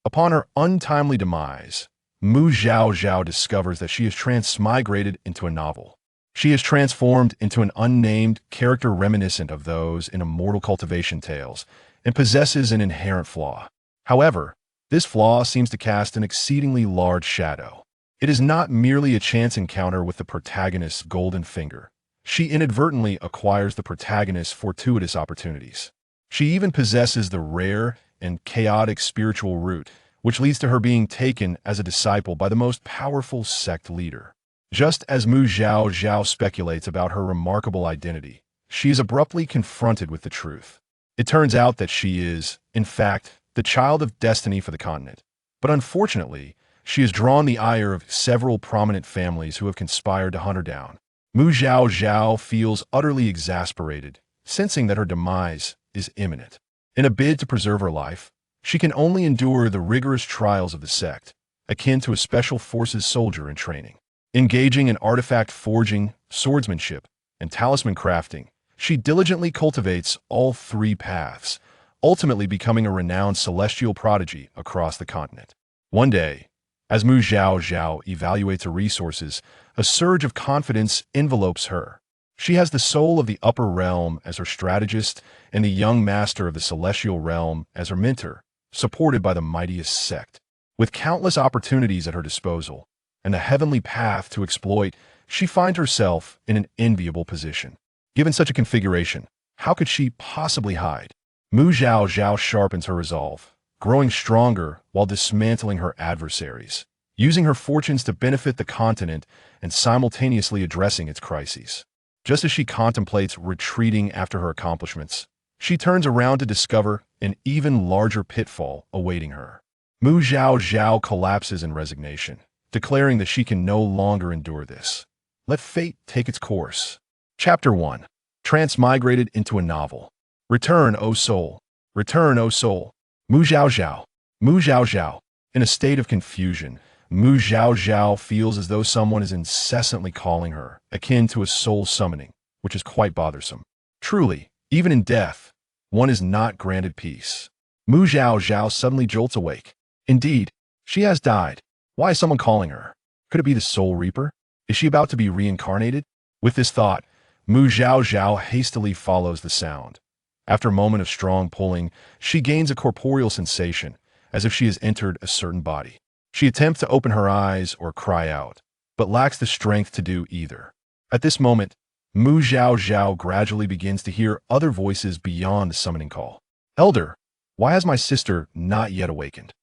Upon her untimely demise, Zhaozhao discovers that she is transmigrated into a novel. She is transformed into an unnamed character reminiscent of those in immortal cultivation tales and possesses an inherent flaw. However, this flaw seems to cast an exceedingly large shadow. It is not merely a chance encounter with the protagonist's golden finger. She inadvertently acquires the protagonist's fortuitous opportunities. She even possesses the rare and chaotic spiritual root, which leads to her being taken as a disciple by the most powerful sect leader. Just as Zhaozhao speculates about her remarkable identity, she is abruptly confronted with the truth. It turns out that she is, in fact, the child of destiny for the continent. But unfortunately, she has drawn the ire of several prominent families who have conspired to hunt her down. Zhaozhao feels utterly exasperated, sensing that her demise is imminent. In a bid to preserve her life, she can only endure the rigorous trials of the sect, akin to a special forces soldier in training. Engaging in artifact forging, swordsmanship, and talisman crafting, she diligently cultivates all three paths, ultimately becoming a renowned celestial prodigy across the continent. One day, as Zhaozhao evaluates her resources, a surge of confidence envelopes her. She has the soul of the upper realm as her strategist and the young master of the celestial realm as her mentor, supported by the mightiest sect. With countless opportunities at her disposal and the heavenly path to exploit, she finds herself in an enviable position. Given such a configuration, how could she possibly hide? Zhaozhao sharpens her resolve, growing stronger while dismantling her adversaries, using her fortunes to benefit the continent and simultaneously addressing its crises. Just as she contemplates retreating after her accomplishments, she turns around to discover an even larger pitfall awaiting her. Zhaozhao collapses in resignation, declaring that she can no longer endure this. Let fate take its course. Chapter 1. Transmigrated into a novel. Return, O soul. Return, O soul. Zhaozhao. Zhaozhao. In a state of confusion, Zhaozhao feels as though someone is incessantly calling her, akin to a soul summoning, which is quite bothersome. Truly, even in death, one is not granted peace. Zhaozhao suddenly jolts awake. Indeed, she has died. Why is someone calling her? Could it be the Soul Reaper? Is she about to be reincarnated? With this thought, Zhaozhao hastily follows the sound. After a moment of strong pulling, she gains a corporeal sensation, as if she has entered a certain body. She attempts to open her eyes or cry out, but lacks the strength to do either. At this moment, Zhaozhao gradually begins to hear other voices beyond the summoning call. Elder, why has my sister not yet awakened?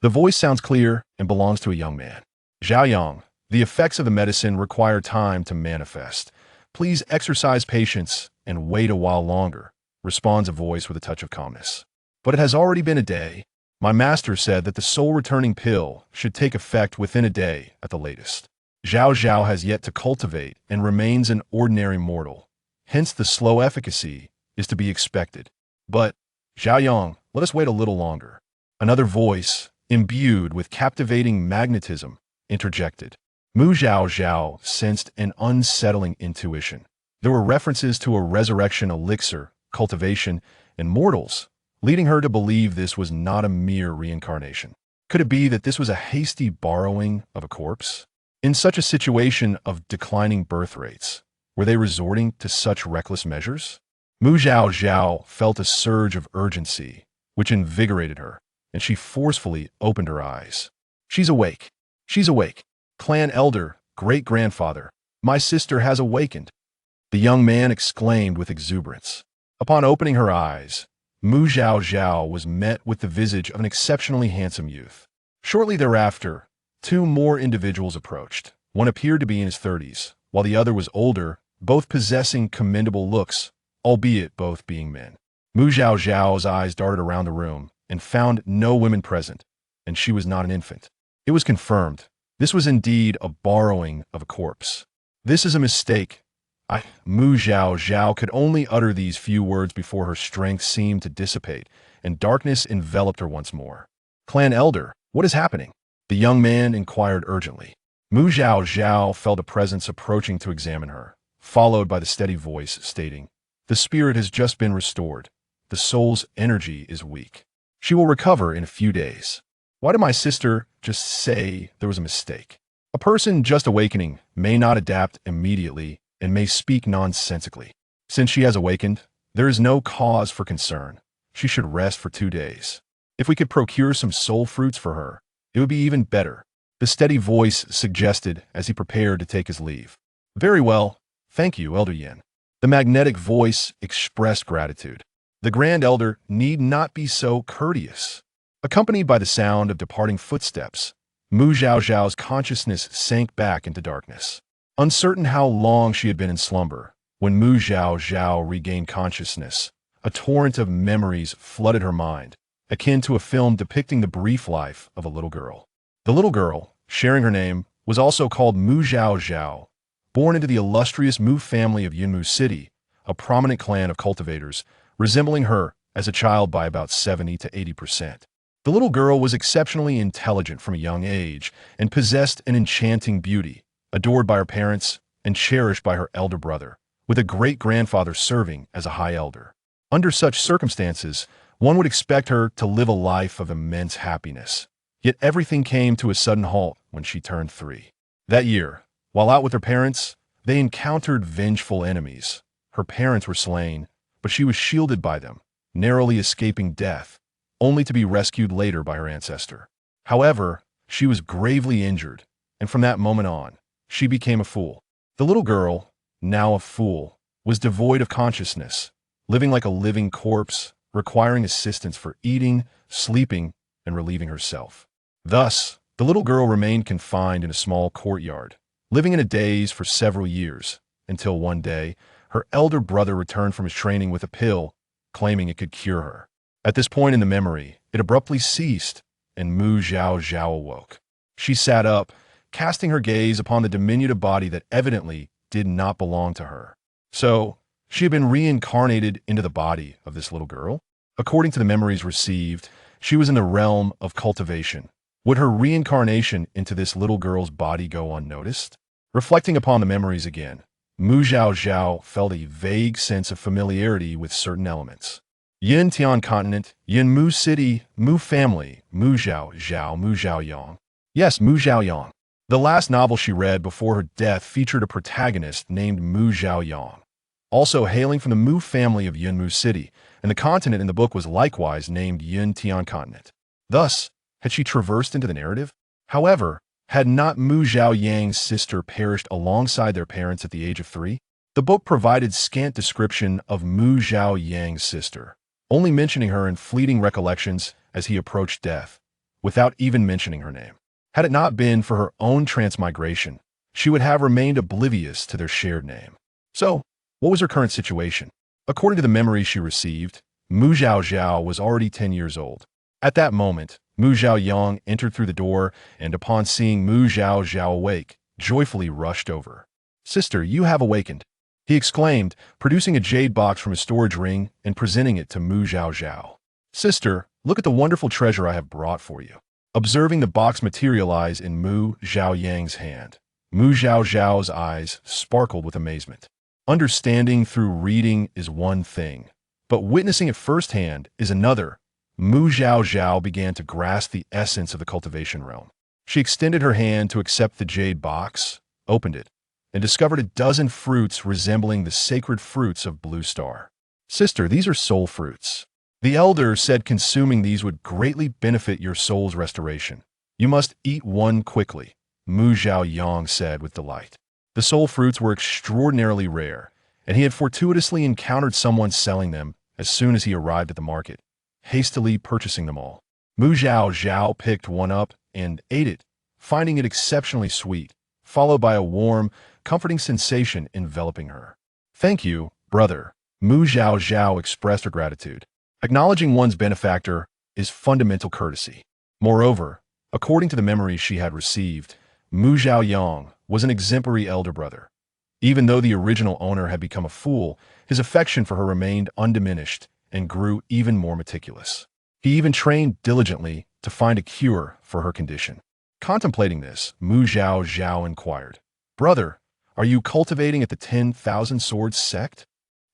The voice sounds clear and belongs to a young man. Zhaoyang, the effects of the medicine require time to manifest. Please exercise patience and wait a while longer, responds a voice with a touch of calmness. But it has already been a day. My master said that the soul-returning pill should take effect within a day at the latest. Zhaozhao has yet to cultivate and remains an ordinary mortal. Hence the slow efficacy is to be expected. But, Zhaoyang, let us wait a little longer. Another voice, imbued with captivating magnetism, interjected. Zhaozhao sensed an unsettling intuition. There were references to a resurrection elixir, cultivation, and mortals, leading her to believe this was not a mere reincarnation. Could it be that this was a hasty borrowing of a corpse? In such a situation of declining birth rates, were they resorting to such reckless measures? Zhaozhao felt a surge of urgency, which invigorated her, and she forcefully opened her eyes. She's awake. She's awake. Clan elder, great-grandfather, my sister has awakened. The young man exclaimed with exuberance. Upon opening her eyes, Zhaozhao was met with the visage of an exceptionally handsome youth. Shortly thereafter, two more individuals approached. One appeared to be in his 30s, while the other was older, both possessing commendable looks, albeit both being men. Zhaozhao's eyes darted around the room and found no women present, and she was not an infant. It was confirmed. This was indeed a borrowing of a corpse. This is a mistake. Zhaozhao could only utter these few words before her strength seemed to dissipate, and darkness enveloped her once more. Clan elder, what is happening? The young man inquired urgently. Zhaozhao felt a presence approaching to examine her, followed by the steady voice stating, the spirit has just been restored. The soul's energy is weak. She will recover in a few days. Why did my sister just say there was a mistake? A person just awakening may not adapt immediately and may speak nonsensically. Since she has awakened, there is no cause for concern. She should rest for 2 days. If we could procure some soul fruits for her, it would be even better, the steady voice suggested as he prepared to take his leave. Very well, thank you, Elder Yin. The magnetic voice expressed gratitude. The Grand Elder need not be so courteous. Accompanied by the sound of departing footsteps, Zhaozhao's consciousness sank back into darkness. Uncertain how long she had been in slumber, when Zhaozhao regained consciousness, a torrent of memories flooded her mind, akin to a film depicting the brief life of a little girl. The little girl, sharing her name, was also called Zhaozhao, born into the illustrious Mu family of Yunmu City, a prominent clan of cultivators, resembling her as a child by about 70 to 80%. The little girl was exceptionally intelligent from a young age and possessed an enchanting beauty, adored by her parents and cherished by her elder brother, with a great-grandfather serving as a high elder. Under such circumstances, one would expect her to live a life of immense happiness. Yet everything came to a sudden halt when she turned 3. That year, while out with her parents, they encountered vengeful enemies. Her parents were slain, but she was shielded by them, narrowly escaping death, only to be rescued later by her ancestor. However, she was gravely injured, and from that moment on, she became a fool. The little girl, now a fool, was devoid of consciousness, living like a living corpse, requiring assistance for eating, sleeping, and relieving herself. Thus, the little girl remained confined in a small courtyard, living in a daze for several years, until one day, her elder brother returned from his training with a pill, claiming it could cure her. At this point in the memory, it abruptly ceased, and Zhaozhao awoke. She sat up, casting her gaze upon the diminutive body that evidently did not belong to her. So, she had been reincarnated into the body of this little girl? According to the memories received, she was in the realm of cultivation. Would her reincarnation into this little girl's body go unnoticed? Reflecting upon the memories again, Zhaozhao felt a vague sense of familiarity with certain elements. Yin Tian continent, Yin Mu city, Mu family, Mu Zhaozhao, Mu Zhaoyang. Yes, Mu Zhaoyang. The last novel she read before her death featured a protagonist named Mu Zhaoyang, also hailing from the Mu family of Yunmu City, and the continent in the book was likewise named Yin Tian continent. Thus, had she traversed into the narrative? However, had not Mu Zhaoyang's sister perished alongside their parents at the age of 3? The book provided scant description of Mu Zhaoyang's sister, only mentioning her in fleeting recollections as he approached death, without even mentioning her name. Had it not been for her own transmigration, she would have remained oblivious to their shared name. So, what was her current situation? According to the memories she received, Mu Zhaozhao was already 10 years old. At that moment, Mu Zhaoyang entered through the door and upon seeing Mu Zhaozhao awake, joyfully rushed over. "Sister, you have awakened," he exclaimed, producing a jade box from his storage ring and presenting it to Mu Zhaozhao. "Sister, look at the wonderful treasure I have brought for you." Observing the box materialize in Mu Zhaoyang's hand, Mu Zhaozhao's eyes sparkled with amazement. Understanding through reading is one thing, but witnessing it firsthand is another. Mu Zhaozhao began to grasp the essence of the cultivation realm. She extended her hand to accept the jade box, opened it, and discovered a dozen fruits resembling the sacred fruits of Blue Star. "Sister, these are soul fruits. The elder said consuming these would greatly benefit your soul's restoration. You must eat one quickly," Mu Zhaoyang said with delight. The soul fruits were extraordinarily rare, and he had fortuitously encountered someone selling them as soon as he arrived at the market, hastily purchasing them all. Mu Zhaozhao picked one up and ate it, finding it exceptionally sweet, followed by a warm, comforting sensation enveloping her. "Thank you, brother." Mu Zhaozhao expressed her gratitude. Acknowledging one's benefactor is fundamental courtesy. Moreover, according to the memories she had received, Mu Zhaoyang was an exemplary elder brother. Even though the original owner had become a fool, his affection for her remained undiminished and grew even more meticulous. He even trained diligently to find a cure for her condition. Contemplating this, Mu Zhaozhao inquired, "Brother, are you cultivating at the 10,000 Swords Sect?"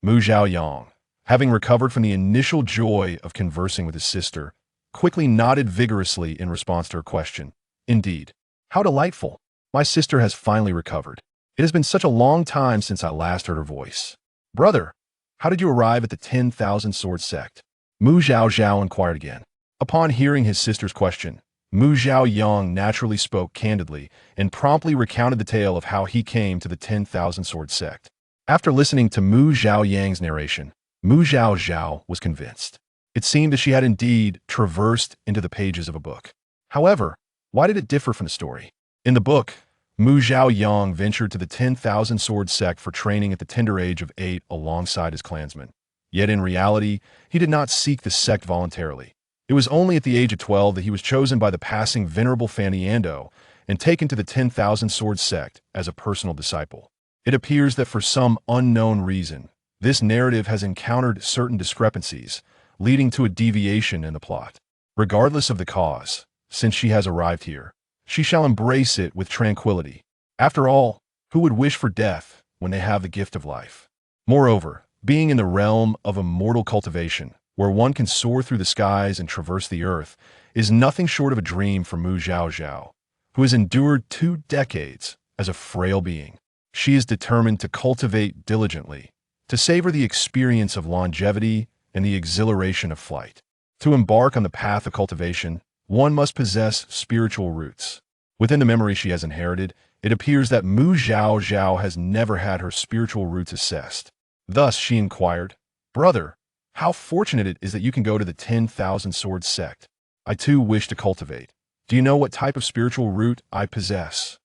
Mu Zhaoyang, having recovered from the initial joy of conversing with his sister, quickly nodded vigorously in response to her question. Indeed. How delightful. My sister has finally recovered. It has been such a long time since I last heard her voice. Brother, how did you arrive at the 10,000 Sword Sect? Mu Zhaozhao inquired again. Upon hearing his sister's question, Mu Zhaoyang naturally spoke candidly and promptly recounted the tale of how he came to the 10,000 Sword Sect. After listening to Mu Zhaoyang's narration, Mu Zhaozhao was convinced. It seemed that she had indeed traversed into the pages of a book. However, why did it differ from the story? In the book, Mu Zhaoyang ventured to the 10,000 Sword Sect for training at the tender age of 8 alongside his clansmen. Yet in reality, he did not seek the sect voluntarily. It was only at the age of 12 that he was chosen by the passing Venerable Fanny Ando and taken to the 10,000 Sword Sect as a personal disciple. It appears that for some unknown reason, this narrative has encountered certain discrepancies, leading to a deviation in the plot. Regardless of the cause, since she has arrived here, she shall embrace it with tranquility. After all, who would wish for death when they have the gift of life? Moreover, being in the realm of immortal cultivation, where one can soar through the skies and traverse the earth, is nothing short of a dream for Mu Zhaozhao, who has endured 2 decades as a frail being. She is determined to cultivate diligently, to savor the experience of longevity and the exhilaration of flight. To embark on the path of cultivation, one must possess spiritual roots. Within the memory she has inherited, it appears that Mu Zhaozhao has never had her spiritual roots assessed. Thus she inquired, Brother, how fortunate it is that you can go to the 10,000 Sword Sect. I too wish to cultivate. Do you know what type of spiritual root I possess?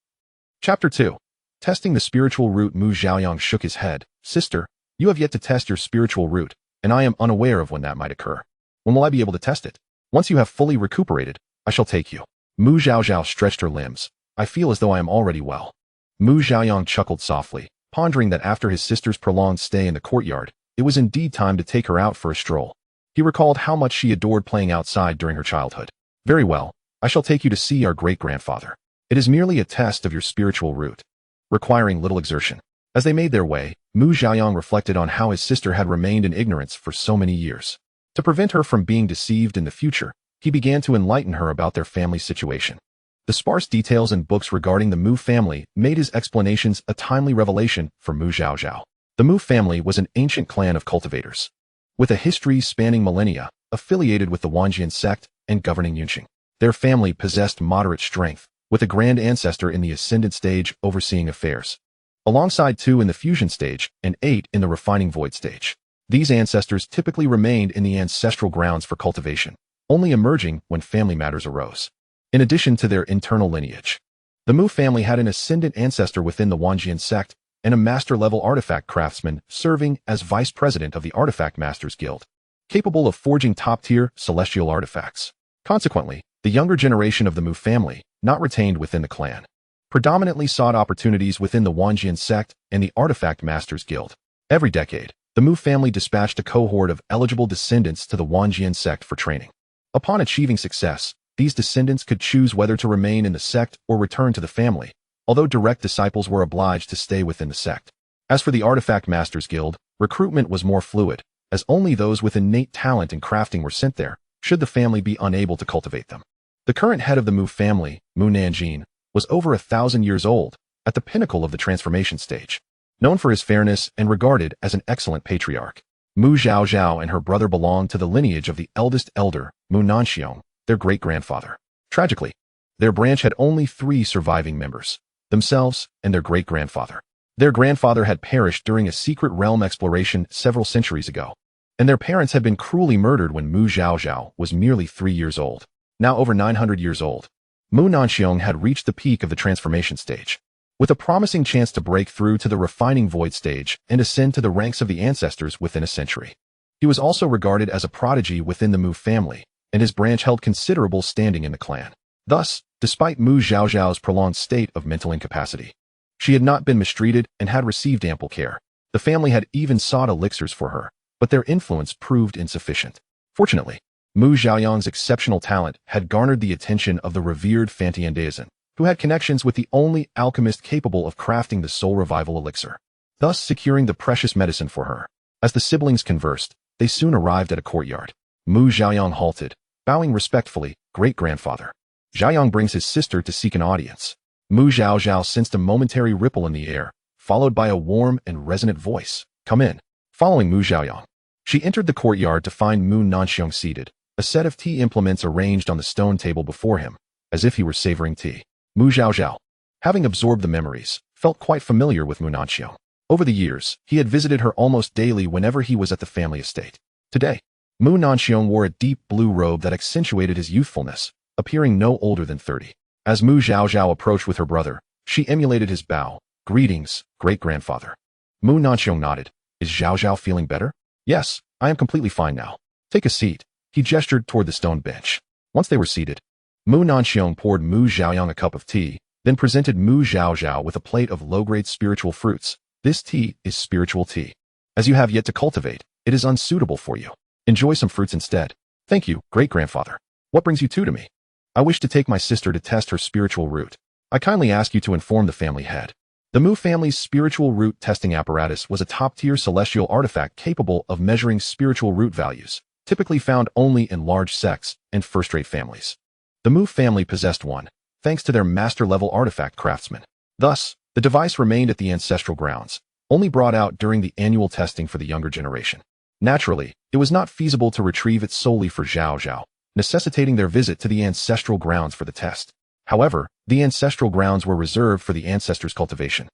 Chapter 2. Testing the spiritual root. Mu Zhaoyang shook his head. Sister, you have yet to test your spiritual root, and I am unaware of when that might occur. When will I be able to test it? Once you have fully recuperated, I shall take you. Mu Zhaozhao stretched her limbs. I feel as though I am already well. Mu Zhaoyang chuckled softly, pondering that after his sister's prolonged stay in the courtyard, it was indeed time to take her out for a stroll. He recalled how much she adored playing outside during her childhood. Very well, I shall take you to see our great-grandfather. It is merely a test of your spiritual root, requiring little exertion. As they made their way, Mu Zhaoyang reflected on how his sister had remained in ignorance for so many years. To prevent her from being deceived in the future, he began to enlighten her about their family situation. The sparse details in books regarding the Mu family made his explanations a timely revelation for Mu Zhaozhao. The Mu family was an ancient clan of cultivators, with a history spanning millennia, affiliated with the Wanjian sect and governing Yunqing. Their family possessed moderate strength, with a grand ancestor in the ascendant stage overseeing affairs, alongside 2 in the fusion stage and 8 in the refining void stage. These ancestors typically remained in the ancestral grounds for cultivation, only emerging when family matters arose. In addition to their internal lineage, the Mu family had an ascendant ancestor within the Wanjian sect and a master-level artifact craftsman serving as vice president of the Artifact Masters Guild, capable of forging top-tier celestial artifacts. Consequently, the younger generation of the Mu family, not retained within the clan, predominantly sought opportunities within the Wanjian sect and the Artifact Masters Guild. Every decade, the Mu family dispatched a cohort of eligible descendants to the Wanjian sect for training. Upon achieving success, these descendants could choose whether to remain in the sect or return to the family, although direct disciples were obliged to stay within the sect. As for the Artifact Masters Guild, recruitment was more fluid, as only those with innate talent in crafting were sent there, should the family be unable to cultivate them. The current head of the Mu family, Mu Nanjin, was over 1,000 years old, at the pinnacle of the transformation stage. Known for his fairness and regarded as an excellent patriarch, Mu Zhaozhao and her brother belonged to the lineage of the eldest elder, Mu Nanxiong, their great-grandfather. Tragically, their branch had only 3 surviving members, themselves and their great-grandfather. Their grandfather had perished during a secret realm exploration several centuries ago, and their parents had been cruelly murdered when Mu Zhaozhao was merely 3 years old. Now over 900 years old, Mu Nanxiong had reached the peak of the transformation stage, with a promising chance to break through to the refining void stage and ascend to the ranks of the ancestors within a century. He was also regarded as a prodigy within the Mu family, and his branch held considerable standing in the clan. Thus, despite Mu Zhaozhao's prolonged state of mental incapacity, she had not been mistreated and had received ample care. The family had even sought elixirs for her, but their influence proved insufficient. Fortunately, Mu Zhaoyang's exceptional talent had garnered the attention of the revered Fantiandeizan, who had connections with the only alchemist capable of crafting the soul revival elixir, thus securing the precious medicine for her. As the siblings conversed, they soon arrived at a courtyard. Mu Zhaoyang halted, bowing respectfully, great-grandfather. Zhaoyang brings his sister to seek an audience. Mu Zhaozhao sensed a momentary ripple in the air, followed by a warm and resonant voice. Come in. Following Mu Zhaoyang, she entered the courtyard to find Mu Nanxiong seated, a set of tea implements arranged on the stone table before him, as if he were savoring tea. Mu Zhaozhao, having absorbed the memories, felt quite familiar with Mu Nanxiong. Over the years, he had visited her almost daily whenever he was at the family estate. Today, Mu Nanxiong wore a deep blue robe that accentuated his youthfulness, appearing no older than 30. As Mu Zhaozhao approached with her brother, she emulated his bow. Greetings, great-grandfather. Mu Nanxiong nodded. Is Zhaozhao feeling better? Yes, I am completely fine now. Take a seat. He gestured toward the stone bench. Once they were seated, Mu Nanxiong poured Mu Zhaoyang a cup of tea, then presented Mu Zhaozhao with a plate of low-grade spiritual fruits. This tea is spiritual tea. As you have yet to cultivate, it is unsuitable for you. Enjoy some fruits instead. Thank you, great-grandfather. What brings you two to me? I wish to take my sister to test her spiritual root. I kindly ask you to inform the family head. The Mu family's spiritual root testing apparatus was a top-tier celestial artifact capable of measuring spiritual root values, typically found only in large sects and first-rate families. The Mu family possessed one, thanks to their master-level artifact craftsmen. Thus, the device remained at the ancestral grounds, only brought out during the annual testing for the younger generation. Naturally, it was not feasible to retrieve it solely for Zhaozhao, necessitating their visit to the ancestral grounds for the test. However, the ancestral grounds were reserved for the ancestors' cultivation,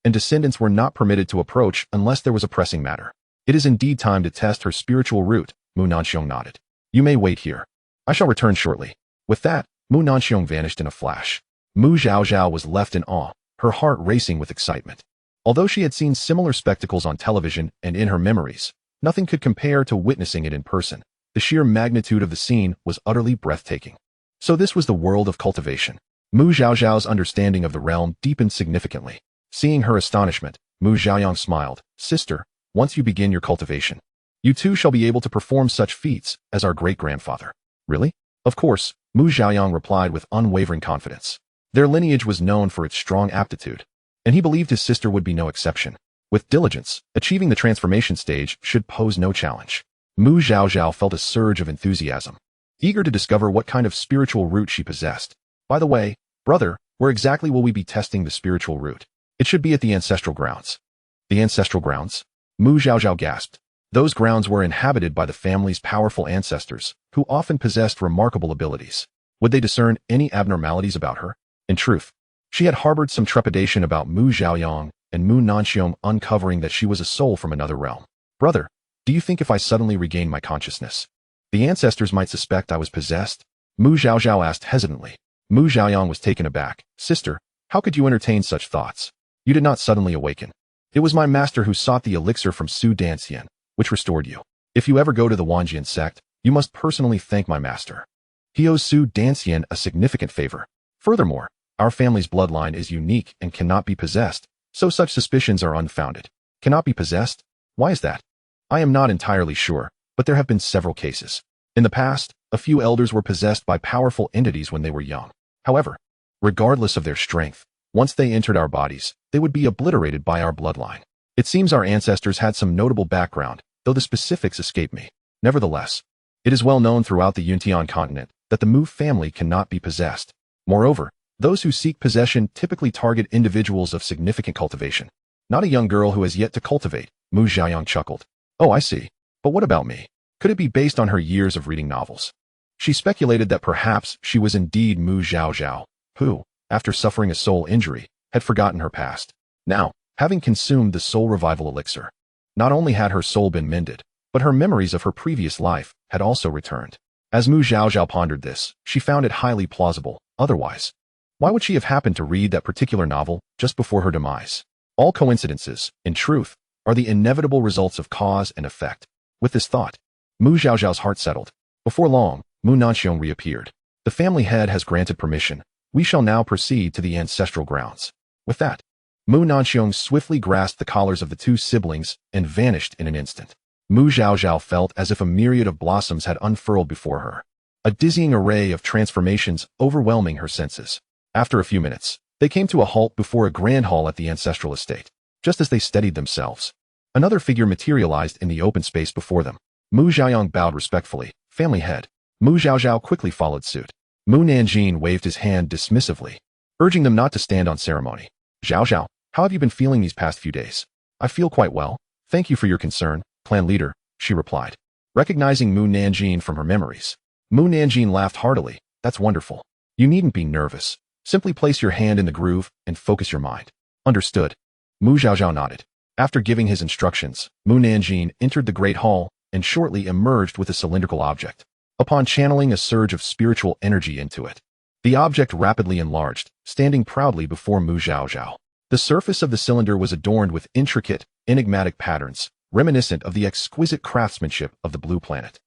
and descendants were not permitted to approach unless there was a pressing matter. It is indeed time to test her spiritual root, Mu Nanxiong nodded. You may wait here. I shall return shortly. With that, Mu Nanxiong vanished in a flash. Mu Zhaozhao was left in awe, her heart racing with excitement. Although she had seen similar spectacles on television and in her memories, nothing could compare to witnessing it in person. The sheer magnitude of the scene was utterly breathtaking. So this was the world of cultivation. Mu Zhaozhao's understanding of the realm deepened significantly. Seeing her astonishment, Mu Zhaoyang smiled. Sister, once you begin your cultivation, you too shall be able to perform such feats as our great-grandfather. Really? Of course, Mu Zhaoyang replied with unwavering confidence. Their lineage was known for its strong aptitude, and he believed his sister would be no exception. With diligence, achieving the transformation stage should pose no challenge. Mu Zhaozhao felt a surge of enthusiasm, eager to discover what kind of spiritual root she possessed. By the way, brother, where exactly will we be testing the spiritual root? It should be at the ancestral grounds. The ancestral grounds? Mu Zhaozhao gasped. Those grounds were inhabited by the family's powerful ancestors, who often possessed remarkable abilities. Would they discern any abnormalities about her? In truth, she had harbored some trepidation about Mu Zhaoyang and Mu Nanxiong uncovering that she was a soul from another realm. Brother, do you think if I suddenly regained my consciousness, the ancestors might suspect I was possessed? Mu Zhaozhao asked hesitantly. Mu Zhaoyang was taken aback. Sister, how could you entertain such thoughts? You did not suddenly awaken. It was my master who sought the elixir from Su Danxian, which restored you. If you ever go to the Wanjian sect, you must personally thank my master. He owes Su Danxian a significant favor. Furthermore, our family's bloodline is unique and cannot be possessed, so such suspicions are unfounded. Cannot be possessed? Why is that? I am not entirely sure, but there have been several cases. In the past, a few elders were possessed by powerful entities when they were young. However, regardless of their strength, once they entered our bodies, they would be obliterated by our bloodline. It seems our ancestors had some notable background, though the specifics escape me. Nevertheless, it is well known throughout the Yuntian continent that the Mu family cannot be possessed. Moreover, those who seek possession typically target individuals of significant cultivation. Not a young girl who has yet to cultivate, Mu Zhaoyang chuckled. Oh, I see. But what about me? Could it be based on her years of reading novels? She speculated that perhaps she was indeed Mu Zhaozhao, who, after suffering a soul injury, had forgotten her past. Now, having consumed the soul revival elixir, not only had her soul been mended, but her memories of her previous life had also returned. As Mu Zhaozhao pondered this, she found it highly plausible. Otherwise, why would she have happened to read that particular novel just before her demise? All coincidences, in truth, are the inevitable results of cause and effect. With this thought, Mu Zhaozhao's heart settled. Before long, Mu Nanxiong reappeared. The family head has granted permission. We shall now proceed to the ancestral grounds. With that, Mu Nanxiong swiftly grasped the collars of the two siblings and vanished in an instant. Mu Zhaozhao felt as if a myriad of blossoms had unfurled before her, a dizzying array of transformations overwhelming her senses. After a few minutes, they came to a halt before a grand hall at the ancestral estate. Just as they steadied themselves, another figure materialized in the open space before them. Mu Zhaoyang bowed respectfully. Family head, Mu Zhaozhao quickly followed suit. Mu Nanjing waved his hand dismissively, urging them not to stand on ceremony. Zhaozhao, how have you been feeling these past few days? I feel quite well. Thank you for your concern, clan leader, she replied, recognizing Mu Nanjing from her memories. Mu Nanjing laughed heartily. That's wonderful. You needn't be nervous. Simply place your hand in the groove and focus your mind. Understood. Mu Zhaozhao nodded. After giving his instructions, Mu Nanjing entered the Great Hall and shortly emerged with a cylindrical object. Upon channeling a surge of spiritual energy into it, the object rapidly enlarged, standing proudly before Mu Zhaozhao. The surface of the cylinder was adorned with intricate, enigmatic patterns, reminiscent of the exquisite craftsmanship of the blue planet.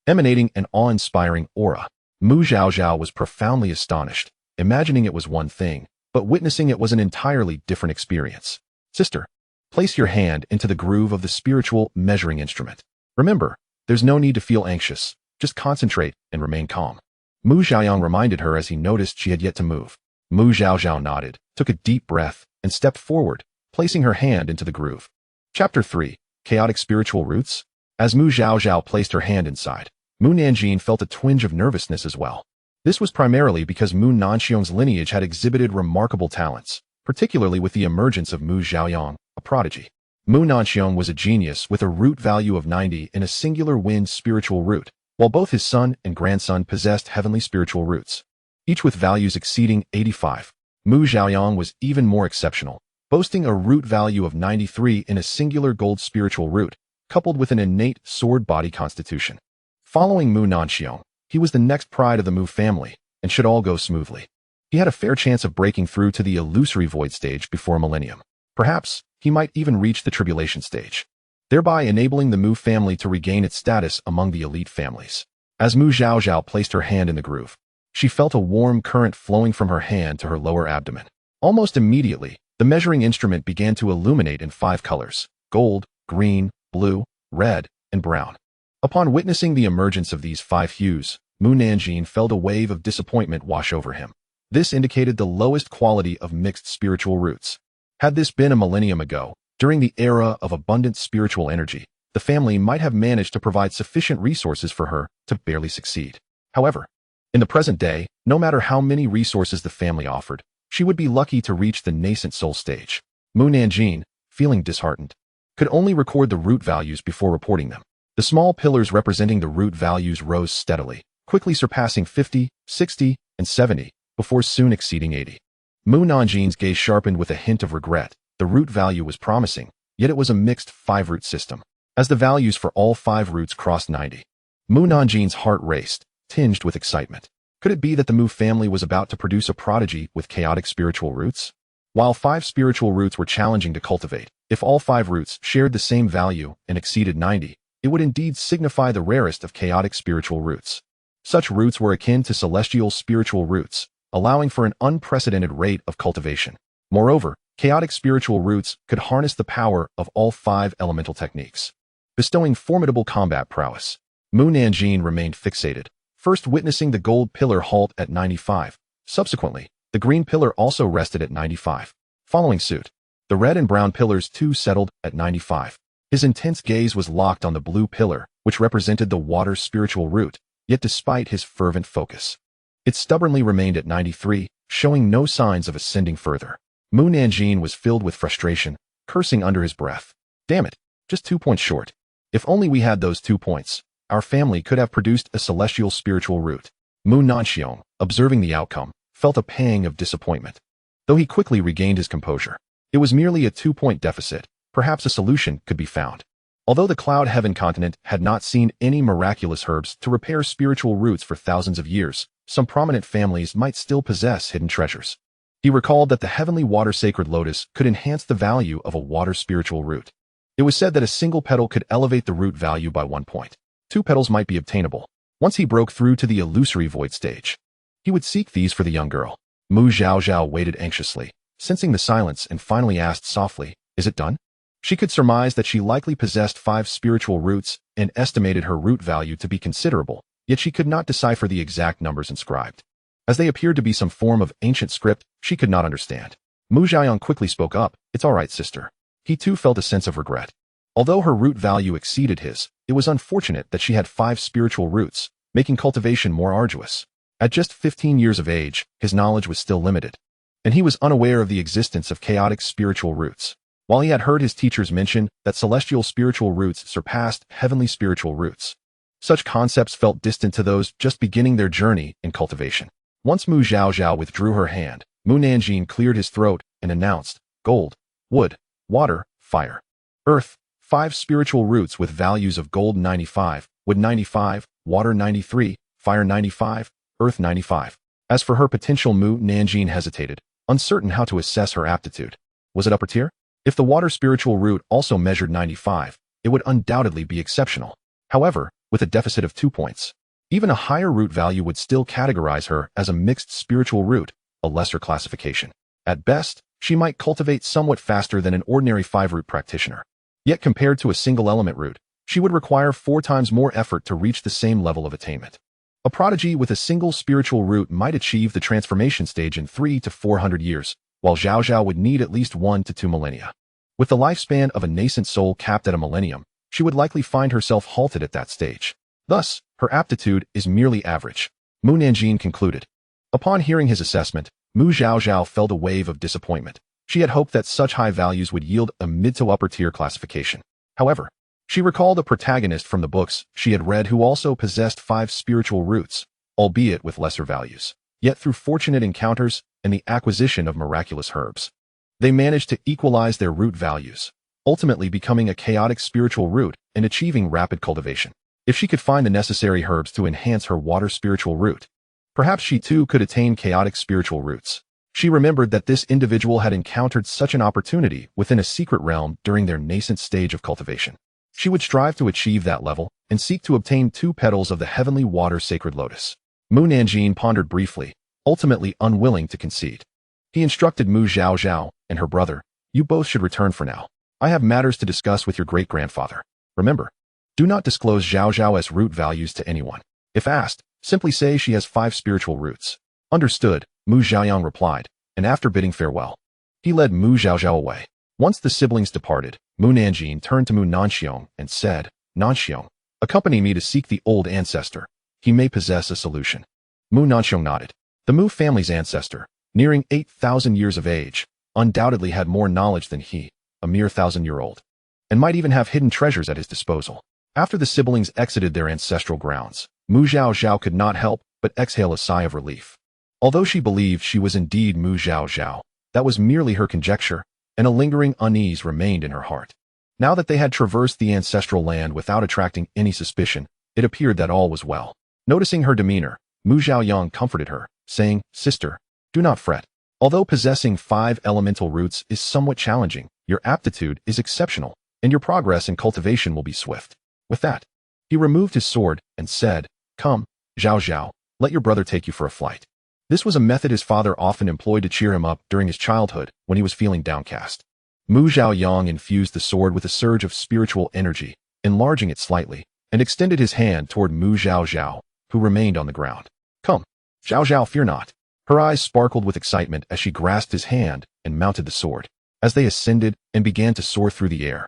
Emanating an awe-inspiring aura, Mu Zhaozhao was profoundly astonished, imagining it was one thing, but witnessing it was an entirely different experience. Sister, place your hand into the groove of the spiritual measuring instrument. Remember, there's no need to feel anxious. Just concentrate and remain calm. Mu Zhaoyang reminded her as he noticed she had yet to move. Mu Zhaozhao nodded, took a deep breath, and stepped forward, placing her hand into the groove. Chapter 3. Chaotic Spiritual Roots. As Mu Zhaozhao placed her hand inside, Mu Nanjing felt a twinge of nervousness as well. This was primarily because Mu Nanxiong's lineage had exhibited remarkable talents, particularly with the emergence of Mu Zhaoyang, a prodigy. Mu Nanxiong was a genius with a root value of 90 in a singular wind spiritual root, while both his son and grandson possessed heavenly spiritual roots, each with values exceeding 85. Mu Zhaoyang was even more exceptional, boasting a root value of 93 in a singular gold spiritual root, coupled with an innate sword body constitution. Following Mu Nanxiong, he was the next pride of the Mu family, and should all go smoothly, he had a fair chance of breaking through to the illusory void stage before millennium. Perhaps, he might even reach the tribulation stage, thereby enabling the Mu family to regain its status among the elite families. As Mu Zhaozhao placed her hand in the groove, she felt a warm current flowing from her hand to her lower abdomen. Almost immediately, the measuring instrument began to illuminate in 5 colors: gold, green, blue, red, and brown. Upon witnessing the emergence of these 5 hues, Mu Nanjing felt a wave of disappointment wash over him. This indicated the lowest quality of mixed spiritual roots. Had this been a millennium ago, during the era of abundant spiritual energy, the family might have managed to provide sufficient resources for her to barely succeed. However, in the present day, no matter how many resources the family offered, she would be lucky to reach the nascent soul stage. Mu Nanjing, feeling disheartened, could only record the root values before reporting them. The small pillars representing the root values rose steadily, quickly surpassing 50, 60, and 70, before soon exceeding 80. Mu Nanjing's gaze sharpened with a hint of regret. The root value was promising, yet it was a mixed 5-root system. As the values for all 5 roots crossed 90, Mu Nanjing's heart raced, tinged with excitement. Could it be that the Mu family was about to produce a prodigy with chaotic spiritual roots? While 5 spiritual roots were challenging to cultivate, if all 5 roots shared the same value and exceeded 90, it would indeed signify the rarest of chaotic spiritual roots. Such roots were akin to celestial spiritual roots, allowing for an unprecedented rate of cultivation. Moreover, chaotic spiritual roots could harness the power of all 5 elemental techniques, bestowing formidable combat prowess. Mu Nanjing remained fixated, first witnessing the gold pillar halt at 95. Subsequently, the green pillar also rested at 95. Following suit, the red and brown pillars too settled at 95. His intense gaze was locked on the blue pillar, which represented the water spiritual root, yet despite his fervent focus, it stubbornly remained at 93, showing no signs of ascending further. Mu Nanjing was filled with frustration, cursing under his breath. Damn it, just 2 points short. If only we had those 2 points, our family could have produced a celestial spiritual root. Mu Nanxiong, observing the outcome, felt a pang of disappointment. Though he quickly regained his composure, it was merely a 2-point deficit. Perhaps a solution could be found. Although the Cloud Heaven continent had not seen any miraculous herbs to repair spiritual roots for thousands of years, some prominent families might still possess hidden treasures. He recalled that the heavenly water sacred lotus could enhance the value of a water spiritual root. It was said that a single petal could elevate the root value by 1 point. 2 petals might be obtainable. Once he broke through to the illusory void stage, he would seek these for the young girl. Mu Zhaozhao waited anxiously, sensing the silence, and finally asked softly, "Is it done?" She could surmise that she likely possessed 5 spiritual roots and estimated her root value to be considerable, yet she could not decipher the exact numbers inscribed. As they appeared to be some form of ancient script she could not understand. Mu Zhaoyang quickly spoke up, "It's all right, sister." He too felt a sense of regret. Although her root value exceeded his, it was unfortunate that she had 5 spiritual roots, making cultivation more arduous. At just 15 years of age, his knowledge was still limited, and he was unaware of the existence of chaotic spiritual roots. While he had heard his teachers mention that celestial spiritual roots surpassed heavenly spiritual roots, such concepts felt distant to those just beginning their journey in cultivation. Once Mu Zhaozhao withdrew her hand, Mu Nanjing cleared his throat and announced, gold, wood, water, fire, earth, 5 spiritual roots with values of gold 95, wood 95, water 93, fire 95, earth 95. As for her potential, Mu Nanjing hesitated, uncertain how to assess her aptitude. Was it upper tier? If the water spiritual root also measured 95, it would undoubtedly be exceptional. However, with a deficit of 2 points, even a higher root value would still categorize her as a mixed spiritual root, a lesser classification. At best, she might cultivate somewhat faster than an ordinary 5-root practitioner. Yet compared to a single element root, she would require 4 times more effort to reach the same level of attainment. A prodigy with a single spiritual root might achieve the transformation stage in 300 to 400 years, while Zhaozhao would need at least 1 to 2 millennia. With the lifespan of a nascent soul capped at a millennium, she would likely find herself halted at that stage. Thus, her aptitude is merely average. Mu Nanjing concluded. Upon hearing his assessment, Mu Zhaozhao felt a wave of disappointment. She had hoped that such high values would yield a mid to upper tier classification. However, she recalled a protagonist from the books she had read who also possessed 5 spiritual roots, albeit with lesser values. Yet through fortunate encounters and the acquisition of miraculous herbs, they managed to equalize their root values, ultimately becoming a chaotic spiritual root and achieving rapid cultivation. If she could find the necessary herbs to enhance her water spiritual root, perhaps she too could attain chaotic spiritual roots. She remembered that this individual had encountered such an opportunity within a secret realm during their nascent stage of cultivation. She would strive to achieve that level and seek to obtain 2 petals of the heavenly water sacred lotus. Mu Nanjing pondered briefly, ultimately unwilling to concede. He instructed Mu Zhaozhao and her brother, you both should return for now. I have matters to discuss with your great-grandfather. Remember, do not disclose Zhaozhao's root values to anyone. If asked, simply say she has 5 spiritual roots. Understood, Mu Zhaoyang replied, and after bidding farewell, he led Mu Zhaozhao away. Once the siblings departed, Mu Nanjing turned to Mu Nanxiong and said, Nanxiong, accompany me to seek the old ancestor. He may possess a solution. Mu Nanxiong nodded. The Mu family's ancestor, nearing 8,000 years of age, undoubtedly had more knowledge than he, a mere 1,000-year-old, and might even have hidden treasures at his disposal. After the siblings exited their ancestral grounds, Mu Zhaozhao could not help but exhale a sigh of relief. Although she believed she was indeed Mu Zhaozhao, that was merely her conjecture, and a lingering unease remained in her heart. Now that they had traversed the ancestral land without attracting any suspicion, it appeared that all was well. Noticing her demeanor, Mu Zhaoyang comforted her, saying, Sister, do not fret. Although possessing 5 elemental roots is somewhat challenging, your aptitude is exceptional, and your progress in cultivation will be swift. With that, he removed his sword and said, Come, Zhaozhao, let your brother take you for a flight. This was a method his father often employed to cheer him up during his childhood when he was feeling downcast. Mu Zhaoyang infused the sword with a surge of spiritual energy, enlarging it slightly, and extended his hand toward Mu Zhaozhao, who remained on the ground. Come, Zhaozhao, fear not. Her eyes sparkled with excitement as she grasped his hand and mounted the sword. As they ascended and began to soar through the air,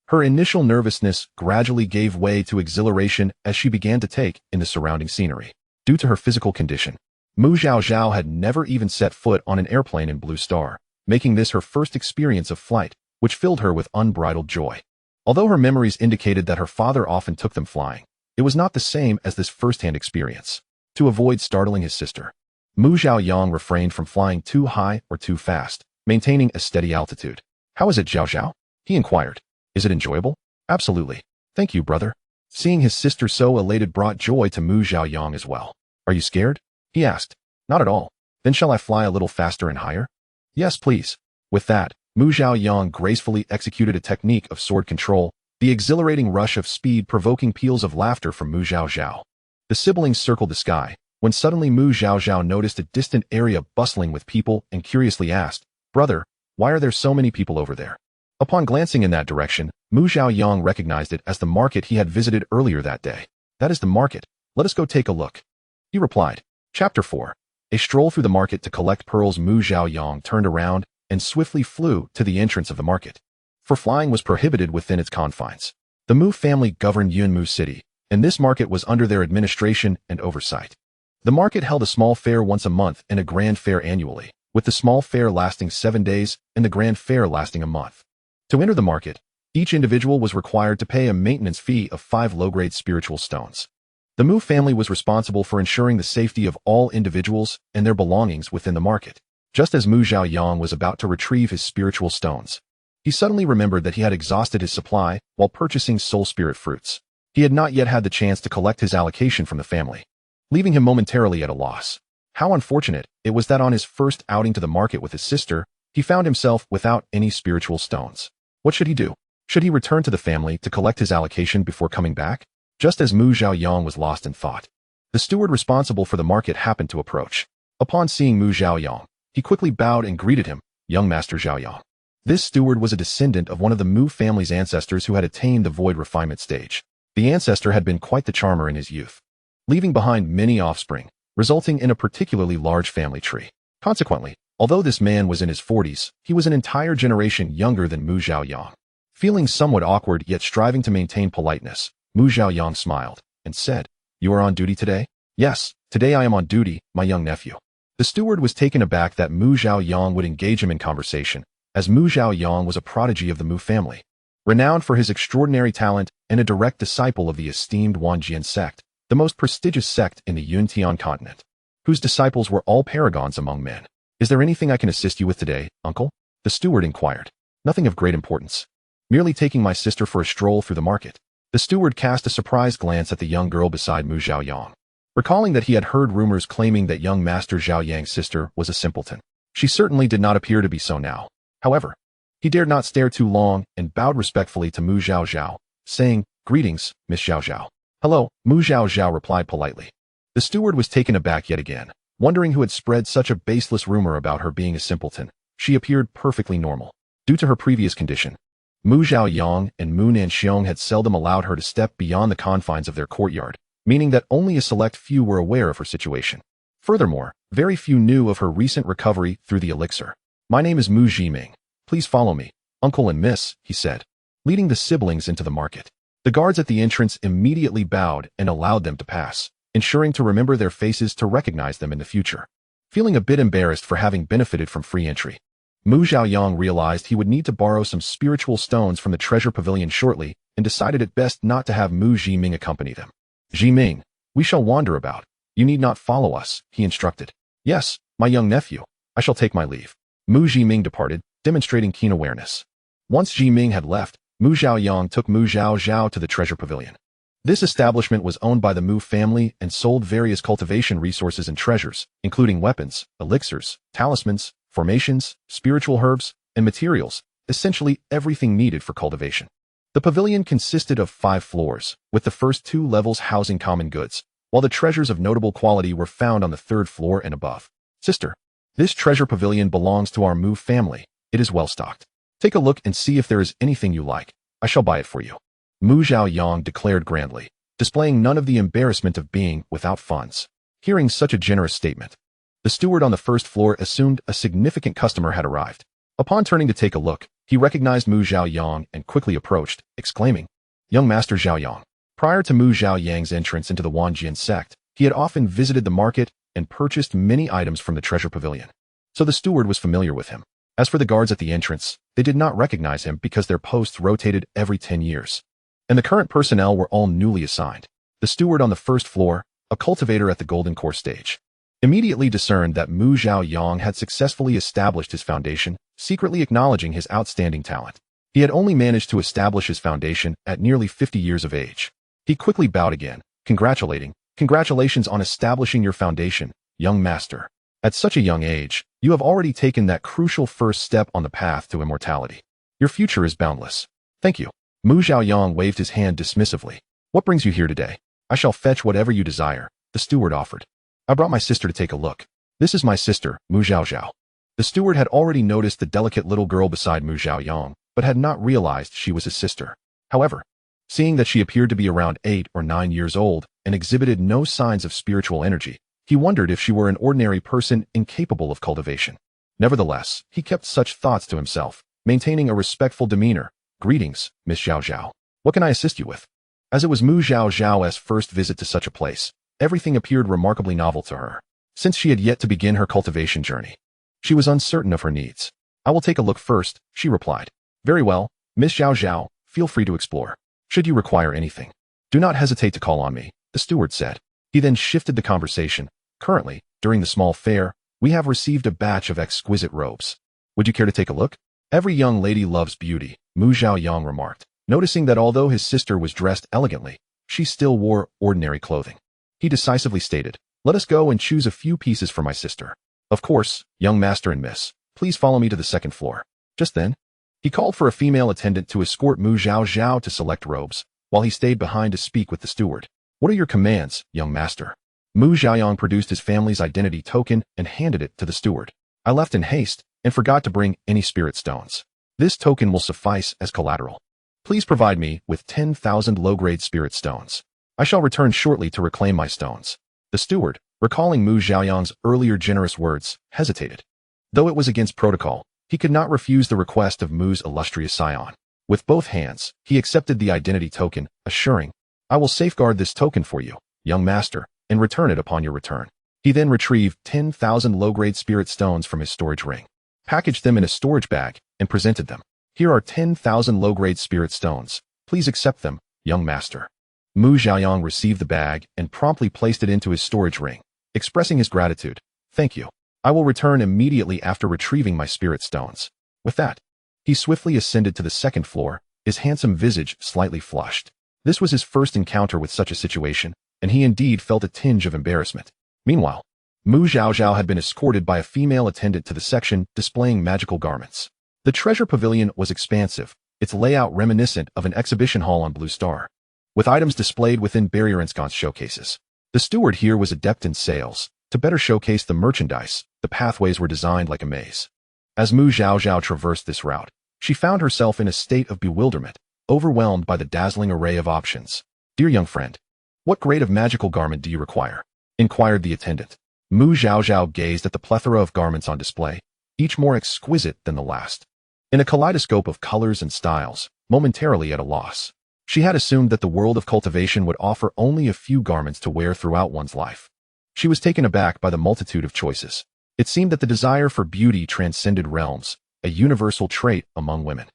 her initial nervousness gradually gave way to exhilaration as she began to take in the surrounding scenery. Due to her physical condition, Mu Zhaozhao had never even set foot on an airplane in Blue Star, making this her first experience of flight, which filled her with unbridled joy. Although her memories indicated that her father often took them flying, it was not the same as this first-hand experience. To avoid startling his sister, Mu Zhaoyang refrained from flying too high or too fast, maintaining a steady altitude. How is it, Zhaozhao? He inquired. Is it enjoyable? Absolutely. Thank you, brother. Seeing his sister so elated brought joy to Mu Zhaoyang as well. Are you scared? He asked. Not at all. Then shall I fly a little faster and higher? Yes, please. With that, Mu Zhaoyang gracefully executed a technique of sword control, the exhilarating rush of speed provoking peals of laughter from Mu Zhaozhao. The siblings circled the sky, when suddenly Mu Zhaozhao noticed a distant area bustling with people and curiously asked, Brother, why are there so many people over there? Upon glancing in that direction, Mu Zhaoyang recognized it as the market he had visited earlier that day. That is the market. Let us go take a look. He replied. Chapter 4. A stroll through the market to collect pearls. Mu Zhaoyang turned around and swiftly flew to the entrance of the market. For flying was prohibited within its confines. The Mu family governed Yunmu City, and this market was under their administration and oversight. The market held a small fair once a month and a grand fair annually, with the small fair lasting 7 days and the grand fair lasting a month. To enter the market, each individual was required to pay a maintenance fee of 5 low-grade spiritual stones. The Mu family was responsible for ensuring the safety of all individuals and their belongings within the market. Just as Mu Zhaoyang was about to retrieve his spiritual stones, he suddenly remembered that he had exhausted his supply while purchasing soul spirit fruits. He had not yet had the chance to collect his allocation from the family, leaving him momentarily at a loss. How unfortunate it was that on his first outing to the market with his sister, he found himself without any spiritual stones. What should he do? Should he return to the family to collect his allocation before coming back? Just as Mu Zhaoyang was lost in thought, the steward responsible for the market happened to approach. Upon seeing Mu Zhaoyang, he quickly bowed and greeted him, "Young Master Zhaoyang." This steward was a descendant of one of the Mu family's ancestors who had attained the void refinement stage. The ancestor had been quite the charmer in his youth, leaving behind many offspring, resulting in a particularly large family tree. Consequently, although this man was in his 40s, he was an entire generation younger than Mu Zhaoyang. Feeling somewhat awkward yet striving to maintain politeness, Mu Zhaoyang smiled and said, "You are on duty today?" "Yes, today I am on duty, my young nephew." The steward was taken aback that Mu Zhaoyang would engage him in conversation, as Mu Zhaoyang was a prodigy of the Mu family, renowned for his extraordinary talent and a direct disciple of the esteemed Wanjian sect, the most prestigious sect in the Yuntian continent, whose disciples were all paragons among men. "Is there anything I can assist you with today, uncle?" the steward inquired. "Nothing of great importance. Merely taking my sister for a stroll through the market." The steward cast a surprised glance at the young girl beside Mu Zhaoyang, recalling that he had heard rumors claiming that young Master Zhaoyang's sister was a simpleton. She certainly did not appear to be so now. However, he dared not stare too long and bowed respectfully to Mu Zhaozhao, saying, "Greetings, Miss Zhaozhao." "Hello," Mu Zhaozhao replied politely. The steward was taken aback yet again, wondering who had spread such a baseless rumor about her being a simpleton. She appeared perfectly normal. Due to her previous condition, Mu Zhaoyang and Mu Nanxiong had seldom allowed her to step beyond the confines of their courtyard, meaning that only a select few were aware of her situation. Furthermore, very few knew of her recent recovery through the elixir. "My name is Mu Zhiming. Please follow me, uncle and miss," he said, leading the siblings into the market. The guards at the entrance immediately bowed and allowed them to pass, ensuring to remember their faces to recognize them in the future. Feeling a bit embarrassed for having benefited from free entry, Mu Zhaoyang realized he would need to borrow some spiritual stones from the treasure pavilion shortly and decided it best not to have Mu Zhiming accompany them. "Zhiming, we shall wander about. You need not follow us," he instructed. "Yes, my young nephew, I shall take my leave." Mu Zhiming departed, demonstrating keen awareness. Once Zhiming had left, Mu Zhaoyang took Mu Zhaozhao to the treasure pavilion. This establishment was owned by the Mu family and sold various cultivation resources and treasures, including weapons, elixirs, talismans, formations, spiritual herbs, and materials, essentially everything needed for cultivation. The pavilion consisted of 5 floors, with the first 2 levels housing common goods, while the treasures of notable quality were found on the 3rd floor and above. "Sister, this treasure pavilion belongs to our Mu family. It is well stocked. Take a look and see if there is anything you like. I shall buy it for you," Mu Zhaoyang declared grandly, displaying none of the embarrassment of being without funds. Hearing such a generous statement, the steward on the 1st floor assumed a significant customer had arrived. Upon turning to take a look, he recognized Mu Zhaoyang and quickly approached, exclaiming, "Young Master Zhaoyang." Prior to Mu Zhaoyang's entrance into the Wanjian sect, he had often visited the market and purchased many items from the treasure pavilion, so the steward was familiar with him. As for the guards at the entrance, they did not recognize him because their posts rotated every 10 years, and the current personnel were all newly assigned. The steward on the 1st floor, a cultivator at the golden core stage, immediately discerned that Mu Zhaoyang had successfully established his foundation, secretly acknowledging his outstanding talent. He had only managed to establish his foundation at nearly 50 years of age. He quickly bowed again, "Congratulations on establishing your foundation, young master. At such a young age, you have already taken that crucial first step on the path to immortality. Your future is boundless." "Thank you." Mu Zhaoyang waved his hand dismissively. "What brings you here today?" "I shall fetch whatever you desire," the steward offered. "I brought my sister to take a look. This is my sister, Mu Zhaozhao." The steward had already noticed the delicate little girl beside Mu Zhaoyang, but had not realized she was his sister. However, seeing that she appeared to be around 8 or 9 years old and exhibited no signs of spiritual energy, he wondered if she were an ordinary person incapable of cultivation. Nevertheless, he kept such thoughts to himself, maintaining a respectful demeanor. "Greetings, Miss Zhaozhao. What can I assist you with?" As it was Mu Zhaozhao's first visit to such a place, everything appeared remarkably novel to her, since she had yet to begin her cultivation journey. She was uncertain of her needs. I will take a look first, she replied. Very well, Miss Zhaozhao, feel free to explore. Should you require anything, do not hesitate to call on me, the steward said. He then shifted the conversation. Currently, during the small fair, we have received a batch of exquisite robes. Would you care to take a look? Every young lady loves beauty, Mu Zhaoyang remarked, noticing that although his sister was dressed elegantly, she still wore ordinary clothing. He decisively stated, let us go and choose a few pieces for my sister. Of course, young master and miss, please follow me to the second floor. Just then, he called for a female attendant to escort Mu Zhaozhao to select robes, while he stayed behind to speak with the steward. What are your commands, young master? Mu Zhaoyang produced his family's identity token and handed it to the steward. I left in haste and forgot to bring any spirit stones. This token will suffice as collateral. Please provide me with 10,000 low-grade spirit stones. I shall return shortly to reclaim my stones. The steward, recalling Mu Zhaoyang's earlier generous words, hesitated. Though it was against protocol, he could not refuse the request of Mu's illustrious scion. With both hands, he accepted the identity token, assuring, I will safeguard this token for you, young master, and return it upon your return. He then retrieved 10,000 low-grade spirit stones from his storage ring, packaged them in a storage bag, and presented them. Here are 10,000 low-grade spirit stones. Please accept them, young master. Mu Zhaoyang received the bag and promptly placed it into his storage ring, expressing his gratitude. Thank you. I will return immediately after retrieving my spirit stones. With that, he swiftly ascended to the second floor, his handsome visage slightly flushed. This was his first encounter with such a situation, and he indeed felt a tinge of embarrassment. Meanwhile, Mu Zhaozhao had been escorted by a female attendant to the section displaying magical garments. The treasure pavilion was expansive, its layout reminiscent of an exhibition hall on Blue Star, with items displayed within barrier-ensconced showcases. The steward here was adept in sales. To better showcase the merchandise, the pathways were designed like a maze. As Mu Zhaozhao traversed this route, she found herself in a state of bewilderment, overwhelmed by the dazzling array of options. Dear young friend, what grade of magical garment do you require? Inquired the attendant. Mu Zhaozhao gazed at the plethora of garments on display, each more exquisite than the last. In a kaleidoscope of colors and styles, momentarily at a loss, she had assumed that the world of cultivation would offer only a few garments to wear throughout one's life. She was taken aback by the multitude of choices. It seemed that the desire for beauty transcended realms, a universal trait among women.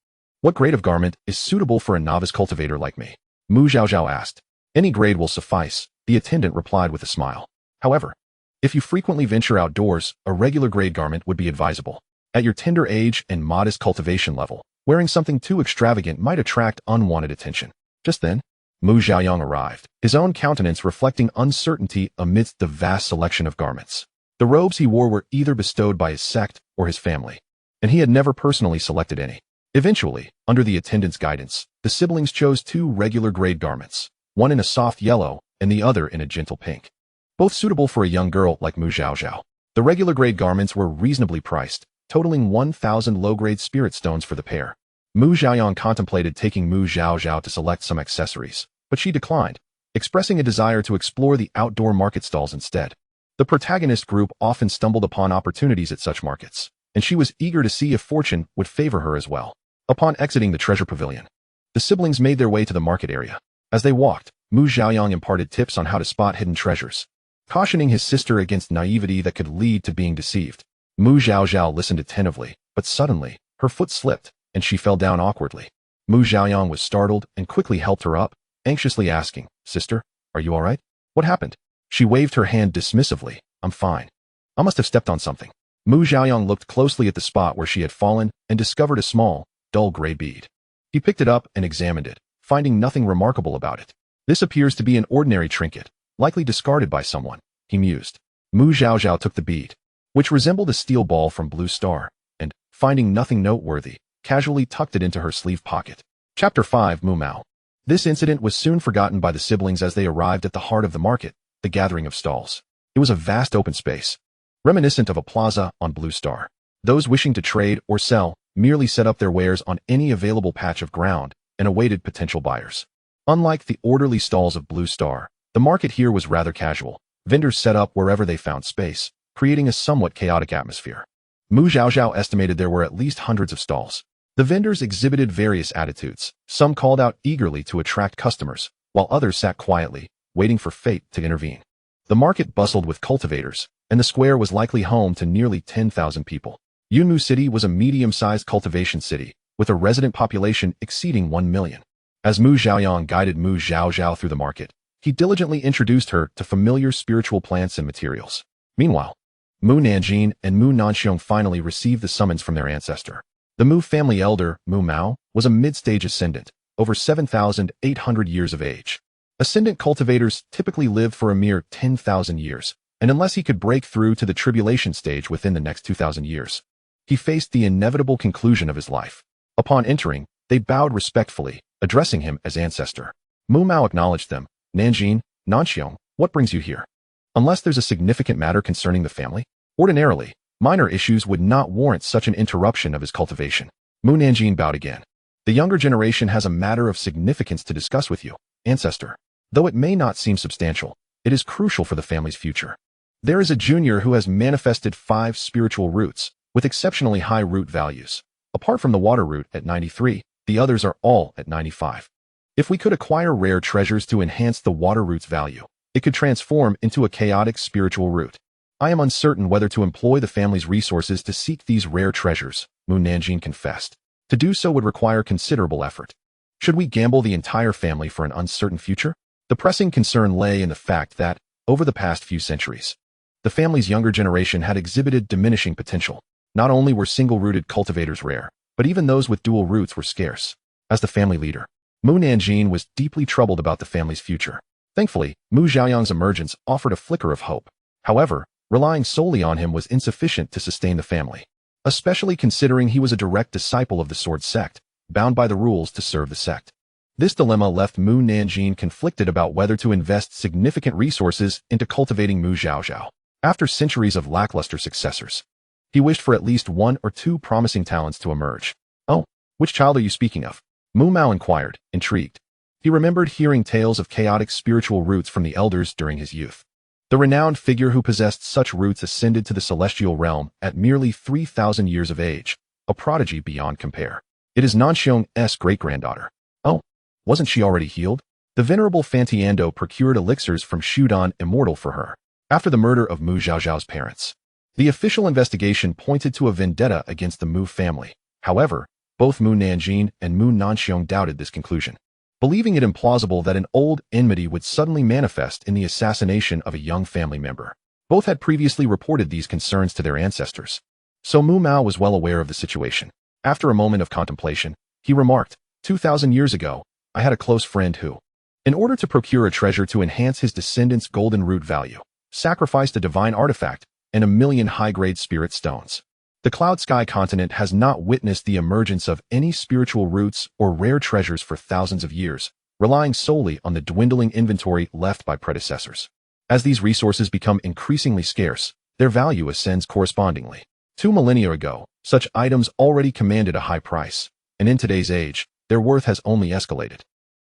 What grade of garment is suitable for a novice cultivator like me? Mu Zhaozhao asked. Any grade will suffice, the attendant replied with a smile. However, if you frequently venture outdoors, a regular grade garment would be advisable. At your tender age and modest cultivation level, wearing something too extravagant might attract unwanted attention. Just then, Mu Zhaoyang arrived, his own countenance reflecting uncertainty amidst the vast selection of garments. The robes he wore were either bestowed by his sect or his family, and he had never personally selected any. Eventually, under the attendant's guidance, the siblings chose 2 regular grade garments, one in a soft yellow and the other in a gentle pink, both suitable for a young girl like Mu Zhaozhao. The regular grade garments were reasonably priced, totaling 1,000 low-grade spirit stones for the pair. Mu Zhaoyang contemplated taking Mu Zhaozhao to select some accessories, but she declined, expressing a desire to explore the outdoor market stalls instead. The protagonist group often stumbled upon opportunities at such markets, and she was eager to see if fortune would favor her as well. Upon exiting the treasure pavilion, the siblings made their way to the market area. As they walked, Mu Zhaoyang imparted tips on how to spot hidden treasures, cautioning his sister against naivety that could lead to being deceived. Mu Zhaozhao listened attentively, but suddenly, her foot slipped, and she fell down awkwardly. Mu Zhaoyang was startled and quickly helped her up, anxiously asking, Sister, are you all right? What happened? She waved her hand dismissively. I'm fine. I must have stepped on something. Mu Zhaoyang looked closely at the spot where she had fallen and discovered a small, dull gray bead. He picked it up and examined it, finding nothing remarkable about it. This appears to be an ordinary trinket, likely discarded by someone, he mused. Mu Zhaozhao took the bead, which resembled a steel ball from Blue Star, and, finding nothing noteworthy, casually tucked it into her sleeve pocket. Chapter 5 Mu Mao. This incident was soon forgotten by the siblings as they arrived at the heart of the market, the gathering of stalls. It was a vast open space, reminiscent of a plaza on Blue Star. Those wishing to trade or sell merely set up their wares on any available patch of ground and awaited potential buyers. Unlike the orderly stalls of Blue Star, the market here was rather casual. Vendors set up wherever they found space, creating a somewhat chaotic atmosphere. Mu Zhaozhao estimated there were at least hundreds of stalls. The vendors exhibited various attitudes. Some called out eagerly to attract customers, while others sat quietly, waiting for fate to intervene. The market bustled with cultivators, and the square was likely home to nearly 10,000 people. Yunmu City was a medium-sized cultivation city, with a resident population exceeding 1 million. As Mu Xiaoyang guided Mu Zhaozhao through the market, he diligently introduced her to familiar spiritual plants and materials. Meanwhile, Mu Nanjing and Mu Nanxiong finally received the summons from their ancestor. The Mu family elder, Mu Mao, was a mid-stage ascendant, over 7,800 years of age. Ascendant cultivators typically live for a mere 10,000 years, and unless he could break through to the tribulation stage within the next 2,000 years, he faced the inevitable conclusion of his life. Upon entering, they bowed respectfully, addressing him as ancestor. Mu Mao acknowledged them. Nanjing, Nanxiong, what brings you here? Unless there's a significant matter concerning the family? Ordinarily, minor issues would not warrant such an interruption of his cultivation. Mu Nanjing bowed again. The younger generation has a matter of significance to discuss with you, ancestor. Though it may not seem substantial, it is crucial for the family's future. There is a junior who has manifested 5 spiritual roots, with exceptionally high root values. Apart from the water root at 93, the others are all at 95. If we could acquire rare treasures to enhance the water root's value, it could transform into a chaotic spiritual root. I am uncertain whether to employ the family's resources to seek these rare treasures, Mu Nanjing confessed. To do so would require considerable effort. Should we gamble the entire family for an uncertain future? The pressing concern lay in the fact that, over the past few centuries, the family's younger generation had exhibited diminishing potential. Not only were single-rooted cultivators rare, but even those with dual roots were scarce. As the family leader, Mu Nanjing was deeply troubled about the family's future. Thankfully, Mu Xiaoyang's emergence offered a flicker of hope. However, relying solely on him was insufficient to sustain the family, especially considering he was a direct disciple of the Sword Sect, bound by the rules to serve the sect. This dilemma left Mu Nanjing conflicted about whether to invest significant resources into cultivating Mu Zhaozhao. After centuries of lackluster successors, he wished for at least 1 or 2 promising talents to emerge. Oh, which child are you speaking of? Mu Mao inquired, intrigued. He remembered hearing tales of chaotic spiritual roots from the elders during his youth. The renowned figure who possessed such roots ascended to the celestial realm at merely 3,000 years of age, a prodigy beyond compare. It is Nanxiong's great-granddaughter. Oh, wasn't she already healed? The venerable Fantiando procured elixirs from Shudan Immortal for her, after the murder of Mu Zhaozhao's parents. The official investigation pointed to a vendetta against the Mu family. However, both Mu Nanjing and Mu Nanxiong doubted this conclusion, believing it implausible that an old enmity would suddenly manifest in the assassination of a young family member. Both had previously reported these concerns to their ancestors, so Mu Mao was well aware of the situation. After a moment of contemplation, he remarked, 2,000 years ago, I had a close friend who, in order to procure a treasure to enhance his descendants' golden root value, sacrificed a divine artifact and 1,000,000 high-grade spirit stones. The Cloud Sky continent has not witnessed the emergence of any spiritual roots or rare treasures for thousands of years, relying solely on the dwindling inventory left by predecessors. As these resources become increasingly scarce, their value ascends correspondingly. 2 millennia ago, such items already commanded a high price, and in today's age, their worth has only escalated,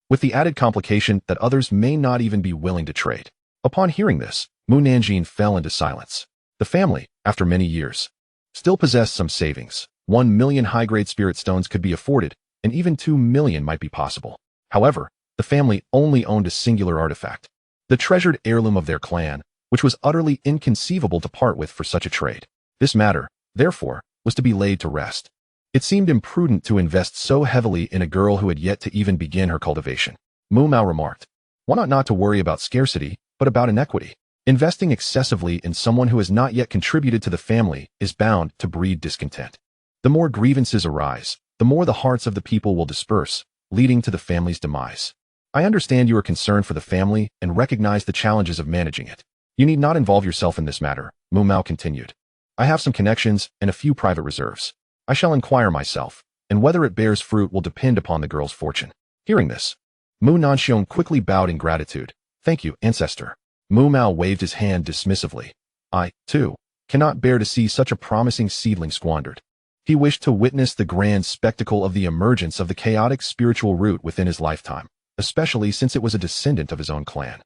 with the added complication that others may not even be willing to trade. Upon hearing this, Mu Nanjing fell into silence. The family, after many years, still possessed some savings. 1,000,000 high-grade spirit stones could be afforded, and even 2 million might be possible. However, the family only owned a singular artifact, the treasured heirloom of their clan, which was utterly inconceivable to part with for such a trade. This matter, therefore, was to be laid to rest. It seemed imprudent to invest so heavily in a girl who had yet to even begin her cultivation. Mu Mao remarked, "Why not to worry about scarcity, but about inequity? Investing excessively in someone who has not yet contributed to the family is bound to breed discontent. The more grievances arise, the more the hearts of the people will disperse, leading to the family's demise. I understand you are concerned for the family and recognize the challenges of managing it. You need not involve yourself in this matter," Mu Mao continued. "I have some connections and a few private reserves. I shall inquire myself, and whether it bears fruit will depend upon the girl's fortune." Hearing this, Mu Nanxiong quickly bowed in gratitude. "Thank you, ancestor." Mu Mao waved his hand dismissively. I, too, cannot bear to see such a promising seedling squandered. He wished to witness the grand spectacle of the emergence of the chaotic spiritual root within his lifetime, especially since it was a descendant of his own clan.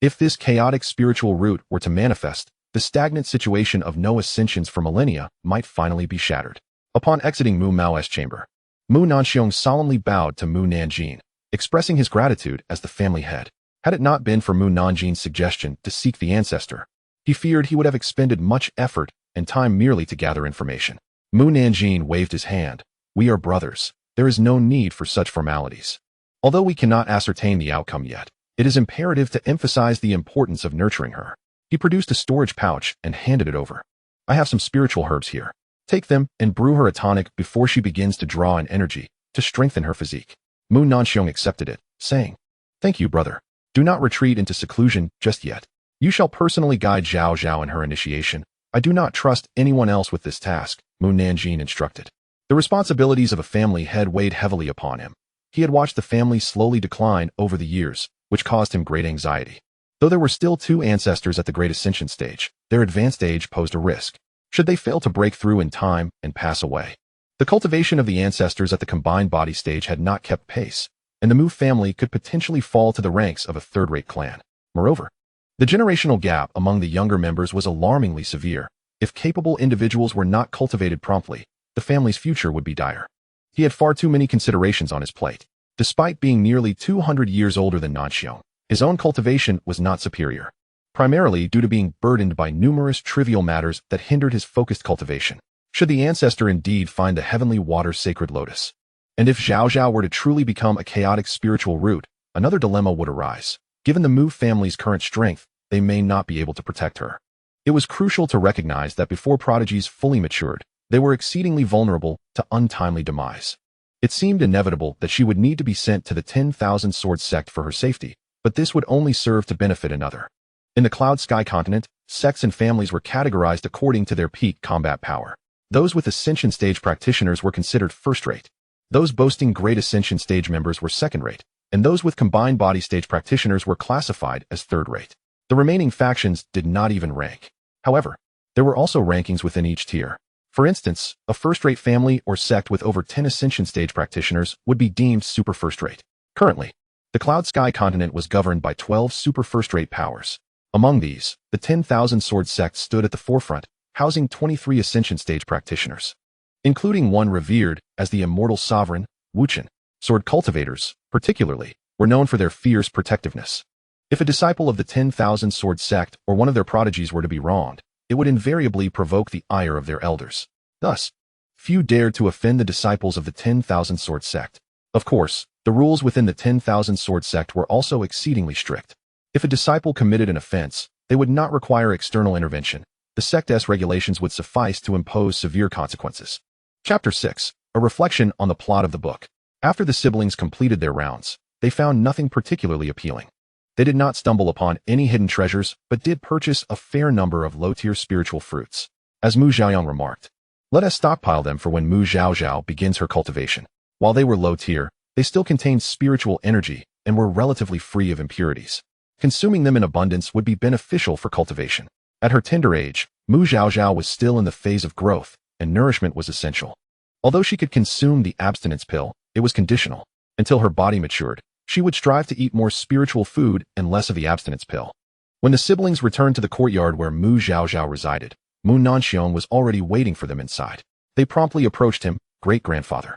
If this chaotic spiritual root were to manifest, the stagnant situation of no ascensions for millennia might finally be shattered. Upon exiting Mu Mao's chamber, Mu Nanxiong solemnly bowed to Mu Nanjing. expressing his gratitude as the family head. Had it not been for Mu Nanjin's suggestion to seek the ancestor, he feared he would have expended much effort and time merely to gather information. Mu Nanjin waved his hand. We are brothers. There is no need for such formalities. Although we cannot ascertain the outcome yet, it is imperative to emphasize the importance of nurturing her. He produced a storage pouch and handed it over. I have some spiritual herbs here. Take them and brew her a tonic before she begins to draw in energy to strengthen her physique. Mu Nanxiong accepted it, saying, Thank you, brother. Do not retreat into seclusion just yet. You shall personally guide Zhaozhao in her initiation. I do not trust anyone else with this task, Mu Nanjin instructed. The responsibilities of a family head weighed heavily upon him. He had watched the family slowly decline over the years, which caused him great anxiety. Though there were still 2 ancestors at the Great Ascension stage, their advanced age posed a risk. Should they fail to break through in time and pass away? The cultivation of the ancestors at the combined body stage had not kept pace, and the Mu family could potentially fall to the ranks of a third-rate clan. Moreover, the generational gap among the younger members was alarmingly severe. If capable individuals were not cultivated promptly, the family's future would be dire. He had far too many considerations on his plate. Despite being nearly 200 years older than Nanxiong, his own cultivation was not superior, primarily due to being burdened by numerous trivial matters that hindered his focused cultivation. Should the ancestor indeed find the heavenly water sacred lotus, and if Zhaozhao were to truly become a chaotic spiritual root, another dilemma would arise. Given the Mu family's current strength, they may not be able to protect her. It was crucial to recognize that before prodigies fully matured, they were exceedingly vulnerable to untimely demise. It seemed inevitable that she would need to be sent to the 10,000 Sword Sect for her safety, but this would only serve to benefit another. In the Cloud Sky continent, sects and families were categorized according to their peak combat power. Those with Ascension Stage practitioners were considered first-rate. Those boasting Great Ascension Stage members were second-rate, and those with Combined Body Stage practitioners were classified as third-rate. The remaining factions did not even rank. However, there were also rankings within each tier. For instance, a first-rate family or sect with over 10 Ascension Stage practitioners would be deemed super first-rate. Currently, the Cloud Sky continent was governed by 12 super first-rate powers. Among these, the 10,000 Sword Sect stood at the forefront, housing 23 Ascension Stage practitioners, including one revered as the immortal sovereign, Wuchen. Sword cultivators, particularly, were known for their fierce protectiveness. If a disciple of the 10,000 Sword Sect or one of their prodigies were to be wronged, it would invariably provoke the ire of their elders. Thus, few dared to offend the disciples of the 10,000 Sword Sect. Of course, the rules within the 10,000 Sword Sect were also exceedingly strict. If a disciple committed an offense, they would not require external intervention. The sect's regulations would suffice to impose severe consequences. Chapter 6. A reflection on the plot of the book. After the siblings completed their rounds, they found nothing particularly appealing. They did not stumble upon any hidden treasures, but did purchase a fair number of low-tier spiritual fruits. As Mu Xiaoyang remarked, let us stockpile them for when Mu Zhaozhao begins her cultivation. While they were low-tier, they still contained spiritual energy and were relatively free of impurities. Consuming them in abundance would be beneficial for cultivation. At her tender age, Mu Zhaozhao was still in the phase of growth, and nourishment was essential. Although she could consume the abstinence pill, it was conditional. Until her body matured, she would strive to eat more spiritual food and less of the abstinence pill. When the siblings returned to the courtyard where Mu Zhaozhao resided, Mu Nanxiong was already waiting for them inside. They promptly approached him. Great-grandfather.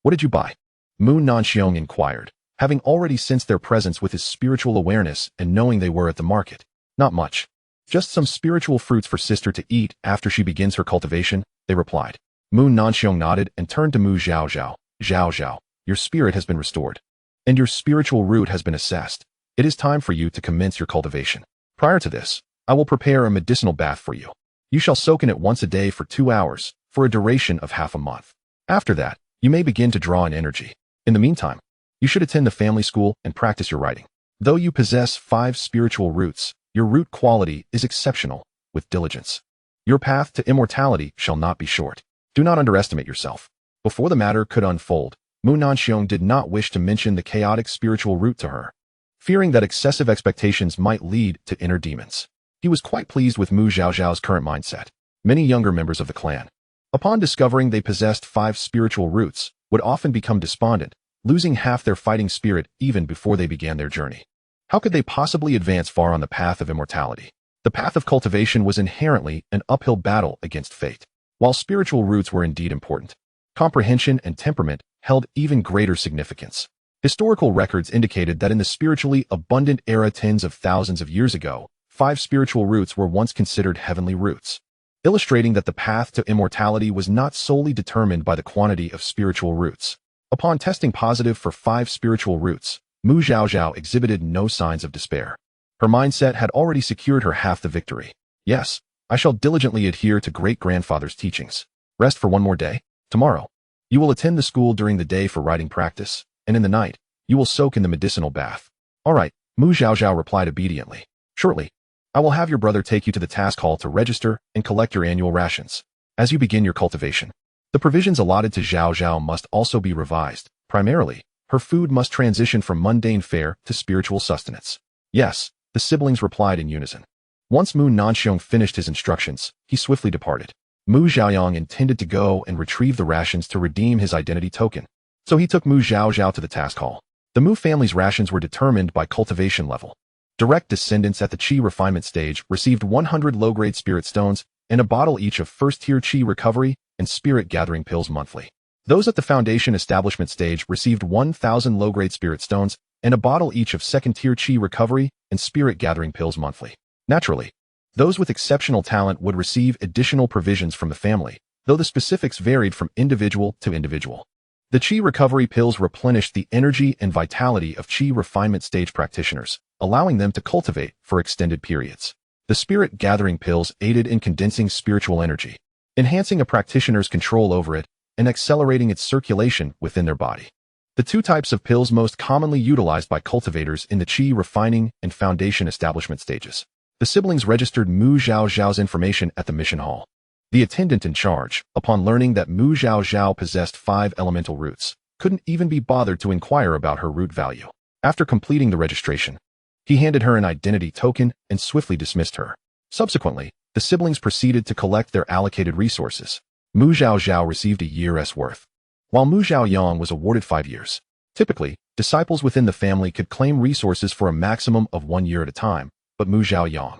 What did you buy? Mu Nanxiong inquired, having already sensed their presence with his spiritual awareness and knowing they were at the market. Not much. Just some spiritual fruits for sister to eat after she begins her cultivation, they replied. Mu Nanxiong nodded and turned to Mu Zhaozhao. Zhaozhao, your spirit has been restored, and your spiritual root has been assessed. It is time for you to commence your cultivation. Prior to this, I will prepare a medicinal bath for you. You shall soak in it once a day for 2 hours, for a duration of half a month. After that, you may begin to draw in energy. In the meantime, you should attend the family school and practice your writing. Though you possess 5 spiritual roots, your root quality is exceptional, with diligence. Your path to immortality shall not be short. Do not underestimate yourself. Before the matter could unfold, Mu Nanxiong did not wish to mention the chaotic spiritual root to her, fearing that excessive expectations might lead to inner demons. He was quite pleased with Mu Zhaozhao's current mindset. Many younger members of the clan, upon discovering they possessed 5 spiritual roots, would often become despondent, losing half their fighting spirit even before they began their journey. How could they possibly advance far on the path of immortality? The path of cultivation was inherently an uphill battle against fate. While spiritual roots were indeed important, comprehension and temperament held even greater significance. Historical records indicated that in the spiritually abundant era tens of thousands of years ago, 5 spiritual roots were once considered heavenly roots, illustrating that the path to immortality was not solely determined by the quantity of spiritual roots. Upon testing positive for 5 spiritual roots, Zhaozhao exhibited no signs of despair. Her mindset had already secured her half the victory. Yes, I shall diligently adhere to great-grandfather's teachings. Rest for one more day. Tomorrow, you will attend the school during the day for writing practice, and in the night, you will soak in the medicinal bath. All right, Zhaozhao replied obediently. Shortly, I will have your brother take you to the task hall to register and collect your annual rations. As you begin your cultivation, the provisions allotted to Zhaozhao must also be revised. Primarily, her food must transition from mundane fare to spiritual sustenance. Yes, the siblings replied in unison. Once Mu Nanxiong finished his instructions, he swiftly departed. Mu Xiaoyang intended to go and retrieve the rations to redeem his identity token, so he took Mu Zhaozhao to the task hall. The Mu family's rations were determined by cultivation level. Direct descendants at the Qi refinement stage received 100 low-grade spirit stones and a bottle each of first-tier Qi recovery and spirit gathering pills monthly. Those at the foundation establishment stage received 1,000 low-grade spirit stones and a bottle each of second-tier Qi recovery and spirit gathering pills monthly. Naturally, those with exceptional talent would receive additional provisions from the family, though the specifics varied from individual to individual. The Qi recovery pills replenished the energy and vitality of Qi refinement stage practitioners, allowing them to cultivate for extended periods. The spirit gathering pills aided in condensing spiritual energy, enhancing a practitioner's control over it and accelerating its circulation within their body. The 2 types of pills most commonly utilized by cultivators in the Qi refining and foundation establishment stages. The siblings registered Mu Zhaozhao's information at the mission hall. The attendant in charge, upon learning that Mu Zhaozhao possessed 5 elemental roots, couldn't even be bothered to inquire about her root value. After completing the registration, he handed her an identity token and swiftly dismissed her. Subsequently, the siblings proceeded to collect their allocated resources. Mu Zhaozhao received a year's worth, while Mu Zhaoyang was awarded 5 years. Typically, disciples within the family could claim resources for a maximum of 1 year at a time, but Mu Zhaoyang,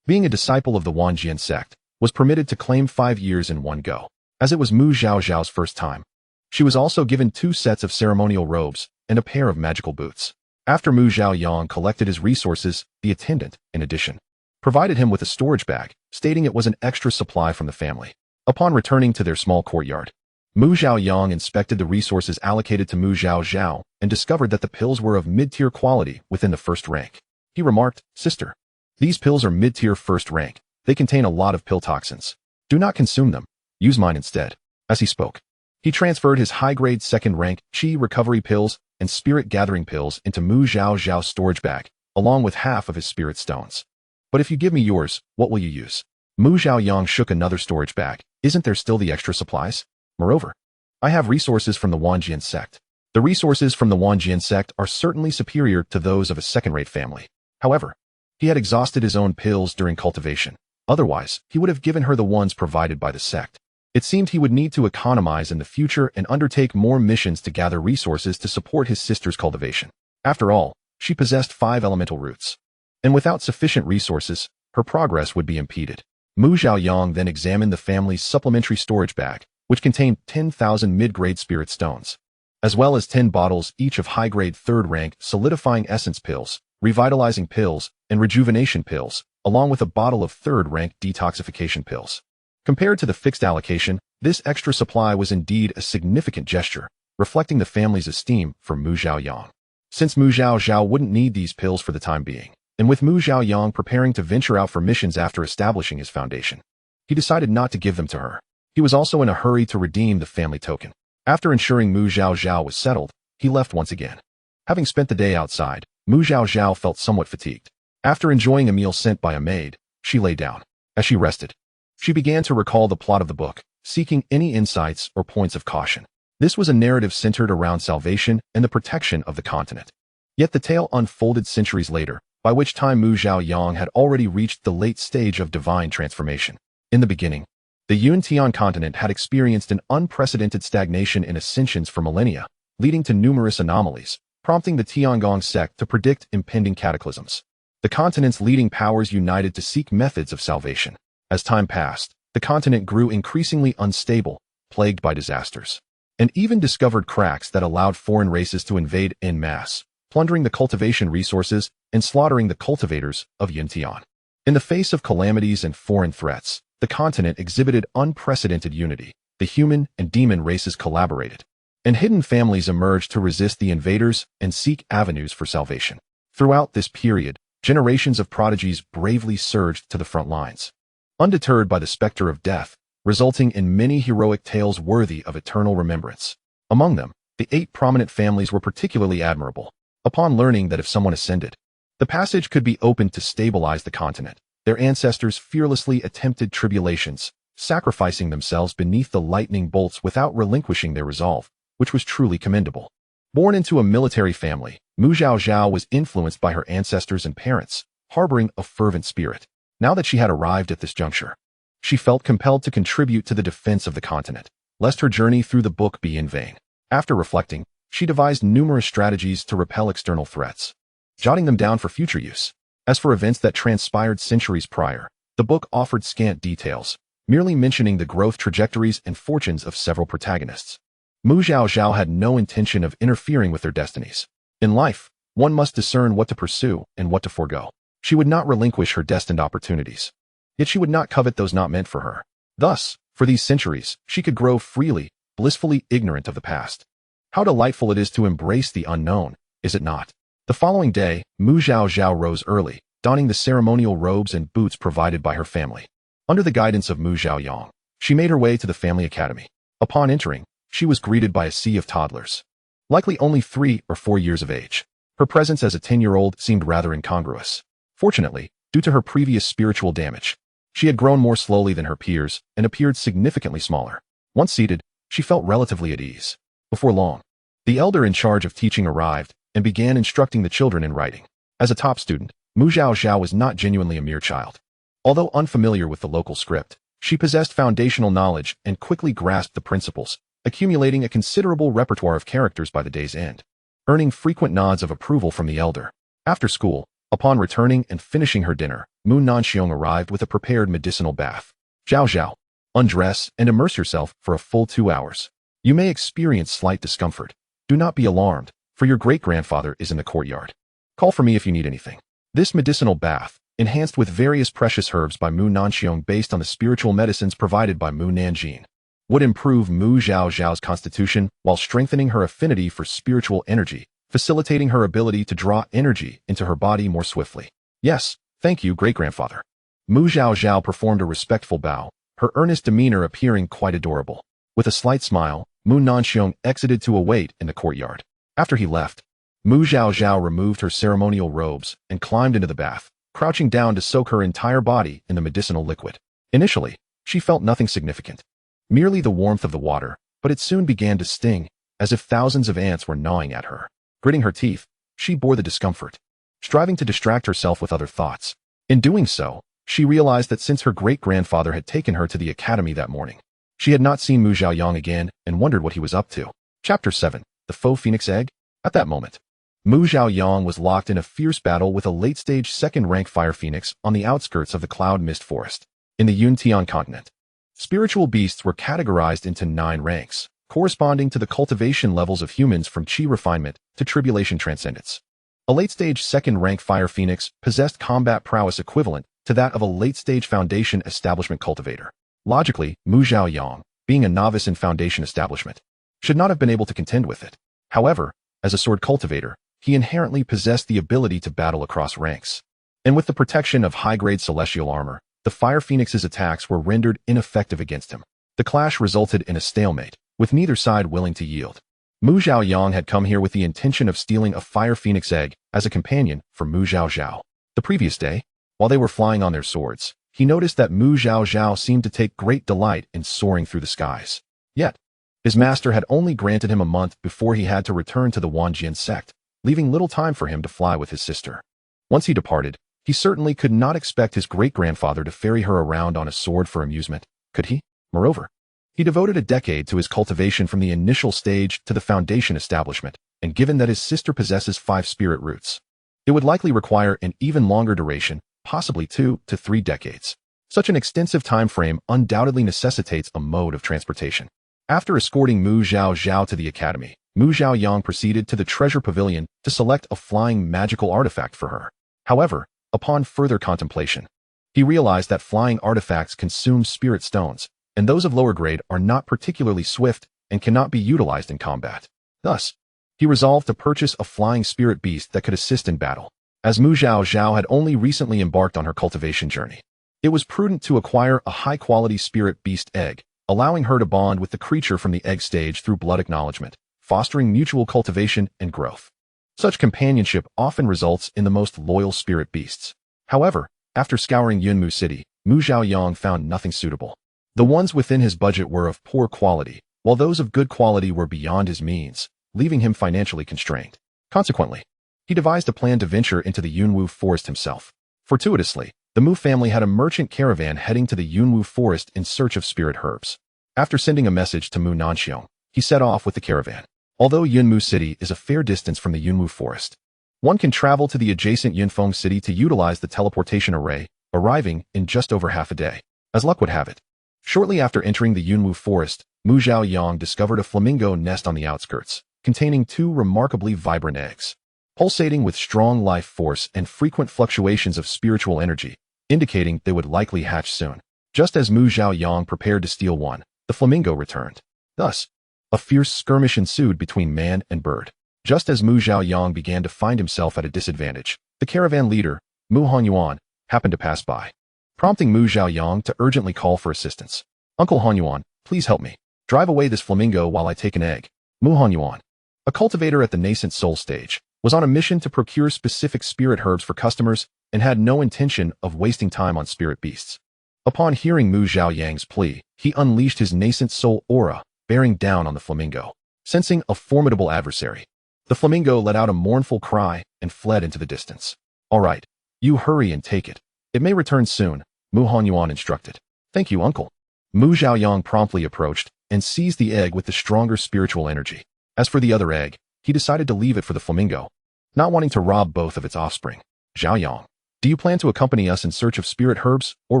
being a disciple of the Wanjian sect, was permitted to claim 5 years in one go, as it was Mu Zhaozhao's first time. She was also given 2 sets of ceremonial robes and a pair of magical boots. After Mu Zhaoyang collected his resources, the attendant, in addition, provided him with a storage bag, stating it was an extra supply from the family. Upon returning to their small courtyard, Mu Zhaoyang inspected the resources allocated to Mu Zhaozhao and discovered that the pills were of mid-tier quality within the first rank. He remarked, "Sister, these pills are mid-tier first rank. They contain a lot of pill toxins. Do not consume them. Use mine instead." As he spoke, he transferred his high-grade second-rank Qi recovery pills and spirit gathering pills into Mu Zhaozhao's storage bag, along with half of his spirit stones. "But if you give me yours, what will you use?" Mu Zhaoyang shook another storage bag. "Isn't there still the extra supplies? Moreover, I have resources from the Wanjian sect. The resources from the Wanjian sect are certainly superior to those of a second-rate family. However, he had exhausted his own pills during cultivation. Otherwise, he would have given her the ones provided by the sect. It seemed he would need to economize in the future and undertake more missions to gather resources to support his sister's cultivation. After all, she possessed 5 elemental roots, and without sufficient resources, her progress would be impeded. Mu Zhaoyang then examined the family's supplementary storage bag, which contained 10,000 mid-grade spirit stones, as well as 10 bottles each of high-grade third-rank solidifying essence pills, revitalizing pills, and rejuvenation pills, along with a bottle of third-rank detoxification pills. Compared to the fixed allocation, this extra supply was indeed a significant gesture, reflecting the family's esteem for Mu Zhaoyang. Since Mu Zhaozhao wouldn't need these pills for the time being, and with Mu Zhaoyang preparing to venture out for missions after establishing his foundation, he decided not to give them to her. He was also in a hurry to redeem the family token. After ensuring Mu Zhaozhao was settled, he left once again. Having spent the day outside, Mu Zhaozhao felt somewhat fatigued. After enjoying a meal sent by a maid, she lay down. As she rested, she began to recall the plot of the book, seeking any insights or points of caution. This was a narrative centered around salvation and the protection of the continent. Yet the tale unfolded centuries later, by which time Mu Zhaoyang had already reached the late stage of divine transformation. In the beginning, the Yuntian continent had experienced an unprecedented stagnation in ascensions for millennia, leading to numerous anomalies, prompting the Tiangong sect to predict impending cataclysms. The continent's leading powers united to seek methods of salvation. As time passed, the continent grew increasingly unstable, plagued by disasters. and even discovered cracks that allowed foreign races to invade en masse, plundering the cultivation resources and slaughtering the cultivators of Yuntian. In the face of calamities and foreign threats, the continent exhibited unprecedented unity. The human and demon races collaborated, and hidden families emerged to resist the invaders and seek avenues for salvation. Throughout this period, generations of prodigies bravely surged to the front lines, undeterred by the specter of death, resulting in many heroic tales worthy of eternal remembrance. Among them, the 8 prominent families were particularly admirable. Upon learning that if someone ascended, the passage could be opened to stabilize the continent, their ancestors fearlessly attempted tribulations, sacrificing themselves beneath the lightning bolts without relinquishing their resolve, which was truly commendable. Born into a military family, Zhaozhao was influenced by her ancestors and parents, harboring a fervent spirit. Now that she had arrived at this juncture, she felt compelled to contribute to the defense of the continent, lest her journey through the book be in vain. After reflecting, she devised numerous strategies to repel external threats, jotting them down for future use. As for events that transpired centuries prior, the book offered scant details, merely mentioning the growth trajectories and fortunes of several protagonists. Zhaozhao had no intention of interfering with their destinies. In life, one must discern what to pursue and what to forego. She would not relinquish her destined opportunities, yet she would not covet those not meant for her. Thus, for these centuries, she could grow freely, blissfully ignorant of the past. How delightful it is to embrace the unknown, is it not? The following day, Zhaozhao rose early, donning the ceremonial robes and boots provided by her family. Under the guidance of Zhaoyang, she made her way to the family academy. Upon entering, she was greeted by a sea of toddlers, likely only 3 or 4 years of age. Her presence as a 10-year-old seemed rather incongruous. Fortunately, due to her previous spiritual damage, she had grown more slowly than her peers and appeared significantly smaller. Once seated, she felt relatively at ease. Before long, the elder in charge of teaching arrived and began instructing the children in writing. As a top student, Zhaozhao was not genuinely a mere child. Although unfamiliar with the local script, she possessed foundational knowledge and quickly grasped the principles, accumulating a considerable repertoire of characters by the day's end, earning frequent nods of approval from the elder. After school, upon returning and finishing her dinner, Mu Nanxiong arrived with a prepared medicinal bath. Zhaozhao, undress and immerse yourself for a full 2 hours. You may experience slight discomfort. Do not be alarmed, for your great-grandfather is in the courtyard. Call for me if you need anything. This medicinal bath, enhanced with various precious herbs by Mu Nanxiong based on the spiritual medicines provided by Mu Nanjin, would improve Mu Zhaozhao's constitution while strengthening her affinity for spiritual energy, facilitating her ability to draw energy into her body more swiftly. Yes, thank you, great-grandfather. Mu Zhaozhao performed a respectful bow, her earnest demeanor appearing quite adorable. With a slight smile, Mu Nanxiong exited to await in the courtyard. After he left, Mu Zhaozhao removed her ceremonial robes and climbed into the bath, crouching down to soak her entire body in the medicinal liquid. Initially, she felt nothing significant, merely the warmth of the water, but it soon began to sting, as if thousands of ants were gnawing at her. Gritting her teeth, she bore the discomfort, striving to distract herself with other thoughts. In doing so, she realized that since her great-grandfather had taken her to the academy that morning, she had not seen Mu Zhaoyang again and wondered what he was up to. Chapter 7. The Faux Phoenix Egg? At that moment, Mu Zhaoyang was locked in a fierce battle with a late-stage second-rank fire phoenix on the outskirts of the Cloud Mist Forest, in the Yuntian continent. Spiritual beasts were categorized into 9 ranks, corresponding to the cultivation levels of humans from Qi refinement to tribulation transcendence. A late-stage second-rank fire phoenix possessed combat prowess equivalent to that of a late-stage foundation establishment cultivator. Logically, Mu Zhaoyang, being a novice in foundation establishment, should not have been able to contend with it. However, as a sword cultivator, he inherently possessed the ability to battle across ranks. And with the protection of high-grade celestial armor, the Fire Phoenix's attacks were rendered ineffective against him. The clash resulted in a stalemate, with neither side willing to yield. Mu Zhaoyang had come here with the intention of stealing a Fire Phoenix egg as a companion for Mu Zhaozhao. The previous day, while they were flying on their swords, he noticed that Mu Zhaozhao seemed to take great delight in soaring through the skies. Yet, his master had only granted him a month before he had to return to the Wanjian sect, leaving little time for him to fly with his sister. Once he departed, he certainly could not expect his great-grandfather to ferry her around on a sword for amusement, could he? Moreover, he devoted a decade to his cultivation from the initial stage to the foundation establishment, and given that his sister possesses 5 spirit roots, it would likely require an even longer duration, possibly 2 to 3 decades. Such an extensive time frame undoubtedly necessitates a mode of transportation. After escorting Mu Zhaozhao to the academy, Mu Zhaoyang proceeded to the treasure pavilion to select a flying magical artifact for her. However, upon further contemplation, he realized that flying artifacts consume spirit stones, and those of lower grade are not particularly swift and cannot be utilized in combat. Thus, he resolved to purchase a flying spirit beast that could assist in battle. As Mu Zhaozhao had only recently embarked on her cultivation journey, it was prudent to acquire a high-quality spirit beast egg, allowing her to bond with the creature from the egg stage through blood acknowledgement, fostering mutual cultivation and growth. Such companionship often results in the most loyal spirit beasts. However, after scouring Yunmu City, Mu Zhaoyang found nothing suitable. The ones within his budget were of poor quality, while those of good quality were beyond his means, leaving him financially constrained. Consequently, he devised a plan to venture into the Yunwu forest himself. Fortuitously, the Mu family had a merchant caravan heading to the Yunwu forest in search of spirit herbs. After sending a message to Mu Nanxiong, he set off with the caravan. Although Yunmu City is a fair distance from the Yunwu forest, one can travel to the adjacent Yunfeng City to utilize the teleportation array, arriving in just over half a day. As luck would have it, shortly after entering the Yunwu forest, Mu Zhaoyang discovered a flamingo nest on the outskirts, containing 2 remarkably vibrant eggs. Pulsating with strong life force and frequent fluctuations of spiritual energy, indicating they would likely hatch soon. Just as Mu Zhaoyang prepared to steal one, the flamingo returned. Thus, a fierce skirmish ensued between man and bird. Just as Mu Zhaoyang began to find himself at a disadvantage, the caravan leader, Mu Hanyuan, happened to pass by, prompting Mu Zhaoyang to urgently call for assistance. Uncle Hanyuan, please help me. Drive away this flamingo while I take an egg. Mu Hanyuan, a cultivator at the nascent soul stage, was on a mission to procure specific spirit herbs for customers and had no intention of wasting time on spirit beasts. Upon hearing Mu Zhaoyang's plea, he unleashed his nascent soul aura, bearing down on the flamingo. Sensing a formidable adversary, the flamingo let out a mournful cry and fled into the distance. All right, you hurry and take it. It may return soon, Mu Hanyuan instructed. Thank you, uncle. Mu Zhaoyang promptly approached and seized the egg with the stronger spiritual energy. As for the other egg, he decided to leave it for the flamingo, not wanting to rob both of its offspring. Zhaoyang, do you plan to accompany us in search of spirit herbs or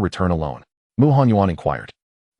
return alone? Mu Hanyuan inquired.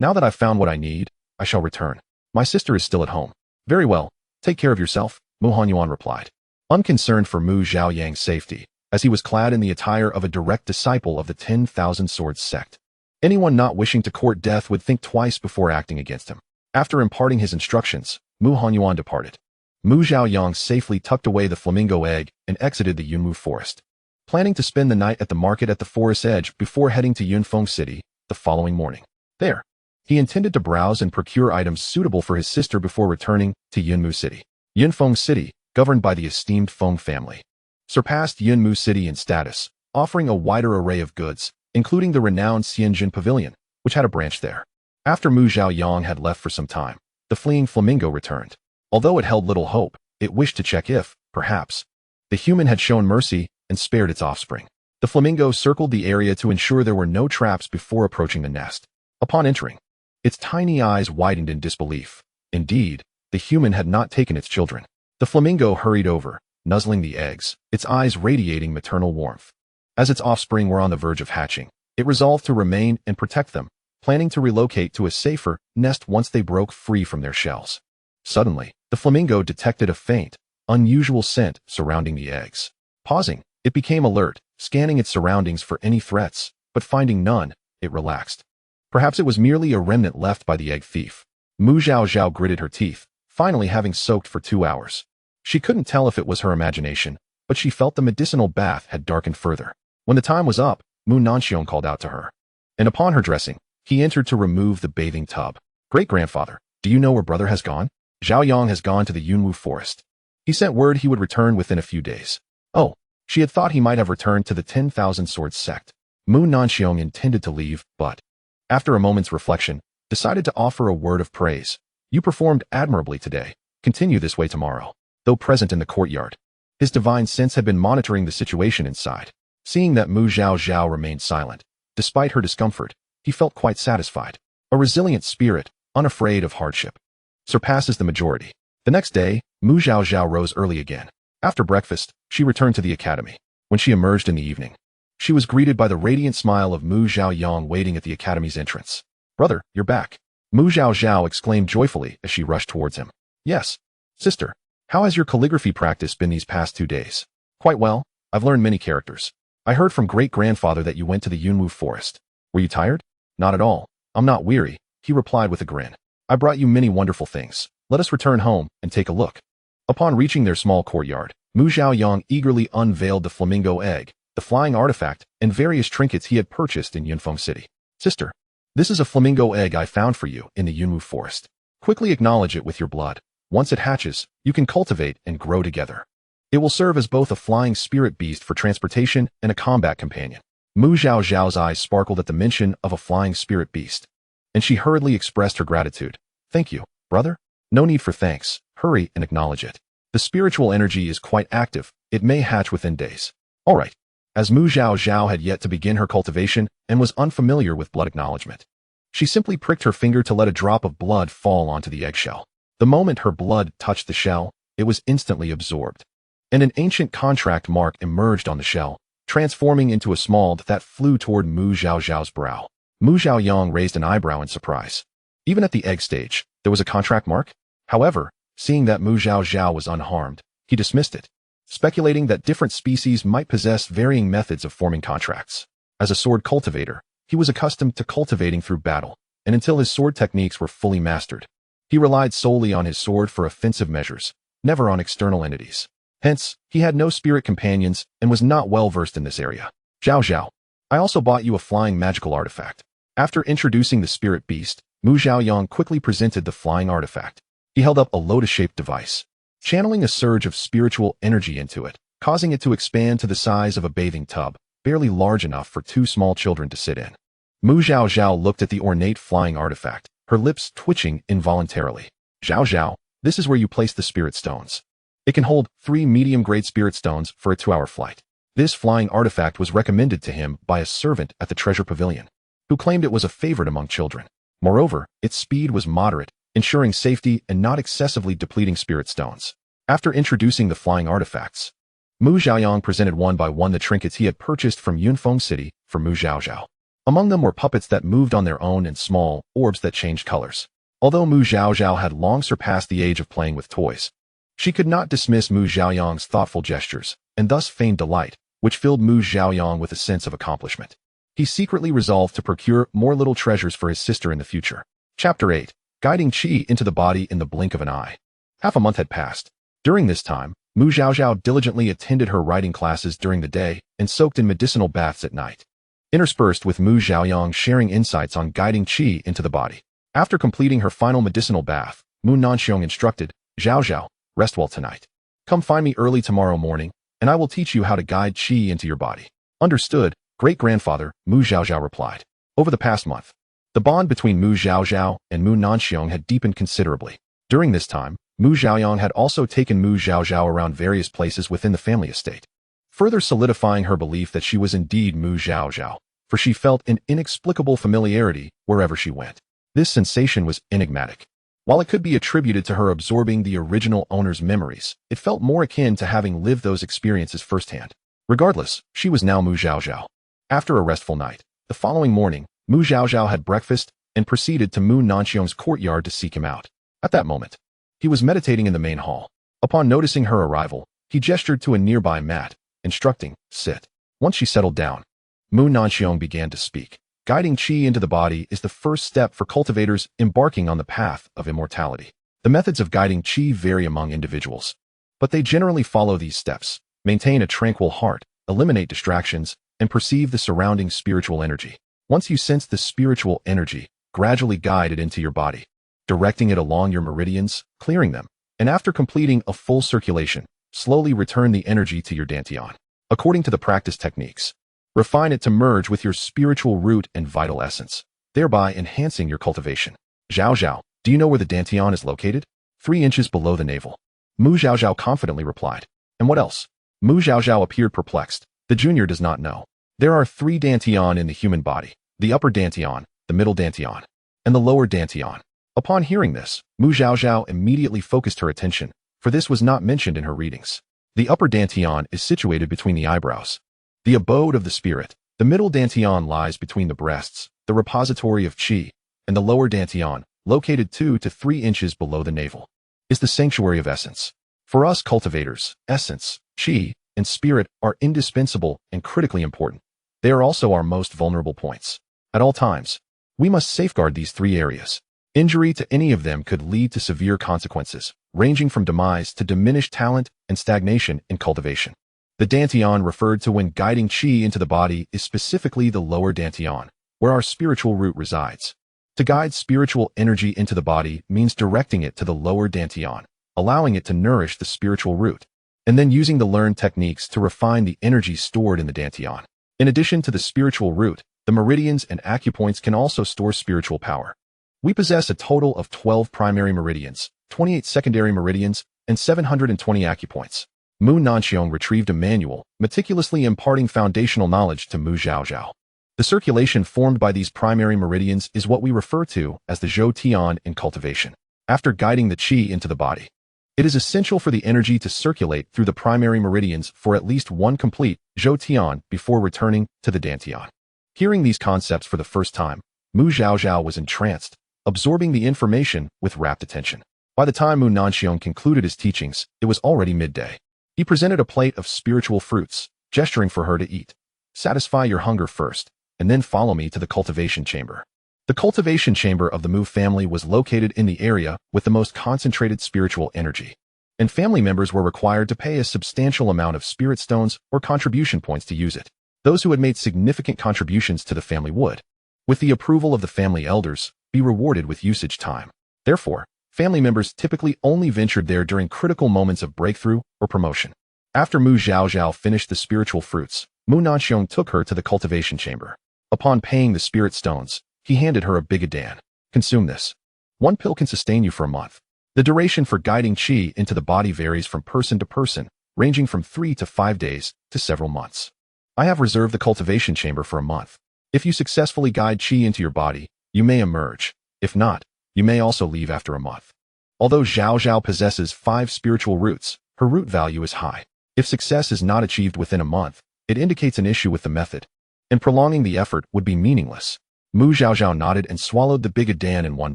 Now that I've found what I need, I shall return. My sister is still at home. Very well, take care of yourself, Mu Hanyuan replied, unconcerned for Mu Zhaoyang's safety, as he was clad in the attire of a direct disciple of the 10,000 Swords Sect. Anyone not wishing to court death would think twice before acting against him. After imparting his instructions, Mu Hanyuan departed. Mu Zhaoyang safely tucked away the flamingo egg and exited the Yunwu forest, planning to spend the night at the market at the forest's edge before heading to Yunfeng City the following morning. There, he intended to browse and procure items suitable for his sister before returning to Yunmu City. Yunfeng City, governed by the esteemed Feng family, surpassed Yunmu City in status, offering a wider array of goods, including the renowned Xianjin Pavilion, which had a branch there. After Mu Zhaoyang had left for some time, the fleeing flamingo returned. Although it held little hope, it wished to check if, perhaps, the human had shown mercy and spared its offspring. The flamingo circled the area to ensure there were no traps before approaching the nest. Upon entering, its tiny eyes widened in disbelief. Indeed, the human had not taken its children. The flamingo hurried over, nuzzling the eggs, its eyes radiating maternal warmth. As its offspring were on the verge of hatching, it resolved to remain and protect them, planning to relocate to a safer nest once they broke free from their shells. Suddenly, the flamingo detected a faint, unusual scent surrounding the eggs. Pausing, it became alert, scanning its surroundings for any threats, but finding none, it relaxed. Perhaps it was merely a remnant left by the egg thief. Mu Zhaozhao gritted her teeth, finally having soaked for 2 hours. She couldn't tell if it was her imagination, but she felt the medicinal bath had darkened further. When the time was up, Mu Nanxiong called out to her, and upon her dressing, he entered to remove the bathing tub. Great-grandfather, do you know where brother has gone? Zhaoyang has gone to the Yunwu forest. He sent word he would return within a few days. Oh, she had thought he might have returned to the 10,000 Swords Sect. Mu Nanxiong intended to leave, but, after a moment's reflection, decided to offer a word of praise. You performed admirably today. Continue this way tomorrow. Though present in the courtyard, his divine sense had been monitoring the situation inside. Seeing that Mu Zhaozhao remained silent, despite her discomfort, he felt quite satisfied. A resilient spirit, unafraid of hardship, surpasses the majority. The next day, Mu Zhaozhao rose early again. After breakfast, she returned to the academy. When she emerged in the evening, she was greeted by the radiant smile of Mu Zhaoyang waiting at the academy's entrance. Brother, you're back. Mu Zhaozhao exclaimed joyfully as she rushed towards him. Yes, sister. How has your calligraphy practice been these past 2 days? Quite well. I've learned many characters. I heard from great-grandfather that you went to the Yunwu forest. Were you tired? Not at all. I'm not weary, he replied with a grin. I brought you many wonderful things. Let us return home and take a look. Upon reaching their small courtyard, Mu Zhaoyang eagerly unveiled the flamingo egg, the flying artifact, and various trinkets he had purchased in Yunfeng City. Sister, this is a flamingo egg I found for you in the Yunwu forest. Quickly acknowledge it with your blood. Once it hatches, you can cultivate and grow together. It will serve as both a flying spirit beast for transportation and a combat companion. Mu Zhaozhao's eyes sparkled at the mention of a flying spirit beast, and she hurriedly expressed her gratitude. Thank you, brother. No need for thanks. Hurry and acknowledge it. The spiritual energy is quite active. It may hatch within days. All right. As Mu Zhaozhao had yet to begin her cultivation and was unfamiliar with blood acknowledgement, she simply pricked her finger to let a drop of blood fall onto the eggshell. The moment her blood touched the shell, it was instantly absorbed, and an ancient contract mark emerged on the shell, transforming into a small that flew toward Mu Zhaozhao's brow. Mu Zhaoyang raised an eyebrow in surprise. Even at the egg stage, there was a contract mark? However, seeing that Mu Zhaozhao was unharmed, he dismissed it, speculating that different species might possess varying methods of forming contracts. As a sword cultivator, he was accustomed to cultivating through battle, and until his sword techniques were fully mastered, he relied solely on his sword for offensive measures, never on external entities. Hence, he had no spirit companions and was not well versed in this area. Zhaozhao, I also bought you a flying magical artifact. After introducing the spirit beast, Mu Zhaoyang quickly presented the flying artifact. He held up a lotus-shaped device, channeling a surge of spiritual energy into it, causing it to expand to the size of a bathing tub, barely large enough for 2 small children to sit in. Mu Zhaozhao looked at the ornate flying artifact, her lips twitching involuntarily. Zhaozhao, this is where you place the spirit stones. It can hold 3 medium-grade spirit stones for a 2-hour flight. This flying artifact was recommended to him by a servant at the treasure pavilion, who claimed it was a favorite among children. Moreover, its speed was moderate, ensuring safety and not excessively depleting spirit stones. After introducing the flying artifacts, Mu Zhaoyang presented one by one the trinkets he had purchased from Yunfeng City for Mu Zhaozhao. Among them were puppets that moved on their own and small orbs that changed colors. Although Mu Zhaozhao had long surpassed the age of playing with toys, she could not dismiss Mu Zhaoyang's thoughtful gestures, and thus feigned delight, which filled Mu Zhaoyang with a sense of accomplishment. He secretly resolved to procure more little treasures for his sister in the future. Chapter 8. Guiding Qi into the body in the blink of an eye. Half a month had passed. During this time, Mu Zhaozhao diligently attended her writing classes during the day and soaked in medicinal baths at night, interspersed with Mu Zhaoyang sharing insights on guiding Qi into the body. After completing her final medicinal bath, Mu Nanxiong instructed, Zhaozhao, rest well tonight. Come find me early tomorrow morning, and I will teach you how to guide Qi into your body. Understood, great-grandfather, Mu Zhaozhao replied. Over the past month, the bond between Mu Zhaozhao and Mu Nanxiong had deepened considerably. During this time, Mu Zhaoyang had also taken Mu Zhaozhao around various places within the family estate, further solidifying her belief that she was indeed Mu Zhaozhao, for she felt an inexplicable familiarity wherever she went. This sensation was enigmatic. While it could be attributed to her absorbing the original owner's memories, it felt more akin to having lived those experiences firsthand. Regardless, she was now Mu Zhaozhao. After a restful night, the following morning, Mu Zhaozhao had breakfast and proceeded to Mu Nanxiong's courtyard to seek him out. At that moment, he was meditating in the main hall. Upon noticing her arrival, he gestured to a nearby mat, instructing, sit. Once she settled down, Mu Nanxiong began to speak. Guiding Qi into the body is the first step for cultivators embarking on the path of immortality. The methods of guiding Qi vary among individuals, but they generally follow these steps. Maintain a tranquil heart, eliminate distractions, and perceive the surrounding spiritual energy. Once you sense the spiritual energy, gradually guide it into your body, directing it along your meridians, clearing them, and after completing a full circulation, slowly return the energy to your dantian. According to the practice techniques, refine it to merge with your spiritual root and vital essence, thereby enhancing your cultivation. Zhaozhao, do you know where the dantian is located? 3 inches below the navel. Mu Zhaozhao confidently replied. And what else? Mu Zhaozhao appeared perplexed. The junior does not know. There are 3 dantian in the human body, the upper dantian, the middle dantian, and the lower dantian. Upon hearing this, Mu Zhaozhao immediately focused her attention, for this was not mentioned in her readings. The upper dantian is situated between the eyebrows, the abode of the spirit. The middle dantian lies between the breasts, the repository of qi, and the lower dantian, located 2 to 3 inches below the navel, is the sanctuary of essence. For us cultivators, essence, qi, and spirit are indispensable and critically important. They are also our most vulnerable points. At all times, we must safeguard these 3 areas. Injury to any of them could lead to severe consequences, ranging from demise to diminished talent and stagnation in cultivation. The dantian referred to when guiding qi into the body is specifically the lower dantian, where our spiritual root resides. To guide spiritual energy into the body means directing it to the lower dantian, allowing it to nourish the spiritual root, and then using the learned techniques to refine the energy stored in the dantian. In addition to the spiritual root, the meridians and acupoints can also store spiritual power. We possess a total of 12 primary meridians, 28 secondary meridians, and 720 acupoints. Mu Nanxiong retrieved a manual, meticulously imparting foundational knowledge to Mu Zhaozhao. The circulation formed by these primary meridians is what we refer to as the Zhou Tian in cultivation. After guiding the qi into the body, it is essential for the energy to circulate through the primary meridians for at least one complete Zhou Tian before returning to the dantian. Hearing these concepts for the first time, Mu Zhaozhao was entranced, absorbing the information with rapt attention. By the time Mu Nanxiong concluded his teachings, it was already midday. He presented a plate of spiritual fruits, gesturing for her to eat. Satisfy your hunger first, and then follow me to the cultivation chamber. The cultivation chamber of the Mu family was located in the area with the most concentrated spiritual energy, and family members were required to pay a substantial amount of spirit stones or contribution points to use it. Those who had made significant contributions to the family would, with the approval of the family elders, be rewarded with usage time. Therefore, family members typically only ventured there during critical moments of breakthrough or promotion. After Mu Zhaozhao finished the spiritual fruits, Mu Nanxiong took her to the cultivation chamber. Upon paying the spirit stones, he handed her a bigodan. Consume this. 1 pill can sustain you for a month. The duration for guiding qi into the body varies from person to person, ranging from 3 to 5 days to several months. I have reserved the cultivation chamber for a month. If you successfully guide qi into your body, you may emerge. If not, you may also leave after a month. Although Zhaozhao possesses 5 spiritual roots, her root value is high. If success is not achieved within a month, it indicates an issue with the method, and prolonging the effort would be meaningless. Mu Zhaozhao nodded and swallowed the bigodan in one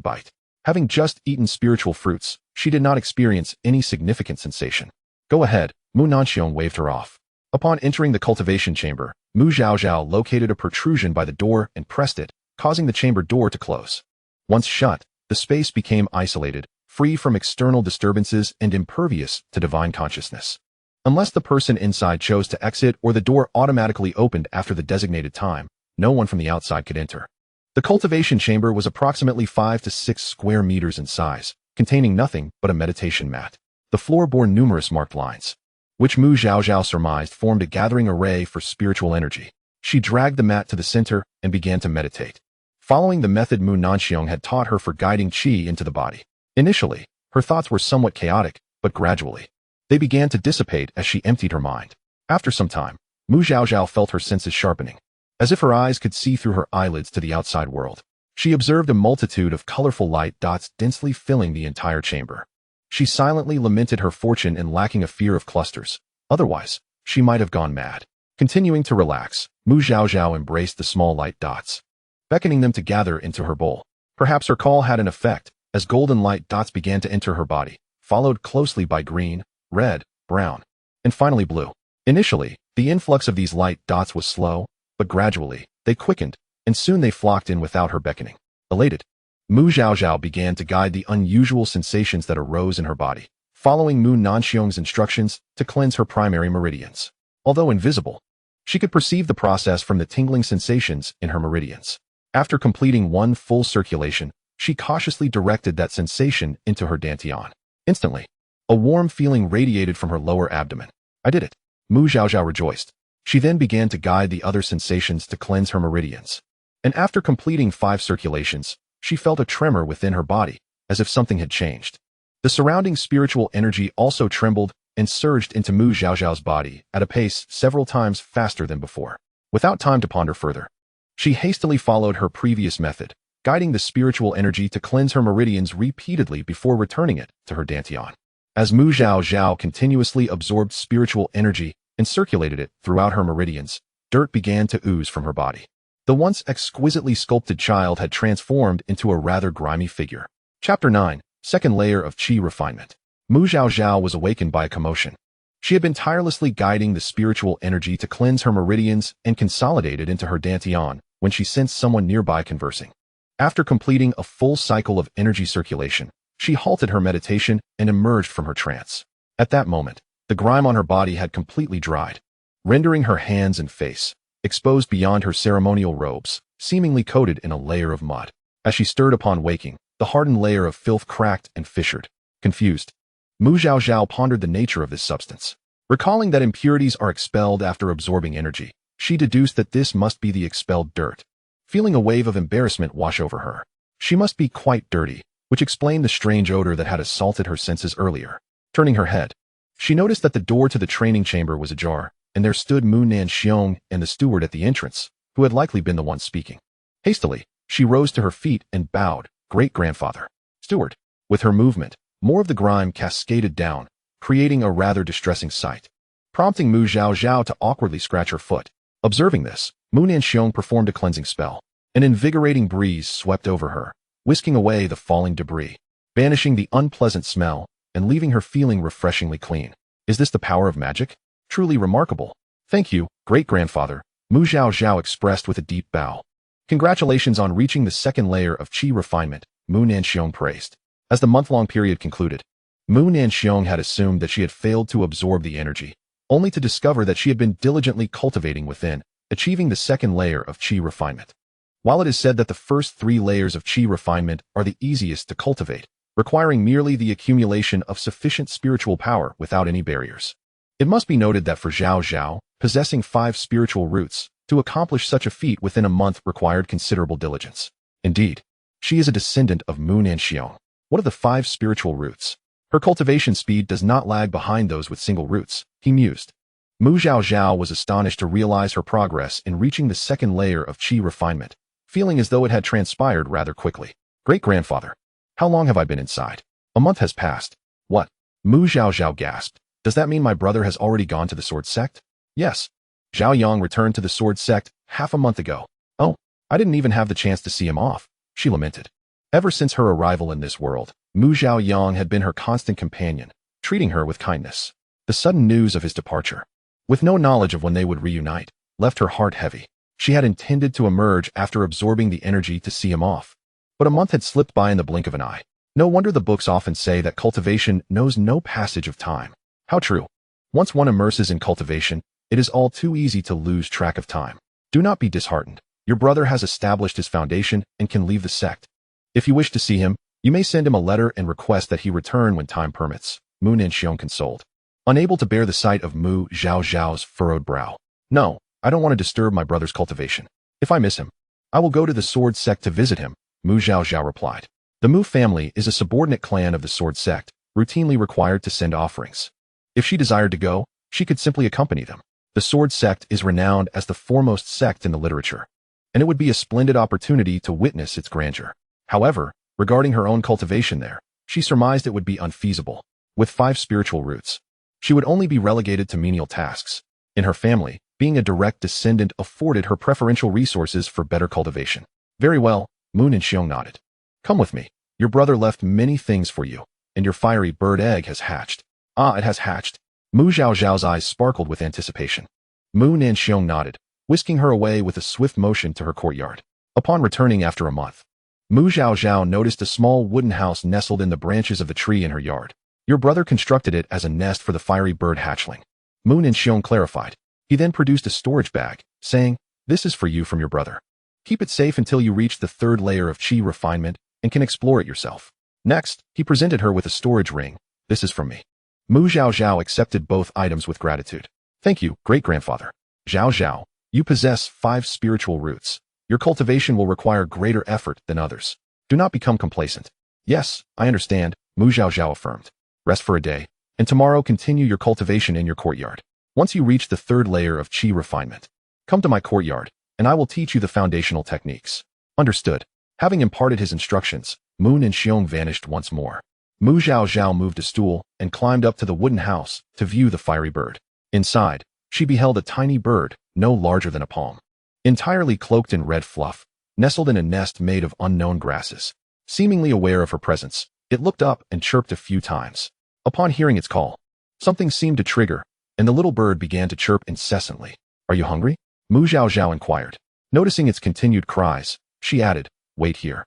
bite. Having just eaten spiritual fruits, she did not experience any significant sensation. Go ahead, Mu Nanxiong waved her off. Upon entering the cultivation chamber, Mu Zhaozhao located a protrusion by the door and pressed it, causing the chamber door to close. Once shut, the space became isolated, free from external disturbances and impervious to divine consciousness. Unless the person inside chose to exit or the door automatically opened after the designated time, no one from the outside could enter. The cultivation chamber was approximately 5 to 6 square meters in size, containing nothing but a meditation mat. The floor bore numerous marked lines, which Mu Zhaozhao surmised formed a gathering array for spiritual energy. She dragged the mat to the center and began to meditate, following the method Mu Nanxiong had taught her for guiding qi into the body. Initially, her thoughts were somewhat chaotic, but gradually, they began to dissipate as she emptied her mind. After some time, Mu Zhaozhao felt her senses sharpening, as if her eyes could see through her eyelids to the outside world. She observed a multitude of colorful light dots densely filling the entire chamber. She silently lamented her fortune in lacking a fear of clusters. Otherwise, she might have gone mad. Continuing to relax, Mu Zhaozhao embraced the small light dots, beckoning them to gather into her bowl. Perhaps her call had an effect, as golden light dots began to enter her body, followed closely by green, red, brown, and finally blue. Initially, the influx of these light dots was slow, but gradually, they quickened, and soon they flocked in without her beckoning. Elated, Mu Zhaozhao began to guide the unusual sensations that arose in her body, following Mu Nanxiong's instructions to cleanse her primary meridians. Although invisible, she could perceive the process from the tingling sensations in her meridians. After completing one full circulation, she cautiously directed that sensation into her dantian. Instantly, a warm feeling radiated from her lower abdomen. I did it. Mu Zhaozhao rejoiced. She then began to guide the other sensations to cleanse her meridians. And after completing 5 circulations, she felt a tremor within her body, as if something had changed. The surrounding spiritual energy also trembled and surged into Mu Zhaozhao's body at a pace several times faster than before. Without time to ponder further, she hastily followed her previous method, guiding the spiritual energy to cleanse her meridians repeatedly before returning it to her dantian. As Mu Zhaozhao continuously absorbed spiritual energy and circulated it throughout her meridians, dirt began to ooze from her body. The once exquisitely sculpted child had transformed into a rather grimy figure. Chapter 9. Second Layer of Qi Refinement. Mu Zhaozhao was awakened by a commotion. She had been tirelessly guiding the spiritual energy to cleanse her meridians and consolidate it into her dantian when she sensed someone nearby conversing. After completing a full cycle of energy circulation, she halted her meditation and emerged from her trance. At that moment, the grime on her body had completely dried, rendering her hands and face, exposed beyond her ceremonial robes, seemingly coated in a layer of mud. As she stirred upon waking, the hardened layer of filth cracked and fissured. Confused, Mu Zhaozhao pondered the nature of this substance. Recalling that impurities are expelled after absorbing energy, she deduced that this must be the expelled dirt. Feeling a wave of embarrassment wash over her, she must be quite dirty, which explained the strange odor that had assaulted her senses earlier. Turning her head, she noticed that the door to the training chamber was ajar, and there stood Mu Nanxiong and the steward at the entrance, who had likely been the one speaking. Hastily, she rose to her feet and bowed. Great-grandfather. Steward. With her movement, more of the grime cascaded down, creating a rather distressing sight, prompting Mu Zhaozhao to awkwardly scratch her foot. Observing this, Mu Nanxiong performed a cleansing spell. An invigorating breeze swept over her, whisking away the falling debris, banishing the unpleasant smell, and leaving her feeling refreshingly clean. Is this the power of magic? Truly remarkable. Thank you, great-grandfather, Mu Zhaozhao expressed with a deep bow. Congratulations on reaching the second layer of Qi refinement, Mu Nanxiong praised. As the month-long period concluded, Mu Nanxiong had assumed that she had failed to absorb the energy, only to discover that she had been diligently cultivating within, achieving the second layer of Qi refinement. While it is said that the first 3 layers of Qi refinement are the easiest to cultivate, requiring merely the accumulation of sufficient spiritual power without any barriers, it must be noted that for Zhaozhao, possessing 5 spiritual roots, to accomplish such a feat within a month required considerable diligence. Indeed, she is a descendant of Mu Nanxiong, one of the 5 spiritual roots. Her cultivation speed does not lag behind those with single roots, he mused. Mu Zhaozhao was astonished to realize her progress in reaching the second layer of Qi refinement, feeling as though it had transpired rather quickly. Great-grandfather, how long have I been inside? A month has passed. What? Mu Zhaozhao gasped. Does that mean my brother has already gone to the sword sect? Yes. Zhao Yang returned to the sword sect half a month ago. Oh, I didn't even have the chance to see him off, she lamented. Ever since her arrival in this world, Mu Zhaoyang had been her constant companion, treating her with kindness. The sudden news of his departure, with no knowledge of when they would reunite, left her heart heavy. She had intended to emerge after absorbing the energy to see him off, but a month had slipped by in the blink of an eye. No wonder the books often say that cultivation knows no passage of time. How true. Once one immerses in cultivation, it is all too easy to lose track of time. Do not be disheartened. Your brother has established his foundation and can leave the sect. If you wish to see him, you may send him a letter and request that he return when time permits, Mu Nanxiong consoled, unable to bear the sight of Mu Zhaozhao's furrowed brow. No, I don't want to disturb my brother's cultivation. If I miss him, I will go to the sword sect to visit him, Mu Zhaozhao replied. The Mu family is a subordinate clan of the sword sect, routinely required to send offerings. If she desired to go, she could simply accompany them. The sword sect is renowned as the foremost sect in the literature, and it would be a splendid opportunity to witness its grandeur. However, regarding her own cultivation there, she surmised it would be unfeasible. With 5 spiritual roots, she would only be relegated to menial tasks. In her family, being a direct descendant afforded her preferential resources for better cultivation. Very well, Mu Nanxiong nodded. Come with me. Your brother left many things for you, and your fiery bird egg has hatched. Ah, it has hatched. Mu Zhaozhao's eyes sparkled with anticipation. Mu Nanxiong nodded, whisking her away with a swift motion to her courtyard. Upon returning after a month, Mu Zhaozhao noticed a small wooden house nestled in the branches of the tree in her yard. Your brother constructed it as a nest for the fiery bird hatchling, Mu Nanxiong clarified. He then produced a storage bag, saying, This is for you from your brother. Keep it safe until you reach the 3rd layer of Qi refinement and can explore it yourself. Next, he presented her with a storage ring. This is from me. Mu Zhaozhao accepted both items with gratitude. Thank you, great-grandfather. Zhaozhao, you possess 5 spiritual roots. Your cultivation will require greater effort than others. Do not become complacent. Yes, I understand, Mu Zhaozhao affirmed. Rest for a day, and tomorrow continue your cultivation in your courtyard. Once you reach the 3rd layer of Qi refinement, come to my courtyard, and I will teach you the foundational techniques. Understood. Having imparted his instructions, Mu Nanxiong vanished once more. Mu Zhaozhao moved a stool and climbed up to the wooden house to view the fiery bird. Inside, she beheld a tiny bird, no larger than a palm, entirely cloaked in red fluff, nestled in a nest made of unknown grasses. Seemingly aware of her presence, it looked up and chirped a few times. Upon hearing its call, something seemed to trigger, and the little bird began to chirp incessantly. "Are you hungry?" Mu Zhaozhao inquired. Noticing its continued cries, she added, "Wait here.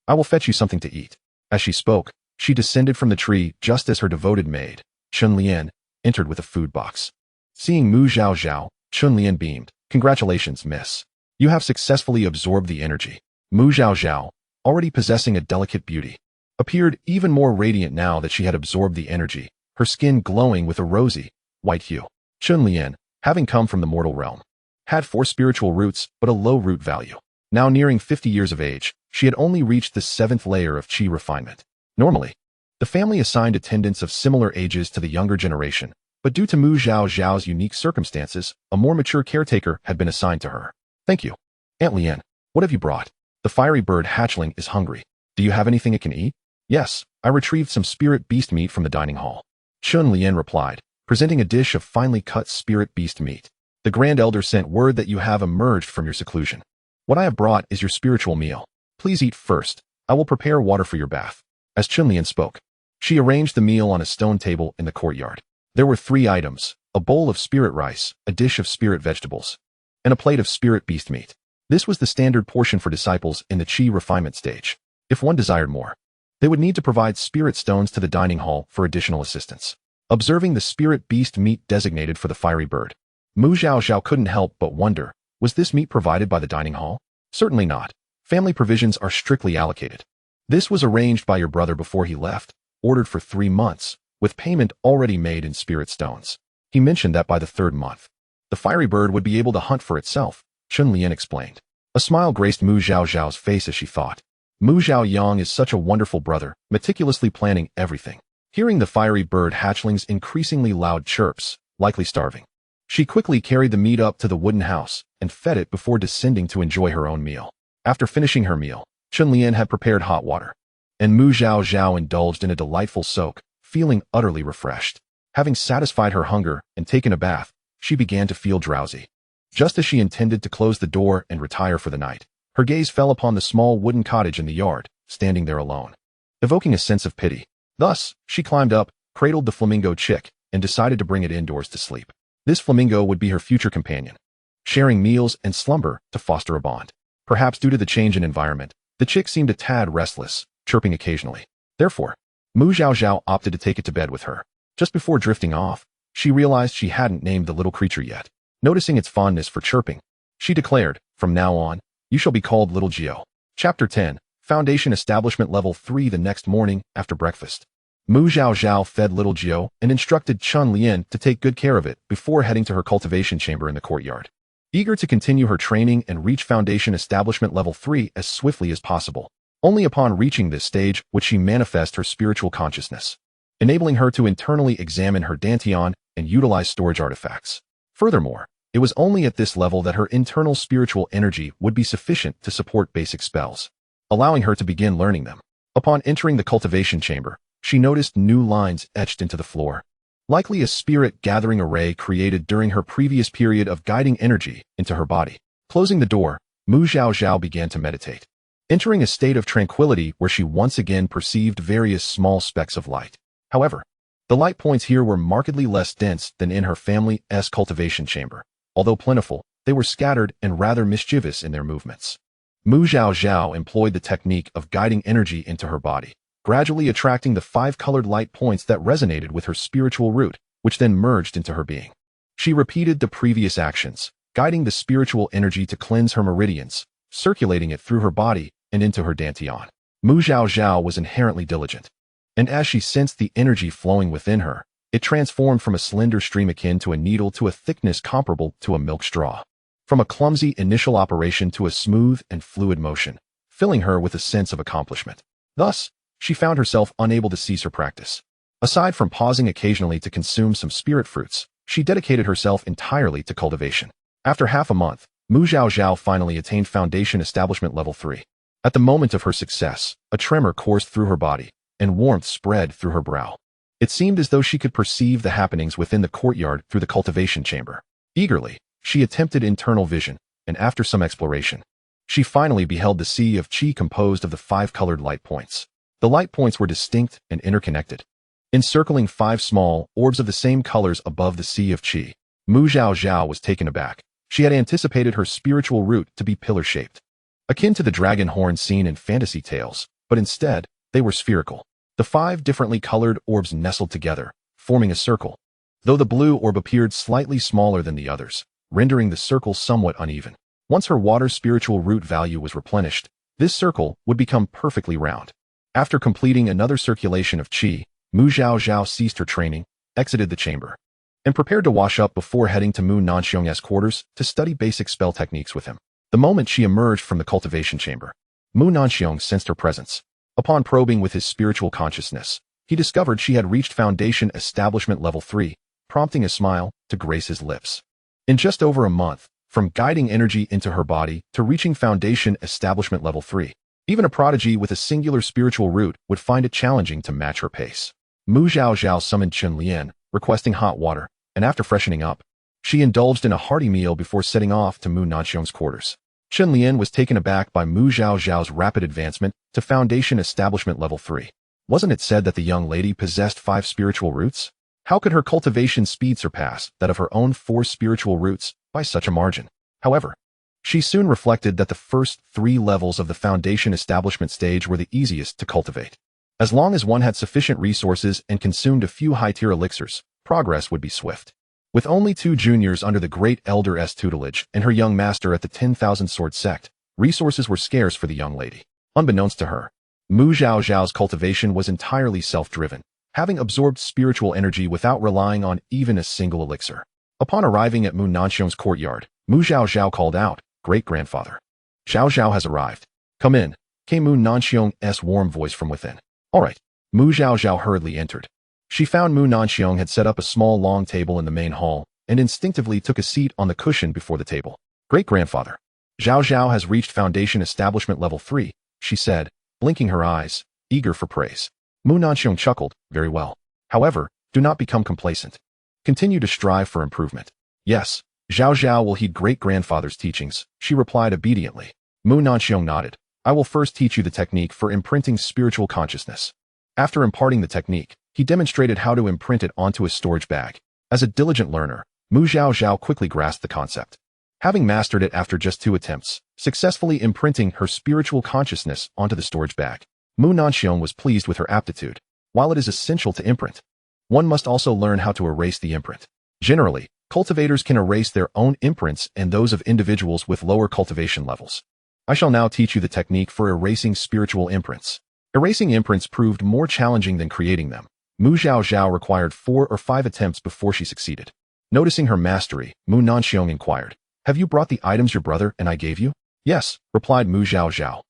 I will fetch you something to eat." As she spoke, she descended from the tree just as her devoted maid, Chunlian, entered with a food box. Seeing Mu Zhaozhao, Chunlian beamed. "Congratulations, miss. You have successfully absorbed the energy." Mu Zhaozhao, already possessing a delicate beauty, appeared even more radiant now that she had absorbed the energy, her skin glowing with a rosy, white hue. Chunlian, having come from the mortal realm, had 4 spiritual roots but a low root value. Now nearing 50 years of age, she had only reached the 7th layer of qi refinement. Normally, the family assigned attendants of similar ages to the younger generation, but due to Mu Zhaozhao's unique circumstances, a more mature caretaker had been assigned to her. "Thank you. Aunt Lian, what have you brought?" "The fiery bird hatchling is hungry. Do you have anything it can eat?" "Yes, I retrieved some spirit beast meat from the dining hall," Chun Lian replied, presenting a dish of finely cut spirit beast meat. "The Grand Elder sent word that you have emerged from your seclusion. What I have brought is your spiritual meal. Please eat first. I will prepare water for your bath." As Chun Lian spoke, she arranged the meal on a stone table in the courtyard. There were 3 items: a bowl of spirit rice, a dish of spirit vegetables, and a plate of spirit beast meat. This was the standard portion for disciples in the qi refinement stage. If one desired more, they would need to provide spirit stones to the dining hall for additional assistance. Observing the spirit beast meat designated for the fiery bird, Mu Zhaozhao couldn't help but wonder, was this meat provided by the dining hall? Certainly not. Family provisions are strictly allocated. This was arranged by your brother before he left, ordered for 3 months, with payment already made in spirit stones. He mentioned that by the 3rd month, the fiery bird would be able to hunt for itself, Chun Lian explained. A smile graced Mu Zhaozhao's face as she thought. Mu Zhaoyang is such a wonderful brother, meticulously planning everything. Hearing the fiery bird hatchling's increasingly loud chirps, likely starving, she quickly carried the meat up to the wooden house and fed it before descending to enjoy her own meal. After finishing her meal, Chun Lian had prepared hot water, and Mu Zhaozhao indulged in a delightful soak, feeling utterly refreshed. Having satisfied her hunger and taken a bath, she began to feel drowsy. Just as she intended to close the door and retire for the night, her gaze fell upon the small wooden cottage in the yard, standing there alone, evoking a sense of pity. Thus, she climbed up, cradled the flamingo chick, and decided to bring it indoors to sleep. This flamingo would be her future companion, sharing meals and slumber to foster a bond. Perhaps due to the change in environment, the chick seemed a tad restless, chirping occasionally. Therefore, Mu Zhaozhao opted to take it to bed with her. Just before drifting off, she realized she hadn't named the little creature yet. Noticing its fondness for chirping, she declared, "From now on, you shall be called Little Geo." Chapter 10, Foundation Establishment Level 3. The next morning, after breakfast, Mu Zhaozhao fed Little Geo and instructed Chun Lian to take good care of it before heading to her cultivation chamber in the courtyard. Eager to continue her training and reach Foundation Establishment Level 3 as swiftly as possible, only upon reaching this stage would she manifest her spiritual consciousness, enabling her to internally examine her dantian and utilize storage artifacts. Furthermore, it was only at this level that her internal spiritual energy would be sufficient to support basic spells, allowing her to begin learning them. Upon entering the cultivation chamber, she noticed new lines etched into the floor, likely a spirit gathering array created during her previous period of guiding energy into her body. Closing the door, Mu Zhaozhao began to meditate, entering a state of tranquility where she once again perceived various small specks of light. However, the light points here were markedly less dense than in her family's cultivation chamber. Although plentiful, they were scattered and rather mischievous in their movements. Mu Zhaozhao employed the technique of guiding energy into her body, gradually attracting the 5 colored light points that resonated with her spiritual root, which then merged into her being. She repeated the previous actions, guiding the spiritual energy to cleanse her meridians, circulating it through her body and into her dantian. Mu Zhaozhao was inherently diligent, and as she sensed the energy flowing within her, it transformed from a slender stream akin to a needle to a thickness comparable to a milk straw. From a clumsy initial operation to a smooth and fluid motion, filling her with a sense of accomplishment. Thus, she found herself unable to cease her practice. Aside from pausing occasionally to consume some spirit fruits, she dedicated herself entirely to cultivation. After half a month, Mu Zhaozhao finally attained Foundation Establishment Level 3. At the moment of her success, a tremor coursed through her body, and warmth spread through her brow. It seemed as though she could perceive the happenings within the courtyard through the cultivation chamber. Eagerly, she attempted internal vision, and after some exploration, She finally beheld the sea of qi composed of the 5 colored light points. The light points were distinct and interconnected, encircling 5 small orbs of the same colors above the sea of qi. Zhaozhao was taken aback. She had anticipated her spiritual root to be pillar-shaped, akin to the dragon horn seen in fantasy tales, but instead, they were spherical. The 5 differently colored orbs nestled together, forming a circle, though the blue orb appeared slightly smaller than the others, rendering the circle somewhat uneven. Once her water spiritual root value was replenished, this circle would become perfectly round. After completing another circulation of qi, Zhaozhao ceased her training, exited the chamber, and prepared to wash up before heading to Mu Nanxiong's quarters to study basic spell techniques with him. The moment she emerged from the cultivation chamber, Mu Nanxiong sensed her presence. Upon probing with his spiritual consciousness, he discovered she had reached Foundation Establishment Level 3, prompting a smile to grace his lips. In just over a month, from guiding energy into her body to reaching Foundation Establishment Level 3, even a prodigy with a singular spiritual root would find it challenging to match her pace. Mu Zhaozhao summoned Chen Lian, requesting hot water, and after freshening up, she indulged in a hearty meal before setting off to Mu Nanxiong's quarters. Chen Lian was taken aback by Mu Zhaozhao's rapid advancement to Foundation Establishment Level 3. Wasn't it said that the young lady possessed 5 spiritual roots? How could her cultivation speed surpass that of her own 4 spiritual roots by such a margin? However, she soon reflected that the first 3 levels of the Foundation Establishment stage were the easiest to cultivate. As long as one had sufficient resources and consumed a few high-tier elixirs, progress would be swift. With only 2 juniors under the Great Elder's tutelage and her young master at the 10,000 Sword Sect, resources were scarce for the young lady. Unbeknownst to her, Mu Zhaozhao's cultivation was entirely self-driven, having absorbed spiritual energy without relying on even a single elixir. Upon arriving at Mu Nanxiong's courtyard, Mu Zhaozhao called out, "Great-grandfather, Zhaozhao has arrived. Come in," came Mu Nanxiong's warm voice from within. "All right." Mu Zhaozhao hurriedly entered. She found Mu Nanxiong had set up a small long table in the main hall and instinctively took a seat on the cushion before the table. "Great-grandfather, Zhaozhao has reached Foundation Establishment Level 3, she said, blinking her eyes, eager for praise. Mu Nanxiong chuckled, "Very well. However, do not become complacent. Continue to strive for improvement." "Yes, Zhaozhao will heed great-grandfather's teachings," she replied obediently. Mu Nanxiong nodded. "I will first teach you the technique for imprinting spiritual consciousness." After imparting the technique, he demonstrated how to imprint it onto a storage bag. As a diligent learner, Mu Zhaozhao quickly grasped the concept. Having mastered it after just 2 attempts, successfully imprinting her spiritual consciousness onto the storage bag, Mu Nanxiong was pleased with her aptitude. While it is essential to imprint, one must also learn how to erase the imprint. Generally, cultivators can erase their own imprints and those of individuals with lower cultivation levels. I shall now teach you the technique for erasing spiritual imprints. Erasing imprints proved more challenging than creating them. Mu Zhaozhao required 4 or 5 attempts before she succeeded. Noticing her mastery, Mu Nanxiong inquired, "Have you brought the items your brother and I gave you?" "Yes," replied Mu Zhaozhao,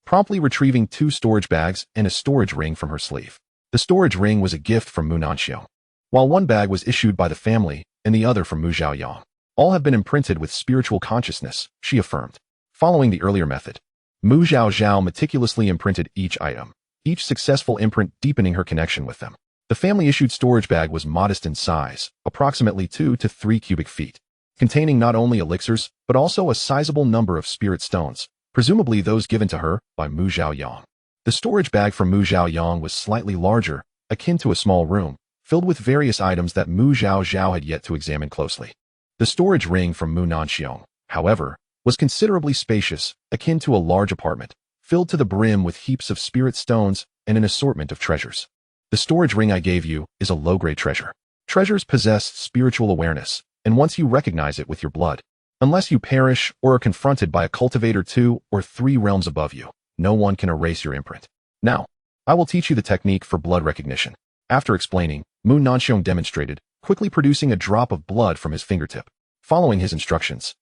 promptly retrieving 2 storage bags and a storage ring from her sleeve. The storage ring was a gift from Mu Nanxiong, while one bag was issued by the family and the other from Mu Zhaoyang. "All have been imprinted with spiritual consciousness," she affirmed. Following the earlier method, Mu Zhaozhao meticulously imprinted each item, each successful imprint deepening her connection with them. The family-issued storage bag was modest in size, approximately 2 to 3 cubic feet, containing not only elixirs, but also a sizable number of spirit stones, presumably those given to her by Mu Zhaoyang. The storage bag from Mu Zhaoyang was slightly larger, akin to a small room, filled with various items that Mu Zhaozhao had yet to examine closely. The storage ring from Mu Nanxiong, however, was considerably spacious, akin to a large apartment, filled to the brim with heaps of spirit stones and an assortment of treasures. "The storage ring I gave you is a low-grade treasure. Treasures possess spiritual awareness, and once you recognize it with your blood, unless you perish or are confronted by a cultivator 2 or 3 realms above you, no one can erase your imprint. Now, I will teach you the technique for blood recognition." After explaining, Mu Nanxiong demonstrated, quickly producing a drop of blood from his fingertip. Following his instructions,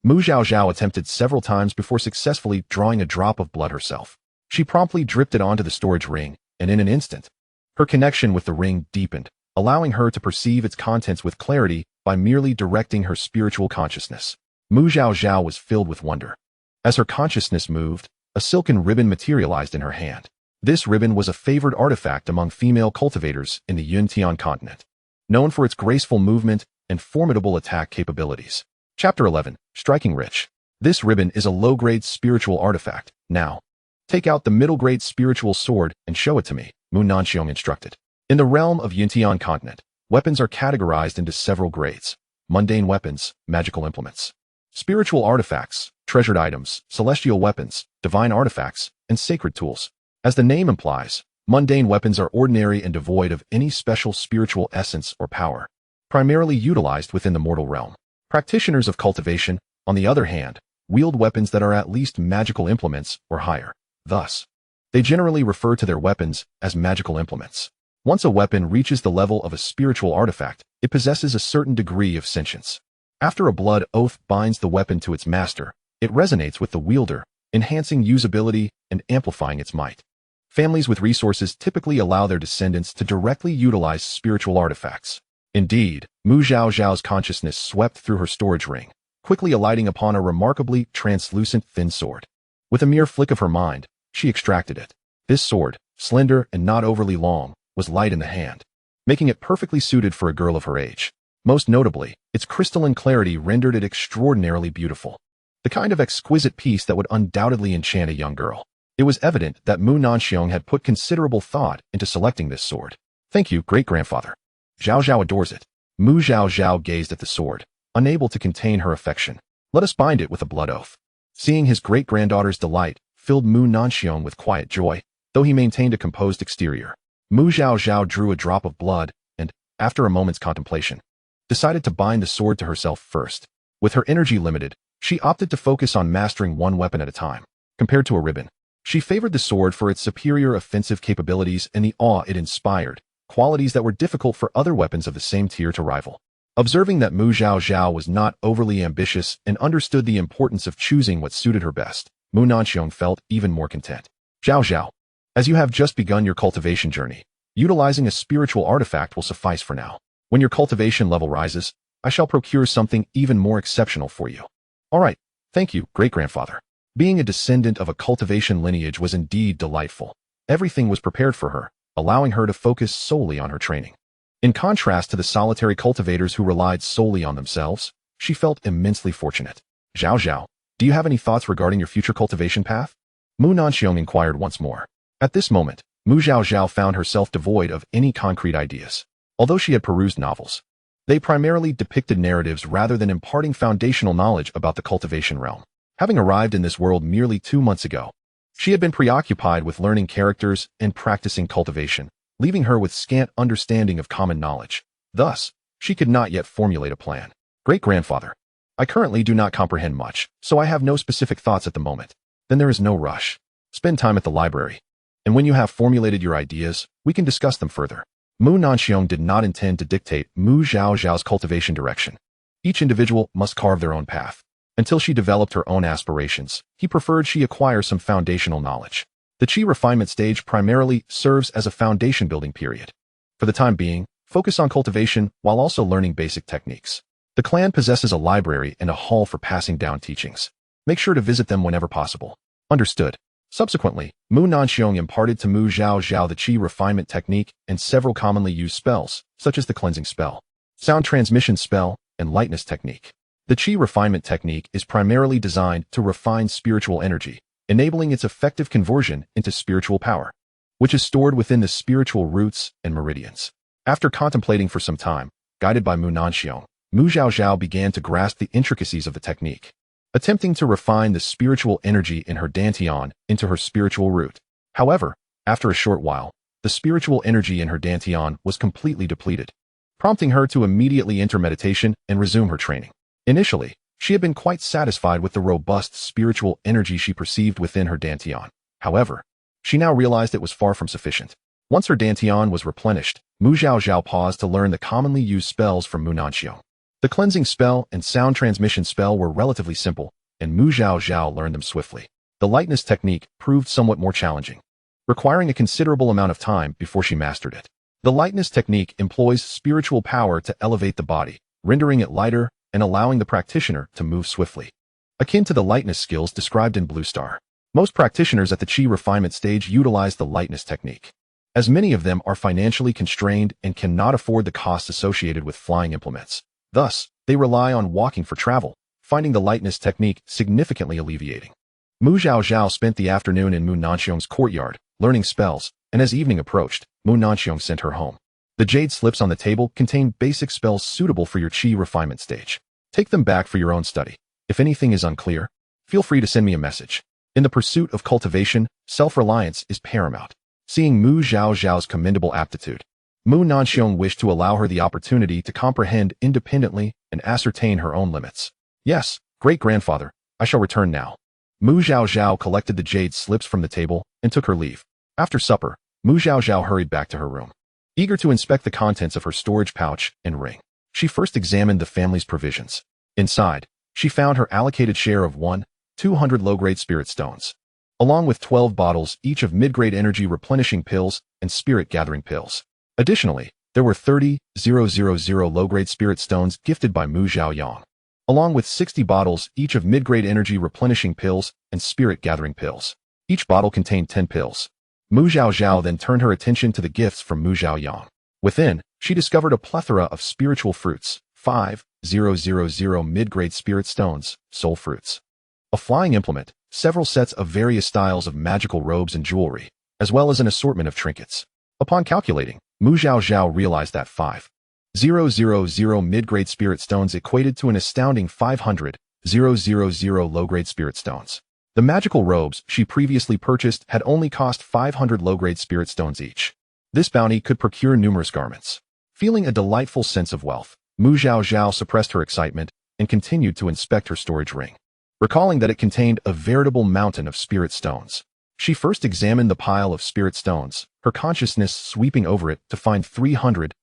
Mu Zhaozhao attempted several times before successfully drawing a drop of blood herself. She promptly dripped it onto the storage ring, and in an instant, her connection with the ring deepened, allowing her to perceive its contents with clarity by merely directing her spiritual consciousness. Mu Zhaozhao was filled with wonder. As her consciousness moved, a silken ribbon materialized in her hand. This ribbon was a favored artifact among female cultivators in the Yuntian continent, known for its graceful movement and formidable attack capabilities. Chapter 11, Striking Rich. This ribbon is a low-grade spiritual artifact. Now, take out the middle-grade spiritual sword and show it to me, Mu Nanxiong instructed. In the realm of Yintian continent, weapons are categorized into several grades: mundane weapons, magical implements, spiritual artifacts, treasured items, celestial weapons, divine artifacts, and sacred tools. As the name implies, mundane weapons are ordinary and devoid of any special spiritual essence or power, primarily utilized within the mortal realm. Practitioners of cultivation, on the other hand, wield weapons that are at least magical implements or higher. Thus, they generally refer to their weapons as magical implements. Once a weapon reaches the level of a spiritual artifact, it possesses a certain degree of sentience. After a blood oath binds the weapon to its master, it resonates with the wielder, enhancing usability and amplifying its might. Families with resources typically allow their descendants to directly utilize spiritual artifacts. Indeed, Mu Zhaozhao's consciousness swept through her storage ring, quickly alighting upon a remarkably translucent thin sword. With a mere flick of her mind, she extracted it. This sword, slender and not overly long, was light in the hand, making it perfectly suited for a girl of her age. Most notably, its crystalline clarity rendered it extraordinarily beautiful. The kind of exquisite piece that would undoubtedly enchant a young girl. It was evident that Mu Nanxiong had put considerable thought into selecting this sword. Thank you, great-grandfather. Zhaozhao adores it. Mu Zhaozhao gazed at the sword, unable to contain her affection. Let us bind it with a blood oath. Seeing his great-granddaughter's delight filled Mu Nanxiong with quiet joy, though he maintained a composed exterior. Mu Zhaozhao drew a drop of blood and, after a moment's contemplation, decided to bind the sword to herself first. With her energy limited, she opted to focus on mastering one weapon at a time. Compared to a ribbon, she favored the sword for its superior offensive capabilities and the awe it inspired, qualities that were difficult for other weapons of the same tier to rival. Observing that Mu Zhaozhao was not overly ambitious and understood the importance of choosing what suited her best, Mu Nanxiong felt even more content. Zhaozhao, as you have just begun your cultivation journey, utilizing a spiritual artifact will suffice for now. When your cultivation level rises, I shall procure something even more exceptional for you. All right, thank you, great-grandfather. Being a descendant of a cultivation lineage was indeed delightful. Everything was prepared for her, allowing her to focus solely on her training. In contrast to the solitary cultivators who relied solely on themselves, she felt immensely fortunate. Zhaozhao, do you have any thoughts regarding your future cultivation path? Mu Nanxiong inquired once more. At this moment, Mu Zhaozhao found herself devoid of any concrete ideas. Although she had perused novels, they primarily depicted narratives rather than imparting foundational knowledge about the cultivation realm. Having arrived in this world merely 2 months ago, she had been preoccupied with learning characters and practicing cultivation, leaving her with scant understanding of common knowledge. Thus, she could not yet formulate a plan. Great-grandfather, I currently do not comprehend much, so I have no specific thoughts at the moment. Then there is no rush. Spend time at the library, and when you have formulated your ideas, we can discuss them further. Mu Nanxiong did not intend to dictate Mu Zhaozhao's cultivation direction. Each individual must carve their own path. Until she developed her own aspirations, he preferred she acquire some foundational knowledge. The Qi refinement stage primarily serves as a foundation-building period. For the time being, focus on cultivation while also learning basic techniques. The clan possesses a library and a hall for passing down teachings. Make sure to visit them whenever possible. Understood. Subsequently, Mu Nanxiong imparted to Mu Zhaozhao the Qi refinement technique and several commonly used spells, such as the cleansing spell, sound transmission spell, and lightness technique. The Qi refinement technique is primarily designed to refine spiritual energy, enabling its effective conversion into spiritual power, which is stored within the spiritual roots and meridians. After contemplating for some time, guided by Mu Nanxiong, Mu Zhaozhao began to grasp the intricacies of the technique, attempting to refine the spiritual energy in her dantian into her spiritual root. However, after a short while, the spiritual energy in her dantian was completely depleted, prompting her to immediately enter meditation and resume her training. Initially, she had been quite satisfied with the robust spiritual energy she perceived within her dantian. However, she now realized it was far from sufficient. Once her dantian was replenished, Mu Zhaozhao paused to learn the commonly used spells from Mu Nanxiong. The cleansing spell and sound transmission spell were relatively simple, and Mu Zhaozhao learned them swiftly. The lightness technique proved somewhat more challenging, requiring a considerable amount of time before she mastered it. The lightness technique employs spiritual power to elevate the body, rendering it lighter and allowing the practitioner to move swiftly, akin to the lightness skills described in Blue Star. Most practitioners at the Qi refinement stage utilize the lightness technique, as many of them are financially constrained and cannot afford the costs associated with flying implements. Thus, they rely on walking for travel, finding the lightness technique significantly alleviating. Mu Zhaozhao spent the afternoon in Mu Nanxiong's courtyard, learning spells, and as evening approached, Mu Nanxiong sent her home. The jade slips on the table contain basic spells suitable for your qi refinement stage. Take them back for your own study. If anything is unclear, feel free to send me a message. In the pursuit of cultivation, self-reliance is paramount. Seeing Mu Zhaozhao's commendable aptitude, Mu Nanxiong wished to allow her the opportunity to comprehend independently and ascertain her own limits. Yes, great-grandfather, I shall return now. Mu Zhaozhao collected the jade slips from the table and took her leave. After supper, Mu Zhaozhao hurried back to her room. Eager to inspect the contents of her storage pouch and ring, she first examined the family's provisions. Inside, she found her allocated share of 200 low-grade spirit stones, along with 12 bottles each of mid-grade energy replenishing pills and spirit gathering pills. Additionally, there were 30,000 low-grade spirit stones gifted by Mu Zhaoyang, along with 60 bottles each of mid-grade energy replenishing pills and spirit gathering pills. Each bottle contained 10 pills. Mu Zhaozhao then turned her attention to the gifts from Mu Zhaoyang. Within, she discovered a plethora of spiritual fruits, 5,000 mid-grade spirit stones, soul fruits, a flying implement, several sets of various styles of magical robes and jewelry, as well as an assortment of trinkets. Upon calculating, Mu Zhaozhao realized that 5,000 mid-grade spirit stones equated to an astounding 500,000 low-grade spirit stones. The magical robes she previously purchased had only cost 500 low-grade spirit stones each. This bounty could procure numerous garments. Feeling a delightful sense of wealth, Mu Zhaozhao suppressed her excitement and continued to inspect her storage ring. Recalling that it contained a veritable mountain of spirit stones, she first examined the pile of spirit stones, her consciousness sweeping over it to find 300,000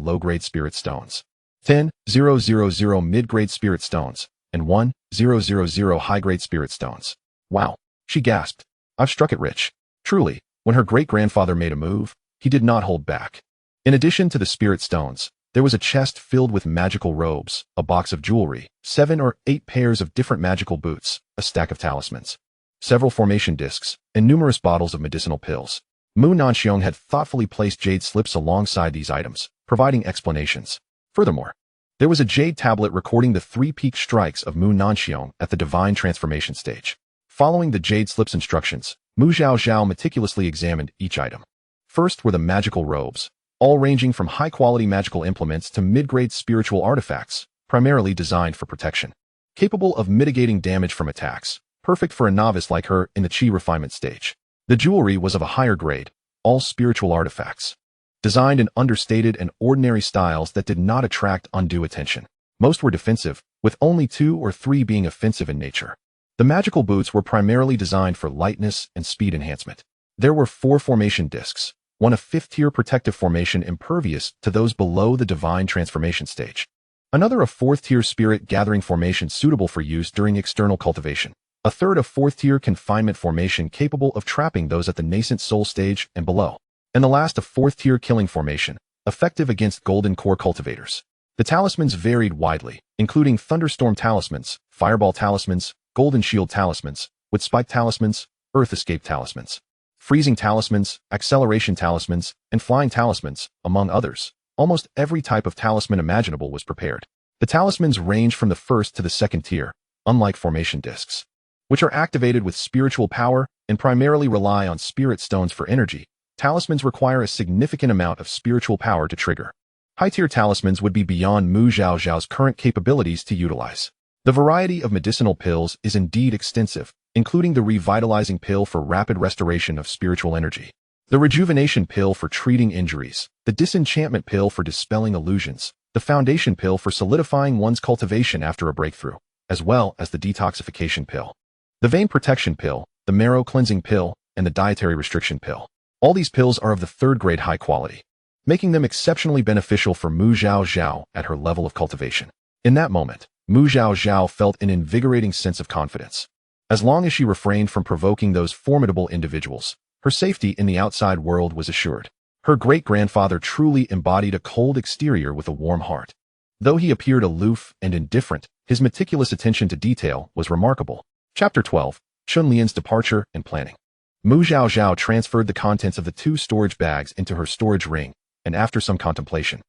low-grade spirit stones, 10,000 mid-grade spirit stones, and 1,000 high-grade spirit stones. Wow, she gasped. I've struck it rich. Truly, when her great-grandfather made a move, he did not hold back. In addition to the spirit stones, there was a chest filled with magical robes, a box of jewelry, 7 or 8 pairs of different magical boots, a stack of talismans, several formation discs, and numerous bottles of medicinal pills. Mu Nanxiong had thoughtfully placed jade slips alongside these items, providing explanations. Furthermore, there was a jade tablet recording the 3 peak strikes of Mu Nanxiong at the divine transformation stage. Following the jade slips instructions, Mu Zhaozhao meticulously examined each item. First were the magical robes, all ranging from high-quality magical implements to mid-grade spiritual artifacts, primarily designed for protection, capable of mitigating damage from attacks, perfect for a novice like her in the qi refinement stage. The jewelry was of a higher grade, all spiritual artifacts, designed in understated and ordinary styles that did not attract undue attention. Most were defensive, with only 2 or 3 being offensive in nature. The magical boots were primarily designed for lightness and speed enhancement. There were 4 formation discs, one a 5th-tier protective formation impervious to those below the divine transformation stage, another a 4th-tier spirit gathering formation suitable for use during external cultivation, a third a 4th-tier confinement formation capable of trapping those at the nascent soul stage and below, and the last a 4th-tier killing formation, effective against golden core cultivators. The talismans varied widely, including thunderstorm talismans, fireball talismans, golden shield talismans, wood spike talismans, earth escape talismans, freezing talismans, acceleration talismans, and flying talismans, among others. Almost every type of talisman imaginable was prepared. The talismans range from the 1st to the 2nd tier, unlike formation discs, which are activated with spiritual power and primarily rely on spirit stones for energy. Talismans require a significant amount of spiritual power to trigger. High-tier talismans would be beyond Mu Zhaozhao's current capabilities to utilize. The variety of medicinal pills is indeed extensive, including the revitalizing pill for rapid restoration of spiritual energy, the rejuvenation pill for treating injuries, the disenchantment pill for dispelling illusions, the foundation pill for solidifying one's cultivation after a breakthrough, as well as the detoxification pill, the vein protection pill, the marrow cleansing pill, and the dietary restriction pill. All these pills are of the 3rd grade high quality, making them exceptionally beneficial for Mu Zhaozhao at her level of cultivation. In that moment, Mu Zhaozhao felt an invigorating sense of confidence. As long as she refrained from provoking those formidable individuals, her safety in the outside world was assured. Her great-grandfather truly embodied a cold exterior with a warm heart. Though he appeared aloof and indifferent, his meticulous attention to detail was remarkable. Chapter 12, Chunlian's Departure and Planning. Mu Zhaozhao transferred the contents of the 2 storage bags into her storage ring, and after some contemplation,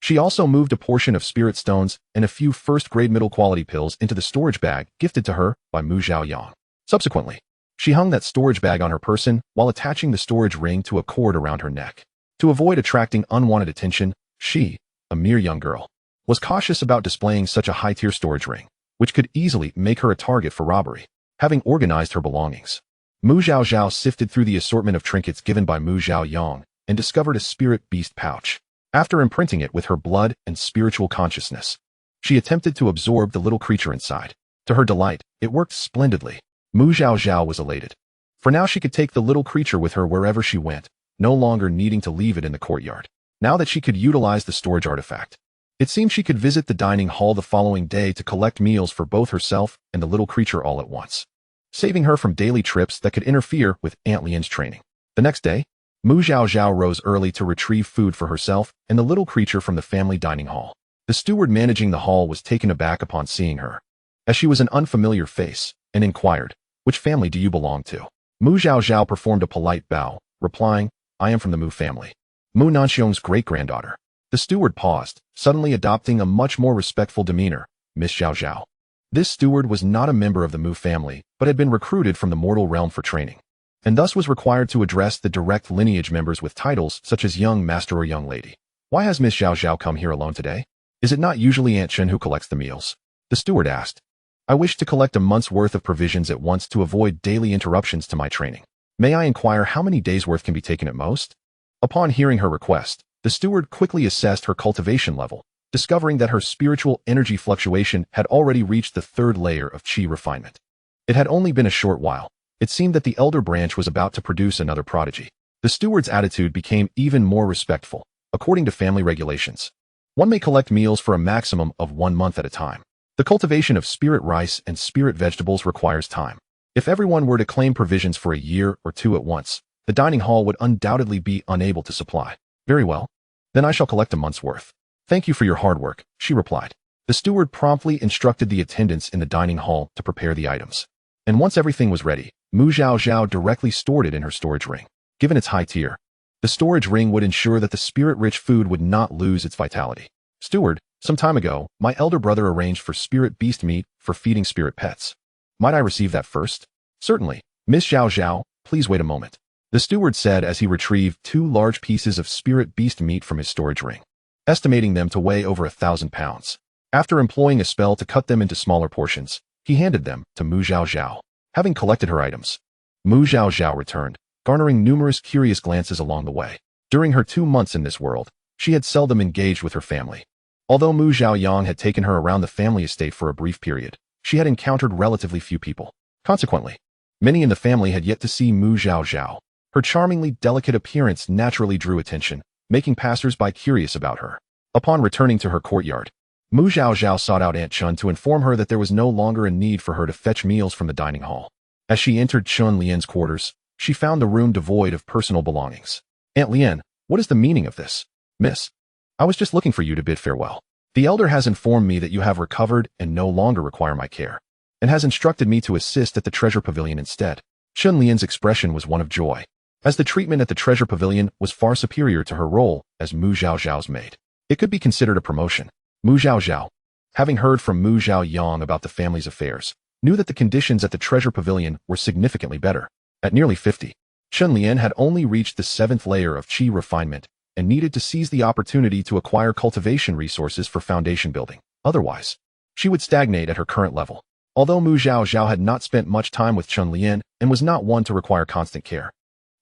She also moved a portion of spirit stones and a few first-grade middle-quality pills into the storage bag gifted to her by Mu Zhaoyang. Subsequently, she hung that storage bag on her person while attaching the storage ring to a cord around her neck. To avoid attracting unwanted attention, she, a mere young girl, was cautious about displaying such a high-tier storage ring, which could easily make her a target for robbery. Having organized her belongings, Mu Zhaozhao sifted through the assortment of trinkets given by Mu Zhaoyang and discovered a spirit beast pouch. After imprinting it with her blood and spiritual consciousness, she attempted to absorb the little creature inside. To her delight, it worked splendidly. Mu Zhaozhao was elated. For now she could take the little creature with her wherever she went, no longer needing to leave it in the courtyard. Now that she could utilize the storage artifact, it seemed she could visit the dining hall the following day to collect meals for both herself and the little creature all at once, saving her from daily trips that could interfere with Aunt Lian's training. The next day, Mu Zhaozhao rose early to retrieve food for herself and the little creature from the family dining hall. The steward managing the hall was taken aback upon seeing her, as she was an unfamiliar face, and inquired, "Which family do you belong to?" Mu Zhaozhao performed a polite bow, replying, "I am from the Mu family, Mu Nanxiong's great-granddaughter." The steward paused, suddenly adopting a much more respectful demeanor. "Miss Zhaozhao." This steward was not a member of the Mu family, but had been recruited from the mortal realm for training, and thus was required to address the direct lineage members with titles such as young master or young lady. "Why has Miss Zhaozhao come here alone today? Is it not usually Aunt Chen who collects the meals?" The steward asked. "I wish to collect a month's worth of provisions at once to avoid daily interruptions to my training. May I inquire how many days' worth can be taken at most?" Upon hearing her request, the steward quickly assessed her cultivation level, discovering that her spiritual energy fluctuation had already reached the 3rd layer of qi refinement. It had only been a short while. It seemed that the elder branch was about to produce another prodigy. The steward's attitude became even more respectful. According to family regulations, one may collect meals for a maximum of 1 month at a time. The cultivation of spirit rice and spirit vegetables requires time. If everyone were to claim provisions for a year or 2 at once, the dining hall would undoubtedly be unable to supply. "Very well. Then I shall collect a month's worth." "Thank you for your hard work," she replied. The steward promptly instructed the attendants in the dining hall to prepare the items. And once everything was ready, Mu Zhaozhao directly stored it in her storage ring. Given its high tier, the storage ring would ensure that the spirit-rich food would not lose its vitality. "Steward, some time ago, my elder brother arranged for spirit beast meat for feeding spirit pets. Might I receive that first?" "Certainly. Miss Zhaozhao, please wait a moment," the steward said as he retrieved 2 large pieces of spirit beast meat from his storage ring, estimating them to weigh over 1,000 pounds. After employing a spell to cut them into smaller portions, he handed them to Mu Zhaozhao. Having collected her items, Mu Zhaozhao returned, garnering numerous curious glances along the way. During her 2 months in this world, she had seldom engaged with her family. Although Mu Zhaoyang had taken her around the family estate for a brief period, she had encountered relatively few people. Consequently, many in the family had yet to see Mu Zhaozhao. Her charmingly delicate appearance naturally drew attention, making passers-by curious about her. Upon returning to her courtyard, Mu Zhaozhao sought out Aunt Chun to inform her that there was no longer a need for her to fetch meals from the dining hall. As she entered Chun Lian's quarters, she found the room devoid of personal belongings. "Aunt Lian, what is the meaning of this?" "Miss, I was just looking for you to bid farewell. The elder has informed me that you have recovered and no longer require my care, and has instructed me to assist at the treasure pavilion instead." Chun Lian's expression was one of joy, as the treatment at the treasure pavilion was far superior to her role as Mu Zhaozhao's maid. It could be considered a promotion. Mu Zhaozhao, having heard from Mu Zhaoyang about the family's affairs, knew that the conditions at the treasure pavilion were significantly better. At nearly 50, Chun Lian had only reached the 7th layer of qi refinement and needed to seize the opportunity to acquire cultivation resources for foundation building. Otherwise, she would stagnate at her current level. Although Mu Zhaozhao had not spent much time with Chun Lian and was not one to require constant care,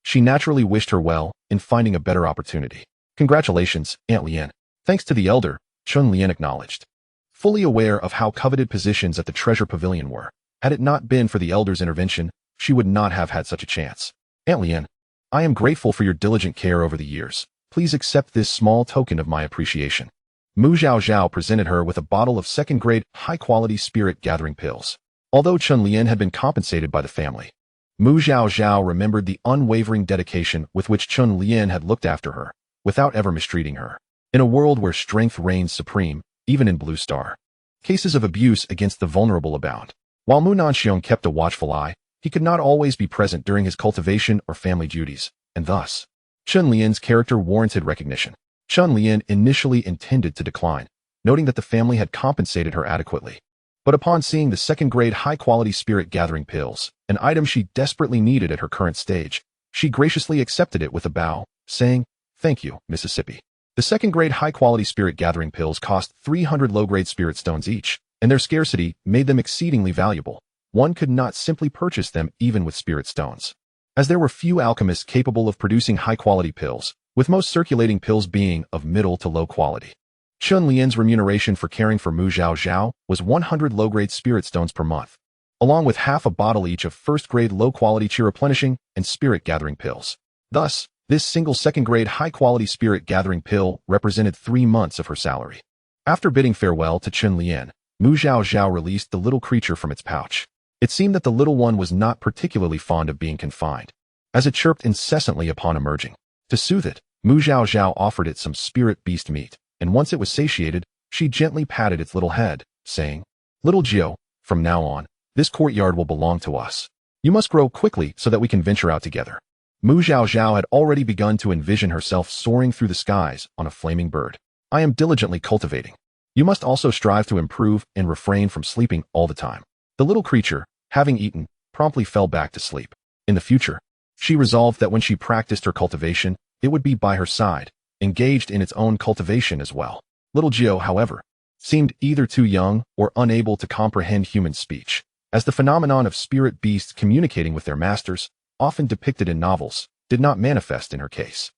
she naturally wished her well in finding a better opportunity. "Congratulations, Aunt Lian." "Thanks to the elder," Chun Lian acknowledged, fully aware of how coveted positions at the treasure pavilion were. Had it not been for the elder's intervention, she would not have had such a chance. "Aunt Lian, I am grateful for your diligent care over the years. Please accept this small token of my appreciation." Mu Zhaozhao presented her with a bottle of 2nd-grade, high-quality spirit-gathering pills. Although Chun Lian had been compensated by the family, Mu Zhaozhao remembered the unwavering dedication with which Chun Lian had looked after her, without ever mistreating her. In a world where strength reigns supreme, even in Blue Star, cases of abuse against the vulnerable abound. While Mu Nanxiong kept a watchful eye, he could not always be present during his cultivation or family duties, and thus, Chun Lian's character warranted recognition. Chun-Lian initially intended to decline, noting that the family had compensated her adequately. But upon seeing the second-grade high-quality spirit-gathering pills, an item she desperately needed at her current stage, she graciously accepted it with a bow, saying, "Thank you, Mississippi." The second-grade high-quality spirit-gathering pills cost 300 low-grade spirit stones each, and their scarcity made them exceedingly valuable. One could not simply purchase them even with spirit stones, as there were few alchemists capable of producing high-quality pills, with most circulating pills being of middle to low quality. Chun-Lian's remuneration for caring for Mu Zhaozhao was 100 low-grade spirit stones per month, along with half a bottle each of first-grade low-quality chi replenishing and spirit-gathering pills. Thus, this single second-grade high-quality spirit-gathering pill represented 3 months of her salary. After bidding farewell to Chun-Lian, Mu Zhaozhao released the little creature from its pouch. It seemed that the little one was not particularly fond of being confined, as it chirped incessantly upon emerging. To soothe it, Mu Zhaozhao offered it some spirit beast meat, and once it was satiated, she gently patted its little head, saying, "Little Zhao, from now on, this courtyard will belong to us. You must grow quickly so that we can venture out together." Mu Zhaozhao had already begun to envision herself soaring through the skies on a flaming bird. "I am diligently cultivating. You must also strive to improve and refrain from sleeping all the time." The little creature, having eaten, promptly fell back to sleep. In the future, she resolved that when she practiced her cultivation, it would be by her side, engaged in its own cultivation as well. Little Zhao, however, seemed either too young or unable to comprehend human speech, as the phenomenon of spirit beasts communicating with their masters, often depicted in novels, did not manifest in her case.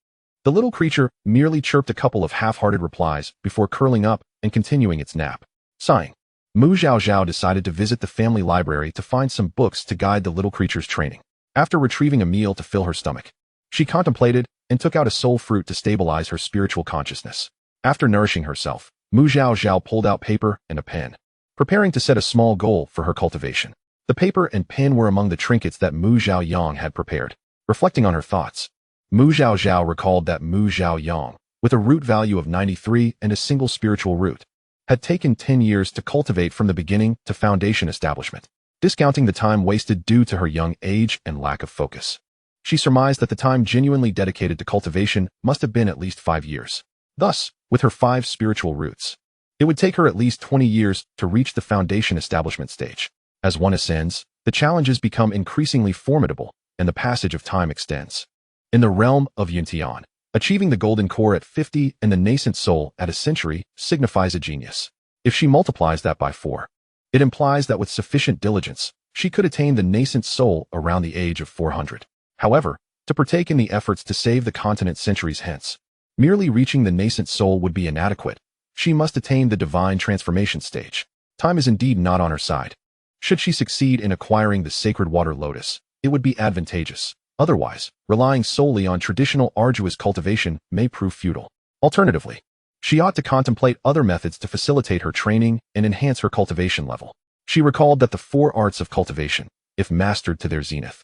The little creature merely chirped a couple of half-hearted replies before curling up and continuing its nap. Sighing, Mu Zhaozhao decided to visit the family library to find some books to guide the little creature's training. After retrieving a meal to fill her stomach, she contemplated and took out a soul fruit to stabilize her spiritual consciousness. After nourishing herself, Mu Zhaozhao pulled out paper and a pen, preparing to set a small goal for her cultivation. The paper and pen were among the trinkets that Mu Zhaoyang had prepared. Reflecting on her thoughts, Mu Zhaozhao recalled that Mu Zhaoyang, with a root value of 93 and a single spiritual root, had taken 10 years to cultivate from the beginning to foundation establishment, discounting the time wasted due to her young age and lack of focus. She surmised that the time genuinely dedicated to cultivation must have been at least 5 years. Thus, with her 5 spiritual roots, it would take her at least 20 years to reach the foundation establishment stage. As one ascends, the challenges become increasingly formidable, and the passage of time extends. In the realm of Yuntian, achieving the golden core at 50 and the nascent soul at a century signifies a genius. If she multiplies that by 4, it implies that with sufficient diligence, she could attain the nascent soul around the age of 400. However, to partake in the efforts to save the continent centuries hence, merely reaching the nascent soul would be inadequate. She must attain the divine transformation stage. Time is indeed not on her side. Should she succeed in acquiring the sacred water lotus, it would be advantageous. Otherwise, relying solely on traditional arduous cultivation may prove futile. Alternatively, she ought to contemplate other methods to facilitate her training and enhance her cultivation level. She recalled that the 4 arts of cultivation, if mastered to their zenith,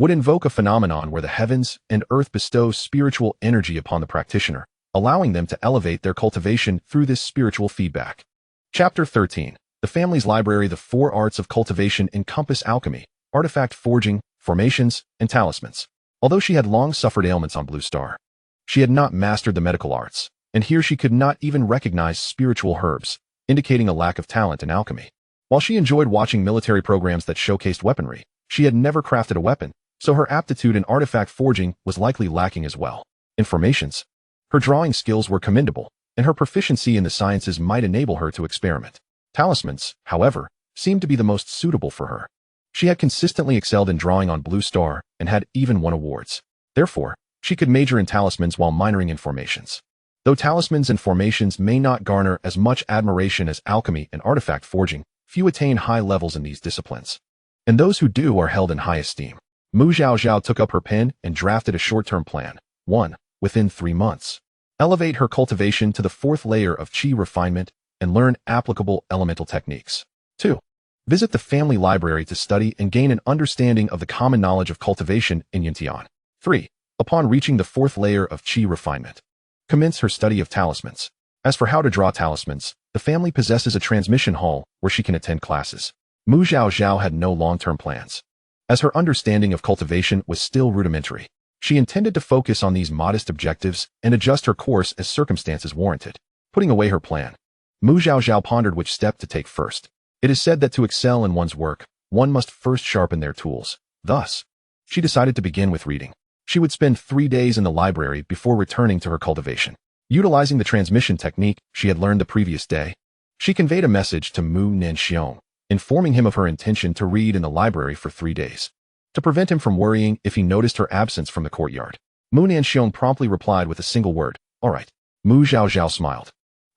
would invoke a phenomenon where the heavens and earth bestow spiritual energy upon the practitioner, allowing them to elevate their cultivation through this spiritual feedback. Chapter 13. The family's library. The 4 arts of cultivation encompass alchemy, artifact forging, formations, and talismans. Although she had long suffered ailments on Blue Star, she had not mastered the medical arts, and here she could not even recognize spiritual herbs, indicating a lack of talent in alchemy. While she enjoyed watching military programs that showcased weaponry, she had never crafted a weapon, so her aptitude in artifact forging was likely lacking as well. In formations, her drawing skills were commendable, and her proficiency in the sciences might enable her to experiment. Talismans, however, seemed to be the most suitable for her. She had consistently excelled in drawing on Blue Star and had even won awards. Therefore, she could major in talismans while minoring in formations. Though talismans and formations may not garner as much admiration as alchemy and artifact forging, few attain high levels in these disciplines, and those who do are held in high esteem. Mu Zhaozhao took up her pen and drafted a short-term plan. 1. Within 3 months, elevate her cultivation to the 4th layer of qi refinement and learn applicable elemental techniques. 2. Visit the family library to study and gain an understanding of the common knowledge of cultivation in Yuntian. 3. Upon reaching the 4th layer of qi refinement, commence her study of talismans. As for how to draw talismans, the family possesses a transmission hall where she can attend classes. Mu Zhaozhao had no long-term plans, as her understanding of cultivation was still rudimentary. She intended to focus on these modest objectives and adjust her course as circumstances warranted. Putting away her plan, Zhaozhao pondered which step to take first. It is said that to excel in one's work, one must first sharpen their tools. Thus, she decided to begin with reading. She would spend 3 days in the library before returning to her cultivation. Utilizing the transmission technique she had learned the previous day, she conveyed a message to Mu Nanxiong, informing him of her intention to read in the library for 3 days. To prevent him from worrying if he noticed her absence from the courtyard, Mu Nanxiong promptly replied with a single word, "All right." Mu Zhaozhao smiled.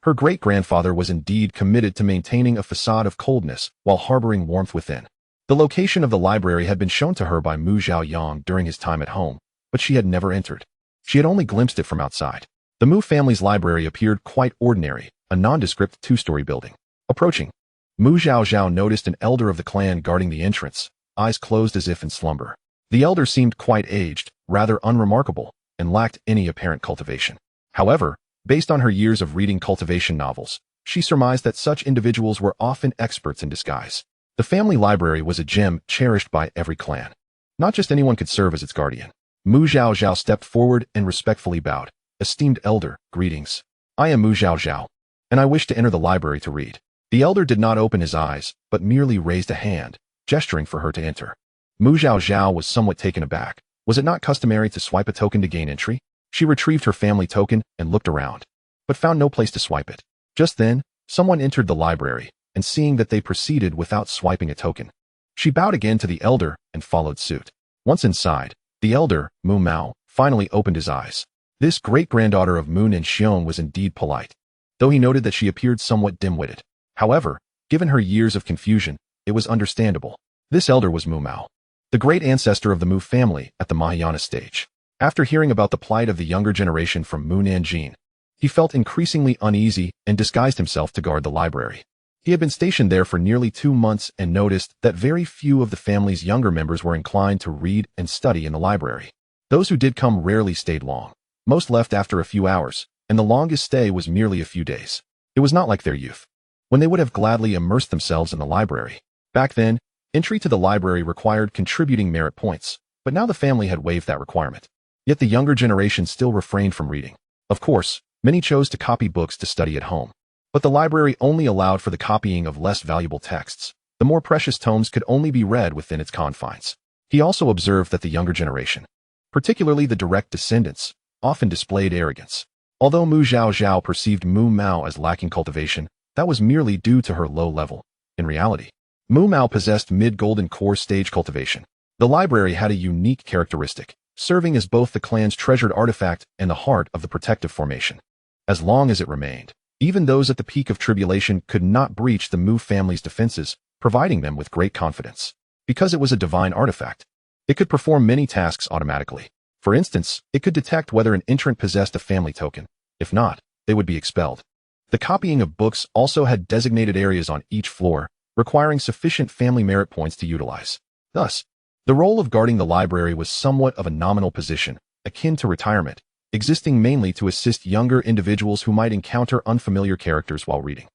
Her great-grandfather was indeed committed to maintaining a facade of coldness while harboring warmth within. The location of the library had been shown to her by Mu Zhaoyang during his time at home, but she had never entered. She had only glimpsed it from outside. The Mu family's library appeared quite ordinary, a nondescript 2-story building. Approaching, Mu Zhaozhao noticed an elder of the clan guarding the entrance, eyes closed as if in slumber. The elder seemed quite aged, rather unremarkable, and lacked any apparent cultivation. However, based on her years of reading cultivation novels, she surmised that such individuals were often experts in disguise. The family library was a gem cherished by every clan. Not just anyone could serve as its guardian. Mu Zhaozhao stepped forward and respectfully bowed. "Esteemed elder, greetings. I am Mu Zhaozhao, and I wish to enter the library to read." The elder did not open his eyes, but merely raised a hand, gesturing for her to enter. Mu Zhaozhao was somewhat taken aback. Was it not customary to swipe a token to gain entry? She retrieved her family token and looked around, but found no place to swipe it. Just then, someone entered the library, and seeing that they proceeded without swiping a token, she bowed again to the elder and followed suit. Once inside, the elder, Mu Mao, finally opened his eyes. This great-granddaughter of Mu Nanxiong was indeed polite, though he noted that she appeared somewhat dim-witted. However, given her years of confusion, it was understandable. This elder was Mu Mao, the great ancestor of the Mu family at the Mahayana stage. After hearing about the plight of the younger generation from Mu Nanjing, he felt increasingly uneasy and disguised himself to guard the library. He had been stationed there for nearly 2 months and noticed that very few of the family's younger members were inclined to read and study in the library. Those who did come rarely stayed long. Most left after a few hours, and the longest stay was merely a few days. It was not like their youth, when they would have gladly immersed themselves in the library. Back then, entry to the library required contributing merit points, but now the family had waived that requirement. Yet the younger generation still refrained from reading. Of course, many chose to copy books to study at home. But the library only allowed for the copying of less valuable texts. The more precious tomes could only be read within its confines. He also observed that the younger generation, particularly the direct descendants, often displayed arrogance. Although Mu Zhaozhao perceived Mu Mao as lacking cultivation, that was merely due to her low level. In reality, Mu Mao possessed mid-golden core stage cultivation. The library had a unique characteristic, serving as both the clan's treasured artifact and the heart of the protective formation. As long as it remained, even those at the peak of tribulation could not breach the Mu family's defenses, providing them with great confidence. Because it was a divine artifact, it could perform many tasks automatically. For instance, it could detect whether an entrant possessed a family token. If not, they would be expelled. The copying of books also had designated areas on each floor, requiring sufficient family merit points to utilize. Thus, the role of guarding the library was somewhat of a nominal position, akin to retirement, existing mainly to assist younger individuals who might encounter unfamiliar characters while reading.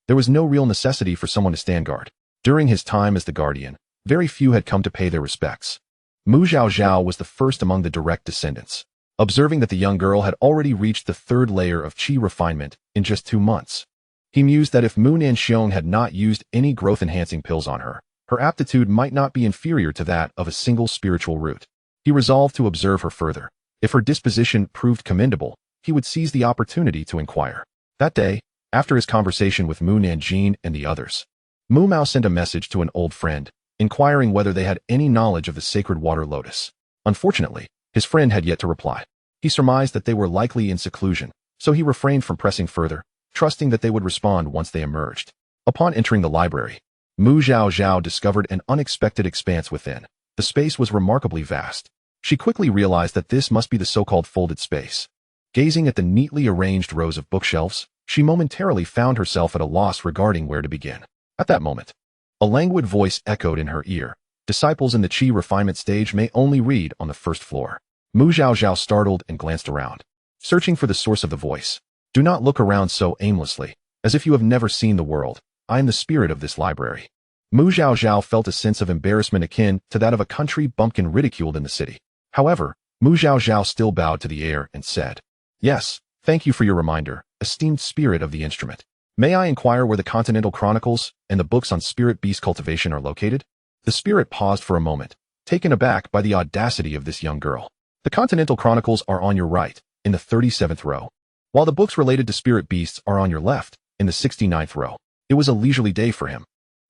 There was no real necessity for someone to stand guard. During his time as the guardian, very few had come to pay their respects. Mu Zhaozhao was the first among the direct descendants. Observing that the young girl had already reached the 3rd layer of qi refinement in just 2 months, he mused that if Mu Nanxiong had not used any growth-enhancing pills on her, her aptitude might not be inferior to that of a single spiritual root. He resolved to observe her further. If her disposition proved commendable, he would seize the opportunity to inquire. That day, after his conversation with Mu Nanjing and the others, Mu Mao sent a message to an old friend, inquiring whether they had any knowledge of the sacred water lotus. Unfortunately, his friend had yet to reply. He surmised that they were likely in seclusion, so he refrained from pressing further, trusting that they would respond once they emerged. Upon entering the library, Mu Zhaozhao discovered an unexpected expanse within. The space was remarkably vast. She quickly realized that this must be the so-called folded space. Gazing at the neatly arranged rows of bookshelves, she momentarily found herself at a loss regarding where to begin. At that moment, a languid voice echoed in her ear. Disciples in the qi refinement stage may only read on the 1st floor. Mu Zhaozhao startled and glanced around, searching for the source of the voice. Do not look around so aimlessly, as if you have never seen the world. I am the spirit of this library. Mu Zhaozhao felt a sense of embarrassment akin to that of a country bumpkin ridiculed in the city. However, Mu Zhaozhao still bowed to the air and said, "Yes, thank you for your reminder, esteemed spirit of the instrument. May I inquire where the Continental Chronicles and the books on spirit beast cultivation are located?" The spirit paused for a moment, taken aback by the audacity of this young girl. "The Continental Chronicles are on your right, in the 37th row, while the books related to spirit beasts are on your left, in the 69th row." It was a leisurely day for him.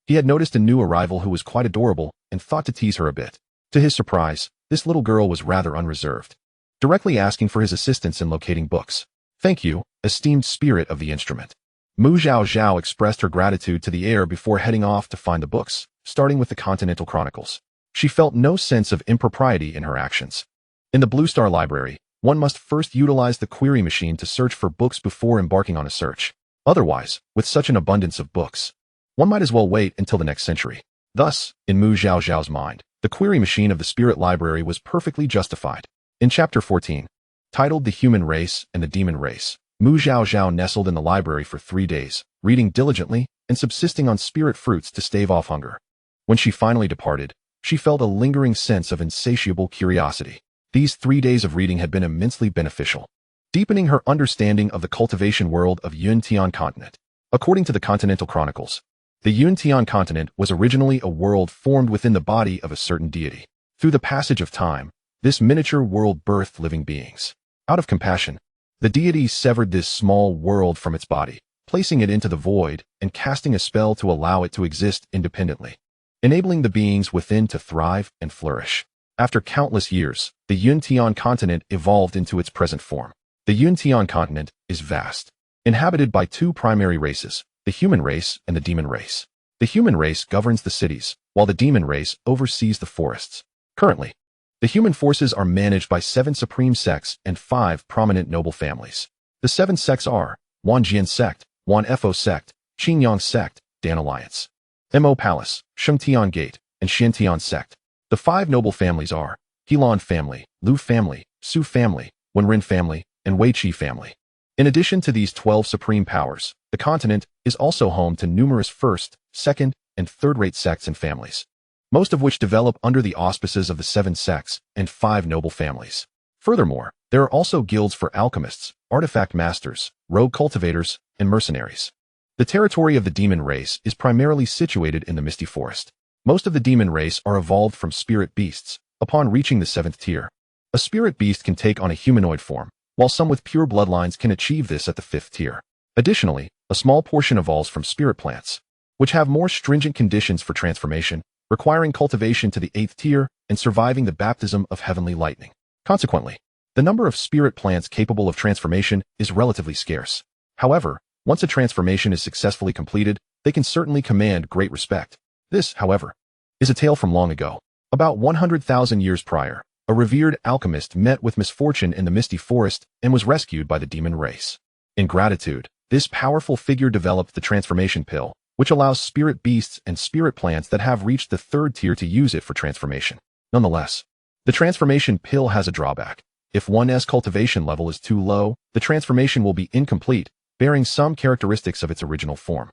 He had noticed a new arrival who was quite adorable and thought to tease her a bit. To his surprise, this little girl was rather unreserved, directly asking for his assistance in locating books. "Thank you, esteemed spirit of the instrument." Mu Zhaozhao expressed her gratitude to the air before heading off to find the books, starting with the Continental Chronicles. She felt no sense of impropriety in her actions. In the Blue Star Library, one must first utilize the query machine to search for books before embarking on a search. Otherwise, with such an abundance of books, one might as well wait until the next century. Thus, in Mu Zhaozhao's mind, the query machine of the Spirit Library was perfectly justified. In Chapter 14, titled The Human Race and the Demon Race, Mu Zhaozhao nestled in the library for 3 days, reading diligently and subsisting on spirit fruits to stave off hunger. When she finally departed, she felt a lingering sense of insatiable curiosity. These 3 days of reading had been immensely beneficial, deepening her understanding of the cultivation world of Yuntian continent. According to the Continental Chronicles, the Yuntian continent was originally a world formed within the body of a certain deity. Through the passage of time, this miniature world birthed living beings. Out of compassion, the deity severed this small world from its body, placing it into the void and casting a spell to allow it to exist independently, enabling the beings within to thrive and flourish. After countless years, the Yuntian continent evolved into its present form. The Yuntian continent is vast, inhabited by 2 primary races, the human race and the demon race. The human race governs the cities, while the demon race oversees the forests. Currently, the human forces are managed by 7 supreme sects and 5 prominent noble families. The 7 sects are Wanjian Sect, Wanfo Sect, Qingyang Sect, Dan Alliance, Mo Palace, Shengtian Gate, and Xiantian Sect. The 5 noble families are Helan family, Lu family, Su family, Wenrin family, and Weiqi family. In addition to these 12 supreme powers, the continent is also home to numerous first, second, and third-rate sects and families, most of which develop under the auspices of the 7 sects and 5 noble families. Furthermore, there are also guilds for alchemists, artifact masters, rogue cultivators, and mercenaries. The territory of the demon race is primarily situated in the Misty Forest. Most of the demon race are evolved from spirit beasts. Upon reaching the 7th tier, a spirit beast can take on a humanoid form, while some with pure bloodlines can achieve this at the 5th tier. Additionally, a small portion evolves from spirit plants, which have more stringent conditions for transformation, requiring cultivation to the 8th tier and surviving the baptism of heavenly lightning. Consequently, the number of spirit plants capable of transformation is relatively scarce. However, once a transformation is successfully completed, they can certainly command great respect. This, however, is a tale from long ago. About 100,000 years prior, a revered alchemist met with misfortune in the Misty Forest and was rescued by the demon race. In gratitude, this powerful figure developed the transformation pill, which allows spirit beasts and spirit plants that have reached the 3rd tier to use it for transformation. Nonetheless, the transformation pill has a drawback. If one's cultivation level is too low, the transformation will be incomplete, bearing some characteristics of its original form.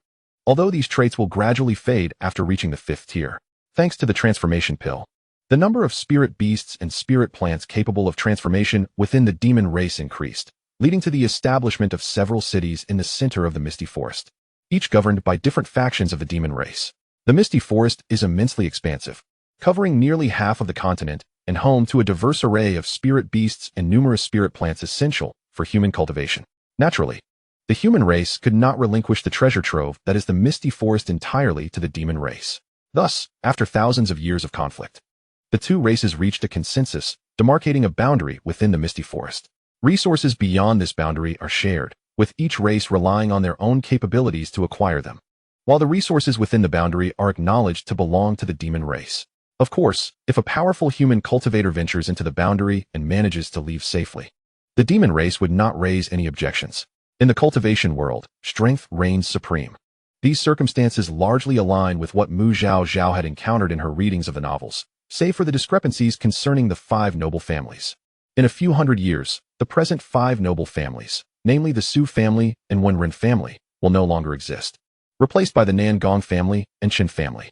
Although these traits will gradually fade after reaching the 5th tier, thanks to the transformation pill, the number of spirit beasts and spirit plants capable of transformation within the demon race increased, leading to the establishment of several cities in the center of the Misty Forest, each governed by different factions of the demon race. The Misty Forest is immensely expansive, covering nearly half of the continent and home to a diverse array of spirit beasts and numerous spirit plants essential for human cultivation. Naturally, the human race could not relinquish the treasure trove that is the Misty Forest entirely to the demon race. Thus, after thousands of years of conflict, the 2 races reached a consensus, demarcating a boundary within the Misty Forest. Resources beyond this boundary are shared, with each race relying on their own capabilities to acquire them, while the resources within the boundary are acknowledged to belong to the demon race. Of course, if a powerful human cultivator ventures into the boundary and manages to leave safely, the demon race would not raise any objections. In the cultivation world, strength reigns supreme. These circumstances largely align with what Mu Zhaozhao had encountered in her readings of the novels, save for the discrepancies concerning the 5 noble families. In a few hundred years, the present 5 noble families, namely the Su family and Wenren family, will no longer exist, replaced by the Nangong family and Qin family.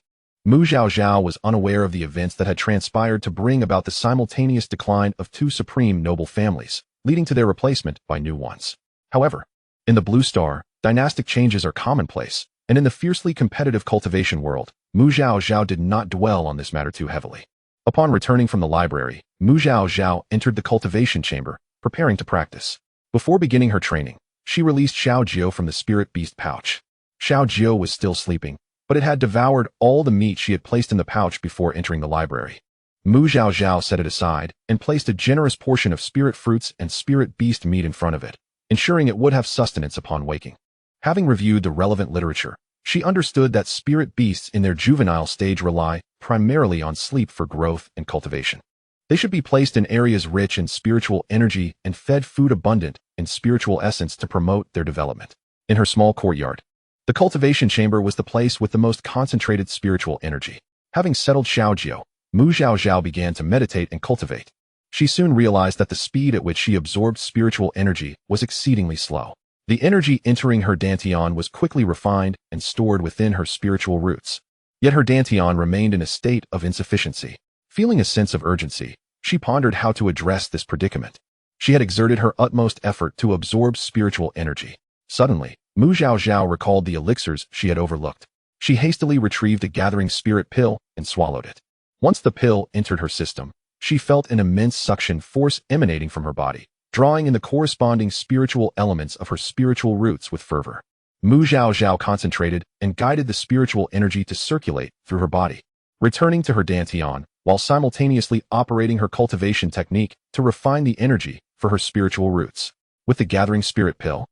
Mu Zhaozhao was unaware of the events that had transpired to bring about the simultaneous decline of two supreme noble families, leading to their replacement by new ones. However, in the Blue Star, dynastic changes are commonplace, and in the fiercely competitive cultivation world, Mu Zhaozhao did not dwell on this matter too heavily. Upon returning from the library, Mu Zhaozhao entered the cultivation chamber, preparing to practice. Before beginning her training, she released Xiaozhao from the spirit beast pouch. Xiaozhao was still sleeping, but it had devoured all the meat she had placed in the pouch before entering the library. Mu Zhaozhao set it aside and placed a generous portion of spirit fruits and spirit beast meat in front of it, ensuring it would have sustenance upon waking. Having reviewed the relevant literature, she understood that spirit beasts in their juvenile stage rely primarily on sleep for growth and cultivation. They should be placed in areas rich in spiritual energy and fed food abundant in spiritual essence to promote their development. In her small courtyard, the cultivation chamber was the place with the most concentrated spiritual energy. Having settled Xiaozhao, Mu Zhaozhao began to meditate and cultivate. She soon realized that the speed at which she absorbed spiritual energy was exceedingly slow. The energy entering her dantian was quickly refined and stored within her spiritual roots. Yet her dantian remained in a state of insufficiency. Feeling a sense of urgency, she pondered how to address this predicament. She had exerted her utmost effort to absorb spiritual energy. Suddenly, Mu Zhaozhao recalled the elixirs she had overlooked. She hastily retrieved a gathering spirit pill and swallowed it. Once the pill entered her system, she felt an immense suction force emanating from her body, drawing in the corresponding spiritual elements of her spiritual roots with fervor. Mu Zhaozhao concentrated and guided the spiritual energy to circulate through her body, returning to her dantian, while simultaneously operating her cultivation technique to refine the energy for her spiritual roots. With the gathering spirit pill,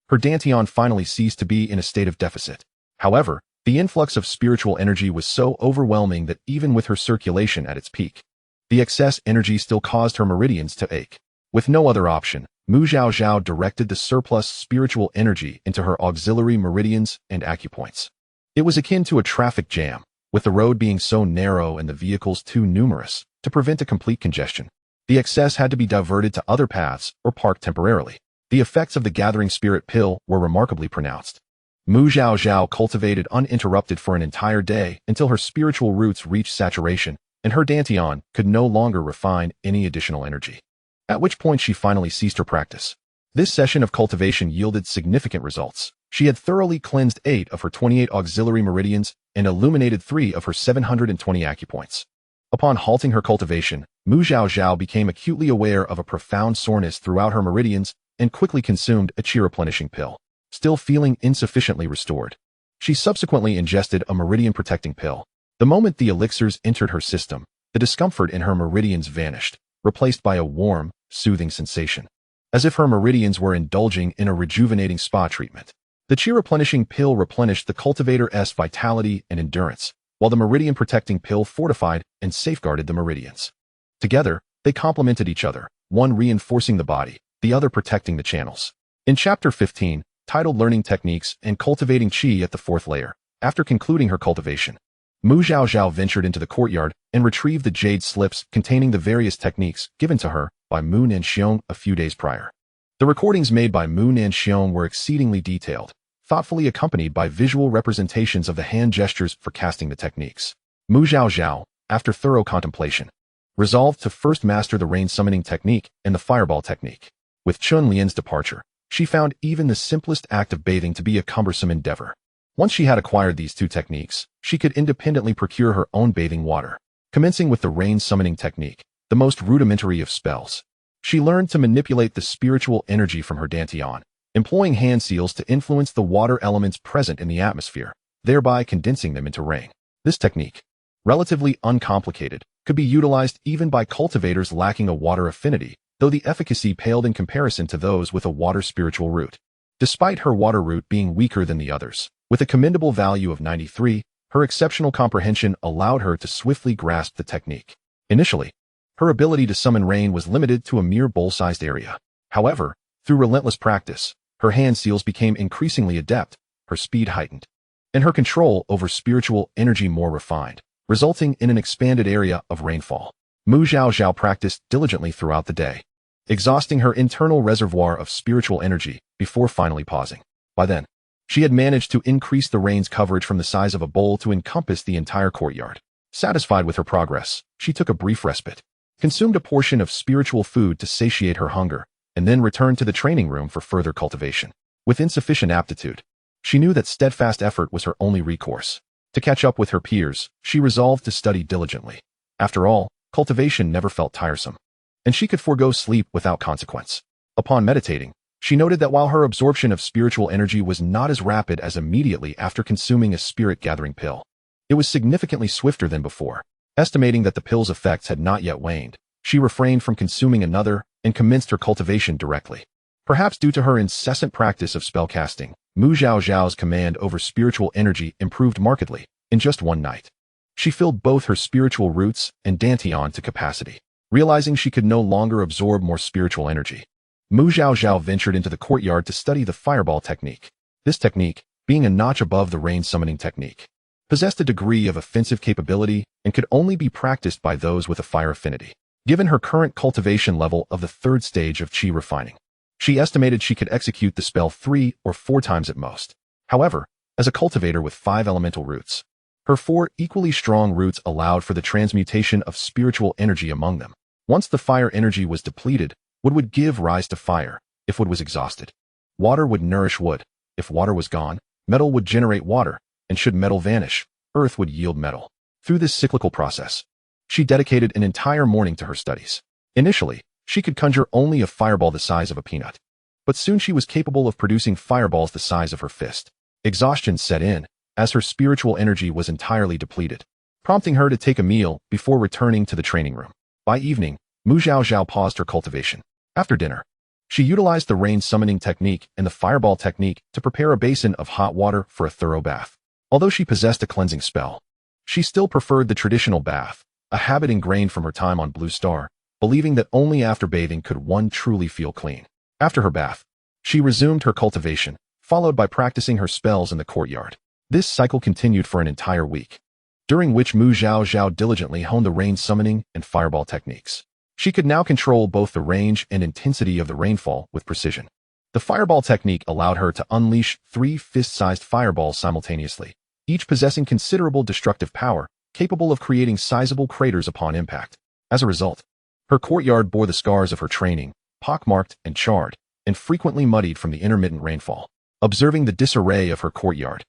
her dantian finally ceased to be in a state of deficit. However, the influx of spiritual energy was so overwhelming that even with her circulation at its peak, the excess energy still caused her meridians to ache. With no other option, Mu Zhaozhao directed the surplus spiritual energy into her auxiliary meridians and acupoints. It was akin to a traffic jam, with the road being so narrow and the vehicles too numerous to prevent a complete congestion. The excess had to be diverted to other paths or parked temporarily. The effects of the gathering spirit pill were remarkably pronounced. Mu Zhaozhao cultivated uninterrupted for an entire day until her spiritual roots reached saturation, and her dantian could no longer refine any additional energy. At which point she finally ceased her practice. This session of cultivation yielded significant results. She had thoroughly cleansed 8 of her 28 auxiliary meridians and illuminated 3 of her 720 acupoints. Upon halting her cultivation, Mu Zhaozhao became acutely aware of a profound soreness throughout her meridians and quickly consumed a chi-replenishing pill. Still feeling insufficiently restored, she subsequently ingested a meridian-protecting pill. The moment the elixirs entered her system, the discomfort in her meridians vanished, replaced by a warm, soothing sensation, as if her meridians were indulging in a rejuvenating spa treatment. The chi-replenishing pill replenished the cultivator's vitality and endurance, while the meridian-protecting pill fortified and safeguarded the meridians. Together, they complemented each other, one reinforcing the body, the other protecting the channels. In Chapter 15, titled Learning Techniques and Cultivating Qi at the 4th Layer, after concluding her cultivation, Mu Zhaozhao ventured into the courtyard and retrieved the jade slips containing the various techniques given to her by Mu Nanxiong a few days prior. The recordings made by Mu Nanxiong were exceedingly detailed, thoughtfully accompanied by visual representations of the hand gestures for casting the techniques. Mu Zhaozhao, after thorough contemplation, resolved to first master the rain summoning technique and the fireball technique. With Chun Lian's departure, she found even the simplest act of bathing to be a cumbersome endeavor. Once she had acquired these 2 techniques, she could independently procure her own bathing water. Commencing with the rain summoning technique, the most rudimentary of spells, she learned to manipulate the spiritual energy from her dantian, employing hand seals to influence the water elements present in the atmosphere, thereby condensing them into rain. This technique, relatively uncomplicated, could be utilized even by cultivators lacking a water affinity, though the efficacy paled in comparison to those with a water spiritual root. Despite her water root being weaker than the others, with a commendable value of 93, her exceptional comprehension allowed her to swiftly grasp the technique. Initially, her ability to summon rain was limited to a mere bowl-sized area. However, through relentless practice, her hand seals became increasingly adept, her speed heightened, and her control over spiritual energy more refined, resulting in an expanded area of rainfall. Mu Zhaozhao practiced diligently throughout the day, exhausting her internal reservoir of spiritual energy before finally pausing. By then, She had managed to increase the rain's coverage from the size of a bowl to encompass the entire courtyard. Satisfied with her progress, she took a brief respite, consumed a portion of spiritual food to satiate her hunger, and then returned to the training room for further cultivation. With insufficient aptitude, she knew that steadfast effort was her only recourse. To catch up with her peers, she resolved to study diligently. After all, cultivation never felt tiresome, and she could forego sleep without consequence. Upon meditating, she noted that while her absorption of spiritual energy was not as rapid as immediately after consuming a spirit-gathering pill, it was significantly swifter than before. Estimating that the pill's effects had not yet waned, she refrained from consuming another and commenced her cultivation directly. Perhaps due to her incessant practice of spellcasting, Zhaozhao's command over spiritual energy improved markedly in just one night. She filled both her spiritual roots and dantian to capacity. Realizing she could no longer absorb more spiritual energy, Zhaozhao ventured into the courtyard to study the fireball technique. This technique, being a notch above the rain summoning technique, possessed a degree of offensive capability and could only be practiced by those with a fire affinity. Given her current cultivation level of the third stage of qi refining, she estimated she could execute the spell 3 or 4 times at most. However, as a cultivator with 5 elemental roots, her 4 equally strong roots allowed for the transmutation of spiritual energy among them. Once the fire energy was depleted, wood would give rise to fire, if wood was exhausted. Water would nourish wood. If water was gone, metal would generate water, and should metal vanish, earth would yield metal. Through this cyclical process, she dedicated an entire morning to her studies. Initially, she could conjure only a fireball the size of a peanut, but soon she was capable of producing fireballs the size of her fist. Exhaustion set in, as her spiritual energy was entirely depleted, prompting her to take a meal before returning to the training room. By evening, Zhaozhao paused her cultivation. After dinner, she utilized the rain summoning technique and the fireball technique to prepare a basin of hot water for a thorough bath. Although she possessed a cleansing spell, she still preferred the traditional bath, a habit ingrained from her time on Blue Star, believing that only after bathing could one truly feel clean. After her bath, she resumed her cultivation, followed by practicing her spells in the courtyard. This cycle continued for an entire week, during which Zhaozhao diligently honed the rain summoning and fireball techniques. She could now control both the range and intensity of the rainfall with precision. The fireball technique allowed her to unleash 3 fist-sized fireballs simultaneously, each possessing considerable destructive power, capable of creating sizable craters upon impact. As a result, her courtyard bore the scars of her training, pockmarked and charred, and frequently muddied from the intermittent rainfall. Observing the disarray of her courtyard,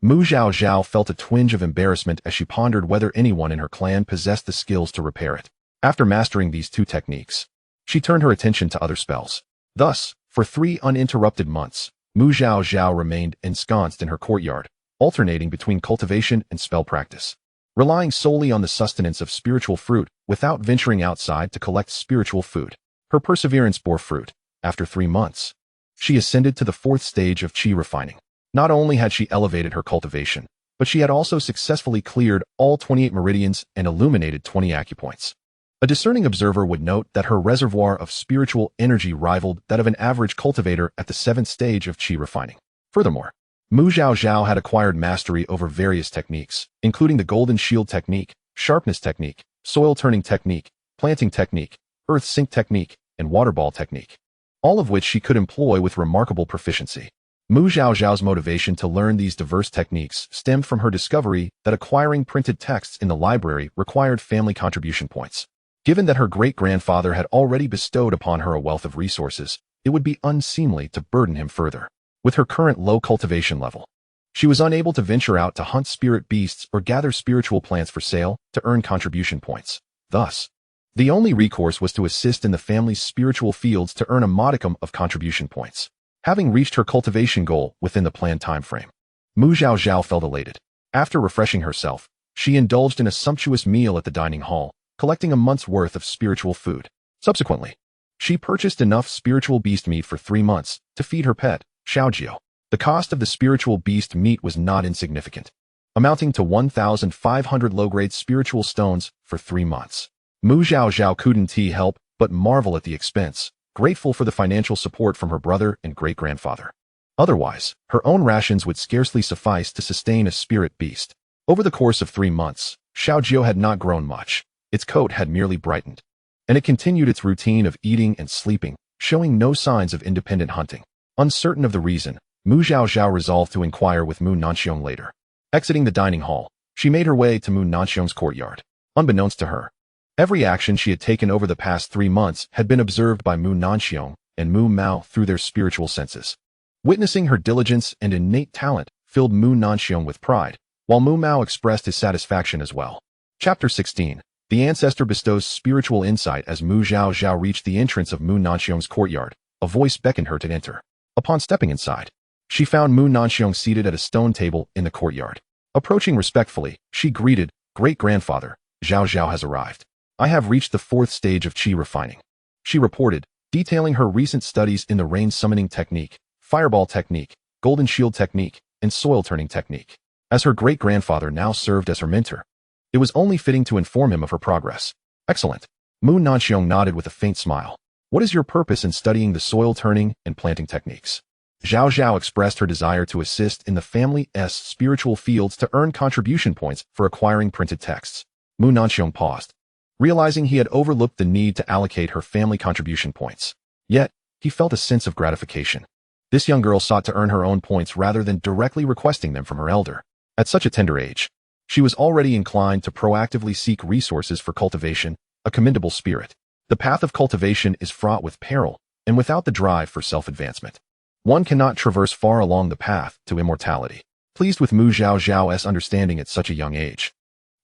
Zhaozhao felt a twinge of embarrassment as she pondered whether anyone in her clan possessed the skills to repair it. After mastering these 2 techniques, she turned her attention to other spells. Thus, for 3 uninterrupted months, Zhaozhao remained ensconced in her courtyard, alternating between cultivation and spell practice, relying solely on the sustenance of spiritual fruit without venturing outside to collect spiritual food. Her perseverance bore fruit. After 3 months, she ascended to the 4th stage of qi refining. Not only had she elevated her cultivation, but she had also successfully cleared all 28 meridians and illuminated 20 acupoints. A discerning observer would note that her reservoir of spiritual energy rivaled that of an average cultivator at the 7th stage of qi refining. Furthermore, Zhaozhao had acquired mastery over various techniques, including the golden shield technique, sharpness technique, soil turning technique, planting technique, earth sink technique, and water ball technique, all of which she could employ with remarkable proficiency. Zhaozhao's motivation to learn these diverse techniques stemmed from her discovery that acquiring printed texts in the library required family contribution points. Given that her great-grandfather had already bestowed upon her a wealth of resources, it would be unseemly to burden him further. With her current low cultivation level, she was unable to venture out to hunt spirit beasts or gather spiritual plants for sale to earn contribution points. Thus, the only recourse was to assist in the family's spiritual fields to earn a modicum of contribution points. Having reached her cultivation goal within the planned time frame, Zhaozhao felt elated. After refreshing herself, she indulged in a sumptuous meal at the dining hall, collecting a month's worth of spiritual food. Subsequently, she purchased enough spiritual beast meat for 3 months to feed her pet, Xiaozhao. The cost of the spiritual beast meat was not insignificant, amounting to 1,500 low-grade spiritual stones for 3 months. Zhaozhao couldn't help but marvel at the expense, grateful for the financial support from her brother and great-grandfather. Otherwise, her own rations would scarcely suffice to sustain a spirit beast. Over the course of 3 months, Xiaozhao had not grown much. Its coat had merely brightened, and it continued its routine of eating and sleeping, showing no signs of independent hunting. Uncertain of the reason, Mu Zhaozhao resolved to inquire with Mu Nanxiong later. Exiting the dining hall, she made her way to Mu Nanxiong's courtyard. Unbeknownst to her, every action she had taken over the past 3 months had been observed by Mu Nanxiong and Mu Mao through their spiritual senses. Witnessing her diligence and innate talent filled Mu Nanxiong with pride, while Mu Mao expressed his satisfaction as well. Chapter 16. The Ancestor bestows spiritual insight. As Mu Zhaozhao reached the entrance of Mu Nanxiong's courtyard, a voice beckoned her to enter. Upon stepping inside, she found Mu Nanxiong seated at a stone table in the courtyard. Approaching respectfully, she greeted, "Great-grandfather, Zhaozhao has arrived. I have reached the 4th stage of qi refining," she reported, detailing her recent studies in the rain summoning technique, fireball technique, golden shield technique, and soil turning technique. As her great-grandfather now served as her mentor, it was only fitting to inform him of her progress. "Excellent." Mu Nanxiong nodded with a faint smile. "What is your purpose in studying the soil turning and planting techniques?" Zhaozhao expressed her desire to assist in the family's spiritual fields to earn contribution points for acquiring printed texts. Mu Nanxiong paused, realizing he had overlooked the need to allocate her family contribution points. Yet, he felt a sense of gratification. This young girl sought to earn her own points rather than directly requesting them from her elder. At such a tender age, she was already inclined to proactively seek resources for cultivation, a commendable spirit. The path of cultivation is fraught with peril, and without the drive for self-advancement, one cannot traverse far along the path to immortality. Pleased with Mu Zhaozhao's understanding at such a young age,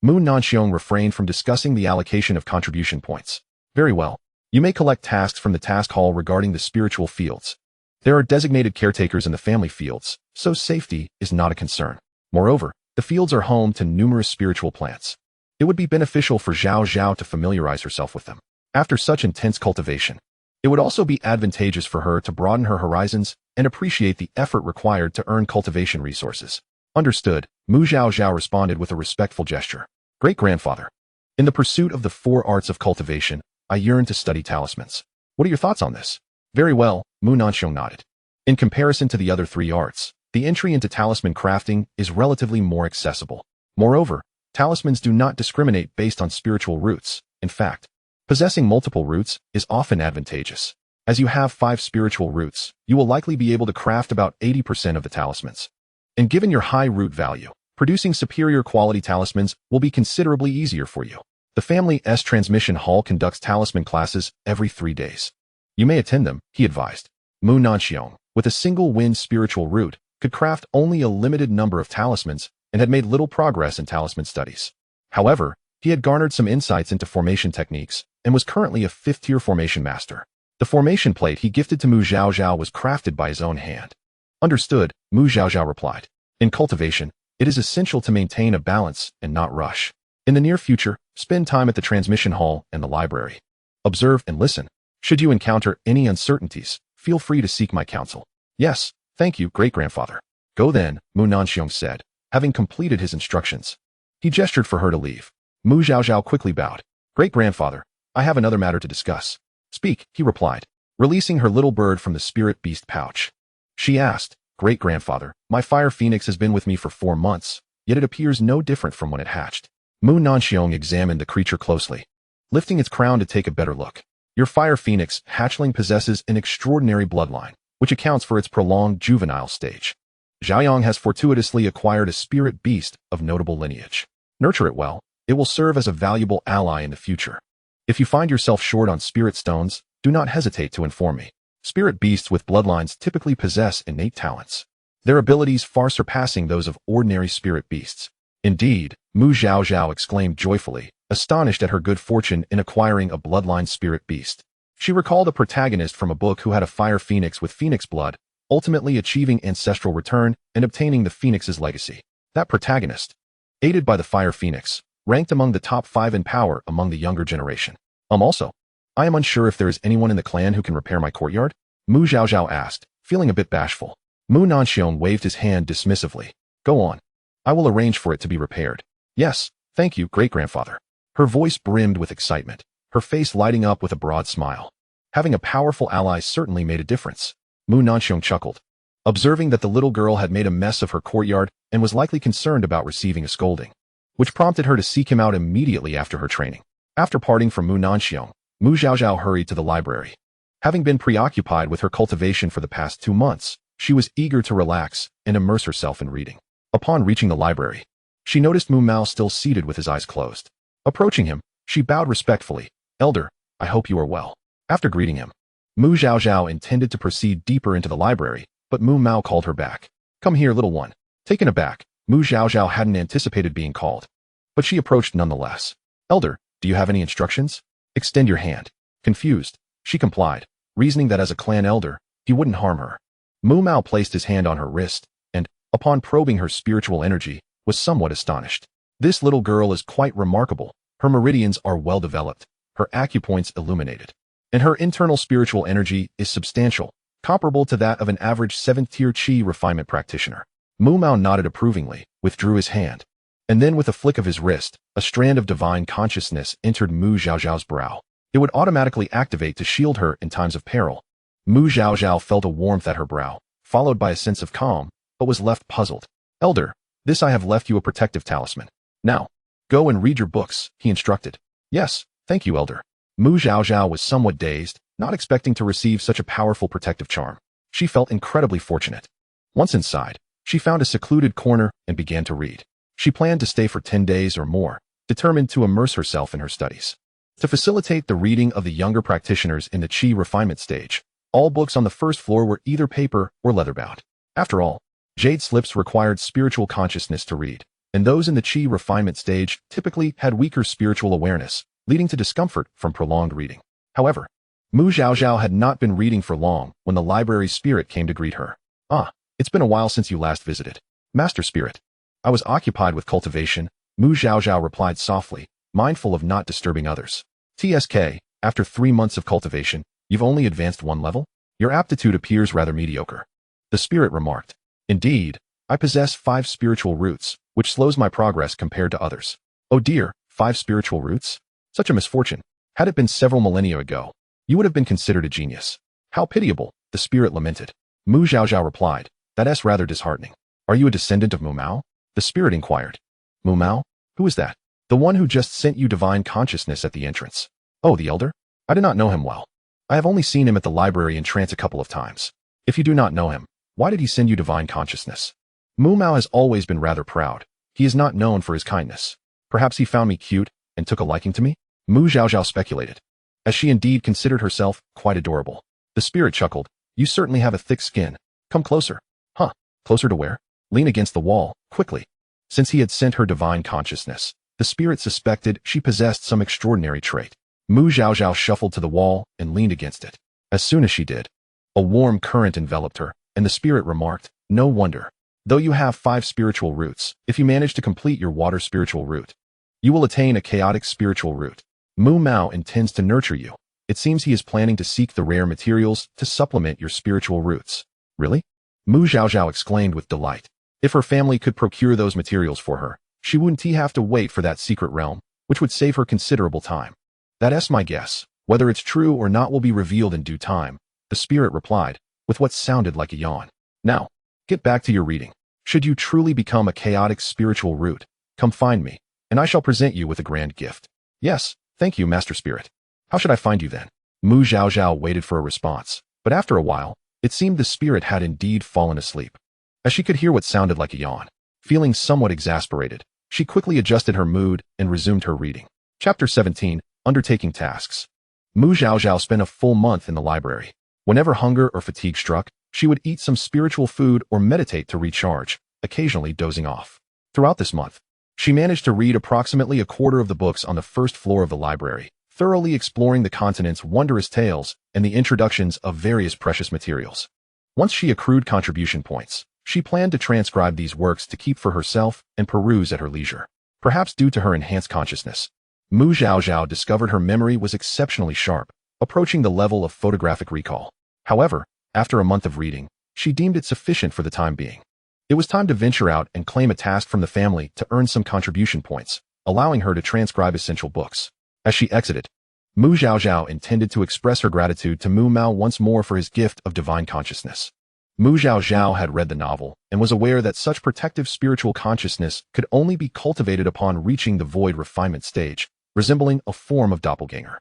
Mu Nanxiong refrained from discussing the allocation of contribution points. "Very well. You may collect tasks from the task hall regarding the spiritual fields. There are designated caretakers in the family fields, so safety is not a concern. Moreover, the fields are home to numerous spiritual plants. It would be beneficial for Zhaozhao to familiarize herself with them. After such intense cultivation, it would also be advantageous for her to broaden her horizons and appreciate the effort required to earn cultivation resources." "Understood," Mu Zhaozhao responded with a respectful gesture. "Great-grandfather, in the pursuit of the 4 arts of cultivation, I yearn to study talismans. What are your thoughts on this?" "Very well," Mu Nanxiong nodded. In comparison to the other 3 arts, the entry into talisman crafting is relatively more accessible. Moreover, talismans do not discriminate based on spiritual roots. In fact, possessing multiple roots is often advantageous. As you have 5 spiritual roots, you will likely be able to craft about 80% of the talismans. And given your high root value, producing superior quality talismans will be considerably easier for you. The family's transmission hall conducts talisman classes every 3 days. You may attend them, he advised. Mu Nanxiong, with a single wind spiritual root, could craft only a limited number of talismans and had made little progress in talisman studies. However, he had garnered some insights into formation techniques and was currently a 5th-tier formation master. The formation plate he gifted to Mu Zhaozhao was crafted by his own hand. "Understood," Mu Zhaozhao replied. "In cultivation, it is essential to maintain a balance and not rush. In the near future, spend time at the transmission hall and the library. Observe and listen. Should you encounter any uncertainties, feel free to seek my counsel." "Yes, thank you, great-grandfather." "Go then," Mu Nanxiong said, having completed his instructions. He gestured for her to leave. Mu Zhaozhao quickly bowed. "Great-grandfather, I have another matter to discuss." "Speak," he replied, releasing her little bird from the spirit beast pouch. She asked, "Great-grandfather, my fire phoenix has been with me for 4 months, yet it appears no different from when it hatched." Mu Nanxiong examined the creature closely, lifting its crown to take a better look. "Your fire phoenix hatchling possesses an extraordinary bloodline, which accounts for its prolonged juvenile stage. Zhaoyang has fortuitously acquired a spirit beast of notable lineage. Nurture it well, it will serve as a valuable ally in the future. If you find yourself short on spirit stones, do not hesitate to inform me." Spirit beasts with bloodlines typically possess innate talents, their abilities far surpassing those of ordinary spirit beasts. "Indeed," Mu Zhaozhao exclaimed joyfully, astonished at her good fortune in acquiring a bloodline spirit beast. She recalled a protagonist from a book who had a fire phoenix with phoenix blood, ultimately achieving ancestral return and obtaining the phoenix's legacy. That protagonist, aided by the fire phoenix, ranked among the top 5 in power among the younger generation. Also, I am unsure if there is anyone in the clan who can repair my courtyard?" Mu Zhaozhao asked, feeling a bit bashful. Mu Nanxiong waved his hand dismissively. "Go on. I will arrange for it to be repaired." "Yes, thank you, great-grandfather." Her voice brimmed with excitement, her face lighting up with a broad smile. Having a powerful ally certainly made a difference. Mu Nanxiong chuckled, observing that the little girl had made a mess of her courtyard and was likely concerned about receiving a scolding, which prompted her to seek him out immediately after her training. After parting from Mu Nanxiong, Mu Zhaozhao hurried to the library. Having been preoccupied with her cultivation for the past 2 months, She was eager to relax and immerse herself in reading. Upon reaching the library, she noticed Mu Mao still seated with his eyes closed. Approaching him, she bowed respectfully. "Elder, I hope you are well." After greeting him, Mu Zhaozhao intended to proceed deeper into the library, but Mu Mao called her back. "Come here, little one." Taken aback, Mu Zhaozhao hadn't anticipated being called, but she approached nonetheless. "Elder, do you have any instructions? Extend your hand." Confused, she complied, reasoning that as a clan elder, he wouldn't harm her. Mu Mao placed his hand on her wrist, and, upon probing her spiritual energy, was somewhat astonished. This little girl is quite remarkable. Her meridians are well developed, her acupoints illuminated, and her internal spiritual energy is substantial, comparable to that of an average 7th-tier Qi refinement practitioner. Mu Mao nodded approvingly, withdrew his hand, and then with a flick of his wrist, a strand of divine consciousness entered Mu Zhaozhao's brow. It would automatically activate to shield her in times of peril. Mu Zhaozhao felt a warmth at her brow, followed by a sense of calm, but was left puzzled. "Elder, this I have left you a protective talisman. Now, go and read your books," he instructed. "Yes, thank you, Elder." Mu Zhaozhao was somewhat dazed, not expecting to receive such a powerful protective charm. She felt incredibly fortunate. Once inside, she found a secluded corner and began to read. She planned to stay for 10 days or more, determined to immerse herself in her studies. To facilitate the reading of the younger practitioners in the Qi refinement stage, all books on the first floor were either paper or leather-bound. After all, jade slips required spiritual consciousness to read, and those in the Qi refinement stage typically had weaker spiritual awareness, leading to discomfort from prolonged reading. However, Mu Zhaozhao had not been reading for long when the library's spirit came to greet her. "Ah, it's been a while since you last visited. Master Spirit." "I was occupied with cultivation," Mu Zhaozhao replied softly, mindful of not disturbing others. "TSK, after 3 months of cultivation, you've only advanced 1 level? Your aptitude appears rather mediocre." The spirit remarked. "Indeed, I possess 5 spiritual roots, which slows my progress compared to others." "Oh dear, 5 spiritual roots? Such a misfortune. Had it been several millennia ago, you would have been considered a genius." "How pitiable," the spirit lamented. Mu Zhaozhao replied, "That's rather disheartening." "Are you a descendant of Mu Mao?" the spirit inquired. "Mu Mao? Who is that?" "The one who just sent you divine consciousness at the entrance." "Oh, the elder? I do not know him well. I have only seen him at the library in trance a couple of times." "If you do not know him, why did he send you divine consciousness?" "Mu Mao has always been rather proud. He is not known for his kindness. Perhaps he found me cute and took a liking to me?" Mu Zhaozhao speculated, as she indeed considered herself quite adorable. The spirit chuckled. "You certainly have a thick skin. Come closer." "Huh? Closer to where?" "Lean against the wall, quickly." Since he had sent her divine consciousness, the spirit suspected she possessed some extraordinary trait. Mu Zhaozhao shuffled to the wall and leaned against it. As soon as she did, a warm current enveloped her, and the spirit remarked, "No wonder. Though you have 5 spiritual roots, if you manage to complete your water spiritual root, you will attain a chaotic spiritual root. Mu Mao intends to nurture you. It seems he is planning to seek the rare materials to supplement your spiritual roots." "Really?" Mu Zhaozhao exclaimed with delight. If her family could procure those materials for her, she wouldn't have to wait for that secret realm, which would save her considerable time. "That's my guess. Whether it's true or not will be revealed in due time," the spirit replied, with what sounded like a yawn. "Now, get back to your reading. Should you truly become a chaotic spiritual root, come find me, and I shall present you with a grand gift." "Yes, thank you, Master Spirit. How should I find you then?" Mu Zhaozhao waited for a response, but after a while, it seemed the spirit had indeed fallen asleep, as she could hear what sounded like a yawn. Feeling somewhat exasperated, she quickly adjusted her mood and resumed her reading. Chapter 17, Undertaking Tasks. Mu Zhaozhao spent a full month in the library. Whenever hunger or fatigue struck, she would eat some spiritual food or meditate to recharge, occasionally dozing off. Throughout this month, she managed to read approximately a quarter of the books on the first floor of the library, thoroughly exploring the continent's wondrous tales and the introductions of various precious materials. Once she accrued contribution points, she planned to transcribe these works to keep for herself and peruse at her leisure. Perhaps due to her enhanced consciousness, Mu Zhaozhao discovered her memory was exceptionally sharp, approaching the level of photographic recall. However, after a month of reading, she deemed it sufficient for the time being. It was time to venture out and claim a task from the family to earn some contribution points, allowing her to transcribe essential books. As she exited, Mu Zhaozhao intended to express her gratitude to Mu Mao once more for his gift of divine consciousness. Mu Zhaozhao had read the novel and was aware that such protective spiritual consciousness could only be cultivated upon reaching the void refinement stage, resembling a form of doppelganger.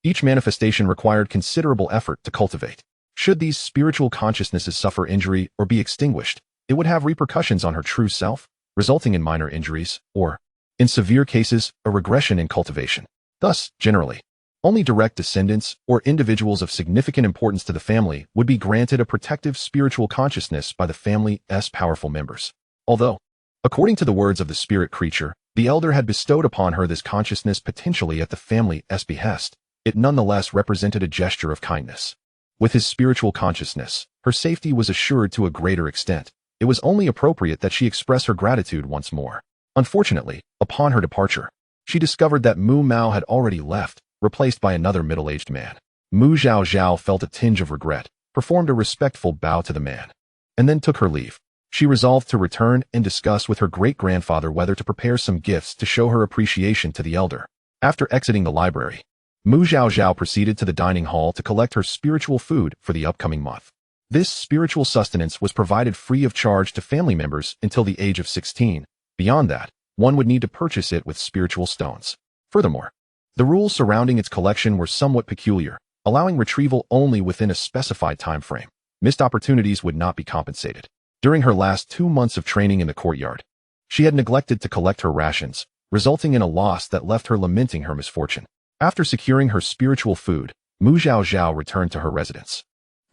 Each manifestation required considerable effort to cultivate. Should these spiritual consciousnesses suffer injury or be extinguished, it would have repercussions on her true self, resulting in minor injuries, or, in severe cases, a regression in cultivation. Thus, generally, only direct descendants or individuals of significant importance to the family would be granted a protective spiritual consciousness by the family's powerful members. Although, according to the words of the spirit creature, the elder had bestowed upon her this consciousness potentially at the family's behest, it nonetheless represented a gesture of kindness. With his spiritual consciousness, her safety was assured to a greater extent. It was only appropriate that she express her gratitude once more. Unfortunately, upon her departure, she discovered that Mu Mao had already left, replaced by another middle-aged man. Mu Zhaozhao felt a tinge of regret, performed a respectful bow to the man, and then took her leave. She resolved to return and discuss with her great-grandfather whether to prepare some gifts to show her appreciation to the elder. After exiting the library, Mu Zhaozhao proceeded to the dining hall to collect her spiritual food for the upcoming month. This spiritual sustenance was provided free of charge to family members until the age of 16. Beyond that, one would need to purchase it with spiritual stones. Furthermore, the rules surrounding its collection were somewhat peculiar, allowing retrieval only within a specified time frame. Missed opportunities would not be compensated. During her last 2 months of training in the courtyard, she had neglected to collect her rations, resulting in a loss that left her lamenting her misfortune. After securing her spiritual food, Mu Zhaozhao returned to her residence.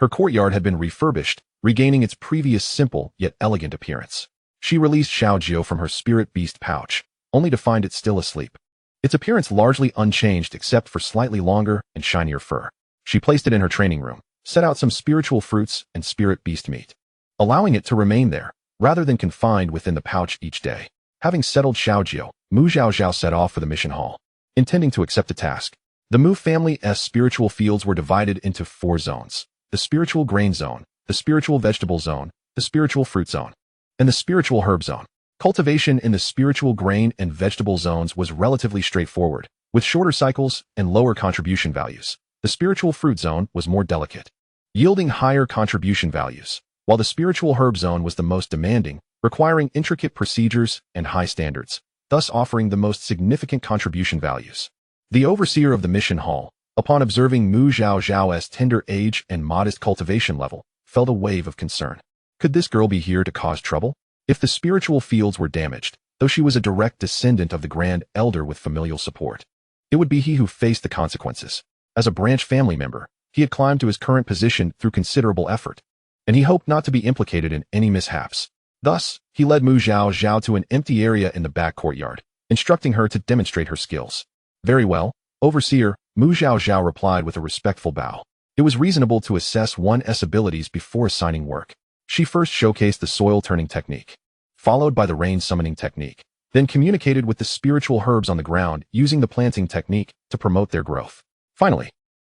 Her courtyard had been refurbished, regaining its previous simple yet elegant appearance. She released Zhaozhao from her spirit beast pouch, only to find it still asleep. Its appearance largely unchanged except for slightly longer and shinier fur. She placed it in her training room, set out some spiritual fruits and spirit beast meat, allowing it to remain there, rather than confined within the pouch each day. Having settled Zhaozhao, Mu Zhaozhao set off for the mission hall, intending to accept the task. The Mu family's spiritual fields were divided into 4 zones: the spiritual grain zone, the spiritual vegetable zone, the spiritual fruit zone, and the spiritual herb zone. Cultivation in the spiritual grain and vegetable zones was relatively straightforward, with shorter cycles and lower contribution values. The spiritual fruit zone was more delicate, yielding higher contribution values, while the spiritual herb zone was the most demanding, requiring intricate procedures and high standards, thus offering the most significant contribution values. The overseer of the mission hall, upon observing Mu Zhaozhao's tender age and modest cultivation level, felt a wave of concern. Could this girl be here to cause trouble? If the spiritual fields were damaged, though she was a direct descendant of the Grand Elder with familial support, it would be he who faced the consequences. As a branch family member, he had climbed to his current position through considerable effort, and he hoped not to be implicated in any mishaps. Thus, he led Mu Zhaozhao to an empty area in the back courtyard, instructing her to demonstrate her skills. Very well, overseer, Mu Zhaozhao replied with a respectful bow. It was reasonable to assess one's abilities before assigning work. She first showcased the soil turning technique, followed by the rain summoning technique, then communicated with the spiritual herbs on the ground using the planting technique to promote their growth. Finally,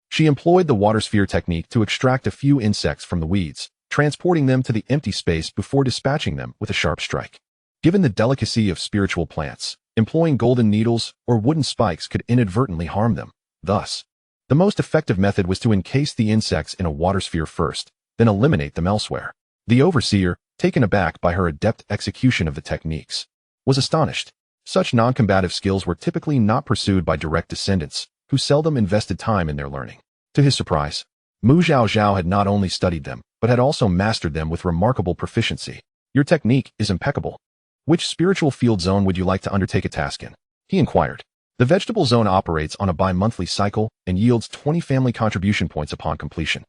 she employed the water sphere technique to extract a few insects from the weeds, transporting them to the empty space before dispatching them with a sharp strike. Given the delicacy of spiritual plants, employing golden needles or wooden spikes could inadvertently harm them. Thus, the most effective method was to encase the insects in a water sphere first, then eliminate them elsewhere. The overseer, taken aback by her adept execution of the techniques, was astonished. Such non-combative skills were typically not pursued by direct descendants, who seldom invested time in their learning. To his surprise, Mu Zhaozhao had not only studied them, but had also mastered them with remarkable proficiency. Your technique is impeccable. Which spiritual field zone would you like to undertake a task in? He inquired. The vegetable zone operates on a bi-monthly cycle and yields 20 family contribution points upon completion.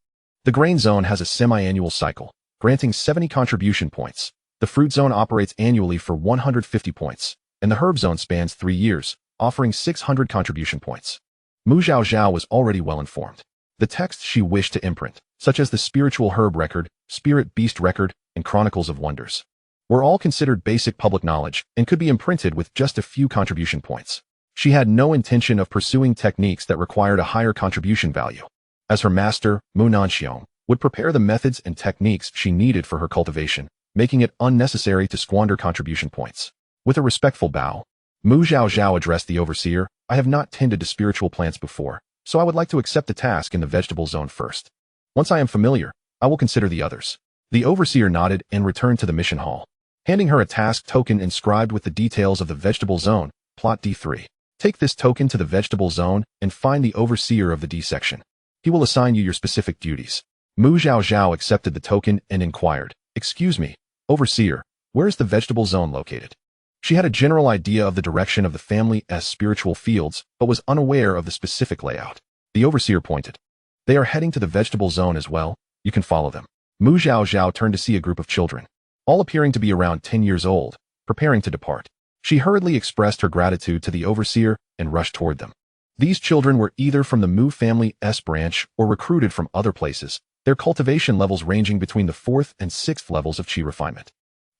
The grain zone has a semi-annual cycle, granting 70 contribution points. The fruit zone operates annually for 150 points, and the herb zone spans 3 years, offering 600 contribution points. Mu Zhaozhao was already well informed. The texts she wished to imprint, such as the Spiritual Herb Record, Spirit Beast Record, and Chronicles of Wonders, were all considered basic public knowledge and could be imprinted with just a few contribution points. She had no intention of pursuing techniques that required a higher contribution value, as her master, Mu Nanxiong, would prepare the methods and techniques she needed for her cultivation, making it unnecessary to squander contribution points. With a respectful bow, Mu Zhaozhao addressed the overseer. I have not tended to spiritual plants before, so I would like to accept the task in the vegetable zone first. Once I am familiar, I will consider the others. The overseer nodded and returned to the mission hall, handing her a task token inscribed with the details of the vegetable zone, plot D3. Take this token to the vegetable zone and find the overseer of the D section. He will assign you your specific duties. Mu Zhaozhao accepted the token and inquired, "Excuse me, overseer, where is the vegetable zone located?" She had a general idea of the direction of the family's spiritual fields, but was unaware of the specific layout. The overseer pointed. "They are heading to the vegetable zone as well. You can follow them." Mu Zhaozhao turned to see a group of children, all appearing to be around 10 years old, preparing to depart. She hurriedly expressed her gratitude to the overseer and rushed toward them. These children were either from the Mu family's branch or recruited from other places, their cultivation levels ranging between the 4th and 6th levels of qi refinement.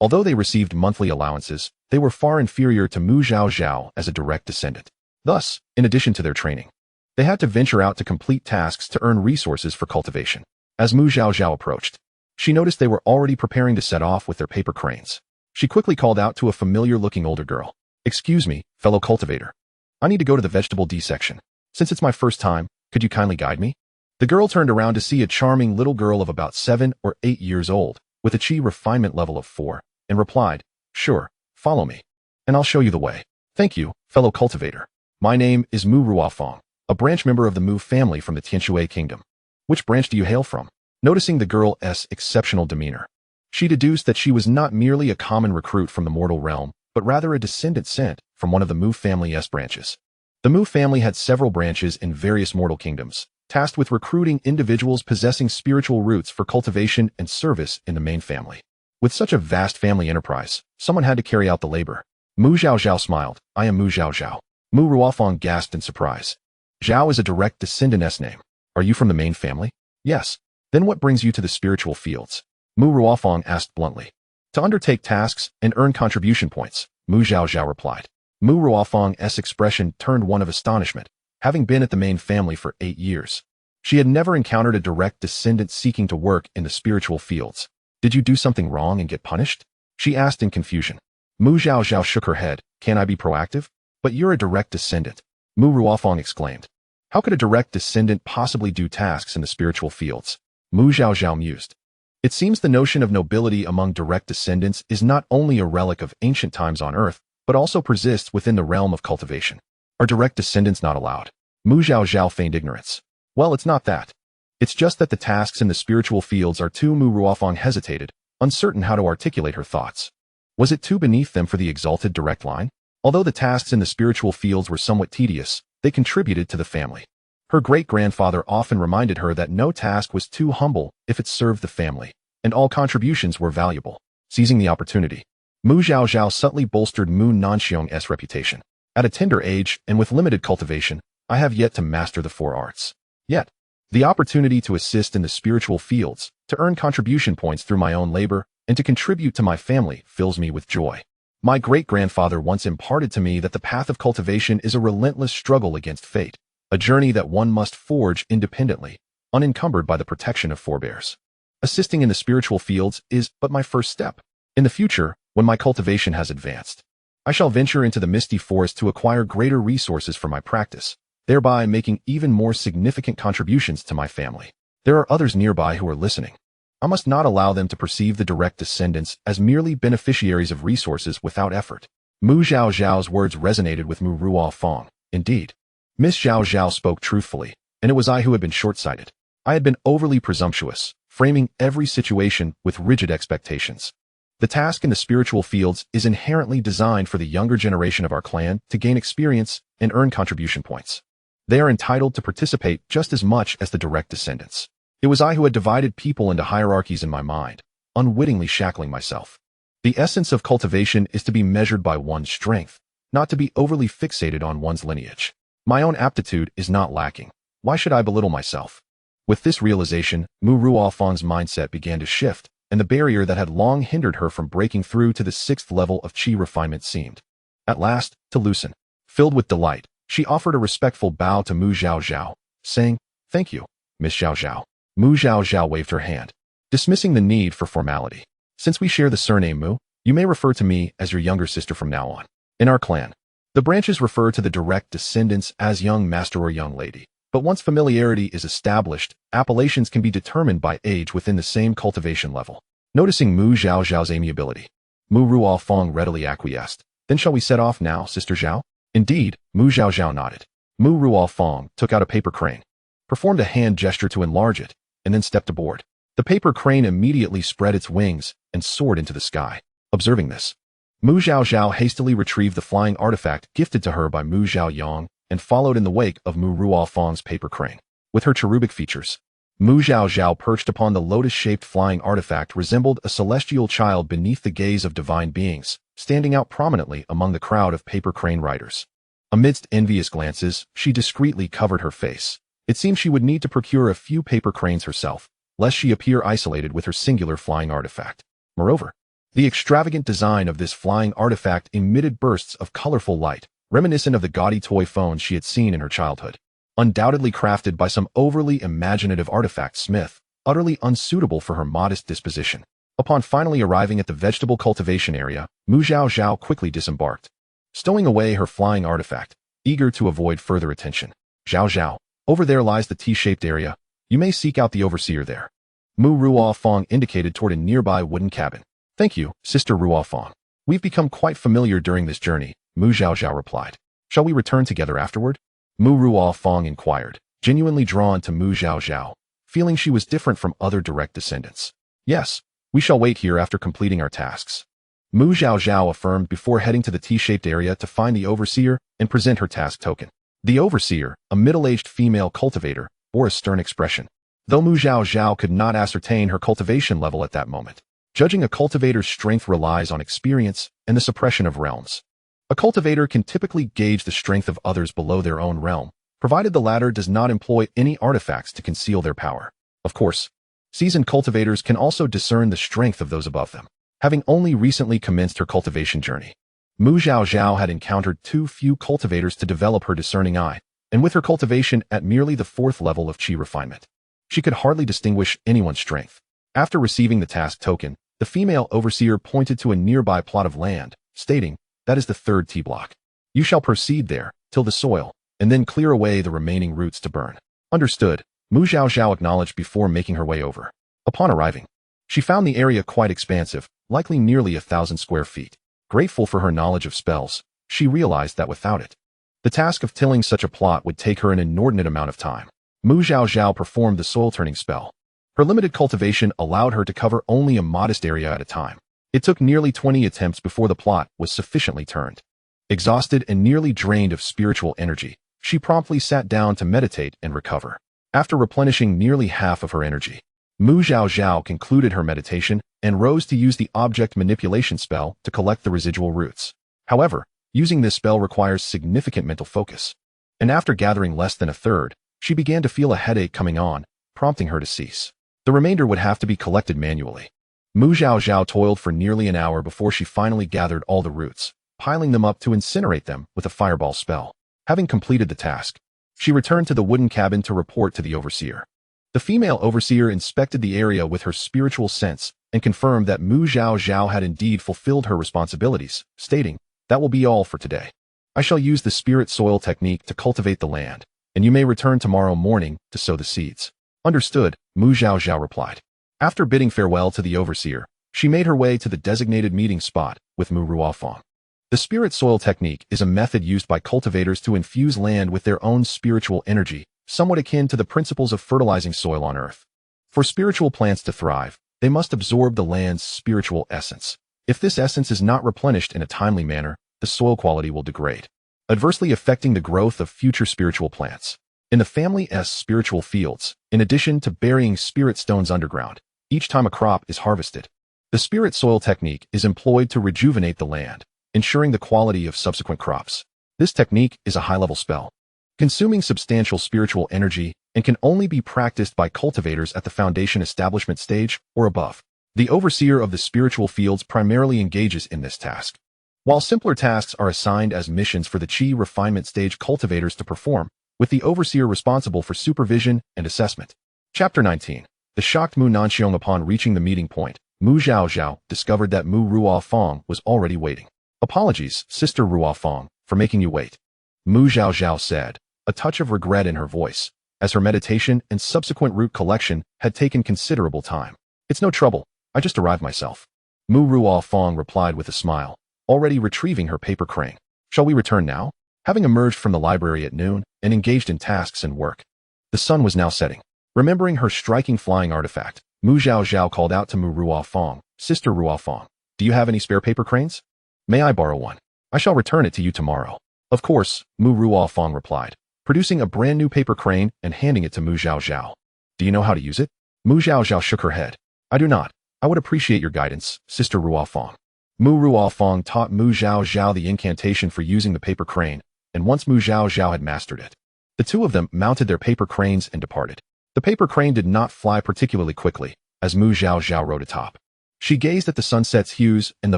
Although they received monthly allowances, they were far inferior to Mu Zhaozhao as a direct descendant. Thus, in addition to their training, they had to venture out to complete tasks to earn resources for cultivation. As Mu Zhaozhao approached, she noticed they were already preparing to set off with their paper cranes. She quickly called out to a familiar-looking older girl. "Excuse me, fellow cultivator. I need to go to the vegetable D section. Since it's my first time, could you kindly guide me?" The girl turned around to see a charming little girl of about 7 or 8 years old, with a qi refinement level of 4, and replied, "Sure, follow me, and I'll show you the way." "Thank you, fellow cultivator. My name is Mu Ruofeng, a branch member of the Mu family from the Tianshui kingdom." "Which branch do you hail from?" Noticing the girl's exceptional demeanor, she deduced that she was not merely a common recruit from the mortal realm, but rather a descendant sent from one of the Mu family's branches. The Mu family had several branches in various mortal kingdoms, tasked with recruiting individuals possessing spiritual roots for cultivation and service in the main family. With such a vast family enterprise, someone had to carry out the labor. Mu Zhaozhao smiled. "I am Mu Zhaozhao." Mu Ruofeng gasped in surprise. "Zhao is a direct descendant's name. Are you from the main family?" "Yes." "Then what brings you to the spiritual fields?" Mu Ruofeng asked bluntly. "To undertake tasks and earn contribution points," Mu Zhaozhao replied. Mu Ruofeng's expression turned one of astonishment, having been at the main family for 8 years. She had never encountered a direct descendant seeking to work in the spiritual fields. "Did you do something wrong and get punished?" she asked in confusion. Mu Zhaozhao shook her head. "Can I be proactive?" "But you're a direct descendant," Mu Ruofeng exclaimed. "How could a direct descendant possibly do tasks in the spiritual fields?" Mu Zhaozhao mused. It seems the notion of nobility among direct descendants is not only a relic of ancient times on Earth, but also persists within the realm of cultivation. Are direct descendants not allowed? Mu Zhaozhao feigned ignorance. "Well, it's not that. It's just that the tasks in the spiritual fields are too." Mu Ruofeng hesitated, uncertain how to articulate her thoughts. Was it too beneath them for the exalted direct line? Although the tasks in the spiritual fields were somewhat tedious, they contributed to the family. Her great-grandfather often reminded her that no task was too humble if it served the family, and all contributions were valuable. Seizing the opportunity, Mu Zhaozhao subtly bolstered Mu Nanxiong's reputation. "At a tender age and with limited cultivation, I have yet to master the 4 arts. Yet, the opportunity to assist in the spiritual fields, to earn contribution points through my own labor, and to contribute to my family fills me with joy. My great-grandfather once imparted to me that the path of cultivation is a relentless struggle against fate, a journey that one must forge independently, unencumbered by the protection of forebears. Assisting in the spiritual fields is but my first step. In the future, when my cultivation has advanced, I shall venture into the misty forest to acquire greater resources for my practice, thereby making even more significant contributions to my family. There are others nearby who are listening. I must not allow them to perceive the direct descendants as merely beneficiaries of resources without effort." Mu Zhaozhao's words resonated with Mu Ruofeng. Indeed, Miss Zhaozhao spoke truthfully, and it was I who had been short-sighted. I had been overly presumptuous, framing every situation with rigid expectations. The task in the spiritual fields is inherently designed for the younger generation of our clan to gain experience and earn contribution points. They are entitled to participate just as much as the direct descendants. It was I who had divided people into hierarchies in my mind, unwittingly shackling myself. The essence of cultivation is to be measured by one's strength, not to be overly fixated on one's lineage. My own aptitude is not lacking. Why should I belittle myself? With this realization, Mu Ruofeng's mindset began to shift, and the barrier that had long hindered her from breaking through to the 6th level of qi refinement seemed, at last, to loosen. Filled with delight, she offered a respectful bow to Mu Zhaozhao, saying, "Thank you, Miss Zhaozhao." Mu Zhaozhao waved her hand, dismissing the need for formality. "Since we share the surname Mu, you may refer to me as your younger sister from now on. In our clan, the branches refer to the direct descendants as young master or young lady. But once familiarity is established, appellations can be determined by age within the same cultivation level." Noticing Mu Zhaozhao's amiability, Mu Ruofeng readily acquiesced. "Then shall we set off now, Sister Zhao?" "Indeed," Mu Zhaozhao nodded. Mu Ruofeng took out a paper crane, performed a hand gesture to enlarge it, and then stepped aboard. The paper crane immediately spread its wings and soared into the sky. Observing this, Mu Zhaozhao hastily retrieved the flying artifact gifted to her by Mu Zhaoyang and followed in the wake of Mu Ruofeng's paper crane. With her cherubic features, Mu Zhaozhao, perched upon the lotus-shaped flying artifact, resembled a celestial child beneath the gaze of divine beings, standing out prominently among the crowd of paper crane riders. Amidst envious glances, she discreetly covered her face. It seemed she would need to procure a few paper cranes herself, lest she appear isolated with her singular flying artifact. Moreover, the extravagant design of this flying artifact emitted bursts of colorful light, reminiscent of the gaudy toy phones she had seen in her childhood. Undoubtedly crafted by some overly imaginative artifact smith, utterly unsuitable for her modest disposition. Upon finally arriving at the vegetable cultivation area, Mu Zhaozhao quickly disembarked, stowing away her flying artifact, eager to avoid further attention. Zhaozhao, over there lies the T-shaped area. You may seek out the overseer there. Mu Ruofeng indicated toward a nearby wooden cabin. Thank you, Sister Ruofeng. We've become quite familiar during this journey, Mu Zhaozhao replied. Shall we return together afterward? Mu Ruofeng inquired, genuinely drawn to Mu Zhaozhao, feeling she was different from other direct descendants. Yes, we shall wait here after completing our tasks. Mu Zhaozhao affirmed before heading to the T-shaped area to find the overseer and present her task token. The overseer, a middle-aged female cultivator, bore a stern expression, though Mu Zhaozhao could not ascertain her cultivation level at that moment. Judging a cultivator's strength relies on experience and the suppression of realms. A cultivator can typically gauge the strength of others below their own realm, provided the latter does not employ any artifacts to conceal their power. Of course, seasoned cultivators can also discern the strength of those above them. Having only recently commenced her cultivation journey, Mu Zhaozhao had encountered too few cultivators to develop her discerning eye, and with her cultivation at merely the 4th level of qi refinement, she could hardly distinguish anyone's strength. After receiving the task token, the female overseer pointed to a nearby plot of land, stating, "That is the 3rd T-block. You shall proceed there, till the soil, and then clear away the remaining roots to burn." Understood, Mu Zhaozhao acknowledged before making her way over. Upon arriving, she found the area quite expansive, likely nearly 1,000 square feet. Grateful for her knowledge of spells, she realized that without it, the task of tilling such a plot would take her an inordinate amount of time. Mu Zhaozhao performed the soil-turning spell. Her limited cultivation allowed her to cover only a modest area at a time. It took nearly 20 attempts before the plot was sufficiently turned. Exhausted and nearly drained of spiritual energy, she promptly sat down to meditate and recover. After replenishing nearly half of her energy, Mu Zhaozhao concluded her meditation and rose to use the object manipulation spell to collect the residual roots. However, using this spell requires significant mental focus, and after gathering less than a third, she began to feel a headache coming on, prompting her to cease. The remainder would have to be collected manually. Mu Zhaozhao toiled for nearly an hour before she finally gathered all the roots, piling them up to incinerate them with a fireball spell. Having completed the task, she returned to the wooden cabin to report to the overseer. The female overseer inspected the area with her spiritual sense and confirmed that Mu Zhaozhao had indeed fulfilled her responsibilities, stating, "That will be all for today. I shall use the spirit soil technique to cultivate the land, and you may return tomorrow morning to sow the seeds." Understood, Mu Zhaozhao replied. After bidding farewell to the overseer, she made her way to the designated meeting spot with Mu Ruofeng. The spirit soil technique is a method used by cultivators to infuse land with their own spiritual energy, somewhat akin to the principles of fertilizing soil on Earth. For spiritual plants to thrive, they must absorb the land's spiritual essence. If this essence is not replenished in a timely manner, the soil quality will degrade, adversely affecting the growth of future spiritual plants. In the family's spiritual fields, in addition to burying spirit stones underground, each time a crop is harvested, the spirit soil technique is employed to rejuvenate the land, ensuring the quality of subsequent crops. This technique is a high-level spell, consuming substantial spiritual energy, and can only be practiced by cultivators at the foundation establishment stage or above. The overseer of the spiritual fields primarily engages in this task, while simpler tasks are assigned as missions for the qi refinement stage cultivators to perform, with the overseer responsible for supervision and assessment. Chapter 19. The shocked Mu Nanxiong. Upon reaching the meeting point, Mu Zhaozhao discovered that Mu Ruofeng was already waiting. "Apologies, Sister Ruofeng, for making you wait," Mu Zhaozhao said, a touch of regret in her voice, as her meditation and subsequent root collection had taken considerable time. "It's no trouble, I just arrived myself," Mu Ruofeng replied with a smile, already retrieving her paper crane. "Shall we return now?" Having emerged from the library at noon and engaged in tasks and work, the sun was now setting. Remembering her striking flying artifact, Mu Zhaozhao called out to Mu Ruofang, Sister Ruofang, do you have any spare paper cranes? May I borrow one? I shall return it to you tomorrow. Of course, Mu Ruofang replied, producing a brand new paper crane and handing it to Mu Zhaozhao. Do you know how to use it? Mu Zhaozhao shook her head. I do not. I would appreciate your guidance, Sister Ruofang. Mu Ruofang taught Mu Zhaozhao the incantation for using the paper crane, and once Mu Zhaozhao had mastered it, the two of them mounted their paper cranes and departed. The paper crane did not fly particularly quickly, as Mu Zhaozhao rode atop. She gazed at the sunset's hues and the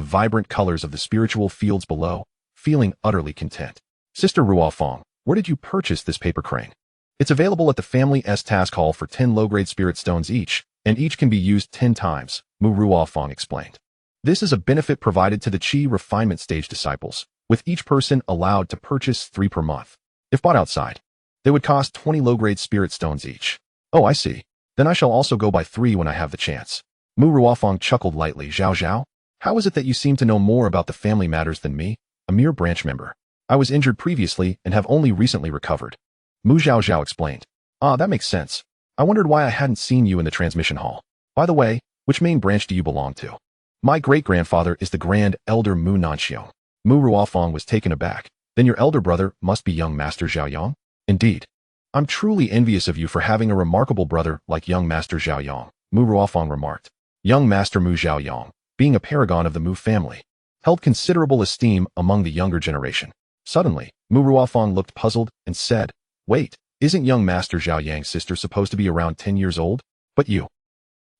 vibrant colors of the spiritual fields below, feeling utterly content. Sister Ruofang, where did you purchase this paper crane? It's available at the family's task hall for 10 low-grade spirit stones each, and each can be used 10 times, Mu Ruofang explained. This is a benefit provided to the Qi refinement stage disciples, with each person allowed to purchase 3 per month. If bought outside, they would cost 20 low-grade spirit stones each. Oh, I see. Then I shall also go buy 3 when I have the chance. Mu Ruofang chuckled lightly. Zhaozhao, how is it that you seem to know more about the family matters than me, a mere branch member? I was injured previously and have only recently recovered. Mu Zhaozhao explained. Ah, that makes sense. I wondered why I hadn't seen you in the transmission hall. By the way, which main branch do you belong to? My great-grandfather is the Grand Elder Mu Nanxiong. Mu Ruofang was taken aback. Then your elder brother must be young Master Zhaoyang? Indeed. I'm truly envious of you for having a remarkable brother like young Master Zhaoyang, Mu Ruofang remarked. Young Master Mu Zhaoyang, being a paragon of the Mu family, held considerable esteem among the younger generation. Suddenly, Mu Ruofang looked puzzled and said, Wait, isn't young Master Zhaoyang's sister supposed to be around 10 years old? But you.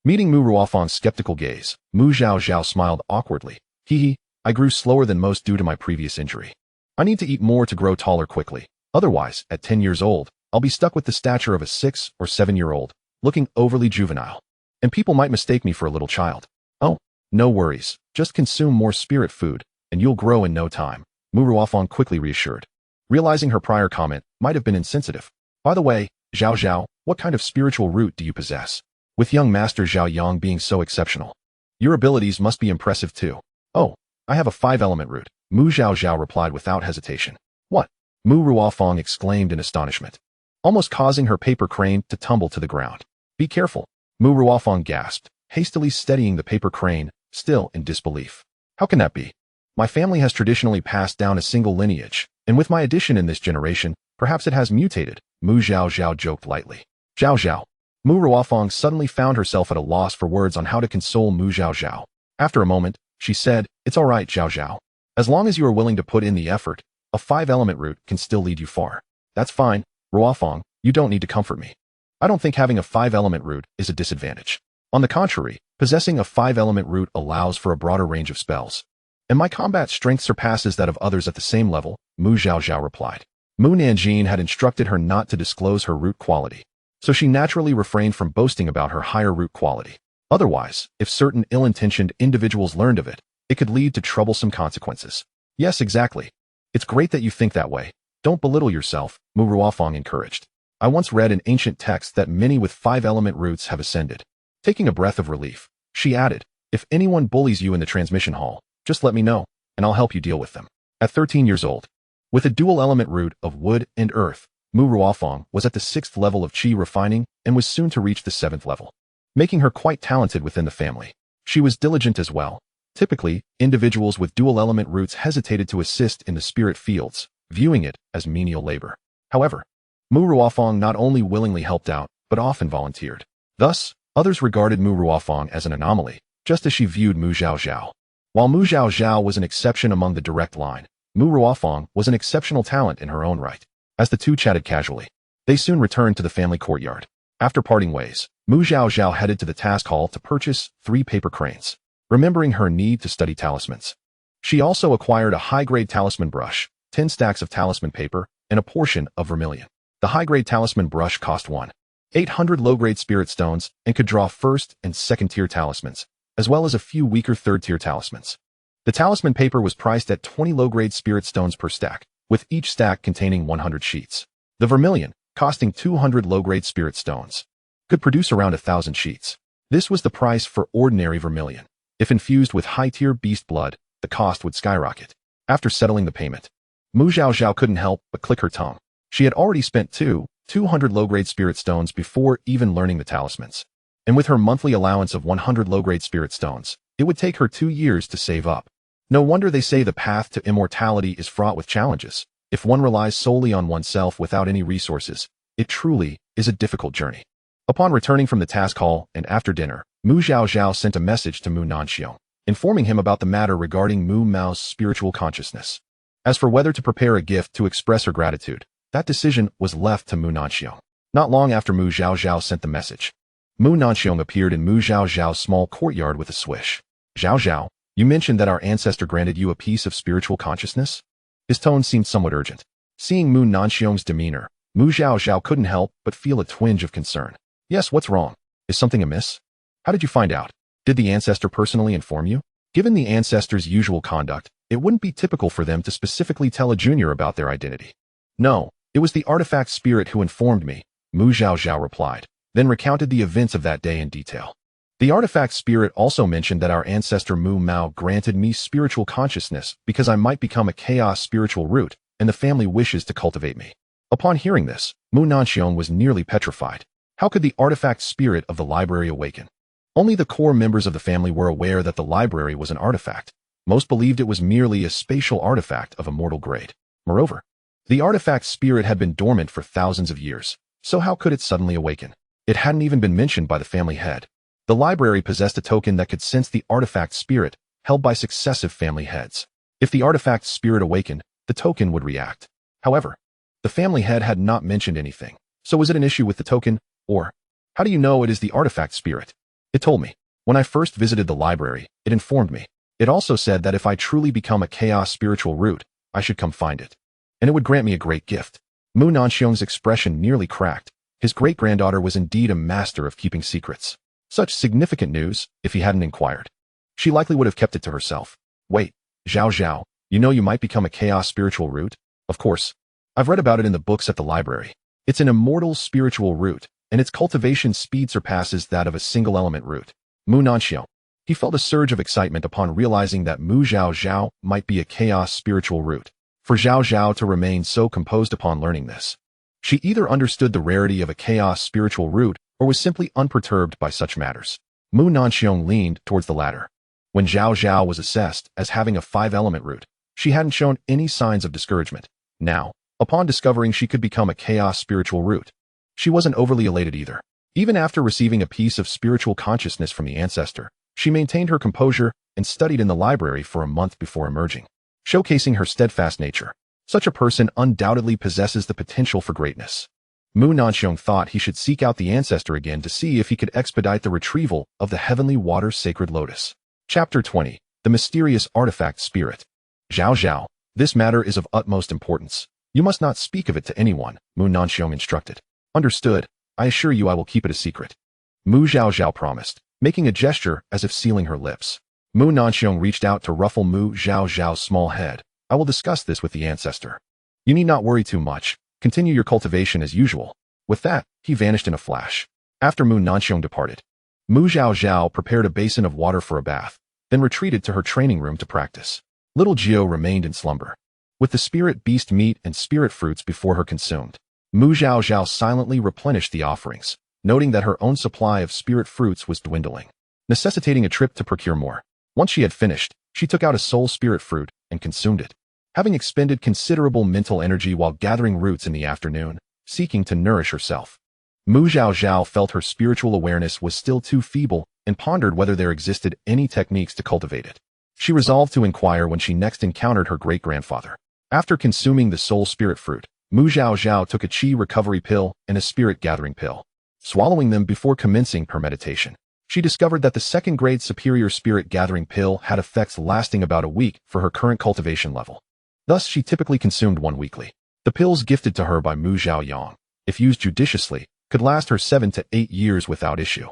Meeting Mu Ruofang's skeptical gaze, Mu Zhaozhao smiled awkwardly. Hee, I grew slower than most due to my previous injury. I need to eat more to grow taller quickly. Otherwise, at 10 years old, I'll be stuck with the stature of a 6 or 7-year-old, looking overly juvenile. And people might mistake me for a little child. Oh, no worries. Just consume more spirit food, and you'll grow in no time, Mu Ruofang quickly reassured. Realizing her prior comment might have been insensitive. By the way, Zhaozhao, what kind of spiritual root do you possess? With young Master Zhaoyang being so exceptional, your abilities must be impressive too. Oh, I have a 5-element root, Mu Zhaozhao replied without hesitation. What? Mu Ruofang exclaimed in astonishment, almost causing her paper crane to tumble to the ground. Be careful, Mu Ruofang gasped, hastily steadying the paper crane, still in disbelief. How can that be? My family has traditionally passed down a single lineage, and with my addition in this generation, perhaps it has mutated, Mu Zhaozhao joked lightly. Zhaozhao. Mu Ruofang suddenly found herself at a loss for words on how to console Mu Zhaozhao. After a moment, she said, It's all right, Zhaozhao. As long as you are willing to put in the effort, a 5-element root can still lead you far. That's fine, Ruofang, you don't need to comfort me. I don't think having a 5-element root is a disadvantage. On the contrary, possessing a 5-element root allows for a broader range of spells. And my combat strength surpasses that of others at the same level, Mu Zhaozhao replied. Mu Nanjing had instructed her not to disclose her root quality, so she naturally refrained from boasting about her higher root quality. Otherwise, if certain ill-intentioned individuals learned of it, it could lead to troublesome consequences. Yes, exactly. It's great that you think that way. Don't belittle yourself, Mu Ruofang encouraged. I once read in ancient texts that many with 5-element roots have ascended. Taking a breath of relief, she added, if anyone bullies you in the transmission hall, just let me know, and I'll help you deal with them. At 13 years old, with a dual-element root of wood and earth, Mu Ruofang was at the 6th level of Qi refining and was soon to reach the 7th level, making her quite talented within the family. She was diligent as well. Typically, individuals with dual-element roots hesitated to assist in the spirit fields, viewing it as menial labor. However, Mu Ruofang not only willingly helped out, but often volunteered. Thus, others regarded Mu Ruofang as an anomaly, just as she viewed Mu Zhaozhao. While Mu Zhaozhao was an exception among the direct line, Mu Ruofang was an exceptional talent in her own right. As the two chatted casually, they soon returned to the family courtyard. After parting ways, Mu Zhaozhao headed to the task hall to purchase 3 paper cranes, remembering her need to study talismans. She also acquired a high-grade talisman brush, 10 stacks of talisman paper, and a portion of vermilion. The high-grade talisman brush cost 1,800 low-grade spirit stones and could draw 1st and 2nd-tier talismans, as well as a few weaker 3rd-tier talismans. The talisman paper was priced at 20 low-grade spirit stones per stack, with each stack containing 100 sheets. The vermilion, costing 200 low-grade spirit stones, could produce around 1,000 sheets. This was the price for ordinary vermilion. If infused with high-tier beast blood, the cost would skyrocket. After settling the payment, Mu Zhaozhao couldn't help but click her tongue. She had already spent 2 200 low-grade spirit stones before even learning the talismans. And with her monthly allowance of 100 low-grade spirit stones, it would take her 2 years to save up. No wonder they say the path to immortality is fraught with challenges. If one relies solely on oneself without any resources, it truly is a difficult journey. Upon returning from the task hall and after dinner, Mu Zhaozhao sent a message to Mu Nanxiong, informing him about the matter regarding Mu Mao's spiritual consciousness. As for whether to prepare a gift to express her gratitude, that decision was left to Mu Nanxiong. Not long after Mu Zhaozhao sent the message, Mu Nanxiong appeared in Mu Zhaozhao's small courtyard with a swish. "Zhaozhao, you mentioned that our ancestor granted you a piece of spiritual consciousness?" His tone seemed somewhat urgent. Seeing Mu Nanxiong's demeanor, Mu Zhaozhao couldn't help but feel a twinge of concern. "Yes, what's wrong? Is something amiss? How did you find out? Did the ancestor personally inform you?" Given the ancestor's usual conduct, it wouldn't be typical for them to specifically tell a junior about their identity. "No, it was the artifact spirit who informed me," Mu Zhaozhao replied, then recounted the events of that day in detail. "The artifact spirit also mentioned that our ancestor Mu Mao granted me spiritual consciousness because I might become a chaos spiritual root, and the family wishes to cultivate me." Upon hearing this, Mu Nanxiong was nearly petrified. How could the artifact spirit of the library awaken? Only the core members of the family were aware that the library was an artifact. Most believed it was merely a spatial artifact of immortal grade. Moreover, the artifact spirit had been dormant for thousands of years, so how could it suddenly awaken? It hadn't even been mentioned by the family head. The library possessed a token that could sense the artifact spirit held by successive family heads. If the artifact spirit awakened, the token would react. However, the family head had not mentioned anything. So was it an issue with the token, or how do you know it is the artifact spirit? "It told me. When I first visited the library, it informed me. It also said that if I truly become a chaos spiritual root, I should come find it. And it would grant me a great gift." Mu Nanxiong's expression nearly cracked. His great-granddaughter was indeed a master of keeping secrets. Such significant news, if he hadn't inquired, she likely would have kept it to herself. "Wait, Zhaozhao, you know you might become a chaos spiritual root?" "Of course. I've read about it in the books at the library. It's an immortal spiritual root, and its cultivation speed surpasses that of a single-element root." Mu Nanxiong. He felt a surge of excitement upon realizing that Mu Zhaozhao might be a chaos spiritual root. For Zhaozhao to remain so composed upon learning this, she either understood the rarity of a chaos spiritual root or was simply unperturbed by such matters. Mu Nanxiong leaned towards the latter. When Zhaozhao was assessed as having a 5-element root, she hadn't shown any signs of discouragement. Now, upon discovering she could become a chaos spiritual root, she wasn't overly elated either. Even after receiving a piece of spiritual consciousness from the ancestor, she maintained her composure and studied in the library for a month before emerging, showcasing her steadfast nature. Such a person undoubtedly possesses the potential for greatness. Mu Nanxiong thought he should seek out the ancestor again to see if he could expedite the retrieval of the heavenly water sacred lotus. Chapter 20. The Mysterious Artifact Spirit. "Zhaozhao, this matter is of utmost importance. You must not speak of it to anyone," Mu Nanxiong instructed. "Understood. I assure you I will keep it a secret," Mu Zhaozhao promised, making a gesture as if sealing her lips. Mu Nanxiong reached out to ruffle Mu Zhaozhao's small head. "I will discuss this with the ancestor. You need not worry too much. Continue your cultivation as usual." With that, he vanished in a flash. After Mu Nanxiong departed, Mu Zhaozhao prepared a basin of water for a bath, then retreated to her training room to practice. Little Gio remained in slumber, with the spirit beast meat and spirit fruits before her consumed. Mu Zhaozhao silently replenished the offerings, noting that her own supply of spirit fruits was dwindling, necessitating a trip to procure more. Once she had finished, she took out a soul spirit fruit and consumed it. Having expended considerable mental energy while gathering roots in the afternoon, seeking to nourish herself, Mu Zhaozhao felt her spiritual awareness was still too feeble and pondered whether there existed any techniques to cultivate it. She resolved to inquire when she next encountered her great-grandfather. After consuming the soul spirit fruit, Mu Zhaozhao took a qi recovery pill and a spirit gathering pill. Swallowing them before commencing her meditation, she discovered that the second-grade superior spirit gathering pill had effects lasting about a week for her current cultivation level. Thus, she typically consumed one weekly. The pills gifted to her by Mu Zhaoyang, if used judiciously, could last her 7 to 8 years without issue.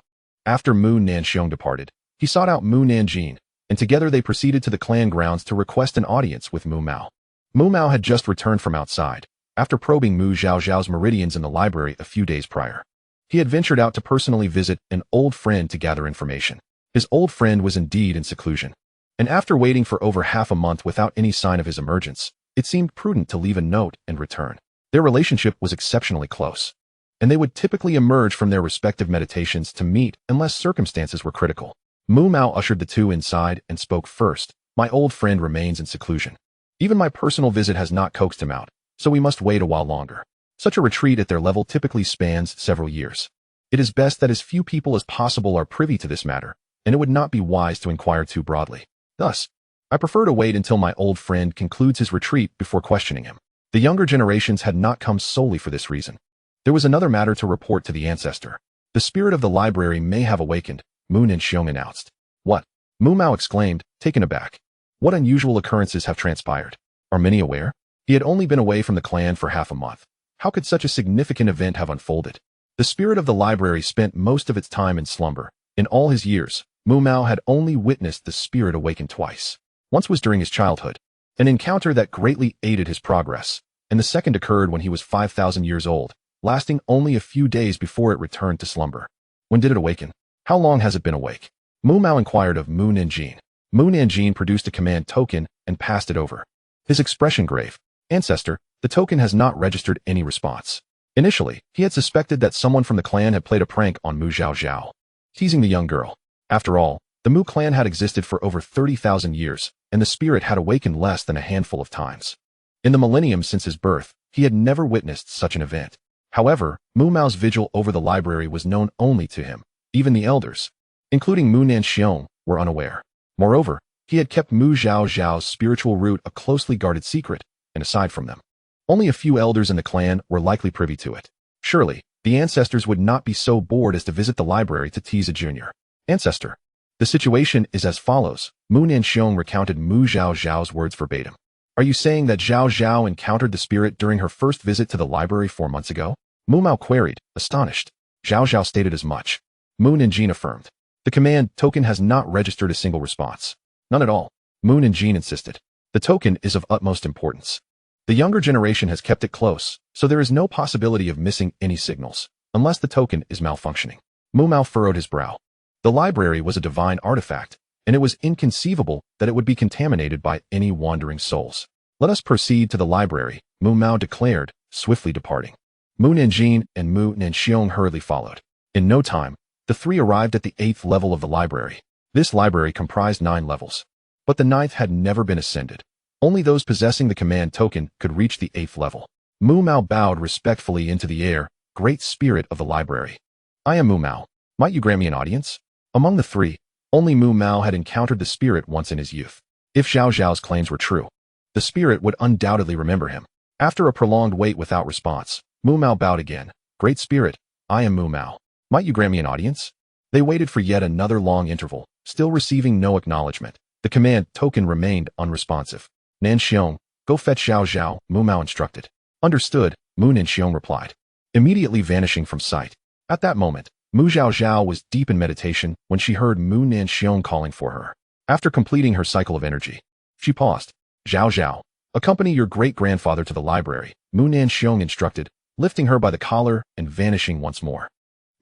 After Mu Nanxiong departed, he sought out Mu Nanjin, and together they proceeded to the clan grounds to request an audience with Mu Mao. Mu Mao had just returned from outside, after probing Mu Zhaozhao's meridians in the library a few days prior. He had ventured out to personally visit an old friend to gather information. His old friend was indeed in seclusion, and after waiting for over half a month without any sign of his emergence, it seemed prudent to leave a note and return. Their relationship was exceptionally close. and they would typically emerge from their respective meditations to meet unless circumstances were critical. Mu Mao ushered the two inside and spoke first. My old friend remains in seclusion. Even my personal visit has not coaxed him out, so we must wait a while longer. Such a retreat at their level typically spans several years. It is best that as few people as possible are privy to this matter, and it would not be wise to inquire too broadly. Thus, I prefer to wait until my old friend concludes his retreat before questioning him. The younger generations had not come solely for this reason. There was another matter to report to the ancestor. The spirit of the library may have awakened, Mu Nenshiong announced. What? Mu Mao exclaimed, taken aback. What unusual occurrences have transpired? Are many aware? He had only been away from the clan for half a month. How could such a significant event have unfolded? The spirit of the library spent most of its time in slumber. In all his years, Mu Mao had only witnessed the spirit awaken twice. Once was during his childhood, an encounter that greatly aided his progress, and the second occurred when he was 5,000 years old, lasting only a few days before it returned to slumber. When did it awaken? How long has it been awake? Mu Mao inquired of Mu Nanjin. Mu Nanjin produced a command token and passed it over. His expression grave. Ancestor, the token has not registered any response. Initially, he had suspected that someone from the clan had played a prank on Mu Zhaozhao, teasing the young girl. After all, the Mu clan had existed for over 30,000 years, and the spirit had awakened less than a handful of times. In the millennium since his birth, he had never witnessed such an event. However, Mu Mao's vigil over the library was known only to him. Even the elders, including Mu Nanxiong, were unaware. Moreover, he had kept Mu Zhaozhao's spiritual root a closely guarded secret, and aside from them, only a few elders in the clan were likely privy to it. Surely, the ancestors would not be so bored as to visit the library to tease a junior ancestor. The situation is as follows. Mu Nanxiong recounted Mu Zhaozhao's words verbatim. Are you saying that Zhaozhao encountered the spirit during her first visit to the library 4 months ago? Mu Mao queried, astonished. Zhaozhao stated as much. Mu Nanjin affirmed. The command token has not registered a single response. None at all. Mu Nanjin insisted. The token is of utmost importance. The younger generation has kept it close, so there is no possibility of missing any signals, unless the token is malfunctioning. Mu Mao furrowed his brow. The library was a divine artifact, and it was inconceivable that it would be contaminated by any wandering souls. Let us proceed to the library, Mu Mao declared, swiftly departing. Mu Nanjin and Mu Nanxiong hurriedly followed. In no time, the three arrived at the 8th level of the library. This library comprised 9 levels, but the 9th had never been ascended. Only those possessing the command token could reach the 8th level. Mu Mao bowed respectfully into the air, Great Spirit of the library. I am Mu Mao. Might you grant me an audience? Among the three, only Mu Mao had encountered the spirit once in his youth. If Zhaozhao's claims were true, the spirit would undoubtedly remember him. After a prolonged wait without response, Mu Mao bowed again. Great Spirit, I am Mu Mao. Might you grant me an audience? They waited for yet another long interval, still receiving no acknowledgement. The command token remained unresponsive. Nanxiong, go fetch Zhaozhao, Mu Mao instructed. Understood, Mu Nanxiong replied, immediately vanishing from sight. At that moment, Mu Zhaozhao was deep in meditation when she heard Mu Nanxiong calling for her. After completing her cycle of energy, she paused. Zhaozhao, accompany your great-grandfather to the library, Mu Nanxiong instructed, lifting her by the collar and vanishing once more.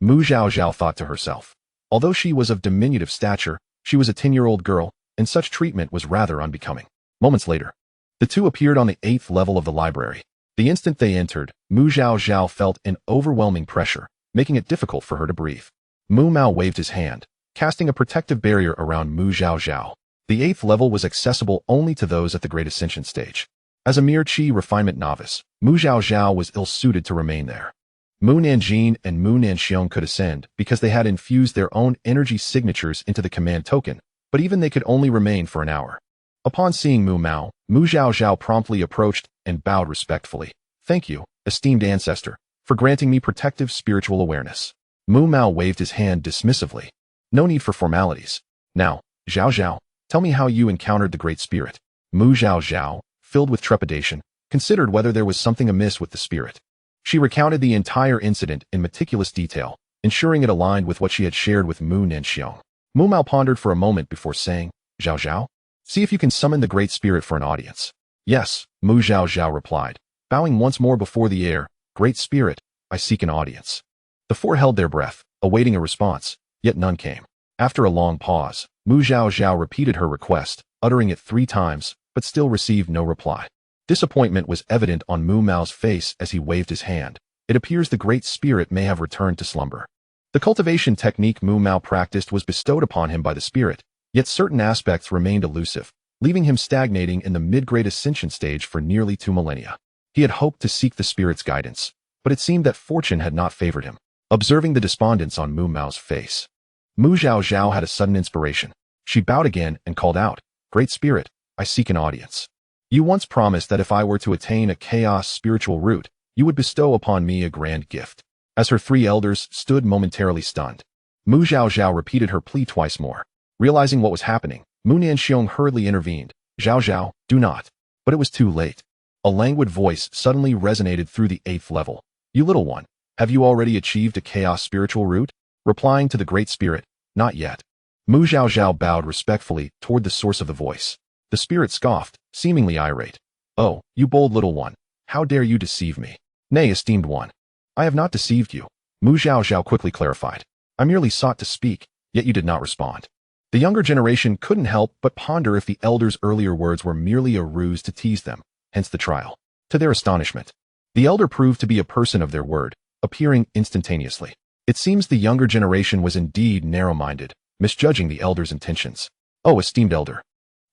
Mu Zhaozhao thought to herself. Although she was of diminutive stature, she was a 10-year-old girl, and such treatment was rather unbecoming. Moments later, the two appeared on the 8th level of the library. The instant they entered, Mu Zhaozhao felt an overwhelming pressure, making it difficult for her to breathe. Mu Mao waved his hand, casting a protective barrier around Mu Zhaozhao. The 8th level was accessible only to those at the Great Ascension stage. As a mere Qi refinement novice, Mu Zhaozhao was ill-suited to remain there. Mu Nanjin and Mu Nanxiong could ascend because they had infused their own energy signatures into the command token, but even they could only remain for an hour. Upon seeing Mu Mao, Mu Zhaozhao promptly approached and bowed respectfully. Thank you, esteemed ancestor, for granting me protective spiritual awareness. Mu Mao waved his hand dismissively. No need for formalities. Now, Zhaozhao, tell me how you encountered the Great Spirit. Mu Zhaozhao, filled with trepidation, considered whether there was something amiss with the spirit. She recounted the entire incident in meticulous detail, ensuring it aligned with what she had shared with Mu Nanxiong. Mu Mao pondered for a moment before saying, Zhaozhao, see if you can summon the Great Spirit for an audience. Yes, Mu Zhaozhao replied, bowing once more before the air. Great Spirit, I seek an audience. The four held their breath, awaiting a response, yet none came. After a long pause, Mu Zhaozhao repeated her request, uttering it 3 times, but still received no reply. Disappointment was evident on Mu Mao's face as he waved his hand. It appears the Great Spirit may have returned to slumber. The cultivation technique Mu Mao practiced was bestowed upon him by the Spirit, yet certain aspects remained elusive, leaving him stagnating in the mid-grade ascension stage for nearly 2 millennia. He had hoped to seek the Spirit's guidance, but it seemed that fortune had not favored him. Observing the despondence on Mu Mao's face, Mu Zhaozhao had a sudden inspiration. She bowed again and called out, "Great Spirit, I seek an audience. You once promised that if I were to attain a chaos spiritual root, you would bestow upon me a grand gift." As her 3 elders stood momentarily stunned, Mu Zhaozhao repeated her plea twice more. Realizing what was happening, Mu Nanxiong hurriedly intervened. "Zhaozhao, do not." But it was too late. A languid voice suddenly resonated through the 8th level. "You little one, have you already achieved a chaos spiritual root?" Replying to the Great Spirit, "Not yet." Mu Zhaozhao bowed respectfully toward the source of the voice. The Spirit scoffed, seemingly irate. "Oh, you bold little one, how dare you deceive me?" "Nay, esteemed one, I have not deceived you," Mu Zhaozhao quickly clarified. "I merely sought to speak, yet you did not respond." The younger generation couldn't help but ponder if the elders' earlier words were merely a ruse to tease them, hence the trial. To their astonishment, the elder proved to be a person of their word, appearing instantaneously. It seems the younger generation was indeed narrow-minded, misjudging the elder's intentions. "Oh, esteemed elder,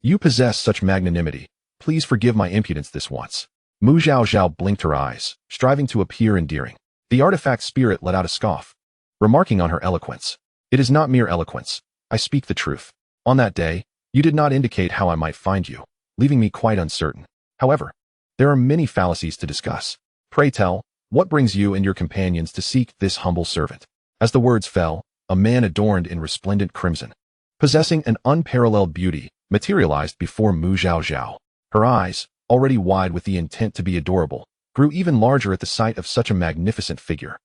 you possess such magnanimity. Please forgive my impudence this once." Mu Zhaozhao blinked her eyes, striving to appear endearing. The artifact spirit let out a scoff, remarking on her eloquence. "It is not mere eloquence. I speak the truth. On that day, you did not indicate how I might find you, leaving me quite uncertain. However, there are many fallacies to discuss. Pray tell, what brings you and your companions to seek this humble servant?" As the words fell, a man adorned in resplendent crimson, possessing an unparalleled beauty, materialized before Mu Zhaozhao. Her eyes, already wide with the intent to be adorable, grew even larger at the sight of such a magnificent figure,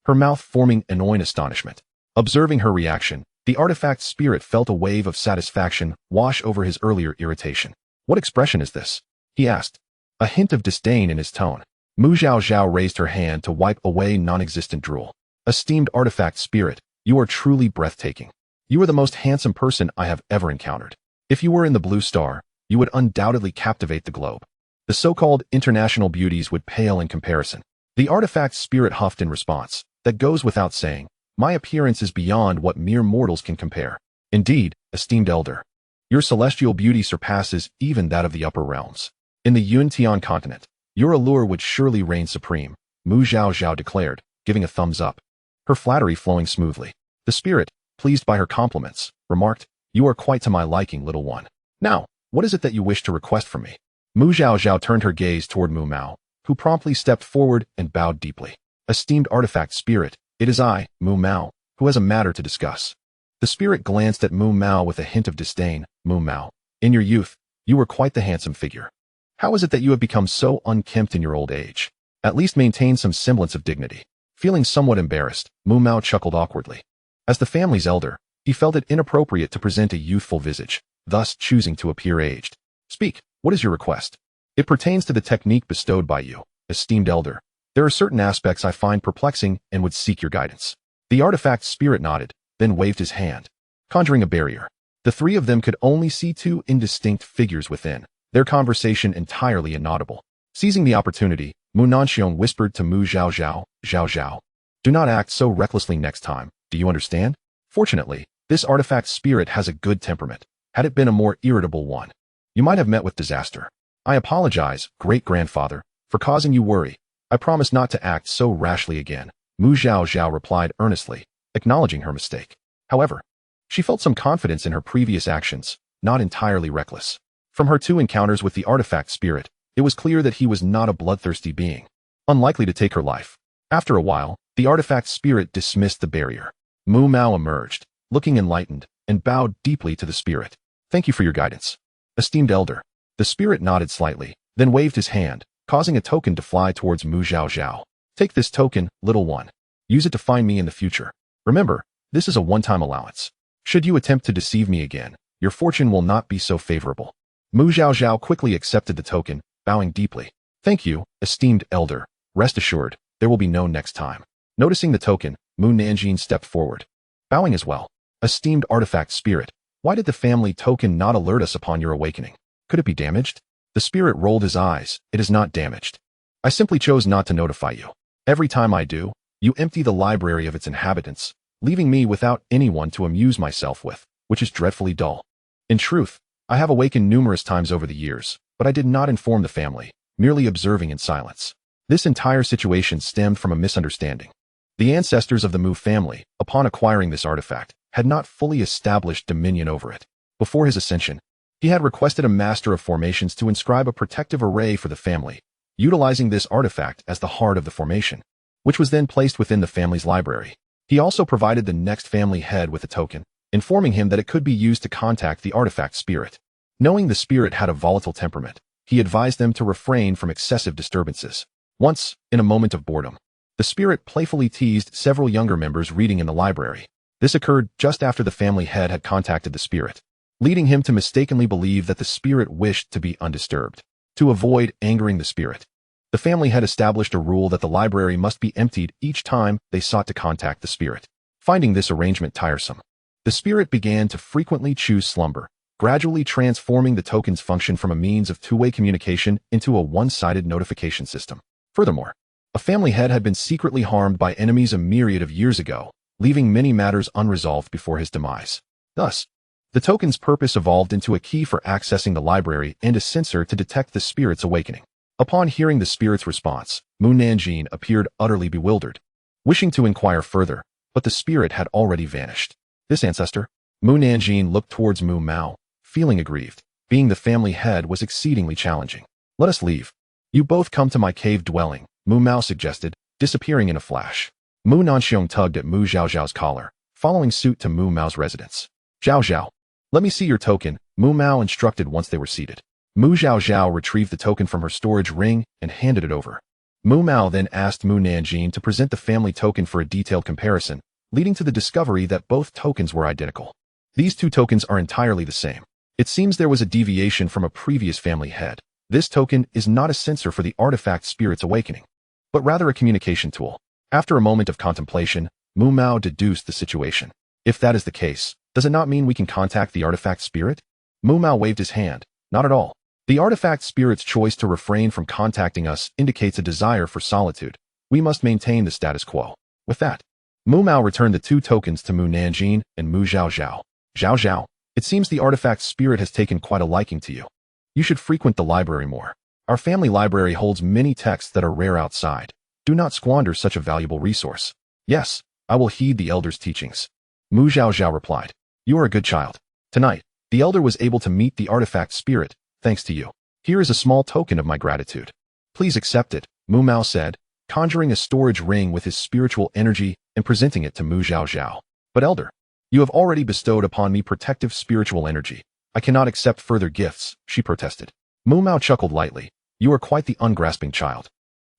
her mouth forming annoying astonishment. Observing her reaction, the artifact spirit felt a wave of satisfaction wash over his earlier irritation. "What expression is this?" he asked, a hint of disdain in his tone. Mu Zhaozhao raised her hand to wipe away non-existent drool. "Esteemed artifact spirit, you are truly breathtaking. You are the most handsome person I have ever encountered. If you were in the blue star, you would undoubtedly captivate the globe. The so-called international beauties would pale in comparison." The artifact spirit huffed in response. "That goes without saying. My appearance is beyond what mere mortals can compare. Indeed, esteemed elder, your celestial beauty surpasses even that of the upper realms. In the Yuntian continent, your allure would surely reign supreme," Mu Zhaozhao declared, giving a thumbs up, her flattery flowing smoothly. The spirit, pleased by her compliments, remarked, "You are quite to my liking, little one. Now, what is it that you wish to request from me?" Mu Zhaozhao turned her gaze toward Mu Mao, who promptly stepped forward and bowed deeply. "Esteemed artifact spirit, it is I, Mu Mao, who has a matter to discuss." The spirit glanced at Mu Mao with a hint of disdain. "Mu Mao, in your youth, you were quite the handsome figure. How is it that you have become so unkempt in your old age? At least maintain some semblance of dignity." Feeling somewhat embarrassed, Mu Mao chuckled awkwardly. As the family's elder, he felt it inappropriate to present a youthful visage, thus choosing to appear aged. "Speak, what is your request?" "It pertains to the technique bestowed by you, esteemed elder. There are certain aspects I find perplexing and would seek your guidance." The artifact spirit nodded, then waved his hand, conjuring a barrier. The 3 of them could only see 2 indistinct figures within, their conversation entirely inaudible. Seizing the opportunity, Mu Nanxiong whispered to Mu Zhaozhao, "Zhaozhao, do not act so recklessly next time, do you understand? Fortunately, this artifact spirit has a good temperament. Had it been a more irritable one, you might have met with disaster. I apologize, great-grandfather, for causing you worry. I promise not to act so rashly again," Mu Zhaozhao replied earnestly, acknowledging her mistake. However, she felt some confidence in her previous actions, not entirely reckless. From her 2 encounters with the artifact spirit, it was clear that he was not a bloodthirsty being, unlikely to take her life. After a while, the artifact spirit dismissed the barrier. Mu Mao emerged, looking enlightened, and bowed deeply to the spirit. "Thank you for your guidance, esteemed elder." The spirit nodded slightly, then waved his hand, causing a token to fly towards Mu Zhaozhao. "Take this token, little one. Use it to find me in the future. Remember, this is a one-time allowance. Should you attempt to deceive me again, your fortune will not be so favorable." Mu Zhaozhao quickly accepted the token, bowing deeply. "Thank you, esteemed elder. Rest assured, there will be no next time." Noticing the token, Mu Nanjing stepped forward, bowing as well. "Esteemed artifact spirit, why did the family token not alert us upon your awakening? Could it be damaged?" The spirit rolled his eyes. "It is not damaged. I simply chose not to notify you." Every time I do, you empty the library of its inhabitants, leaving me without anyone to amuse myself with, which is dreadfully dull. In truth, I have awakened numerous times over the years, but I did not inform the family, merely observing in silence. This entire situation stemmed from a misunderstanding. The ancestors of the Mu family, upon acquiring this artifact, had not fully established dominion over it. Before his ascension, he had requested a master of formations to inscribe a protective array for the family, utilizing this artifact as the heart of the formation, which was then placed within the family's library. He also provided the next family head with a token, informing him that it could be used to contact the artifact spirit. Knowing the spirit had a volatile temperament, he advised them to refrain from excessive disturbances. Once, in a moment of boredom, the spirit playfully teased several younger members reading in the library. This occurred just after the family head had contacted the spirit, leading him to mistakenly believe that the spirit wished to be undisturbed. To avoid angering the spirit, the family had established a rule that the library must be emptied each time they sought to contact the spirit. Finding this arrangement tiresome, the spirit began to frequently choose slumber, gradually transforming the token's function from a means of two-way communication into a one-sided notification system. Furthermore, a family head had been secretly harmed by enemies a myriad of years ago, leaving many matters unresolved before his demise. Thus, the token's purpose evolved into a key for accessing the library and a sensor to detect the spirit's awakening. Upon hearing the spirit's response, Mu Nanjing appeared utterly bewildered, wishing to inquire further, but the spirit had already vanished. This ancestor, Mu Nanjing, looked towards Mu Mao, feeling aggrieved. Being the family head was exceedingly challenging. Let us leave. You both come to my cave dwelling, Mu Mao suggested, disappearing in a flash. Mu Nanxiong tugged at Mu Zhaozhao's collar, following suit to Mu Mao's residence. Zhaozhao, let me see your token, Mu Mao instructed once they were seated. Mu Zhaozhao retrieved the token from her storage ring and handed it over. Mu Mao then asked Mu Nanjing to present the family token for a detailed comparison, leading to the discovery that both tokens were identical. These two tokens are entirely the same. It seems there was a deviation from a previous family head. This token is not a sensor for the artifact spirit's awakening, but rather a communication tool. After a moment of contemplation, Mu Mao deduced the situation. If that is the case, does it not mean we can contact the artifact spirit? Mu Mao waved his hand. Not at all. The artifact spirit's choice to refrain from contacting us indicates a desire for solitude. We must maintain the status quo. With that, Mu Mao returned the two tokens to Mu Nanjing and Mu Zhaozhao. Zhaozhao, it seems the artifact spirit has taken quite a liking to you. You should frequent the library more. Our family library holds many texts that are rare outside. Do not squander such a valuable resource. Yes, I will heed the elder's teachings. Mu Zhaozhao replied. You are a good child. Tonight, the elder was able to meet the artifact spirit, thanks to you. Here is a small token of my gratitude. Please accept it, Mu Mao said, conjuring a storage ring with his spiritual energy and presenting it to Mu Zhaozhao. But elder, you have already bestowed upon me protective spiritual energy. I cannot accept further gifts, she protested. Mu Mao chuckled lightly. You are quite the ungrasping child.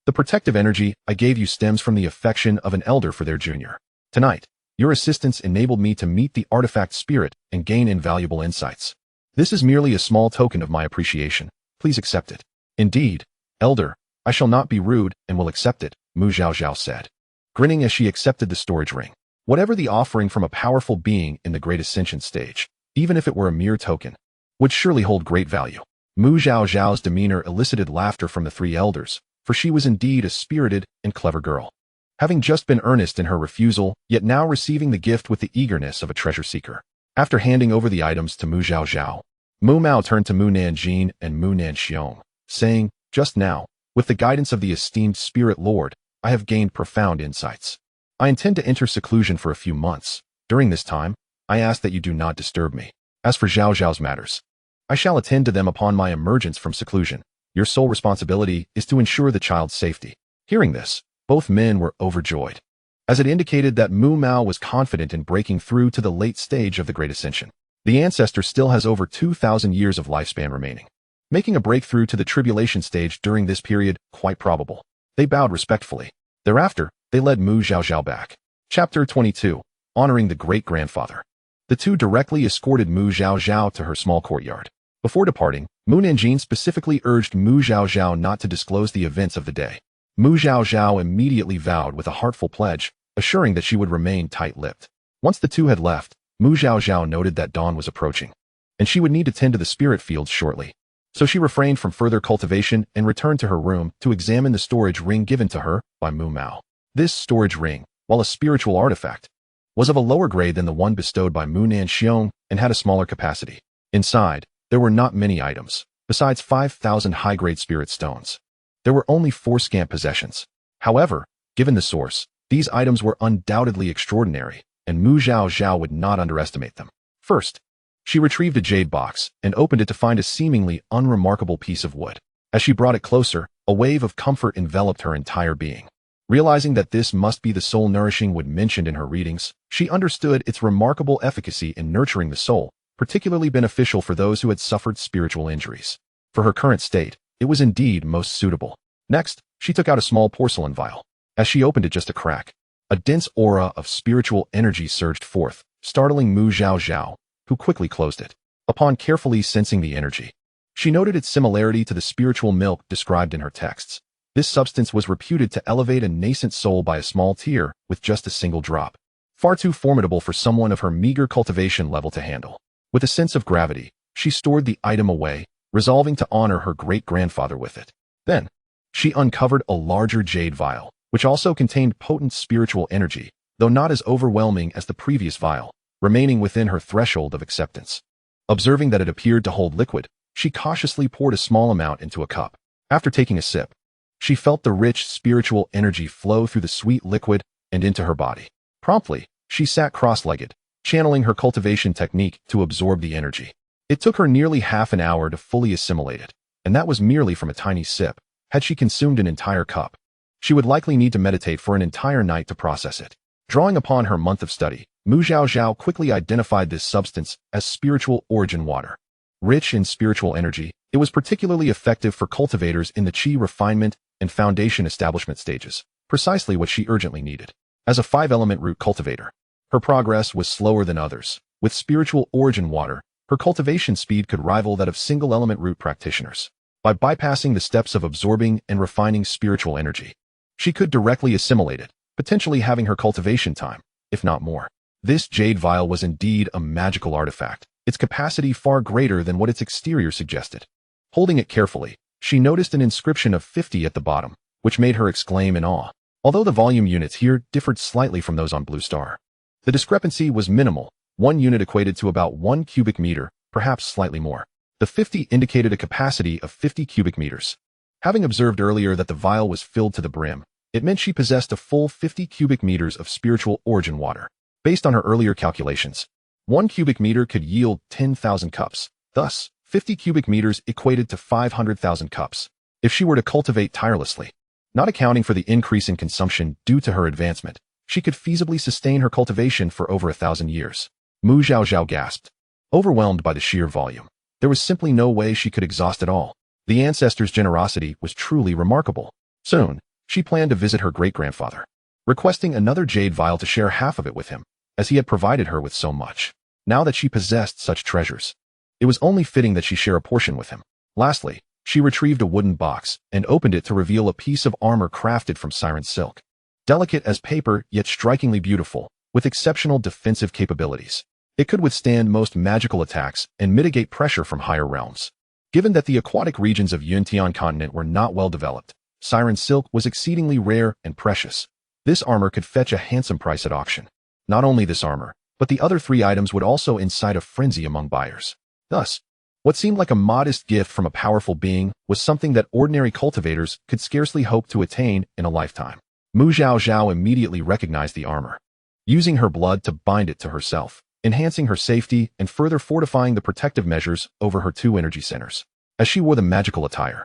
The protective energy I gave you stems from the affection of an elder for their junior. Tonight, your assistance enabled me to meet the artifact spirit and gain invaluable insights. This is merely a small token of my appreciation. Please accept it. Indeed, elder, I shall not be rude and will accept it, Mu Zhaozhao said, grinning as she accepted the storage ring. Whatever the offering from a powerful being in the Great Ascension stage, even if it were a mere token, would surely hold great value. Mu Zhaozhao's demeanor elicited laughter from the three elders, for she was indeed a spirited and clever girl. Having just been earnest in her refusal, yet now receiving the gift with the eagerness of a treasure seeker. After handing over the items to Mu Zhaozhao, Mu Mao turned to Mu Nanjing and Mu Nanxiong, saying, just now, with the guidance of the esteemed Spirit Lord, I have gained profound insights. I intend to enter seclusion for a few months. During this time, I ask that you do not disturb me. As for Zhaozhao's matters, I shall attend to them upon my emergence from seclusion. Your sole responsibility is to ensure the child's safety. Hearing this, both men were overjoyed, as it indicated that Mu Mao was confident in breaking through to the late stage of the Great Ascension. The ancestor still has over 2,000 years of lifespan remaining, making a breakthrough to the tribulation stage during this period quite probable. They bowed respectfully. Thereafter, they led Mu Zhaozhao back. Chapter 22. Honoring the Great-Grandfather. The two directly escorted Mu Zhaozhao to her small courtyard. Before departing, Mu Nanjing specifically urged Mu Zhaozhao not to disclose the events of the day. Mu Zhaozhao immediately vowed with a heartful pledge, assuring that she would remain tight-lipped. Once the two had left, Mu Zhaozhao noted that dawn was approaching, and she would need to tend to the spirit fields shortly. So she refrained from further cultivation and returned to her room to examine the storage ring given to her by Mu Mao. This storage ring, while a spiritual artifact, was of a lower grade than the one bestowed by Mu Nanxiong and had a smaller capacity. Inside, there were not many items. Besides 5,000 high-grade spirit stones, there were only 4 scant possessions. However, given the source, these items were undoubtedly extraordinary, and Mu Zhaozhao would not underestimate them. First, she retrieved a jade box and opened it to find a seemingly unremarkable piece of wood. As she brought it closer, a wave of comfort enveloped her entire being. Realizing that this must be the soul-nourishing wood mentioned in her readings, she understood its remarkable efficacy in nurturing the soul, particularly beneficial for those who had suffered spiritual injuries. For her current state, it was indeed most suitable. Next, she took out a small porcelain vial. As she opened it just a crack, a dense aura of spiritual energy surged forth, startling Mu Zhaozhao, who quickly closed it. Upon carefully sensing the energy, she noted its similarity to the spiritual milk described in her texts. This substance was reputed to elevate a nascent soul by a small tier with just a single drop. Far too formidable for someone of her meager cultivation level to handle. With a sense of gravity, she stored the item away, resolving to honor her great-grandfather with it. Then, she uncovered a larger jade vial, which also contained potent spiritual energy, though not as overwhelming as the previous vial, remaining within her threshold of acceptance. Observing that it appeared to hold liquid, she cautiously poured a small amount into a cup. After taking a sip, she felt the rich spiritual energy flow through the sweet liquid and into her body. Promptly, she sat cross-legged, channeling her cultivation technique to absorb the energy. It took her nearly half an hour to fully assimilate it, and that was merely from a tiny sip. Had she consumed an entire cup, she would likely need to meditate for an entire night to process it. Drawing upon her month of study, Mu Zhaozhao quickly identified this substance as spiritual origin water. Rich in spiritual energy, it was particularly effective for cultivators in the qi refinement and foundation establishment stages, precisely what she urgently needed. As a 5-element root cultivator, her progress was slower than others. With spiritual origin water, her cultivation speed could rival that of single-element root practitioners. By bypassing the steps of absorbing and refining spiritual energy, she could directly assimilate it, potentially having her cultivation time, if not more. This jade vial was indeed a magical artifact, its capacity far greater than what its exterior suggested. Holding it carefully, she noticed an inscription of 50 at the bottom, which made her exclaim in awe. Although the volume units here differed slightly from those on Blue Star, the discrepancy was minimal. One unit equated to about 1 cubic meter, perhaps slightly more. The 50 indicated a capacity of 50 cubic meters. Having observed earlier that the vial was filled to the brim, it meant she possessed a full 50 cubic meters of spiritual origin water. Based on her earlier calculations, 1 cubic meter could yield 10,000 cups. Thus, 50 cubic meters equated to 500,000 cups. If she were to cultivate tirelessly, not accounting for the increase in consumption due to her advancement, she could feasibly sustain her cultivation for over 1,000 years. Mu Zhaozhao gasped, overwhelmed by the sheer volume. There was simply no way she could exhaust it all. The ancestor's generosity was truly remarkable. Soon, she planned to visit her great-grandfather, requesting another jade vial to share half of it with him, as he had provided her with so much. Now that she possessed such treasures, it was only fitting that she share a portion with him. Lastly, she retrieved a wooden box and opened it to reveal a piece of armor crafted from siren silk. Delicate as paper, yet strikingly beautiful, with exceptional defensive capabilities. It could withstand most magical attacks and mitigate pressure from higher realms. Given that the aquatic regions of Yuntian continent were not well developed, siren silk was exceedingly rare and precious. This armor could fetch a handsome price at auction. Not only this armor, but the other 3 items would also incite a frenzy among buyers. Thus, what seemed like a modest gift from a powerful being was something that ordinary cultivators could scarcely hope to attain in a lifetime. Mu Zhaozhao immediately recognized the armor, using her blood to bind it to herself, enhancing her safety and further fortifying the protective measures over her 2 energy centers. As she wore the magical attire,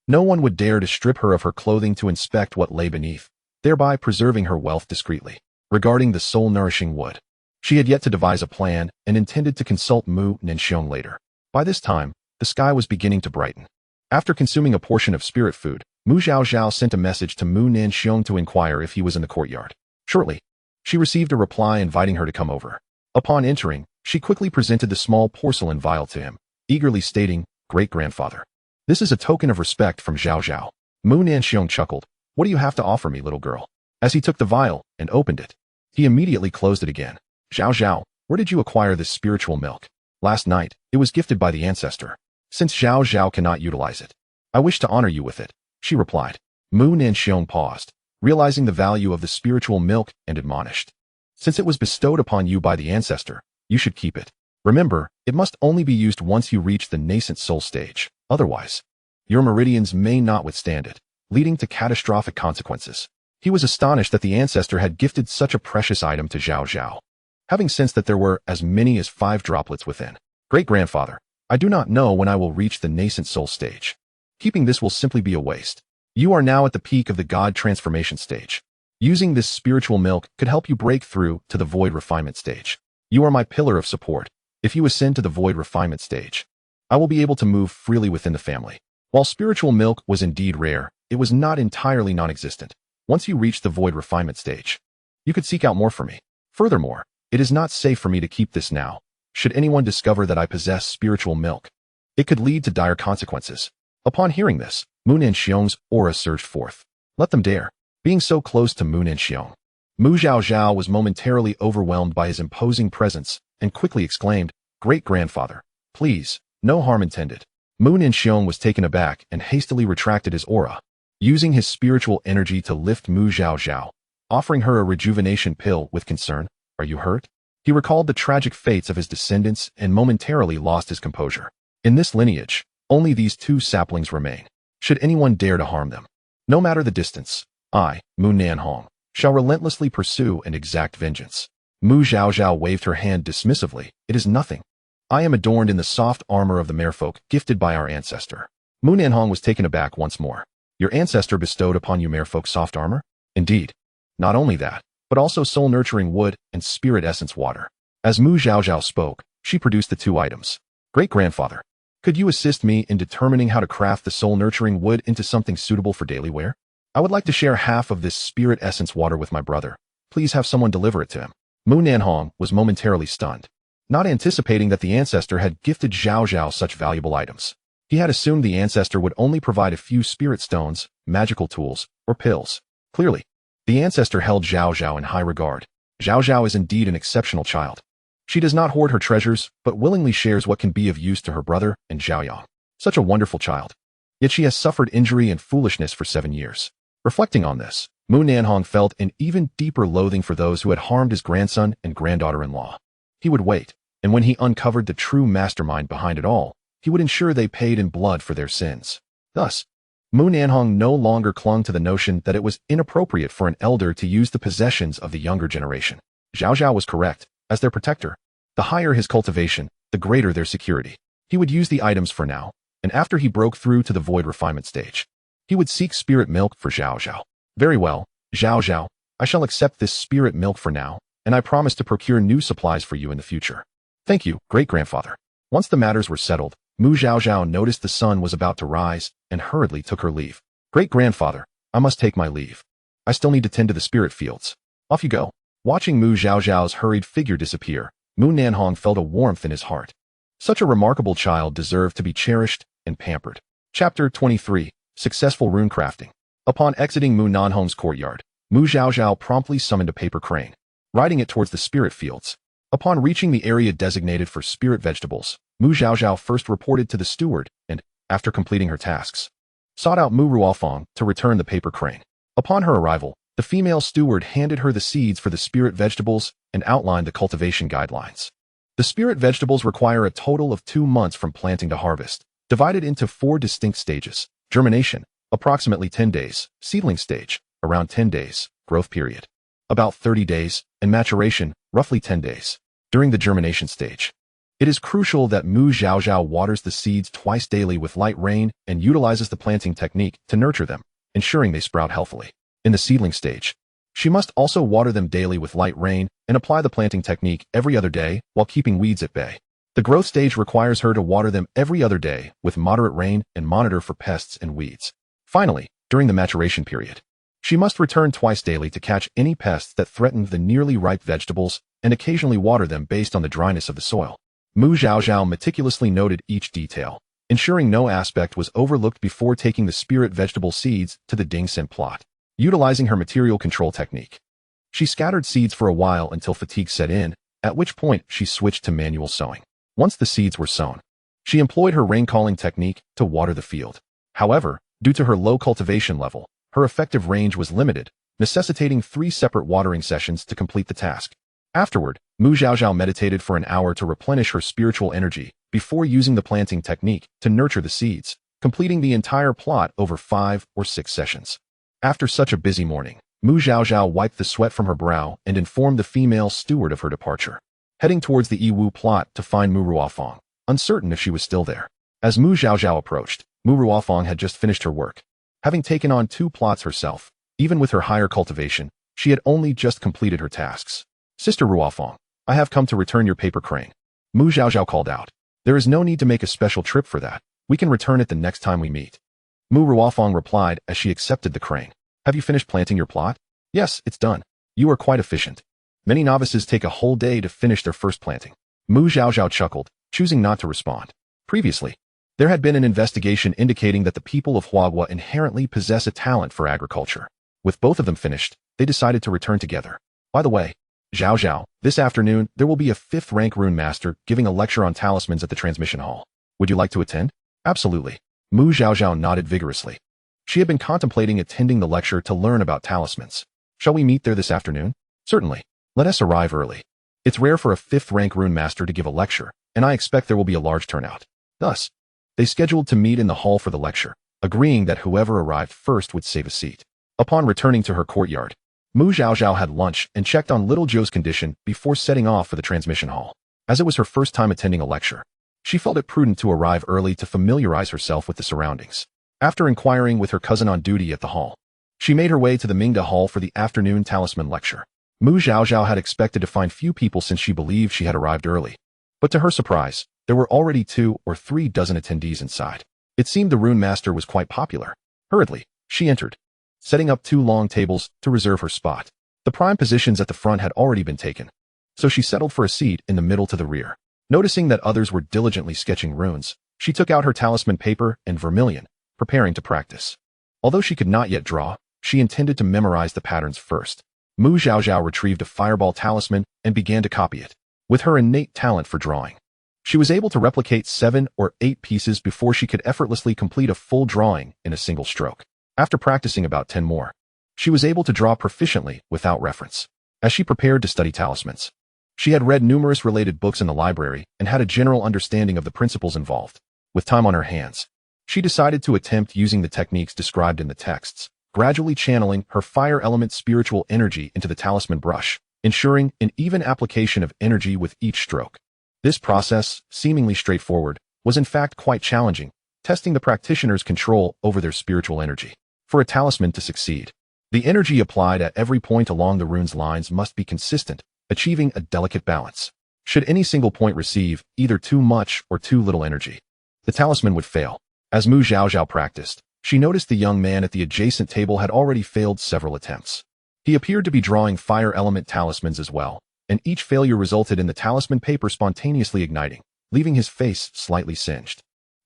no one would dare to strip her of her clothing to inspect what lay beneath, thereby preserving her wealth discreetly. Regarding the soul-nourishing wood, she had yet to devise a plan and intended to consult Mu Nanxiong later. By this time, the sky was beginning to brighten. After consuming a portion of spirit food, Mu Zhaozhao sent a message to Mu Nanxiong to inquire if he was in the courtyard. Shortly, she received a reply inviting her to come over. Upon entering, she quickly presented the small porcelain vial to him, eagerly stating, "Great-grandfather, this is a token of respect from Zhaozhao." Mu Nanxiong chuckled, "What do you have to offer me, little girl?" As he took the vial and opened it, he immediately closed it again. "Zhaozhao, where did you acquire this spiritual milk?" "Last night, it was gifted by the ancestor," since Zhaozhao cannot utilize it. I wish to honor you with it, she replied. Mu Nanxiong paused, realizing the value of the spiritual milk, and admonished. Since it was bestowed upon you by the ancestor, you should keep it. Remember, it must only be used once you reach the nascent soul stage. Otherwise, your meridians may not withstand it, leading to catastrophic consequences. He was astonished that the ancestor had gifted such a precious item to Zhaozhao, having sensed that there were as many as 5 droplets within. Great-grandfather, I do not know when I will reach the nascent soul stage. Keeping this will simply be a waste. You are now at the peak of the God transformation stage. Using this spiritual milk could help you break through to the void refinement stage. You are my pillar of support. If you ascend to the void refinement stage, I will be able to move freely within the family. While spiritual milk was indeed rare, it was not entirely non-existent. Once you reach the void refinement stage, you could seek out more for me. Furthermore, it is not safe for me to keep this now. Should anyone discover that I possess spiritual milk, it could lead to dire consequences. Upon hearing this, Mu Nanxiong's aura surged forth. Let them dare. Being so close to Mu Nanxiong, Mu Zhaozhao was momentarily overwhelmed by his imposing presence and quickly exclaimed, Great-grandfather, please, no harm intended. Mu Nanxiong was taken aback and hastily retracted his aura, using his spiritual energy to lift Mu Zhaozhao, offering her a rejuvenation pill with concern. Are you hurt? He recalled the tragic fates of his descendants and momentarily lost his composure. In this lineage, only these 2 saplings remain. Should anyone dare to harm them, no matter the distance, I, Mu Nanhong, shall relentlessly pursue and exact vengeance. Mu Zhaozhao waved her hand dismissively. It is nothing. I am adorned in the soft armor of the merfolk gifted by our ancestor. Mu Nanhong was taken aback once more. Your ancestor bestowed upon you merfolk soft armor? Indeed. Not only that, but also soul-nurturing wood and spirit essence water. As Mu Zhaozhao spoke, she produced the 2 items. Great-grandfather, could you assist me in determining how to craft the soul-nurturing wood into something suitable for daily wear? I would like to share half of this spirit essence water with my brother. Please have someone deliver it to him. Mu Nanhong was momentarily stunned, not anticipating that the ancestor had gifted Zhaozhao such valuable items. He had assumed the ancestor would only provide a few spirit stones, magical tools, or pills. Clearly, the ancestor held Zhaozhao in high regard. Zhaozhao is indeed an exceptional child. She does not hoard her treasures, but willingly shares what can be of use to her brother and Zhaoyang. Such a wonderful child. Yet she has suffered injury and foolishness for 7 years. Reflecting on this, Mu Nanhong felt an even deeper loathing for those who had harmed his grandson and granddaughter-in-law. He would wait, and when he uncovered the true mastermind behind it all, he would ensure they paid in blood for their sins. Thus, Mu Nanhong no longer clung to the notion that it was inappropriate for an elder to use the possessions of the younger generation. Zhaozhao was correct. As their protector, the higher his cultivation, the greater their security. He would use the items for now, and after he broke through to the void refinement stage, he would seek spirit milk for Zhaozhao. Very well, Zhaozhao, I shall accept this spirit milk for now, and I promise to procure new supplies for you in the future. Thank you, great-grandfather. Once the matters were settled, Mu Zhaozhao noticed the sun was about to rise and hurriedly took her leave. Great-grandfather, I must take my leave. I still need to tend to the spirit fields. Off you go. Watching Mu Zhaozhao's hurried figure disappear, Mu Nanhong felt a warmth in his heart. Such a remarkable child deserved to be cherished and pampered. Chapter 23. Successful Rune Crafting. Upon exiting Mu Nanhong's courtyard, Mu Zhaozhao promptly summoned a paper crane, riding it towards the spirit fields. Upon reaching the area designated for spirit vegetables, Mu Zhaozhao first reported to the steward and, after completing her tasks, sought out Mu Ruofeng to return the paper crane. Upon her arrival, the female steward handed her the seeds for the spirit vegetables and outlined the cultivation guidelines. The spirit vegetables require a total of 2 months from planting to harvest, divided into 4 distinct stages. Germination, approximately 10 days, seedling stage, around 10 days, growth period, about 30 days, and maturation, roughly 10 days. During the germination stage, it is crucial that Mu Zhaozhao waters the seeds twice daily with light rain and utilizes the planting technique to nurture them, ensuring they sprout healthily. In the seedling stage, she must also water them daily with light rain and apply the planting technique every other day while keeping weeds at bay. The growth stage requires her to water them every other day with moderate rain and monitor for pests and weeds. Finally, during the maturation period, she must return twice daily to catch any pests that threaten the nearly ripe vegetables and occasionally water them based on the dryness of the soil. Mu Zhaozhao meticulously noted each detail, ensuring no aspect was overlooked before taking the spirit vegetable seeds to the Dingsen plot. Utilizing her material control technique, she scattered seeds for a while until fatigue set in, at which point she switched to manual sowing. Once the seeds were sown, She employed her rain-calling technique to water the field. However, due to her low cultivation level, her effective range was limited, necessitating 3 separate watering sessions to complete the task. Afterward, Zhaozhao meditated for an hour to replenish her spiritual energy before using the planting technique to nurture the seeds, completing the entire plot over 5 or 6 sessions. After such a busy morning, Zhaozhao wiped the sweat from her brow and informed the female steward of her departure, heading towards the Yiwu plot to find Mu Ruofang, uncertain if she was still there. As Zhaozhao approached, Mu Ruofang had just finished her work. Having taken on 2 plots herself, even with her higher cultivation, she had only just completed her tasks. Sister Ruofang, I have come to return your paper crane. Zhaozhao called out. There is no need to make a special trip for that. We can return it the next time we meet. Mu Ruofang replied as she accepted the crane. Have you finished planting your plot? Yes, it's done. You are quite efficient. Many novices take a whole day to finish their first planting. Zhaozhao chuckled, choosing not to respond. Previously, there had been an investigation indicating that the people of Huagua inherently possess a talent for agriculture. With both of them finished, they decided to return together. By the way, Zhaozhao, this afternoon there will be a 5th rank rune master giving a lecture on talismans at the transmission hall. Would you like to attend? Absolutely. Zhaozhao nodded vigorously. She had been contemplating attending the lecture to learn about talismans. Shall we meet there this afternoon? Certainly. Let us arrive early. It's rare for a 5th rank rune master to give a lecture, and I expect there will be a large turnout. Thus, they scheduled to meet in the hall for the lecture, agreeing that whoever arrived first would save a seat. Upon returning to her courtyard, Zhaozhao had lunch and checked on little Joe's condition before setting off for the transmission hall. As it was her first time attending a lecture, she felt it prudent to arrive early to familiarize herself with the surroundings. After inquiring with her cousin on duty at the hall, she made her way to the Mingda Hall for the afternoon talisman lecture. Zhaozhao had expected to find few people since she believed she had arrived early. But to her surprise, there were already 2 or 3 dozen attendees inside. It seemed the rune master was quite popular. Hurriedly, she entered, setting up 2 long tables to reserve her spot. The prime positions at the front had already been taken, so she settled for a seat in the middle to the rear. Noticing that others were diligently sketching runes, she took out her talisman paper and vermilion, preparing to practice. Although she could not yet draw, she intended to memorize the patterns first. Zhaozhao retrieved a fireball talisman and began to copy it. With her innate talent for drawing, she was able to replicate 7 or 8 pieces before she could effortlessly complete a full drawing in a single stroke. After practicing about 10 more, she was able to draw proficiently without reference. As she prepared to study talismans, she had read numerous related books in the library and had a general understanding of the principles involved. With time on her hands, she decided to attempt using the techniques described in the texts, gradually channeling her fire element spiritual energy into the talisman brush, ensuring an even application of energy with each stroke. This process, seemingly straightforward, was in fact quite challenging, testing the practitioner's control over their spiritual energy. For a talisman to succeed, the energy applied at every point along the rune's lines must be consistent, achieving a delicate balance. Should any single point receive either too much or too little energy, the talisman would fail. As Zhaozhao practiced, she noticed the young man at the adjacent table had already failed several attempts. He appeared to be drawing fire element talismans as well, and each failure resulted in the talisman paper spontaneously igniting, leaving his face slightly singed.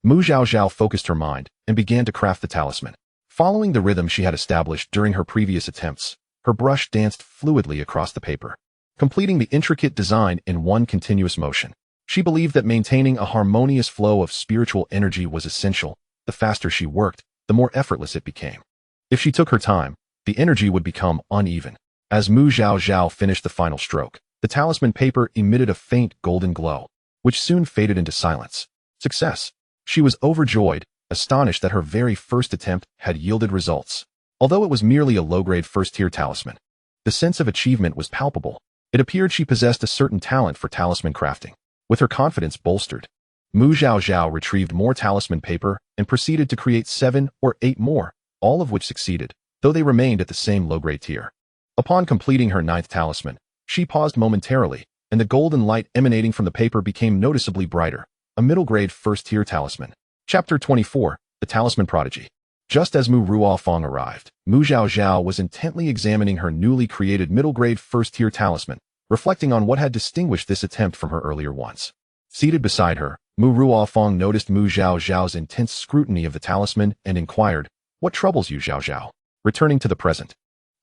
Zhaozhao focused her mind and began to craft the talisman. Following the rhythm she had established during her previous attempts, her brush danced fluidly across the paper, completing the intricate design in one continuous motion. She believed that maintaining a harmonious flow of spiritual energy was essential. The faster she worked, the more effortless it became. If she took her time, the energy would become uneven. As Zhaozhao finished the final stroke, the talisman paper emitted a faint golden glow, which soon faded into silence. Success! She was overjoyed, astonished that her very first attempt had yielded results. Although it was merely a low-grade first-tier talisman, the sense of achievement was palpable. It appeared she possessed a certain talent for talisman crafting. With her confidence bolstered, Zhaozhao retrieved more talisman paper and proceeded to create 7 or 8 more, all of which succeeded, though they remained at the same low-grade tier. Upon completing her 9th talisman, she paused momentarily, and the golden light emanating from the paper became noticeably brighter, a middle-grade first-tier talisman. Chapter 24, The Talisman Prodigy. Just as Mu Ruofang arrived, Zhaozhao was intently examining her newly created middle-grade first-tier talisman, reflecting on what had distinguished this attempt from her earlier ones. Seated beside her, Mu Ruofang noticed Zhaozhao's intense scrutiny of the talisman and inquired, "What troubles you, Zhaozhao?" Returning to the present,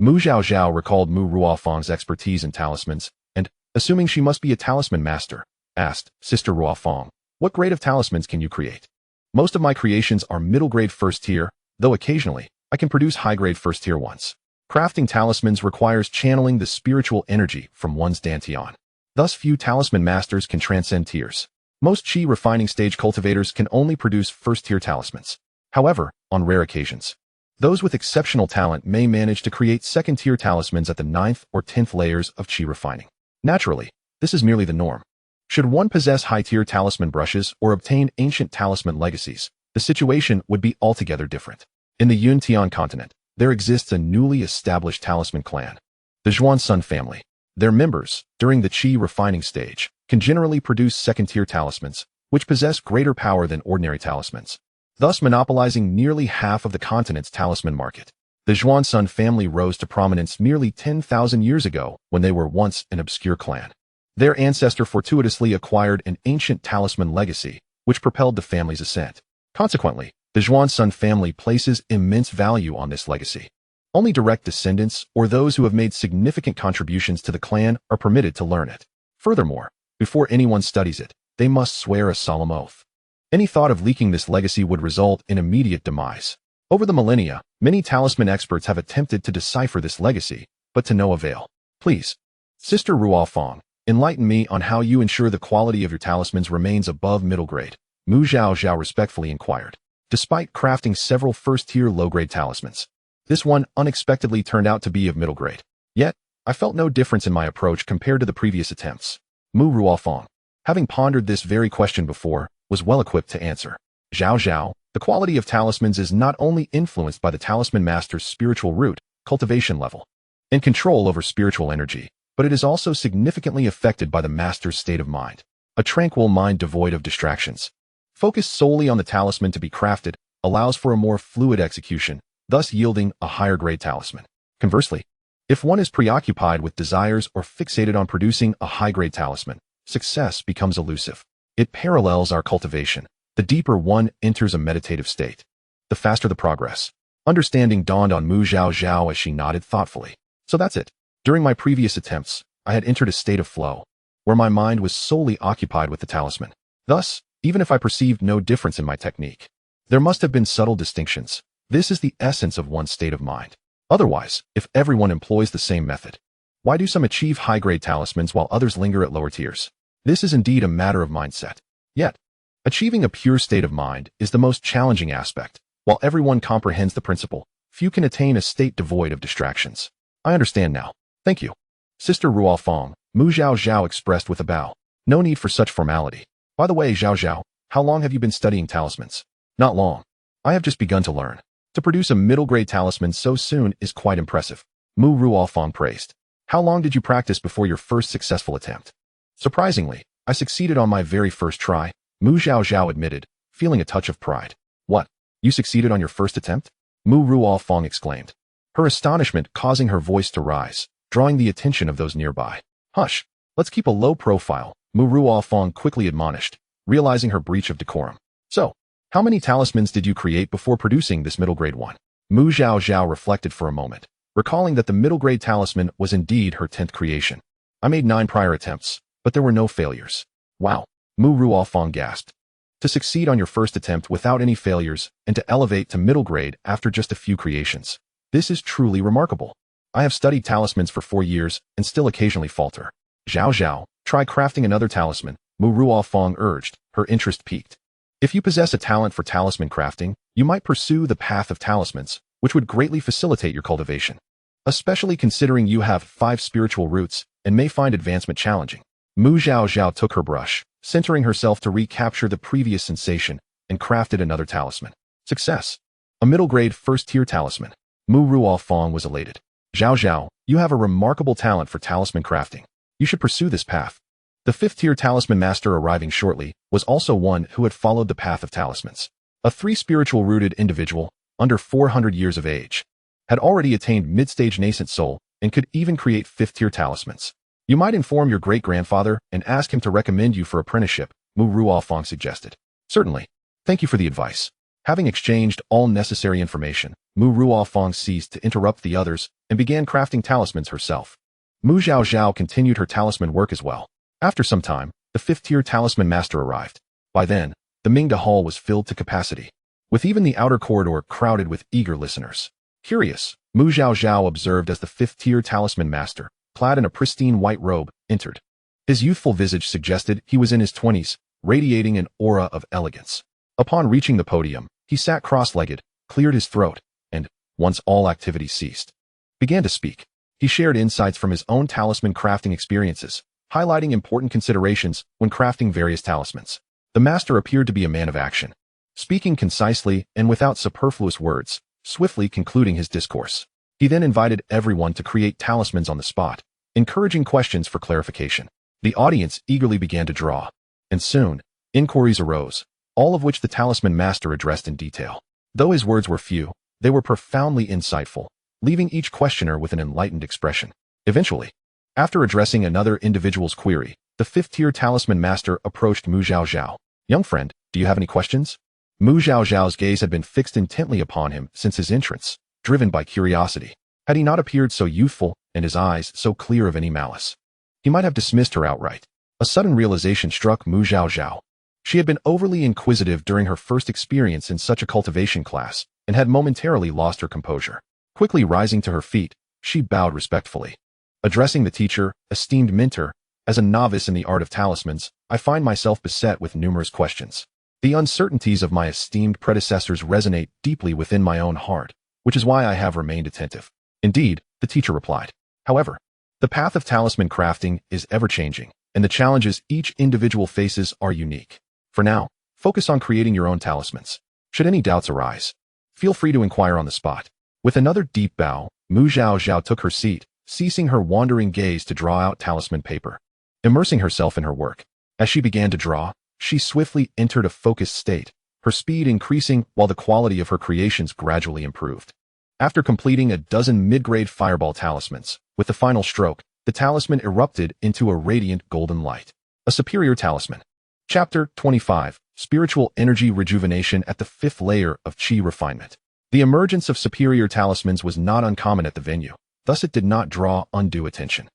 Zhaozhao recalled Mu Ruofang's expertise in talismans, and, assuming she must be a talisman master, asked, "Sister Ruofang, What grade of talismans can you create? Most of my creations are middle grade first tier, though occasionally, I can produce high grade first tier ones. Crafting talismans requires channeling the spiritual energy from one's dantian. Thus, few talisman masters can transcend tiers. Most chi refining stage cultivators can only produce first-tier talismans. However, on rare occasions, those with exceptional talent may manage to create second-tier talismans at the 9th or 10th layers of chi refining. Naturally, this is merely the norm. Should one possess high-tier talisman brushes or obtain ancient talisman legacies, the situation would be altogether different. In the Yuntian continent, there exists a newly established talisman clan, the Zhaozhao family. Their members, during the chi refining stage, can generally produce second-tier talismans, which possess greater power than ordinary talismans, thus monopolizing nearly half of the continent's talisman market. The Zhaozhao family rose to prominence merely 10,000 years ago when they were once an obscure clan. Their ancestor fortuitously acquired an ancient talisman legacy, which propelled the family's ascent. Consequently, the Zhaozhao family places immense value on this legacy. Only direct descendants or those who have made significant contributions to the clan are permitted to learn it. Furthermore, before anyone studies it, they must swear a solemn oath. Any thought of leaking this legacy would result in immediate demise. Over the millennia, many talisman experts have attempted to decipher this legacy, but to no avail. Please, Sister Ruofeng, enlighten me on how you ensure the quality of your talismans remains above middle grade, Mu Zhaozhao respectfully inquired. Despite crafting several first-tier low-grade talismans, this one unexpectedly turned out to be of middle grade. Yet, I felt no difference in my approach compared to the previous attempts. Mu Ruofeng, having pondered this very question before, was well equipped to answer. Zhaozhao, the quality of talismans is not only influenced by the talisman master's spiritual root, cultivation level, and control over spiritual energy, but it is also significantly affected by the master's state of mind. A tranquil mind devoid of distractions, focused solely on the talisman to be crafted, allows for a more fluid execution, thus yielding a higher grade talisman. Conversely, if one is preoccupied with desires or fixated on producing a high-grade talisman, success becomes elusive. It parallels our cultivation. The deeper one enters a meditative state, the faster the progress. Understanding dawned on Mu Zhaozhao as she nodded thoughtfully. So that's it. During my previous attempts, I had entered a state of flow, where my mind was solely occupied with the talisman. Thus, even if I perceived no difference in my technique, there must have been subtle distinctions. This is the essence of one's state of mind. Otherwise, if everyone employs the same method, why do some achieve high-grade talismans while others linger at lower tiers? This is indeed a matter of mindset. Yet, achieving a pure state of mind is the most challenging aspect. While everyone comprehends the principle, few can attain a state devoid of distractions. I understand now. Thank you. Sister Ruofeng, Mu Zhaozhao expressed with a bow. No need for such formality. By the way, Zhaozhao, how long have you been studying talismans? Not long. I have just begun to learn. To produce a middle-grade talisman so soon is quite impressive. Mu Ruofeng praised. How long did you practice before your first successful attempt? Surprisingly, I succeeded on my very first try, Mu Zhaozhao admitted, feeling a touch of pride. What? You succeeded on your first attempt? Mu Ruofeng exclaimed, her astonishment causing her voice to rise, drawing the attention of those nearby. Hush, let's keep a low profile, Mu Ruofeng quickly admonished, realizing her breach of decorum. So, how many talismans did you create before producing this middle-grade one? Mu Zhaozhao reflected for a moment, recalling that the middle-grade talisman was indeed her 10th creation. I made 9 prior attempts, but there were no failures. Wow, Mu Ruofeng gasped. To succeed on your first attempt without any failures and to elevate to middle grade after just a few creations. This is truly remarkable. I have studied talismans for 4 years and still occasionally falter. Zhaozhao, try crafting another talisman, Mu Ruofeng urged, her interest piqued. If you possess a talent for talisman crafting, you might pursue the path of talismans, which would greatly facilitate your cultivation, especially considering you have 5 spiritual roots and may find advancement challenging. Mu Zhaozhao took her brush, centering herself to recapture the previous sensation, and crafted another talisman. Success. A middle-grade first-tier talisman. Mu Ruofeng was elated. Zhaozhao, you have a remarkable talent for talisman crafting. You should pursue this path. The 5th-tier talisman master arriving shortly was also one who had followed the path of talismans. A 3 spiritual-rooted individual, under 400 years of age, had already attained mid-stage nascent soul and could even create 5th-tier talismans. You might inform your great-grandfather and ask him to recommend you for apprenticeship, Mu Ruofeng suggested. Certainly. Thank you for the advice. Having exchanged all necessary information, Mu Ruofeng ceased to interrupt the others and began crafting talismans herself. Mu Zhaozhao continued her talisman work as well. After some time, the 5th-tier talisman master arrived. By then, the Mingda Hall was filled to capacity, with even the outer corridor crowded with eager listeners. Curious, Mu Zhaozhao observed as the fifth-tier talisman master, clad in a pristine white robe, entered. His youthful visage suggested he was in his 20s, radiating an aura of elegance. Upon reaching the podium, he sat cross-legged, cleared his throat, and, once all activity ceased, began to speak. He shared insights from his own talisman crafting experiences, highlighting important considerations when crafting various talismans. The master appeared to be a man of action, speaking concisely and without superfluous words, swiftly concluding his discourse. He then invited everyone to create talismans on the spot, encouraging questions for clarification. The audience eagerly began to draw, and soon, inquiries arose, all of which the talisman master addressed in detail. Though his words were few, they were profoundly insightful, leaving each questioner with an enlightened expression. Eventually, after addressing another individual's query, the fifth-tier talisman master approached Mu Zhaozhao. "Young friend, do you have any questions?" Mu Zhaozhao's gaze had been fixed intently upon him since his entrance, driven by curiosity. Had he not appeared so youthful and his eyes so clear of any malice, he might have dismissed her outright. A sudden realization struck Mu Zhaozhao. She had been overly inquisitive during her first experience in such a cultivation class and had momentarily lost her composure. Quickly rising to her feet, she bowed respectfully. Addressing the teacher, "Esteemed mentor, as a novice in the art of talismans, I find myself beset with numerous questions. The uncertainties of my esteemed predecessors resonate deeply within my own heart, which is why I have remained attentive." "Indeed," the teacher replied. "However, the path of talisman crafting is ever-changing, and the challenges each individual faces are unique. For now, focus on creating your own talismans. Should any doubts arise, feel free to inquire on the spot." With another deep bow, Mu Zhaozhao took her seat, ceasing her wandering gaze to draw out talisman paper. Immersing herself in her work, as she began to draw, she swiftly entered a focused state, her speed increasing while the quality of her creations gradually improved. After completing a dozen mid-grade fireball talismans, with the final stroke, the talisman erupted into a radiant golden light. A superior talisman. Chapter 25, Spiritual Energy Rejuvenation at the fifth layer of Qi refinement. The emergence of superior talismans was not uncommon at the venue, thus it did not draw undue attention.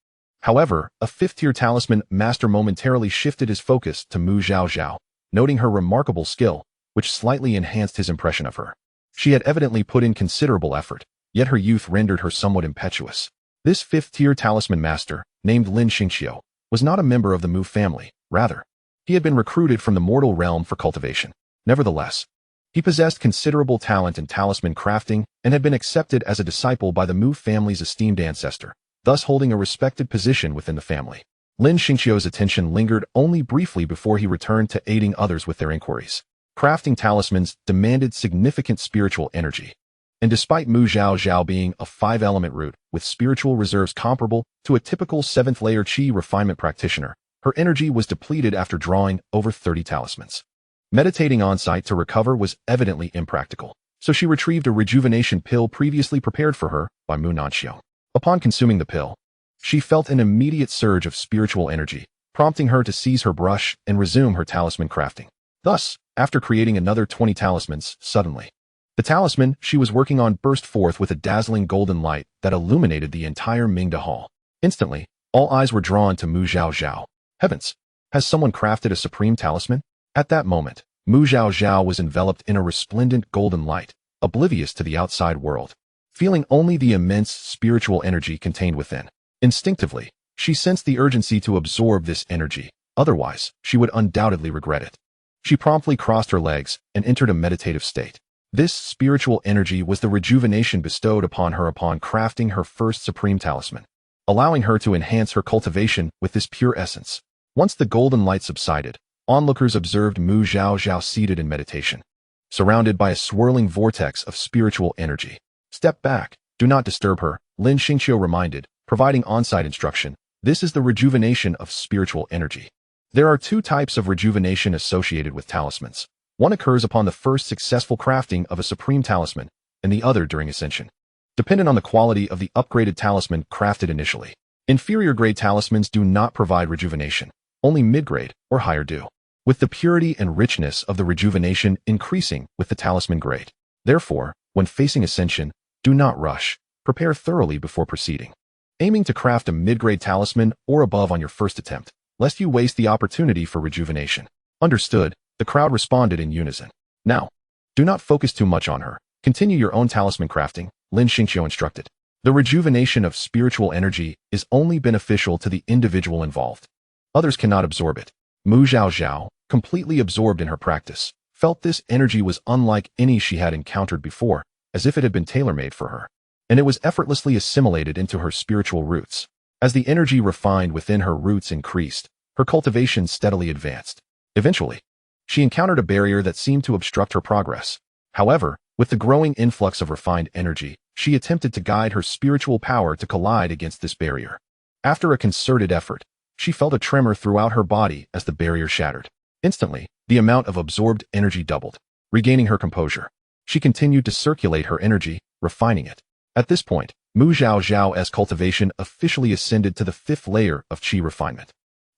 However, a fifth-tier talisman master momentarily shifted his focus to Mu Zhaozhao, noting her remarkable skill, which slightly enhanced his impression of her. She had evidently put in considerable effort, yet her youth rendered her somewhat impetuous. This fifth-tier talisman master, named Lin Xianxiao, was not a member of the Mu family, rather, he had been recruited from the mortal realm for cultivation. Nevertheless, he possessed considerable talent in talisman crafting and had been accepted as a disciple by the Mu family's esteemed ancestor, thus holding a respected position within the family. Lin Xianxiao's attention lingered only briefly before he returned to aiding others with their inquiries. Crafting talismans demanded significant spiritual energy, and despite Mu Zhaozhao being a 5-element root with spiritual reserves comparable to a typical 7th-layer Qi refinement practitioner, her energy was depleted after drawing over 30 talismans. Meditating on-site to recover was evidently impractical, so she retrieved a rejuvenation pill previously prepared for her by Mu Nanxiao. Upon consuming the pill, she felt an immediate surge of spiritual energy, prompting her to seize her brush and resume her talisman crafting. Thus, after creating another 20 talismans, suddenly, the talisman she was working on burst forth with a dazzling golden light that illuminated the entire Mingda Hall. Instantly, all eyes were drawn to Mu Zhaozhao. Heavens! Has someone crafted a supreme talisman? At that moment, Mu Zhaozhao was enveloped in a resplendent golden light, oblivious to the outside world, feeling only the immense spiritual energy contained within. Instinctively, she sensed the urgency to absorb this energy, otherwise, she would undoubtedly regret it. She promptly crossed her legs and entered a meditative state. This spiritual energy was the rejuvenation bestowed upon her upon crafting her first supreme talisman, allowing her to enhance her cultivation with this pure essence. Once the golden light subsided, onlookers observed Mu Zhaozhao seated in meditation, surrounded by a swirling vortex of spiritual energy. "Step back, do not disturb her," Lin Xianxiao reminded, providing on-site instruction. This is the rejuvenation of spiritual energy. There are 2 types of rejuvenation associated with talismans. One occurs upon the first successful crafting of a supreme talisman, and the other during ascension, dependent on the quality of the upgraded talisman crafted initially. Inferior-grade talismans do not provide rejuvenation. Only mid-grade or higher do, with the purity and richness of the rejuvenation increasing with the talisman grade. Therefore, when facing ascension, do not rush. Prepare thoroughly before proceeding, aiming to craft a mid-grade talisman or above on your first attempt, lest you waste the opportunity for rejuvenation. Understood, The crowd responded in unison. Now, do not focus too much on her. Continue your own talisman crafting, Lin Xianxiao instructed. The rejuvenation of spiritual energy is only beneficial to the individual involved. Others cannot absorb it. Zhaozhao, completely absorbed in her practice, felt this energy was unlike any she had encountered before, as if it had been tailor-made for her. And it was effortlessly assimilated into her spiritual roots. As the energy refined within her roots increased, her cultivation steadily advanced. Eventually, she encountered a barrier that seemed to obstruct her progress. However, with the growing influx of refined energy, she attempted to guide her spiritual power to collide against this barrier. After a concerted effort, she felt a tremor throughout her body as the barrier shattered. Instantly, the amount of absorbed energy doubled. Regaining her composure, she continued to circulate her energy, refining it. At this point, Zhaozhao's cultivation officially ascended to the 5th layer of qi refinement.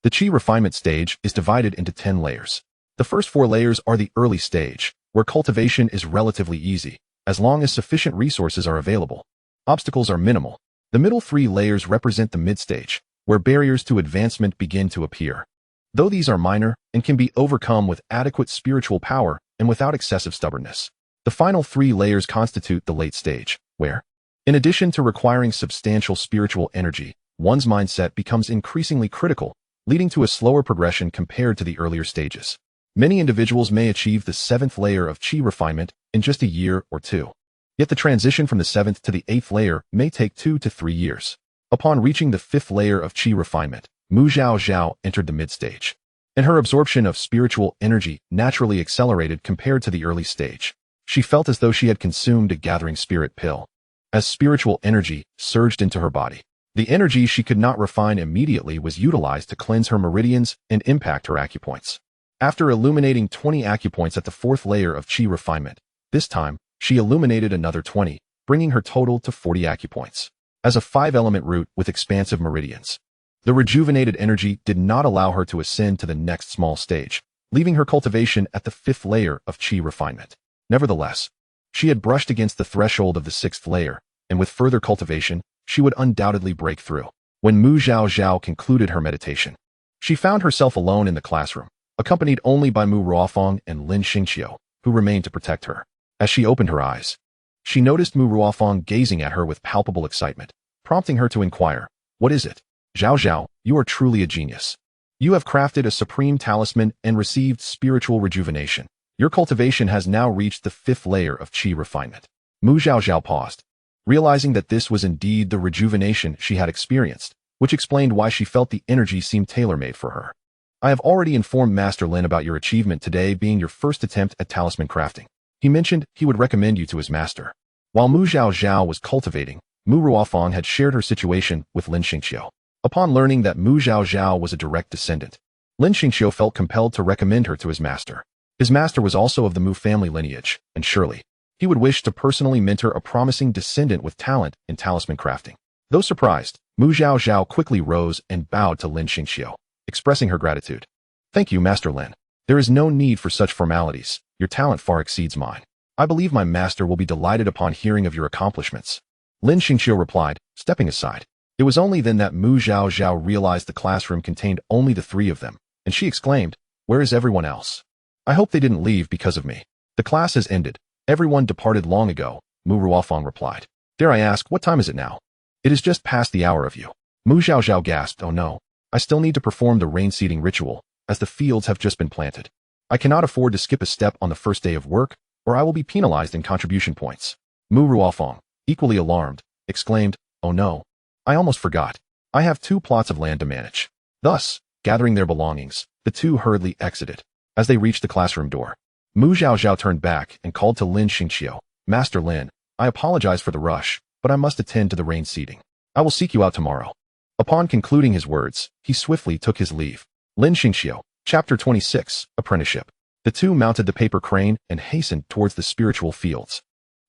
The qi refinement stage is divided into 10 layers. The first 4 layers are the early stage, where cultivation is relatively easy, as long as sufficient resources are available. Obstacles are minimal. The middle 3 layers represent the mid-stage, where barriers to advancement begin to appear. Though these are minor and can be overcome with adequate spiritual power and without excessive stubbornness. The final 3 layers constitute the late stage, where, in addition to requiring substantial spiritual energy, one's mindset becomes increasingly critical, leading to a slower progression compared to the earlier stages. Many individuals may achieve the 7th layer of qi refinement in just a year or 2. Yet the transition from the 7th to the 8th layer may take 2 to 3 years. Upon reaching the 5th layer of qi refinement, Zhaozhao entered the mid-stage, and her absorption of spiritual energy naturally accelerated compared to the early stage. She felt as though she had consumed a gathering spirit pill. As spiritual energy surged into her body, the energy she could not refine immediately was utilized to cleanse her meridians and impact her acupoints. After illuminating 20 acupoints at the 4th layer of qi refinement, this time, she illuminated another 20, bringing her total to 40 acupoints. As a 5-element root with expansive meridians, the rejuvenated energy did not allow her to ascend to the next small stage, leaving her cultivation at the 5th layer of qi refinement. Nevertheless, she had brushed against the threshold of the 6th layer, and with further cultivation, she would undoubtedly break through. When Zhaozhao concluded her meditation, she found herself alone in the classroom, accompanied only by Ruofang and Lin Xianxiao, who remained to protect her. As she opened her eyes, she noticed Ruofang gazing at her with palpable excitement, prompting her to inquire, "What is it?" "Zhaozhao, you are truly a genius. You have crafted a supreme talisman and received spiritual rejuvenation. Your cultivation has now reached the 5th layer of qi refinement." Zhaozhao paused, realizing that this was indeed the rejuvenation she had experienced, which explained why she felt the energy seemed tailor-made for her. "I have already informed Master Lin about your achievement today being your first attempt at talisman crafting. He mentioned he would recommend you to his master." While Zhaozhao was cultivating, Ruofang had shared her situation with Lin Xianxiao. Upon learning that Zhaozhao was a direct descendant, Lin Xianxiao felt compelled to recommend her to his master. His master was also of the Mu family lineage, and surely, he would wish to personally mentor a promising descendant with talent in talisman crafting. Though surprised, Zhaozhao quickly rose and bowed to Lin Xianxiao, expressing her gratitude. "Thank you, Master Lin. There is no need for such formalities. Your talent far exceeds mine. I believe my master will be delighted upon hearing of your accomplishments." Lin Xianxiao replied, stepping aside. It was only then that Zhaozhao realized the classroom contained only the 3 of them, and she exclaimed, "Where is everyone else? I hope they didn't leave because of me." "The class has ended. Everyone departed long ago," Ruofang replied. "Dare I ask, what time is it now?" "It is just past the hour of you." Zhaozhao gasped, "Oh no, I still need to perform the rain seeding ritual, as the fields have just been planted. I cannot afford to skip a step on the first day of work, or I will be penalized in contribution points." Ruofang, equally alarmed, exclaimed, "Oh no, I almost forgot. I have 2 plots of land to manage." Thus, gathering their belongings, the 2 hurriedly exited. As they reached the classroom door, Zhaozhao turned back and called to Lin Xianxiao, "Master Lin, I apologize for the rush, but I must attend to the rain seeding. I will seek you out tomorrow." Upon concluding his words, he swiftly took his leave. Lin Xianxiao, Chapter 26, Apprenticeship. The 2 mounted the paper crane and hastened towards the spiritual fields.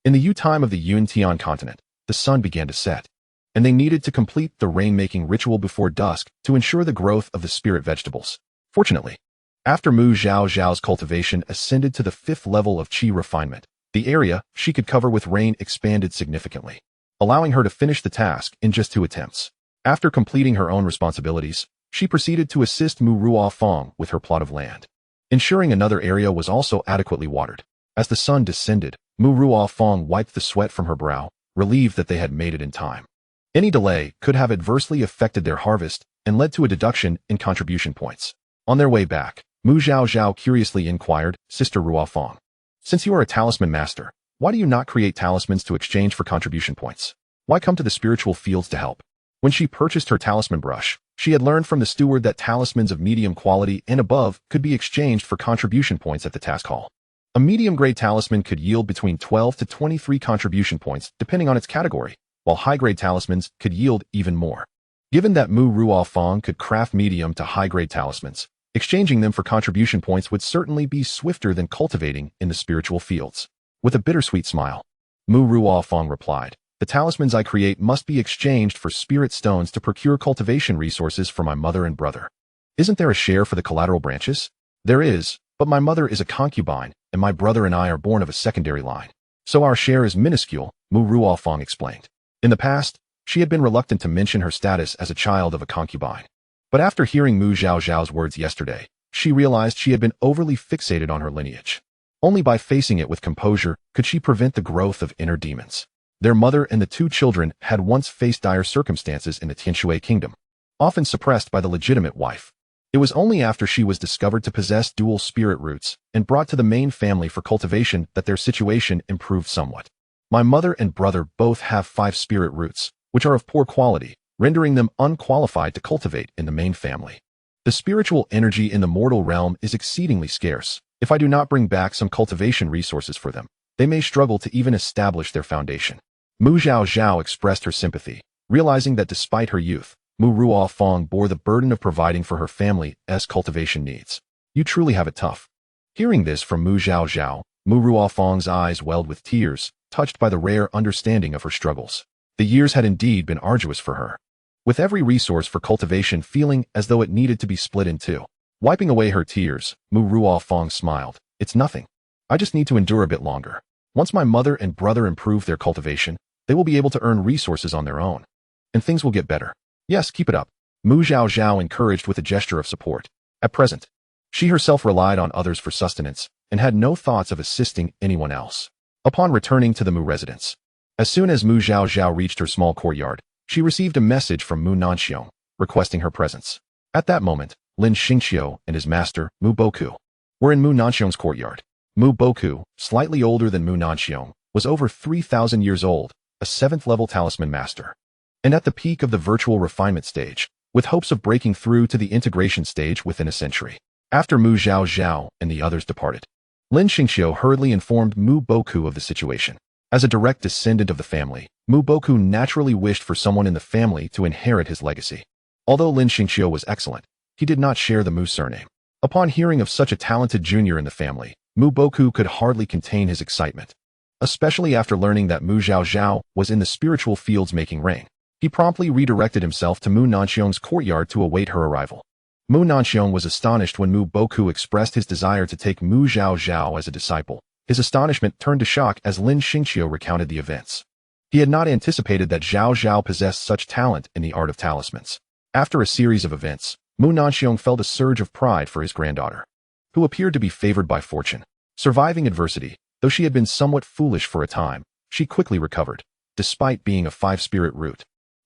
In the time of the Yuntian continent, the sun began to set, and they needed to complete the rain-making ritual before dusk to ensure the growth of the spirit vegetables. Fortunately, after Zhaozhao's cultivation ascended to the 5th level of qi refinement, the area she could cover with rain expanded significantly, allowing her to finish the task in just 2 attempts. After completing her own responsibilities, she proceeded to assist Ruofang with her plot of land. ensuring another area was also adequately watered. As the sun descended, Mu Ruofeng wiped the sweat from her brow, relieved that they had made it in time. Any delay could have adversely affected their harvest and led to a deduction in contribution points. On their way back, Mu Zhaozhao curiously inquired, Sister Ruofeng, since you are a talisman master, why do you not create talismans to exchange for contribution points? Why come to the spiritual fields to help? When she purchased her talisman brush, she had learned from the steward that talismans of medium quality and above could be exchanged for contribution points at the task hall. A medium-grade talisman could yield between 12 to 23 contribution points depending on its category, while high-grade talismans could yield even more. Given that Mu Ruofeng could craft medium to high-grade talismans, exchanging them for contribution points would certainly be swifter than cultivating in the spiritual fields. With a bittersweet smile, Mu Ruofeng replied, the talismans I create must be exchanged for spirit stones to procure cultivation resources for my mother and brother. Isn't there a share for the collateral branches? There is, but my mother is a concubine, and my brother and I are born of a secondary line. So our share is minuscule, Mu Ruofeng explained. In the past, she had been reluctant to mention her status as a child of a concubine. But after hearing Mu Zhaozhao's words yesterday, she realized she had been overly fixated on her lineage. Only by facing it with composure could she prevent the growth of inner demons. Their mother and the two children had once faced dire circumstances in the Tianshui kingdom, often suppressed by the legitimate wife. It was only after she was discovered to possess dual spirit roots and brought to the main family for cultivation that their situation improved somewhat. My mother and brother both have 5 spirit roots, which are of poor quality, rendering them unqualified to cultivate in the main family. The spiritual energy in the mortal realm is exceedingly scarce. If I do not bring back some cultivation resources for them, they may struggle to even establish their foundation. Mu Zhaozhao expressed her sympathy, realizing that despite her youth, Mu Ruofeng bore the burden of providing for her family's cultivation needs. You truly have it tough. Hearing this from Mu Zhaozhao, Mu Ruofeng's eyes welled with tears, touched by the rare understanding of her struggles. The years had indeed been arduous for her, with every resource for cultivation feeling as though it needed to be split in two. Wiping away her tears, Mu Ruofeng smiled. It's nothing. I just need to endure a bit longer. Once my mother and brother improve their cultivation, they will be able to earn resources on their own. And things will get better. Yes, keep it up. Mu Zhaozhao encouraged with a gesture of support. At present, she herself relied on others for sustenance and had no thoughts of assisting anyone else. Upon returning to the Mu residence, as soon as Mu Zhaozhao reached her small courtyard, she received a message from Mu Nanxiong, requesting her presence. At that moment, Lin Xingqiu and his master, Mu Boku, were in Mu Nanxiong's courtyard. Mu Boku, slightly older than Mu Nanxiong, was over 3,000 years old, a 7th-level talisman master, and at the peak of the virtual refinement stage, with hopes of breaking through to the integration stage within a century. After Mu Zhaozhao and the others departed, Lin Xingqiu hurriedly informed Mu Boku of the situation. As a direct descendant of the family, Mu Boku naturally wished for someone in the family to inherit his legacy. Although Lin Xingqiu was excellent, he did not share the Mu surname. Upon hearing of such a talented junior in the family, Mu Boku could hardly contain his excitement, especially after learning that Mu Zhaozhao was in the spiritual fields making rain. He promptly redirected himself to Mu Nanxiong's courtyard to await her arrival. Mu Nanxiong was astonished when Mu Boku expressed his desire to take Mu Zhaozhao as a disciple. His astonishment turned to shock as Lin Xingqiu recounted the events. He had not anticipated that Zhaozhao possessed such talent in the art of talismans. After a series of events, Mu Nanxiong felt a surge of pride for his granddaughter, who appeared to be favored by fortune. Surviving adversity, though she had been somewhat foolish for a time, she quickly recovered, despite being a 5-spirit root.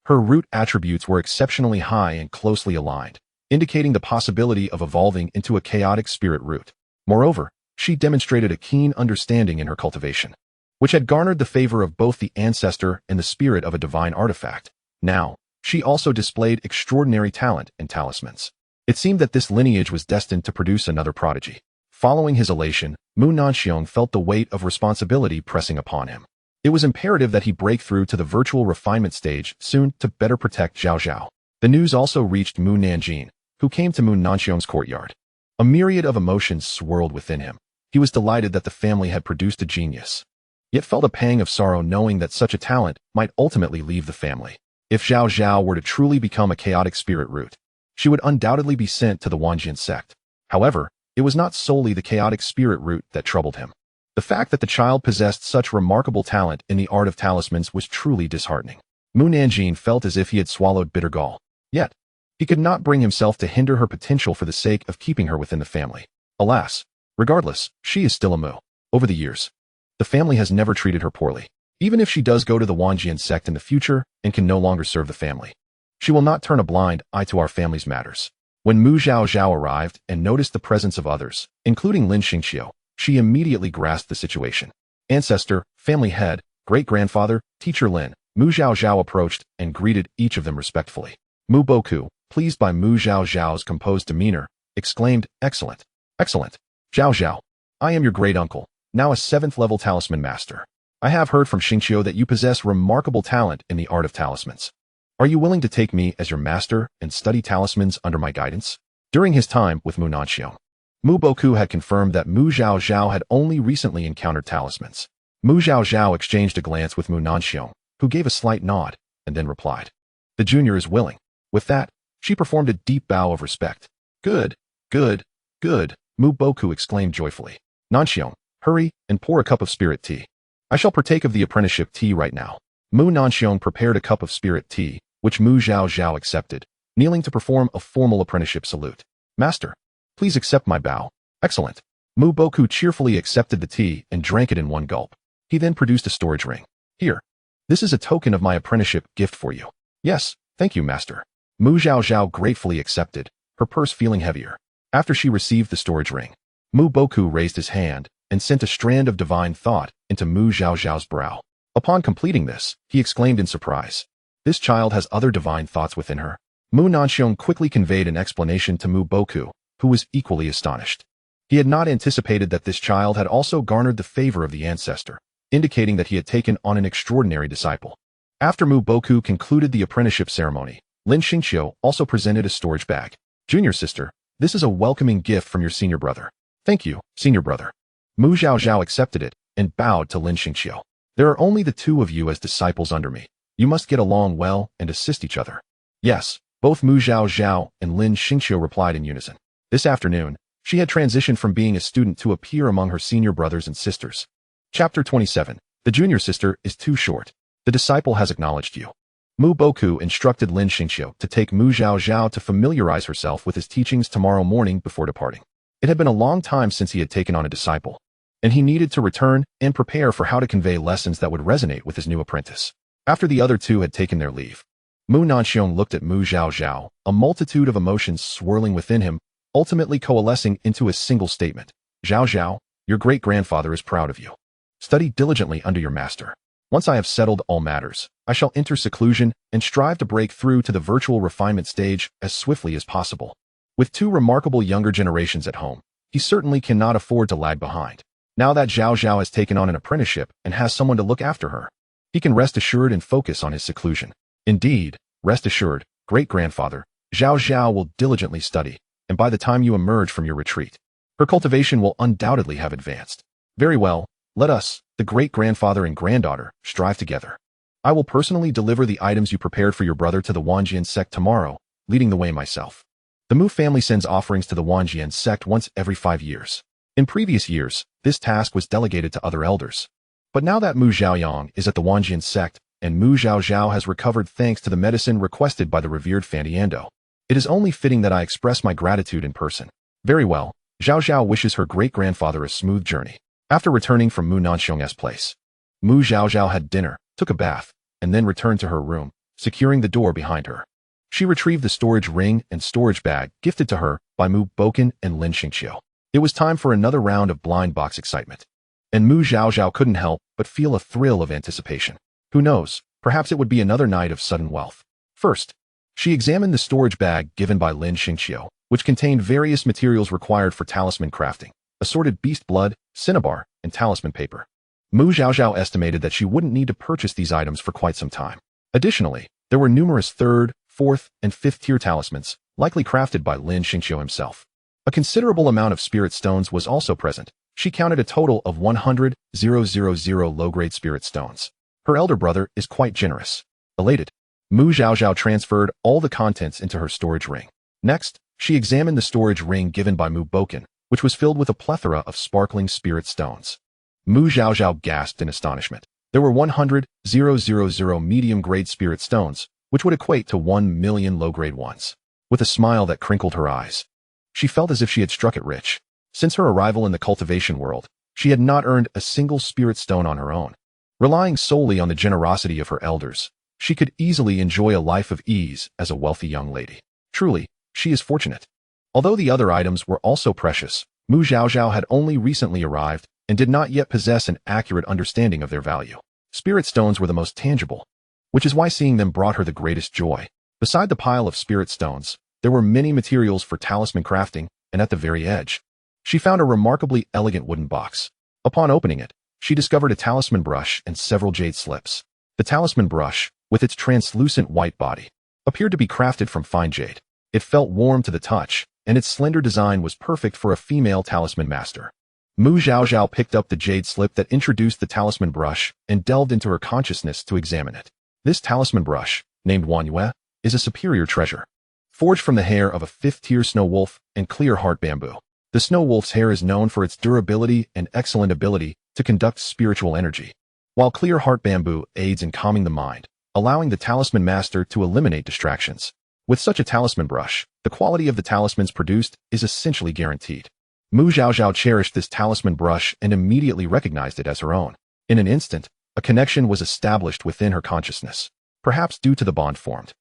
Her root attributes were exceptionally high and closely aligned, indicating the possibility of evolving into a chaotic spirit root. Moreover, she demonstrated a keen understanding in her cultivation, which had garnered the favor of both the ancestor and the spirit of a divine artifact. Now, she also displayed extraordinary talent in talismans. It seemed that this lineage was destined to produce another prodigy. Following his elation, Mu Nanxiong felt the weight of responsibility pressing upon him. It was imperative that he break through to the virtual refinement stage soon to better protect Zhaozhao. The news also reached Mu Nanjing, who came to Mu Nanxiong's courtyard. A myriad of emotions swirled within him. He was delighted that the family had produced a genius, yet felt a pang of sorrow knowing that such a talent might ultimately leave the family. If Zhaozhao were to truly become a chaotic spirit root, she would undoubtedly be sent to the Wanjian sect. However, it was not solely the chaotic spirit root that troubled him. The fact that the child possessed such remarkable talent in the art of talismans was truly disheartening. Mu Nanjing felt as if he had swallowed bitter gall. Yet, he could not bring himself to hinder her potential for the sake of keeping her within the family. Alas, regardless, she is still a Mu. Over the years, the family has never treated her poorly. Even if she does go to the Wanjian sect in the future and can no longer serve the family, she will not turn a blind eye to our family's matters. When Mu Zhaozhao arrived and noticed the presence of others, including Lin Xianxiao, she immediately grasped the situation. Ancestor, family head, great-grandfather, teacher Lin, Mu Zhaozhao approached and greeted each of them respectfully. Mu Boku, pleased by Mu Zhaozhao's composed demeanor, exclaimed, "Excellent, excellent. Zhaozhao, I am your great-uncle, now a 7th-level talisman master. I have heard from Xianxiao that you possess remarkable talent in the art of talismans. Are you willing to take me as your master and study talismans under my guidance?" During his time with Mu Nanxiong, Mu Boku had confirmed that Mu Zhaozhao had only recently encountered talismans. Mu Zhaozhao exchanged a glance with Mu Nanxiong, who gave a slight nod, and then replied, "The junior is willing." With that, she performed a deep bow of respect. "Good, good, good," Mu Boku exclaimed joyfully. "Nanxiong, hurry and pour a cup of spirit tea. I shall partake of the apprenticeship tea right now." Mu Nanxiong prepared a cup of spirit tea, which Mu Zhaozhao accepted, kneeling to perform a formal apprenticeship salute. "Master, please accept my bow." "Excellent." Mu Boku cheerfully accepted the tea and drank it in one gulp. He then produced a storage ring. "Here. This is a token of my apprenticeship gift for you." "Yes, thank you, master." Mu Zhaozhao gratefully accepted, her purse feeling heavier. After she received the storage ring, Mu Boku raised his hand and sent a strand of divine thought into Mu Zhaozhao's brow. Upon completing this, he exclaimed in surprise, "This child has other divine thoughts within her." Mu Nanxiong quickly conveyed an explanation to Mu Boku, who was equally astonished. He had not anticipated that this child had also garnered the favor of the ancestor, indicating that he had taken on an extraordinary disciple. After Mu Boku concluded the apprenticeship ceremony, Lin Xianxiao also presented a storage bag. "Junior sister, this is a welcoming gift from your senior brother." "Thank you, senior brother." Mu Zhaozhao accepted it and bowed to Lin Xianxiao. "There are only the two of you as disciples under me. You must get along well and assist each other." "Yes," both Mu Zhaozhao and Lin Xianxiao replied in unison. This afternoon, she had transitioned from being a student to appear among her senior brothers and sisters. Chapter 27. The junior sister is too short. The disciple has acknowledged you. Mu Boku instructed Lin Xianxiao to take Mu Zhaozhao to familiarize herself with his teachings tomorrow morning before departing. It had been a long time since he had taken on a disciple, and he needed to return and prepare for how to convey lessons that would resonate with his new apprentice. After the other two had taken their leave, Mu Nanxiong looked at Mu Zhaozhao, a multitude of emotions swirling within him, ultimately coalescing into a single statement. "Zhaozhao, your great-grandfather is proud of you. Study diligently under your master. Once I have settled all matters, I shall enter seclusion and strive to break through to the virtual refinement stage as swiftly as possible." With two remarkable younger generations at home, he certainly cannot afford to lag behind. Now that Zhaozhao has taken on an apprenticeship and has someone to look after her, he can rest assured and focus on his seclusion. Indeed, rest assured, great-grandfather, Zhaozhao will diligently study, and by the time you emerge from your retreat, her cultivation will undoubtedly have advanced. Very well, let us, the great-grandfather and granddaughter, strive together. I will personally deliver the items you prepared for your brother to the Wanjian sect tomorrow, leading the way myself. The Mu family sends offerings to the Wanjian sect once every 5 years. In previous years, this task was delegated to other elders. But now that Mu Zhaoyang is at the Wanjian sect, and Mu Zhaozhao has recovered thanks to the medicine requested by the revered Fandiando, it is only fitting that I express my gratitude in person. Very well, Zhaozhao wishes her great-grandfather a smooth journey. After returning from Mu Nanxiong's place, Mu Zhaozhao had dinner, took a bath, and then returned to her room, securing the door behind her. She retrieved the storage ring and storage bag gifted to her by Mu Boken and Lin Xianxiao. It was time for another round of blind box excitement, and Mu Zhaozhao couldn't help but feel a thrill of anticipation. Who knows, perhaps it would be another night of sudden wealth. First, she examined the storage bag given by Lin Xianxiao, which contained various materials required for talisman crafting, assorted beast blood, cinnabar, and talisman paper. Mu Zhaozhao estimated that she wouldn't need to purchase these items for quite some time. Additionally, there were numerous 3rd, 4th, and 5th tier talismans, likely crafted by Lin Xianxiao himself. A considerable amount of spirit stones was also present. She counted a total of 100,000 low-grade spirit stones. Her elder brother is quite generous. Elated, Mu Zhaozhao transferred all the contents into her storage ring. Next, she examined the storage ring given by Mu Boken, which was filled with a plethora of sparkling spirit stones. Mu Zhaozhao gasped in astonishment. There were 100,000 medium-grade spirit stones, which would equate to 1 million low-grade ones. With a smile that crinkled her eyes, she felt as if she had struck it rich. Since her arrival in the cultivation world, she had not earned a single spirit stone on her own. Relying solely on the generosity of her elders, she could easily enjoy a life of ease as a wealthy young lady. Truly, she is fortunate. Although the other items were also precious, Zhaozhao had only recently arrived and did not yet possess an accurate understanding of their value. Spirit stones were the most tangible, which is why seeing them brought her the greatest joy. Beside the pile of spirit stones, there were many materials for talisman crafting, and at the very edge, she found a remarkably elegant wooden box. Upon opening it, she discovered a talisman brush and several jade slips. The talisman brush, with its translucent white body, appeared to be crafted from fine jade. It felt warm to the touch, and its slender design was perfect for a female talisman master. Zhaozhao picked up the jade slip that introduced the talisman brush and delved into her consciousness to examine it. This talisman brush, named Wanyue, is a superior treasure. Forged from the hair of a 5th-tier snow wolf and clear heart bamboo. The snow wolf's hair is known for its durability and excellent ability to conduct spiritual energy, while clear heart bamboo aids in calming the mind, allowing the talisman master to eliminate distractions. With such a talisman brush, the quality of the talismans produced is essentially guaranteed. Zhaozhao cherished this talisman brush and immediately recognized it as her own. In an instant, a connection was established within her consciousness, perhaps due to the bond formed.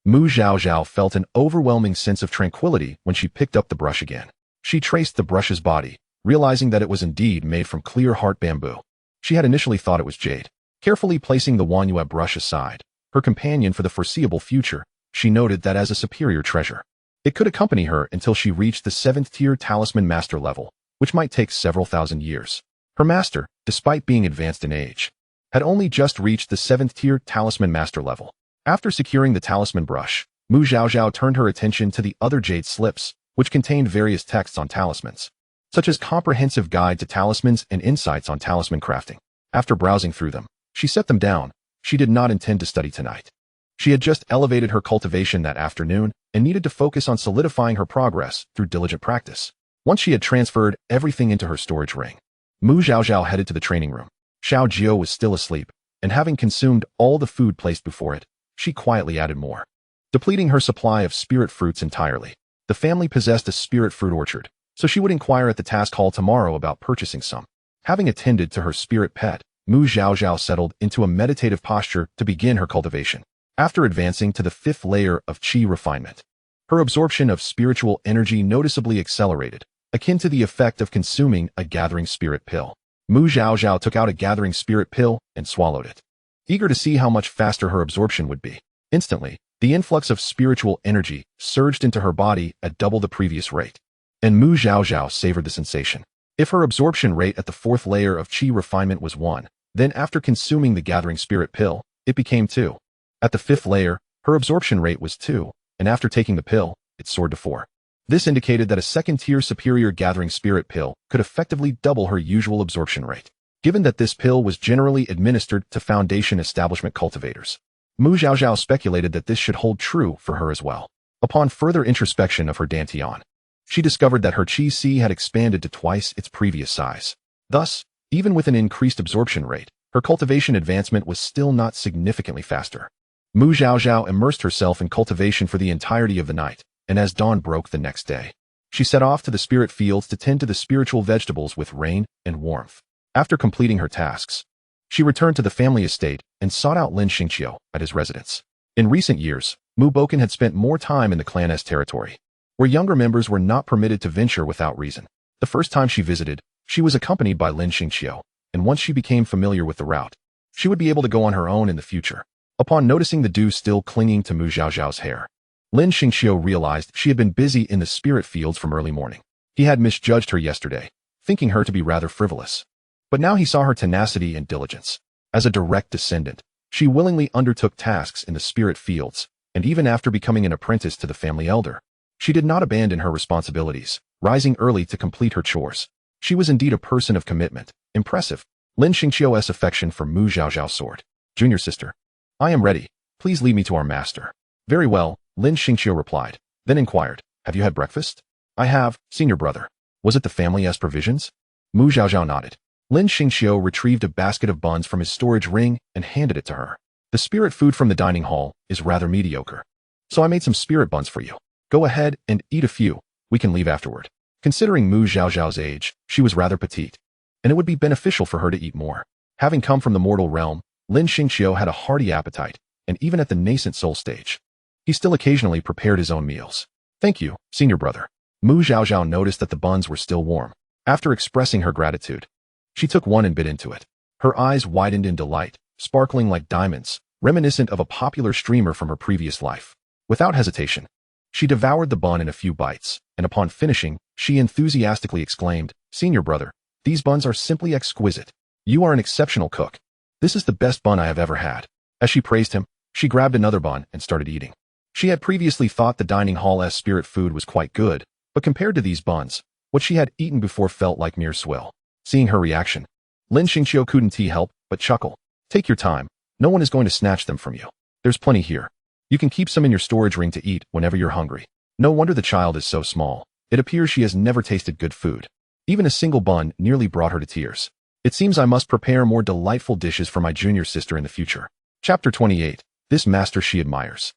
Zhaozhao felt an overwhelming sense of tranquility when she picked up the brush again. She traced the brush's body, realizing that it was indeed made from clear heart bamboo. She had initially thought it was jade. Carefully placing the Wanyue brush aside, her companion for the foreseeable future, she noted that as a superior treasure, it could accompany her until she reached the 7th-tier talisman master level, which might take several thousand years. Her master, despite being advanced in age, had only just reached the 7th-tier talisman master level. After securing the talisman brush, Zhaozhao turned her attention to the other jade slips, which contained various texts on talismans, such as comprehensive guide to talismans and insights on talisman crafting. After browsing through them, she set them down. She did not intend to study tonight. She had just elevated her cultivation that afternoon and needed to focus on solidifying her progress through diligent practice. Once she had transferred everything into her storage ring, Zhaozhao headed to the training room. Xiaozhao was still asleep, and having consumed all the food placed before it, she quietly added more, depleting her supply of spirit fruits entirely. The family possessed a spirit fruit orchard, so she would inquire at the task hall tomorrow about purchasing some. Having attended to her spirit pet, Zhaozhao settled into a meditative posture to begin her cultivation. After advancing to the 5th layer of qi refinement, her absorption of spiritual energy noticeably accelerated, akin to the effect of consuming a gathering spirit pill. Zhaozhao took out a gathering spirit pill and swallowed it, eager to see how much faster her absorption would be. Instantly, the influx of spiritual energy surged into her body at double the previous rate, and Zhaozhao savored the sensation. If her absorption rate at the 4th layer of qi refinement was 1, then after consuming the gathering spirit pill, it became 2. At the 5th layer, her absorption rate was 2, and after taking the pill, it soared to 4. This indicated that a 2nd-tier superior gathering spirit pill could effectively double her usual absorption rate. Given that this pill was generally administered to Foundation establishment cultivators, Zhaozhao speculated that this should hold true for her as well. Upon further introspection of her dantian, she discovered that her qi si had expanded to twice its previous size. Thus, even with an increased absorption rate, her cultivation advancement was still not significantly faster. Zhaozhao immersed herself in cultivation for the entirety of the night, and as dawn broke the next day, she set off to the spirit fields to tend to the spiritual vegetables with rain and warmth. After completing her tasks, she returned to the family estate and sought out Lin Xianxiao at his residence. In recent years, Mu Boken had spent more time in the clan's territory, where younger members were not permitted to venture without reason. The first time she visited, she was accompanied by Lin Xianxiao, and once she became familiar with the route, she would be able to go on her own in the future. Upon noticing the dew still clinging to Zhaozhao's hair, Lin Xianxiao realized she had been busy in the spirit fields from early morning. He had misjudged her yesterday, thinking her to be rather frivolous. But now he saw her tenacity and diligence. As a direct descendant, she willingly undertook tasks in the spirit fields, and even after becoming an apprentice to the family elder, she did not abandon her responsibilities, rising early to complete her chores. She was indeed a person of commitment. Impressive. Lin Xianxiao's affection for Zhaozhao soared. Junior sister, I am ready. Please lead me to our master. Very well, Lin Xianxiao replied, then inquired, have you had breakfast? I have, senior brother. Was it the family's provisions? Zhaozhao nodded. Lin Xianxiao retrieved a basket of buns from his storage ring and handed it to her. The spirit food from the dining hall is rather mediocre, so I made some spirit buns for you. Go ahead and eat a few. We can leave afterward. Considering Mu Zhaozhao's age, she was rather petite, and it would be beneficial for her to eat more. Having come from the mortal realm, Lin Xingqiu had a hearty appetite, and even at the nascent soul stage, he still occasionally prepared his own meals. Thank you, senior brother. Mu Zhaozhao noticed that the buns were still warm. After expressing her gratitude, she took one and bit into it. Her eyes widened in delight, sparkling like diamonds, reminiscent of a popular streamer from her previous life. Without hesitation, she devoured the bun in a few bites, and upon finishing, she enthusiastically exclaimed, "Senior brother, these buns are simply exquisite. You are an exceptional cook. This is the best bun I have ever had." As she praised him, she grabbed another bun and started eating. She had previously thought the dining hall's spirit food was quite good, but compared to these buns, what she had eaten before felt like mere swill. Seeing her reaction, Lin Xingqiu couldn't help but chuckle. "Take your time. No one is going to snatch them from you. There's plenty here. You can keep some in your storage ring to eat whenever you're hungry." No wonder the child is so small. It appears she has never tasted good food. Even a single bun nearly brought her to tears. It seems I must prepare more delightful dishes for my junior sister in the future. Chapter 28. This master she admires.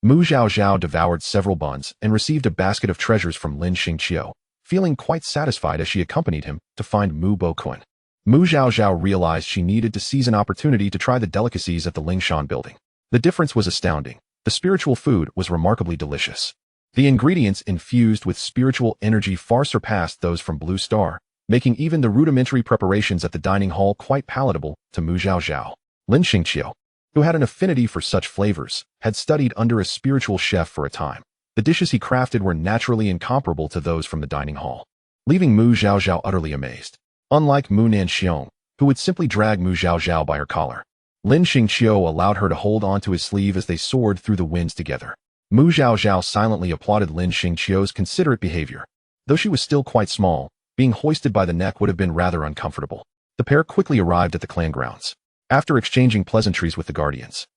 Mu Zhaozhao devoured several buns and received a basket of treasures from Lin Xingqiu, feeling quite satisfied as she accompanied him to find Mu Bokun. Mu Zhaozhao realized she needed to seize an opportunity to try the delicacies at the Lingshan building. The difference was astounding. The spiritual food was remarkably delicious. The ingredients infused with spiritual energy far surpassed those from Blue Star, making even the rudimentary preparations at the dining hall quite palatable to Mu Zhaozhao. Lin Xingqiu, who had an affinity for such flavors, had studied under a spiritual chef for a time. The dishes he crafted were naturally incomparable to those from the dining hall, leaving Mu Zhaozhao utterly amazed. Unlike Mu Nanxiong, who would simply drag Mu Zhaozhao by her collar, Lin Xingqiu allowed her to hold onto his sleeve as they soared through the winds together. Mu Zhaozhao silently applauded Lin Xingqiu's considerate behavior. Though she was still quite small, being hoisted by the neck would have been rather uncomfortable. The pair quickly arrived at the clan grounds. After exchanging pleasantries with the guardians,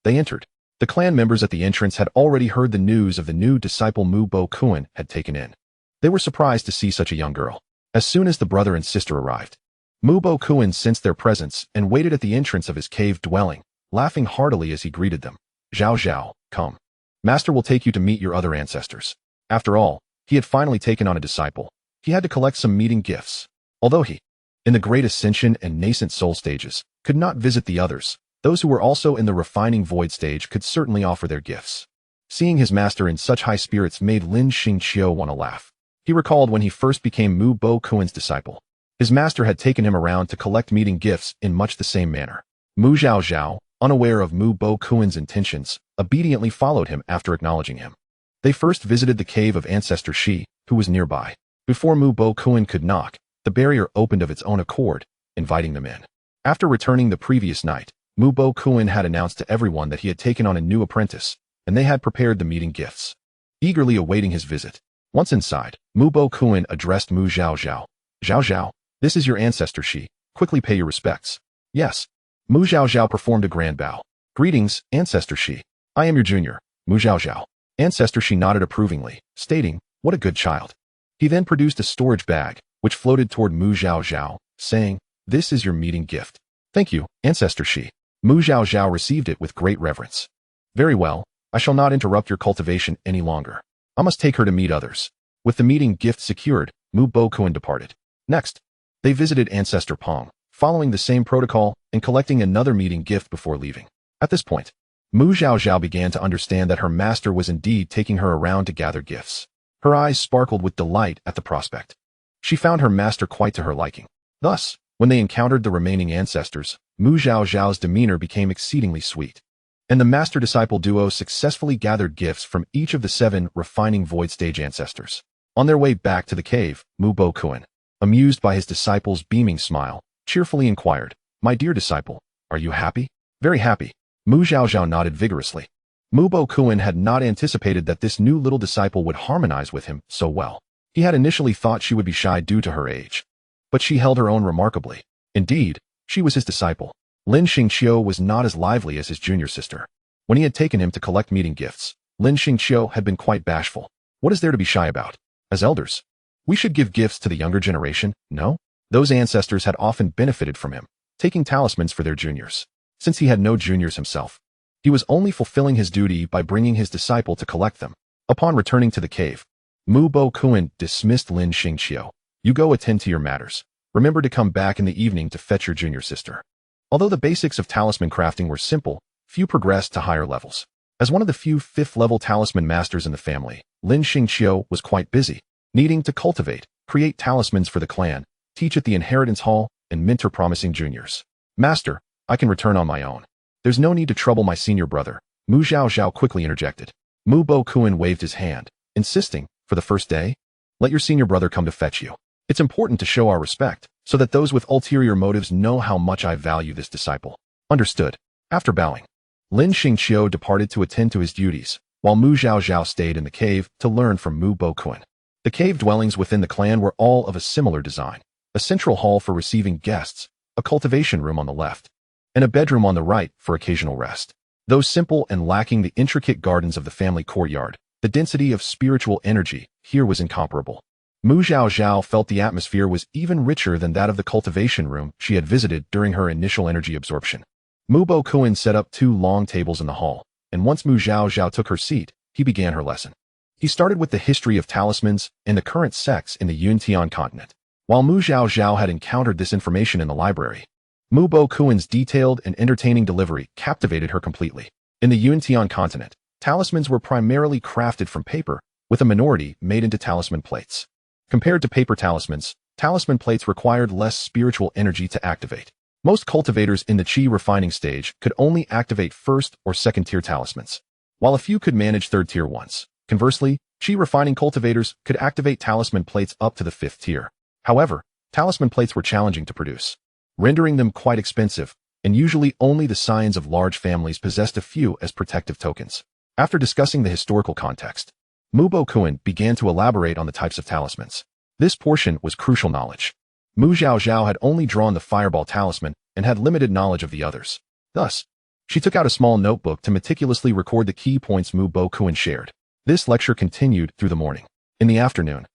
they entered. The clan members at the entrance had already heard the news of the new disciple Mu Bokun had taken in. They were surprised to see such a young girl. As soon as the brother and sister arrived, Mu Bokun sensed their presence and waited at the entrance of his cave dwelling, laughing heartily as he greeted them. "Zhaozhao, come. Master will take you to meet your other ancestors." After all, he had finally taken on a disciple. He had to collect some meeting gifts. Although he, in the great ascension and nascent soul stages, could not visit the others, those who were also in the refining void stage could certainly offer their gifts. Seeing his master in such high spirits made Lin Xingqiu want to laugh. He recalled when he first became Mu Bokun's disciple. His master had taken him around to collect meeting gifts in much the same manner. Mu Zhaozhao, unaware of Mu Bokun's intentions, obediently followed him after acknowledging him. They first visited the cave of Ancestor Shi, who was nearby. Before Mu Bokun could knock, the barrier opened of its own accord, inviting them in. After returning the previous night, Mu Bokun had announced to everyone that he had taken on a new apprentice, and they had prepared the meeting gifts, eagerly awaiting his visit. Once inside, Mu Bokun addressed Mu Zhaozhao. "Zhaozhao, this is your ancestor Shi. Quickly pay your respects." "Yes." Mu Zhaozhao performed a grand bow. "Greetings, Ancestor Shi. I am your junior, Mu Zhaozhao." Ancestor Shi nodded approvingly, stating, "What a good child." He then produced a storage bag, which floated toward Mu Zhaozhao, saying, "This is your meeting gift." "Thank you, Ancestor Shi." Mu Zhaozhao received it with great reverence. "Very well, I shall not interrupt your cultivation any longer. I must take her to meet others." With the meeting gift secured, Mu Bokun departed. Next, they visited Ancestor Pong, following the same protocol and collecting another meeting gift before leaving. At this point, Mu Zhaozhao began to understand that her master was indeed taking her around to gather gifts. Her eyes sparkled with delight at the prospect. She found her master quite to her liking. Thus, when they encountered the remaining ancestors, Mu Zhaozhao's demeanor became exceedingly sweet, and the master-disciple duo successfully gathered gifts from each of the 7 refining void stage ancestors. On their way back to the cave, Mu Bokun, amused by his disciple's beaming smile, cheerfully inquired, "My dear disciple, are you happy?" "Very happy." Mu Zhaozhao nodded vigorously. Mu Bokun had not anticipated that this new little disciple would harmonize with him so well. He had initially thought she would be shy due to her age, but she held her own remarkably. Indeed, she was his disciple. Lin Xingqiu was not as lively as his junior sister. When he had taken him to collect meeting gifts, Lin Xingqiu had been quite bashful. What is there to be shy about? As elders, we should give gifts to the younger generation, no? Those ancestors had often benefited from him, taking talismans for their juniors. Since he had no juniors himself, he was only fulfilling his duty by bringing his disciple to collect them. Upon returning to the cave, Mu Bo Kuan dismissed Lin Xingqiu. You go attend to your matters. Remember to come back in the evening to fetch your junior sister. Although the basics of talisman crafting were simple, few progressed to higher levels. As one of the few fifth-level talisman masters in the family, Lin Xingqiu was quite busy, needing to cultivate, create talismans for the clan, teach at the inheritance hall, and mentor promising juniors. Master, I can return on my own. There's no need to trouble my senior brother, Mu Zhaozhao quickly interjected. Mu Bo Kuan waved his hand, insisting, for the first day, let your senior brother come to fetch you. It's important to show our respect, so that those with ulterior motives know how much I value this disciple. Understood. After bowing, Lin Xingqiu departed to attend to his duties, while Mu Zhaozhao stayed in the cave to learn from Mu Bo Kuan. The cave dwellings within the clan were all of a similar design, a central hall for receiving guests, a cultivation room on the left, and a bedroom on the right for occasional rest. Though simple and lacking the intricate gardens of the family courtyard, the density of spiritual energy here was incomparable. Mu Zhaozhao felt the atmosphere was even richer than that of the cultivation room she had visited during her initial energy absorption. Mu Bo Kuan set up 2 long tables in the hall, and once Mu Zhaozhao took her seat, he began her lesson. He started with the history of talismans and the current sects in the Yuntian continent. While Mu Zhaozhao had encountered this information in the library, Mu Bo Kuan's detailed and entertaining delivery captivated her completely. In the Yuntian continent, talismans were primarily crafted from paper, with a minority made into talisman plates. Compared to paper talismans, talisman plates required less spiritual energy to activate. Most cultivators in the Qi refining stage could only activate first or second-tier talismans, while a few could manage third-tier ones. Conversely, Qi refining cultivators could activate talisman plates up to the 5th tier. However, talisman plates were challenging to produce, rendering them quite expensive, and usually only the scions of large families possessed a few as protective tokens. After discussing the historical context, Mu Bo Kuan began to elaborate on the types of talismans. This portion was crucial knowledge. Mu Zhaozhao had only drawn the fireball talisman and had limited knowledge of the others. Thus, she took out a small notebook to meticulously record the key points Mu Bo Kuan shared. This lecture continued through the morning. In the afternoon,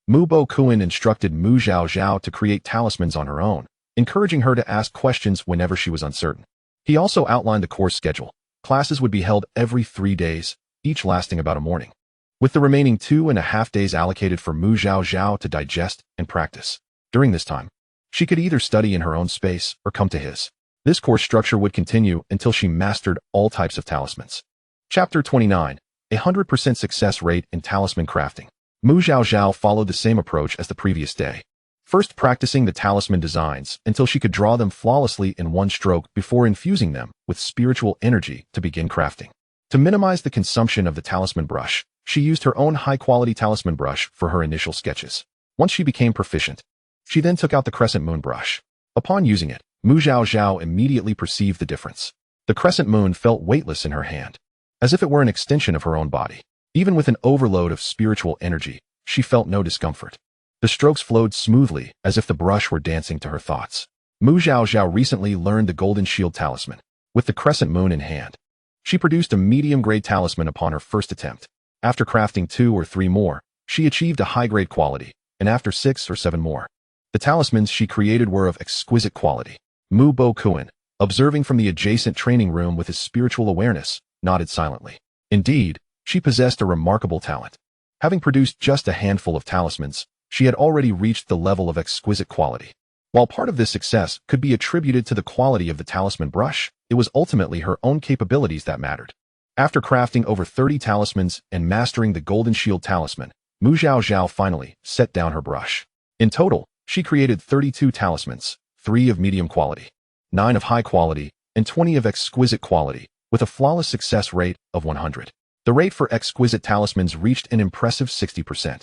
Mu Bo Kuan instructed Mu Zhaozhao to create talismans on her own, encouraging her to ask questions whenever she was uncertain. He also outlined the course schedule. Classes would be held every 3 days, each lasting about a morning, with the remaining 2.5 days allocated for Mu Zhaozhao to digest and practice. During this time, she could either study in her own space or come to his. This course structure would continue until she mastered all types of talismans. Chapter 29. 100% success rate in talisman crafting. Mu Zhaozhao followed the same approach as the previous day, first practicing the talisman designs until she could draw them flawlessly in one stroke before infusing them with spiritual energy to begin crafting. To minimize the consumption of the talisman brush, she used her own high-quality talisman brush for her initial sketches. Once she became proficient, she then took out the crescent moon brush. Upon using it, Mu Zhaozhao immediately perceived the difference. The crescent moon felt weightless in her hand, as if it were an extension of her own body. Even with an overload of spiritual energy, she felt no discomfort. The strokes flowed smoothly, as if the brush were dancing to her thoughts. Mu Zhaozhao recently learned the Golden Shield talisman. With the crescent moon in hand, she produced a medium-grade talisman upon her first attempt. After crafting 2 or 3 more, she achieved a high-grade quality, and after 6 or 7 more, the talismans she created were of exquisite quality. Mu Bo Kuan, observing from the adjacent training room with his spiritual awareness, nodded silently. Indeed, she possessed a remarkable talent. Having produced just a handful of talismans, she had already reached the level of exquisite quality. While part of this success could be attributed to the quality of the talisman brush, it was ultimately her own capabilities that mattered. After crafting over 30 talismans and mastering the Golden Shield talisman, Mu Zhaozhao finally set down her brush. In total, she created 32 talismans, 3 of medium quality, 9 of high quality, and 20 of exquisite quality, with a flawless success rate of 100. The rate for exquisite talismans reached an impressive 60%.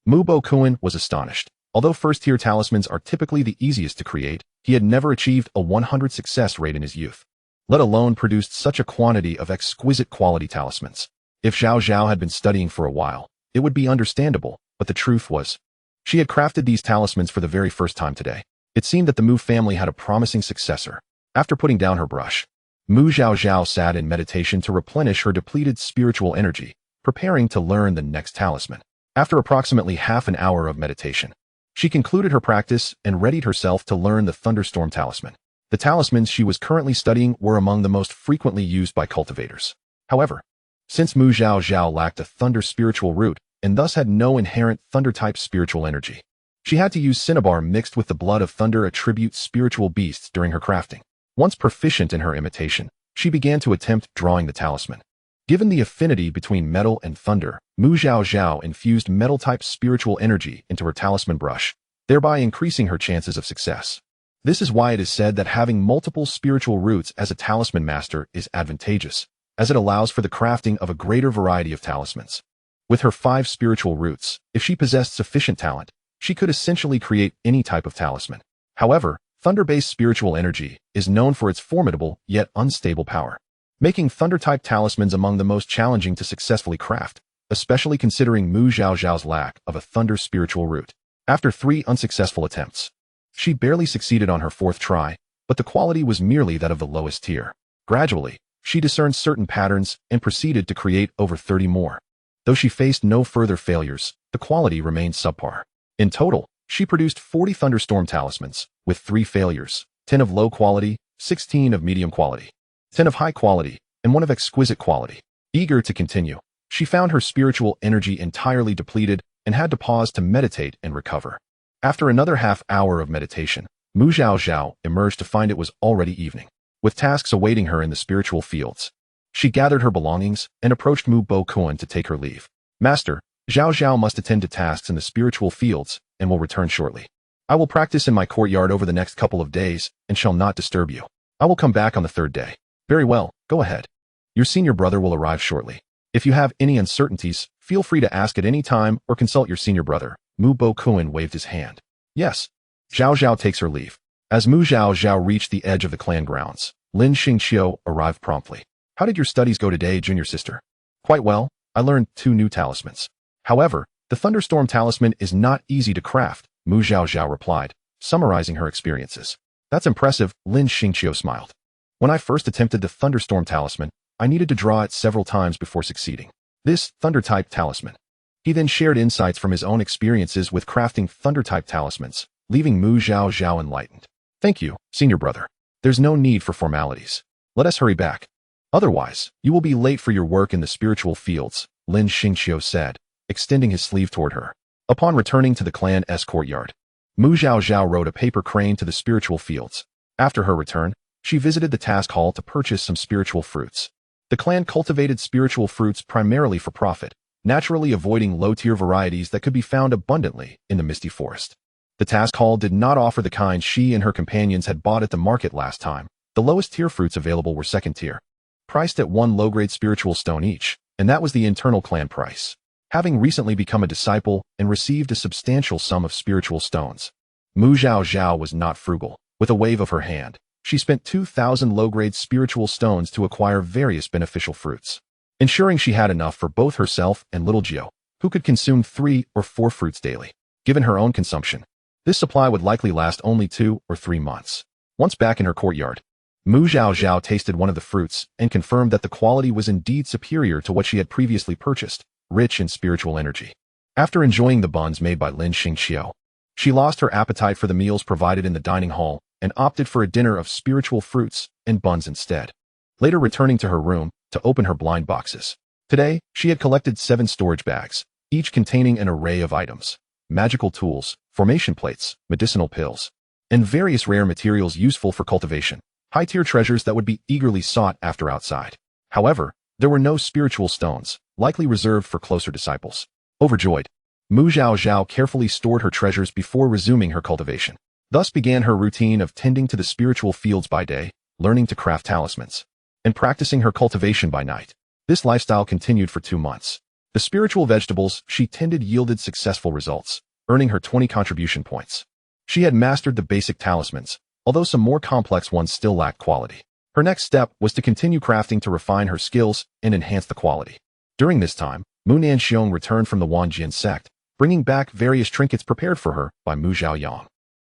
Mu Bo Kuan was astonished. Although first-tier talismans are typically the easiest to create, he had never achieved a 100 success rate in his youth, let alone produced such a quantity of exquisite quality talismans. If Zhaozhao had been studying for a while, it would be understandable, but the truth was, she had crafted these talismans for the very first time today. It seemed that the Mu family had a promising successor. After putting down her brush, Mu Zhaozhao sat in meditation to replenish her depleted spiritual energy, preparing to learn the next talisman. After approximately half an hour of meditation, she concluded her practice and readied herself to learn the Thunderstorm talisman. The talismans she was currently studying were among the most frequently used by cultivators. However, since Mu Zhaozhao lacked a thunder spiritual root and thus had no inherent thunder-type spiritual energy. She had to use cinnabar mixed with the blood of thunder attribute spiritual beasts during her crafting. Once proficient in her imitation, she began to attempt drawing the talisman. Given the affinity between metal and thunder, Zhaozhao infused metal-type spiritual energy into her talisman brush, thereby increasing her chances of success. This is why it is said that having multiple spiritual roots as a talisman master is advantageous, as it allows for the crafting of a greater variety of talismans. With her 5 spiritual roots, if she possessed sufficient talent, she could essentially create any type of talisman. However, thunder-based spiritual energy is known for its formidable yet unstable power, making thunder-type talismans among the most challenging to successfully craft, especially considering Zhaozhao's lack of a thunder spiritual root. After 3 unsuccessful attempts, she barely succeeded on her 4th try, but the quality was merely that of the lowest tier. Gradually, she discerned certain patterns and proceeded to create over 30 more. Though she faced no further failures, the quality remained subpar. In total, she produced 40 thunderstorm talismans, with 3 failures, 10 of low quality, 16 of medium quality, 10 of high quality, and 1 of exquisite quality. Eager to continue, she found her spiritual energy entirely depleted and had to pause to meditate and recover. After another half-hour of meditation, Zhaozhao emerged to find it was already evening, with tasks awaiting her in the spiritual fields. She gathered her belongings and approached Mu Bokuan to take her leave. Master, Zhaozhao must attend to tasks in the spiritual fields and will return shortly. I will practice in my courtyard over the next couple of days and shall not disturb you. I will come back on the 3rd day. Very well, go ahead. Your senior brother will arrive shortly. If you have any uncertainties, feel free to ask at any time or consult your senior brother. Mu Bokuan waved his hand. Yes. Zhaozhao takes her leave. As Mu Zhaozhao reached the edge of the clan grounds, Lin Xianxiao arrived promptly. How did your studies go today, junior sister? Quite well. I learned 2 new talismans. However, the thunderstorm talisman is not easy to craft, Mu Zhaozhao replied, summarizing her experiences. That's impressive, Lin Xianxiao smiled. When I first attempted the thunderstorm talisman, I needed to draw it several times before succeeding. This thunder-type talisman. He then shared insights from his own experiences with crafting thunder-type talismans, leaving Mu Zhaozhao enlightened. Thank you, senior brother. There's no need for formalities. Let us hurry back. Otherwise, you will be late for your work in the spiritual fields, Lin Xianxiao said, extending his sleeve toward her. Upon returning to the clan's courtyard, Mu Zhaozhao rode a paper crane to the spiritual fields. After her return, she visited the task hall to purchase some spiritual fruits. The clan cultivated spiritual fruits primarily for profit, naturally avoiding low-tier varieties that could be found abundantly in the misty forest. The task hall did not offer the kind she and her companions had bought at the market last time. The lowest tier fruits available were 2nd tier, priced at 1 low-grade spiritual stone each, and that was the internal clan price. Having recently become a disciple and received a substantial sum of spiritual stones, Mu Zhaozhao was not frugal. With a wave of her hand, she spent 2,000 low-grade spiritual stones to acquire various beneficial fruits, ensuring she had enough for both herself and little Gio, who could consume 3 or 4 fruits daily. Given her own consumption, this supply would likely last only 2 or 3 months. Once back in her courtyard, Mu Zhaozhao tasted one of the fruits and confirmed that the quality was indeed superior to what she had previously purchased, rich in spiritual energy. After enjoying the buns made by Lin Xianxiao, she lost her appetite for the meals provided in the dining hall and opted for a dinner of spiritual fruits and buns instead, later returning to her room to open her blind boxes. Today, she had collected 7 storage bags, each containing an array of items, magical tools, formation plates, medicinal pills, and various rare materials useful for cultivation, high-tier treasures that would be eagerly sought after outside. However, there were no spiritual stones, likely reserved for closer disciples. Overjoyed, Mu Zhaozhao carefully stored her treasures before resuming her cultivation. Thus began her routine of tending to the spiritual fields by day, learning to craft talismans, and practicing her cultivation by night. This lifestyle continued for 2 months. The spiritual vegetables she tended yielded successful results, earning her 20 contribution points. She had mastered the basic talismans, although some more complex ones still lacked quality. Her next step was to continue crafting to refine her skills and enhance the quality. During this time, Mu Nanxiong returned from the Wanjian Sect, bringing back various trinkets prepared for her by Mu Zhaoyang,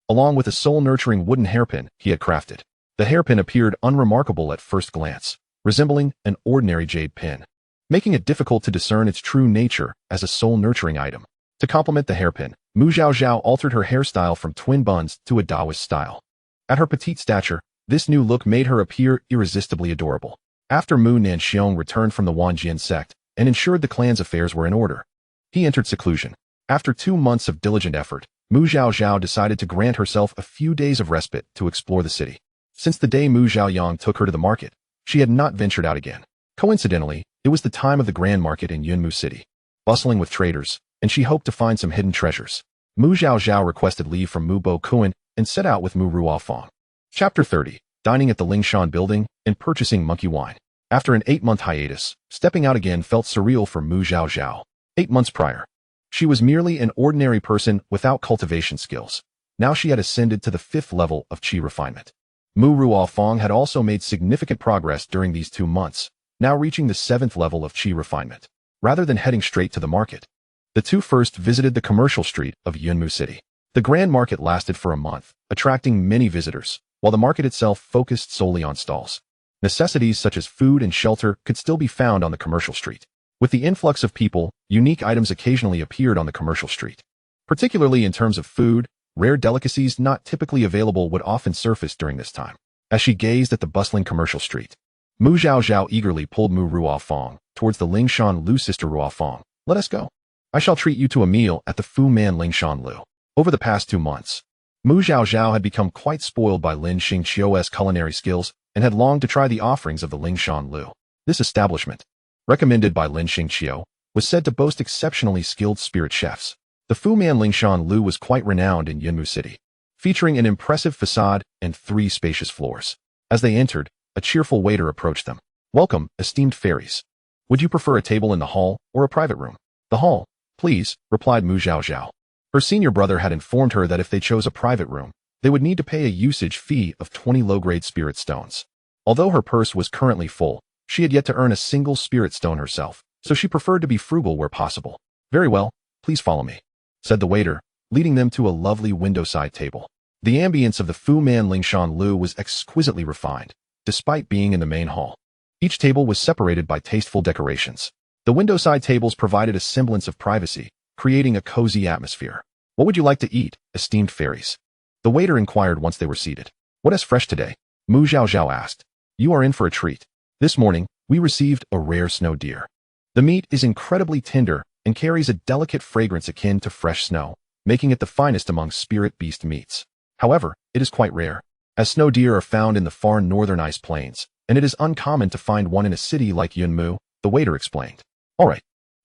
along with a soul-nurturing wooden hairpin he had crafted. The hairpin appeared unremarkable at first glance, resembling an ordinary jade pin, making it difficult to discern its true nature as a soul-nurturing item. To complement the hairpin, Mu Zhaozhao altered her hairstyle from twin buns to a Taoist style. At her petite stature, this new look made her appear irresistibly adorable. After Mu Nanxiong returned from the Wanjian Sect and ensured the clan's affairs were in order, He entered seclusion. After 2 months of diligent effort, Mu Zhaozhao decided to grant herself a few days of respite to explore the city. Since the day Mu Zhaoyang took her to the market, she had not ventured out again. Coincidentally, it was the time of the grand market in Yunmu City, bustling with traders, and she hoped to find some hidden treasures. Mu Zhaozhao requested leave from Mu Bo Kuan and set out with Mu Ruofang. Chapter 30. Dining at the Lingshan building and purchasing monkey wine. After an 8-month hiatus, stepping out again felt surreal for Mu Zhaozhao. 8 months prior, she was merely an ordinary person without cultivation skills. Now she had ascended to the 5th level of qi refinement. Mu Ruofang had also made significant progress during these 2 months, now reaching the 7th level of qi refinement. Rather than heading straight to the market, the two first visited the commercial street of Yunmu City. The grand market lasted for a month, attracting many visitors, while the market itself focused solely on stalls. Necessities such as food and shelter could still be found on the commercial street. With the influx of people, unique items occasionally appeared on the commercial street. Particularly in terms of food, rare delicacies not typically available would often surface during this time. As she gazed at the bustling commercial street, Mu Zhaozhao eagerly pulled Mu Ruofang towards the Lingshan Lu. Sister Ruofang, let us go. I shall treat you to a meal at the Fu Man Lingshan Lu. Over the past 2 months, Mu Zhaozhao had become quite spoiled by Lin Xingqiu's culinary skills and had longed to try the offerings of the Lingshan Lu. This establishment, recommended by Lin Xingqiu, was said to boast exceptionally skilled spirit chefs. The Fu Man Lingshan Lu was quite renowned in Yunmu City, featuring an impressive facade and 3 spacious floors. As they entered, a cheerful waiter approached them. Welcome, esteemed fairies. Would you prefer a table in the hall or a private room? The hall, please, replied Mu Zhaozhao. Her senior brother had informed her that if they chose a private room, they would need to pay a usage fee of 20 low-grade spirit stones. Although her purse was currently full, she had yet to earn a single spirit stone herself, so she preferred to be frugal where possible. Very well, please follow me, said the waiter, leading them to a lovely window-side table. The ambience of the Fu Man Lingshan Lu was exquisitely refined, despite being in the main hall. Each table was separated by tasteful decorations. The window-side tables provided a semblance of privacy, creating a cozy atmosphere. What would you like to eat, esteemed fairies? The waiter inquired once they were seated. What is fresh today? Mu Zhaozhao asked. You are in for a treat. This morning, we received a rare snow deer. The meat is incredibly tender and carries a delicate fragrance akin to fresh snow, making it the finest among spirit beast meats. However, it is quite rare, as snow deer are found in the far northern ice plains, and it is uncommon to find one in a city like Yunmu, the waiter explained. All right,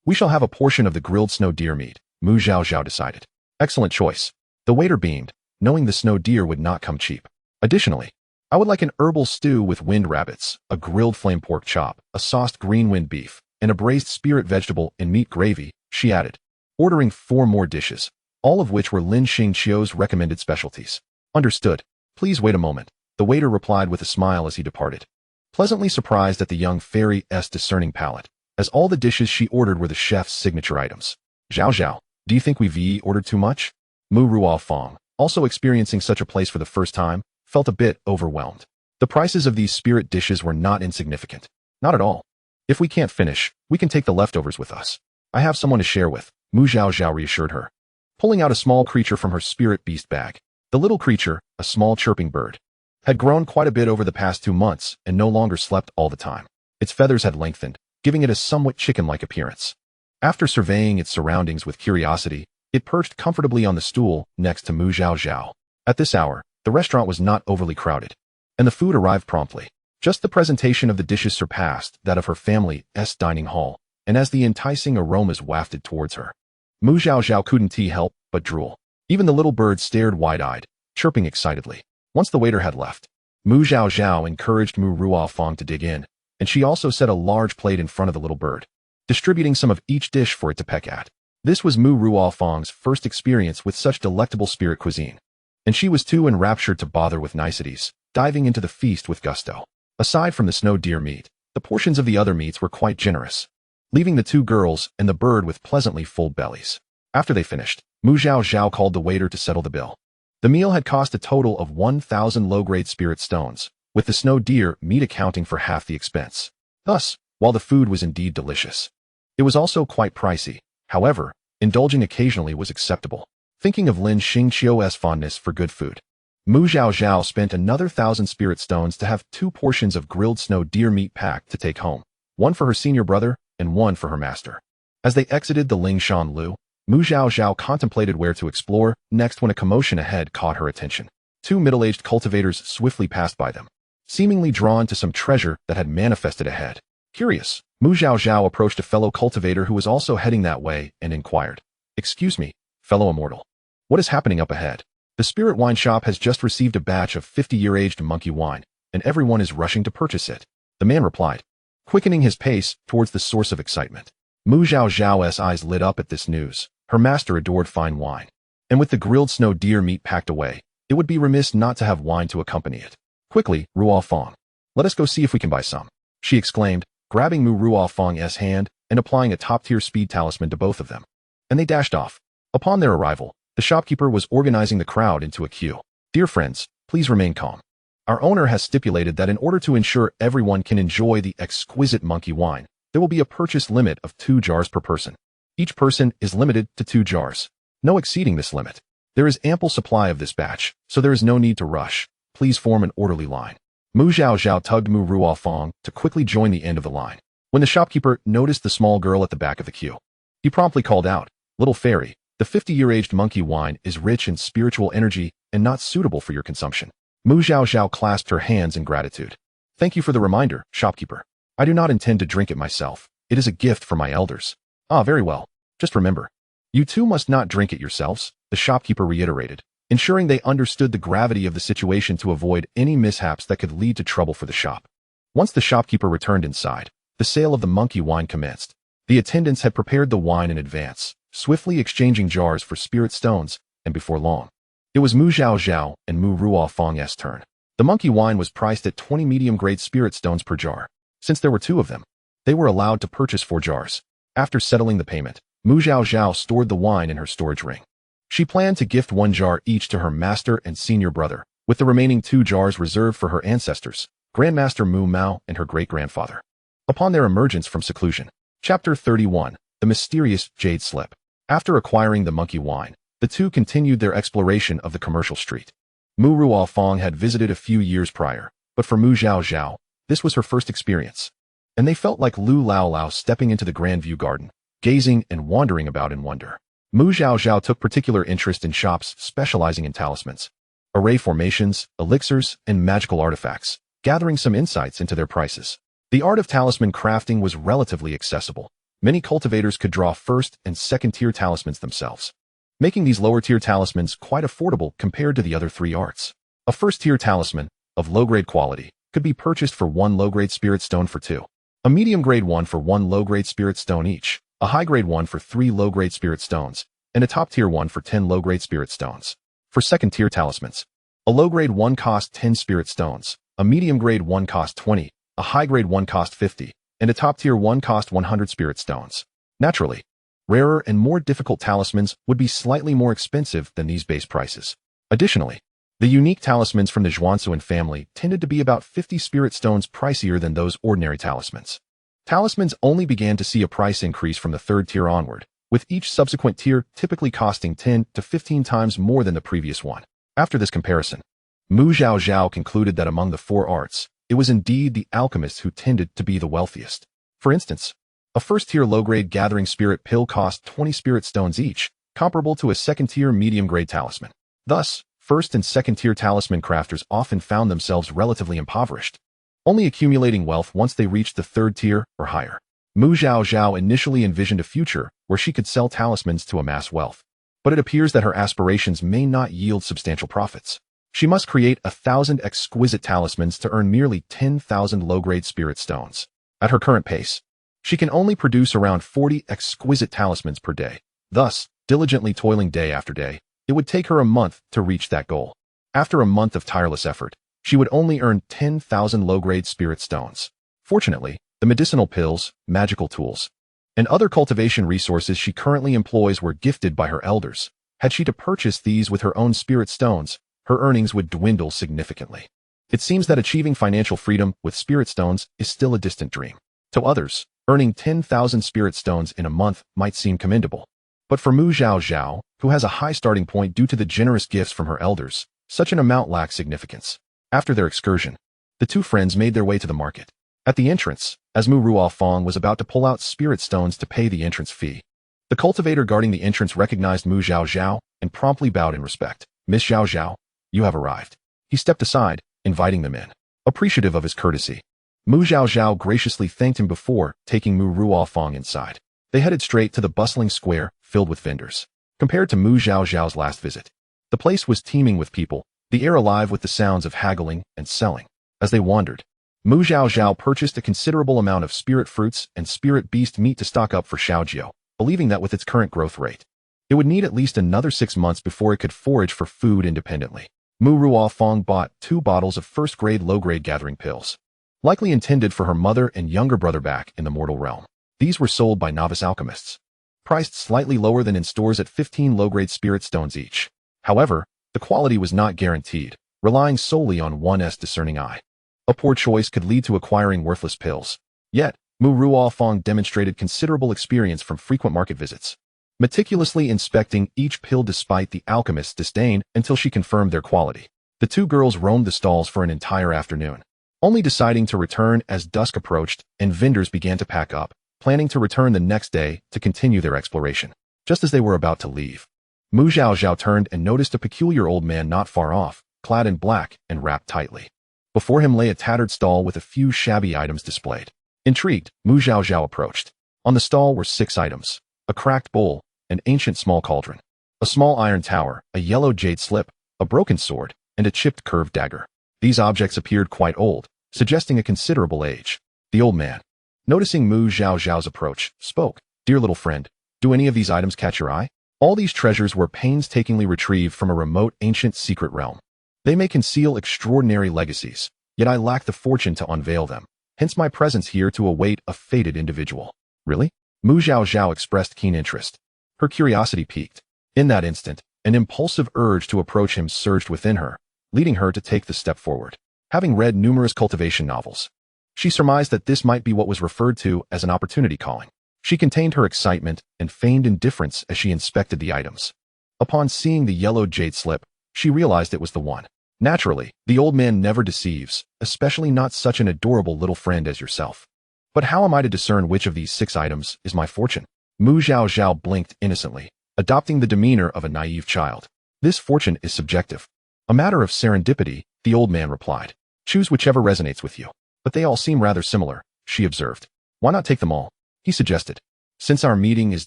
we shall have a portion of the grilled snow deer meat, Mu Zhaozhao decided. Excellent choice. The waiter beamed, knowing the snow deer would not come cheap. Additionally, I would like an herbal stew with wind rabbits, a grilled flame pork chop, a sauced green wind beef, and a braised spirit vegetable and meat gravy, she added, ordering 4 more dishes, all of which were Lin Xingqiu's recommended specialties. Understood. Please wait a moment, the waiter replied with a smile as he departed. Pleasantly surprised at the young fairy's discerning palate, as all the dishes she ordered were the chef's signature items. Zhaozhao, do you think we've ordered too much? Mu Ruofang, also experiencing such a place for the first time, felt a bit overwhelmed. The prices of these spirit dishes were not insignificant. Not at all. If we can't finish, we can take the leftovers with us. I have someone to share with, Mu Zhaozhao reassured her, pulling out a small creature from her spirit beast bag. The little creature, a small chirping bird, had grown quite a bit over the past 2 months and no longer slept all the time. Its feathers had lengthened, giving it a somewhat chicken-like appearance. After surveying its surroundings with curiosity, it perched comfortably on the stool next to Mu Zhaozhao. At this hour, the restaurant was not overly crowded, and the food arrived promptly. Just the presentation of the dishes surpassed that of her family's dining hall, and as the enticing aromas wafted towards her, Mu Zhaozhao couldn't help but drool. Even the little bird stared wide-eyed, chirping excitedly. Once the waiter had left, Mu Zhaozhao encouraged Mu Ruofang to dig in, and she also set a large plate in front of the little bird, distributing some of each dish for it to peck at. This was Mu Ruofang's first experience with such delectable spirit cuisine, and she was too enraptured to bother with niceties, diving into the feast with gusto. Aside from the snow deer meat, the portions of the other meats were quite generous, leaving the 2 girls and the bird with pleasantly full bellies. After they finished, Mu Zhaozhao called the waiter to settle the bill. The meal had cost a total of 1,000 low-grade spirit stones, with the snow deer meat accounting for half the expense. Thus, while the food was indeed delicious, it was also quite pricey. However, indulging occasionally was acceptable. Thinking of Lin Xingqiu's fondness for good food, Mu Zhaozhao spent another 1,000 spirit stones to have 2 portions of grilled snow deer meat packed to take home, one for her senior brother and one for her master. As they exited the Lingshan Lu, Mu Zhaozhao contemplated where to explore next when a commotion ahead caught her attention. Two middle-aged cultivators swiftly passed by them, seemingly drawn to some treasure that had manifested ahead. Curious, Mu Zhaozhao approached a fellow cultivator who was also heading that way and inquired, "Excuse me, fellow immortal. What is happening up ahead? The spirit wine shop has just received a batch of 50-year-aged monkey wine, and everyone is rushing to purchase it." The man replied, quickening his pace towards the source of excitement. Mu Zhaozhao's eyes lit up at this news. Her master adored fine wine, and with the grilled snow deer meat packed away, it would be remiss not to have wine to accompany it. "Quickly, Ruofeng. Let us go see if we can buy some," she exclaimed, grabbing Mu Ruofeng's hand and applying a top-tier speed talisman to both of them. And they dashed off. Upon their arrival, the shopkeeper was organizing the crowd into a queue. "Dear friends, please remain calm. Our owner has stipulated that in order to ensure everyone can enjoy the exquisite monkey wine, there will be a purchase limit of 2 jars per person. Each person is limited to 2 jars. No exceeding this limit. There is ample supply of this batch, so there is no need to rush. Please form an orderly line." Mu Zhaozhao tugged Mu Ruofeng to quickly join the end of the line. When the shopkeeper noticed the small girl at the back of the queue, he promptly called out, "Little fairy, the 50-year-aged monkey wine is rich in spiritual energy and not suitable for your consumption." Mu Zhaozhao clasped her hands in gratitude. "Thank you for the reminder, shopkeeper. I do not intend to drink it myself. It is a gift from my elders." "Ah, very well. Just remember, you two must not drink it yourselves," the shopkeeper reiterated, ensuring they understood the gravity of the situation to avoid any mishaps that could lead to trouble for the shop. Once the shopkeeper returned inside, the sale of the monkey wine commenced. The attendants had prepared the wine in advance, swiftly exchanging jars for spirit stones, and before long, it was Mu Zhaozhao and Mu Ruofeng's turn. The monkey wine was priced at 20 medium-grade spirit stones per jar. Since there were 2 of them, they were allowed to purchase 4 jars. After settling the payment, Mu Zhaozhao stored the wine in her storage ring. She planned to gift 1 jar each to her master and senior brother, with the remaining 2 jars reserved for her ancestors, Grandmaster Mu Mao and her great-grandfather. Upon their emergence from seclusion. Chapter 31, The Mysterious Jade Slip. After acquiring the monkey wine, the two continued their exploration of the commercial street. Mu Ruofeng had visited a few years prior, but for Mu Zhaozhao, this was her first experience. And they felt like Lu Lao stepping into the Grand View Garden, gazing and wandering about in wonder. Mu Zhaozhao took particular interest in shops specializing in talismans, array formations, elixirs, and magical artifacts, gathering some insights into their prices. The art of talisman crafting was relatively accessible. Many cultivators could draw first and second-tier talismans themselves, making these lower-tier talismans quite affordable compared to the other 3 arts. A first-tier talisman, of low-grade quality, could be purchased for 1 low-grade spirit stone for 2, a medium-grade one for 1 low-grade spirit stone each, a high-grade one for 3 low-grade spirit stones, and a top-tier one for 10 low-grade spirit stones. For second-tier talismans, a low-grade one cost 10 spirit stones, a medium-grade one cost 20, a high-grade one cost 50, and a top-tier one cost 100 spirit stones. Naturally, rarer and more difficult talismans would be slightly more expensive than these base prices. Additionally, the unique talismans from the Zhaozhao family tended to be about 50 spirit stones pricier than those ordinary talismans. Talismans only began to see a price increase from the 3rd tier onward, with each subsequent tier typically costing 10 to 15 times more than the previous one. After this comparison, Mu Zhaozhao concluded that among the 4 arts, it was indeed the alchemists who tended to be the wealthiest. For instance, a first-tier low-grade gathering spirit pill cost 20 spirit stones each, comparable to a second-tier medium-grade talisman. Thus, first- and second-tier talisman crafters often found themselves relatively impoverished, only accumulating wealth once they reached the 3rd tier or higher. Mu Zhaozhao initially envisioned a future where she could sell talismans to amass wealth, but it appears that her aspirations may not yield substantial profits. She must create 1,000 exquisite talismans to earn merely 10,000 low-grade spirit stones. At her current pace, she can only produce around 40 exquisite talismans per day. Thus, diligently toiling day after day, it would take her a month to reach that goal. After a month of tireless effort, she would only earn 10,000 low-grade spirit stones. Fortunately, the medicinal pills, magical tools, and other cultivation resources she currently employs were gifted by her elders. Had she to purchase these with her own spirit stones, her earnings would dwindle significantly. It seems that achieving financial freedom with spirit stones is still a distant dream. To others, earning 10,000 spirit stones in a month might seem commendable. But for Mu Zhaozhao, who has a high starting point due to the generous gifts from her elders, such an amount lacks significance. After their excursion, the 2 friends made their way to the market. At the entrance, as Mu Ruofeng was about to pull out spirit stones to pay the entrance fee. The cultivator guarding the entrance recognized Mu Zhaozhao and promptly bowed in respect. Miss Zhaozhao, you have arrived. He stepped aside, inviting them in, appreciative of his courtesy. Mu Zhaozhao graciously thanked him before taking Mu Ruofeng inside. They headed straight to the bustling square filled with vendors. Compared to Mu Zhaozhao's last visit, the place was teeming with people, the air alive with the sounds of haggling and selling. As they wandered, Mu Zhaozhao purchased a considerable amount of spirit fruits and spirit beast meat to stock up for Xiaojiao, believing that with its current growth rate, it would need at least another 6 months before it could forage for food independently. Mu Ruofeng bought 2 bottles of first-grade low-grade gathering pills, likely intended for her mother and younger brother back in the mortal realm. These were sold by novice alchemists, priced slightly lower than in stores at 15 low-grade spirit stones each. However, the quality was not guaranteed, relying solely on one's discerning eye. A poor choice could lead to acquiring worthless pills. Yet, Mu Ruofeng demonstrated considerable experience from frequent market visits, meticulously inspecting each pill despite the alchemist's disdain until she confirmed their quality. The 2 girls roamed the stalls for an entire afternoon, only deciding to return as dusk approached and vendors began to pack up, planning to return the next day to continue their exploration. Just as they were about to leave, Mu Zhaozhao turned and noticed a peculiar old man not far off, clad in black and wrapped tightly. Before him lay a tattered stall with a few shabby items displayed. Intrigued, Mu Zhaozhao approached. On the stall were 6 items: a cracked bowl, an ancient small cauldron, a small iron tower, a yellow jade slip, a broken sword, and a chipped curved dagger. These objects appeared quite old, suggesting a considerable age. The old man, noticing Mu Zhaozhao's approach, spoke. Dear little friend, do any of these items catch your eye? All these treasures were painstakingly retrieved from a remote ancient secret realm. They may conceal extraordinary legacies, yet I lack the fortune to unveil them. Hence my presence here to await a fated individual. Really? Mu Zhaozhao expressed keen interest. Her curiosity piqued. In that instant, an impulsive urge to approach him surged within her, leading her to take the step forward. Having read numerous cultivation novels, she surmised that this might be what was referred to as an opportunity calling. She contained her excitement and feigned indifference as she inspected the items. Upon seeing the yellow jade slip, she realized it was the one. Naturally, the old man never deceives, especially not such an adorable little friend as yourself. But how am I to discern which of these 6 items is my fortune? Mu Zhaozhao blinked innocently, adopting the demeanor of a naive child. This fortune is subjective. A matter of serendipity, the old man replied. Choose whichever resonates with you. But they all seem rather similar, she observed. Why not take them all? He suggested. Since our meeting is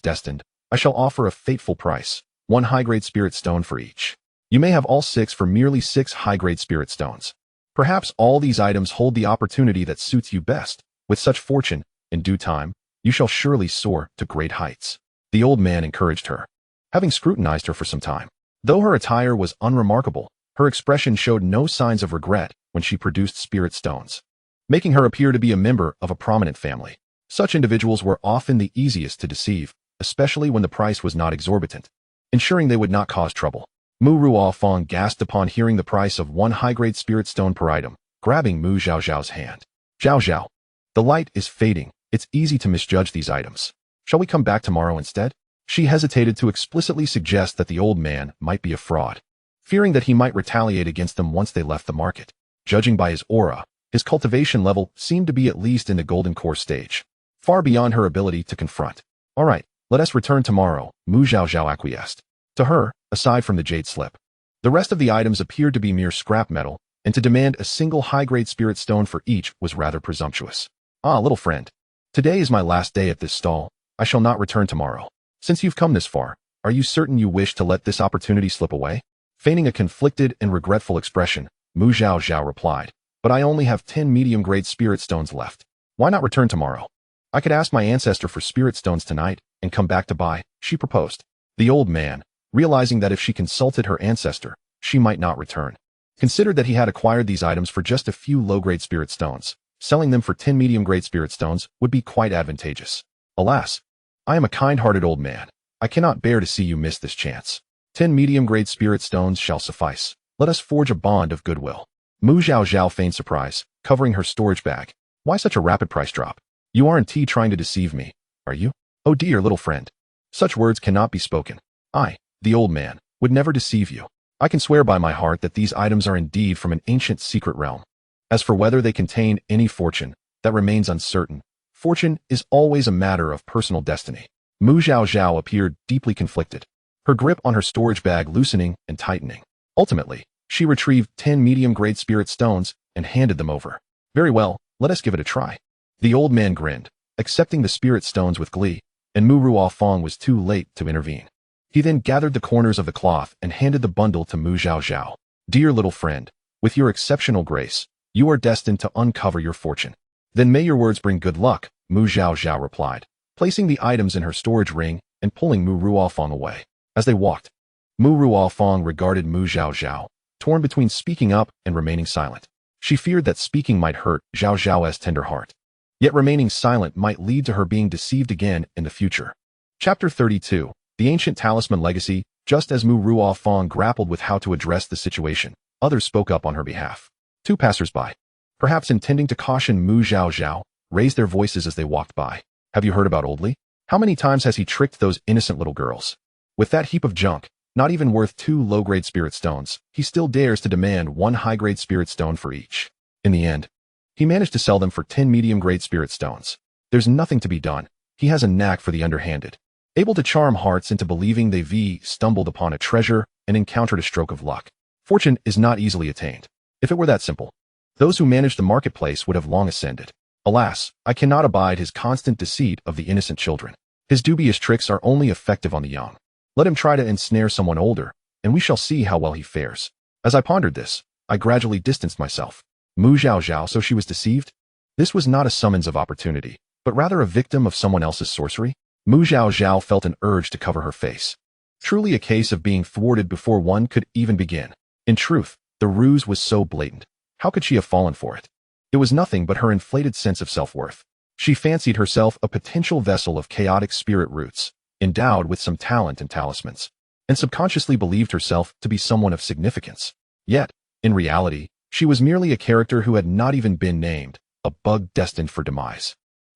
destined, I shall offer a fateful price, 1 high-grade spirit stone for each. You may have all 6 for merely 6 high-grade spirit stones. Perhaps all these items hold the opportunity that suits you best. With such fortune, in due time, you shall surely soar to great heights. The old man encouraged her, having scrutinized her for some time. Though her attire was unremarkable, her expression showed no signs of regret when she produced spirit stones, making her appear to be a member of a prominent family. Such individuals were often the easiest to deceive, especially when the price was not exorbitant, ensuring they would not cause trouble. Mu Ruofeng gasped upon hearing the price of 1 high-grade spirit stone per item, grabbing Mu Zhaozhao's hand. Zhaozhao, the light is fading. It's easy to misjudge these items. Shall we come back tomorrow instead? She hesitated to explicitly suggest that the old man might be a fraud, fearing that he might retaliate against them once they left the market. Judging by his aura, his cultivation level seemed to be at least in the golden core stage, far beyond her ability to confront. All right, let us return tomorrow, Mu Zhaozhao acquiesced. To her, aside from the jade slip, the rest of the items appeared to be mere scrap metal, and to demand a single high-grade spirit stone for each was rather presumptuous. Ah, little friend. Today is my last day at this stall. I shall not return tomorrow. Since you've come this far, are you certain you wish to let this opportunity slip away? Feigning a conflicted and regretful expression, Mu Zhaozhao replied, but I only have 10 medium-grade spirit stones left. Why not return tomorrow? I could ask my ancestor for spirit stones tonight and come back to buy, she proposed. The old man, realizing that if she consulted her ancestor, she might not return, considered that he had acquired these items for just a few low-grade spirit stones. Selling them for 10 medium-grade spirit stones would be quite advantageous. Alas, I am a kind-hearted old man. I cannot bear to see you miss this chance. 10 medium-grade spirit stones shall suffice. Let us forge a bond of goodwill. Mu Zhaozhao feigned surprise, covering her storage bag. Why such a rapid price drop? You aren't trying to deceive me, are you? Oh dear little friend. Such words cannot be spoken. I, the old man, would never deceive you. I can swear by my heart that these items are indeed from an ancient secret realm. As for whether they contain any fortune, that remains uncertain. Fortune is always a matter of personal destiny. Mu Zhaozhao appeared deeply conflicted, her grip on her storage bag loosening and tightening. Ultimately, she retrieved 10 medium-grade spirit stones and handed them over. Very well, let us give it a try. The old man grinned, accepting the spirit stones with glee, and Mu Ruofeng was too late to intervene. He then gathered the corners of the cloth and handed the bundle to Mu Zhaozhao. Dear little friend, with your exceptional grace, you are destined to uncover your fortune. Then may your words bring good luck, Mu Zhaozhao replied, placing the items in her storage ring and pulling Mu Ruofeng away. As they walked, Mu Ruofeng regarded Mu Zhaozhao, torn between speaking up and remaining silent. She feared that speaking might hurt Zhaozhao's tender heart. Yet remaining silent might lead to her being deceived again in the future. Chapter 32. The Ancient Talisman Legacy. Just as Mu Ruofeng grappled with how to address the situation, others spoke up on her behalf. Two passers-by, perhaps intending to caution Mu Zhaozhao, raised their voices as they walked by. Have you heard about Oldly? How many times has he tricked those innocent little girls? With that heap of junk, not even worth 2 low-grade spirit stones, he still dares to demand 1 high-grade spirit stone for each. In the end, he managed to sell them for 10 medium-grade spirit stones. There's nothing to be done. He has a knack for the underhanded, able to charm hearts into believing they've stumbled upon a treasure and encountered a stroke of luck. Fortune is not easily attained. If it were that simple, those who manage the marketplace would have long ascended. Alas, I cannot abide his constant deceit of the innocent children. His dubious tricks are only effective on the young. Let him try to ensnare someone older, and we shall see how well he fares. As I pondered this, I gradually distanced myself. Mu Zhaozhao, so she was deceived? This was not a summons of opportunity, but rather a victim of someone else's sorcery? Mu Zhaozhao felt an urge to cover her face. Truly a case of being thwarted before one could even begin. In truth, the ruse was so blatant. How could she have fallen for it? It was nothing but her inflated sense of self-worth. She fancied herself a potential vessel of chaotic spirit roots, endowed with some talent and talismans, and subconsciously believed herself to be someone of significance. Yet, in reality, she was merely a character who had not even been named, a bug destined for demise.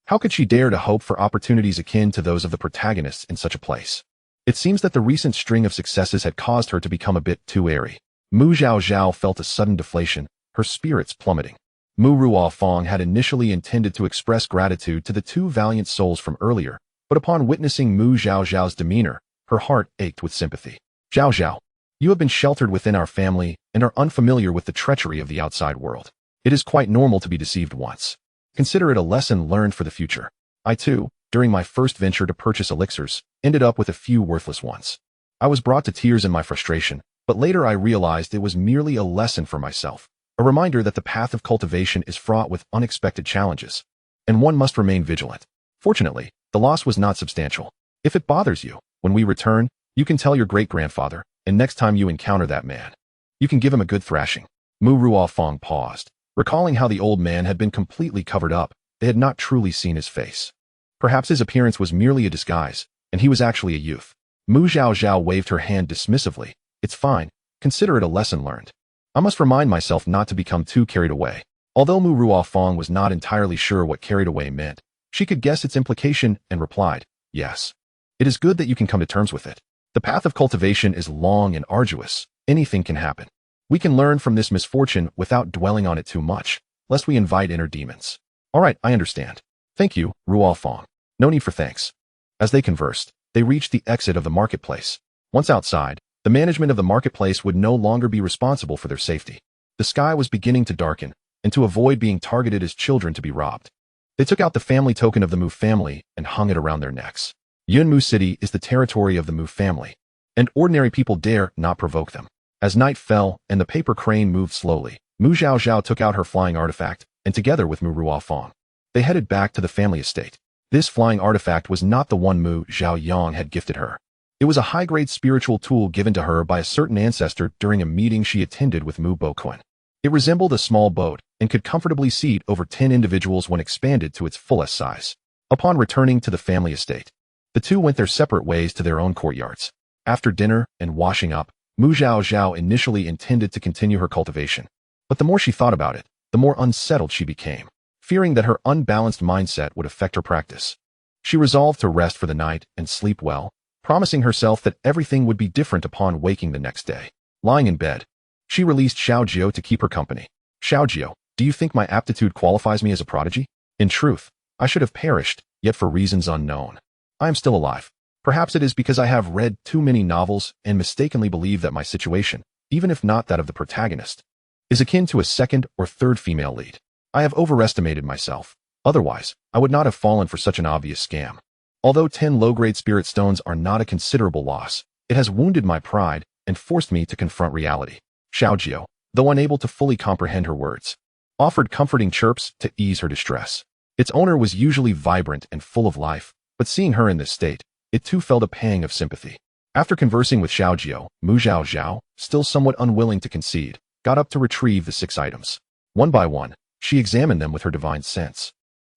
How could she dare to hope for opportunities akin to those of the protagonists in such a place? It seems that the recent string of successes had caused her to become a bit too airy. Mu Zhaozhao felt a sudden deflation, her spirits plummeting. Mu Ruofeng had initially intended to express gratitude to the 2 valiant souls from earlier, but upon witnessing Mu Zhaozhao's demeanor, her heart ached with sympathy. Zhaozhao, you have been sheltered within our family and are unfamiliar with the treachery of the outside world. It is quite normal to be deceived once. Consider it a lesson learned for the future. I too, during my first venture to purchase elixirs, ended up with a few worthless ones. I was brought to tears in my frustration, but later I realized it was merely a lesson for myself, a reminder that the path of cultivation is fraught with unexpected challenges, and one must remain vigilant. Fortunately, the loss was not substantial. If it bothers you, when we return, you can tell your great-grandfather, and next time you encounter that man, you can give him a good thrashing. Mu Ruofeng paused, recalling how the old man had been completely covered up. They had not truly seen his face. Perhaps his appearance was merely a disguise, and he was actually a youth. Mu Zhaozhao waved her hand dismissively. It's fine. Consider it a lesson learned. I must remind myself not to become too carried away. Although Mu Ruofeng was not entirely sure what carried away meant, she could guess its implication and replied, yes. It is good that you can come to terms with it. The path of cultivation is long and arduous. Anything can happen. We can learn from this misfortune without dwelling on it too much, lest we invite inner demons. All right, I understand. Thank you, Ruofeng. No need for thanks. As they conversed, they reached the exit of the marketplace. Once outside, the management of the marketplace would no longer be responsible for their safety. The sky was beginning to darken, and to avoid being targeted as children to be robbed, they took out the family token of the Mu family and hung it around their necks. Yunmu City is the territory of the Mu family, and ordinary people dare not provoke them. As night fell and the paper crane moved slowly, Mu Zhaozhao took out her flying artifact, and together with Mu Ruofeng, they headed back to the family estate. This flying artifact was not the one Mu Zhaoyang had gifted her. It was a high-grade spiritual tool given to her by a certain ancestor during a meeting she attended with Mu Boquan. It resembled a small boat and could comfortably seat over 10 individuals when expanded to its fullest size. Upon returning to the family estate, the two went their separate ways to their own courtyards. After dinner and washing up, Mu Zhaozhao initially intended to continue her cultivation, but the more she thought about it, the more unsettled she became, fearing that her unbalanced mindset would affect her practice. She resolved to rest for the night and sleep well, promising herself that everything would be different upon waking the next day. Lying in bed, she released Zhaozhao to keep her company. Zhaozhao, do you think my aptitude qualifies me as a prodigy? In truth, I should have perished, yet for reasons unknown. I am still alive. Perhaps it is because I have read too many novels and mistakenly believe that my situation, even if not that of the protagonist, is akin to a second or third female lead. I have overestimated myself. Otherwise, I would not have fallen for such an obvious scam. Although 10 low-grade spirit stones are not a considerable loss, it has wounded my pride and forced me to confront reality. Zhaozhao, though unable to fully comprehend her words, offered comforting chirps to ease her distress. Its owner was usually vibrant and full of life, but seeing her in this state, it too felt a pang of sympathy. After conversing with Zhaozhao, Zhaozhao, still somewhat unwilling to concede, got up to retrieve the 6 items. One by one, she examined them with her divine sense.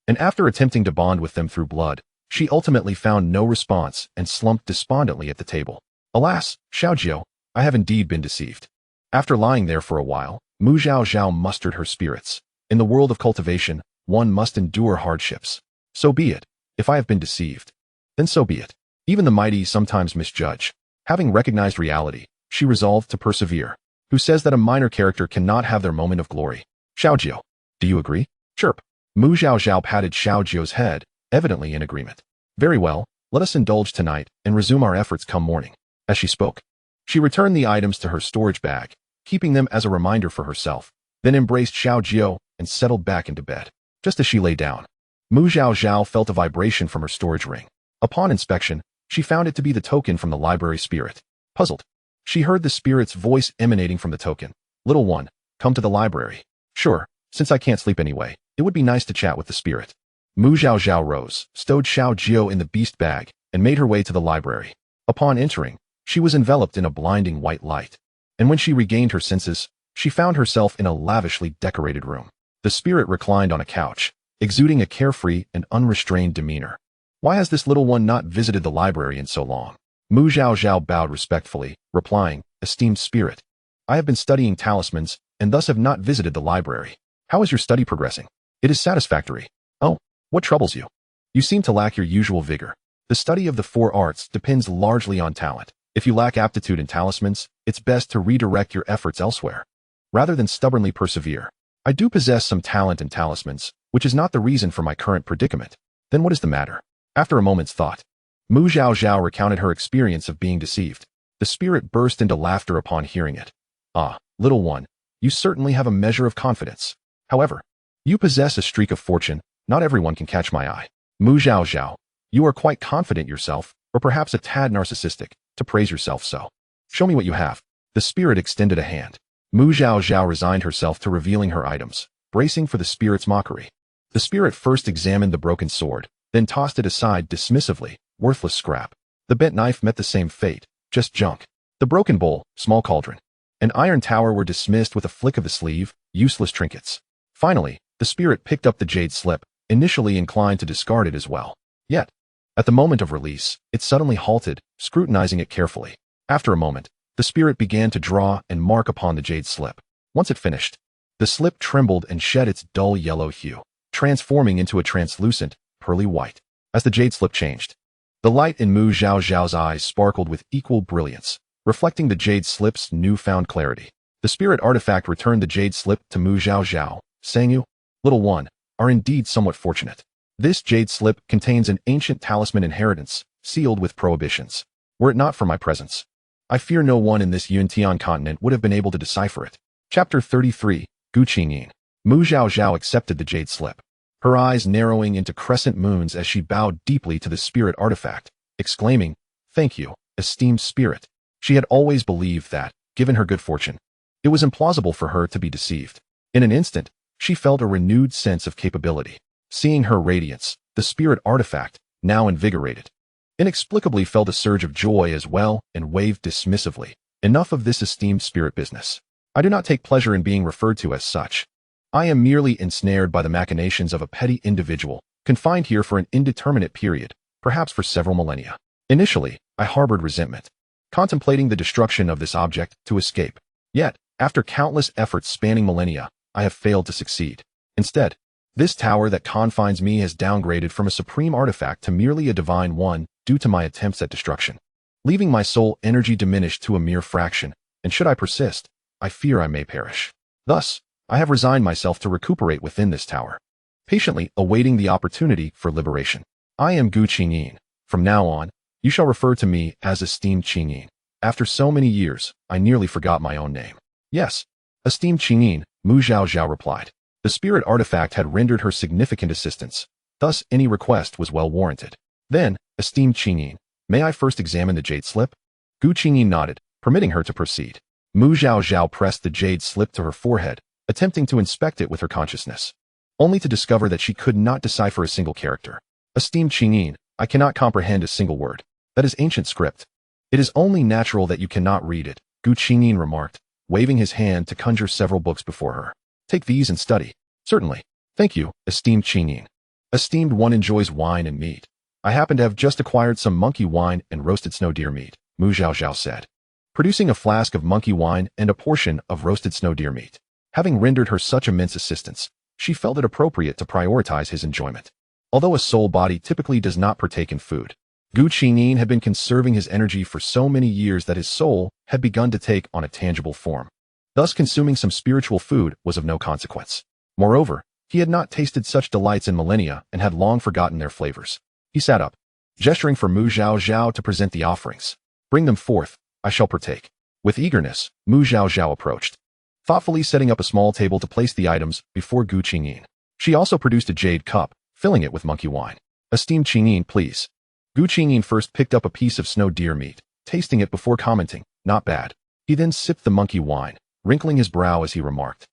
And after attempting to bond with them through blood, she ultimately found no response and slumped despondently at the table. Alas, Zhaozhao, I have indeed been deceived. After lying there for a while, Zhaozhao mustered her spirits. In the world of cultivation, one must endure hardships. So be it. If I have been deceived, then so be it. Even the mighty sometimes misjudge. Having recognized reality, she resolved to persevere. Who says that a minor character cannot have their moment of glory? Zhaozhao, do you agree? Chirp. Zhaozhao patted Zhaozhao's head, evidently in agreement. Very well, let us indulge tonight and resume our efforts come morning. As she spoke, she returned the items to her storage bag, keeping them as a reminder for herself, then embraced Zhaozhao and settled back into bed. Just as she lay down, Zhaozhao felt a vibration from her storage ring. Upon inspection, she found it to be the token from the library spirit. Puzzled, she heard the spirit's voice emanating from the token. Little one, come to the library. Sure, since I can't sleep anyway, it would be nice to chat with the spirit. Zhaozhao rose, stowed Zhaozhao in the beast bag, and made her way to the library. Upon entering, she was enveloped in a blinding white light. And when she regained her senses, she found herself in a lavishly decorated room. The spirit reclined on a couch, exuding a carefree and unrestrained demeanor. Why has this little one not visited the library in so long? Zhaozhao bowed respectfully, replying, Esteemed spirit, I have been studying talismans, and thus have not visited the library. How is your study progressing? It is satisfactory. Oh, what troubles you? You seem to lack your usual vigor. The study of the 4 arts depends largely on talent. If you lack aptitude in talismans, it's best to redirect your efforts elsewhere, rather than stubbornly persevere. I do possess some talent in talismans, which is not the reason for my current predicament. Then what is the matter? After a moment's thought, Zhaozhao recounted her experience of being deceived. The spirit burst into laughter upon hearing it. Ah, little one, you certainly have a measure of confidence. However, you possess a streak of fortune. Not everyone can catch my eye. Zhaozhao, you are quite confident yourself, or perhaps a tad narcissistic, to praise yourself so. Show me what you have. The spirit extended a hand. Zhaozhao resigned herself to revealing her items, bracing for the spirit's mockery. The spirit first examined the broken sword, then tossed it aside dismissively. Worthless scrap. The bent knife met the same fate, just junk. The broken bowl, small cauldron, and iron tower were dismissed with a flick of the sleeve, useless trinkets. Finally, the spirit picked up the jade slip, initially inclined to discard it as well. Yet, at the moment of release, it suddenly halted, scrutinizing it carefully. After a moment, the spirit began to draw and mark upon the jade slip. Once it finished, the slip trembled and shed its dull yellow hue, transforming into a translucent, pearly white. As the jade slip changed, the light in Zhaozhao's eyes sparkled with equal brilliance, reflecting the jade slip's newfound clarity. The spirit artifact returned the jade slip to Zhaozhao, saying, You, little one, are indeed somewhat fortunate. This jade slip contains an ancient talisman inheritance, sealed with prohibitions. Were it not for my presence, I fear no one in this Yuntian continent would have been able to decipher it. Chapter 33, Gu Qingyin. Zhaozhao accepted the jade slip, her eyes narrowing into crescent moons as she bowed deeply to the spirit artifact, exclaiming, Thank you, esteemed spirit. She had always believed that, given her good fortune, it was implausible for her to be deceived. In an instant, she felt a renewed sense of capability. Seeing her radiance, the spirit artifact, now invigorated, inexplicably felt a surge of joy as well and waved dismissively. Enough of this esteemed spirit business. I do not take pleasure in being referred to as such. I am merely ensnared by the machinations of a petty individual, confined here for an indeterminate period, perhaps for several millennia. Initially, I harbored resentment, contemplating the destruction of this object to escape. Yet, after countless efforts spanning millennia, I have failed to succeed. Instead, this tower that confines me has downgraded from a supreme artifact to merely a divine one due to my attempts at destruction, leaving my soul energy diminished to a mere fraction, and should I persist, I fear I may perish. Thus, I have resigned myself to recuperate within this tower. patiently awaiting the opportunity for liberation. I am Gu Qingyin. From now on, you shall refer to me as esteemed Qingyin. After so many years, I nearly forgot my own name. Yes, esteemed Qingyin, Mu Zhaozhao replied. The spirit artifact had rendered her significant assistance, thus any request was well warranted. Then, esteemed Qingyin, may I first examine the jade slip? Gu Qingyin nodded, permitting her to proceed. Mu Zhaozhao pressed the jade slip to her forehead, attempting to inspect it with her consciousness, only to discover that she could not decipher a single character. Esteemed Qingyin, I cannot comprehend a single word. That is ancient script. It is only natural that you cannot read it, Gu Qingyin remarked, waving his hand to conjure several books before her. Take these and study. Certainly. Thank you, esteemed Qingyin. Esteemed one enjoys wine and meat. I happen to have just acquired some monkey wine and roasted snow deer meat, Mu Zhaozhao said, producing a flask of monkey wine and a portion of roasted snow deer meat. Having rendered her such immense assistance, she felt it appropriate to prioritize his enjoyment. Although a soul body typically does not partake in food, Gu Qingyin had been conserving his energy for so many years that his soul had begun to take on a tangible form. Thus consuming some spiritual food was of no consequence. Moreover, he had not tasted such delights in millennia and had long forgotten their flavors. He sat up, gesturing for Mu Zhaozhao to present the offerings. Bring them forth, I shall partake. With eagerness, Mu Zhaozhao approached, thoughtfully setting up a small table to place the items before Gu Qingyin. She also produced a jade cup, filling it with monkey wine. Esteemed Qingyin, please. Gu Qingyin first picked up a piece of snow deer meat, tasting it before commenting, not bad. He then sipped the monkey wine, wrinkling his brow as he remarked,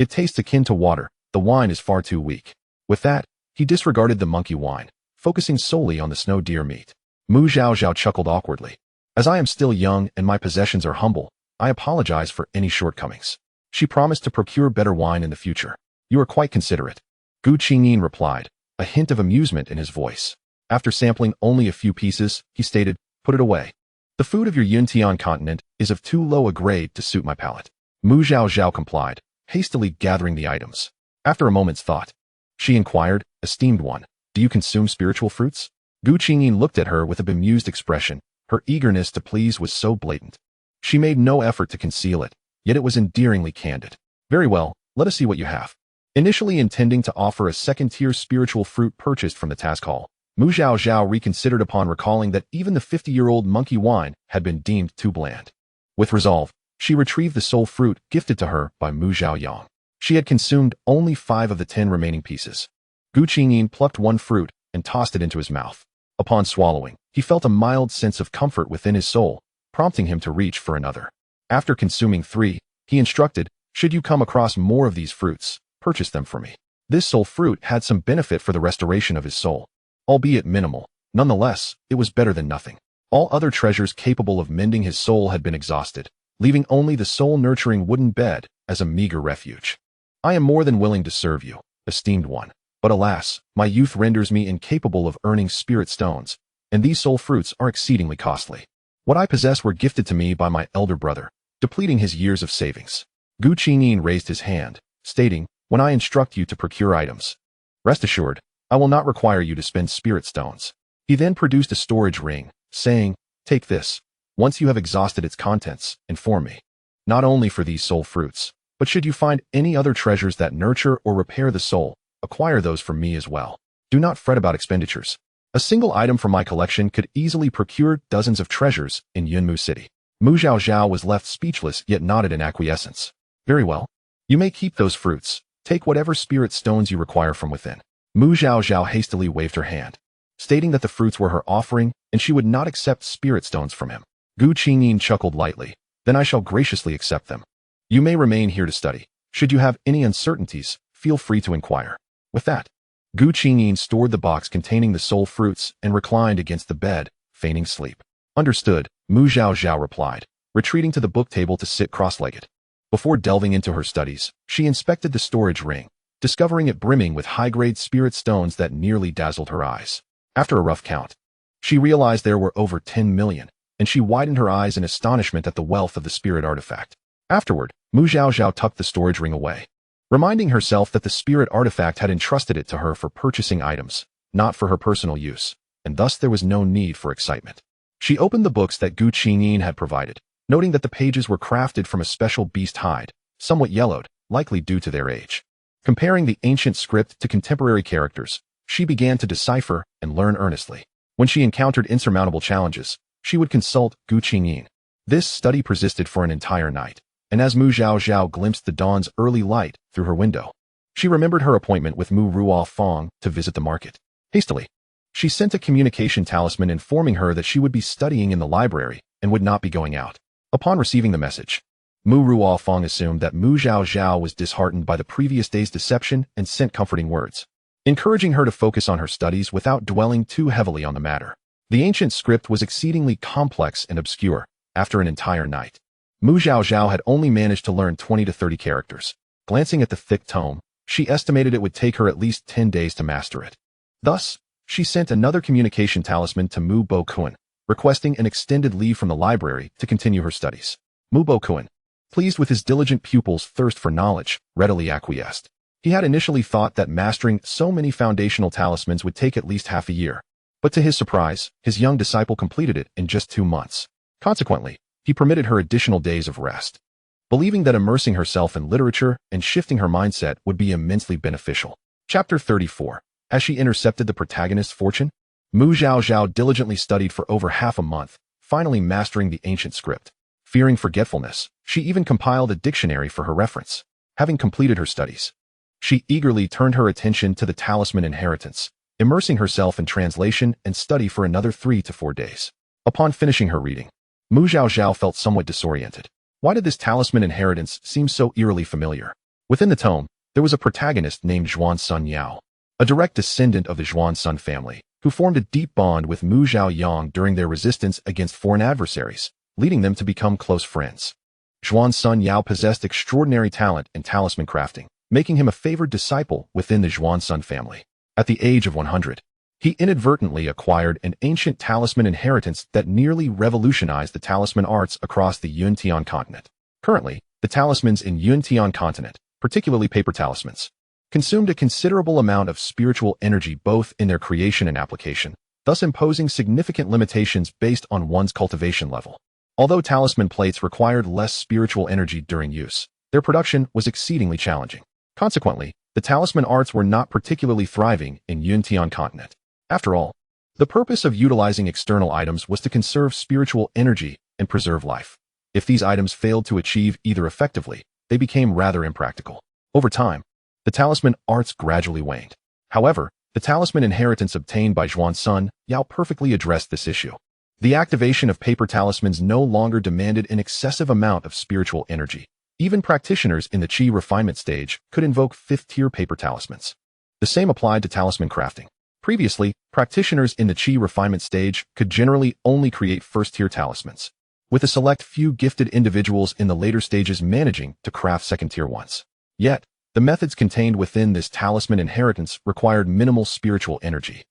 it tastes akin to water, the wine is far too weak. With that, he disregarded the monkey wine, focusing solely on the snow deer meat. Mu Zhaozhao chuckled awkwardly. As I am still young and my possessions are humble, I apologize for any shortcomings. She promised to procure better wine in the future. You are quite considerate. Gu Qingyin replied, a hint of amusement in his voice. After sampling only a few pieces, he stated, put it away. The food of your Yuntian continent is of too low a grade to suit my palate. Mu Zhaozhao complied, hastily gathering the items. After a moment's thought, she inquired, esteemed one, do you consume spiritual fruits? Gu Qingyin looked at her with a bemused expression. Her eagerness to please was so blatant. She made no effort to conceal it, yet it was endearingly candid. Very well, let us see what you have. Initially intending to offer a second-tier spiritual fruit purchased from the task hall, Mu Zhaozhao reconsidered upon recalling that even the 50-year-old monkey wine had been deemed too bland. With resolve, she retrieved the sole fruit gifted to her by Mu Zhaoyang. She had consumed only 5 of the 10 remaining pieces. Gu Qingyin plucked one fruit and tossed it into his mouth. Upon swallowing, he felt a mild sense of comfort within his soul, prompting him to reach for another. After consuming 3, he instructed, should you come across more of these fruits, purchase them for me. This soul fruit had some benefit for the restoration of his soul. Albeit minimal, nonetheless, it was better than nothing. All other treasures capable of mending his soul had been exhausted, leaving only the soul-nurturing wooden bed as a meager refuge. I am more than willing to serve you, esteemed one, but alas, my youth renders me incapable of earning spirit stones, and these soul fruits are exceedingly costly. What I possess were gifted to me by my elder brother, depleting his years of savings. Gu Qingyin raised his hand, stating, when I instruct you to procure items, rest assured, I will not require you to spend spirit stones. He then produced a storage ring, saying, take this. Once you have exhausted its contents, inform me. Not only for these soul fruits, but should you find any other treasures that nurture or repair the soul, acquire those from me as well. Do not fret about expenditures. A single item from my collection could easily procure dozens of treasures in Yunmu City. Mu Zhaozhao was left speechless yet nodded in acquiescence. Very well. You may keep those fruits. Take whatever spirit stones you require from within. Mu Zhaozhao hastily waved her hand, stating that the fruits were her offering and she would not accept spirit stones from him. Gu Qingyin chuckled lightly. Then I shall graciously accept them. You may remain here to study. Should you have any uncertainties, feel free to inquire. With that, Gu Qingyin stored the box containing the soul fruits and reclined against the bed, feigning sleep. Understood, Mu Zhaozhao replied, retreating to the book table to sit cross-legged. Before delving into her studies, she inspected the storage ring, discovering it brimming with high-grade spirit stones that nearly dazzled her eyes. After a rough count, she realized there were over 10 million, and she widened her eyes in astonishment at the wealth of the spirit artifact. Afterward, Mu Zhaozhao tucked the storage ring away, reminding herself that the spirit artifact had entrusted it to her for purchasing items, not for her personal use, and thus there was no need for excitement. She opened the books that Gu Qingyin had provided, noting that the pages were crafted from a special beast hide, somewhat yellowed, likely due to their age. Comparing the ancient script to contemporary characters, she began to decipher and learn earnestly. When she encountered insurmountable challenges, she would consult Gu Qingyin. This study persisted for an entire night, and as Mu Zhaozhao glimpsed the dawn's early light through her window, she remembered her appointment with Mu Ruofeng to visit the market. Hastily, she sent a communication talisman informing her that she would be studying in the library and would not be going out. Upon receiving the message, Mu Ruofeng assumed that Mu Zhaozhao was disheartened by the previous day's deception and sent comforting words, encouraging her to focus on her studies without dwelling too heavily on the matter. The ancient script was exceedingly complex and obscure. After an entire night, Mu Zhaozhao had only managed to learn 20 to 30 characters. Glancing at the thick tome, she estimated it would take her at least 10 days to master it. Thus, she sent another communication talisman to Mu Bokuan, requesting an extended leave from the library to continue her studies. Mu Bokuan, pleased with his diligent pupil's thirst for knowledge, readily acquiesced. He had initially thought that mastering so many foundational talismans would take at least half a year, but to his surprise, his young disciple completed it in just 2 months. Consequently, he permitted her additional days of rest, believing that immersing herself in literature and shifting her mindset would be immensely beneficial. Chapter 34. As she intercepted the protagonist's fortune, Mu Zhaozhao diligently studied for over half a month, finally mastering the ancient script. Fearing forgetfulness, she even compiled a dictionary for her reference. Having completed her studies, she eagerly turned her attention to the talisman inheritance, immersing herself in translation and study for another 3 to 4 days. Upon finishing her reading, Mu Zhaozhao felt somewhat disoriented. Why did this talisman inheritance seem so eerily familiar? Within the tome, there was a protagonist named Zhuan Yao, a direct descendant of the Zhuan family, who formed a deep bond with Mu Zhaoyang during their resistance against foreign adversaries, leading them to become close friends. Zhuan Yao possessed extraordinary talent in talisman crafting, making him a favored disciple within the Zhuan family. At the age of 100, he inadvertently acquired an ancient talisman inheritance that nearly revolutionized the talisman arts across the Yuntian continent. Currently, the talismans in Yuntian continent, particularly paper talismans, consumed a considerable amount of spiritual energy both in their creation and application, thus imposing significant limitations based on one's cultivation level. Although talisman plates required less spiritual energy during use, their production was exceedingly challenging. Consequently, the talisman arts were not particularly thriving in Yuntian continent. After all, the purpose of utilizing external items was to conserve spiritual energy and preserve life. If these items failed to achieve either effectively, they became rather impractical. Over time, the talisman arts gradually waned. However, the talisman inheritance obtained by Zhuan Yao perfectly addressed this issue. The activation of paper talismans no longer demanded an excessive amount of spiritual energy. Even practitioners in the Qi refinement stage could invoke 5th-tier paper talismans. The same applied to talisman crafting. Previously, practitioners in the Qi refinement stage could generally only create 1st-tier talismans, with a select few gifted individuals in the later stages managing to craft 2nd-tier ones. Yet, the methods contained within this talisman inheritance required minimal spiritual energy,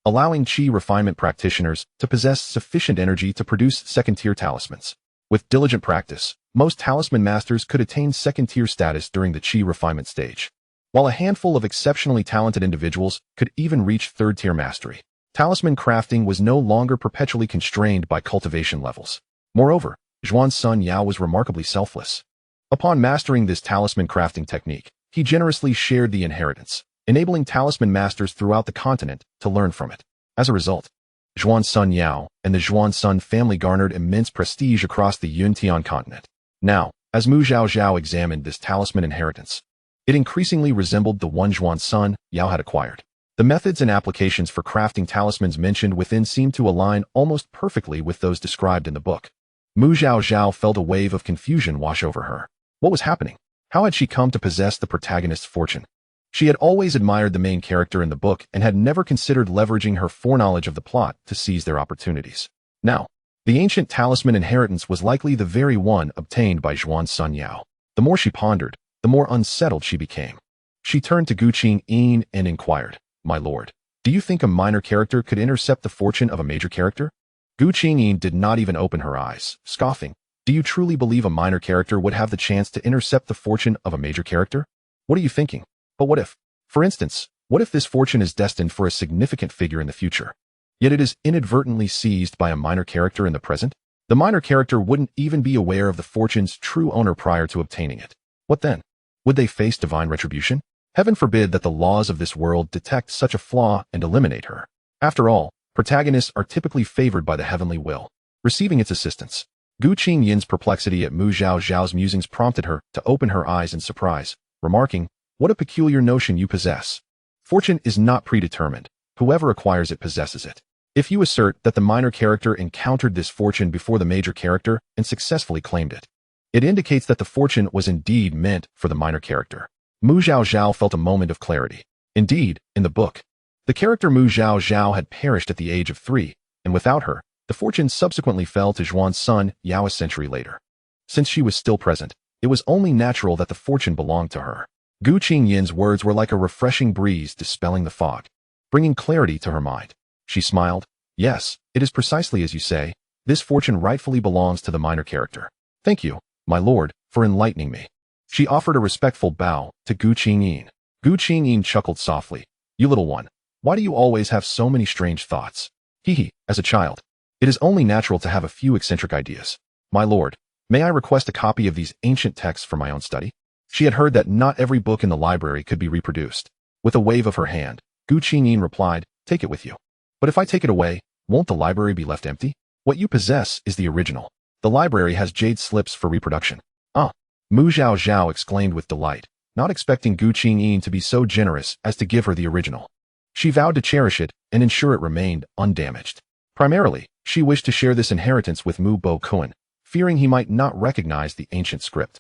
allowing Qi refinement practitioners to possess sufficient energy to produce 2nd-tier talismans. With diligent practice, most talisman masters could attain 2nd-tier status during the Qi refinement stage, while a handful of exceptionally talented individuals could even reach 3rd-tier mastery. Talisman crafting was no longer perpetually constrained by cultivation levels. Moreover, Zhuan Yao was remarkably selfless. Upon mastering this talisman crafting technique, he generously shared the inheritance, enabling talisman masters throughout the continent to learn from it. As a result, Zhuan Yao and the Zhuan family garnered immense prestige across the Yuntian continent. Now, as Mu Zhaozhao examined this talisman inheritance, it increasingly resembled the one Zhuan Yao had acquired. The methods and applications for crafting talismans mentioned within seemed to align almost perfectly with those described in the book. Mu Zhaozhao felt a wave of confusion wash over her. What was happening? How had she come to possess the protagonist's fortune? She had always admired the main character in the book and had never considered leveraging her foreknowledge of the plot to seize their opportunities. Now, the ancient talisman inheritance was likely the very one obtained by Zhuan Yao. The more she pondered, the more unsettled she became. She turned to Gu Qingyin and inquired, "My lord, do you think a minor character could intercept the fortune of a major character?" Gu Qingyin did not even open her eyes, scoffing. "Do you truly believe a minor character would have the chance to intercept the fortune of a major character? What are you thinking? But what if? For instance, what if this fortune is destined for a significant figure in the future, yet it is inadvertently seized by a minor character in the present? The minor character wouldn't even be aware of the fortune's true owner prior to obtaining it. What then? Would they face divine retribution? Heaven forbid that the laws of this world detect such a flaw and eliminate her. After all, protagonists are typically favored by the heavenly will, receiving its assistance. Gu Qingyin's perplexity at Mu Zhaozhao's musings prompted her to open her eyes in surprise, remarking, "What a peculiar notion you possess. Fortune is not predetermined. Whoever acquires it possesses it. If you assert that the minor character encountered this fortune before the major character and successfully claimed it, it indicates that the fortune was indeed meant for the minor character." Mu Zhaozhao felt a moment of clarity. Indeed, in the book, the character Mu Zhaozhao had perished at the age of 3, and without her, the fortune subsequently fell to Zhuan's son Yao a century later. Since she was still present, it was only natural that the fortune belonged to her. Gu Qingyin's words were like a refreshing breeze dispelling the fog, bringing clarity to her mind. She smiled. "Yes, it is precisely as you say. This fortune rightfully belongs to the minor character. Thank you, my lord, for enlightening me." She offered a respectful bow to Gu Qingyin. Gu Qingyin chuckled softly. "You little one, why do you always have so many strange thoughts?" Hee, as a child, it is only natural to have a few eccentric ideas. "My lord, may I request a copy of these ancient texts for my own study?" She had heard that not every book in the library could be reproduced. With a wave of her hand, Gu Qingyin replied, "Take it with you." "But if I take it away, won't the library be left empty? What you possess is the original. The library has jade slips for reproduction." "Ah!" Mu Zhaozhao exclaimed with delight, not expecting Gu Qingyin to be so generous as to give her the original. She vowed to cherish it and ensure it remained undamaged. Primarily, she wished to share this inheritance with Mu Bo Kuan, fearing he might not recognize the ancient script.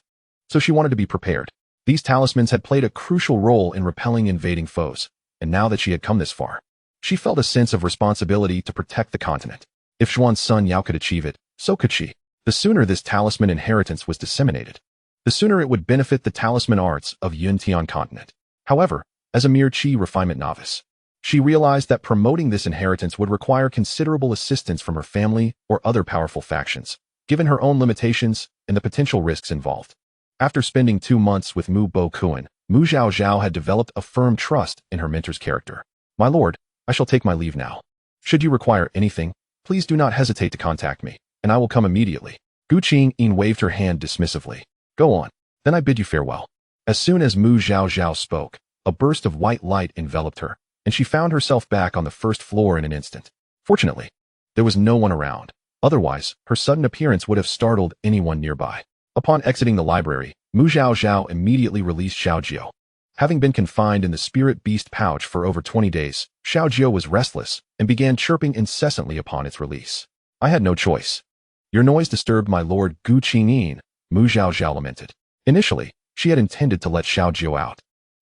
So she wanted to be prepared. These talismans had played a crucial role in repelling invading foes, and now that she had come this far, she felt a sense of responsibility to protect the continent. If Zhuan's son Yao could achieve it, so could she. The sooner this talisman inheritance was disseminated, the sooner it would benefit the talisman arts of Yuntian continent. However, as a mere qi refinement novice, she realized that promoting this inheritance would require considerable assistance from her family or other powerful factions, given her own limitations and the potential risks involved. After spending 2 months with Mu Bo Kuan, Mu Zhaozhao had developed a firm trust in her mentor's character. "My lord, I shall take my leave now. Should you require anything, please do not hesitate to contact me, and I will come immediately." Gu Qingyin waved her hand dismissively. "Go on, then I bid you farewell." As soon as Mu Zhaozhao spoke, a burst of white light enveloped her, and she found herself back on the first floor in an instant. Fortunately, there was no one around. Otherwise, her sudden appearance would have startled anyone nearby. Upon exiting the library, Mu Zhaozhao immediately released Xiaozhao. Having been confined in the spirit beast pouch for over 20 days, Xiaozhao was restless and began chirping incessantly upon its release. "I had no choice. Your noise disturbed my lord Gu Qingyin," Mu Zhaozhao lamented. Initially, she had intended to let Xiaozhao out,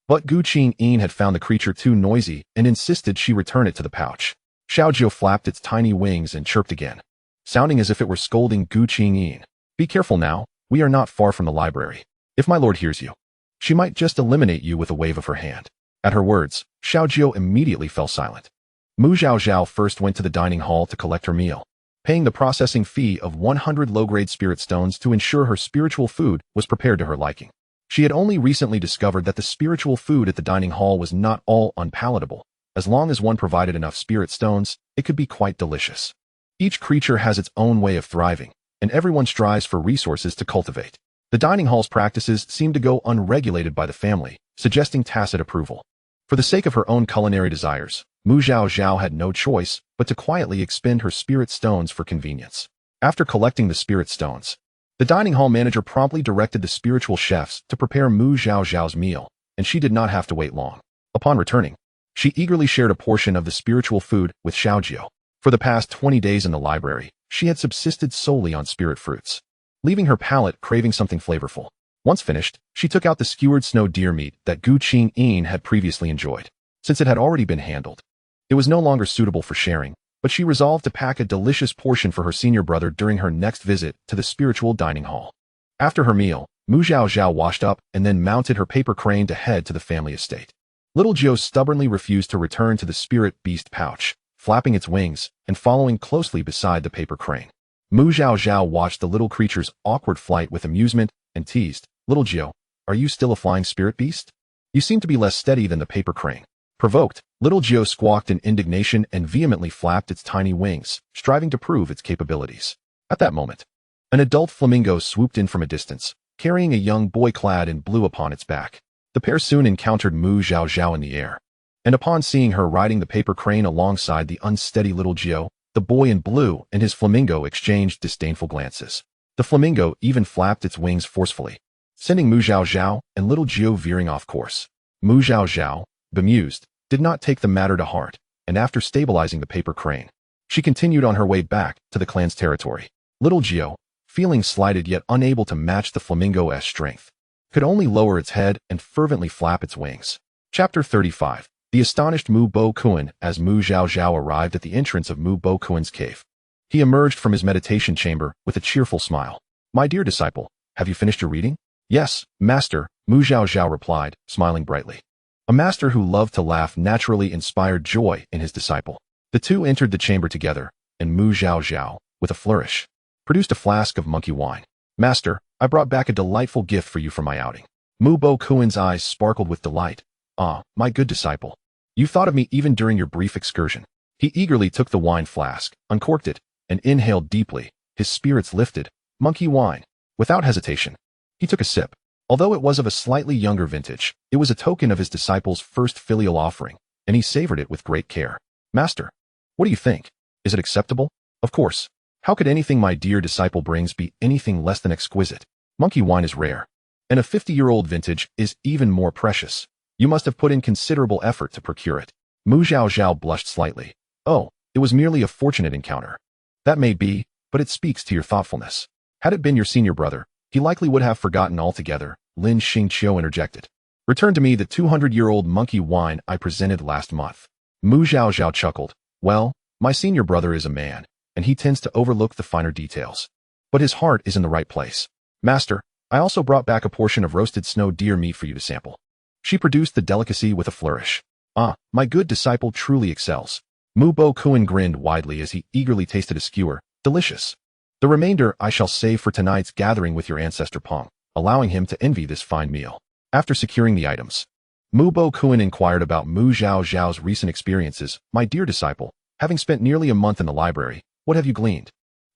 but Gu Qingyin had found the creature too noisy and insisted she return it to the pouch. Xiaozhao flapped its tiny wings and chirped again, sounding as if it were scolding Gu Qingyin. "Be careful now. We are not far from the library. If my lord hears you, she might just eliminate you with a wave of her hand." At her words, Xiaozhao immediately fell silent. Mu Zhaozhao first went to the dining hall to collect her meal, paying the processing fee of 100 low-grade spirit stones to ensure her spiritual food was prepared to her liking. She had only recently discovered that the spiritual food at the dining hall was not all unpalatable. As long as one provided enough spirit stones, it could be quite delicious. Each creature has its own way of thriving, and everyone strives for resources to cultivate. The dining hall's practices seemed to go unregulated by the family, suggesting tacit approval. For the sake of her own culinary desires, Mu Zhaozhao had no choice but to quietly expend her spirit stones for convenience. After collecting the spirit stones, the dining hall manager promptly directed the spiritual chefs to prepare Mu Zhaozhao's meal, and she did not have to wait long. Upon returning, she eagerly shared a portion of the spiritual food with Xiaozhao. For the past 20 days in the library, she had subsisted solely on spirit fruits, leaving her palate craving something flavorful. Once finished, she took out the skewered snow deer meat that Gu Qingyin had previously enjoyed. Since it had already been handled, it was no longer suitable for sharing, but she resolved to pack a delicious portion for her senior brother during her next visit to the spiritual dining hall. After her meal, Mu Zhaozhao washed up and then mounted her paper crane to head to the family estate. Little Joe stubbornly refused to return to the spirit beast pouch, flapping its wings and following closely beside the paper crane. Mu Zhaozhao watched the little creature's awkward flight with amusement and teased, "Little Joe, are you still a flying spirit beast? You seem to be less steady than the paper crane." Provoked, Little Joe squawked in indignation and vehemently flapped its tiny wings, striving to prove its capabilities. At that moment, an adult flamingo swooped in from a distance, carrying a young boy clad in blue upon its back. The The pair soon encountered Zhaozhao in the air, and upon seeing her riding the paper crane alongside the unsteady little Zhao, the boy in blue and his flamingo exchanged disdainful glances. The flamingo even flapped its wings forcefully, sending Zhaozhao and little Zhao veering off course. Zhaozhao, bemused, did not take the matter to heart, and after stabilizing the paper crane, she continued on her way back to the clan's territory. Little Zhao, feeling slighted yet unable to match the flamingo's strength, could only lower its head and fervently flap its wings. Chapter 35. The astonished Mu Bo Kuan. As Zhaozhao arrived at the entrance of Mu Bo Kuan's cave, he emerged from his meditation chamber with a cheerful smile. "My dear disciple, have you finished your reading?" "Yes, master," Zhaozhao replied, smiling brightly. A master who loved to laugh naturally inspired joy in his disciple. The two entered the chamber together, and Zhaozhao, with a flourish, produced a flask of monkey wine. "Master, I brought back a delightful gift for you from my outing." Mu Bo Kuan's eyes sparkled with delight. "Ah, my good disciple. You thought of me even during your brief excursion." He eagerly took the wine flask, uncorked it, and inhaled deeply. His spirits lifted. Monkey wine. Without hesitation, he took a sip. Although it was of a slightly younger vintage, it was a token of his disciple's first filial offering, and he savored it with great care. "Master, what do you think? Is it acceptable?" "Of course. How could anything my dear disciple brings be anything less than exquisite? Monkey wine is rare, and a 50-year-old vintage is even more precious. You must have put in considerable effort to procure it." Zhaozhao blushed slightly. "Oh, it was merely a fortunate encounter." "That may be, but it speaks to your thoughtfulness. Had it been your senior brother, he likely would have forgotten altogether," Lin Xingqiu interjected. "Return to me the 200-year-old monkey wine I presented last month." Zhaozhao chuckled. "Well, my senior brother is a man, and he tends to overlook the finer details. But his heart is in the right place. Master, I also brought back a portion of roasted snow deer meat for you to sample." She produced the delicacy with a flourish. "Ah, my good disciple truly excels." Mu Bo Kuan grinned widely as he eagerly tasted a skewer. "Delicious. The remainder I shall save for tonight's gathering with your ancestor Pong," allowing him to envy this fine meal. After securing the items, Mu Bo Kuan inquired about Zhaozhao's recent experiences. "My dear disciple, having spent nearly a month in the library, what have you gleaned?"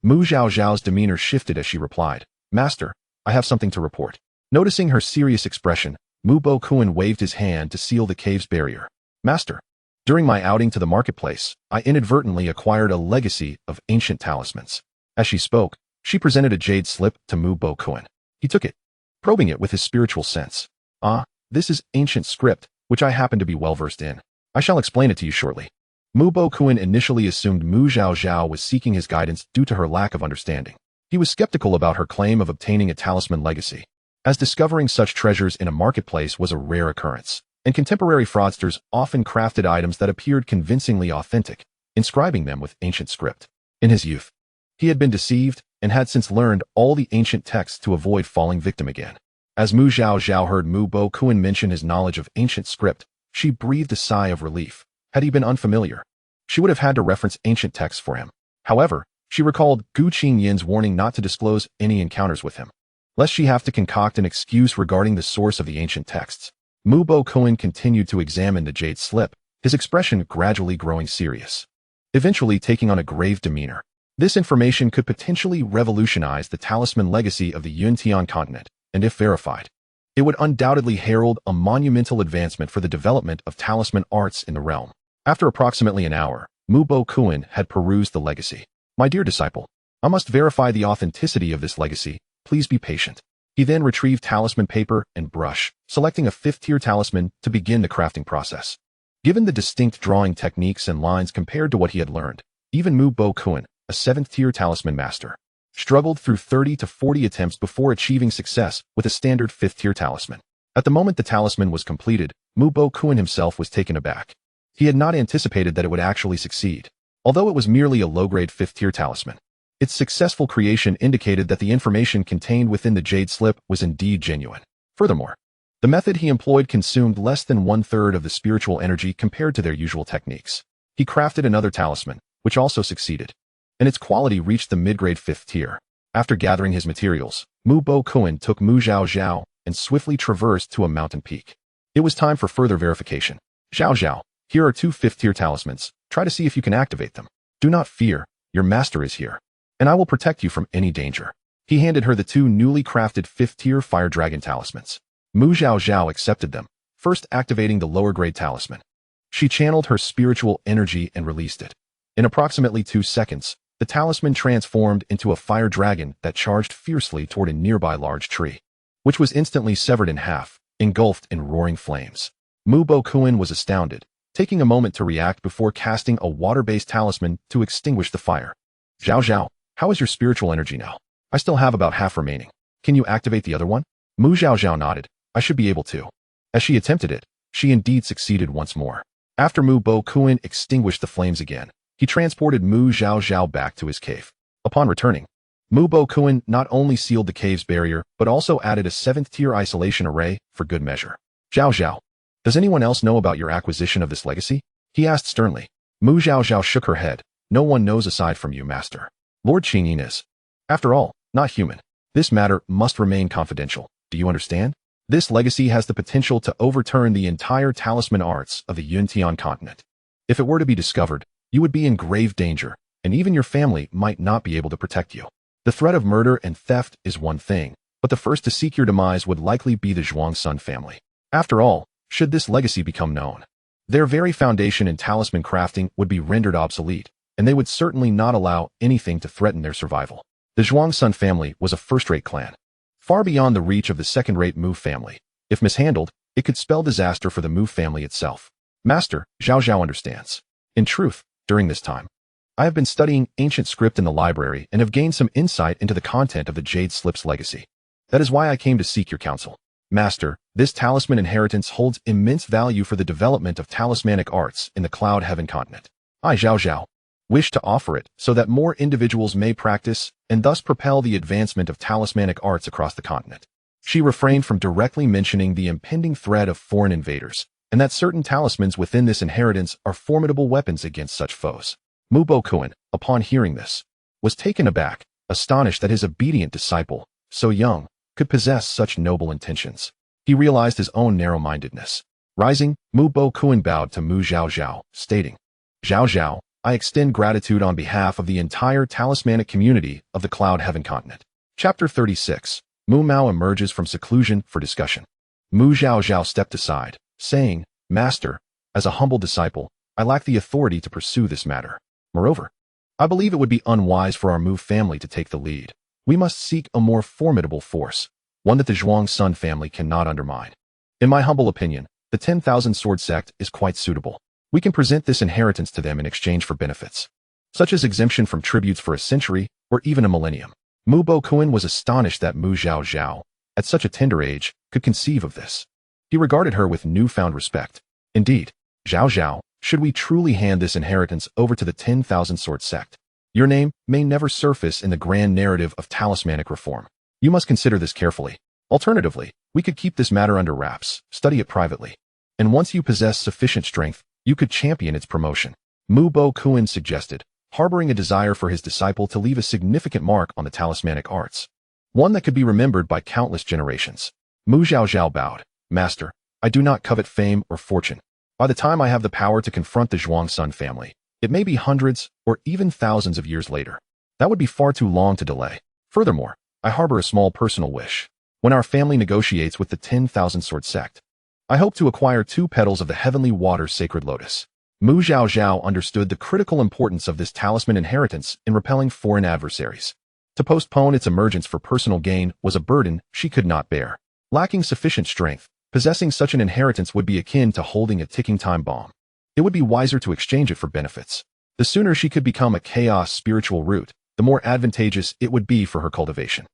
Zhaozhao's demeanor shifted as she replied, "Master, I have something to report." Noticing her serious expression, Mu Bo Kuan waved his hand to seal the cave's barrier. "Master, during my outing to the marketplace, I inadvertently acquired a legacy of ancient talismans." As she spoke, she presented a jade slip to Mu Bo Kuan. He took it, probing it with his spiritual sense. "Ah, this is ancient script, which I happen to be well versed in. I shall explain it to you shortly." Mu Bo Kuan initially assumed Zhaozhao was seeking his guidance due to her lack of understanding. He was skeptical about her claim of obtaining a talisman legacy, as discovering such treasures in a marketplace was a rare occurrence, and contemporary fraudsters often crafted items that appeared convincingly authentic, inscribing them with ancient script. In his youth, he had been deceived and had since learned all the ancient texts to avoid falling victim again. As Zhaozhao heard Mu Bo Kuan mention his knowledge of ancient script, she breathed a sigh of relief. Had he been unfamiliar, she would have had to reference ancient texts for him. However, she recalled Gu Qingyin's warning not to disclose any encounters with him, lest she have to concoct an excuse regarding the source of the ancient texts. Mu Bo Kuan continued to examine the jade slip, his expression gradually growing serious, eventually taking on a grave demeanor. This information could potentially revolutionize the talisman legacy of the Yuntian continent, and if verified, it would undoubtedly herald a monumental advancement for the development of talisman arts in the realm. After approximately an hour, Mu Bo Kuan had perused the legacy. "My dear disciple, I must verify the authenticity of this legacy. Please be patient." He then retrieved talisman paper and brush, selecting a 5th-tier talisman to begin the crafting process. Given the distinct drawing techniques and lines compared to what he had learned, even Mu Bo Kuan, a 7th-tier talisman master, struggled through 30 to 40 attempts before achieving success with a standard 5th-tier talisman. At the moment the talisman was completed, Mu Bo Kuan himself was taken aback. He had not anticipated that it would actually succeed. Although it was merely a low-grade 5th-tier talisman, its successful creation indicated that the information contained within the jade slip was indeed genuine. Furthermore, the method he employed consumed less than 1/3 of the spiritual energy compared to their usual techniques. He crafted another talisman, which also succeeded, and its quality reached the mid-grade 5th tier. After gathering his materials, Mu Bo Kuan took Zhaozhao and swiftly traversed to a mountain peak. It was time for further verification. "Zhaozhao, here are 2 5th-tier talismans. Try to see if you can activate them. Do not fear, your master is here, and I will protect you from any danger." He handed her the 2 newly crafted 5th-tier fire dragon talismans. Zhaozhao accepted them, first activating the lower-grade talisman. She channeled her spiritual energy and released it. In approximately 2 seconds, the talisman transformed into a fire dragon that charged fiercely toward a nearby large tree, which was instantly severed in half, engulfed in roaring flames. Mu Bokuin was astounded, taking a moment to react before casting a water-based talisman to extinguish the fire. Zhaozhao, how is your spiritual energy now? I still have about half remaining. Can you activate the other one? Mu Zhaozhao nodded. I should be able to. As she attempted it, she indeed succeeded once more. After Mu Bokuin extinguished the flames again, he transported Mu Zhaozhao back to his cave. Upon returning, Mu Bokuin not only sealed the cave's barrier, but also added a 7th-tier isolation array for good measure. Zhaozhao, does anyone else know about your acquisition of this legacy? He asked sternly. Mu Zhaozhao shook her head. No one knows aside from you, master. Lord Qingyin is, after all, not human. This matter must remain confidential. Do you understand? This legacy has the potential to overturn the entire talisman arts of the Yuntian continent. If it were to be discovered, you would be in grave danger, and even your family might not be able to protect you. The threat of murder and theft is one thing, but the first to seek your demise would likely be the Zhuangsun family. After all, should this legacy become known, their very foundation in talisman crafting would be rendered obsolete, and they would certainly not allow anything to threaten their survival. The Zhuangsun family was a first-rate clan, far beyond the reach of the second-rate Mu family. If mishandled, it could spell disaster for the Mu family itself. Master, Zhaozhao understands. In truth, during this time, I have been studying ancient script in the library and have gained some insight into the content of the Jade Slip's legacy. That is why I came to seek your counsel. Master, this talisman inheritance holds immense value for the development of talismanic arts in the Cloud Heaven continent. I, Zhaozhao, wish to offer it so that more individuals may practice and thus propel the advancement of talismanic arts across the continent. She refrained from directly mentioning the impending threat of foreign invaders, and that certain talismans within this inheritance are formidable weapons against such foes. Mu Bokuin, upon hearing this, was taken aback, astonished that his obedient disciple, so young, could possess such noble intentions. He realized his own narrow-mindedness. Rising, Mu Bokuin bowed to Mu Zhaozhao, stating, Zhaozhao, I extend gratitude on behalf of the entire talismanic community of the Cloud Heaven continent. Chapter 36. Mu Mao emerges from seclusion for discussion. Mu Zhaozhao stepped aside, saying, Master, as a humble disciple, I lack the authority to pursue this matter. Moreover, I believe it would be unwise for our Mu family to take the lead. We must seek a more formidable force, one that the Zhuangsun family cannot undermine. In my humble opinion, the 10,000 Sword Sect is quite suitable. We can present this inheritance to them in exchange for benefits, such as exemption from tributes for a century or even a millennium. Mu Bokuin was astonished that Mu Zhaozhao, at such a tender age, could conceive of this. He regarded her with newfound respect. Indeed, Zhaozhao, should we truly hand this inheritance over to the 10,000 Sword Sect, your name may never surface in the grand narrative of talismanic reform. You must consider this carefully. Alternatively, we could keep this matter under wraps, study it privately, and once you possess sufficient strength, you could champion its promotion. Mu Bokuin suggested, harboring a desire for his disciple to leave a significant mark on the talismanic arts, one that could be remembered by countless generations. Mu Zhaozhao bowed. Master, I do not covet fame or fortune. By the time I have the power to confront the Zhuangsun family, it may be hundreds or even thousands of years later. That would be far too long to delay. Furthermore, I harbor a small personal wish. When our family negotiates with the 10,000 Sword Sect, I hope to acquire 2 petals of the heavenly water sacred lotus. Mu Zhaozhao understood the critical importance of this talisman inheritance in repelling foreign adversaries. To postpone its emergence for personal gain was a burden she could not bear. Lacking sufficient strength, possessing such an inheritance would be akin to holding a ticking time bomb. It would be wiser to exchange it for benefits. The sooner she could become a chaos spiritual root, the more advantageous it would be for her cultivation.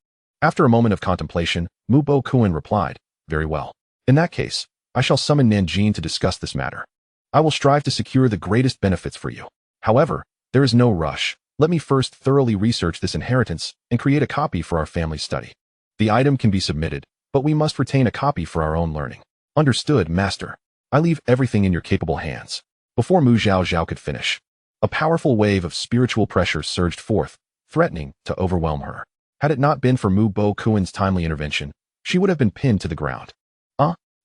After a moment of contemplation, Mu Bokuin replied, Very well. In that case, I shall summon Nanjing to discuss this matter. I will strive to secure the greatest benefits for you. However, there is no rush. Let me first thoroughly research this inheritance and create a copy for our family study. The item can be submitted, but we must retain a copy for our own learning. Understood, Master. I leave everything in your capable hands. Before Mu Zhaozhao could finish, a powerful wave of spiritual pressure surged forth, threatening to overwhelm her. Had it not been for Mu Bokuin's timely intervention, she would have been pinned to the ground.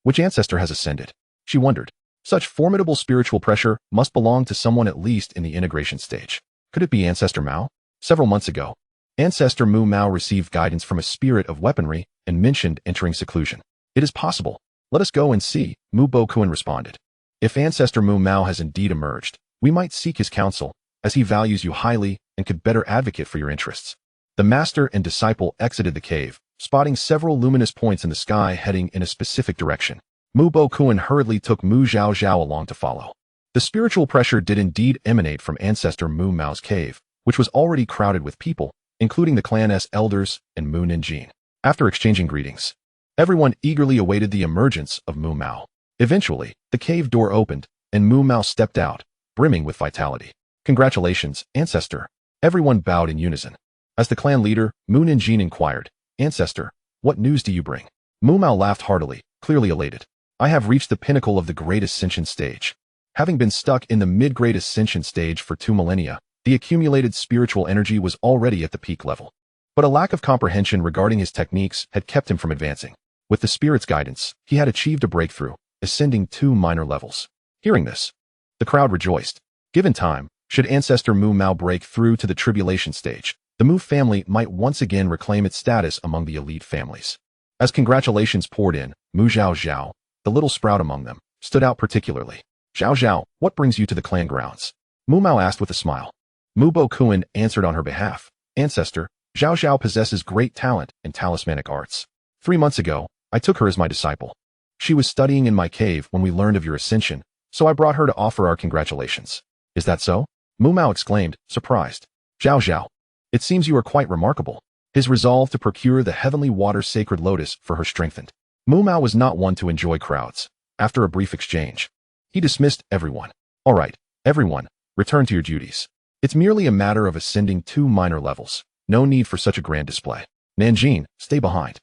Which ancestor has ascended? She wondered. Such formidable spiritual pressure must belong to someone at least in the integration stage. Could it be Ancestor Mao? Several months ago, Ancestor Mu Mao received guidance from a spirit of weaponry and mentioned entering seclusion. It is possible. Let us go and see, Mu Bokuan responded. If Ancestor Mu Mao has indeed emerged, we might seek his counsel, as he values you highly and could better advocate for your interests. The master and disciple exited the cave, spotting several luminous points in the sky heading in a specific direction. Mu Bokuan hurriedly took Mu Zhaozhao along to follow. The spiritual pressure did indeed emanate from Ancestor Mu Mao's cave, which was already crowded with people, including the clan's elders and Mu Ninjin. After exchanging greetings, everyone eagerly awaited the emergence of Mu Mao. Eventually, the cave door opened, and Mu Mao stepped out, brimming with vitality. Congratulations, Ancestor. Everyone bowed in unison. As the clan leader, Mu Ninjin inquired, Ancestor, what news do you bring? Mu Mao laughed heartily, clearly elated. I have reached the pinnacle of the Great Ascension stage. Having been stuck in the mid-Great Ascension stage for 2 millennia, the accumulated spiritual energy was already at the peak level. But a lack of comprehension regarding his techniques had kept him from advancing. With the spirit's guidance, he had achieved a breakthrough, ascending 2 minor levels. Hearing this, the crowd rejoiced. Given time, should Ancestor Mu Mao break through to the tribulation stage, the Mu family might once again reclaim its status among the elite families. As congratulations poured in, Mu Zhaozhao, the little sprout among them, stood out particularly. Zhaozhao, what brings you to the clan grounds? Mu Mao asked with a smile. Mu Bokuan answered on her behalf. Ancestor, Zhaozhao possesses great talent in talismanic arts. 3 months ago, I took her as my disciple. She was studying in my cave when we learned of your ascension, so I brought her to offer our congratulations. Is that so? Mu Mao exclaimed, surprised. Zhaozhao, it seems you are quite remarkable. His resolve to procure the heavenly water sacred lotus for her strengthened. Mu Mao was not one to enjoy crowds. After a brief exchange, he dismissed everyone. All right, everyone, return to your duties. It's merely a matter of ascending 2 minor levels. No need for such a grand display. Nanjin, stay behind.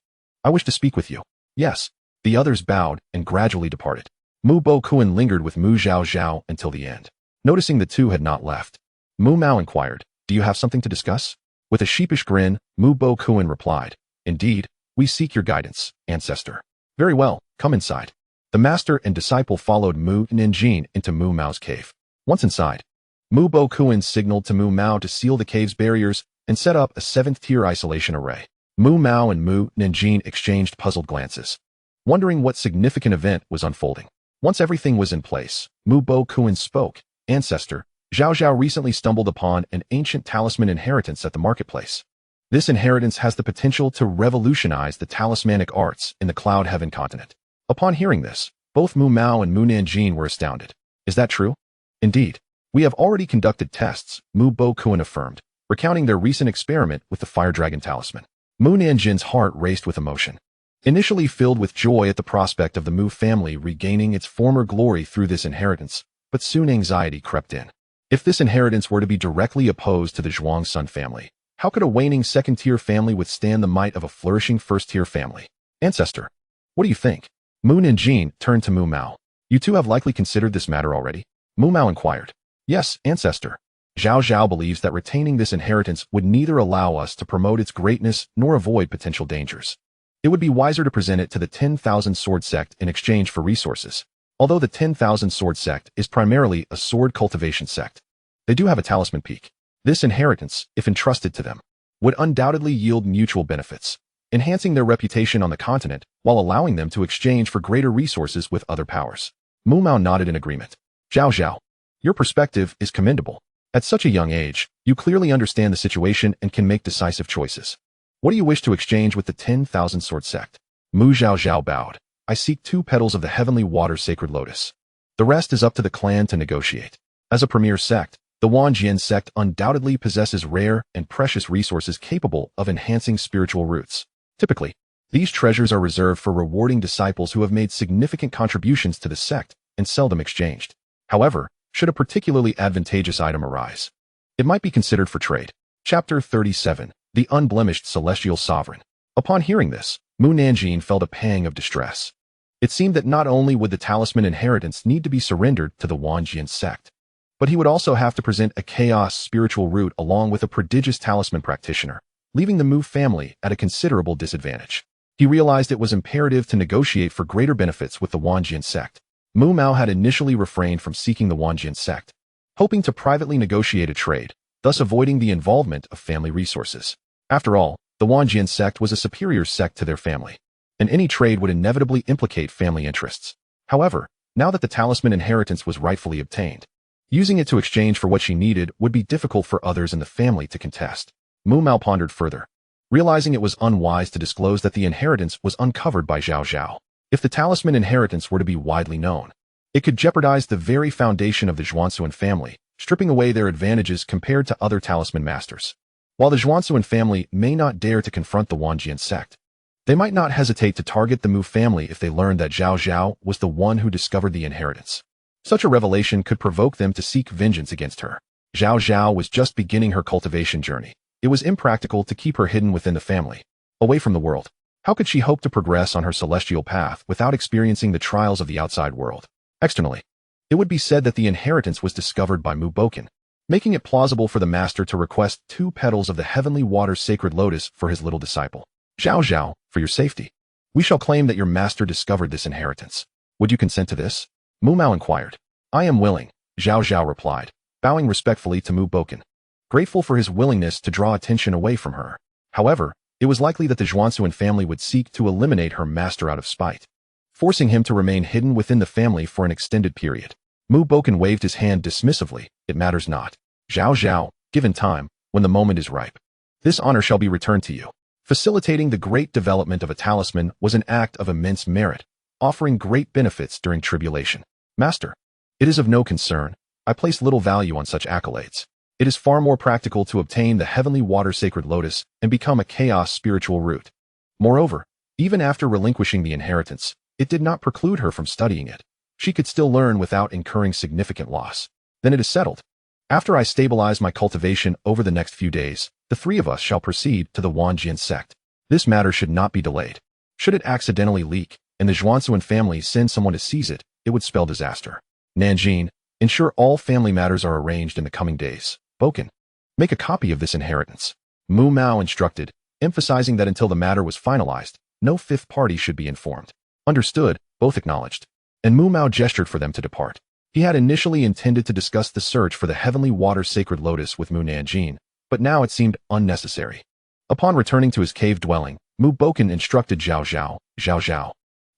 I wish to speak with you. Yes. The others bowed and gradually departed. Mu Bokuan lingered with Mu Zhaozhao until the end. Noticing the two had not left, Mu Mao inquired, do you have something to discuss? With a sheepish grin, Mu Bokuan replied, indeed, we seek your guidance, Ancestor. Very well, come inside. The master and disciple followed Mu Ninjin into Mu Mao's cave. Once inside, Mu Bokuan signaled to Mu Mao to seal the cave's barriers and set up a 7th-tier isolation array. Mu Mao and Mu Ninjin exchanged puzzled glances, wondering what significant event was unfolding. Once everything was in place, Mu Bokuan spoke. Ancestor, Zhaozhao recently stumbled upon an ancient talisman inheritance at the marketplace. This inheritance has the potential to revolutionize the talismanic arts in the Cloud Heaven continent. Upon hearing this, both Mu Mao and Mu Ninjin were astounded. Is that true? Indeed. We have already conducted tests, Mu Bokuan affirmed, recounting their recent experiment with the Fire Dragon talisman. Mu Ninjin's heart raced with emotion. Initially filled with joy at the prospect of the Mu family regaining its former glory through this inheritance, but soon anxiety crept in. If this inheritance were to be directly opposed to the Zhuang Sun family, how could a waning 2nd-tier family withstand the might of a flourishing 1st-tier family? Ancestor, what do you think? Mu Ninjin turned to Mu Mao. You two have likely considered this matter already? Mu Mao inquired. Yes, Ancestor. Zhaozhao believes that retaining this inheritance would neither allow us to promote its greatness nor avoid potential dangers. It would be wiser to present it to the 10,000 Sword Sect in exchange for resources. Although the 10,000 Sword Sect is primarily a sword cultivation sect, they do have a talisman peak. This inheritance, if entrusted to them, would undoubtedly yield mutual benefits, enhancing their reputation on the continent while allowing them to exchange for greater resources with other powers. Mu Mao nodded in agreement. Zhaozhao, your perspective is commendable. At such a young age, you clearly understand the situation and can make decisive choices. What do you wish to exchange with the 10,000 Sword Sect? Mu Zhaozhao bowed. I seek 2 petals of the heavenly water sacred lotus. The rest is up to the clan to negotiate. As a premier sect, the Wanjian sect undoubtedly possesses rare and precious resources capable of enhancing spiritual roots. Typically, these treasures are reserved for rewarding disciples who have made significant contributions to the sect and seldom exchanged. However, should a particularly advantageous item arise, it might be considered for trade. Chapter 37, The Unblemished Celestial Sovereign. Upon hearing this, Mu Ninjin felt a pang of distress. It seemed that not only would the talisman inheritance need to be surrendered to the Wanjian sect, but he would also have to present a chaos spiritual root along with a prodigious talisman practitioner, leaving the Mu family at a considerable disadvantage. He realized it was imperative to negotiate for greater benefits with the Wanjian sect. Mu Mao had initially refrained from seeking the Wanjian sect, hoping to privately negotiate a trade, thus avoiding the involvement of family resources. After all, the Wanjian sect was a superior sect to their family. and any trade would inevitably implicate family interests. However, now that the talisman inheritance was rightfully obtained, using it to exchange for what she needed would be difficult for others in the family to contest. Mu Mao pondered further, realizing it was unwise to disclose that the inheritance was uncovered by Zhaozhao. If the talisman inheritance were to be widely known, it could jeopardize the very foundation of the Zhaozhao family, stripping away their advantages compared to other talisman masters. While the Zhaozhao family may not dare to confront the Wanjian sect, they might not hesitate to target the Mu family if they learned that Zhaozhao was the one who discovered the inheritance. Such a revelation could provoke them to seek vengeance against her. Zhaozhao was just beginning her cultivation journey. It was impractical to keep her hidden within the family, away from the world. How could she hope to progress on her celestial path without experiencing the trials of the outside world? Externally, it would be said that the inheritance was discovered by Mu Boken, making it plausible for the master to request 2 petals of the heavenly water sacred lotus for his little disciple. Zhaozhao, for your safety, we shall claim that your master discovered this inheritance. Would you consent to this? Mu Mao inquired. I am willing, Zhaozhao replied, bowing respectfully to Mu Boken, grateful for his willingness to draw attention away from her. However, it was likely that the Zhaozhao family would seek to eliminate her master out of spite, forcing him to remain hidden within the family for an extended period. Mu Boken waved his hand dismissively. It matters not, Zhaozhao, given time, when the moment is ripe, this honor shall be returned to you. Facilitating the great development of a talisman was an act of immense merit, offering great benefits during tribulation. Master, it is of no concern. I place little value on such accolades. It is far more practical to obtain the heavenly water sacred lotus and become a chaos spiritual root. Moreover, even after relinquishing the inheritance, it did not preclude her from studying it. She could still learn without incurring significant loss. Then it is settled. After I stabilize my cultivation over the next few days, the 3 of us shall proceed to the Wanjian sect. This matter should not be delayed. Should it accidentally leak, and the Zhaozhao family send someone to seize it, it would spell disaster. Nanjing, ensure all family matters are arranged in the coming days. Boken, make a copy of this inheritance. Mu Mao instructed, emphasizing that until the matter was finalized, no 5th party should be informed. Understood, both acknowledged, and Mu Mao gestured for them to depart. He had initially intended to discuss the search for the heavenly water sacred lotus with Mu Nanjing, but now it seemed unnecessary. Upon returning to his cave dwelling, Mu Boken instructed Zhaozhao,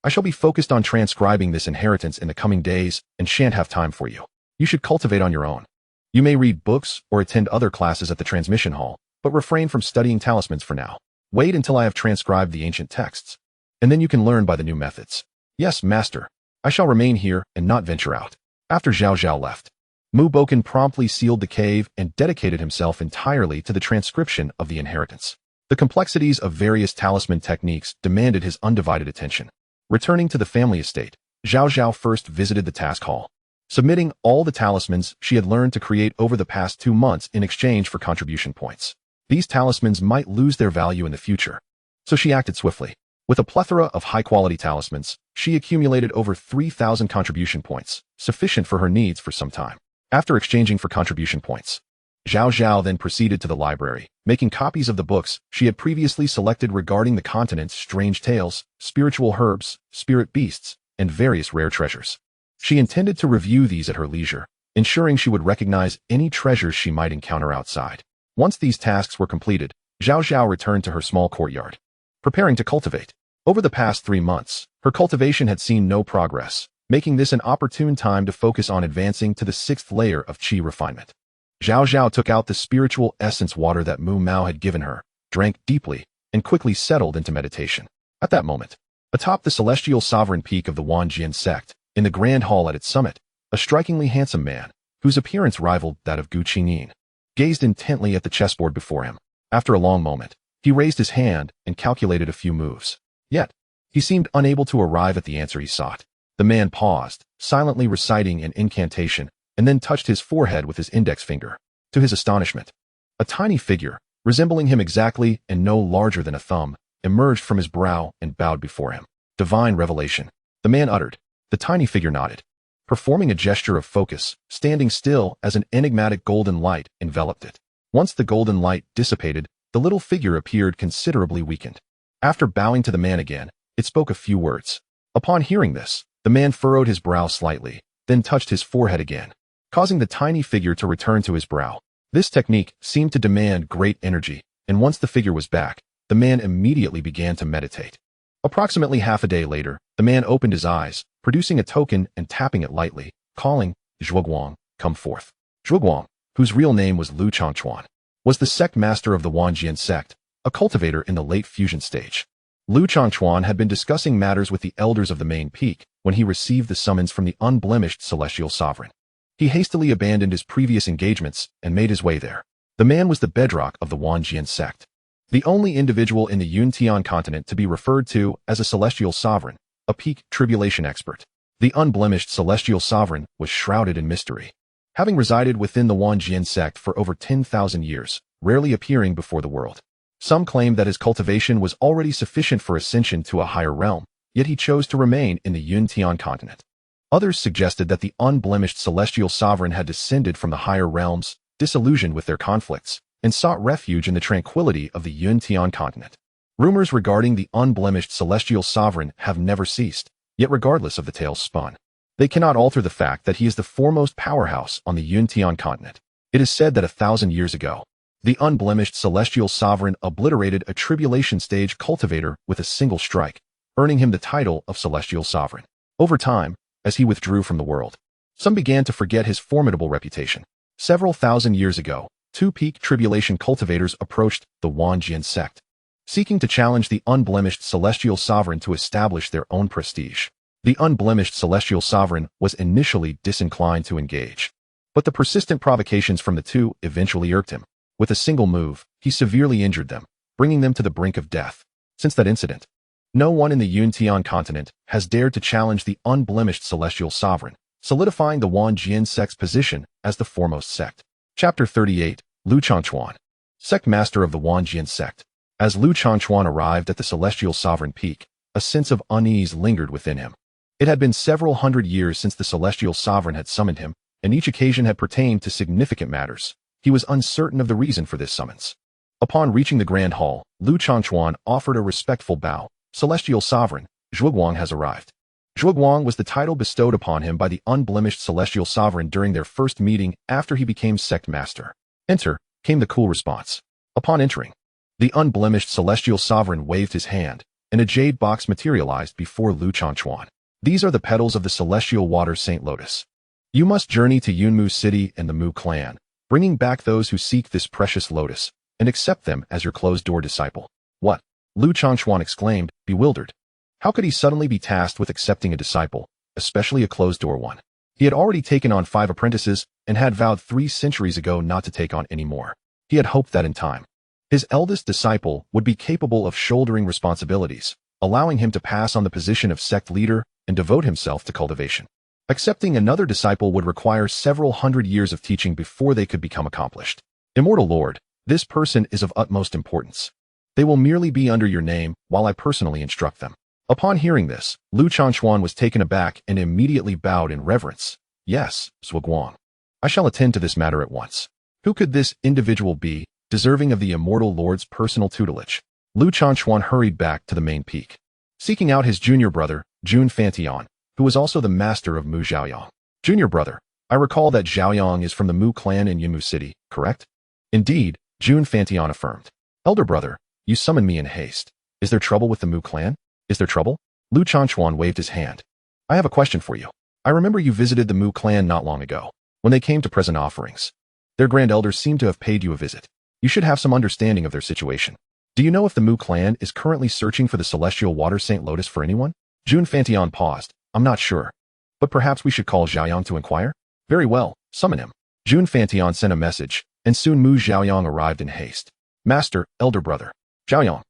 I shall be focused on transcribing this inheritance in the coming days and shan't have time for you. You should cultivate on your own. You may read books or attend other classes at the transmission hall, but refrain from studying talismans for now. Wait until I have transcribed the ancient texts, and then you can learn by the new methods. Yes, master. I shall remain here and not venture out. After Zhaozhao left, Mu Boken promptly sealed the cave and dedicated himself entirely to the transcription of the inheritance. The complexities of various talisman techniques demanded his undivided attention. Returning to the family estate, Zhaozhao first visited the task hall, submitting all the talismans she had learned to create over the past 2 months in exchange for contribution points. These talismans might lose their value in the future, so she acted swiftly. With a plethora of high-quality talismans, she accumulated over 3,000 contribution points, sufficient for her needs for some time. After exchanging for contribution points, Zhaozhao then proceeded to the library, making copies of the books she had previously selected regarding the continent's strange tales, spiritual herbs, spirit beasts, and various rare treasures. She intended to review these at her leisure, ensuring she would recognize any treasures she might encounter outside. Once these tasks were completed, Zhaozhao returned to her small courtyard, preparing to cultivate. Over the past 3 months, her cultivation had seen no progress, making this an opportune time to focus on advancing to the 6th layer of qi refinement. Zhaozhao took out the spiritual essence water that Mu Mao had given her, drank deeply, and quickly settled into meditation. At that moment, atop the celestial sovereign peak of the Wanjian sect, in the grand hall at its summit, a strikingly handsome man, whose appearance rivaled that of Gu Qingyin, gazed intently at the chessboard before him. After a long moment, he raised his hand and calculated a few moves. Yet, he seemed unable to arrive at the answer he sought. The man paused, silently reciting an incantation, and then touched his forehead with his index finger. To his astonishment, a tiny figure, resembling him exactly and no larger than a thumb, emerged from his brow and bowed before him. Divine revelation, the man uttered. The tiny figure nodded, performing a gesture of focus, standing still as an enigmatic golden light enveloped it. Once the golden light dissipated, the little figure appeared considerably weakened. After bowing to the man again, it spoke a few words. Upon hearing this, the man furrowed his brow slightly, then touched his forehead again, causing the tiny figure to return to his brow. This technique seemed to demand great energy, and once the figure was back, the man immediately began to meditate. Approximately half a day later, the man opened his eyes, producing a token and tapping it lightly, calling, Zhuoguang, come forth. Zhuoguang, whose real name was Lu Changchuan, was the sect master of the Wanjian sect, a cultivator in the late fusion stage. Lu Changchuan had been discussing matters with the elders of the main peak when he received the summons from the unblemished celestial sovereign. He hastily abandoned his previous engagements and made his way there. The man was the bedrock of the Wanjian sect, the only individual in the Yuntian continent to be referred to as a celestial sovereign, a peak tribulation expert. The unblemished celestial sovereign was shrouded in mystery, having resided within the Wanjian sect for over 10,000 years, rarely appearing before the world. Some claimed that his cultivation was already sufficient for ascension to a higher realm, yet he chose to remain in the Yuntian continent. Others suggested that the unblemished celestial sovereign had descended from the higher realms, disillusioned with their conflicts, and sought refuge in the tranquility of the Yuntian continent. Rumors regarding the unblemished celestial sovereign have never ceased, yet regardless of the tales spun, they cannot alter the fact that he is the foremost powerhouse on the Yuntian continent. It is said that 1,000 years ago, the unblemished celestial sovereign obliterated a tribulation stage cultivator with a single strike, earning him the title of celestial sovereign. Over time, as he withdrew from the world, some began to forget his formidable reputation. Several thousand years ago, two peak tribulation cultivators approached the Wanjian sect, seeking to challenge the unblemished celestial sovereign to establish their own prestige. The unblemished celestial sovereign was initially disinclined to engage, but the persistent provocations from the two eventually irked him. With a single move, he severely injured them, bringing them to the brink of death. Since that incident, no one in the Yuntian continent has dared to challenge the unblemished celestial sovereign, solidifying the Wanjian sect's position as the foremost sect. Chapter 38, Lu Changchuan, sect master of the Wanjian sect. As Lu Changchuan arrived at the celestial sovereign peak, a sense of unease lingered within him. It had been several hundred years since the celestial sovereign had summoned him, and each occasion had pertained to significant matters. He was uncertain of the reason for this summons. Upon reaching the grand hall, Lu Changchuan offered a respectful bow. Celestial sovereign, Zhuoguang has arrived. Zhuoguang was the title bestowed upon him by the unblemished celestial sovereign during their first meeting after he became sect master. Enter, came the cool response. Upon entering, the unblemished celestial sovereign waved his hand, and a jade box materialized before Lu Changchuan. These are the petals of the celestial water Saint Lotus. You must journey to Yunmu City and the Mu clan, bringing back those who seek this precious lotus, and accept them as your closed-door disciple. What? Lu Changchuan exclaimed, bewildered. How could he suddenly be tasked with accepting a disciple, especially a closed-door one? He had already taken on 5 apprentices and had vowed 3 centuries ago not to take on any more. He had hoped that in time, his eldest disciple would be capable of shouldering responsibilities, allowing him to pass on the position of sect leader and devote himself to cultivation. Accepting another disciple would require several hundred years of teaching before they could become accomplished. Immortal Lord, this person is of utmost importance. They will merely be under your name while I personally instruct them. Upon hearing this, Lu Changchuan was taken aback and immediately bowed in reverence. Yes, Zhuoguang. I shall attend to this matter at once. Who could this individual be, deserving of the Immortal Lord's personal tutelage? Lu Changchuan hurried back to the main peak, seeking out his junior brother, Jun Fantian, who was also the master of Mu Zhaoyang. Junior brother, I recall that Zhaoyang is from the Mu clan in Yunmu City, correct? Indeed, Jun Fantian affirmed. Elder brother, you summoned me in haste. Is there trouble with the Mu clan? Is there trouble? Lu Changchuan waved his hand. I have a question for you. I remember you visited the Mu clan not long ago, when they came to present offerings. Their grand elders seem to have paid you a visit. You should have some understanding of their situation. Do you know if the Mu clan is currently searching for the celestial water Saint Lotus for anyone? Jun Fantian paused. I'm not sure. But perhaps we should call Zhaoyang to inquire? Very well, summon him. Jun Fantian sent a message, and soon Mu Zhaoyang arrived in haste. Master, elder brother. Zhaoyang.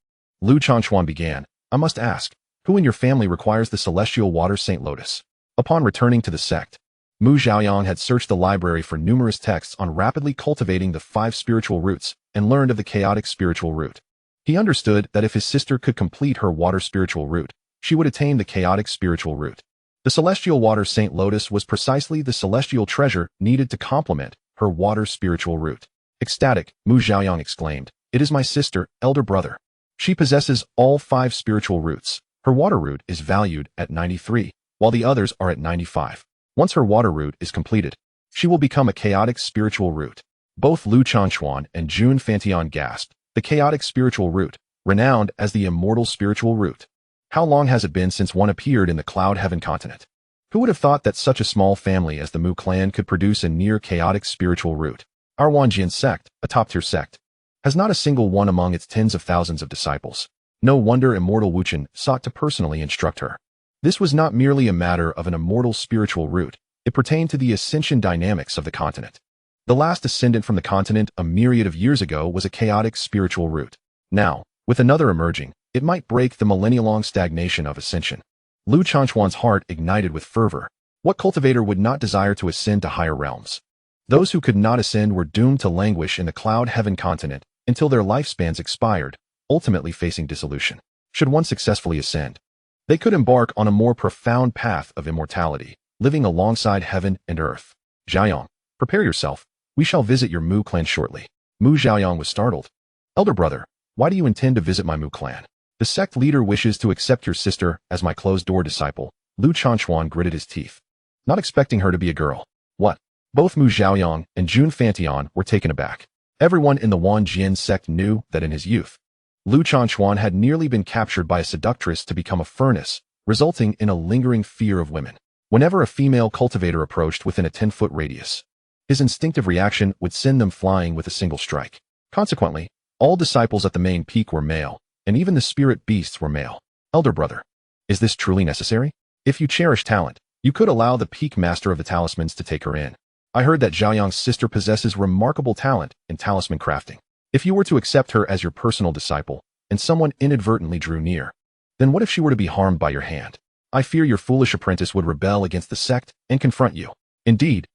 Lu Changchuan began. I must ask, who in your family requires the celestial water Saint Lotus? Upon returning to the sect, Mu Zhaoyang had searched the library for numerous texts on rapidly cultivating the 5 spiritual roots and learned of the chaotic spiritual root. He understood that if his sister could complete her water spiritual root, she would attain the chaotic spiritual root. The celestial water Saint Lotus was precisely the celestial treasure needed to complement her water spiritual root. Ecstatic, Mu Zhaoyang exclaimed, it is my sister, elder brother. She possesses all 5 spiritual roots. Her water root is valued at 93, while the others are at 95. Once her water root is completed, she will become a chaotic spiritual root. Both Lu Changchuan and Jun Fantian gasped. The chaotic spiritual root, renowned as the immortal spiritual root. How long has it been since one appeared in the Cloud Heaven continent? Who would have thought that such a small family as the Mu clan could produce a near-chaotic spiritual root? Our Wanjian sect, a top-tier sect, has not a single one among its tens of thousands of disciples. No wonder immortal Wuchen sought to personally instruct her. This was not merely a matter of an immortal spiritual root, it pertained to the ascension dynamics of the continent. The last ascendant from the continent a myriad of years ago was a chaotic spiritual root. Now, with another emerging, it might break the millennia-long stagnation of ascension. Lu Chanchuan's heart ignited with fervor. What cultivator would not desire to ascend to higher realms? Those who could not ascend were doomed to languish in the Cloud Heaven continent until their lifespans expired, ultimately facing dissolution. Should one successfully ascend, they could embark on a more profound path of immortality, living alongside heaven and earth. Zhaozhao, prepare yourself. We shall visit your Mu clan shortly. Mu Zhaoyang was startled. Elder brother, why do you intend to visit my Mu clan? The sect leader wishes to accept your sister as my closed-door disciple. Lu Chanchuan gritted his teeth. Not expecting her to be a girl. What? Both Mu Zhaoyang and Jun Fantian were taken aback. Everyone in the Wanjian sect knew that in his youth, Lu Chanchuan had nearly been captured by a seductress to become a furnace, resulting in a lingering fear of women. Whenever a female cultivator approached within a 10-foot radius, his instinctive reaction would send them flying with a single strike. Consequently, all disciples at the main peak were male, and even the spirit beasts were male. Elder brother, is this truly necessary? If you cherish talent, you could allow the peak master of the talismans to take her in. I heard that Zhaoyang's sister possesses remarkable talent in talisman crafting. If you were to accept her as your personal disciple, and someone inadvertently drew near, then what if she were to be harmed by your hand? I fear your foolish apprentice would rebel against the sect and confront you. Indeed,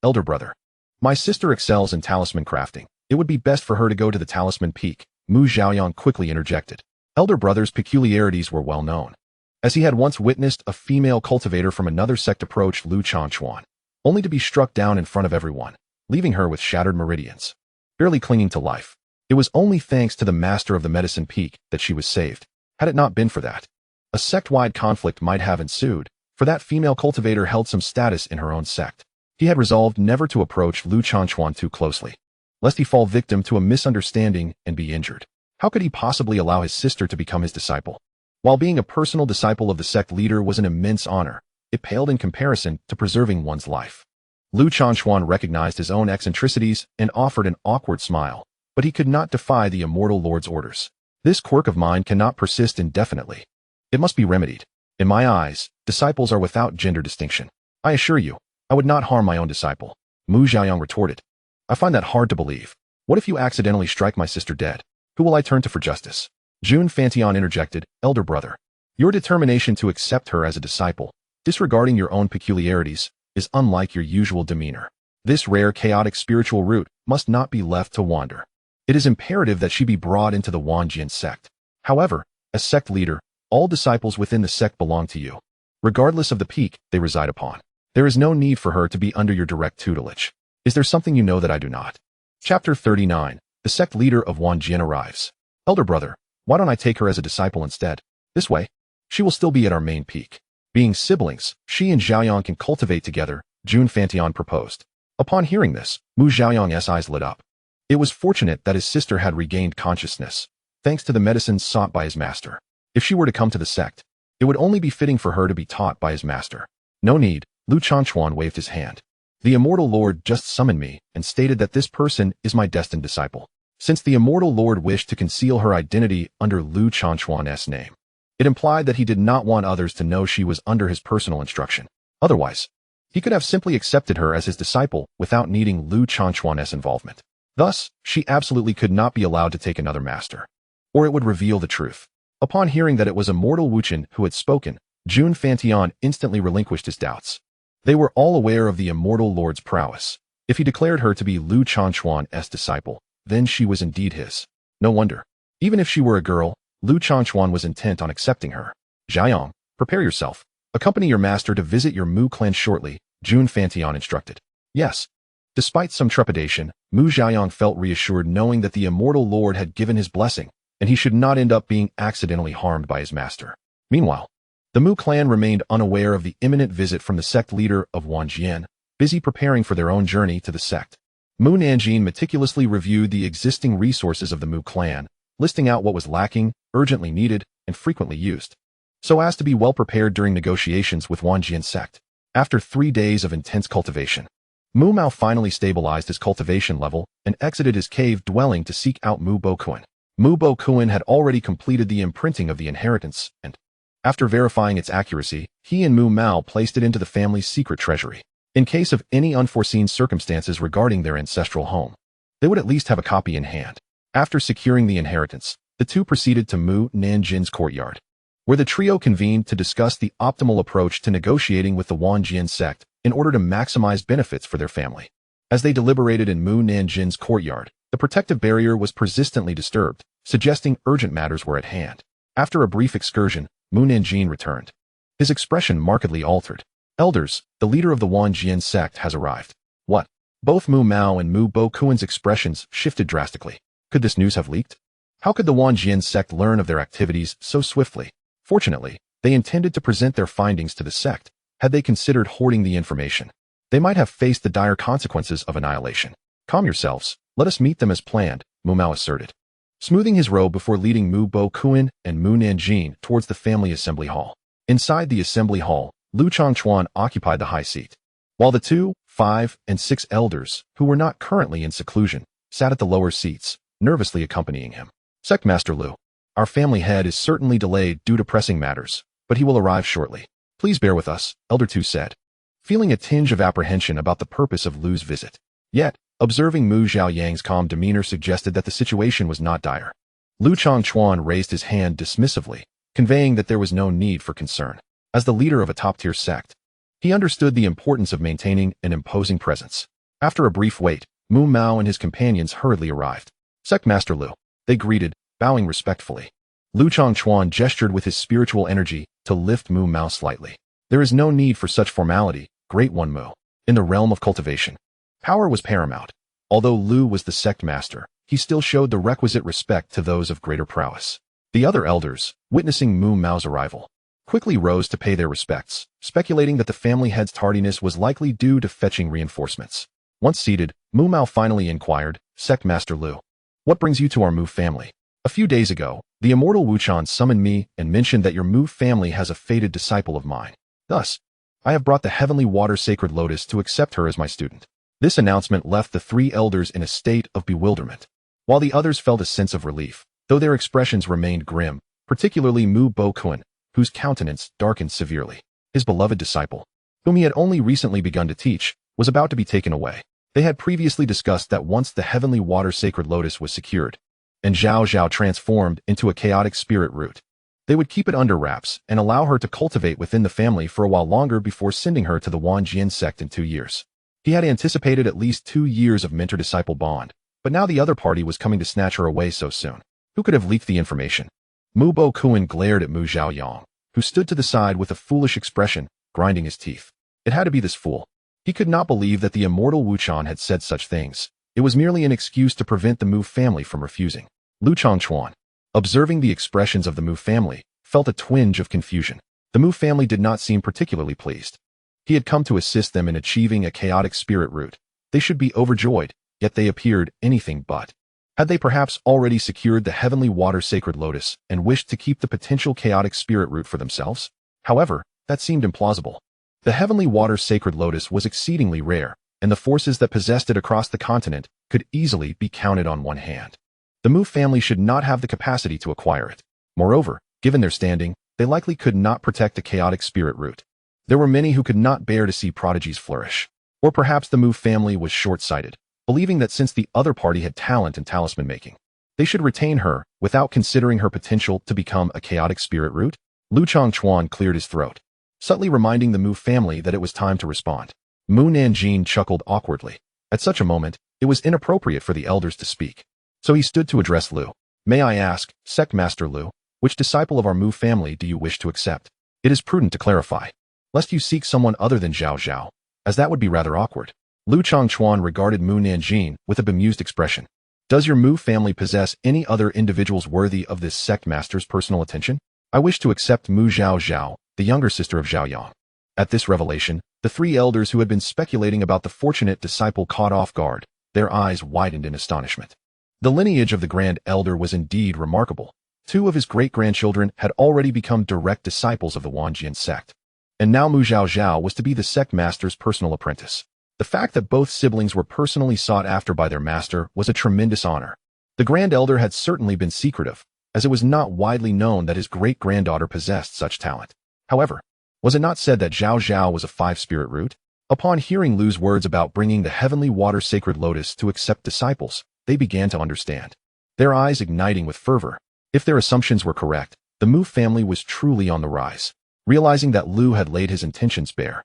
elder brother. My sister excels in talisman crafting. It would be best for her to go to the talisman peak. Mu Zhaoyang quickly interjected. Elder brother's peculiarities were well known, as he had once witnessed a female cultivator from another sect approach Lu Chanchuan, only to be struck down in front of everyone, leaving her with shattered meridians. Barely clinging to life. It was only thanks to the master of the medicine peak that she was saved. Had it not been for that, a sect-wide conflict might have ensued, for that female cultivator held some status in her own sect. He had resolved never to approach Lu Chanchuan too closely, lest he fall victim to a misunderstanding and be injured. How could he possibly allow his sister to become his disciple? While being a personal disciple of the sect leader was an immense honor, it paled in comparison to preserving one's life. Lu Chanchuan recognized his own eccentricities and offered an awkward smile, but he could not defy the immortal lord's orders. This quirk of mine cannot persist indefinitely. It must be remedied. In my eyes, disciples are without gender distinction. I assure you, I would not harm my own disciple. Mu Zhaoyang retorted. I find that hard to believe. What if you accidentally strike my sister dead? Who will I turn to for justice? Jun Fantian interjected, elder brother. Your determination to accept her as a disciple, disregarding your own peculiarities, is unlike your usual demeanor. This rare chaotic spiritual root must not be left to wander. It is imperative that she be brought into the Wanjian sect. However, as sect leader, all disciples within the sect belong to you, regardless of the peak they reside upon. There is no need for her to be under your direct tutelage. Is there something you know that I do not? Chapter 39. The sect leader of Wanjian arrives. Elder brother, why don't I take her as a disciple instead? This way, she will still be at our main peak. Being siblings, she and Zhaoyang can cultivate together, Jun Fantian proposed. Upon hearing this, Mu Zhaoyang's eyes lit up. It was fortunate that his sister had regained consciousness, thanks to the medicines sought by his master. If she were to come to the sect, it would only be fitting for her to be taught by his master. No need, Lu Chanchuan waved his hand. The immortal lord just summoned me and stated that this person is my destined disciple. Since the immortal lord wished to conceal her identity under Lu Chanchuan's name, it implied that he did not want others to know she was under his personal instruction. Otherwise, he could have simply accepted her as his disciple without needing Lu Chanchuan's involvement. Thus, she absolutely could not be allowed to take another master, or it would reveal the truth. Upon hearing that it was immortal Wuchen who had spoken, Jun Fantian instantly relinquished his doubts. They were all aware of the immortal lord's prowess. If he declared her to be Lu Chanchuan's disciple, then she was indeed his. No wonder. Even if she were a girl, Lu Chanchuan was intent on accepting her. Zhaoyang, prepare yourself. Accompany your master to visit your Mu clan shortly, Jun Fantian instructed. Yes. Despite some trepidation, Mu Zhaoyang felt reassured knowing that the immortal lord had given his blessing, and he should not end up being accidentally harmed by his master. Meanwhile, the Mu clan remained unaware of the imminent visit from the sect leader of Wanjian, busy preparing for their own journey to the sect. Mu Nanjing meticulously reviewed the existing resources of the Mu clan, listing out what was lacking, urgently needed, and frequently used. so as to be well prepared during negotiations with Wanjian Sect. After 3 days of intense cultivation, Mu Mao finally stabilized his cultivation level and exited his cave dwelling to seek out Mu Bokuan. Mu Bokuan had already completed the imprinting of the inheritance, and, after verifying its accuracy, he and Mu Mao placed it into the family's secret treasury. In case of any unforeseen circumstances regarding their ancestral home, they would at least have a copy in hand. After securing the inheritance, the two proceeded to Mu Nanjin's courtyard, where the trio convened to discuss the optimal approach to negotiating with the Wanjian Sect in order to maximize benefits for their family. As they deliberated in Mu Nanjin's courtyard, the protective barrier was persistently disturbed, suggesting urgent matters were at hand. After a brief excursion, Mu Nanjin returned. His expression markedly altered. Elders, the leader of the Wanjian Sect has arrived. What? Both Mu Mao and Mu Bokuan's expressions shifted drastically. Could this news have leaked? How could the Wanjian Sect learn of their activities so swiftly? Fortunately, they intended to present their findings to the sect. Had they considered hoarding the information, they might have faced the dire consequences of annihilation. Calm yourselves. Let us meet them as planned, Mu Mao asserted, smoothing his robe before leading Mu Bokuan and Mu Nanjin towards the family assembly hall. Inside the assembly hall, Lu Changchuan occupied the high seat, while the 2, 5, and 6 elders, who were not currently in seclusion, sat at the lower seats, nervously accompanying him. Sect Master Lu, our family head is certainly delayed due to pressing matters, but he will arrive shortly. Please bear with us, Elder Tu said, feeling a tinge of apprehension about the purpose of Lu's visit. Yet, observing Mu Xiaoyang's calm demeanor suggested that the situation was not dire. Lu Changchuan raised his hand dismissively, conveying that there was no need for concern. As the leader of a top-tier sect, he understood the importance of maintaining an imposing presence. After a brief wait, Mu Mao and his companions hurriedly arrived. Sect Master Lu, they greeted, bowing respectfully. Lu Changchuan gestured with his spiritual energy to lift Mu Mao slightly. There is no need for such formality, Great One Mu. In the realm of cultivation, power was paramount. Although Lu was the sect master, he still showed the requisite respect to those of greater prowess. The other elders, witnessing Mu Mao's arrival, quickly rose to pay their respects, speculating that the family head's tardiness was likely due to fetching reinforcements. Once seated, Mu Mao finally inquired, Sect Master Lu, what brings you to our Mu family? A few days ago, the immortal Wuchan summoned me and mentioned that your Mu family has a fated disciple of mine. Thus, I have brought the heavenly water sacred lotus to accept her as my student. This announcement left the 3 elders in a state of bewilderment, while the others felt a sense of relief, though their expressions remained grim, particularly Mu Bokuan, whose countenance darkened severely. His beloved disciple, whom he had only recently begun to teach, was about to be taken away. They had previously discussed that once the heavenly water sacred lotus was secured, and Zhaozhao transformed into a chaotic spirit root, they would keep it under wraps and allow her to cultivate within the family for a while longer before sending her to the Wanjian Sect in 2 years. He had anticipated at least 2 years of mentor-disciple bond, but now the other party was coming to snatch her away so soon. Who could have leaked the information? Mu Bokuan glared at Mu Xiaoyang, who stood to the side with a foolish expression, grinding his teeth. It had to be this fool. He could not believe that the immortal Wuchan had said such things. It was merely an excuse to prevent the Mu family from refusing. Lu Changchuan, observing the expressions of the Mu family, felt a twinge of confusion. The Mu family did not seem particularly pleased. He had come to assist them in achieving a chaotic spirit root. They should be overjoyed, yet they appeared anything but. Had they perhaps already secured the heavenly water sacred lotus and wished to keep the potential chaotic spirit root for themselves? However, that seemed implausible. The heavenly water sacred lotus was exceedingly rare, and the forces that possessed it across the continent could easily be counted on one hand. The Mu family should not have the capacity to acquire it. Moreover, given their standing, they likely could not protect the chaotic spirit root. There were many who could not bear to see prodigies flourish. Or perhaps the Mu family was short-sighted, believing that since the other party had talent in talisman making, they should retain her without considering her potential to become a chaotic spirit root. Lu Changchuan cleared his throat, subtly reminding the Mu family that it was time to respond. Mu Nanjin chuckled awkwardly. At such a moment, it was inappropriate for the elders to speak. So he stood to address Lu. May I ask, Sect Master Lu, which disciple of our Mu family do you wish to accept? It is prudent to clarify, lest you seek someone other than Zhaozhao, as that would be rather awkward. Lu Changchuan regarded Mu Nanjin with a bemused expression. Does your Mu family possess any other individuals worthy of this sect master's personal attention? I wish to accept Mu Zhaozhao, the younger sister of Zhaoyang. At this revelation, the 3 elders who had been speculating about the fortunate disciple caught off guard, their eyes widened in astonishment. The lineage of the Grand Elder was indeed remarkable. Two of his great-grandchildren had already become direct disciples of the Wanjian sect. And now Mu Zhaozhao was to be the sect master's personal apprentice. The fact that both siblings were personally sought after by their master was a tremendous honor. The grand elder had certainly been secretive, as it was not widely known that his great-granddaughter possessed such talent. However, was it not said that Zhaozhao was a five-spirit root? Upon hearing Lu's words about bringing the heavenly water sacred lotus to accept disciples, they began to understand. Their eyes igniting with fervor. If their assumptions were correct, the Mu family was truly on the rise. Realizing that Lu had laid his intentions bare,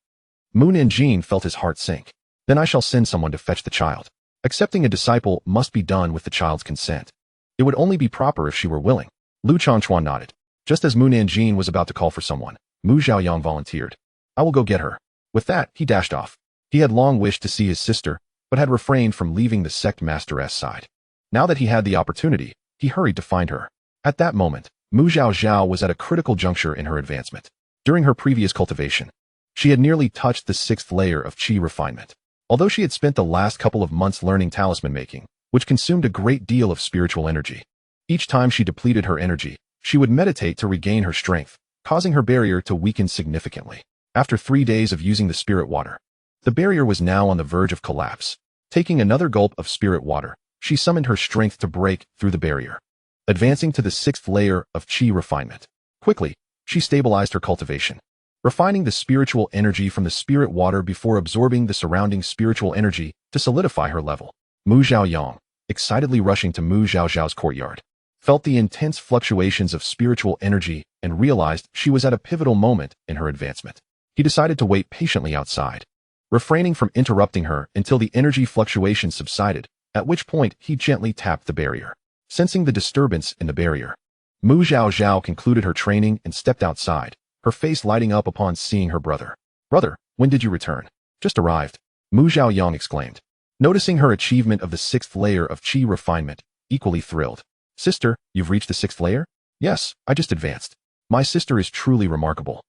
Mu Nanjing felt his heart sink. Then I shall send someone to fetch the child. Accepting a disciple must be done with the child's consent. It would only be proper if she were willing. Lu Changchuan nodded. Just as Mu Nanjing was about to call for someone, Mu Zhaoyang volunteered. I will go get her. With that, he dashed off. He had long wished to see his sister, but had refrained from leaving the sect master's side. Now that he had the opportunity, he hurried to find her. At that moment, Mu Zhaozhao was at a critical juncture in her advancement. During her previous cultivation, she had nearly touched the 6th layer of qi refinement. Although she had spent the last couple of months learning talisman making, which consumed a great deal of spiritual energy. Each time she depleted her energy, she would meditate to regain her strength, causing her barrier to weaken significantly. After 3 days of using the spirit water, the barrier was now on the verge of collapse. Taking another gulp of spirit water, she summoned her strength to break through the barrier, advancing to the 6th layer of qi refinement. Quickly, she stabilized her cultivation, refining the spiritual energy from the spirit water before absorbing the surrounding spiritual energy to solidify her level. Mu Zhaoyang, excitedly rushing to Mu Zhaozhao's courtyard, felt the intense fluctuations of spiritual energy and realized she was at a pivotal moment in her advancement. He decided to wait patiently outside, refraining from interrupting her until the energy fluctuations subsided, at which point he gently tapped the barrier. Sensing the disturbance in the barrier, Mu Zhaozhao concluded her training and stepped outside, her face lighting up upon seeing her brother. Brother, when did you return? Just arrived, Mu Zhaoyang exclaimed. Noticing her achievement of the 6th layer of qi refinement, equally thrilled. Sister, you've reached the 6th layer? Yes, I just advanced. My sister is truly remarkable.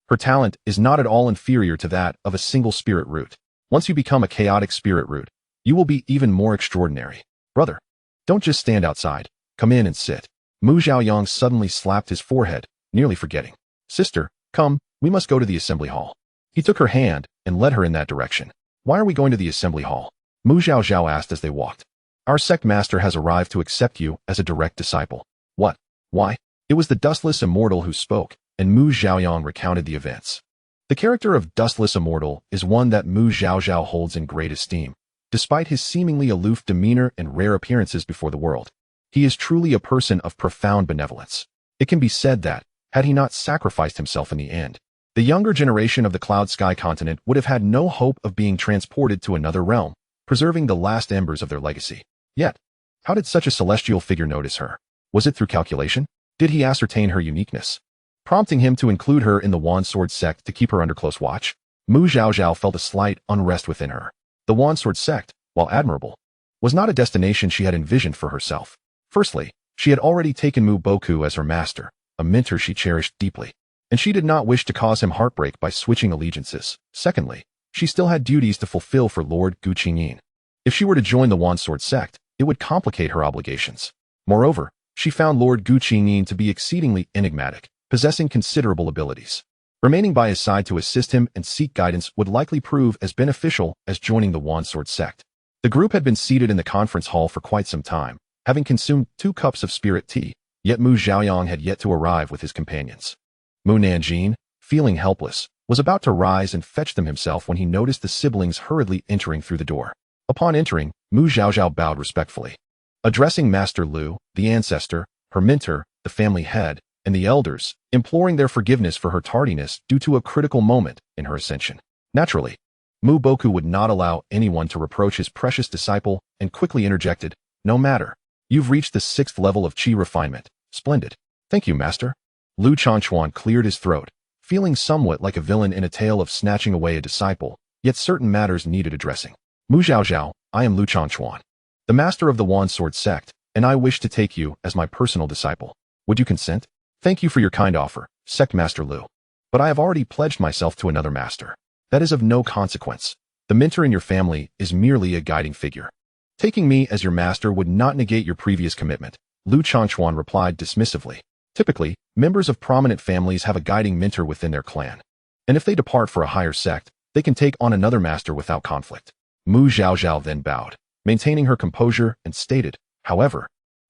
Her talent is not at all inferior to that of a single spirit root. Once you become a chaotic spirit root, you will be even more extraordinary. Brother, don't just stand outside. Come in and sit. Mu Zhaoyang suddenly slapped his forehead, nearly forgetting. Sister, come, we must go to the assembly hall. He took her hand and led her in that direction. Why are we going to the assembly hall? Mu Zhaozhao asked as they walked. Our sect master has arrived to accept you as a direct disciple. What? Why? It was the dustless immortal who spoke, and Mu Zhaoyang recounted the events. The character of dustless immortal is one that Mu Zhaozhao holds in great esteem. Despite his seemingly aloof demeanor and rare appearances before the world, he is truly a person of profound benevolence. It can be said that, had he not sacrificed himself in the end, the younger generation of the Cloud Sky continent would have had no hope of being transported to another realm, preserving the last embers of their legacy. Yet, how did such a celestial figure notice her? Was it through calculation? Did he ascertain her uniqueness, prompting him to include her in the Wand Sword sect to keep her under close watch? Mu Zhaozhao felt a slight unrest within her. The Wand Sword sect, while admirable, was not a destination she had envisioned for herself. Firstly, she had already taken Mu Boku as her master, a mentor she cherished deeply, and she did not wish to cause him heartbreak by switching allegiances. Secondly, she still had duties to fulfill for Lord Gu Qingyin. If she were to join the Wand Sword sect, it would complicate her obligations. Moreover, she found Lord Gu Qingyin to be exceedingly enigmatic, possessing considerable abilities. Remaining by his side to assist him and seek guidance would likely prove as beneficial as joining the Wand Sword sect. The group had been seated in the conference hall for quite some time, having consumed 2 cups of spirit tea, yet Mu Zhaoyang had yet to arrive with his companions. Mu Nanjing, feeling helpless, was about to rise and fetch them himself when he noticed the siblings hurriedly entering through the door. Upon entering, Mu Zhaozhao bowed respectfully. Addressing Master Lu, the ancestor, her mentor, the family head, and the elders, imploring their forgiveness for her tardiness due to a critical moment in her ascension. Naturally, Mu Boku would not allow anyone to reproach his precious disciple and quickly interjected, No matter. You've reached the 6th level of qi refinement. Splendid. Thank you, Master. Lu Changchuan cleared his throat, feeling somewhat like a villain in a tale of snatching away a disciple, yet certain matters needed addressing. Mu Zhaozhao, I am Lu Changchuan, the master of the Wand Sword sect, and I wish to take you as my personal disciple. Would you consent? Thank you for your kind offer, Sect Master Lu. But I have already pledged myself to another master. That is of no consequence. The mentor in your family is merely a guiding figure. Taking me as your master would not negate your previous commitment, Lu Changquan replied dismissively. Typically, members of prominent families have a guiding mentor within their clan. And if they depart for a higher sect, they can take on another master without conflict. Mu Zhaozhao then bowed, maintaining her composure, and stated, however,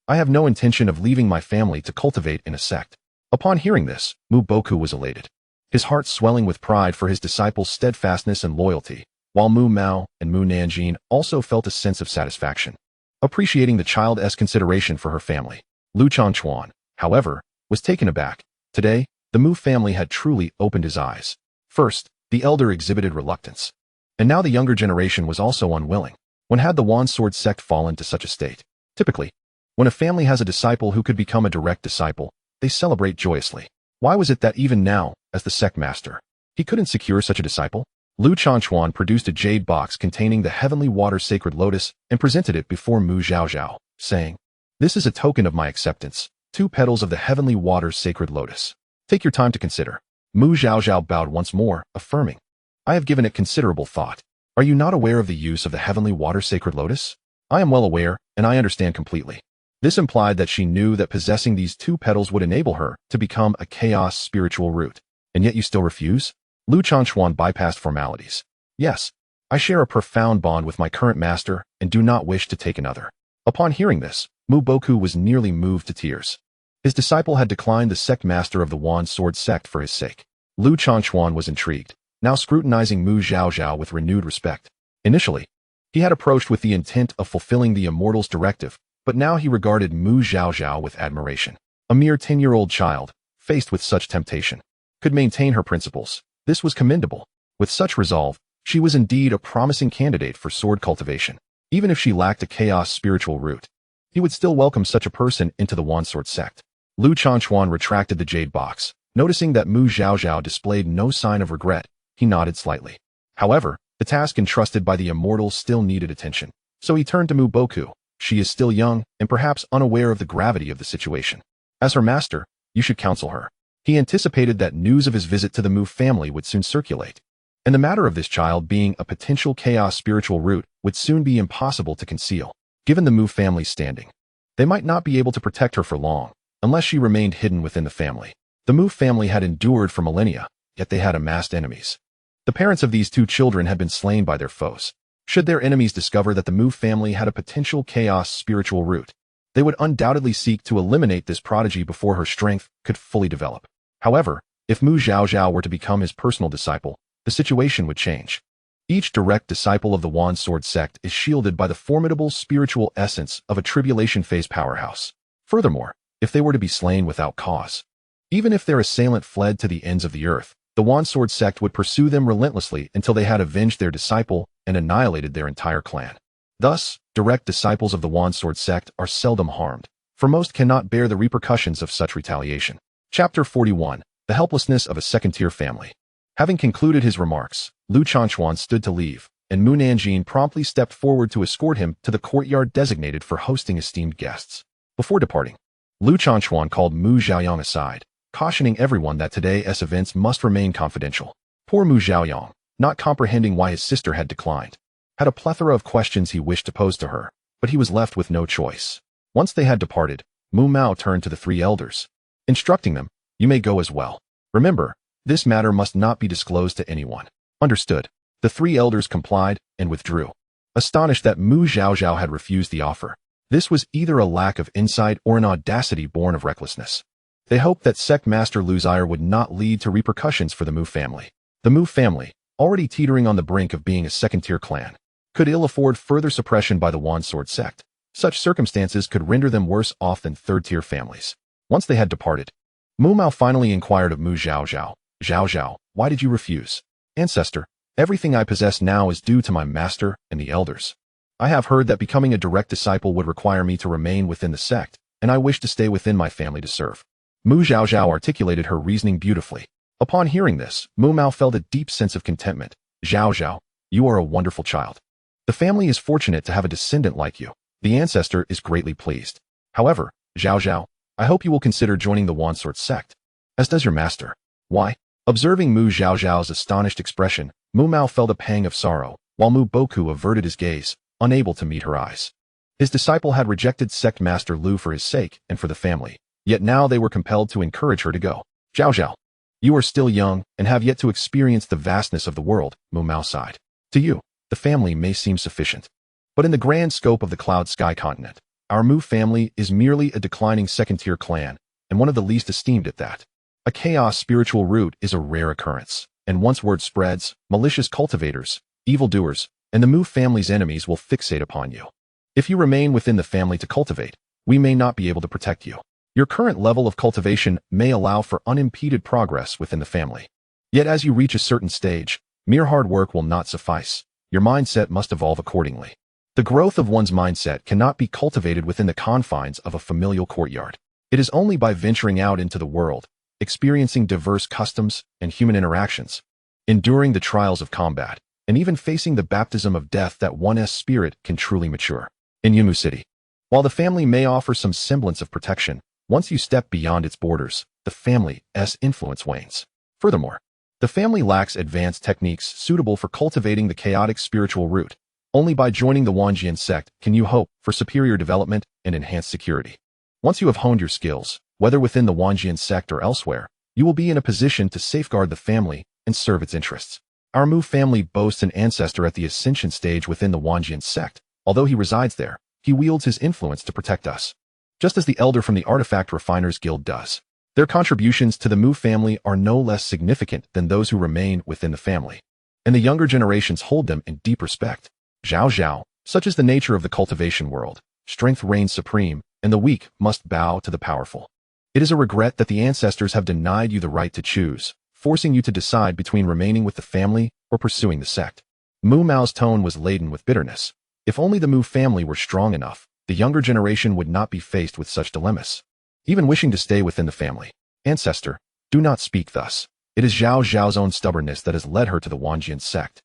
I have no intention of leaving my family to cultivate in a sect. Upon hearing this, Mu Boku was elated, his heart swelling with pride for his disciples' steadfastness and loyalty, while Mu Mao and Mu Nanjing also felt a sense of satisfaction, appreciating the child's consideration for her family. Lu Changquan, however, was taken aback. Today, the Mu family had truly opened his eyes. First, the elder exhibited reluctance, and now the younger generation was also unwilling. When had the Wand Sword sect fallen to such a state? Typically, when a family has a disciple who could become a direct disciple, they celebrate joyously. Why was it that even now, as the sect master, he couldn't secure such a disciple? Lu Changquan produced a jade box containing the heavenly water sacred lotus and presented it before Mu Zhaozhao, saying, "This is a token of my acceptance, 2 petals of the heavenly water sacred lotus. Take your time to consider." Mu Zhaozhao bowed once more, affirming, "I have given it considerable thought. Are you not aware of the use of the heavenly water sacred lotus?" "I am well aware, and I understand completely." This implied that she knew that possessing these 2 petals would enable her to become a chaos spiritual root. And yet you still refuse? Lu Changquan bypassed formalities. "Yes, I share a profound bond with my current master and do not wish to take another." Upon hearing this, Mu Boku was nearly moved to tears. His disciple had declined the sect master of the Wand Sword sect for his sake. Lu Changquan was intrigued, now scrutinizing Mu Zhaozhao with renewed respect. Initially, he had approached with the intent of fulfilling the immortal's directive, but now he regarded Mu Zhaozhao with admiration. A mere 10-year-old child, faced with such temptation, could maintain her principles. This was commendable. With such resolve, she was indeed a promising candidate for sword cultivation. Even if she lacked a chaos spiritual root, he would still welcome such a person into the Wand Sword sect. Lu Changquan retracted the jade box. Noticing that Mu Zhaozhao displayed no sign of regret, he nodded slightly. However, the task entrusted by the immortal still needed attention. So he turned to Mu Boku. She is still young and perhaps unaware of the gravity of the situation. As her master, you should counsel her. He anticipated that news of his visit to the Mu family would soon circulate, and the matter of this child being a potential chaos spiritual root would soon be impossible to conceal. Given the Mu family's standing, they might not be able to protect her for long, unless she remained hidden within the family. The Mu family had endured for millennia, yet they had amassed enemies. The parents of these 2 children had been slain by their foes. Should their enemies discover that the Mu family had a potential chaos spiritual root, they would undoubtedly seek to eliminate this prodigy before her strength could fully develop. However, if Mu Zhaozhao were to become his personal disciple, the situation would change. Each direct disciple of the Wand Sword sect is shielded by the formidable spiritual essence of a tribulation phase powerhouse. Furthermore, if they were to be slain without cause, even if their assailant fled to the ends of the earth, the Wand Sword sect would pursue them relentlessly until they had avenged their disciple and annihilated their entire clan. Thus, direct disciples of the Wand Sword sect are seldom harmed, for most cannot bear the repercussions of such retaliation. Chapter 41. The Helplessness of a Second-Tier Family. Having concluded his remarks, Lu Changquan stood to leave, and Mu Nanjing promptly stepped forward to escort him to the courtyard designated for hosting esteemed guests. Before departing, Lu Changquan called Mu Zhaoyang aside, cautioning everyone that today's events must remain confidential. Poor Mu Zhaoyang, not comprehending why his sister had declined, had a plethora of questions he wished to pose to her, but he was left with no choice. Once they had departed, Mu Mao turned to the 3 elders, instructing them, "You may go as well. Remember, this matter must not be disclosed to anyone." Understood. The 3 elders complied and withdrew, astonished that Mu Zhaozhao had refused the offer. This was either a lack of insight or an audacity born of recklessness. They hoped that Sect Master Lu's ire would not lead to repercussions for the Mu family. The Mu family, already teetering on the brink of being a second-tier clan, could ill afford further suppression by the Wand Sword sect. Such circumstances could render them worse off than third-tier families. Once they had departed, Mu Mao finally inquired of Mu Zhaozhao, "Zhaozhao, why did you refuse?" "Ancestor, everything I possess now is due to my master and the elders. I have heard that becoming a direct disciple would require me to remain within the sect, and I wish to stay within my family to serve." Mu Zhaozhao articulated her reasoning beautifully. Upon hearing this, Mu Mao felt a deep sense of contentment. "Zhaozhao, you are a wonderful child. The family is fortunate to have a descendant like you. The ancestor is greatly pleased. However, Zhaozhao, I hope you will consider joining the Wand Sword sect, as does your master." "Why?" Observing Mu Zhaozhao's astonished expression, Mu Mao felt a pang of sorrow, while Mu Boku averted his gaze, unable to meet her eyes. His disciple had rejected Sect Master Lu for his sake and for the family, yet now they were compelled to encourage her to go. Zhaozhao, you are still young and have yet to experience the vastness of the world, Mu Mao sighed. To you, the family may seem sufficient. But in the grand scope of the Cloud Sky continent, our Mu family is merely a declining second-tier clan, and one of the least esteemed at that. A chaos spiritual root is a rare occurrence, and once word spreads, malicious cultivators, evildoers, and the Mu family's enemies will fixate upon you. If you remain within the family to cultivate, we may not be able to protect you. Your current level of cultivation may allow for unimpeded progress within the family. Yet as you reach a certain stage, mere hard work will not suffice. Your mindset must evolve accordingly. The growth of one's mindset cannot be cultivated within the confines of a familial courtyard. It is only by venturing out into the world, experiencing diverse customs and human interactions, enduring the trials of combat, and even facing the baptism of death that one's spirit can truly mature. In Yumu City, while the family may offer some semblance of protection, once you step beyond its borders, the family's influence wanes. Furthermore, the family lacks advanced techniques suitable for cultivating the chaotic spiritual root. Only by joining the Wanjian sect can you hope for superior development and enhanced security. Once you have honed your skills, whether within the Wanjian sect or elsewhere, you will be in a position to safeguard the family and serve its interests. Our Mu family boasts an ancestor at the ascension stage within the Wanjian sect. Although he resides there, he wields his influence to protect us, just as the elder from the Artifact Refiners Guild does. Their contributions to the Mu family are no less significant than those who remain within the family, and the younger generations hold them in deep respect. Zhaozhao, such is the nature of the cultivation world. Strength reigns supreme, and the weak must bow to the powerful. It is a regret that the ancestors have denied you the right to choose, forcing you to decide between remaining with the family or pursuing the sect. Mu Mao's tone was laden with bitterness. If only the Mu family were strong enough, the younger generation would not be faced with such dilemmas. Even wishing to stay within the family. Ancestor, do not speak thus. It is Zhaozhao's own stubbornness that has led her to the Wanjian sect.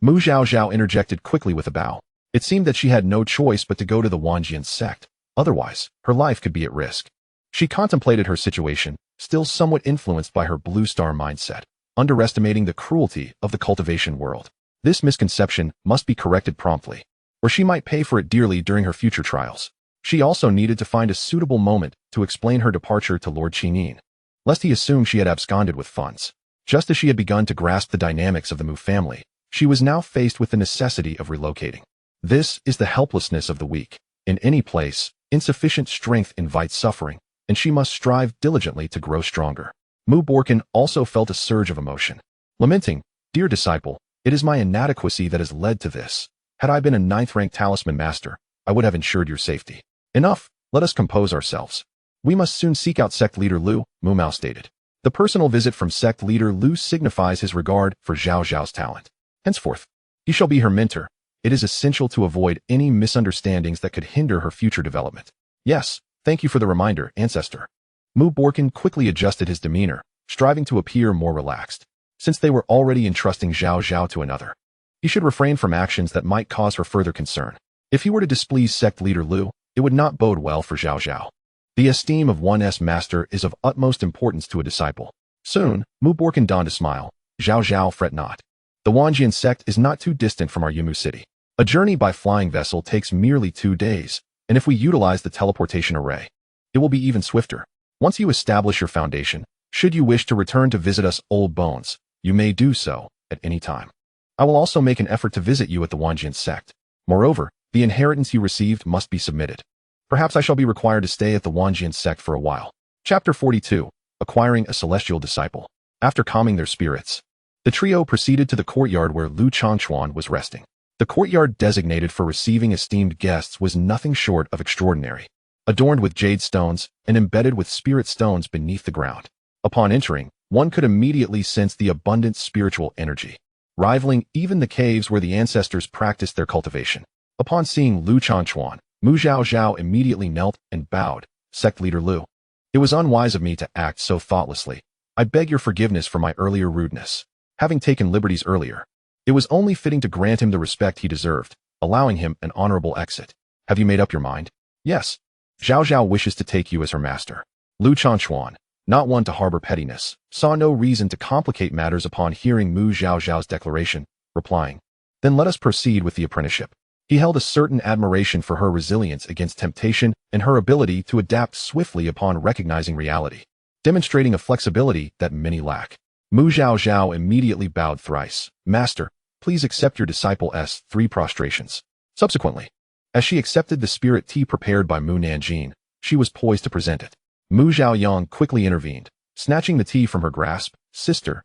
Mu Zhaozhao interjected quickly with a bow. It seemed that she had no choice but to go to the Wanjian sect. Otherwise, her life could be at risk. She contemplated her situation, still somewhat influenced by her blue star mindset, underestimating the cruelty of the cultivation world. This misconception must be corrected promptly, or she might pay for it dearly during her future trials. She also needed to find a suitable moment to explain her departure to Lord Qinin, lest he assume she had absconded with funds. Just as she had begun to grasp the dynamics of the Mu family, she was now faced with the necessity of relocating. This is the helplessness of the weak. In any place, insufficient strength invites suffering, and she must strive diligently to grow stronger. Mu Borkin also felt a surge of emotion, lamenting, "Dear disciple, it is my inadequacy that has led to this. Had I been a 9th-rank talisman master, I would have ensured your safety." Enough, let us compose ourselves. We must soon seek out sect leader Lu, Mu Mao stated. The personal visit from sect leader Lu signifies his regard for Zhaozhao's talent. Henceforth, he shall be her mentor. It is essential to avoid any misunderstandings that could hinder her future development. Yes, thank you for the reminder, ancestor. Mu Borkin quickly adjusted his demeanor, striving to appear more relaxed. Since they were already entrusting Zhaozhao to another, he should refrain from actions that might cause her further concern. If he were to displease sect leader Lu, it would not bode well for Zhaozhao. The esteem of one's master is of utmost importance to a disciple. Soon, Mu Borkin donned a smile. Zhaozhao, fret not. The Wanjian sect is not too distant from our Yumu city. A journey by flying vessel takes merely 2 days, and if we utilize the teleportation array, it will be even swifter. Once you establish your foundation, should you wish to return to visit us old bones, you may do so at any time. I will also make an effort to visit you at the Wanjian sect. Moreover, the inheritance you received must be submitted. Perhaps I shall be required to stay at the Wanjian sect for a while. Chapter 42. Acquiring a Celestial Disciple. After calming their spirits, the trio proceeded to the courtyard where Lu Changquan was resting. The courtyard designated for receiving esteemed guests was nothing short of extraordinary, adorned with jade stones and embedded with spirit stones beneath the ground. Upon entering, one could immediately sense the abundant spiritual energy, rivaling even the caves where the ancestors practiced their cultivation. Upon seeing Lu Changquan, Mu Zhaozhao immediately knelt and bowed. Sect leader Lu, it was unwise of me to act so thoughtlessly. I beg your forgiveness for my earlier rudeness. Having taken liberties earlier, it was only fitting to grant him the respect he deserved, allowing him an honorable exit. Have you made up your mind? Yes. Zhaozhao wishes to take you as her master. Lu Changquan, not one to harbor pettiness, saw no reason to complicate matters upon hearing Mu Zhaozhao's declaration, replying, "Then let us proceed with the apprenticeship." He held a certain admiration for her resilience against temptation and her ability to adapt swiftly upon recognizing reality, demonstrating a flexibility that many lack. Mu Zhaozhao immediately bowed thrice. "Master, please accept your disciple's 3 prostrations." Subsequently, as she accepted the spirit tea prepared by Mu Nanjing, she was poised to present it. Mu Zhaoyang quickly intervened, snatching the tea from her grasp. Sister,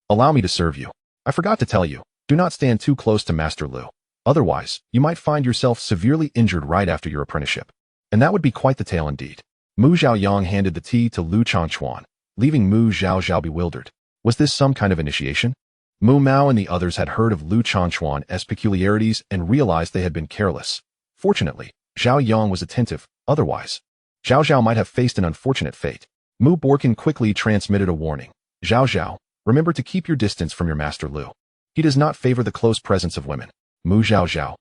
allow me to serve you. I forgot to tell you, do not stand too close to Master Lu. Otherwise, you might find yourself severely injured right after your apprenticeship. And that would be quite the tale indeed." Mu Zhaoyang handed the tea to Lu Changquan, leaving Mu Zhaozhao bewildered. Was this some kind of initiation? Mu Mao and the others had heard of Lu Changquan's peculiarities and realized they had been careless. Fortunately, Zhao Yang was attentive, otherwise, Zhaozhao might have faced an unfortunate fate. Mu Borkin quickly transmitted a warning. "Zhaozhao, remember to keep your distance from your Master Lu. He does not favor the close presence of women." Mu Zhaozhao.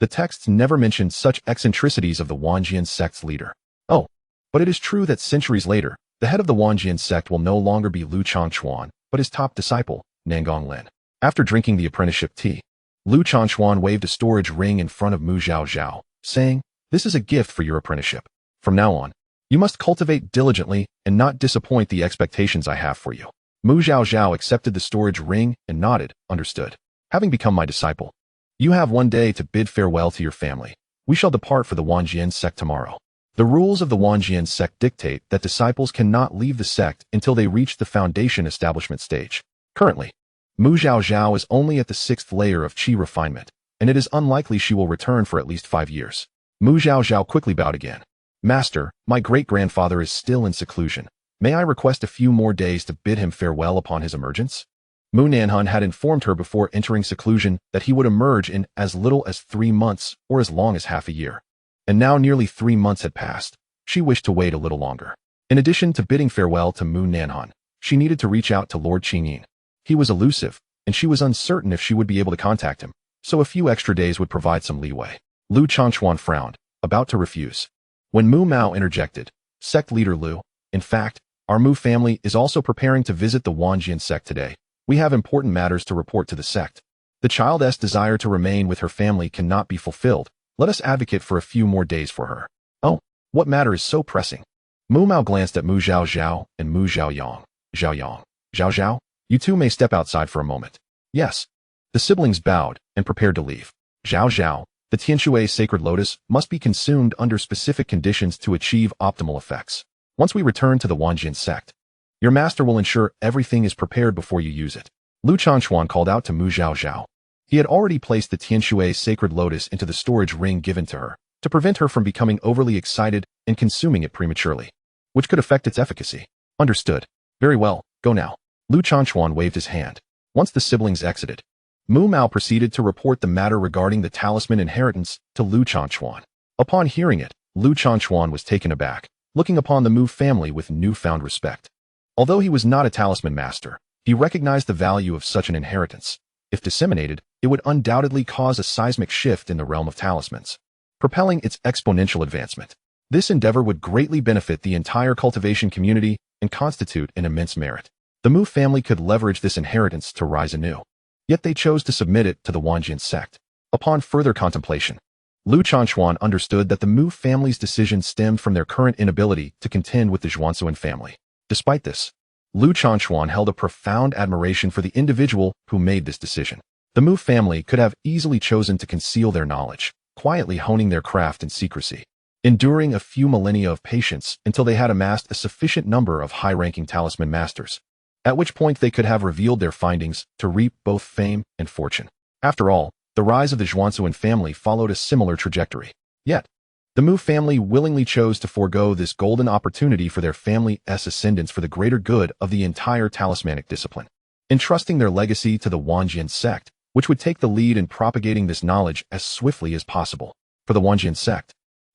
The texts never mentioned such eccentricities of the Wanjian sect's leader. Oh, but it is true that centuries later, the head of the Wanjian sect will no longer be Lu Changquan, but his top disciple, Nangong Lin. After drinking the apprenticeship tea, Lu Changquan waved a storage ring in front of Mu Zhaozhao, saying, "This is a gift for your apprenticeship. From now on, you must cultivate diligently and not disappoint the expectations I have for you." Mu Zhaozhao accepted the storage ring and nodded, "Understood. Having become my disciple, you have one day to bid farewell to your family. We shall depart for the Wanjian sect tomorrow. The rules of the Wanjian sect dictate that disciples cannot leave the sect until they reach the foundation establishment stage. Currently, Mu Zhaozhao is only at the 6th layer of qi refinement, and it is unlikely she will return for at least 5 years. Mu Zhaozhao quickly bowed again. "Master, my great-grandfather is still in seclusion. May I request a few more days to bid him farewell upon his emergence?" Mu Nanhun had informed her before entering seclusion that he would emerge in as little as 3 months or as long as half a year. And now nearly 3 months had passed. She wished to wait a little longer. In addition to bidding farewell to Mu Nanhun, she needed to reach out to Lord Qingyin. He was elusive, and she was uncertain if she would be able to contact him, so a few extra days would provide some leeway. Lu Changquan frowned, about to refuse. When Mu Mao interjected, "Sect leader Lu, in fact, our Mu family is also preparing to visit the Wanjian sect today. We have important matters to report to the sect. The child's desire to remain with her family cannot be fulfilled. Let us advocate for a few more days for her." "Oh, what matter is so pressing?" Mu Mao glanced at Mu Zhaozhao and Mu Zhaoyang. "Zhaozhao, you two may step outside for a moment." "Yes." The siblings bowed and prepared to leave. "Zhaozhao, the Tianshui sacred lotus must be consumed under specific conditions to achieve optimal effects. Once we return to the Wanjian sect, your master will ensure everything is prepared before you use it." Lu Changquan called out to Mu Zhaozhao. He had already placed the Tianshui sacred lotus into the storage ring given to her, to prevent her from becoming overly excited and consuming it prematurely, which could affect its efficacy. "Understood. Very well, go now." Lu Changquan waved his hand. Once the siblings exited, Mu Mao proceeded to report the matter regarding the talisman inheritance to Lu Changquan. Upon hearing it, Lu Changquan was taken aback, looking upon the Mu family with newfound respect. Although he was not a talisman master, he recognized the value of such an inheritance. If disseminated, it would undoubtedly cause a seismic shift in the realm of talismans, propelling its exponential advancement. This endeavor would greatly benefit the entire cultivation community and constitute an immense merit. The Mu family could leverage this inheritance to rise anew. Yet they chose to submit it to the Wanjian sect. Upon further contemplation, Lu Changquan understood that the Mu family's decision stemmed from their current inability to contend with the Zhuansuan family. Despite this, Lu Changquan held a profound admiration for the individual who made this decision. The Mu family could have easily chosen to conceal their knowledge, quietly honing their craft in secrecy, enduring a few millennia of patience until they had amassed a sufficient number of high-ranking talisman masters, at which point they could have revealed their findings to reap both fame and fortune. After all, the rise of the Zhuansuan family followed a similar trajectory. Yet, the Mu family willingly chose to forego this golden opportunity for their family's ascendance for the greater good of the entire talismanic discipline, entrusting their legacy to the Wanjian sect, which would take the lead in propagating this knowledge as swiftly as possible. For the Wanjian sect,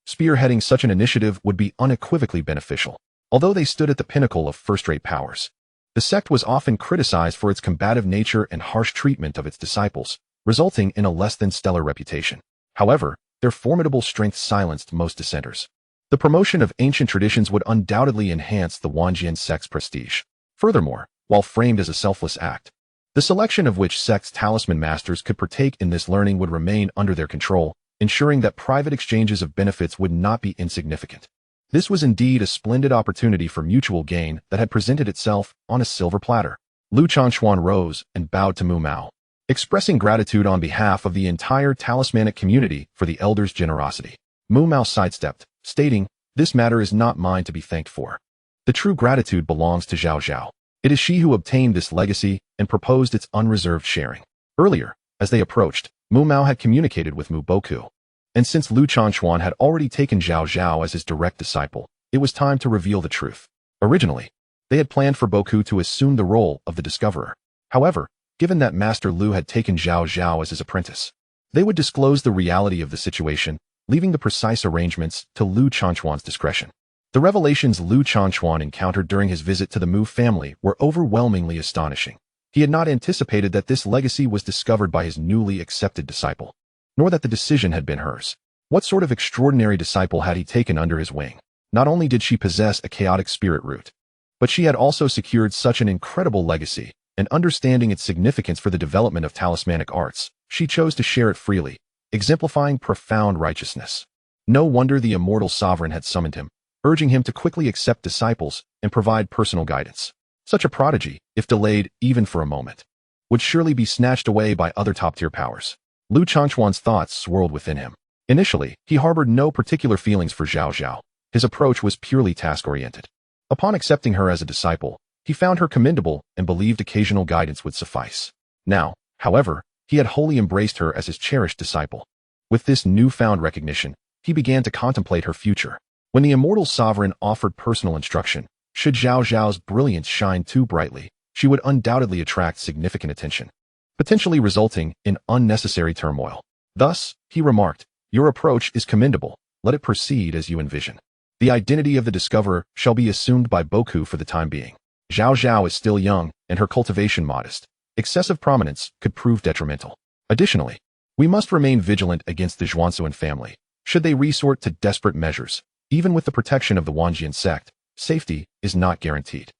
spearheading such an initiative would be unequivocally beneficial. Although they stood at the pinnacle of first-rate powers, the sect was often criticized for its combative nature and harsh treatment of its disciples, resulting in a less-than-stellar reputation. However, their formidable strength silenced most dissenters. The promotion of ancient traditions would undoubtedly enhance the Wanjian sect's prestige. Furthermore, while framed as a selfless act, The selection of which Sect's talisman masters could partake in this learning would remain under their control, ensuring that private exchanges of benefits would not be insignificant. This was indeed a splendid opportunity for mutual gain that had presented itself on a silver platter. Lu Changquan rose and bowed to Mu Mao, expressing gratitude on behalf of the entire talismanic community for the elder's generosity. Mu Mao sidestepped, stating, "This matter is not mine to be thanked for. The true gratitude belongs to Zhaozhao. It is she who obtained this legacy and proposed its unreserved sharing." Earlier, as they approached, Mu Mao had communicated with Mu Boku. And since Lu Changquan had already taken Zhaozhao as his direct disciple, it was time to reveal the truth. Originally, they had planned for Boku to assume the role of the discoverer. However, given that Master Lu had taken Zhaozhao as his apprentice, they would disclose the reality of the situation, leaving the precise arrangements to Lu Changquan's discretion. The revelations Lu Changquan encountered during his visit to the Mu family were overwhelmingly astonishing. He had not anticipated that this legacy was discovered by his newly accepted disciple, nor that the decision had been hers. What sort of extraordinary disciple had he taken under his wing? Not only did she possess a chaotic spirit root, but she had also secured such an incredible legacy, and understanding its significance for the development of talismanic arts, she chose to share it freely, exemplifying profound righteousness. No wonder the immortal sovereign had summoned him, urging him to quickly accept disciples and provide personal guidance. Such a prodigy, if delayed even for a moment, would surely be snatched away by other top-tier powers. Lu Changquan's thoughts swirled within him. Initially, he harbored no particular feelings for Zhaozhao. His approach was purely task-oriented. Upon accepting her as a disciple, he found her commendable and believed occasional guidance would suffice. Now, however, he had wholly embraced her as his cherished disciple. With this newfound recognition, he began to contemplate her future. When the immortal sovereign offered personal instruction, should Zhaozhao's brilliance shine too brightly, she would undoubtedly attract significant attention, potentially resulting in unnecessary turmoil. Thus, he remarked, "Your approach is commendable. Let it proceed as you envision. The identity of the discoverer shall be assumed by Boku for the time being. Zhaozhao is still young, and her cultivation modest. Excessive prominence could prove detrimental. Additionally, we must remain vigilant against the Zhuansuan family. Should they resort to desperate measures, even with the protection of the Wanjian sect, safety is not guaranteed.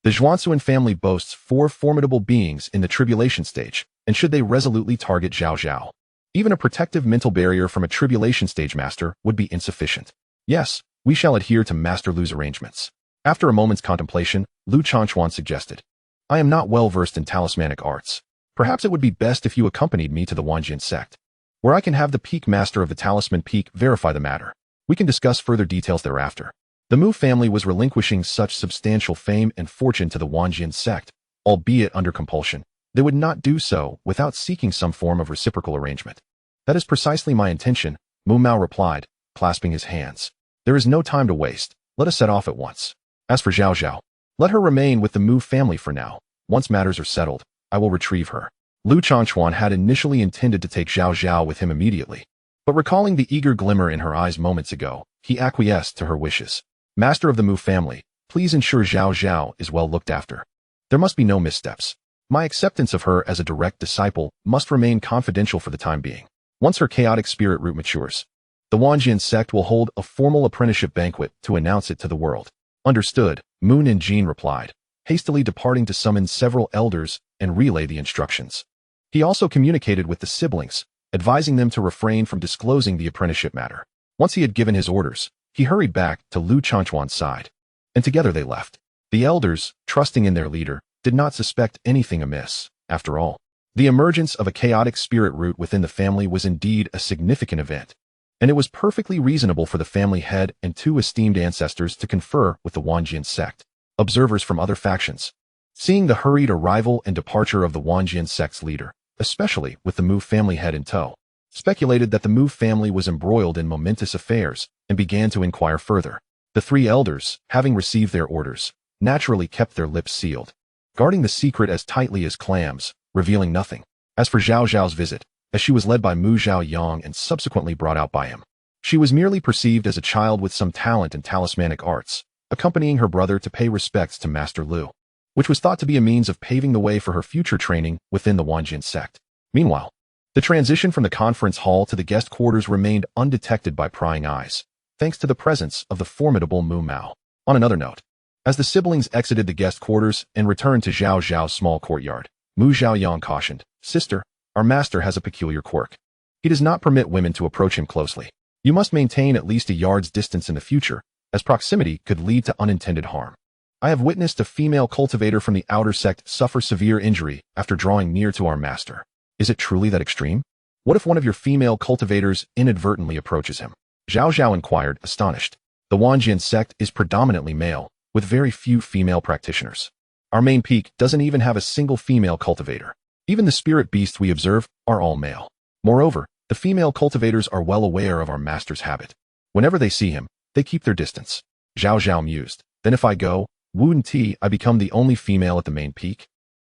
The Zhuansuan family boasts 4 formidable beings in the tribulation stage, and should they resolutely target Zhaozhao, even a protective mental barrier from a tribulation stage master would be insufficient. Yes, we shall adhere to Master Lu's arrangements." After a moment's contemplation, Lu Changquan suggested, "I am not well versed in talismanic arts. Perhaps it would be best if you accompanied me to the Wanjian sect, where I can have the peak master of the talisman peak verify the matter. We can discuss further details thereafter." The Mu family was relinquishing such substantial fame and fortune to the Wanjian sect, albeit under compulsion. They would not do so without seeking some form of reciprocal arrangement. "That is precisely my intention," Mu Mao replied, clasping his hands. "There is no time to waste. Let us set off at once. As for Zhaozhao, let her remain with the Mu family for now. Once matters are settled, I will retrieve her." Lu Changquan had initially intended to take Zhaozhao with him immediately, but recalling the eager glimmer in her eyes moments ago, he acquiesced to her wishes. "Master of the Mu family, please ensure Zhaozhao is well looked after. There must be no missteps. My acceptance of her as a direct disciple must remain confidential for the time being. Once her chaotic spirit root matures, the Wanjian sect will hold a formal apprenticeship banquet to announce it to the world." "Understood," Moon and Jean replied, hastily departing to summon several elders and relay the instructions. He also communicated with the siblings, advising them to refrain from disclosing the apprenticeship matter. Once he had given his orders, he hurried back to Lu Changquan's side, and together they left. The elders, trusting in their leader, did not suspect anything amiss. After all, the emergence of a chaotic spirit root within the family was indeed a significant event, and it was perfectly reasonable for the family head and 2 esteemed ancestors to confer with the Wanjian sect. Observers from other factions, seeing the hurried arrival and departure of the Wanjian sect's leader, especially with the Mu family head in tow, speculated that the Mu family was embroiled in momentous affairs and began to inquire further. The 3 elders, having received their orders, naturally kept their lips sealed, guarding the secret as tightly as clams, revealing nothing. As for Zhaozhao's visit, as she was led by Mu Zhaoyang and subsequently brought out by him, she was merely perceived as a child with some talent in talismanic arts, accompanying her brother to pay respects to Master Lu, which was thought to be a means of paving the way for her future training within the Wanjian sect. Meanwhile, the transition from the conference hall to the guest quarters remained undetected by prying eyes, thanks to the presence of the formidable Mu Mao. On another note, as the siblings exited the guest quarters and returned to Zhaozhao's small courtyard, Mu Zhaoyang cautioned. Sister, our master has a peculiar quirk. He does not permit women to approach him closely. You must maintain at least a yard's distance in the future, as proximity could lead to unintended harm. I have witnessed a female cultivator from the outer sect suffer severe injury after drawing near to our master. Is it truly that extreme? What if one of your female cultivators inadvertently approaches him? Zhaozhao inquired, astonished. The Wanjian sect is predominantly male, with very few female practitioners. Our main peak doesn't even have a single female cultivator. Even the spirit beasts we observe are all male. Moreover, the female cultivators are well aware of our master's habit. Whenever they see him, they keep their distance. Zhaozhao mused. Then if I go, wouldn't I become the only female at the main peak?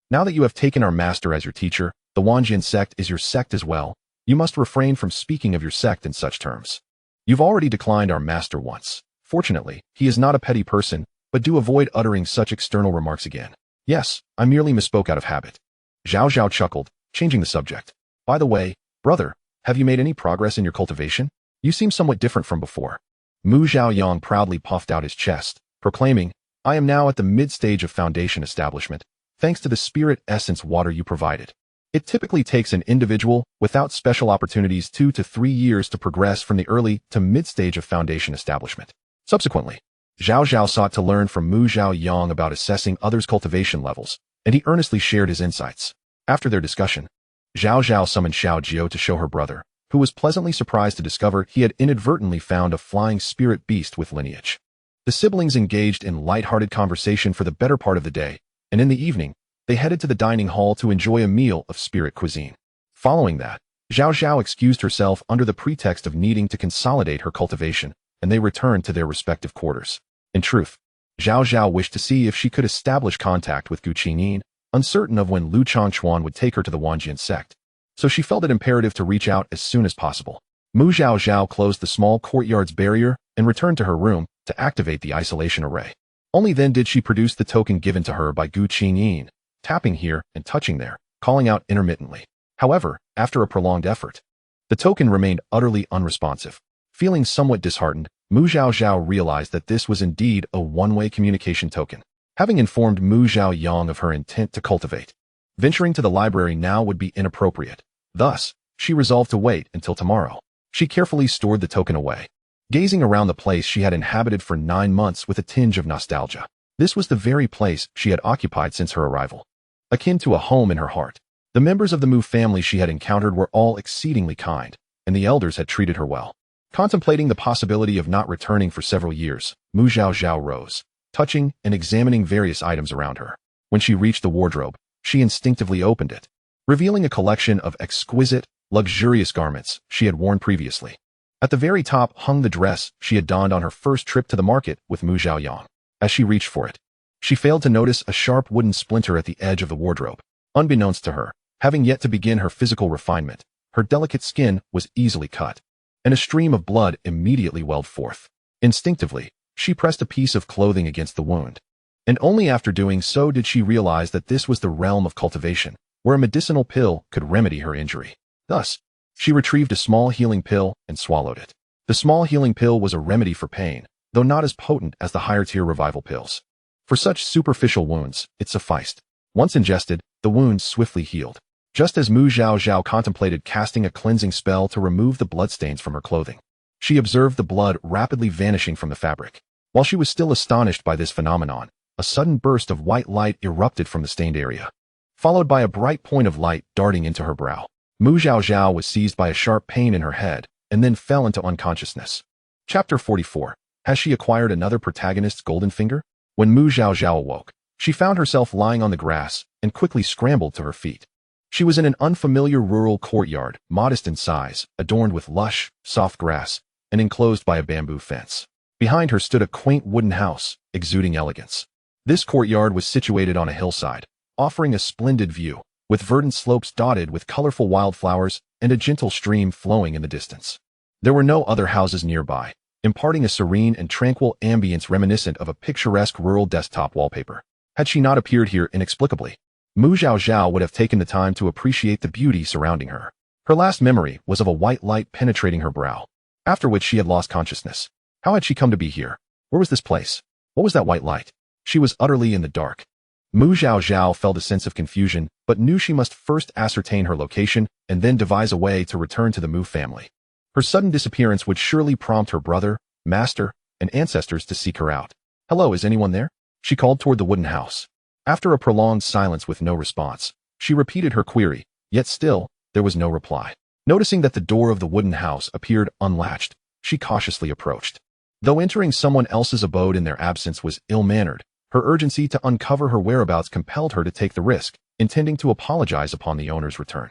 Now that you have taken our master as your teacher, the Wanjian sect is your sect as well. You must refrain from speaking of your sect in such terms. You've already declined our master once. Fortunately, he is not a petty person, but do avoid uttering such external remarks again. Yes, I merely misspoke out of habit. Zhaozhao chuckled, changing the subject. By the way, brother, have you made any progress in your cultivation? You seem somewhat different from before. Mu Zhaoyang proudly puffed out his chest, proclaiming, I am now at the mid-stage of foundation establishment, thanks to the spirit essence water you provided. It typically takes an individual, without special opportunities, 2 to 3 years to progress from the early to mid-stage of foundation establishment. Subsequently, Zhaozhao sought to learn from Mu Zhaoyang about assessing others' cultivation levels, and he earnestly shared his insights. After their discussion, Zhaozhao summoned Xiaojiao to show her brother, who was pleasantly surprised to discover he had inadvertently found a flying spirit beast with lineage. The siblings engaged in light-hearted conversation for the better part of the day, and in the evening, they headed to the dining hall to enjoy a meal of spirit cuisine. Following that, Zhaozhao excused herself under the pretext of needing to consolidate her cultivation, and they returned to their respective quarters. In truth, Zhaozhao wished to see if she could establish contact with Gu Qingyin, uncertain of when Lu Changchuan would take her to the Wanjian sect, so she felt it imperative to reach out as soon as possible. Mu Zhaozhao closed the small courtyard's barrier and returned to her room to activate the isolation array. Only then did she produce the token given to her by Gu Qingyin, tapping here and touching there, calling out intermittently. However, after a prolonged effort, the token remained utterly unresponsive. Feeling somewhat disheartened, Mu Zhaozhao realized that this was indeed a one-way communication token. Having informed Mu Zhaoyang of her intent to cultivate, venturing to the library now would be inappropriate. Thus, she resolved to wait until tomorrow. She carefully stored the token away, gazing around the place she had inhabited for 9 months with a tinge of nostalgia. This was the very place she had occupied since her arrival. Akin to a home in her heart, the members of the Mu family she had encountered were all exceedingly kind, and the elders had treated her well. Contemplating the possibility of not returning for several years, Mu Zhaozhao rose, touching and examining various items around her. When she reached the wardrobe, she instinctively opened it, revealing a collection of exquisite, luxurious garments she had worn previously. At the very top hung the dress she had donned on her first trip to the market with Mu Zhaoyang. As she reached for it, she failed to notice a sharp wooden splinter at the edge of the wardrobe. Unbeknownst to her, having yet to begin her physical refinement, her delicate skin was easily cut, and a stream of blood immediately welled forth. Instinctively, she pressed a piece of clothing against the wound, and only after doing so did she realize that this was the realm of cultivation, where a medicinal pill could remedy her injury. Thus, she retrieved a small healing pill and swallowed it. The small healing pill was a remedy for pain, though not as potent as the higher-tier revival pills. For such superficial wounds, it sufficed. Once ingested, the wounds swiftly healed. Just as Mu Zhaozhao contemplated casting a cleansing spell to remove the bloodstains from her clothing, she observed the blood rapidly vanishing from the fabric. While she was still astonished by this phenomenon, a sudden burst of white light erupted from the stained area, followed by a bright point of light darting into her brow. Mu Zhaozhao was seized by a sharp pain in her head and then fell into unconsciousness. Chapter 44. Has she acquired another protagonist's golden finger? When Mu Zhaozhao awoke, she found herself lying on the grass and quickly scrambled to her feet. She was in an unfamiliar rural courtyard, modest in size, adorned with lush, soft grass, and enclosed by a bamboo fence. Behind her stood a quaint wooden house, exuding elegance. This courtyard was situated on a hillside, offering a splendid view, with verdant slopes dotted with colorful wildflowers and a gentle stream flowing in the distance. There were no other houses nearby, imparting a serene and tranquil ambience reminiscent of a picturesque rural desktop wallpaper. Had she not appeared here inexplicably, Mu Zhaozhao would have taken the time to appreciate the beauty surrounding her. Her last memory was of a white light penetrating her brow, after which she had lost consciousness. How had she come to be here? Where was this place? What was that white light? She was utterly in the dark. Mu Zhaozhao felt a sense of confusion, but knew she must first ascertain her location and then devise a way to return to the Mu family. Her sudden disappearance would surely prompt her brother, master, and ancestors to seek her out. "Hello, is anyone there?" She called toward the wooden house. After a prolonged silence with no response, she repeated her query, yet still, there was no reply. Noticing that the door of the wooden house appeared unlatched, she cautiously approached. Though entering someone else's abode in their absence was ill-mannered, her urgency to uncover her whereabouts compelled her to take the risk, intending to apologize upon the owner's return.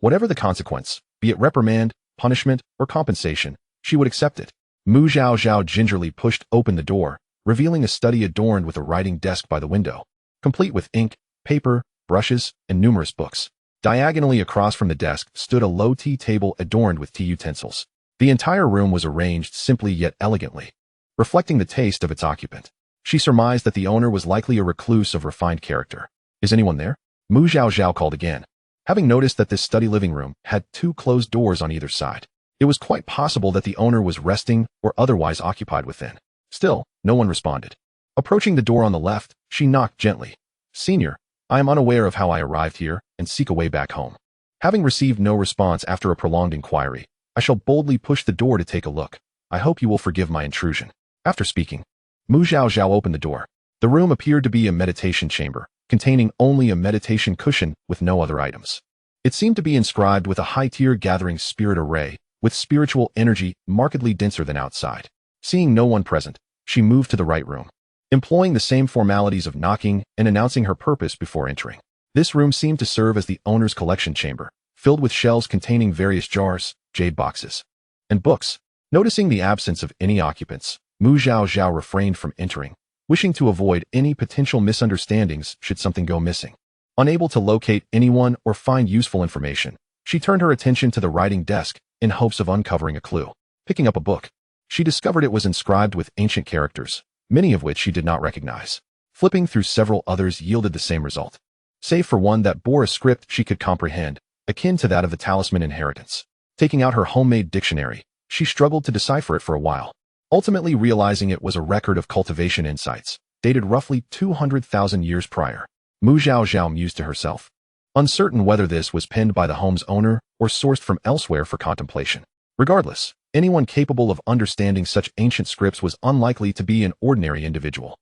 Whatever the consequence, be it reprimand, punishment, or compensation, she would accept it. Mu Zhaozhao gingerly pushed open the door, revealing a study adorned with a writing desk by the window, complete with ink, paper, brushes, and numerous books. Diagonally across from the desk stood a low tea table adorned with tea utensils. The entire room was arranged simply yet elegantly, reflecting the taste of its occupant. She surmised that the owner was likely a recluse of refined character. "Is anyone there?" Mu Zhaozhao called again. Having noticed that this study living room had 2 closed doors on either side, it was quite possible that the owner was resting or otherwise occupied within. Still, no one responded. Approaching the door on the left, she knocked gently. "Senior, I am unaware of how I arrived here and seek a way back home." Having received no response after a prolonged inquiry, I shall boldly push the door to take a look. I hope you will forgive my intrusion. After speaking, Mu Zhaozhao opened the door. The room appeared to be a meditation chamber, containing only a meditation cushion with no other items. It seemed to be inscribed with a high-tier gathering spirit array, with spiritual energy markedly denser than outside. Seeing no one present, she moved to the right room, employing the same formalities of knocking and announcing her purpose before entering. This room seemed to serve as the owner's collection chamber, filled with shelves containing various jars, jade boxes, and books. Noticing the absence of any occupants, Mu Zhaozhao refrained from entering, wishing to avoid any potential misunderstandings should something go missing. Unable to locate anyone or find useful information, she turned her attention to the writing desk in hopes of uncovering a clue. Picking up a book, she discovered it was inscribed with ancient characters, many of which she did not recognize. Flipping through several others yielded the same result, save for one that bore a script she could comprehend, akin to that of the talisman inheritance. Taking out her homemade dictionary, she struggled to decipher it for a while, ultimately realizing it was a record of cultivation insights, dated roughly 200,000 years prior. Mu Zhaozhao mused to herself, uncertain whether this was penned by the home's owner or sourced from elsewhere for contemplation. Regardless, anyone capable of understanding such ancient scripts was unlikely to be an ordinary individual.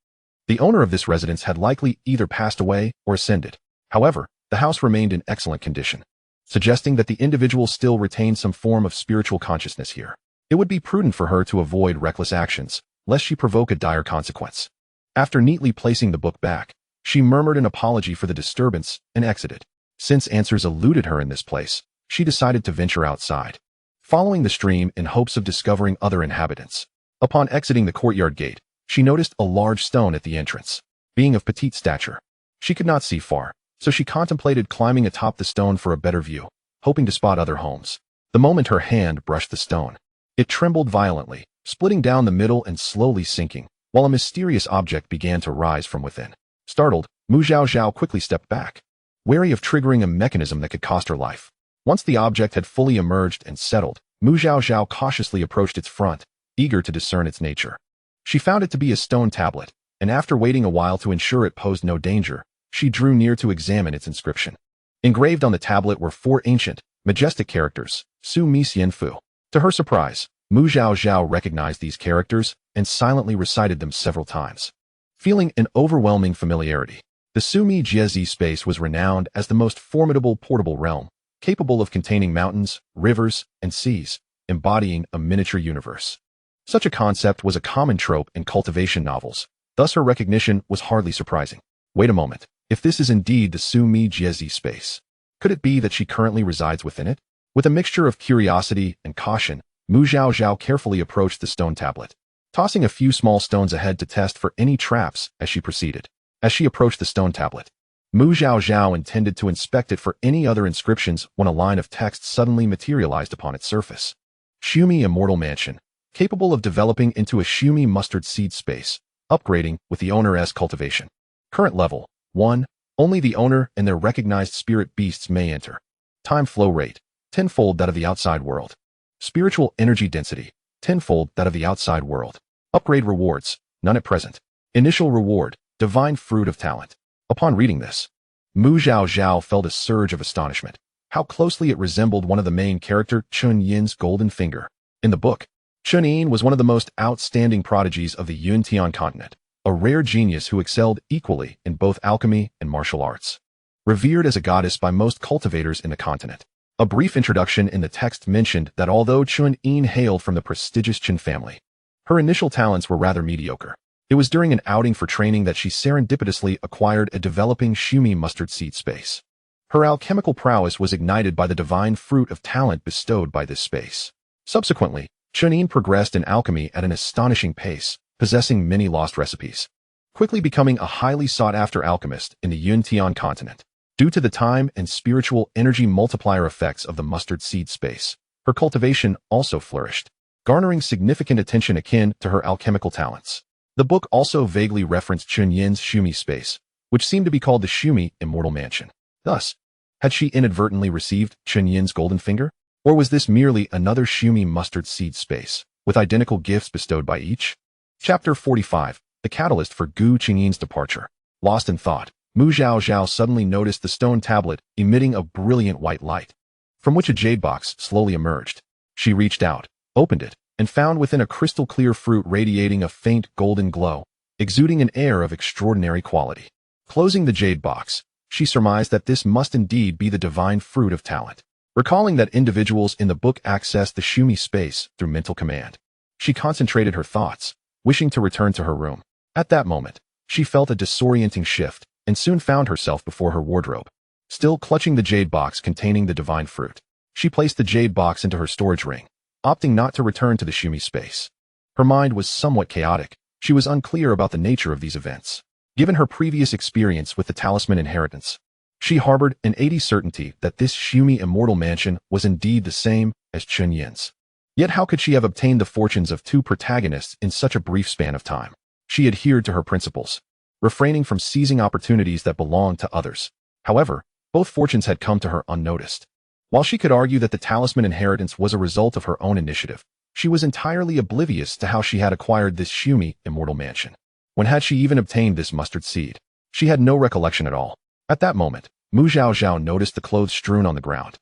The owner of this residence had likely either passed away or ascended. However, the house remained in excellent condition, suggesting that the individual still retained some form of spiritual consciousness here. It would be prudent for her to avoid reckless actions, lest she provoke a dire consequence. After neatly placing the book back, she murmured an apology for the disturbance and exited. Since answers eluded her in this place, she decided to venture outside, following the stream in hopes of discovering other inhabitants. Upon exiting the courtyard gate, she noticed a large stone at the entrance. Being of petite stature, she could not see far, so she contemplated climbing atop the stone for a better view, hoping to spot other homes. The moment her hand brushed the stone, it trembled violently, splitting down the middle and slowly sinking, while a mysterious object began to rise from within. Startled, Mu Zhaozhao quickly stepped back, wary of triggering a mechanism that could cost her life. Once the object had fully emerged and settled, Mu Zhaozhao cautiously approached its front, eager to discern its nature. She found it to be a stone tablet, and after waiting a while to ensure it posed no danger, she drew near to examine its inscription. Engraved on the tablet were 4 ancient, majestic characters, Su Mi Xian Fu. To her surprise, Mu Zhaozhao recognized these characters and silently recited them several times. Feeling an overwhelming familiarity, the Su Mi Jiezi space was renowned as the most formidable portable realm, capable of containing mountains, rivers, and seas, embodying a miniature universe. Such a concept was a common trope in cultivation novels, thus her recognition was hardly surprising. Wait a moment, if this is indeed the Su Mi Jiezi space, could it be that she currently resides within it? With a mixture of curiosity and caution, Mu Zhaozhao carefully approached the stone tablet, tossing a few small stones ahead to test for any traps as she proceeded. As she approached the stone tablet, Mu Zhaozhao intended to inspect it for any other inscriptions when a line of text suddenly materialized upon its surface. Xiumi Immortal Mansion, capable of developing into a Xiumi mustard seed space, upgrading with the owner's cultivation. Current level, 1. Only the owner and their recognized spirit beasts may enter. Time flow rate, 10-fold that of the outside world. Spiritual energy density, 10-fold that of the outside world. Upgrade rewards, none at present. Initial reward, divine fruit of talent. Upon reading this, Zhaozhao felt a surge of astonishment. How closely it resembled one of the main character, Chun Yin's golden finger. In the book, Chun Yin was one of the most outstanding prodigies of the Yuntian continent, a rare genius who excelled equally in both alchemy and martial arts. Revered as a goddess by most cultivators in the continent. A brief introduction in the text mentioned that although Chun Yin hailed from the prestigious Chun family, her initial talents were rather mediocre. It was during an outing for training that she serendipitously acquired a developing Shumi mustard seed space. Her alchemical prowess was ignited by the divine fruit of talent bestowed by this space. Subsequently, Chun Yin progressed in alchemy at an astonishing pace, possessing many lost recipes, quickly becoming a highly sought-after alchemist in the Yuntian continent. Due to the time and spiritual energy multiplier effects of the mustard seed space, her cultivation also flourished, garnering significant attention akin to her alchemical talents. The book also vaguely referenced Chun Yin's Shumi space, which seemed to be called the Shumi Immortal Mansion. Thus, had she inadvertently received Chun Yin's golden finger? Or was this merely another Shumi mustard seed space, with identical gifts bestowed by each? Chapter 45, The Catalyst for Gu Qingyin's Departure. Lost in thought, Zhaozhao suddenly noticed the stone tablet emitting a brilliant white light, from which a jade box slowly emerged. She reached out, opened it, and found within a crystal-clear fruit radiating a faint golden glow, exuding an air of extraordinary quality. Closing the jade box, she surmised that this must indeed be the divine fruit of talent. Recalling that individuals in the book accessed the Shumi space through mental command, she concentrated her thoughts, wishing to return to her room. At that moment, she felt a disorienting shift, and soon found herself before her wardrobe. Still clutching the jade box containing the divine fruit, she placed the jade box into her storage ring, opting not to return to the Shumi space. Her mind was somewhat chaotic. She was unclear about the nature of these events. Given her previous experience with the talisman inheritance, she harbored an 80% certainty that this Shumi immortal mansion was indeed the same as Chun Yin's. Yet how could she have obtained the fortunes of two protagonists in such a brief span of time? She adhered to her principles, refraining from seizing opportunities that belonged to others. However, both fortunes had come to her unnoticed. While she could argue that the talisman inheritance was a result of her own initiative, she was entirely oblivious to how she had acquired this Shumi immortal mansion. When had she even obtained this mustard seed? She had no recollection at all. At that moment, Zhaozhao noticed the clothes strewn on the ground,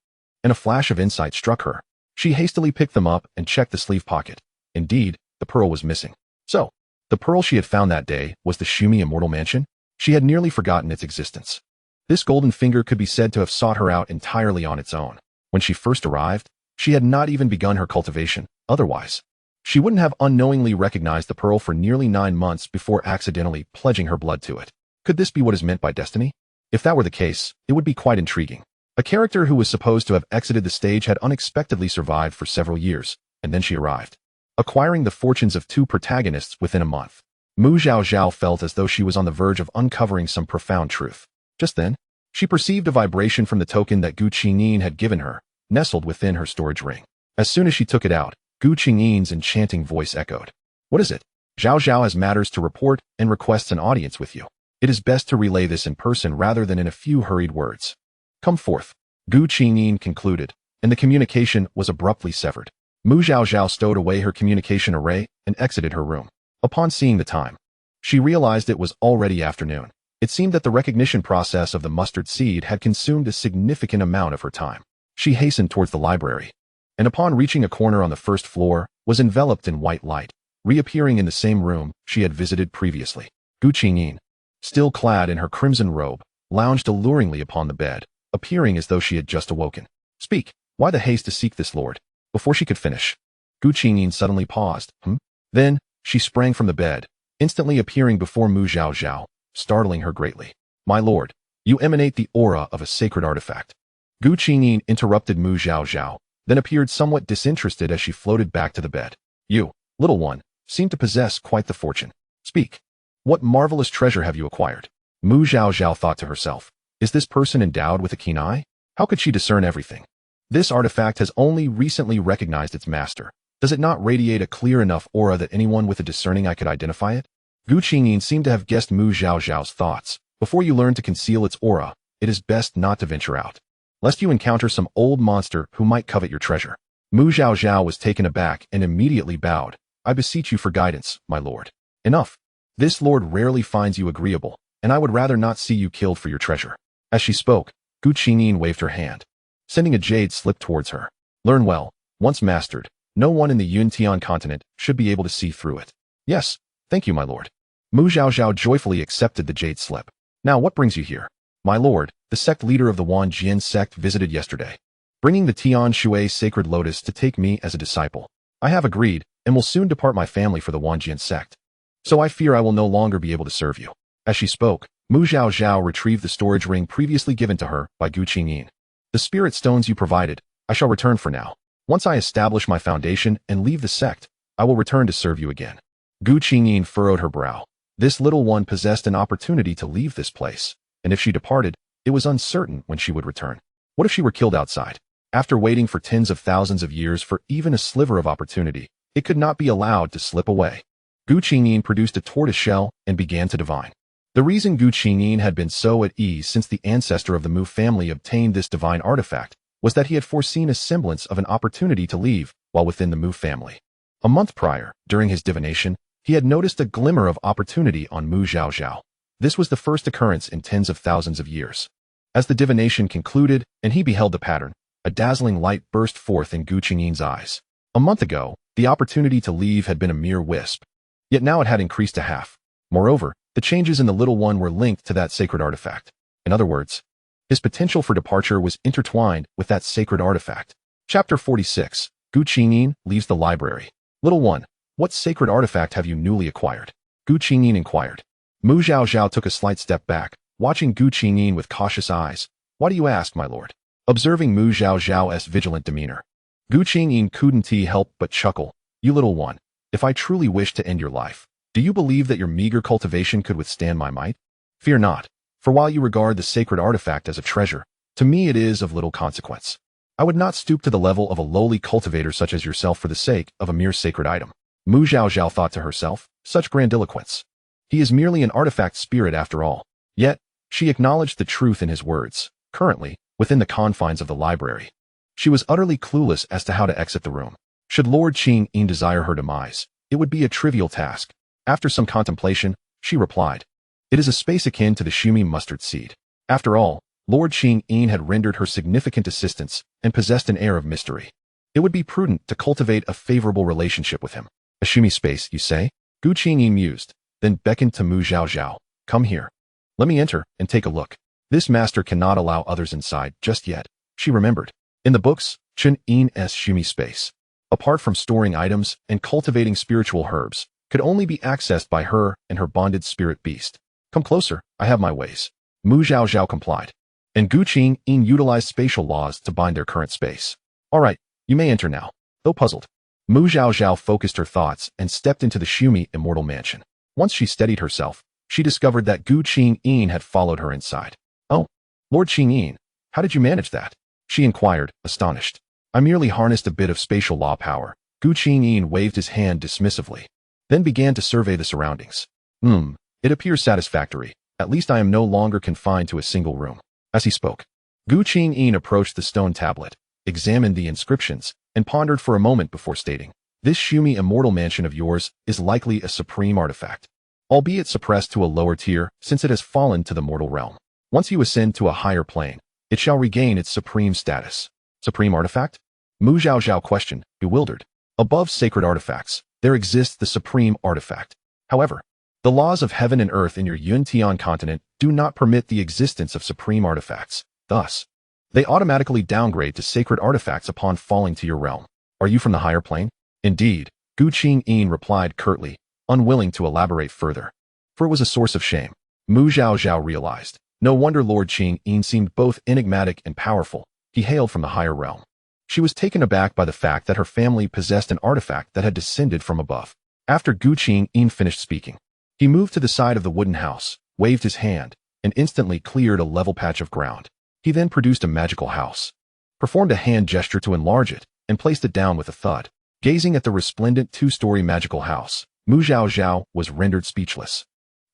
and a flash of insight struck her. She hastily picked them up and checked the sleeve pocket. Indeed, the pearl was missing. So, the pearl she had found that day was the Shumi immortal mansion? She had nearly forgotten its existence. This golden finger could be said to have sought her out entirely on its own. When she first arrived, she had not even begun her cultivation. Otherwise, she wouldn't have unknowingly recognized the pearl for nearly 9 months before accidentally pledging her blood to it. Could this be what is meant by destiny? If that were the case, it would be quite intriguing. A character who was supposed to have exited the stage had unexpectedly survived for several years, and then she arrived, acquiring the fortunes of two protagonists within a month. Zhaozhao felt as though she was on the verge of uncovering some profound truth. Just then, she perceived a vibration from the token that Gu Qingyin had given her, nestled within her storage ring. As soon as she took it out, Gu Qingyin's enchanting voice echoed. "What is it?" "Zhaozhao has matters to report and requests an audience with you. It is best to relay this in person rather than in a few hurried words. Come forth," Gu Qingyin concluded, and the communication was abruptly severed. Zhaozhao stowed away her communication array and exited her room. Upon seeing the time, she realized it was already afternoon. It seemed that the recognition process of the mustard seed had consumed a significant amount of her time. She hastened towards the library, and upon reaching a corner on the first floor, was enveloped in white light, reappearing in the same room she had visited previously. Gu Qingyin, still clad in her crimson robe, lounged alluringly upon the bed, appearing as though she had just awoken. "Speak, why the haste to seek this lord?" Before she could finish, Gu Qingyin suddenly paused. Then, she sprang from the bed, instantly appearing before Zhaozhao, startling her greatly. "My lord, you emanate the aura of a sacred artifact." Gu Qingyin interrupted Zhaozhao, then appeared somewhat disinterested as she floated back to the bed. "You, little one, seem to possess quite the fortune. Speak. What marvelous treasure have you acquired?" Zhaozhao thought to herself. Is this person endowed with a keen eye? How could she discern everything? This artifact has only recently recognized its master. Does it not radiate a clear enough aura that anyone with a discerning eye could identify it? Gu Qingyin seemed to have guessed Zhaozhao's thoughts. Before you learn to conceal its aura, it is best not to venture out, lest you encounter some old monster who might covet your treasure. Zhaozhao was taken aback and immediately bowed. "I beseech you for guidance, my lord." "Enough. This lord rarely finds you agreeable. and I would rather not see you killed for your treasure." As she spoke, Gu Qingyin waved her hand, sending a jade slip towards her. "Learn well. Once mastered, no one in the Yuntian continent should be able to see through it." "Yes, thank you, my lord." Mu Zhaozhao joyfully accepted the jade slip. "Now what brings you here?" "My lord, the sect leader of the Wanjian sect visited yesterday, bringing the Tian Shui sacred lotus to take me as a disciple. I have agreed, and will soon depart my family for the Wanjian sect. So I fear I will no longer be able to serve you." As she spoke, Mu Zhaozhao retrieved the storage ring previously given to her by Gu Qingyin. "The spirit stones you provided, I shall return for now. Once I establish my foundation and leave the sect, I will return to serve you again." Gu Qingyin furrowed her brow. This little one possessed an opportunity to leave this place, and if she departed, it was uncertain when she would return. What if she were killed outside? After waiting for tens of thousands of years for even a sliver of opportunity, it could not be allowed to slip away. Gu Qingyin produced a tortoise shell and began to divine. The reason Gu Qingyin had been so at ease since the ancestor of the Mu family obtained this divine artifact was that he had foreseen a semblance of an opportunity to leave while within the Mu family. A month prior, during his divination, he had noticed a glimmer of opportunity on Mu Zhaozhao. This was the first occurrence in tens of thousands of years. As the divination concluded and he beheld the pattern, a dazzling light burst forth in Gu Qingyin's eyes. A month ago, the opportunity to leave had been a mere wisp, yet now it had increased to half. Moreover, the changes in the little one were linked to that sacred artifact. In other words, his potential for departure was intertwined with that sacred artifact. Chapter 46. Gu Qingyin leaves the library. "Little one, what sacred artifact have you newly acquired?" Gu Qingyin inquired. Mu Zhaozhao took a slight step back, watching Gu Qingyin with cautious eyes. "Why do you ask, my lord?" Observing Mu Zhaozhao's vigilant demeanor, Gu Qingyin couldn't help but chuckle. "You little one, if I truly wish to end your life, do you believe that your meager cultivation could withstand my might? Fear not, for while you regard the sacred artifact as a treasure, to me it is of little consequence. I would not stoop to the level of a lowly cultivator such as yourself for the sake of a mere sacred item." Mu Zhaozhao thought to herself, such grandiloquence. He is merely an artifact spirit after all. Yet, she acknowledged the truth in his words. Currently, within the confines of the library, she was utterly clueless as to how to exit the room. Should Lord Qingyin desire her demise, it would be a trivial task. After some contemplation, she replied, "It is a space akin to the Shumi mustard seed. After all, Lord Qingyin had rendered her significant assistance and possessed an air of mystery. It would be prudent to cultivate a favorable relationship with him." "A Shumi space, you say?" Gu Qingyin mused, then beckoned to Mu Zhaozhao. "Come here. Let me enter and take a look. This master cannot allow others inside just yet," she remembered. In the books, Chen Yin's Shumi space, apart from storing items and cultivating spiritual herbs, could only be accessed by her and her bonded spirit beast. "Come closer, I have my ways." Mu Zhaozhao complied, and Gu Qingyin utilized spatial laws to bind their current space. "All right, you may enter now." Though puzzled, Mu Zhaozhao focused her thoughts and stepped into the Shumi immortal mansion. Once she steadied herself, she discovered that Gu Qingyin had followed her inside. "Oh, Lord Qingyin, how did you manage that?" she inquired, astonished. "I merely harnessed a bit of spatial law power." Gu Qingyin waved his hand dismissively, then began to survey the surroundings. It appears satisfactory. At least I am no longer confined to a single room." As he spoke, Gu Qingyin approached the stone tablet, examined the inscriptions, and pondered for a moment before stating, "This Shumi immortal mansion of yours is likely a supreme artifact, albeit suppressed to a lower tier since it has fallen to the mortal realm. Once you ascend to a higher plane, it shall regain its supreme status." "Supreme artifact?" Mu Zhaozhao questioned, bewildered. "Above sacred artifacts, there exists the supreme artifact. However, the laws of heaven and earth in your Yuntian continent do not permit the existence of supreme artifacts. Thus, they automatically downgrade to sacred artifacts upon falling to your realm. Are you from the higher plane?" "Indeed," Gu Qingyin replied curtly, unwilling to elaborate further, for it was a source of shame. Mu Zhaozhao realized. No wonder Lord Qingyin seemed both enigmatic and powerful. He hailed from the higher realm. She was taken aback by the fact that her family possessed an artifact that had descended from above. After Gu Qingyin finished speaking, he moved to the side of the wooden house, waved his hand, and instantly cleared a level patch of ground. He then produced a magical house, performed a hand gesture to enlarge it, and placed it down with a thud. Gazing at the resplendent two-story magical house, Mu Zhaozhao was rendered speechless.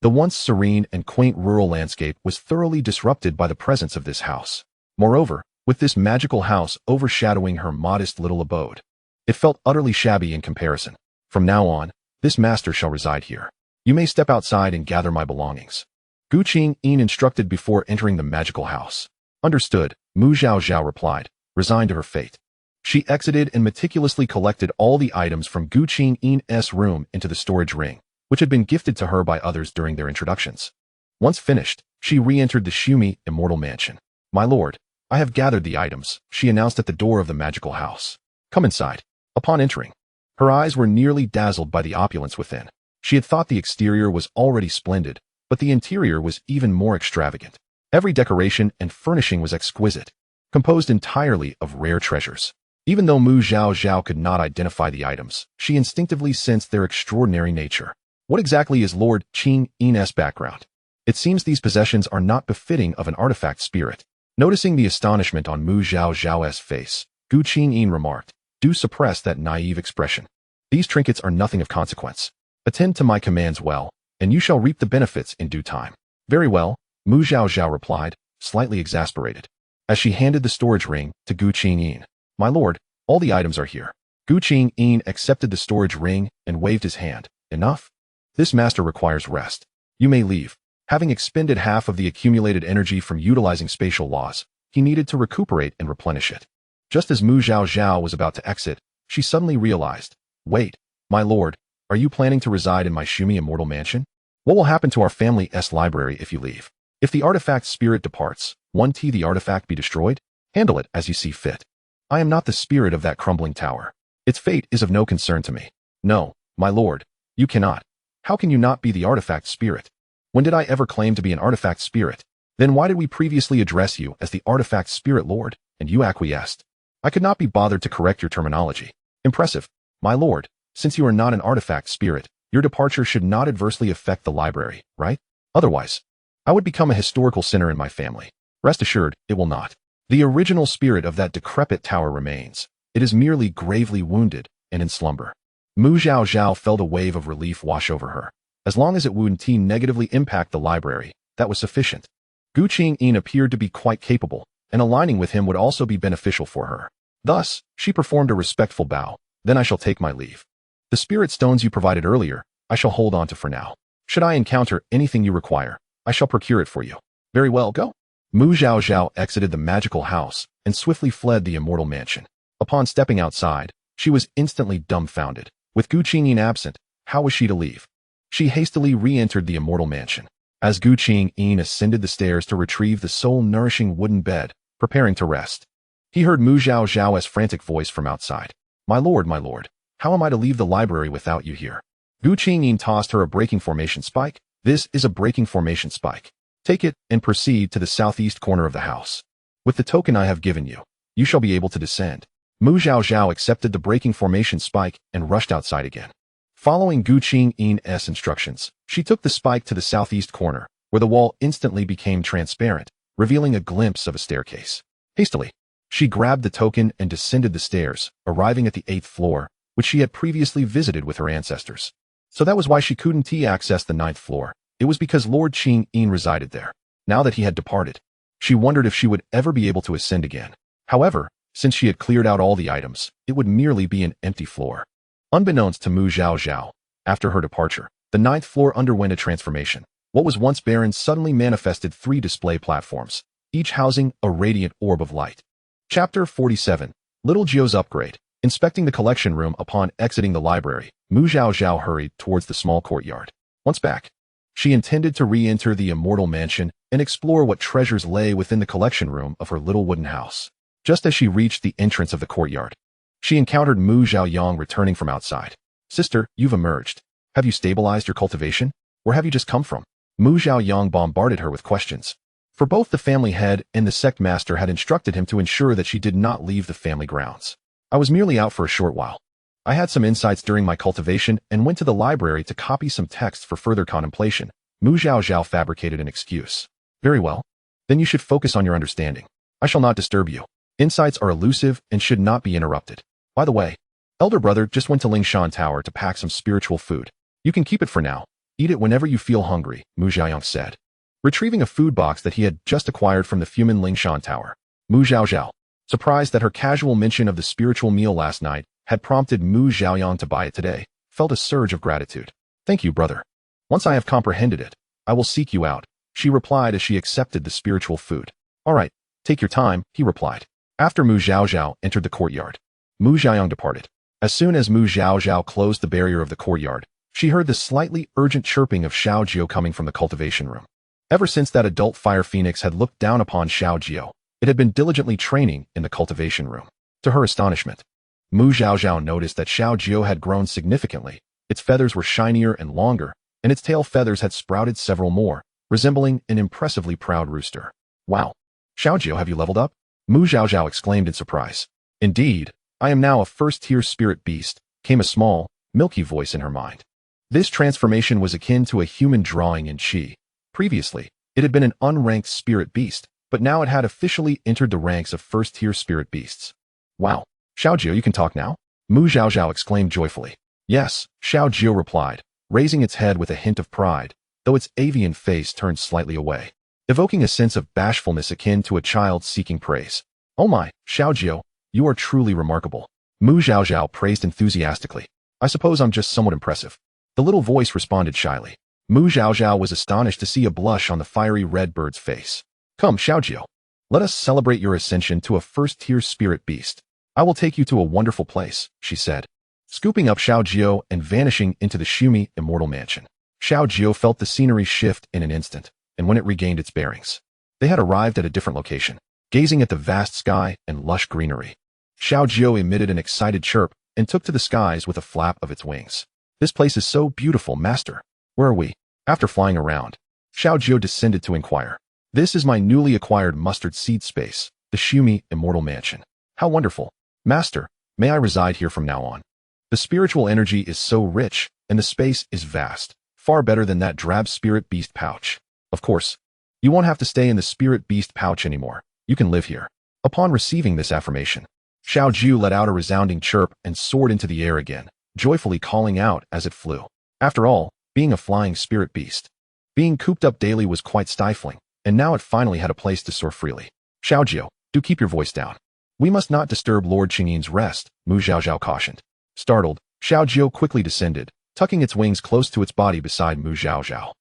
The once serene and quaint rural landscape was thoroughly disrupted by the presence of this house. Moreover, with this magical house overshadowing her modest little abode, it felt utterly shabby in comparison. "From now on, this master shall reside here. You may step outside and gather my belongings." Gu Qingyin instructed before entering the magical house. Understood, Mu Zhaozhao replied, resigned to her fate. She exited and meticulously collected all the items from Gu Qingyin's room into the storage ring, which had been gifted to her by others during their introductions. Once finished, she re-entered the Xianxiaaudiobooks immortal mansion. My lord, I have gathered the items, she announced at the door of the magical house. Come inside. Upon entering, her eyes were nearly dazzled by the opulence within. She had thought the exterior was already splendid, but the interior was even more extravagant. Every decoration and furnishing was exquisite, composed entirely of rare treasures. Even though Mu Zhaozhao could not identify the items, she instinctively sensed their extraordinary nature. What exactly is Lord Qingyin's background? It seems these possessions are not befitting of an artifact spirit. Noticing the astonishment on Mu Zhaozhao's face, Gu Qingyin remarked, do suppress that naive expression. These trinkets are nothing of consequence. Attend to my commands well, and you shall reap the benefits in due time. Very well, Mu Zhaozhao replied, slightly exasperated, as she handed the storage ring to Gu Qingyin. My lord, all the items are here. Gu Qingyin accepted the storage ring and waved his hand. Enough? This master requires rest. You may leave. Having expended half of the accumulated energy from utilizing spatial laws, he needed to recuperate and replenish it. Just as Mu Zhaozhao was about to exit, she suddenly realized, wait, my lord, are you planning to reside in my Xianxiaaudiobooks immortal mansion? What will happen to our family's library if you leave? If the artifact spirit departs, won't the artifact be destroyed? Handle it as you see fit. I am not the spirit of that crumbling tower. Its fate is of no concern to me. No, my lord, you cannot. How can you not be the artifact spirit? When did I ever claim to be an artifact spirit? Then why did we previously address you as the artifact spirit lord, and you acquiesced? I could not be bothered to correct your terminology. Impressive. My lord, since you are not an artifact spirit, your departure should not adversely affect the library, right? Otherwise, I would become a historical sinner in my family. Rest assured, it will not. The original spirit of that decrepit tower remains. It is merely gravely wounded and in slumber. Mu Zhaozhao felt a wave of relief wash over her. As long as it wouldn't negatively impact the library, that was sufficient. Gu Qingyin appeared to be quite capable, and aligning with him would also be beneficial for her. Thus, she performed a respectful bow. Then I shall take my leave. The spirit stones you provided earlier, I shall hold on to for now. Should I encounter anything you require, I shall procure it for you. Very well, go. Mu Zhaozhao exited the magical house and swiftly fled the immortal mansion. Upon stepping outside, she was instantly dumbfounded. With Gu Qingyin absent, how was she to leave? She hastily re-entered the immortal mansion. As Gu Qingyin ascended the stairs to retrieve the soul-nourishing wooden bed, preparing to rest, he heard Mu Zhaozhao's frantic voice from outside. My lord, how am I to leave the library without you here? Gu Qingyin tossed her a breaking formation spike. This is a breaking formation spike. Take it and proceed to the southeast corner of the house. With the token I have given you, you shall be able to descend. Mu Zhaozhao accepted the breaking formation spike and rushed outside again. Following Gu Qingyin's instructions, she took the spike to the southeast corner, where the wall instantly became transparent, revealing a glimpse of a staircase. Hastily, she grabbed the token and descended the stairs, arriving at the 8th floor, which she had previously visited with her ancestors. So that was why she couldn't access the 9th floor. It was because Lord Qingyin resided there. Now that he had departed, she wondered if she would ever be able to ascend again. However, since she had cleared out all the items, it would merely be an empty floor. Unbeknownst to Mu Zhaozhao, after her departure, the 9th floor underwent a transformation. What was once barren suddenly manifested 3 display platforms, each housing a radiant orb of light. Chapter 47. Little Gio's Upgrade. Inspecting the collection room upon exiting the library, Mu Zhaozhao hurried towards the small courtyard. Once back, she intended to re-enter the immortal mansion and explore what treasures lay within the collection room of her little wooden house. Just as she reached the entrance of the courtyard, she encountered Mu Zhaoyang returning from outside. Sister, you've emerged. Have you stabilized your cultivation? Where have you just come from? Mu Zhaoyang bombarded her with questions. For both the family head and the sect master had instructed him to ensure that she did not leave the family grounds. I was merely out for a short while. I had some insights during my cultivation and went to the library to copy some texts for further contemplation. Mu Zhaozhao fabricated an excuse. Very well. Then you should focus on your understanding. I shall not disturb you. Insights are elusive and should not be interrupted. By the way, elder brother just went to Lingshan Tower to pack some spiritual food. You can keep it for now. Eat it whenever you feel hungry, Mu Zhaoyang said. Retrieving a food box that he had just acquired from the Fumin Lingshan Tower, Mu Zhaozhao, surprised that her casual mention of the spiritual meal last night had prompted Mu Zhaoyang to buy it today, felt a surge of gratitude. Thank you, brother. Once I have comprehended it, I will seek you out. she replied as she accepted the spiritual food. All right, take your time, he replied. After Mu Zhaozhao entered the courtyard, Mu Zhaoyang departed. As soon as Mu Zhaozhao closed the barrier of the courtyard, she heard the slightly urgent chirping of Zhaozhao coming from the cultivation room. Ever since that adult fire phoenix had looked down upon Zhaozhao, it had been diligently training in the cultivation room. To her astonishment, Mu Zhaozhao noticed that Zhaozhao had grown significantly. Its feathers were shinier and longer, and its tail feathers had sprouted several more, resembling an impressively proud rooster. Wow! Zhaozhao, have you leveled up? Mu Zhaozhao exclaimed in surprise. Indeed, I am now a first-tier spirit beast, came a small, milky voice in her mind. This transformation was akin to a human drawing in Qi. Previously, it had been an unranked spirit beast, but now it had officially entered the ranks of first-tier spirit beasts. Wow! Zhaozhao, you can talk now? Mu Zhaozhao exclaimed joyfully. Yes, Zhaozhao replied, raising its head with a hint of pride, though its avian face turned slightly away, evoking a sense of bashfulness akin to a child seeking praise. Oh my, Zhaozhao, you are truly remarkable. Mu Zhaozhao praised enthusiastically. I suppose I'm just somewhat impressive. The little voice responded shyly. Mu Zhaozhao was astonished to see a blush on the fiery red bird's face. Come, Zhaozhao. Let us celebrate your ascension to a first-tier spirit beast. I will take you to a wonderful place, she said, scooping up Zhaozhao and vanishing into the Xiumi immortal mansion. Zhaozhao felt the scenery shift in an instant, and when it regained its bearings, they had arrived at a different location, gazing at the vast sky and lush greenery. Zhaozhao emitted an excited chirp and took to the skies with a flap of its wings. This place is so beautiful, master. Where are we? After flying around, Zhaozhao descended to inquire. This is my newly acquired mustard seed space, the Xiumi immortal mansion. How wonderful. Master, may I reside here from now on? The spiritual energy is so rich, and the space is vast, far better than that drab spirit beast pouch. Of course, you won't have to stay in the spirit beast pouch anymore. You can live here. Upon receiving this affirmation, Zhaozhao let out a resounding chirp and soared into the air again, joyfully calling out as it flew. After all, being a flying spirit beast, being cooped up daily was quite stifling, and now it finally had a place to soar freely. Zhaozhao, do keep your voice down. We must not disturb Lord Qingyin's rest, Mu Zhaozhao cautioned. Startled, Zhaozhao quickly descended, tucking its wings close to its body beside Mu Zhaozhao.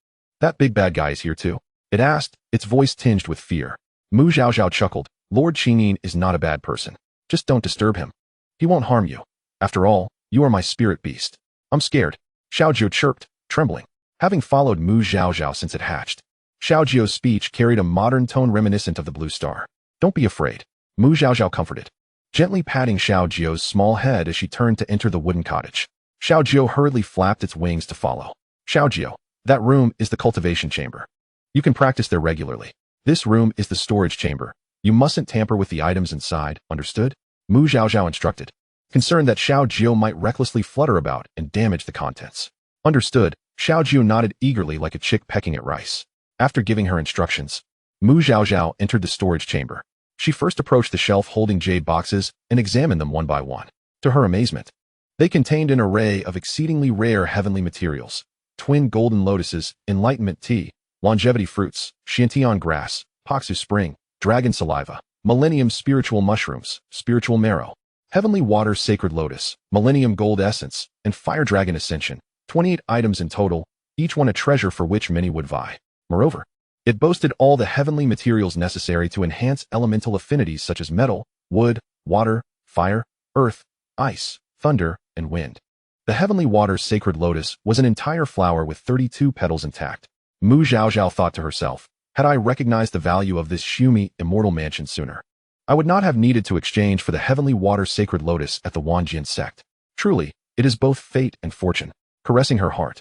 That big bad guy is here too? It asked, its voice tinged with fear. Mu Zhaozhao chuckled. Lord Qingyin is not a bad person. Just don't disturb him. He won't harm you. After all, you are my spirit beast. I'm scared. Zhaozhao chirped, trembling, having followed Mu Zhaozhao since it hatched. Zhaozhao's speech carried a modern tone reminiscent of the blue star. Don't be afraid. Mu Zhaozhao comforted, gently patting Zhaozhao's small head as she turned to enter the wooden cottage. Zhaozhao hurriedly flapped its wings to follow. Zhaozhao, that room is the cultivation chamber. You can practice there regularly. This room is the storage chamber. You mustn't tamper with the items inside, understood? Mu Zhaozhao instructed, concerned that Zhaozhao might recklessly flutter about and damage the contents. Understood, Zhaozhao nodded eagerly like a chick pecking at rice. After giving her instructions, Mu Zhaozhao entered the storage chamber. She first approached the shelf holding jade boxes and examined them one by one. To her amazement, they contained an array of exceedingly rare heavenly materials: twin golden lotuses, enlightenment tea, longevity fruits, xiantian grass, paksu spring, dragon saliva, millennium spiritual mushrooms, spiritual marrow, heavenly water sacred lotus, millennium gold essence, and fire dragon ascension. 28 items in total, each one a treasure for which many would vie. Moreover, it boasted all the heavenly materials necessary to enhance elemental affinities such as metal, wood, water, fire, earth, ice, thunder, and wind. The heavenly water sacred lotus was an entire flower with 32 petals intact. Mu Zhaozhao thought to herself, had I recognized the value of this Xiumi immortal mansion sooner, I would not have needed to exchange for the heavenly water sacred lotus at the Wanjian Sect. Truly, it is both fate and fortune. Caressing her heart,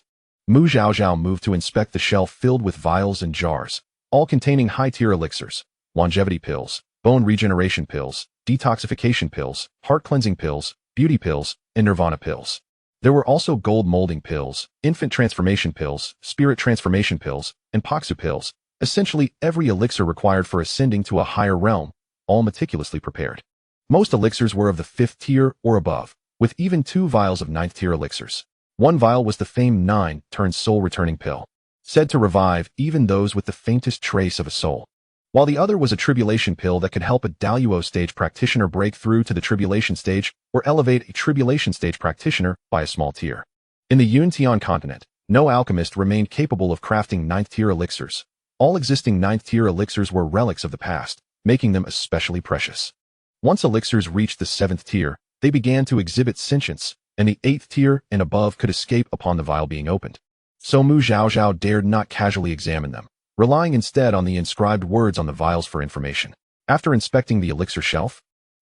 Mu Zhaozhao moved to inspect the shelf filled with vials and jars, all containing high-tier elixirs, longevity pills, bone regeneration pills, detoxification pills, heart-cleansing pills, beauty pills, and nirvana pills. There were also gold molding pills, infant transformation pills, spirit transformation pills, and paksu pills, essentially every elixir required for ascending to a higher realm, all meticulously prepared. Most elixirs were of the 5th tier or above, with even 2 vials of 9th tier elixirs. One vial was the famed 9-soul returning pill, said to revive even those with the faintest trace of a soul, while the other was a tribulation pill that could help a Daluo stage practitioner break through to the tribulation stage or elevate a tribulation stage practitioner by a small tier. In the Yuntian continent, no alchemist remained capable of crafting 9th tier elixirs. All existing 9th-tier elixirs were relics of the past, making them especially precious. Once elixirs reached the 7th tier, they began to exhibit sentience, and the 8th tier and above could escape upon the vial being opened. So Zhaozhao dared not casually examine them, relying instead on the inscribed words on the vials for information. After inspecting the elixir shelf,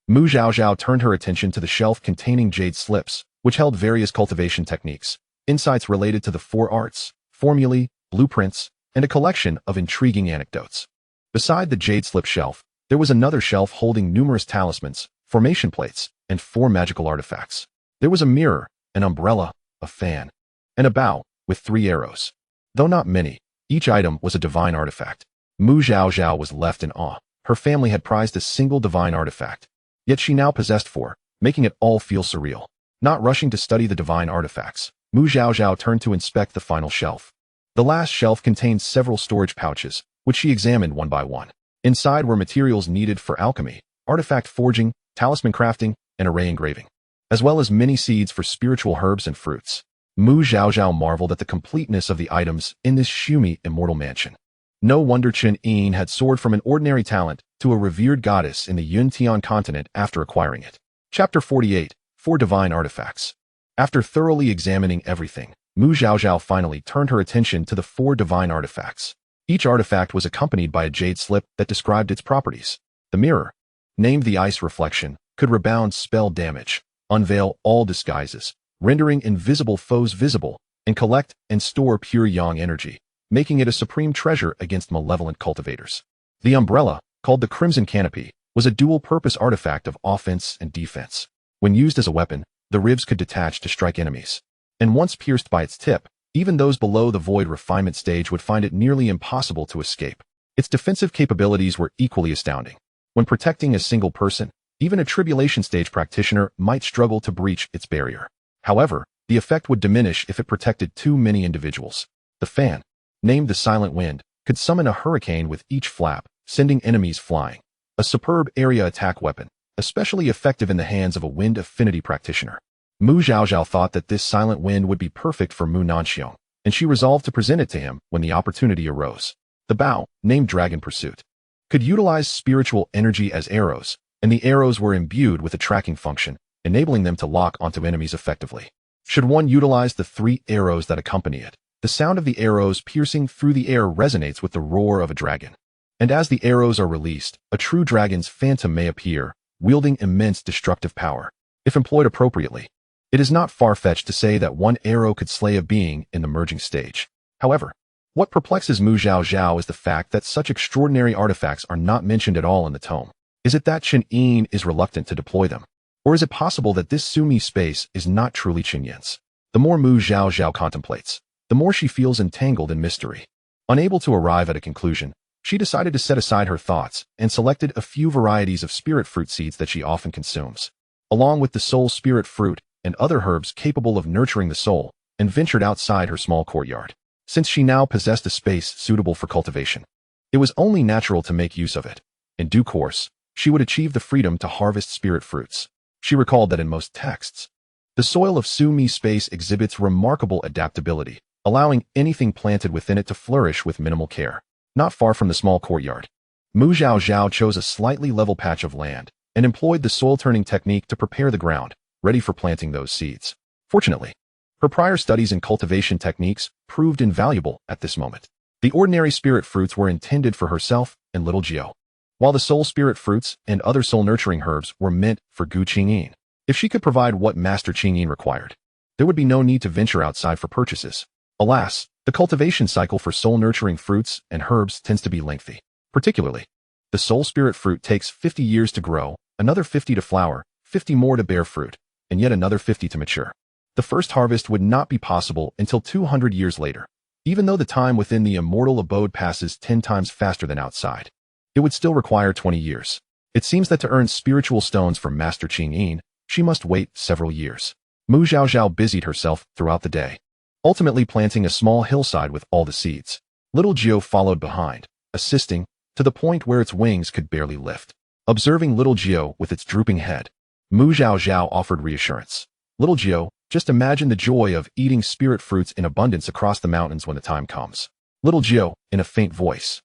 Zhaozhao turned her attention to the shelf containing jade slips, which held various cultivation techniques, insights related to the 4 arts, formulae, blueprints, and a collection of intriguing anecdotes. Beside the jade slip shelf, there was another shelf holding numerous talismans, formation plates, and 4 magical artifacts. There was a mirror, an umbrella, a fan, and a bow with 3 arrows. Though not many, each item was a divine artifact. Zhaozhao was left in awe. Her family had prized a single divine artifact, yet she now possessed 4, making it all feel surreal. Not rushing to study the divine artifacts, Zhaozhao turned to inspect the final shelf. The last shelf contained several storage pouches, which she examined one by one. Inside were materials needed for alchemy, artifact forging, talisman crafting, and array engraving, as well as many seeds for spiritual herbs and fruits. Zhaozhao marveled at the completeness of the items in this Shumi immortal mansion. No wonder Qian had soared from an ordinary talent to a revered goddess in the Yuntian continent after acquiring it. Chapter 48, 4 Divine Artifacts. After thoroughly examining everything, Zhaozhao finally turned her attention to the 4 divine artifacts. Each artifact was accompanied by a jade slip that described its properties. The mirror, named the ice reflection, could rebound spell damage, unveil all disguises, rendering invisible foes visible, and collect and store pure yang energy, making it a supreme treasure against malevolent cultivators. The umbrella, called the Crimson Canopy, was a dual-purpose artifact of offense and defense. When used as a weapon, the ribs could detach to strike enemies. And once pierced by its tip, even those below the void refinement stage would find it nearly impossible to escape. Its defensive capabilities were equally astounding. When protecting a single person, even a tribulation stage practitioner might struggle to breach its barrier. However, the effect would diminish if it protected too many individuals. The fan, named the Silent Wind, could summon a hurricane with each flap, sending enemies flying. A superb area attack weapon, especially effective in the hands of a wind affinity practitioner. Zhaozhao thought that this Silent Wind would be perfect for Mu Nanxiong, and she resolved to present it to him when the opportunity arose. The bow, named Dragon Pursuit, could utilize spiritual energy as arrows, and the arrows were imbued with a tracking function, enabling them to lock onto enemies effectively. Should one utilize the 3 arrows that accompany it, the sound of the arrows piercing through the air resonates with the roar of a dragon. And as the arrows are released, a true dragon's phantom may appear, wielding immense destructive power. If employed appropriately, it is not far-fetched to say that 1 arrow could slay a being in the merging stage. However, what perplexes Zhaozhao is the fact that such extraordinary artifacts are not mentioned at all in the tome. Is it that Qian is reluctant to deploy them? Or is it possible that this Sumi space is not truly Qinyan's? The more Zhaozhao contemplates, the more she feels entangled in mystery. Unable to arrive at a conclusion, she decided to set aside her thoughts and selected a few varieties of spirit fruit seeds that she often consumes, along with the soul spirit fruit and other herbs capable of nurturing the soul, and ventured outside her small courtyard. Since she now possessed a space suitable for cultivation, it was only natural to make use of it. In due course, she would achieve the freedom to harvest spirit fruits. She recalled that in most texts, the soil of Sumi space exhibits remarkable adaptability, allowing anything planted within it to flourish with minimal care. Not far from the small courtyard, Zhaozhao chose a slightly level patch of land and employed the soil-turning technique to prepare the ground, ready for planting those seeds. Fortunately, her prior studies in cultivation techniques proved invaluable at this moment. The ordinary spirit fruits were intended for herself and little Zhao, while the soul spirit fruits and other soul-nurturing herbs were meant for Gu Qingyin. If she could provide what Master Qingyin required, there would be no need to venture outside for purchases. Alas, the cultivation cycle for soul-nurturing fruits and herbs tends to be lengthy. Particularly, the soul spirit fruit takes 50 years to grow, another 50 to flower, 50 more to bear fruit, and yet another 50 to mature. The first harvest would not be possible until 200 years later. Even though the time within the immortal abode passes 10 times faster than outside, it would still require 20 years. It seems that to earn spiritual stones from Master Qingyin, she must wait several years. Zhaozhao busied herself throughout the day, ultimately planting a small hillside with all the seeds. Little Zhao followed behind, assisting, to the point where its wings could barely lift. Observing little Zhao with its drooping head, Zhaozhao offered reassurance. Little Zhao, just imagine the joy of eating spirit fruits in abundance across the mountains when the time comes. Little Zhao, in a faint voice,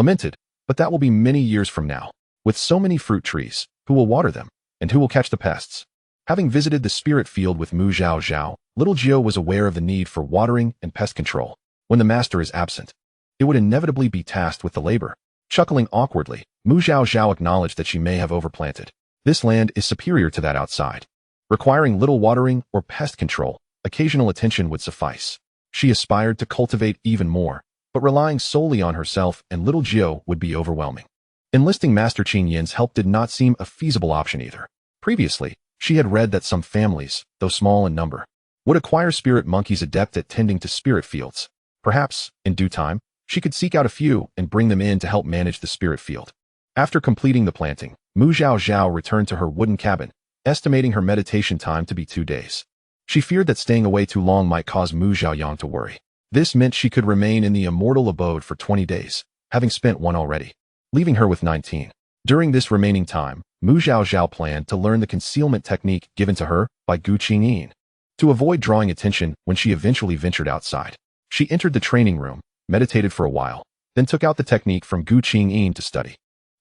lamented, but that will be many years from now. With so many fruit trees, who will water them? And who will catch the pests? Having visited the spirit field with Mu Zhaozhao, little Zhao was aware of the need for watering and pest control. When the master is absent, it would inevitably be tasked with the labor. Chuckling awkwardly, Mu Zhaozhao acknowledged that she may have overplanted. This land is superior to that outside. Requiring little watering or pest control, occasional attention would suffice. She aspired to cultivate even more, but relying solely on herself and little Zhao would be overwhelming. Enlisting Master Qin Yin's help did not seem a feasible option either. Previously, she had read that some families, though small in number, would acquire spirit monkeys adept at tending to spirit fields. Perhaps, in due time, she could seek out a few and bring them in to help manage the spirit field. After completing the planting, Mu Zhaozhao returned to her wooden cabin, estimating her meditation time to be 2 days. She feared that staying away too long might cause Mu Zhaoyang to worry. This meant she could remain in the immortal abode for 20 days, having spent one already, leaving her with 19. During this remaining time, Mu Zhaozhao planned to learn the concealment technique given to her by Gu Qingyin. To avoid drawing attention when she eventually ventured outside, she entered the training room, meditated for a while, then took out the technique from Gu Qingyin to study.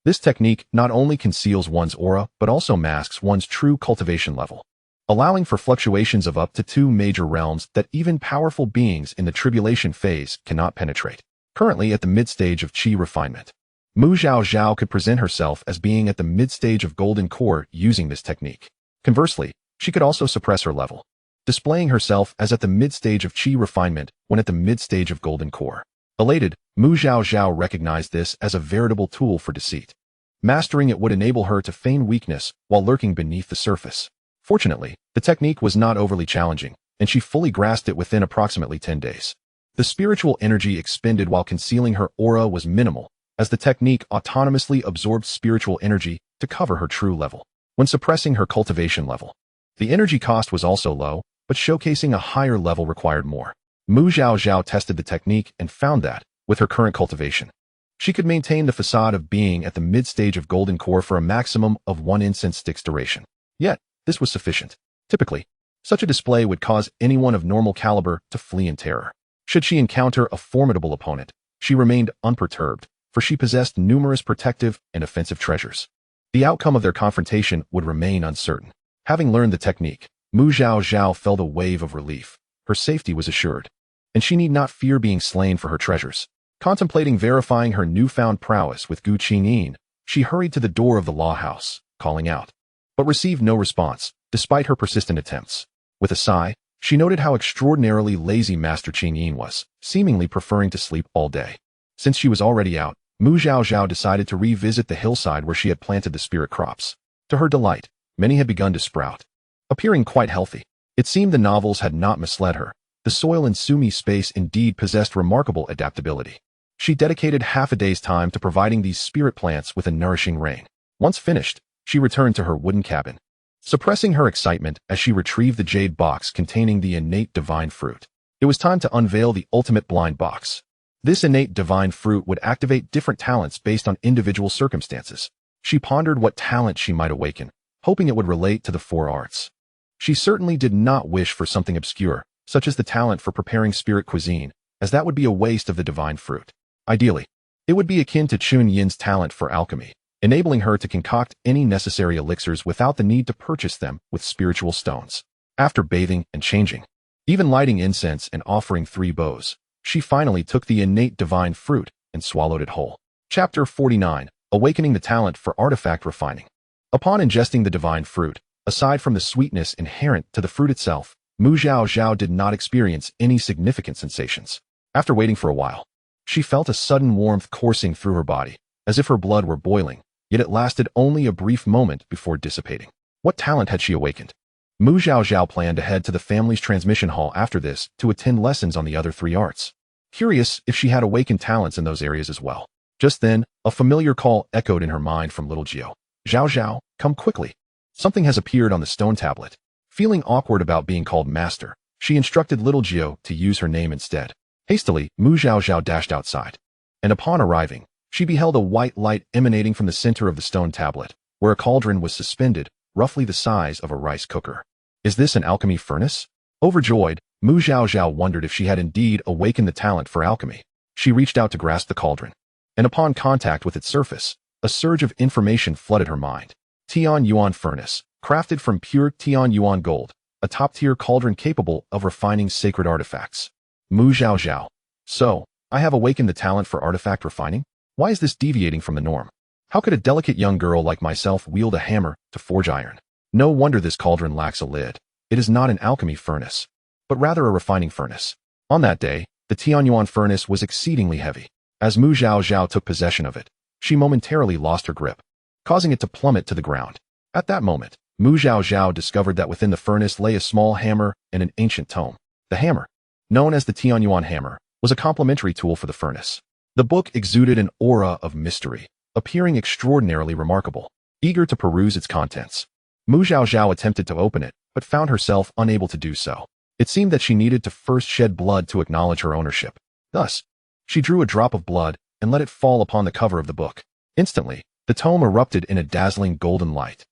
This technique not only conceals one's aura but also masks one's true cultivation level, allowing for fluctuations of up to 2 major realms that even powerful beings in the tribulation phase cannot penetrate. Currently at the mid-stage of qi refinement, Mu Zhaozhao could present herself as being at the mid-stage of golden core using this technique. Conversely, she could also suppress her level, displaying herself as at the mid-stage of qi refinement when at the mid-stage of golden core. Elated, Mu Zhaozhao recognized this as a veritable tool for deceit. Mastering it would enable her to feign weakness while lurking beneath the surface. Fortunately, the technique was not overly challenging, and she fully grasped it within approximately 10 days. The spiritual energy expended while concealing her aura was minimal, as the technique autonomously absorbed spiritual energy to cover her true level. When suppressing her cultivation level, the energy cost was also low, but showcasing a higher level required more. Mu Zhaozhao tested the technique and found that, with her current cultivation, she could maintain the facade of being at the mid-stage of golden core for a maximum of 1 incense stick's duration. Yet, this was sufficient. Typically, such a display would cause anyone of normal caliber to flee in terror. Should she encounter a formidable opponent, she remained unperturbed, for she possessed numerous protective and offensive treasures. The outcome of their confrontation would remain uncertain. Having learned the technique, Mu Zhaozhao felt a wave of relief. Her safety was assured, and she need not fear being slain for her treasures. Contemplating verifying her newfound prowess with Gu Qingyin, she hurried to the door of the law house, calling out, but received no response, despite her persistent attempts. With a sigh, she noted how extraordinarily lazy Master Qingyin was, seemingly preferring to sleep all day. Since she was already out, Mu Zhaozhao decided to revisit the hillside where she had planted the spirit crops. To her delight, many had begun to sprout, appearing quite healthy. It seemed the novels had not misled her. The soil in Sumi space indeed possessed remarkable adaptability. She dedicated half a day's time to providing these spirit plants with a nourishing rain. Once finished, she returned to her wooden cabin, suppressing her excitement as she retrieved the jade box containing the innate divine fruit. It was time to unveil the ultimate blind box. This innate divine fruit would activate different talents based on individual circumstances. She pondered what talent she might awaken, hoping it would relate to the 4 arts. She certainly did not wish for something obscure, such as the talent for preparing spirit cuisine, as that would be a waste of the divine fruit. Ideally, it would be akin to Chun Yin's talent for alchemy, enabling her to concoct any necessary elixirs without the need to purchase them with spiritual stones. After bathing and changing, even lighting incense and offering 3 bows, she finally took the innate divine fruit and swallowed it whole. Chapter 49, Awakening the Talent for Artifact Refining. Upon ingesting the divine fruit, aside from the sweetness inherent to the fruit itself, Mu Zhaozhao did not experience any significant sensations. After waiting for a while, she felt a sudden warmth coursing through her body, as if her blood were boiling, yet it lasted only a brief moment before dissipating. What talent had she awakened? Mu Zhaozhao planned to head to the family's transmission hall after this to attend lessons on the other 3 arts, curious if she had awakened talents in those areas as well. Just then, a familiar call echoed in her mind from little Zhao. Zhaozhao, come quickly. Something has appeared on the stone tablet. Feeling awkward about being called master, she instructed little Zhao to use her name instead. Hastily, Mu Zhaozhao dashed outside, and upon arriving, she beheld a white light emanating from the center of the stone tablet, where a cauldron was suspended, roughly the size of a rice cooker. Is this an alchemy furnace? Overjoyed, Mu Zhaozhao wondered if she had indeed awakened the talent for alchemy. She reached out to grasp the cauldron, and upon contact with its surface, a surge of information flooded her mind. Tian Yuan Furnace, crafted from pure Tian Yuan gold, a top-tier cauldron capable of refining sacred artifacts. Mu Zhaozhao. So, I have awakened the talent for artifact refining? Why is this deviating from the norm? How could a delicate young girl like myself wield a hammer to forge iron? No wonder this cauldron lacks a lid. It is not an alchemy furnace, but rather a refining furnace. On that day, the Tianyuan furnace was exceedingly heavy. As Mu Zhaozhao took possession of it, she momentarily lost her grip, causing it to plummet to the ground. At that moment, Mu Zhaozhao discovered that within the furnace lay a small hammer and an ancient tome. The hammer, known as the Tianyuan hammer, was a complementary tool for the furnace. The book exuded an aura of mystery, appearing extraordinarily remarkable. Eager to peruse its contents, Mu Zhaozhao attempted to open it, but found herself unable to do so. It seemed that she needed to first shed blood to acknowledge her ownership. Thus, she drew a drop of blood and let it fall upon the cover of the book. Instantly, the tome erupted in a dazzling golden light,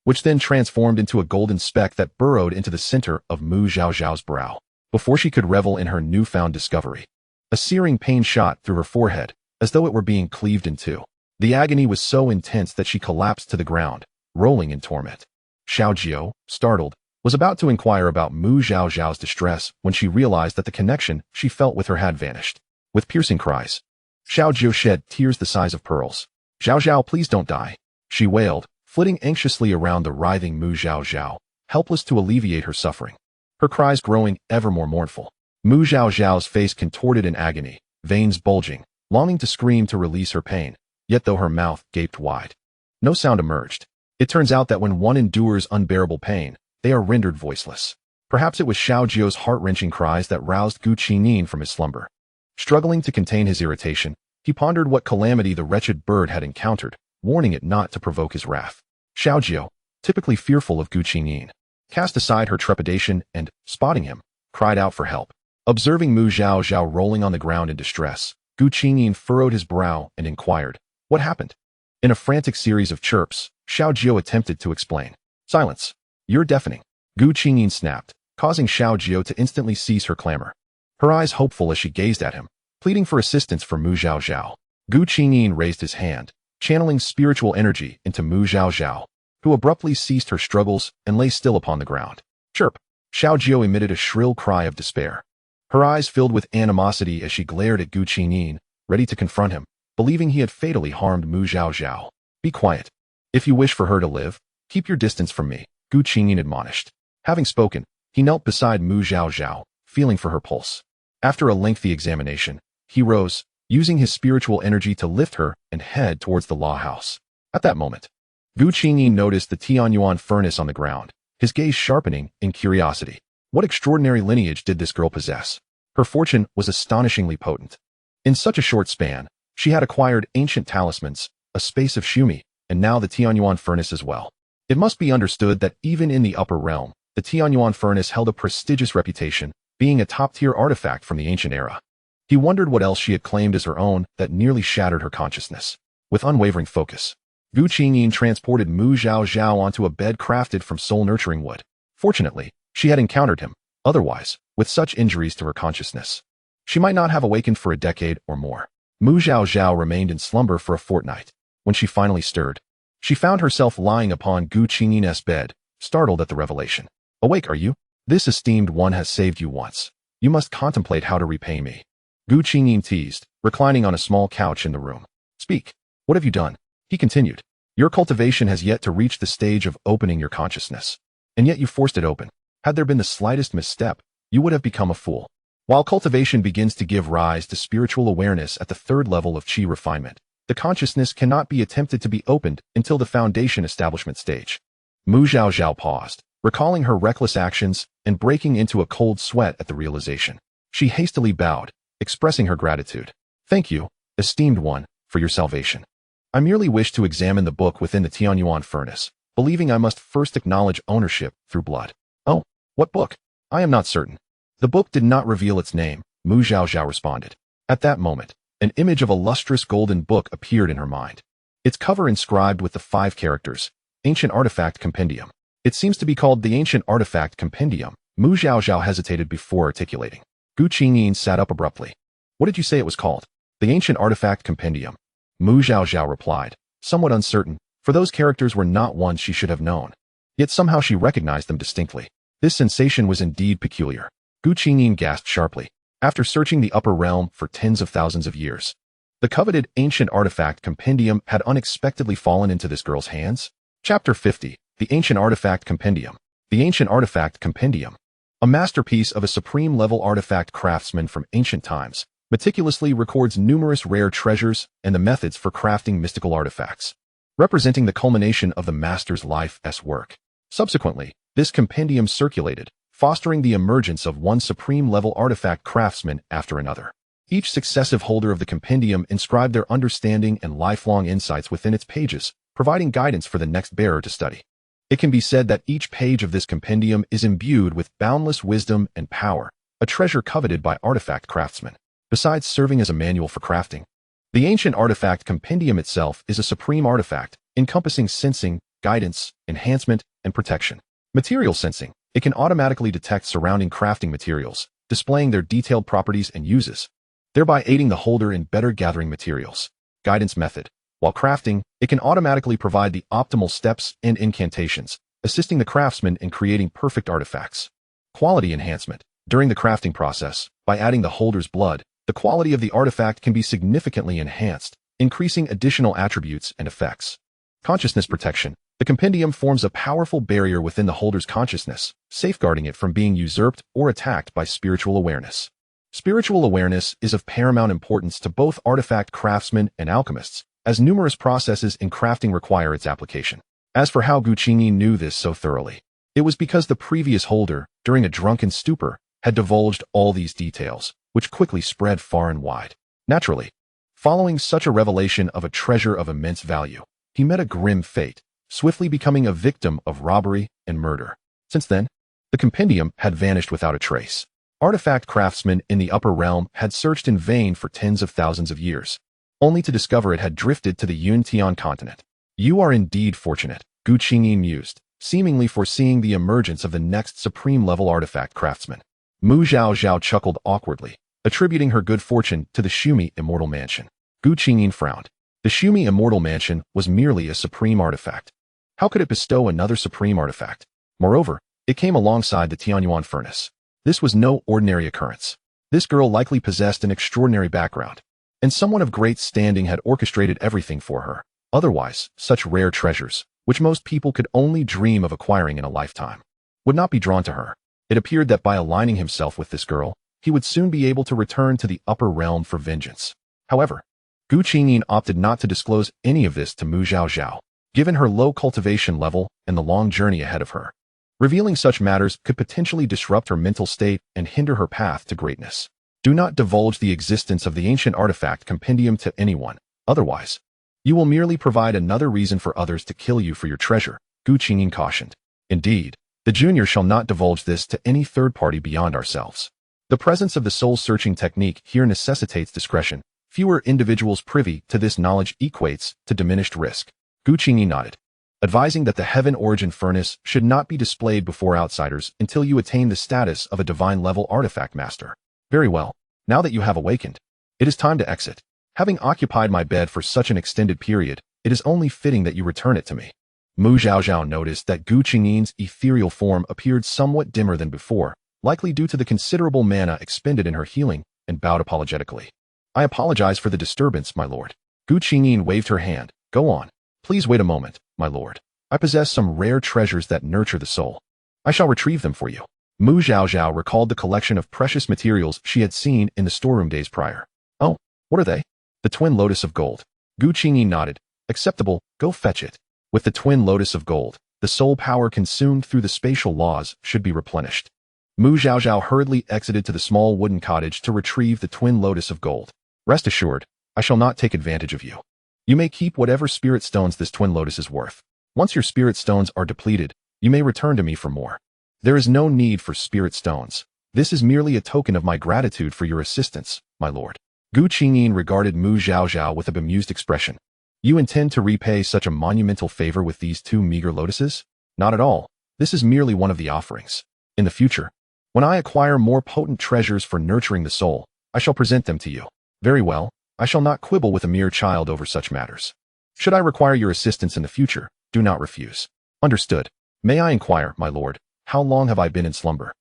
which then transformed into a golden speck that burrowed into the center of Mu Zhaozhao's brow. Before she could revel in her newfound discovery, a searing pain shot through her forehead, as though it were being cleaved in two. The agony was so intense that she collapsed to the ground, rolling in torment. Xiaozhao, startled, was about to inquire about Mu Zhaozhao's distress when she realized that the connection she felt with her had vanished. With piercing cries, Xiaozhao shed tears the size of pearls. "Zhaozhao, please don't die," she wailed, flitting anxiously around the writhing Mu Zhaozhao, helpless to alleviate her suffering. Her cries growing ever more mournful. Mu Zhaozhao's face contorted in agony, veins bulging, longing to scream to release her pain, yet though her mouth gaped wide, no sound emerged. It turns out that when one endures unbearable pain, they are rendered voiceless. Perhaps it was Xiaozhao's heart-wrenching cries that roused Gu Qingyin from his slumber. Struggling to contain his irritation, he pondered what calamity the wretched bird had encountered, warning it not to provoke his wrath. Xiaozhao, typically fearful of Gu Qingyin, cast aside her trepidation and, spotting him, cried out for help. Observing Mu Zhaozhao rolling on the ground in distress, Gu Qingyin furrowed his brow and inquired, "What happened?" In a frantic series of chirps, Xiaozhao attempted to explain. "Silence. You're deafening," Gu Qingyin snapped, causing Xiaozhao to instantly cease her clamor. Her eyes hopeful as she gazed at him, pleading for assistance for Mu Zhaozhao. Gu Qingyin raised his hand, channeling spiritual energy into Mu Zhaozhao, who abruptly ceased her struggles and lay still upon the ground. Chirp! Xiaozhao emitted a shrill cry of despair. Her eyes filled with animosity as she glared at Gu Qingyin, ready to confront him, believing he had fatally harmed Mu Zhaozhao. "Be quiet. If you wish for her to live, keep your distance from me," Gu Qingyin admonished. Having spoken, he knelt beside Mu Zhaozhao, feeling for her pulse. After a lengthy examination, he rose, using his spiritual energy to lift her and head towards the law house. At that moment, Gu Qingyin noticed the Tianyuan furnace on the ground, his gaze sharpening in curiosity. What extraordinary lineage did this girl possess? Her fortune was astonishingly potent. In such a short span, she had acquired ancient talismans, a space of Shumi, and now the Tianyuan furnace as well. It must be understood that even in the upper realm, the Tianyuan furnace held a prestigious reputation, being a top-tier artifact from the ancient era. He wondered what else she had claimed as her own that nearly shattered her consciousness. With unwavering focus, Gu Qingyin transported Mu Zhaozhao onto a bed crafted from soul-nurturing wood. Fortunately, she had encountered him. Otherwise, with such injuries to her consciousness, she might not have awakened for a decade or more. Mu Zhaozhao remained in slumber for a fortnight. When she finally stirred, she found herself lying upon Gu Qingyin's bed, startled at the revelation. "Awake, are you? This esteemed one has saved you once. You must contemplate how to repay me," Gu Qingyin teased, reclining on a small couch in the room. "Speak. What have you done?" he continued. "Your cultivation has yet to reach the stage of opening your consciousness, and yet you forced it open. Had there been the slightest misstep, you would have become a fool." While cultivation begins to give rise to spiritual awareness at the third level of qi refinement, the consciousness cannot be attempted to be opened until the foundation establishment stage. Mu Zhaozhao paused, recalling her reckless actions and breaking into a cold sweat at the realization. She hastily bowed, expressing her gratitude. "Thank you, esteemed one, for your salvation. I merely wish to examine the book within the Tianyuan furnace, believing I must first acknowledge ownership through blood." "Oh, what book?" "I am not certain. The book did not reveal its name," Mu Zhaozhao responded. At that moment, an image of a lustrous golden book appeared in her mind. Its cover inscribed with the 5 characters, Ancient Artifact Compendium. "It seems to be called the Ancient Artifact Compendium." Mu Zhaozhao hesitated before articulating. Gu Qingyin sat up abruptly. "What did you say it was called?" "The Ancient Artifact Compendium. Mu Zhaozhao replied, somewhat uncertain, for those characters were not ones she should have known. Yet somehow she recognized them distinctly. This sensation was indeed peculiar. Gu Qingyin gasped sharply, after searching the upper realm for tens of thousands of years. The coveted ancient artifact compendium had unexpectedly fallen into this girl's hands. Chapter 50. The Ancient Artifact Compendium. The Ancient Artifact Compendium. A masterpiece of a supreme-level artifact craftsman from ancient times, meticulously records numerous rare treasures and the methods for crafting mystical artifacts, representing the culmination of the master's life's work. Subsequently, this compendium circulated, fostering the emergence of one supreme-level artifact craftsman after another. Each successive holder of the compendium inscribed their understanding and lifelong insights within its pages, providing guidance for the next bearer to study. It can be said that each page of this compendium is imbued with boundless wisdom and power, a treasure coveted by artifact craftsmen. Besides serving as a manual for crafting, the ancient artifact compendium itself is a supreme artifact, encompassing sensing, guidance, enhancement, and protection. Material sensing. It can automatically detect surrounding crafting materials, displaying their detailed properties and uses, thereby aiding the holder in better gathering materials. Guidance method. While crafting, it can automatically provide the optimal steps and incantations, assisting the craftsman in creating perfect artifacts. Quality enhancement. During the crafting process, by adding the holder's blood, the quality of the artifact can be significantly enhanced, increasing additional attributes and effects. Consciousness protection. The compendium forms a powerful barrier within the holder's consciousness, safeguarding it from being usurped or attacked by spiritual awareness. Spiritual awareness is of paramount importance to both artifact craftsmen and alchemists, as numerous processes in crafting require its application. As for how Gu Qingyin knew this so thoroughly, it was because the previous holder, during a drunken stupor, had divulged all these details, which quickly spread far and wide. Naturally, following such a revelation of a treasure of immense value, he met a grim fate, swiftly becoming a victim of robbery and murder. Since then, the compendium had vanished without a trace. Artifact craftsmen in the upper realm had searched in vain for tens of thousands of years, only to discover it had drifted to the Yuntian continent. You are indeed fortunate, Gu Qingyin mused, seemingly foreseeing the emergence of the next supreme-level artifact craftsman. Mu Zhaozhao chuckled awkwardly, attributing her good fortune to the Xumi immortal mansion. Gu Qingyin frowned. The Xumi immortal mansion was merely a supreme artifact. How could it bestow another supreme artifact? Moreover, it came alongside the Tianyuan furnace. This was no ordinary occurrence. This girl likely possessed an extraordinary background, and someone of great standing had orchestrated everything for her. Otherwise, such rare treasures, which most people could only dream of acquiring in a lifetime, would not be drawn to her. It appeared that by aligning himself with this girl, he would soon be able to return to the upper realm for vengeance. However, Gu Qingyin opted not to disclose any of this to Mu Zhaozhao, given her low cultivation level and the long journey ahead of her. Revealing such matters could potentially disrupt her mental state and hinder her path to greatness. Do not divulge the existence of the ancient artifact compendium to anyone, otherwise, you will merely provide another reason for others to kill you for your treasure, Gu Qingyin cautioned. Indeed, the junior shall not divulge this to any third party beyond ourselves. The presence of the soul-searching technique here necessitates discretion. Fewer individuals privy to this knowledge equates to diminished risk. Gu Qingyin nodded, advising that the Heaven Origin Furnace should not be displayed before outsiders until you attain the status of a divine-level artifact master. Very well, now that you have awakened, it is time to exit. Having occupied my bed for such an extended period, it is only fitting that you return it to me. Mu Zhaozhao noticed that Gu Qingyin's ethereal form appeared somewhat dimmer than before, likely due to the considerable mana expended in her healing, and bowed apologetically. I apologize for the disturbance, my lord. Gu Qingyin waved her hand. Go on. Please wait a moment, my lord. I possess some rare treasures that nurture the soul. I shall retrieve them for you. Mu Zhaozhao recalled the collection of precious materials she had seen in the storeroom days prior. Oh, what are they? The twin lotus of gold. Gu Qingyin nodded. Acceptable, go fetch it. With the twin lotus of gold, the soul power consumed through the spatial laws should be replenished. Mu Zhaozhao hurriedly exited to the small wooden cottage to retrieve the twin lotus of gold. Rest assured, I shall not take advantage of you. You may keep whatever spirit stones this twin lotus is worth. Once your spirit stones are depleted, you may return to me for more. There is no need for spirit stones. This is merely a token of my gratitude for your assistance, my lord. Gu Qingyin regarded Mu Zhaozhao with a bemused expression. You intend to repay such a monumental favor with these two meager lotuses? Not at all. This is merely one of the offerings. In the future, when I acquire more potent treasures for nurturing the soul, I shall present them to you. Very well. I shall not quibble with a mere child over such matters. Should I require your assistance in the future, do not refuse. Understood. May I inquire, my lord, how long have I been in slumber?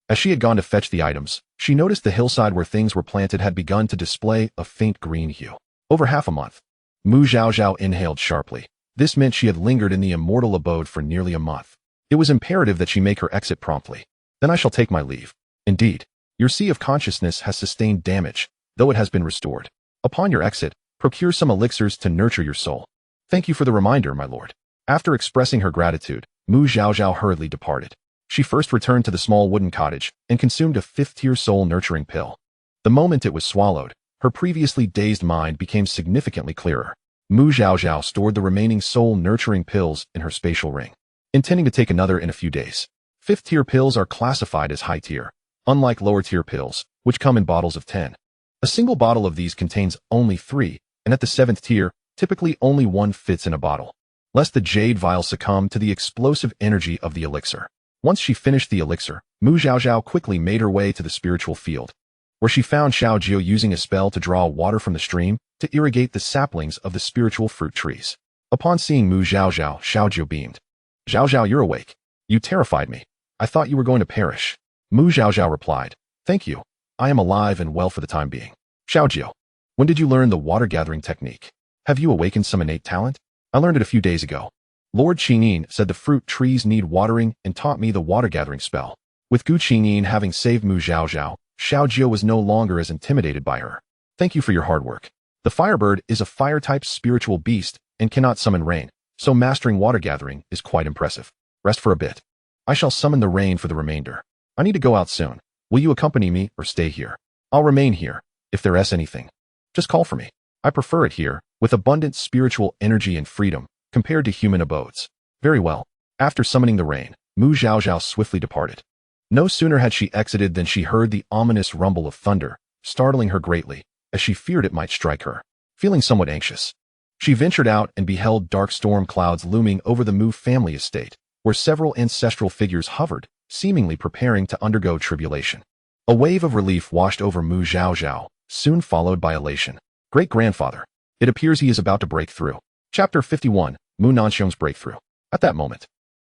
As she had gone to fetch the items, she noticed the hillside where things were planted had begun to display a faint green hue. Over half a month. Mu Zhaozhao inhaled sharply. This meant she had lingered in the immortal abode for nearly a month. It was imperative that she make her exit promptly. Then I shall take my leave. Indeed, your sea of consciousness has sustained damage, though it has been restored. Upon your exit, procure some elixirs to nurture your soul. Thank you for the reminder, my lord. After expressing her gratitude, Mu Zhaozhao hurriedly departed. She first returned to the small wooden cottage and consumed a fifth-tier soul-nurturing pill. The moment it was swallowed, her previously dazed mind became significantly clearer. Mu Zhaozhao stored the remaining soul-nurturing pills in her spatial ring, intending to take another in a few days. Fifth-tier pills are classified as high-tier, unlike lower-tier pills, which come in bottles of 10. A single bottle of these contains only 3, and at the 7th tier, typically only 1 fits in a bottle, lest the jade vial succumb to the explosive energy of the elixir. Once she finished the elixir, Mu Zhaozhao quickly made her way to the spiritual field, where she found Zhaozhao using a spell to draw water from the stream to irrigate the saplings of the spiritual fruit trees. Upon seeing Mu Zhaozhao, Zhaozhao beamed. Zhaozhao, you're awake. You terrified me. I thought you were going to perish. Mu Zhaozhao replied, thank you. I am alive and well for the time being. Zhaozhao, when did you learn the water-gathering technique? Have you awakened some innate talent? I learned it a few days ago. Lord Qingyin said the fruit trees need watering and taught me the water-gathering spell. With Gu Qingyin having saved Mu Zhaozhao, Zhaozhao was no longer as intimidated by her. Thank you for your hard work. The firebird is a fire-type spiritual beast and cannot summon rain, so mastering water-gathering is quite impressive. Rest for a bit. I shall summon the rain for the remainder. I need to go out soon. Will you accompany me or stay here? I'll remain here. If there is anything, just call for me. I prefer it here, with abundant spiritual energy and freedom, compared to human abodes. Very well. After summoning the rain, Mu Zhaozhao swiftly departed. No sooner had she exited than she heard the ominous rumble of thunder, startling her greatly, as she feared it might strike her. Feeling somewhat anxious, she ventured out and beheld dark storm clouds looming over the Mu family estate, where several ancestral figures hovered, seemingly preparing to undergo tribulation. A wave of relief washed over Mu Zhaozhao, soon followed by elation. Great-grandfather. It appears he is about to break through. Chapter 51, Mu Nanxiong's Breakthrough. At that moment,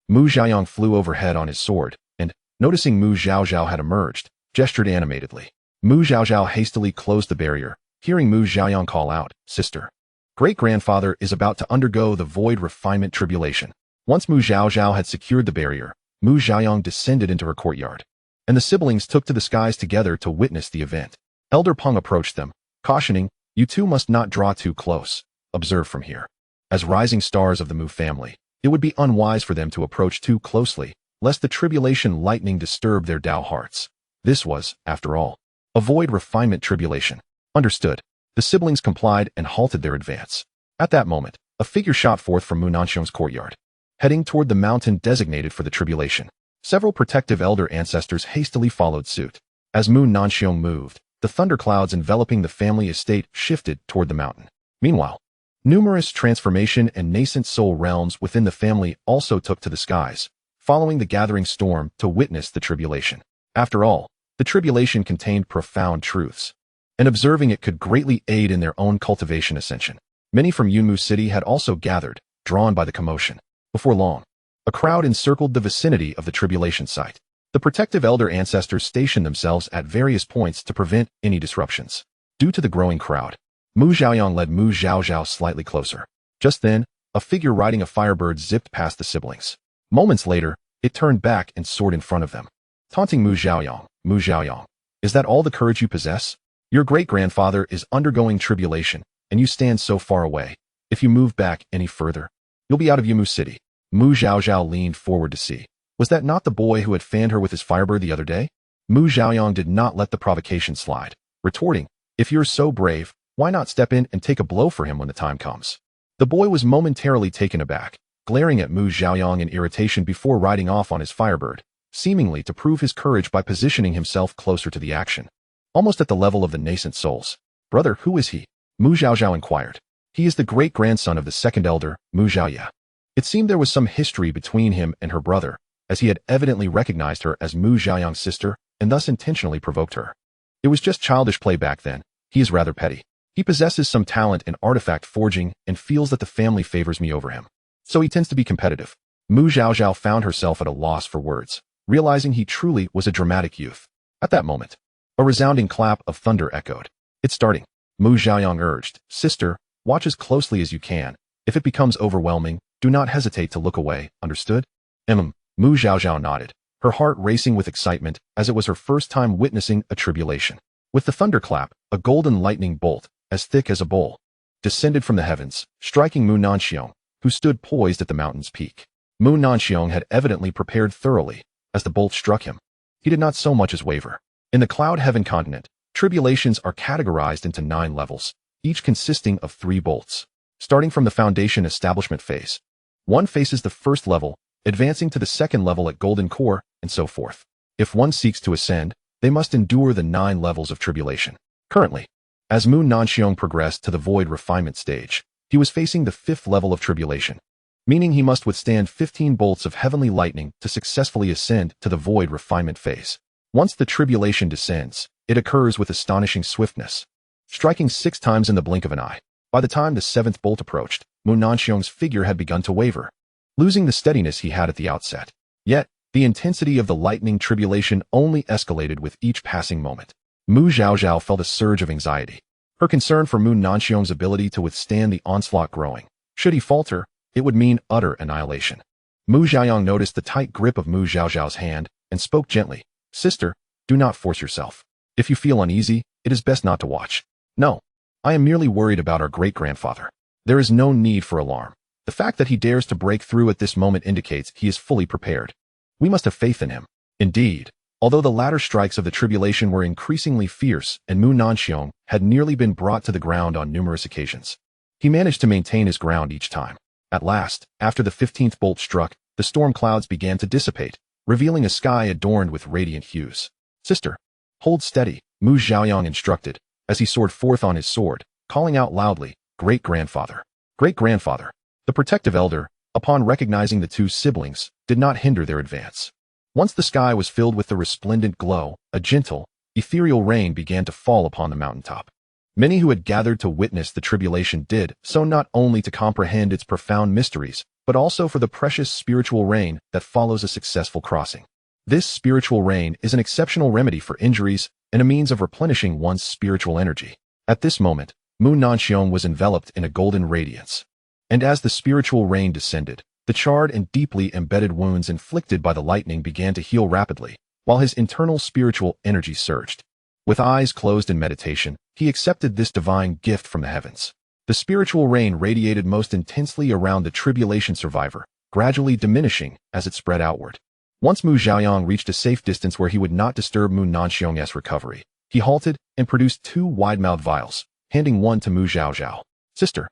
Mu Zhaoyang flew overhead on his sword, and, noticing Mu Zhaozhao had emerged, gestured animatedly. Mu Zhaozhao hastily closed the barrier, hearing Mu Zhaoyang call out, sister. Great-grandfather is about to undergo the void refinement tribulation. Once Mu Zhaozhao had secured the barrier, Mu Zhaoyang descended into her courtyard, and the siblings took to the skies together to witness the event. Elder Peng approached them, cautioning, you two must not draw too close. Observe from here. As rising stars of the Mu family, it would be unwise for them to approach too closely, lest the tribulation lightning disturb their Tao hearts. This was, after all, a void refinement tribulation. Understood. The siblings complied and halted their advance. At that moment, a figure shot forth from Mu Nanxiong's courtyard, heading toward the mountain designated for the tribulation. Several protective elder ancestors hastily followed suit. As Mu Nanxiong moved, the thunderclouds enveloping the family estate shifted toward the mountain. Meanwhile, numerous transformation and nascent soul realms within the family also took to the skies, following the gathering storm to witness the tribulation. After all, the tribulation contained profound truths, and observing it could greatly aid in their own cultivation ascension. Many from Yunmu City had also gathered, drawn by the commotion. Before long, a crowd encircled the vicinity of the tribulation site. The protective elder ancestors stationed themselves at various points to prevent any disruptions. Due to the growing crowd, Mu Zhaoyang led Mu Zhaozhao slightly closer. Just then, a figure riding a firebird zipped past the siblings. Moments later, it turned back and soared in front of them. Taunting Mu Zhaoyang, is that all the courage you possess? Your great-grandfather is undergoing tribulation, and you stand so far away. If you move back any further, you'll be out of Yunmu City. Mu Zhaozhao leaned forward to see. Was that not the boy who had fanned her with his firebird the other day? Mu Zhaoyang did not let the provocation slide, retorting, if you're so brave, why not step in and take a blow for him when the time comes? The boy was momentarily taken aback, glaring at Mu Zhaoyang in irritation before riding off on his firebird, seemingly to prove his courage by positioning himself closer to the action, almost at the level of the nascent souls. Brother, who is he? Mu Zhaozhao inquired. He is the great-grandson of the second elder, Mu Zhaoya. It seemed there was some history between him and her brother, as he had evidently recognized her as Mu Zhaoyang's sister and thus intentionally provoked her. It was just childish play back then. He is rather petty. He possesses some talent in artifact forging and feels that the family favors me over him. So he tends to be competitive. Mu Zhaozhao found herself at a loss for words, realizing he truly was a dramatic youth. At that moment, a resounding clap of thunder echoed. It's starting. Mu Zhaoyang urged, Sister, watch as closely as you can. If it becomes overwhelming, do not hesitate to look away, understood? Mu Zhaozhao nodded, her heart racing with excitement as it was her first time witnessing a tribulation. With the thunderclap, a golden lightning bolt, as thick as a bowl, descended from the heavens, striking Mu Nanxiong, who stood poised at the mountain's peak. Mu Nanxiong had evidently prepared thoroughly. As the bolt struck him, he did not so much as waver. In the Cloud Heaven continent, tribulations are categorized into 9 levels, each consisting of 3 bolts. Starting from the foundation establishment phase, one faces the first level, advancing to the second level at Golden Core, and so forth. If one seeks to ascend, they must endure the 9 levels of tribulation. Currently, as Mu Nanxiong progressed to the void refinement stage, he was facing the 5th level of tribulation, meaning he must withstand 15 bolts of heavenly lightning to successfully ascend to the void refinement phase. Once the tribulation descends, it occurs with astonishing swiftness, striking 6 times in the blink of an eye. By the time the 7th bolt approached, Mu Nanxiong's figure had begun to waver, losing the steadiness he had at the outset. Yet, the intensity of the lightning tribulation only escalated with each passing moment. Mu Zhaozhao felt a surge of anxiety, her concern for Mu Nanxiong's ability to withstand the onslaught growing. Should he falter, it would mean utter annihilation. Mu Zhaoyang noticed the tight grip of Mu Zhaozhao's hand and spoke gently, Sister, do not force yourself. If you feel uneasy, it is best not to watch. No, I am merely worried about our great-grandfather. There is no need for alarm. The fact that he dares to break through at this moment indicates he is fully prepared. We must have faith in him. Indeed, although the latter strikes of the tribulation were increasingly fierce and Mu Nanxiong had nearly been brought to the ground on numerous occasions, he managed to maintain his ground each time. At last, after the 15th bolt struck, the storm clouds began to dissipate, revealing a sky adorned with radiant hues. Sister, hold steady, Mu Zhaoyang instructed, as he soared forth on his sword, calling out loudly, Great-grandfather. Great-grandfather. The protective elder, upon recognizing the 2 siblings, did not hinder their advance. Once the sky was filled with the resplendent glow, a gentle, ethereal rain began to fall upon the mountaintop. Many who had gathered to witness the tribulation did so not only to comprehend its profound mysteries, but also for the precious spiritual rain that follows a successful crossing. This spiritual rain is an exceptional remedy for injuries and a means of replenishing one's spiritual energy. At this moment, Mu Nanxiong was enveloped in a golden radiance. And as the spiritual rain descended, the charred and deeply embedded wounds inflicted by the lightning began to heal rapidly, while his internal spiritual energy surged. With eyes closed in meditation, he accepted this divine gift from the heavens. The spiritual rain radiated most intensely around the tribulation survivor, gradually diminishing as it spread outward. Once Mu Zhaoyang reached a safe distance where he would not disturb Mu Nanxiong's recovery, he halted and produced 2 wide-mouthed vials, handing one to Mu Zhaozhao. Sister,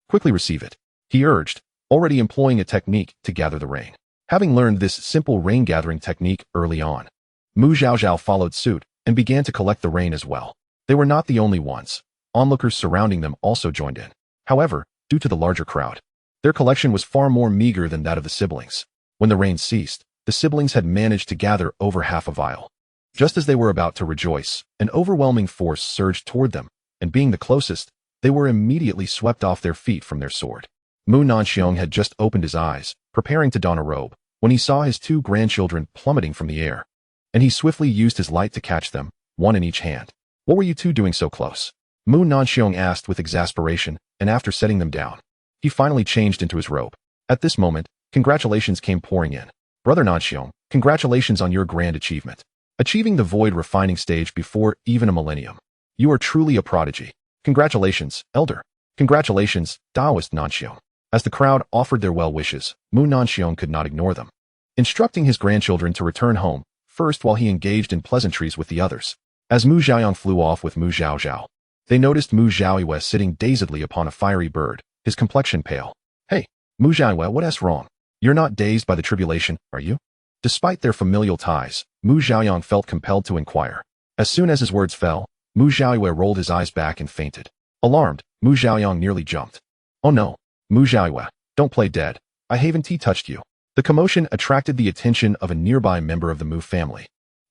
quickly receive it, he urged, already employing a technique to gather the rain. Having learned this simple rain-gathering technique early on, Mu Zhaozhao followed suit and began to collect the rain as well. They were not the only ones. Onlookers surrounding them also joined in. However, due to the larger crowd, their collection was far more meager than that of the siblings. When the rain ceased, the siblings had managed to gather over half a vial. Just as they were about to rejoice, an overwhelming force surged toward them, and being the closest, they were immediately swept off their feet from their sword. Mu Nanxiong had just opened his eyes, preparing to don a robe, when he saw his 2 grandchildren plummeting from the air, and he swiftly used his light to catch them, one in each hand. What were you 2 doing so close? Mu Nanxiong asked with exasperation, and after setting them down, he finally changed into his robe. At this moment, congratulations came pouring in. Brother Nanxiong, congratulations on your grand achievement. Achieving the void refining stage before even a millennium. You are truly a prodigy. Congratulations, elder. Congratulations, Taoist Nanxiong. As the crowd offered their well wishes, Mu Nanxiong could not ignore them, instructing his grandchildren to return home, first while he engaged in pleasantries with the others. As Mu Zhaoyang flew off with Mu Zhaozhao, they noticed Mu Zhaoyue sitting dazedly upon a fiery bird, his complexion pale. Hey, Mu Zhaoyue, what's wrong? You're not dazed by the tribulation, are you? Despite their familial ties, Mu Zhaoyang felt compelled to inquire. As soon as his words fell, Mu Zhaoyue rolled his eyes back and fainted. Alarmed, Mu Zhaoyang nearly jumped. Oh no, Mu Zhaoyue, don't play dead. I haven't touched you. The commotion attracted the attention of a nearby member of the Mu family,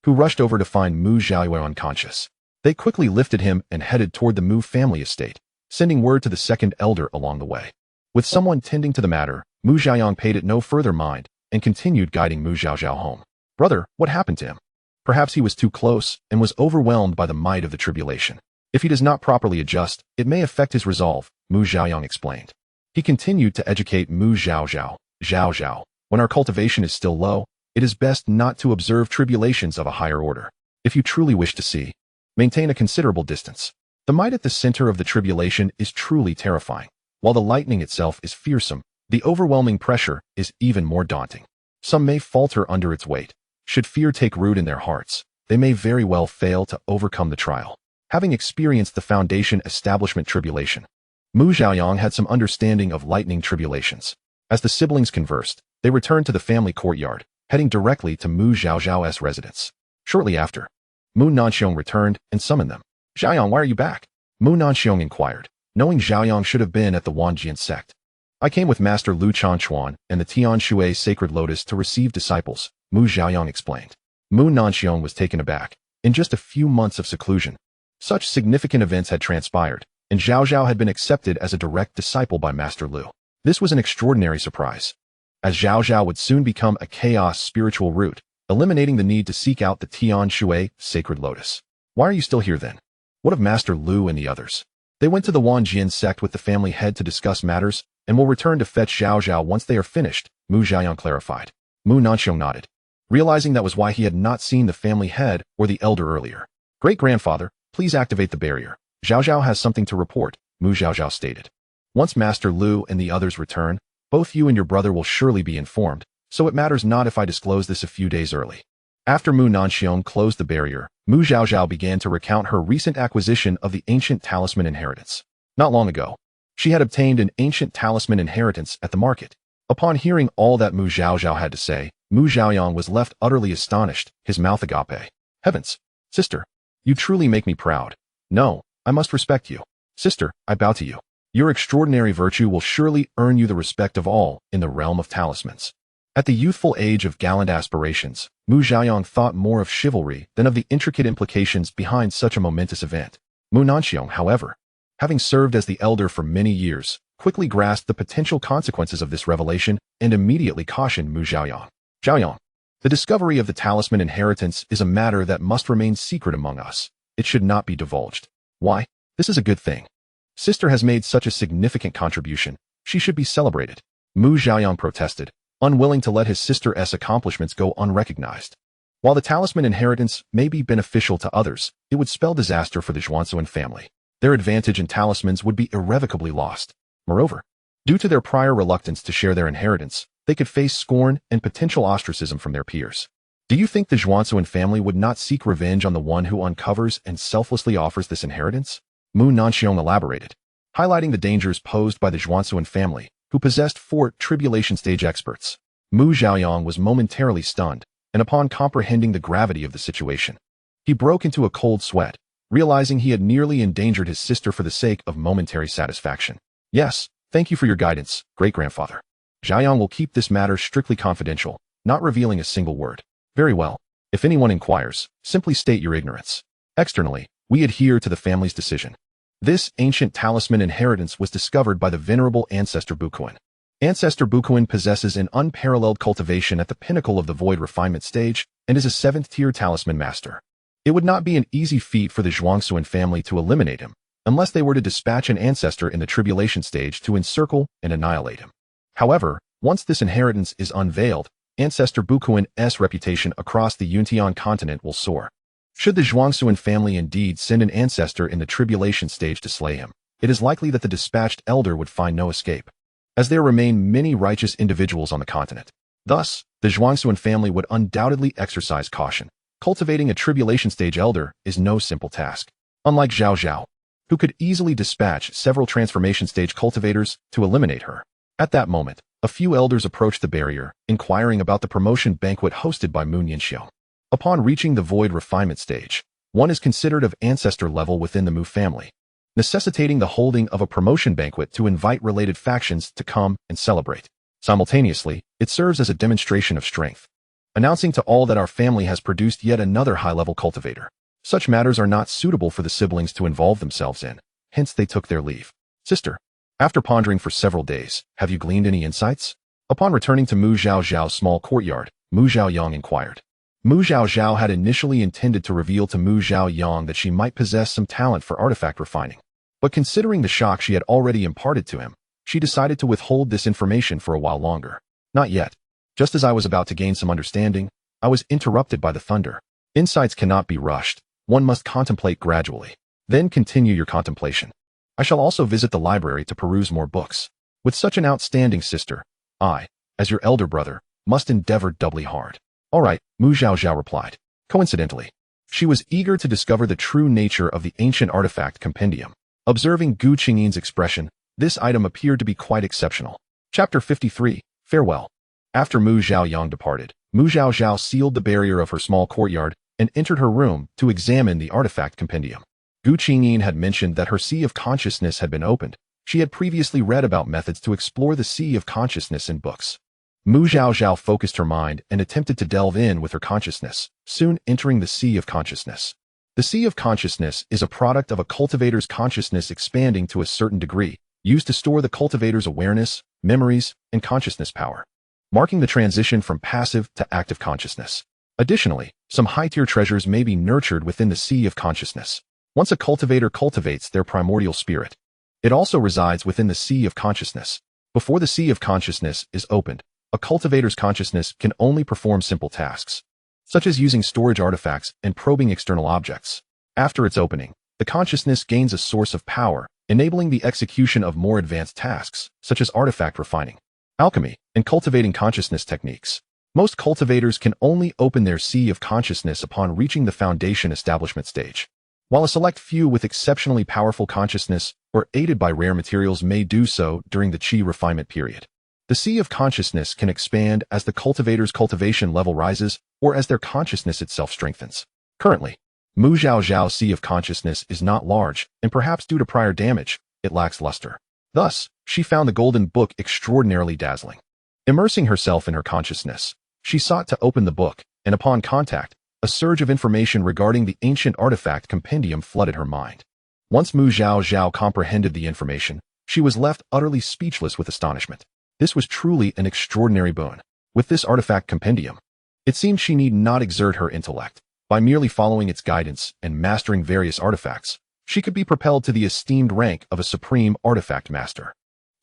who rushed over to find Mu Zhaoyue unconscious. They quickly lifted him and headed toward the Mu family estate, sending word to the second elder along the way. With someone tending to the matter, Mu Xiaoyang paid it no further mind and continued guiding Mu Zhaozhao home. Brother, what happened to him? Perhaps he was too close and was overwhelmed by the might of the tribulation. If he does not properly adjust, it may affect his resolve, Mu Xiaoyang explained. He continued to educate Mu Zhaozhao, when our cultivation is still low, it is best not to observe tribulations of a higher order. If you truly wish to see, maintain a considerable distance. The might at the center of the tribulation is truly terrifying. While the lightning itself is fearsome, the overwhelming pressure is even more daunting. Some may falter under its weight. Should fear take root in their hearts, they may very well fail to overcome the trial. Having experienced the foundation establishment tribulation, Mu Xiaoyang had some understanding of lightning tribulations. As the siblings conversed, they returned to the family courtyard, heading directly to Mu Zhaozhao's residence. Shortly after, Mu Nanxiong returned and summoned them. Xiaoyang, why are you back? Mu Nanxiong inquired, knowing Xiaoyang should have been at the Wanjian Sect. I came with Master Lu Chanchuan and the Tianshui Sacred Lotus to receive disciples, Mu Xiaoyang explained. Mu Nanxiong was taken aback. In just a few months of seclusion, such significant events had transpired, and Zhaozhao had been accepted as a direct disciple by Master Lu. This was an extraordinary surprise, as Zhaozhao would soon become a chaos spiritual root, eliminating the need to seek out the Tianshui Sacred Lotus. Why are you still here then? What of Master Lu and the others? They went to the Wanjian Sect with the family head to discuss matters, and will return to fetch Zhaozhao once they are finished, Mu Xiaoyang clarified. Mu Nanxiong nodded, realizing that was why he had not seen the family head or the elder earlier. Great-grandfather, please activate the barrier. Zhaozhao has something to report, Mu Zhaozhao stated. Once Master Lu and the others return, both you and your brother will surely be informed, so it matters not if I disclose this a few days early. After Mu Nanxiong closed the barrier, Mu Zhaozhao began to recount her recent acquisition of the ancient talisman inheritance. Not long ago, she had obtained an ancient talisman inheritance at the market. Upon hearing all that Mu Zhaozhao had to say, Mu Xiaoyang was left utterly astonished, his mouth agape. Heavens! Sister, you truly make me proud. No, I must respect you. Sister, I bow to you. Your extraordinary virtue will surely earn you the respect of all in the realm of talismans. At the youthful age of gallant aspirations, Mu Xiaoyang thought more of chivalry than of the intricate implications behind such a momentous event. Mu Nanxiong, however, having served as the elder for many years, quickly grasped the potential consequences of this revelation and immediately cautioned Mu Xiaoyang. Xiaoyang, the discovery of the talisman inheritance is a matter that must remain secret among us. It should not be divulged. Why? This is a good thing. Sister has made such a significant contribution. She should be celebrated. Mu Xiaoyang protested, unwilling to let his sister's accomplishments go unrecognized. While the talisman inheritance may be beneficial to others, it would spell disaster for the Zhaozhao family. Their advantage in talismans would be irrevocably lost. Moreover, due to their prior reluctance to share their inheritance, they could face scorn and potential ostracism from their peers. Do you think the Zhaozhao family would not seek revenge on the one who uncovers and selflessly offers this inheritance? Mu Nanxiong elaborated, highlighting the dangers posed by the Zhaozhao family, who possessed 4 tribulation stage experts. Mu Xiaoyang was momentarily stunned, and upon comprehending the gravity of the situation, he broke into a cold sweat, realizing he had nearly endangered his sister for the sake of momentary satisfaction. Yes, thank you for your guidance, great-grandfather. Xiaoyang will keep this matter strictly confidential, not revealing a single word. Very well. If anyone inquires, simply state your ignorance. Externally, we adhere to the family's decision. This ancient talisman inheritance was discovered by the venerable Ancestor Bukuin. Ancestor Bukuin possesses an unparalleled cultivation at the pinnacle of the void refinement stage and is a 7th-tier talisman master. It would not be an easy feat for the Zhaozhao family to eliminate him, unless they were to dispatch an ancestor in the tribulation stage to encircle and annihilate him. However, once this inheritance is unveiled, Ancestor Bukuin's reputation across the Yuntian continent will soar. Should the Zhaozhao family indeed send an ancestor in the tribulation stage to slay him, it is likely that the dispatched elder would find no escape, as there remain many righteous individuals on the continent. Thus, the Zhaozhao family would undoubtedly exercise caution. Cultivating a tribulation stage elder is no simple task. Unlike Zhaozhao, who could easily dispatch several transformation stage cultivators to eliminate her. At that moment, a few elders approached the barrier, inquiring about the promotion banquet hosted by Mu Nanxiong. Upon reaching the void refinement stage, one is considered of ancestor level within the Mu family, necessitating the holding of a promotion banquet to invite related factions to come and celebrate. Simultaneously, it serves as a demonstration of strength, announcing to all that our family has produced yet another high-level cultivator. Such matters are not suitable for the siblings to involve themselves in, hence they took their leave. Sister, after pondering for several days, have you gleaned any insights? Upon returning to Mu Zhaozhao's small courtyard, Mu Zhaoyang inquired. Mu Zhaozhao had initially intended to reveal to Mu Zhaoyang that she might possess some talent for artifact refining. But considering the shock she had already imparted to him, she decided to withhold this information for a while longer. Not yet. Just as I was about to gain some understanding, I was interrupted by the thunder. Insights cannot be rushed. One must contemplate gradually. Then continue your contemplation. I shall also visit the library to peruse more books. With such an outstanding sister, I, as your elder brother, must endeavor doubly hard. All right, Mu Zhaozhao replied. Coincidentally, she was eager to discover the true nature of the ancient artifact compendium. Observing Gu Qingyin's expression, this item appeared to be quite exceptional. Chapter 53, Farewell. After Mu Zhaoyang departed, Mu Zhaozhao sealed the barrier of her small courtyard and entered her room to examine the artifact compendium. Gu Qingyin had mentioned that her sea of consciousness had been opened. She had previously read about methods to explore the sea of consciousness in books. Mu Zhaozhao focused her mind and attempted to delve in with her consciousness, soon entering the sea of consciousness. The sea of consciousness is a product of a cultivator's consciousness expanding to a certain degree, used to store the cultivator's awareness, memories, and consciousness power, marking the transition from passive to active consciousness. Additionally, some high-tier treasures may be nurtured within the sea of consciousness. Once a cultivator cultivates their primordial spirit, it also resides within the sea of consciousness. Before the sea of consciousness is opened, a cultivator's consciousness can only perform simple tasks, such as using storage artifacts and probing external objects. After its opening, the consciousness gains a source of power, enabling the execution of more advanced tasks, such as artifact refining, alchemy, and cultivating consciousness techniques. Most cultivators can only open their sea of consciousness upon reaching the foundation establishment stage, while a select few with exceptionally powerful consciousness or aided by rare materials may do so during the qi refinement period. The sea of consciousness can expand as the cultivator's cultivation level rises or as their consciousness itself strengthens. Currently, Mu Zhaozhao's sea of consciousness is not large, and perhaps due to prior damage, it lacks luster. Thus, she found the golden book extraordinarily dazzling. Immersing herself in her consciousness, she sought to open the book, and upon contact, a surge of information regarding the ancient artifact compendium flooded her mind. Once Mu Zhaozhao comprehended the information, she was left utterly speechless with astonishment. This was truly an extraordinary boon. With this artifact compendium, it seemed she need not exert her intellect. By merely following its guidance and mastering various artifacts, she could be propelled to the esteemed rank of a supreme artifact master.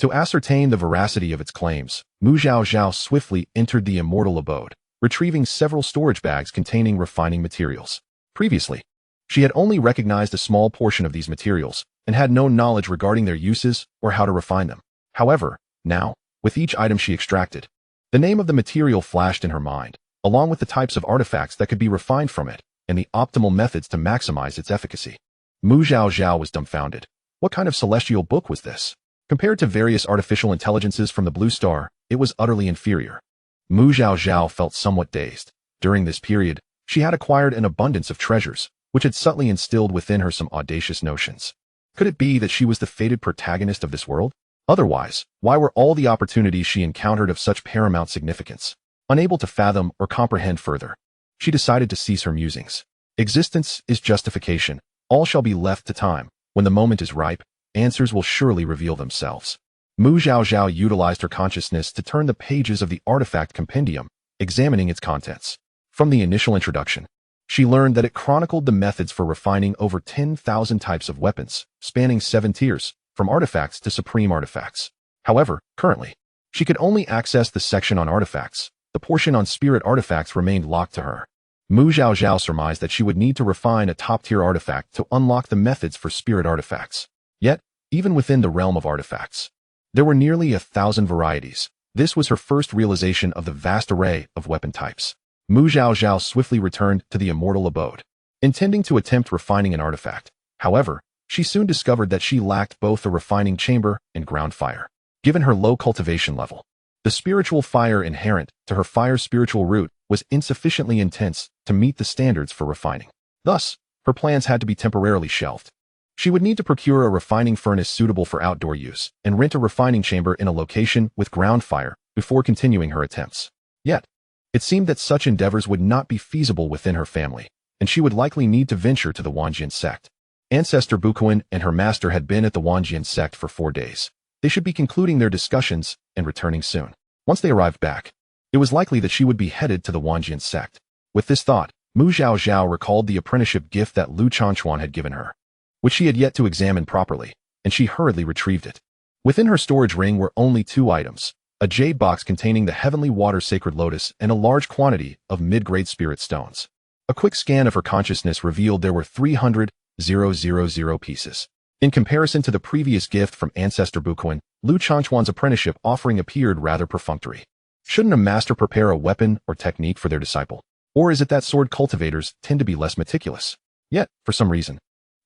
To ascertain the veracity of its claims, Mu Zhaozhao swiftly entered the immortal abode, retrieving several storage bags containing refining materials. Previously, she had only recognized a small portion of these materials and had no knowledge regarding their uses or how to refine them. However, now, with each item she extracted, the name of the material flashed in her mind, along with the types of artifacts that could be refined from it and the optimal methods to maximize its efficacy. Mu Zhaozhao was dumbfounded. What kind of celestial book was this? Compared to various artificial intelligences from the Blue Star, it was utterly inferior. Mu Zhaozhao felt somewhat dazed. During this period, she had acquired an abundance of treasures, which had subtly instilled within her some audacious notions. Could it be that she was the fated protagonist of this world? Otherwise, why were all the opportunities she encountered of such paramount significance? Unable to fathom or comprehend further, she decided to cease her musings. Existence is justification. All shall be left to time. When the moment is ripe, answers will surely reveal themselves. Mu Zhaozhao utilized her consciousness to turn the pages of the artifact compendium, examining its contents. From the initial introduction, she learned that it chronicled the methods for refining over 10,000 types of weapons, spanning 7 tiers, from artifacts to supreme artifacts. However, currently, she could only access the section on artifacts. The portion on spirit artifacts remained locked to her. Mu Zhaozhao surmised that she would need to refine a top-tier artifact to unlock the methods for spirit artifacts. Yet, even within the realm of artifacts, there were nearly 1,000 varieties. This was her first realization of the vast array of weapon types. Mu Zhaozhao swiftly returned to the immortal abode, intending to attempt refining an artifact. However, she soon discovered that she lacked both the refining chamber and ground fire. Given her low cultivation level, the spiritual fire inherent to her fire's spiritual root was insufficiently intense to meet the standards for refining. Thus, her plans had to be temporarily shelved. She would need to procure a refining furnace suitable for outdoor use and rent a refining chamber in a location with ground fire before continuing her attempts. Yet, it seemed that such endeavors would not be feasible within her family, and she would likely need to venture to the Wanjian sect. Ancestor Bukuin and her master had been at the Wanjian sect for 4 days. They should be concluding their discussions and returning soon. Once they arrived back, it was likely that she would be headed to the Wanjian sect. With this thought, Mu Zhaozhao recalled the apprenticeship gift that Lu Changquan had given her, which she had yet to examine properly, and she hurriedly retrieved it. Within her storage ring were only 2 items, a jade box containing the heavenly water sacred lotus and a large quantity of mid-grade spirit stones. A quick scan of her consciousness revealed there were 300,000 pieces. In comparison to the previous gift from Ancestor Bukuin, Lu Changquan's apprenticeship offering appeared rather perfunctory. Shouldn't a master prepare a weapon or technique for their disciple? Or is it that sword cultivators tend to be less meticulous? Yet, for some reason,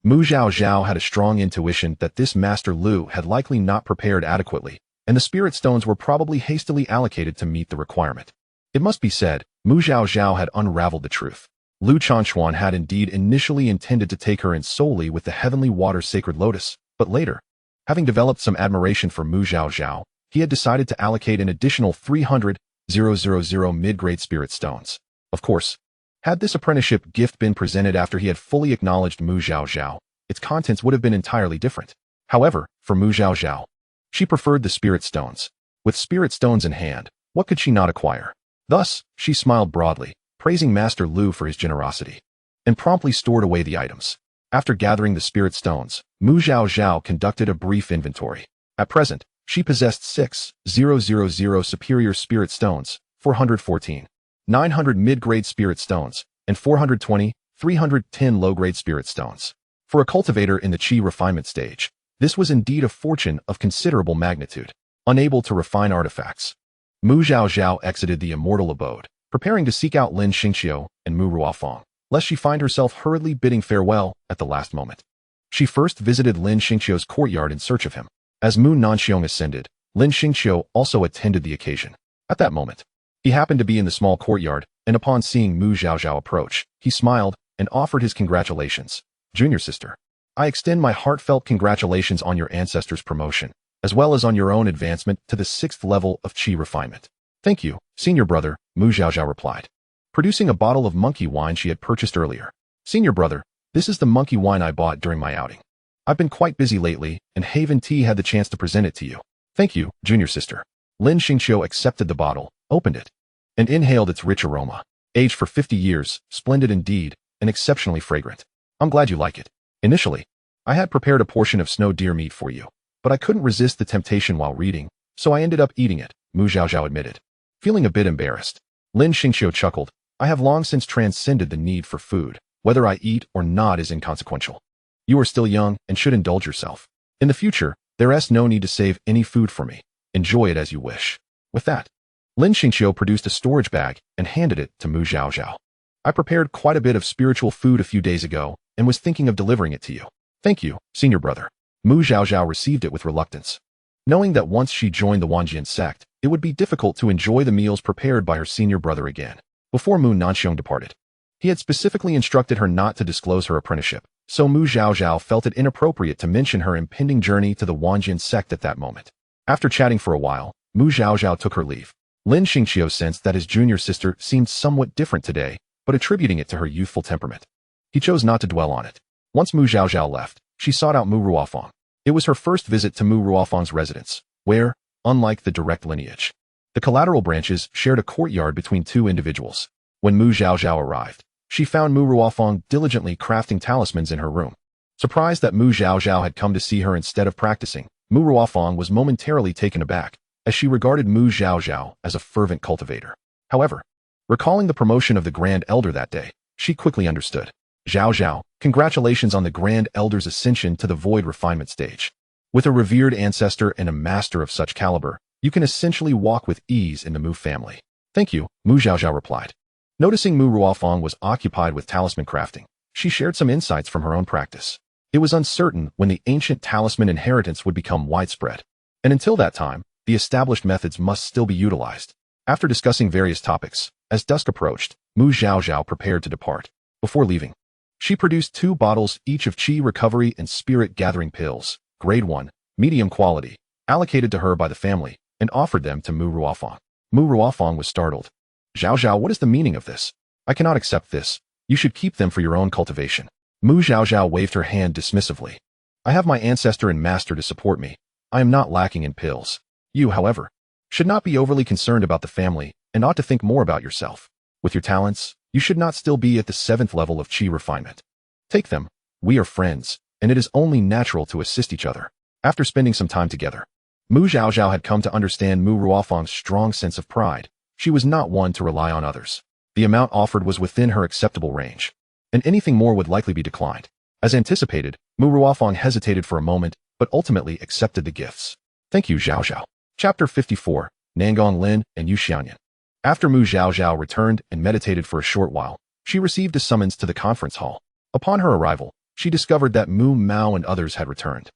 Mu Zhaozhao had a strong intuition that this Master Lu had likely not prepared adequately, and the spirit stones were probably hastily allocated to meet the requirement. It must be said, Mu Zhaozhao had unraveled the truth. Lu Changquan had indeed initially intended to take her in solely with the heavenly water sacred lotus, but later, having developed some admiration for Mu Zhaozhao, he had decided to allocate an additional 300,000 mid-grade spirit stones. Of course, had this apprenticeship gift been presented after he had fully acknowledged Mu Zhaozhao, its contents would have been entirely different. However, for Mu Zhaozhao, she preferred the spirit stones. With spirit stones in hand, what could she not acquire? Thus, she smiled broadly, praising Master Lu for his generosity, and promptly stored away the items. After gathering the spirit stones, Mu Zhaozhao conducted a brief inventory. At present, she possessed 6,000 superior spirit stones, 414, 900 mid-grade spirit stones, and 420, 310 low-grade spirit stones. For a cultivator in the Qi refinement stage, this was indeed a fortune of considerable magnitude. Unable to refine artifacts, Mu Zhaozhao exited the immortal abode, preparing to seek out Lin Xingxiu and Mu Ruofang, lest she find herself hurriedly bidding farewell at the last moment. She first visited Lin Xingxiu's courtyard in search of him. As Mu Nanxiong ascended, Lin Xingxiu also attended the occasion. At that moment, he happened to be in the small courtyard, and upon seeing Mu Zhaozhao approach, he smiled and offered his congratulations. Junior sister, I extend my heartfelt congratulations on your ancestor's promotion, as well as on your own advancement to the 6th level of Qi refinement. Thank you, senior brother, Mu Zhaozhao replied, producing a bottle of monkey wine she had purchased earlier. Senior brother, this is the monkey wine I bought during my outing. I've been quite busy lately, and Haven Tea had the chance to present it to you. Thank you, junior sister. Lin Xingxiu accepted the bottle, opened it, and inhaled its rich aroma. Aged for 50 years, splendid indeed, and exceptionally fragrant. I'm glad you like it. Initially, I had prepared a portion of snow deer meat for you, but I couldn't resist the temptation while reading, so I ended up eating it, Mu Zhaozhao admitted. Feeling a bit embarrassed, Lin Xingxiu chuckled. I have long since transcended the need for food. Whether I eat or not is inconsequential. You are still young and should indulge yourself. In the future, there is no need to save any food for me. Enjoy it as you wish. With that, Lin Xingxiu produced a storage bag and handed it to Mu Zhaozhao. I prepared quite a bit of spiritual food a few days ago and was thinking of delivering it to you. Thank you, senior brother. Mu Zhaozhao received it with reluctance, knowing that once she joined the Wanjian sect, it would be difficult to enjoy the meals prepared by her senior brother again. Before Mu Nanxiong departed, he had specifically instructed her not to disclose her apprenticeship, so Mu Zhaozhao felt it inappropriate to mention her impending journey to the Wanjian sect at that moment. After chatting for a while, Mu Zhaozhao took her leave. Lin Xingxiu sensed that his junior sister seemed somewhat different today, but attributing it to her youthful temperament, he chose not to dwell on it. Once Mu Zhaozhao left, she sought out Mu Ruofang. It was her first visit to Mu Ruofang's residence, where, unlike the direct lineage, the collateral branches shared a courtyard between 2 individuals. When Mu Zhaozhao arrived, she found Mu Ruofang diligently crafting talismans in her room. Surprised that Mu Zhaozhao had come to see her instead of practicing, Mu Ruofang was momentarily taken aback, as she regarded Mu Zhaozhao as a fervent cultivator. However, recalling the promotion of the Grand Elder that day, she quickly understood. Zhaozhao, congratulations on the Grand Elder's ascension to the Void refinement stage. With a revered ancestor and a master of such caliber, you can essentially walk with ease in the Mu family. Thank you, Mu Zhaozhao replied. Noticing Mu Ruofang was occupied with talisman crafting, she shared some insights from her own practice. It was uncertain when the ancient talisman inheritance would become widespread, and until that time, the established methods must still be utilized. After discussing various topics, as dusk approached, Mu Zhaozhao prepared to depart. Before leaving, she produced 2 bottles each of Qi recovery and spirit gathering pills, grade 1, medium quality, allocated to her by the family, and offered them to Mu Ruofang. Mu Ruofang was startled. Zhaozhao, what is the meaning of this? I cannot accept this. You should keep them for your own cultivation. Mu Zhaozhao waved her hand dismissively. I have my ancestor and master to support me. I am not lacking in pills. You, however, should not be overly concerned about the family and ought to think more about yourself. With your talents, you should not still be at the 7th level of qi refinement. Take them. We are friends, and it is only natural to assist each other. After spending some time together, Mu Zhaozhao had come to understand Mu Ruofang's strong sense of pride. She was not one to rely on others. The amount offered was within her acceptable range, and anything more would likely be declined. As anticipated, Mu Ruofang hesitated for a moment, but ultimately accepted the gifts. Thank you, Zhaozhao. Chapter 54, Nangong Lin and Yu Xianyan. After Mu Zhaozhao returned and meditated for a short while, she received a summons to the conference hall. Upon her arrival, she discovered that Mu Mao and others had returned.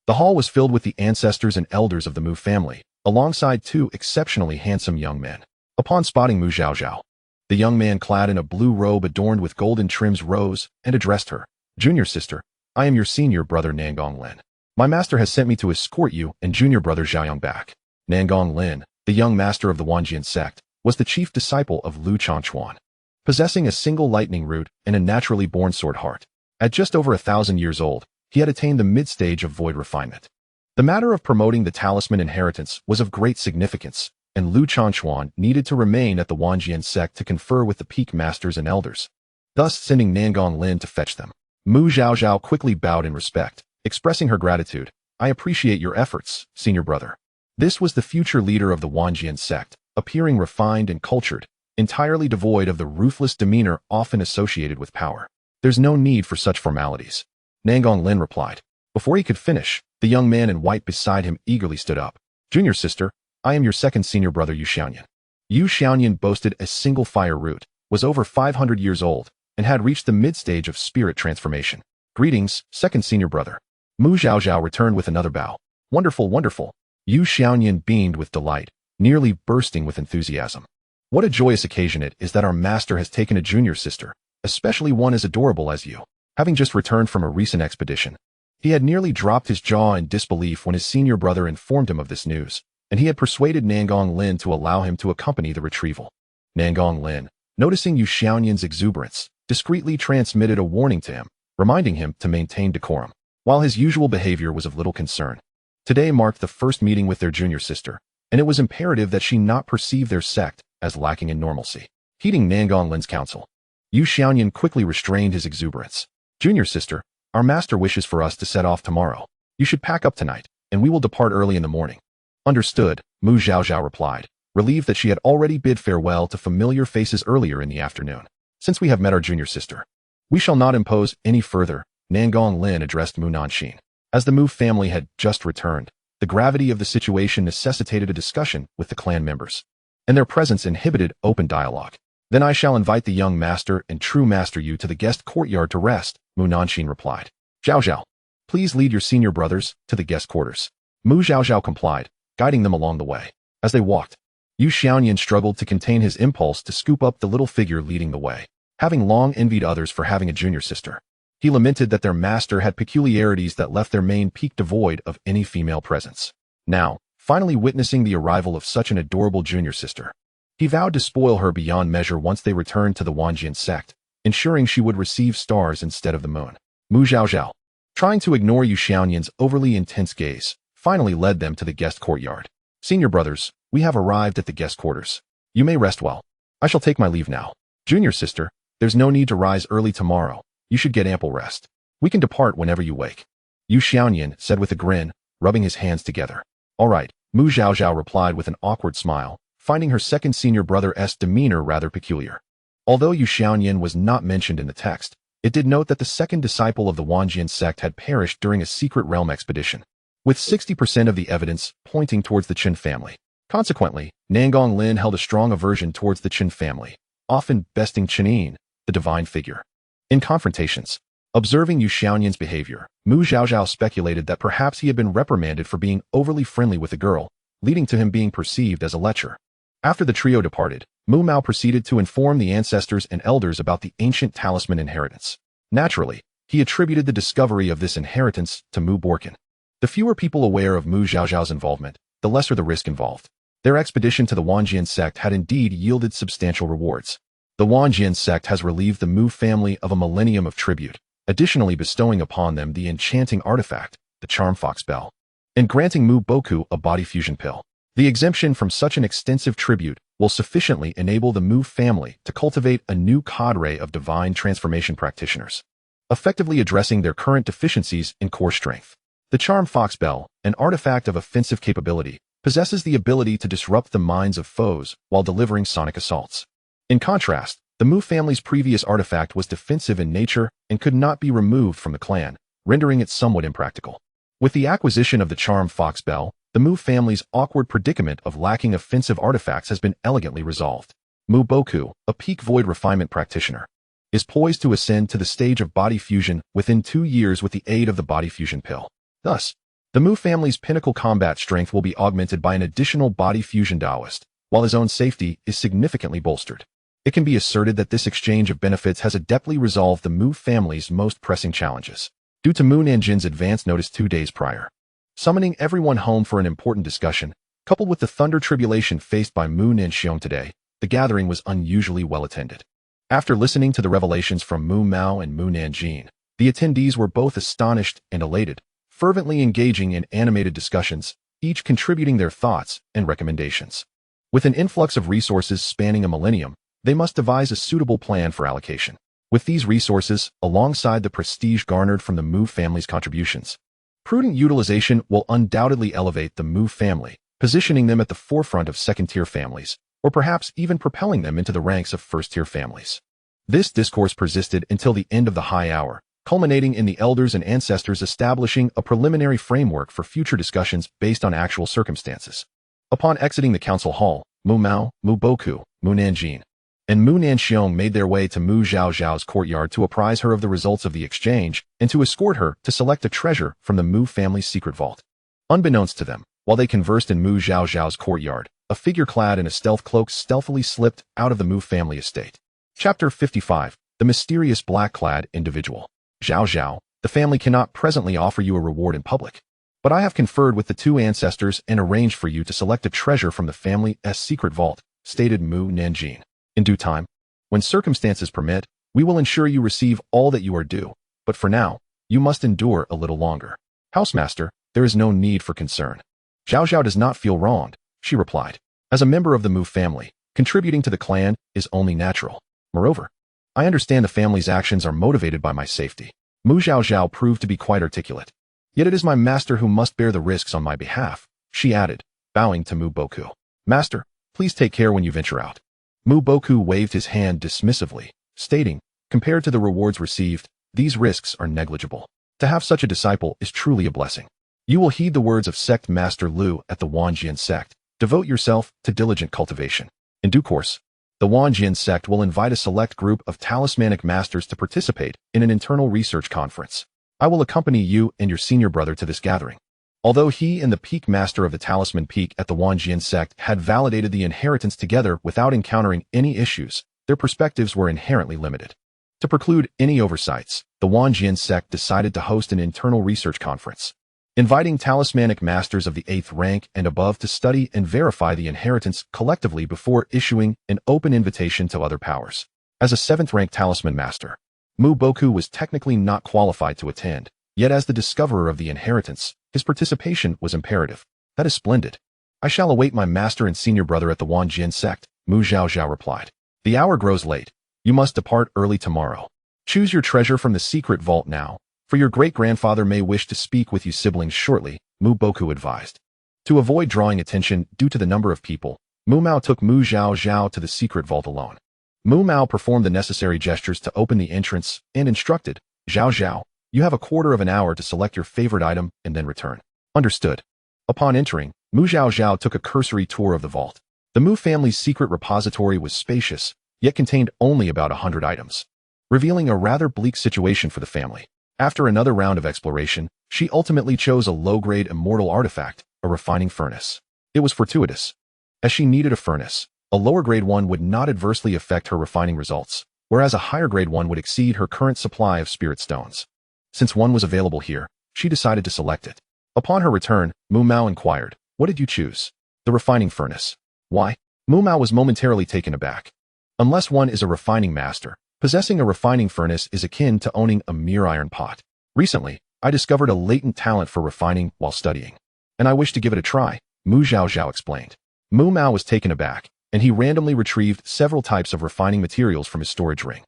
The hall was filled with the ancestors and elders of the Mu family, alongside 2 exceptionally handsome young men. Upon spotting Mu Zhaozhao, the young man clad in a blue robe adorned with golden trims rose and addressed her. Junior sister, I am your senior brother Nangong Lin. My master has sent me to escort you and junior brother Zhaoyang back. Nangong Lin, the young master of the Wanjian sect, was the chief disciple of Lu Changquan, possessing a single lightning root and a naturally born sword heart. At just over 1,000 years old, he had attained the mid-stage of void refinement. The matter of promoting the talisman inheritance was of great significance, and Lu Changquan needed to remain at the Wanjian sect to confer with the peak masters and elders, thus sending Nangong Lin to fetch them. Mu Zhaozhao quickly bowed in respect, expressing her gratitude. I appreciate your efforts, senior brother. This was the future leader of the Wanjian sect, appearing refined and cultured, entirely devoid of the ruthless demeanor often associated with power. There's no need for such formalities, Nangong Lin replied. Before he could finish, the young man in white beside him eagerly stood up. Junior sister, I am your second senior brother Yu Xianyan. Yu Xianyan boasted a single fire root, was over 500 years old, and had reached the mid-stage of spirit transformation. Greetings, second senior brother. Mu Zhaozhao returned with another bow. Wonderful, wonderful. Yu Xianyan beamed with delight, nearly bursting with enthusiasm. What a joyous occasion it is that our master has taken a junior sister, especially one as adorable as you. Having just returned from a recent expedition, he had nearly dropped his jaw in disbelief when his senior brother informed him of this news, and he had persuaded Nangong Lin to allow him to accompany the retrieval. Nangong Lin, noticing Yu Xianyan's exuberance, discreetly transmitted a warning to him, reminding him to maintain decorum. While his usual behavior was of little concern, today marked the first meeting with their junior sister, and it was imperative that she not perceive their sect as lacking in normalcy. Heeding Nangong Lin's counsel, Yu Xianyan quickly restrained his exuberance. Junior sister, our master wishes for us to set off tomorrow. You should pack up tonight, and we will depart early in the morning. Understood, Mu Zhaozhao replied, relieved that she had already bid farewell to familiar faces earlier in the afternoon. Since we have met our junior sister, we shall not impose any further, Nangong Lin addressed Mu Nanxin. As the Mu family had just returned, the gravity of the situation necessitated a discussion with the clan members, and their presence inhibited open dialogue. Then I shall invite the young master and true master Yu to the guest courtyard to rest, Mu Nanxin replied. Zhaozhao, please lead your senior brothers to the guest quarters. Mu Zhaozhao complied, guiding them along the way. As they walked, Yu Xianyan struggled to contain his impulse to scoop up the little figure leading the way. Having long envied others for having a junior sister, he lamented that their master had peculiarities that left their main peak devoid of any female presence. Now, finally witnessing the arrival of such an adorable junior sister, he vowed to spoil her beyond measure once they returned to the Wanjian sect, ensuring she would receive stars instead of the moon. Mu Zhaozhao, trying to ignore Yu Xianyan's overly intense gaze, finally led them to the guest courtyard. Senior brothers, we have arrived at the guest quarters. You may rest well. I shall take my leave now. Junior sister, there's no need to rise early tomorrow. You should get ample rest. We can depart whenever you wake. Yu Xianyan said with a grin, rubbing his hands together. All right, Mu Zhaozhao replied with an awkward smile, finding her second senior brother's demeanor rather peculiar. Although Yu Xianyan was not mentioned in the text, it did note that the second disciple of the Wanjian sect had perished during a secret realm expedition, with 60% of the evidence pointing towards the Qin family. Consequently, Nangong Lin held a strong aversion towards the Qin family, often besting Qinyin, the divine figure. In confrontations, observing Yu Xianyan's behavior, Mu Zhaozhao speculated that perhaps he had been reprimanded for being overly friendly with the girl, leading to him being perceived as a lecher. After the trio departed, Mu Mao proceeded to inform the ancestors and elders about the ancient talisman inheritance. Naturally, he attributed the discovery of this inheritance to Mu Borkin. The fewer people aware of Mu Zhaozhao's involvement, the lesser the risk involved. Their expedition to the Wanjian sect had indeed yielded substantial rewards. The Wanjian sect has relieved the Mu family of a millennium of tribute, additionally bestowing upon them the enchanting artifact, the charm fox bell, and granting Mu Boku a body fusion pill. The exemption from such an extensive tribute will sufficiently enable the Mu family to cultivate a new cadre of divine transformation practitioners, effectively addressing their current deficiencies in core strength. The charm fox bell, an artifact of offensive capability, possesses the ability to disrupt the minds of foes while delivering sonic assaults. In contrast, the Mu family's previous artifact was defensive in nature and could not be removed from the clan, rendering it somewhat impractical. With the acquisition of the charm fox bell, the Mu family's awkward predicament of lacking offensive artifacts has been elegantly resolved. Mu Boku, a peak void refinement practitioner, is poised to ascend to the stage of body fusion within 2 years with the aid of the body fusion pill. Thus, the Mu family's pinnacle combat strength will be augmented by an additional body fusion Taoist, while his own safety is significantly bolstered. It can be asserted that this exchange of benefits has adeptly resolved the Mu family's most pressing challenges. Due to Mu Nanjin's advance notice 2 days prior, summoning everyone home for an important discussion, coupled with the thunder tribulation faced by Mu Nanxiong today, the gathering was unusually well attended. After listening to the revelations from Mu Mao and Mu Nanjin, the attendees were both astonished and elated, fervently engaging in animated discussions, each contributing their thoughts and recommendations. With an influx of resources spanning a millennium, they must devise a suitable plan for allocation. With these resources, alongside the prestige garnered from the Mu family's contributions, prudent utilization will undoubtedly elevate the Mu family, positioning them at the forefront of second-tier families, or perhaps even propelling them into the ranks of first-tier families. This discourse persisted until the end of the high hour, culminating in the elders and ancestors establishing a preliminary framework for future discussions based on actual circumstances. Upon exiting the council hall, Mu Mao, Mu Boku, Mu Nanjin, and Mu Nanxiong made their way to Mu Zhaozhao's courtyard to apprise her of the results of the exchange and to escort her to select a treasure from the Mu family's secret vault. Unbeknownst to them, while they conversed in Mu Zhaozhao's courtyard, a figure clad in a stealth cloak stealthily slipped out of the Mu family estate. Chapter 55. The mysterious black-clad individual. Zhaozhao, the family cannot presently offer you a reward in public, but I have conferred with the 2 ancestors and arranged for you to select a treasure from the family's secret vault, stated Mu Nanjin. In due time, when circumstances permit, we will ensure you receive all that you are due, but for now, you must endure a little longer. Housemaster, there is no need for concern. Zhaozhao does not feel wronged, she replied. As a member of the Mu family, contributing to the clan is only natural. Moreover, I understand the family's actions are motivated by my safety. Mu Zhaozhao proved to be quite articulate. Yet it is my master who must bear the risks on my behalf, she added, bowing to Mu Boku. Master, please take care when you venture out. Mu Boku waved his hand dismissively, stating, compared to the rewards received, these risks are negligible. To have such a disciple is truly a blessing. You will heed the words of Sect Master Lu at the Wanjian Sect. Devote yourself to diligent cultivation. In due course, the Wanjian Sect will invite a select group of talismanic masters to participate in an internal research conference. I will accompany you and your senior brother to this gathering. Although he and the peak master of the talisman peak at the Wanjian Sect had validated the inheritance together without encountering any issues, their perspectives were inherently limited. To preclude any oversights, the Wanjian Sect decided to host an internal research conference, inviting talismanic masters of the 8th rank and above to study and verify the inheritance collectively before issuing an open invitation to other powers. As a 7th rank talisman master, Mu Boku was technically not qualified to attend, yet as the discoverer of the inheritance, his participation was imperative. That is splendid. I shall await my master and senior brother at the Wanjian Sect, Mu Zhaozhao replied. The hour grows late. You must depart early tomorrow. Choose your treasure from the secret vault now, for your great-grandfather may wish to speak with you siblings shortly, Mu Boku advised. To avoid drawing attention due to the number of people, Mu Mao took Mu Zhaozhao to the secret vault alone. Mu Mao performed the necessary gestures to open the entrance and instructed, Zhaozhao, you have a quarter of an hour to select your favorite item and then return. Understood. Upon entering, Mu Zhaozhao took a cursory tour of the vault. The Mu family's secret repository was spacious, yet contained only about 100 items, revealing a rather bleak situation for the family. After another round of exploration, she ultimately chose a low-grade immortal artifact, a refining furnace. It was fortuitous, as she needed a furnace. A lower-grade one would not adversely affect her refining results, whereas a higher-grade one would exceed her current supply of spirit stones. Since one was available here, she decided to select it. Upon her return, Mu Mao inquired, what did you choose? The refining furnace. Why? Mu Mao was momentarily taken aback. Unless one is a refining master, Possessing a refining furnace is akin to owning a mere iron pot. Recently, I discovered a latent talent for refining while studying, and I wish to give it a try, Mu Zhaozhao explained. Mu Mao was taken aback, and he randomly retrieved several types of refining materials from his storage ring.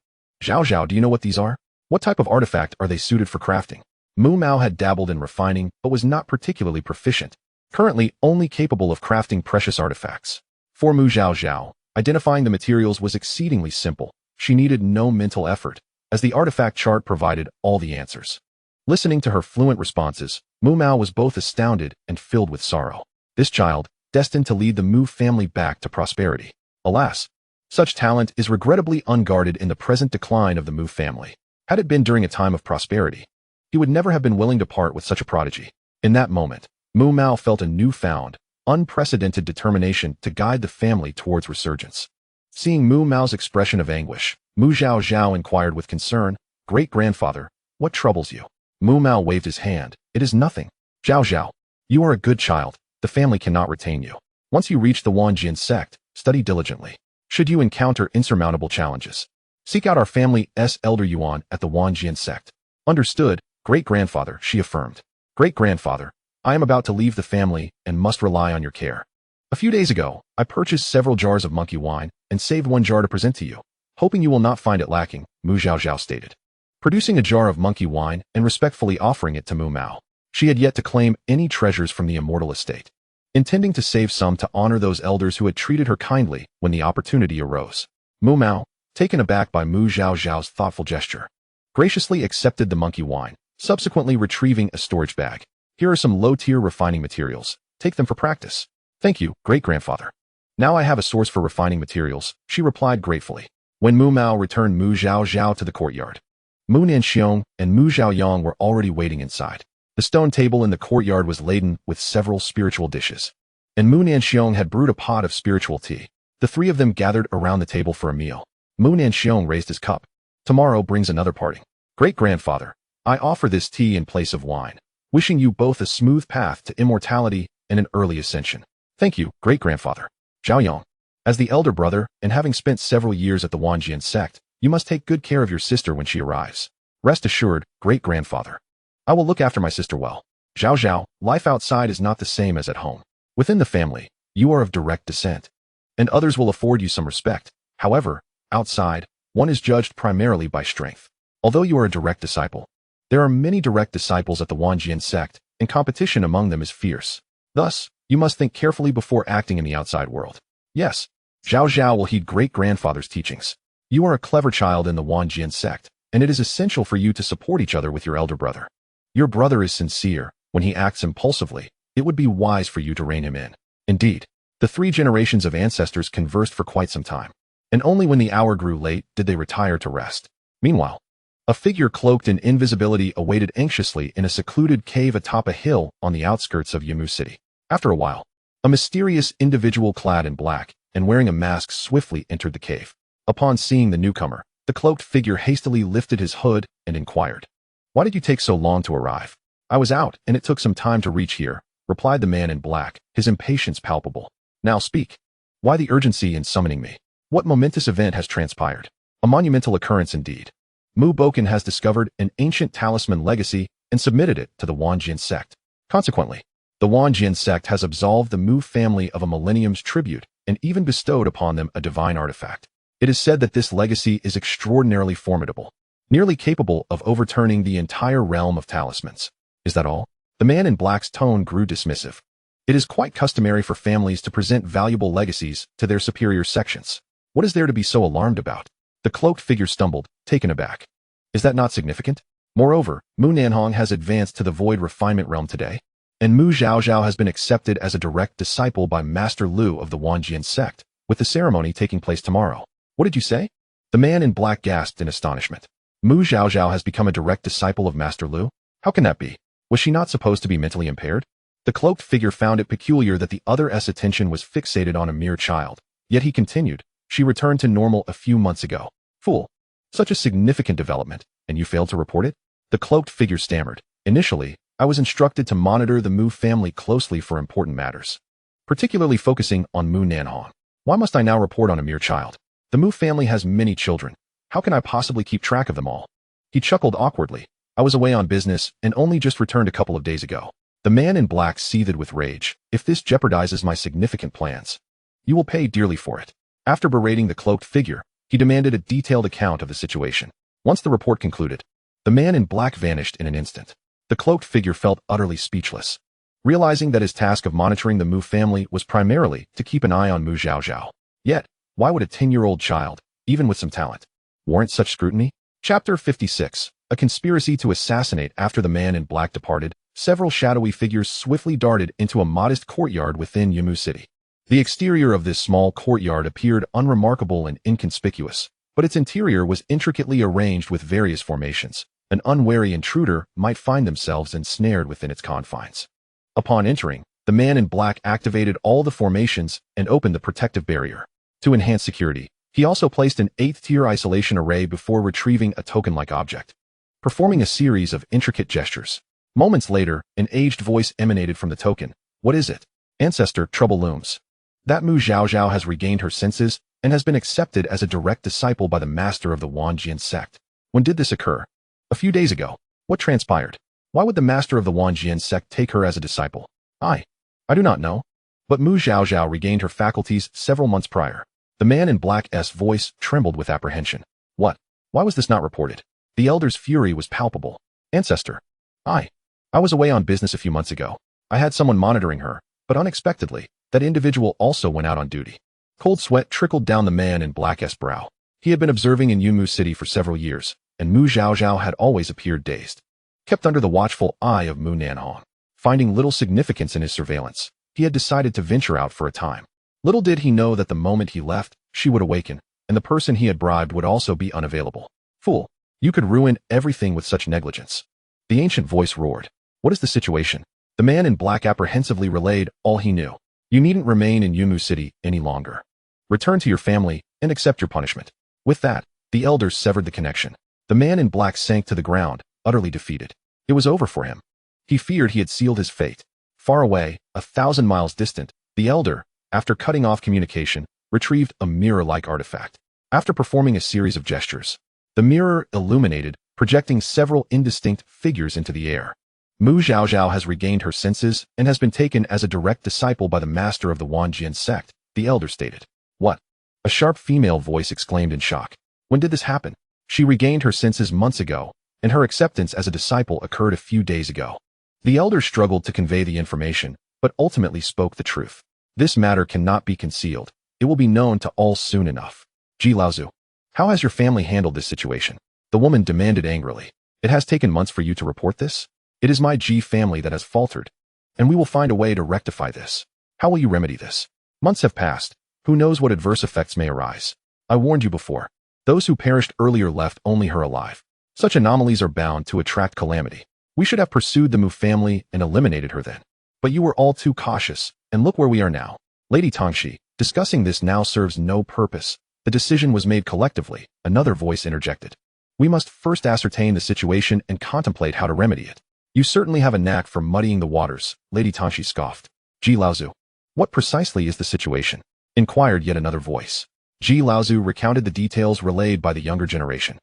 Zhaozhao, do you know what these are? What type of artifact are they suited for crafting? Mu Mao had dabbled in refining, but was not particularly proficient, currently only capable of crafting precious artifacts. For Mu Zhaozhao, identifying the materials was exceedingly simple. She needed no mental effort, as the artifact chart provided all the answers. Listening to her fluent responses, Mu Mao was both astounded and filled with sorrow. This child, destined to lead the Mu family back to prosperity. Alas, such talent is regrettably unguarded in the present decline of the Mu family. Had it been during a time of prosperity, he would never have been willing to part with such a prodigy. In that moment, Mu Mao felt a newfound, unprecedented determination to guide the family towards resurgence. Seeing Mu Mao's expression of anguish, Mu Zhaozhao inquired with concern, "Great-grandfather, what troubles you?" Mu Mao waved his hand. "It is nothing. Zhaozhao, you are a good child. The family cannot retain you. Once you reach the Wanjian sect, study diligently. Should you encounter insurmountable challenges, seek out our family's elder Yuan at the Wanjian sect." "Understood, great-grandfather," she affirmed. "Great-grandfather, I am about to leave the family and must rely on your care. A few days ago, I purchased several jars of monkey wine and saved one jar to present to you, hoping you will not find it lacking," Mu Zhaozhao stated. Producing a jar of monkey wine and respectfully offering it to Mu Mao, she had yet to claim any treasures from the immortal estate, intending to save some to honor those elders who had treated her kindly when the opportunity arose. Mu Mao, taken aback by Mu Zhaozhao's thoughtful gesture, graciously accepted the monkey wine, subsequently retrieving a storage bag. "Here are some low-tier refining materials. Take them for practice." "Thank you, great-grandfather. Now I have a source for refining materials," she replied gratefully. When Mu Mao returned Mu Zhaozhao to the courtyard, Mu Nanxiong and Mu Zhaoyang were already waiting inside. The stone table in the courtyard was laden with several spiritual dishes, and Mu Nanxiong had brewed a pot of spiritual tea. The three of them gathered around the table for a meal. Mu Nanxiong raised his cup. "Tomorrow brings another parting. Great-grandfather, I offer this tea in place of wine, wishing you both a smooth path to immortality and an early ascension." "Thank you, great-grandfather." "Zhaoyang, as the elder brother and having spent several years at the Wanjian sect, you must take good care of your sister when she arrives." "Rest assured, great-grandfather. I will look after my sister well." "Zhaozhao, life outside is not the same as at home. Within the family, you are of direct descent, and others will afford you some respect. However, outside, one is judged primarily by strength. Although you are a direct disciple, there are many direct disciples at the Wanjian sect, and competition among them is fierce. Thus, you must think carefully before acting in the outside world." "Yes, Zhaozhao will heed great-grandfather's teachings. You are a clever child in the Wanjian sect, and it is essential for you to support each other with your elder brother. Your brother is sincere. When he acts impulsively, it would be wise for you to rein him in." Indeed, the 3 generations of ancestors conversed for quite some time, and only when the hour grew late did they retire to rest. Meanwhile, a figure cloaked in invisibility awaited anxiously in a secluded cave atop a hill on the outskirts of Yamu City. After a while, a mysterious individual clad in black and wearing a mask swiftly entered the cave. Upon seeing the newcomer, the cloaked figure hastily lifted his hood and inquired, "Why did you take so long to arrive?" "I was out, and it took some time to reach here," replied the man in black, his impatience palpable. "Now speak. Why the urgency in summoning me? What momentous event has transpired?" "A monumental occurrence indeed. Mu Boken has discovered an ancient talisman legacy and submitted it to the Wanjian sect. Consequently, the Wanjian sect has absolved the Mu family of a millennium's tribute and even bestowed upon them a divine artifact. It is said that this legacy is extraordinarily formidable, nearly capable of overturning the entire realm of talismans." "Is that all?" The man in black's tone grew dismissive. "It is quite customary for families to present valuable legacies to their superior sections. What is there to be so alarmed about?" The cloaked figure stumbled, taken aback. "Is that not significant? Moreover, Mu Nanhong has advanced to the void refinement realm today, and Mu Zhaozhao has been accepted as a direct disciple by Master Lu of the Wanjian sect, with the ceremony taking place tomorrow." "What did you say?" The man in black gasped in astonishment. "Mu Zhaozhao has become a direct disciple of Master Lu? How can that be? Was she not supposed to be mentally impaired?" The cloaked figure found it peculiar that the other's attention was fixated on a mere child, yet he continued, "She returned to normal a few months ago." "Fool! Such a significant development, and you failed to report it?" The cloaked figure stammered. "Initially, I was instructed to monitor the Mu family closely for important matters, particularly focusing on Mu Nanhong. Why must I now report on a mere child? The Mu family has many children. How can I possibly keep track of them all? He chuckled awkwardly. I was away on business and only just returned a couple of days ago. The man in black seethed with rage. If this jeopardizes my significant plans, you will pay dearly for it. After berating the cloaked figure, he demanded a detailed account of the situation. Once the report concluded, the man in black vanished in an instant. The cloaked figure felt utterly speechless, realizing that his task of monitoring the Mu family was primarily to keep an eye on Mu Zhaozhao. Yet, why would a 10-year-old child, even with some talent, warrant such scrutiny? Chapter 56. A conspiracy to assassinate. After the man in black departed, several shadowy figures swiftly darted into a modest courtyard within Yimu City. The exterior of this small courtyard appeared unremarkable and inconspicuous, but its interior was intricately arranged with various formations. An unwary intruder might find themselves ensnared within its confines. Upon entering, the man in black activated all the formations and opened the protective barrier. To enhance security, he also placed an 8th-tier isolation array before retrieving a token-like object, performing a series of intricate gestures. Moments later, an aged voice emanated from the token. What is it? Ancestor, trouble looms. That Mu Zhaozhao has regained her senses and has been accepted as a direct disciple by the master of the Wanjian sect. When did this occur? A few days ago. What transpired? Why would the master of the Wanjian sect take her as a disciple? I do not know. But Mu Zhaozhao regained her faculties several months prior. The man in black's voice trembled with apprehension. What? Why was this not reported? The elder's fury was palpable. Ancestor. I was away on business a few months ago. I had someone monitoring her, but unexpectedly, that individual also went out on duty. Cold sweat trickled down the man in black's brow. He had been observing in Yimu City for several years, and Mu Zhaozhao had always appeared dazed, kept under the watchful eye of Mu Nanhong. Finding little significance in his surveillance, he had decided to venture out for a time. Little did he know that the moment he left, she would awaken, and the person he had bribed would also be unavailable. Fool, you could ruin everything with such negligence. The ancient voice roared. What is the situation? The man in black apprehensively relayed all he knew. You needn't remain in Yimu City any longer. Return to your family and accept your punishment. With that, the elders severed the connection. The man in black sank to the ground, utterly defeated. It was over for him. He feared he had sealed his fate. Far away, 1,000 miles distant, the elder, after cutting off communication, retrieved a mirror-like artifact. After performing a series of gestures, the mirror illuminated, projecting several indistinct figures into the air. Mu Zhaozhao has regained her senses and has been taken as a direct disciple by the master of the Wanjian sect, the elder stated. What? A sharp female voice exclaimed in shock. When did this happen? She regained her senses months ago, and her acceptance as a disciple occurred a few days ago. The elder struggled to convey the information, but ultimately spoke the truth. This matter cannot be concealed. It will be known to all soon enough. Zhaozhao, how has your family handled this situation? The woman demanded angrily. It has taken months for you to report this? It is my family that has faltered, and we will find a way to rectify this. How will you remedy this? Months have passed. Who knows what adverse effects may arise? I warned you before. Those who perished earlier left only her alive. Such anomalies are bound to attract calamity. We should have pursued the Mu family and eliminated her then. But you were all too cautious, and look where we are now. Lady Tongxi, discussing this now serves no purpose. The decision was made collectively, another voice interjected. We must first ascertain the situation and contemplate how to remedy it. You certainly have a knack for muddying the waters, Lady Tongxi scoffed. Zhaozhao, what precisely is the situation? Inquired yet another voice. Zhaozhao recounted the details relayed by the younger generation,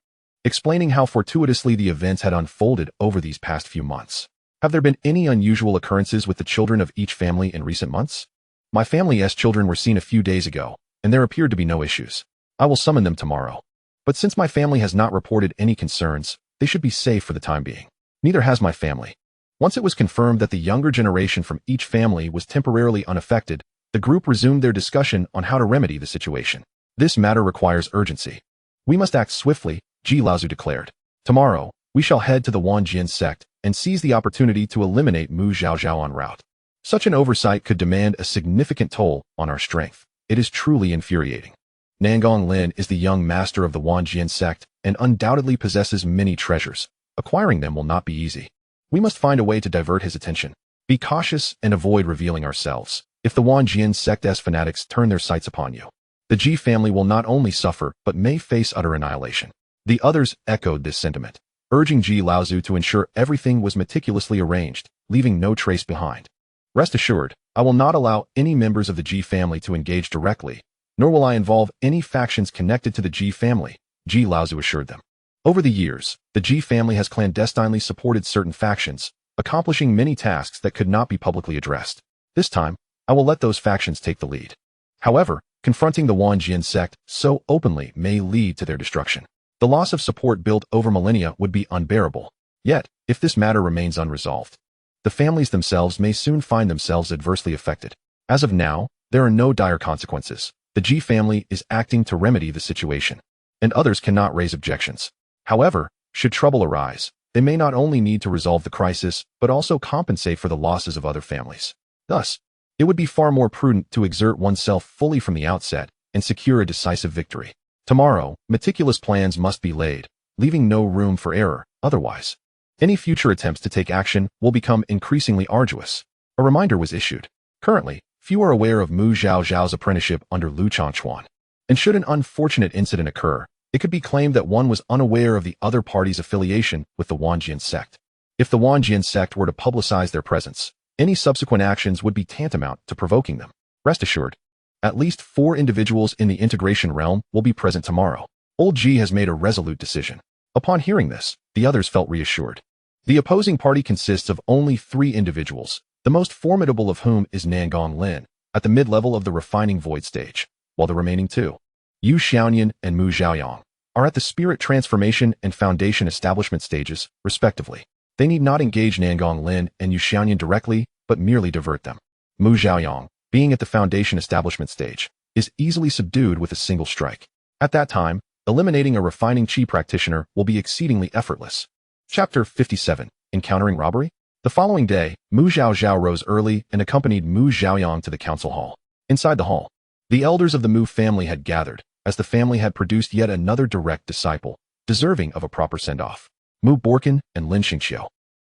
explaining how fortuitously the events had unfolded over these past few months. Have there been any unusual occurrences with the children of each family in recent months? My family's children were seen a few days ago, and there appeared to be no issues. I will summon them tomorrow. But since my family has not reported any concerns, they should be safe for the time being. Neither has my family. Once it was confirmed that the younger generation from each family was temporarily unaffected, the group resumed their discussion on how to remedy the situation. This matter requires urgency. We must act swiftly, Zhaozhao declared. Tomorrow, we shall head to the Wanjian sect and seize the opportunity to eliminate Mu Zhaozhao en route. Such an oversight could demand a significant toll on our strength. It is truly infuriating. Nangong Lin is the young master of the Wanjian sect and undoubtedly possesses many treasures. Acquiring them will not be easy. We must find a way to divert his attention. Be cautious and avoid revealing ourselves. If the Wanjian sect's fanatics turn their sights upon you, the Ji family will not only suffer but may face utter annihilation. The others echoed this sentiment, urging Zhaozhao to ensure everything was meticulously arranged, leaving no trace behind. Rest assured, I will not allow any members of the Ji family to engage directly, nor will I involve any factions connected to the Ji family, Laozu assured them. Over the years, the Ji family has clandestinely supported certain factions, accomplishing many tasks that could not be publicly addressed. This time, I will let those factions take the lead. However, confronting the Wanjian sect so openly may lead to their destruction. The loss of support built over millennia would be unbearable. Yet, if this matter remains unresolved, the families themselves may soon find themselves adversely affected. As of now, there are no dire consequences. The Ji family is acting to remedy the situation, and others cannot raise objections. However, should trouble arise, they may not only need to resolve the crisis, but also compensate for the losses of other families. Thus, it would be far more prudent to exert oneself fully from the outset and secure a decisive victory. Tomorrow, meticulous plans must be laid, leaving no room for error. Otherwise, any future attempts to take action will become increasingly arduous. A reminder was issued. Currently, few are aware of Mu Zhaozhao's apprenticeship under Lu Changquan, and should an unfortunate incident occur, it could be claimed that one was unaware of the other party's affiliation with the Wanjian sect. If the Wanjian sect were to publicize their presence, any subsequent actions would be tantamount to provoking them. Rest assured, at least 4 individuals in the integration realm will be present tomorrow. Old Ji has made a resolute decision. Upon hearing this, the others felt reassured. The opposing party consists of only 3 individuals, the most formidable of whom is Nangong Lin, at the mid-level of the refining void stage, while the remaining 2, Yu Xiaoyan and Mu Zhaoyang, are at the spirit transformation and foundation establishment stages, respectively. They need not engage Nangong Lin and Yu Xiaoyan directly, but merely divert them. Mu Zhaoyang, being at the foundation establishment stage, is easily subdued with a single strike. At that time, eliminating a refining chi practitioner will be exceedingly effortless. Chapter 57, Encountering Robbery? The following day, Mu Zhaozhao rose early and accompanied Mu Zhaoyang to the council hall. Inside the hall, the elders of the Mu family had gathered, as the family had produced yet another direct disciple, deserving of a proper send-off. Mu Borkin and Lin Xingxiao,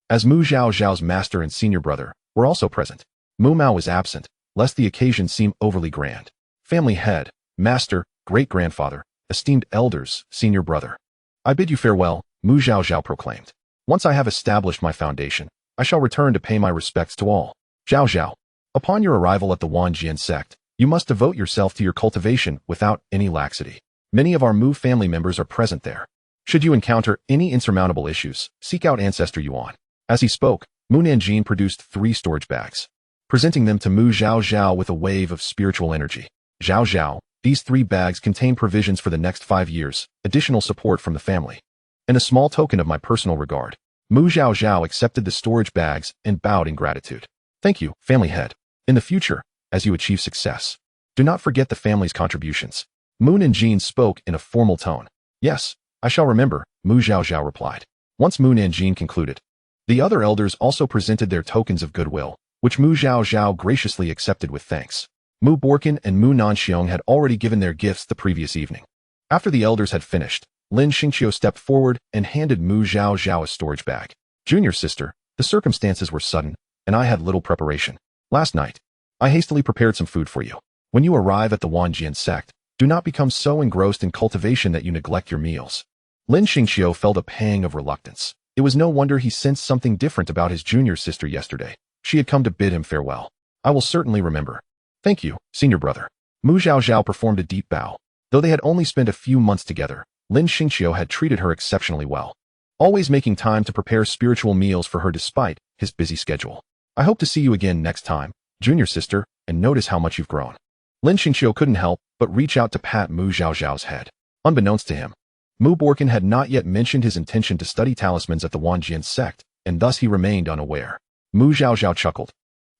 as Mu Zhaozhao's master and senior brother, were also present. Mu Mao was absent, lest the occasion seem overly grand. Family head, master, great-grandfather, esteemed elders, senior brother. I bid you farewell, Mu Zhaozhao proclaimed. Once I have established my foundation, I shall return to pay my respects to all. Zhaozhao, upon your arrival at the Wanjian sect, you must devote yourself to your cultivation without any laxity. Many of our Mu family members are present there. Should you encounter any insurmountable issues, seek out Ancestor Yuan. As he spoke, Mu Nanjin produced 3 storage bags, presenting them to Mu Zhaozhao with a wave of spiritual energy. Zhaozhao, these 3 bags contain provisions for the next 5 years, additional support from the family, and a small token of my personal regard. Mu Zhaozhao accepted the storage bags and bowed in gratitude. Thank you, family head. In the future, as you achieve success, do not forget the family's contributions. Mu Nanjin spoke in a formal tone. Yes, I shall remember, Mu Zhaozhao replied. Once Mu Nanjin concluded, the other elders also presented their tokens of goodwill, which Mu Zhaozhao graciously accepted with thanks. Mu Borkin and Mu Nanxiong had already given their gifts the previous evening. After the elders had finished, Lin Xingxiao stepped forward and handed Mu Zhaozhao a storage bag. Junior sister, the circumstances were sudden, and I had little preparation. Last night, I hastily prepared some food for you. When you arrive at the Wanjian sect, do not become so engrossed in cultivation that you neglect your meals. Lin Xingxiao felt a pang of reluctance. It was no wonder he sensed something different about his junior sister yesterday. She had come to bid him farewell. I will certainly remember. Thank you, senior brother. Mu Zhaozhao performed a deep bow. Though they had only spent a few months together, Lin Xingxiao had treated her exceptionally well, always making time to prepare spiritual meals for her despite his busy schedule. I hope to see you again next time, junior sister, and notice how much you've grown. Lin Xingxiao couldn't help but reach out to pat Mu Zhaozhao's head. Unbeknownst to him, Mu Borkin had not yet mentioned his intention to study talismans at the Wanjian sect, and thus he remained unaware. Mu Zhaozhao chuckled.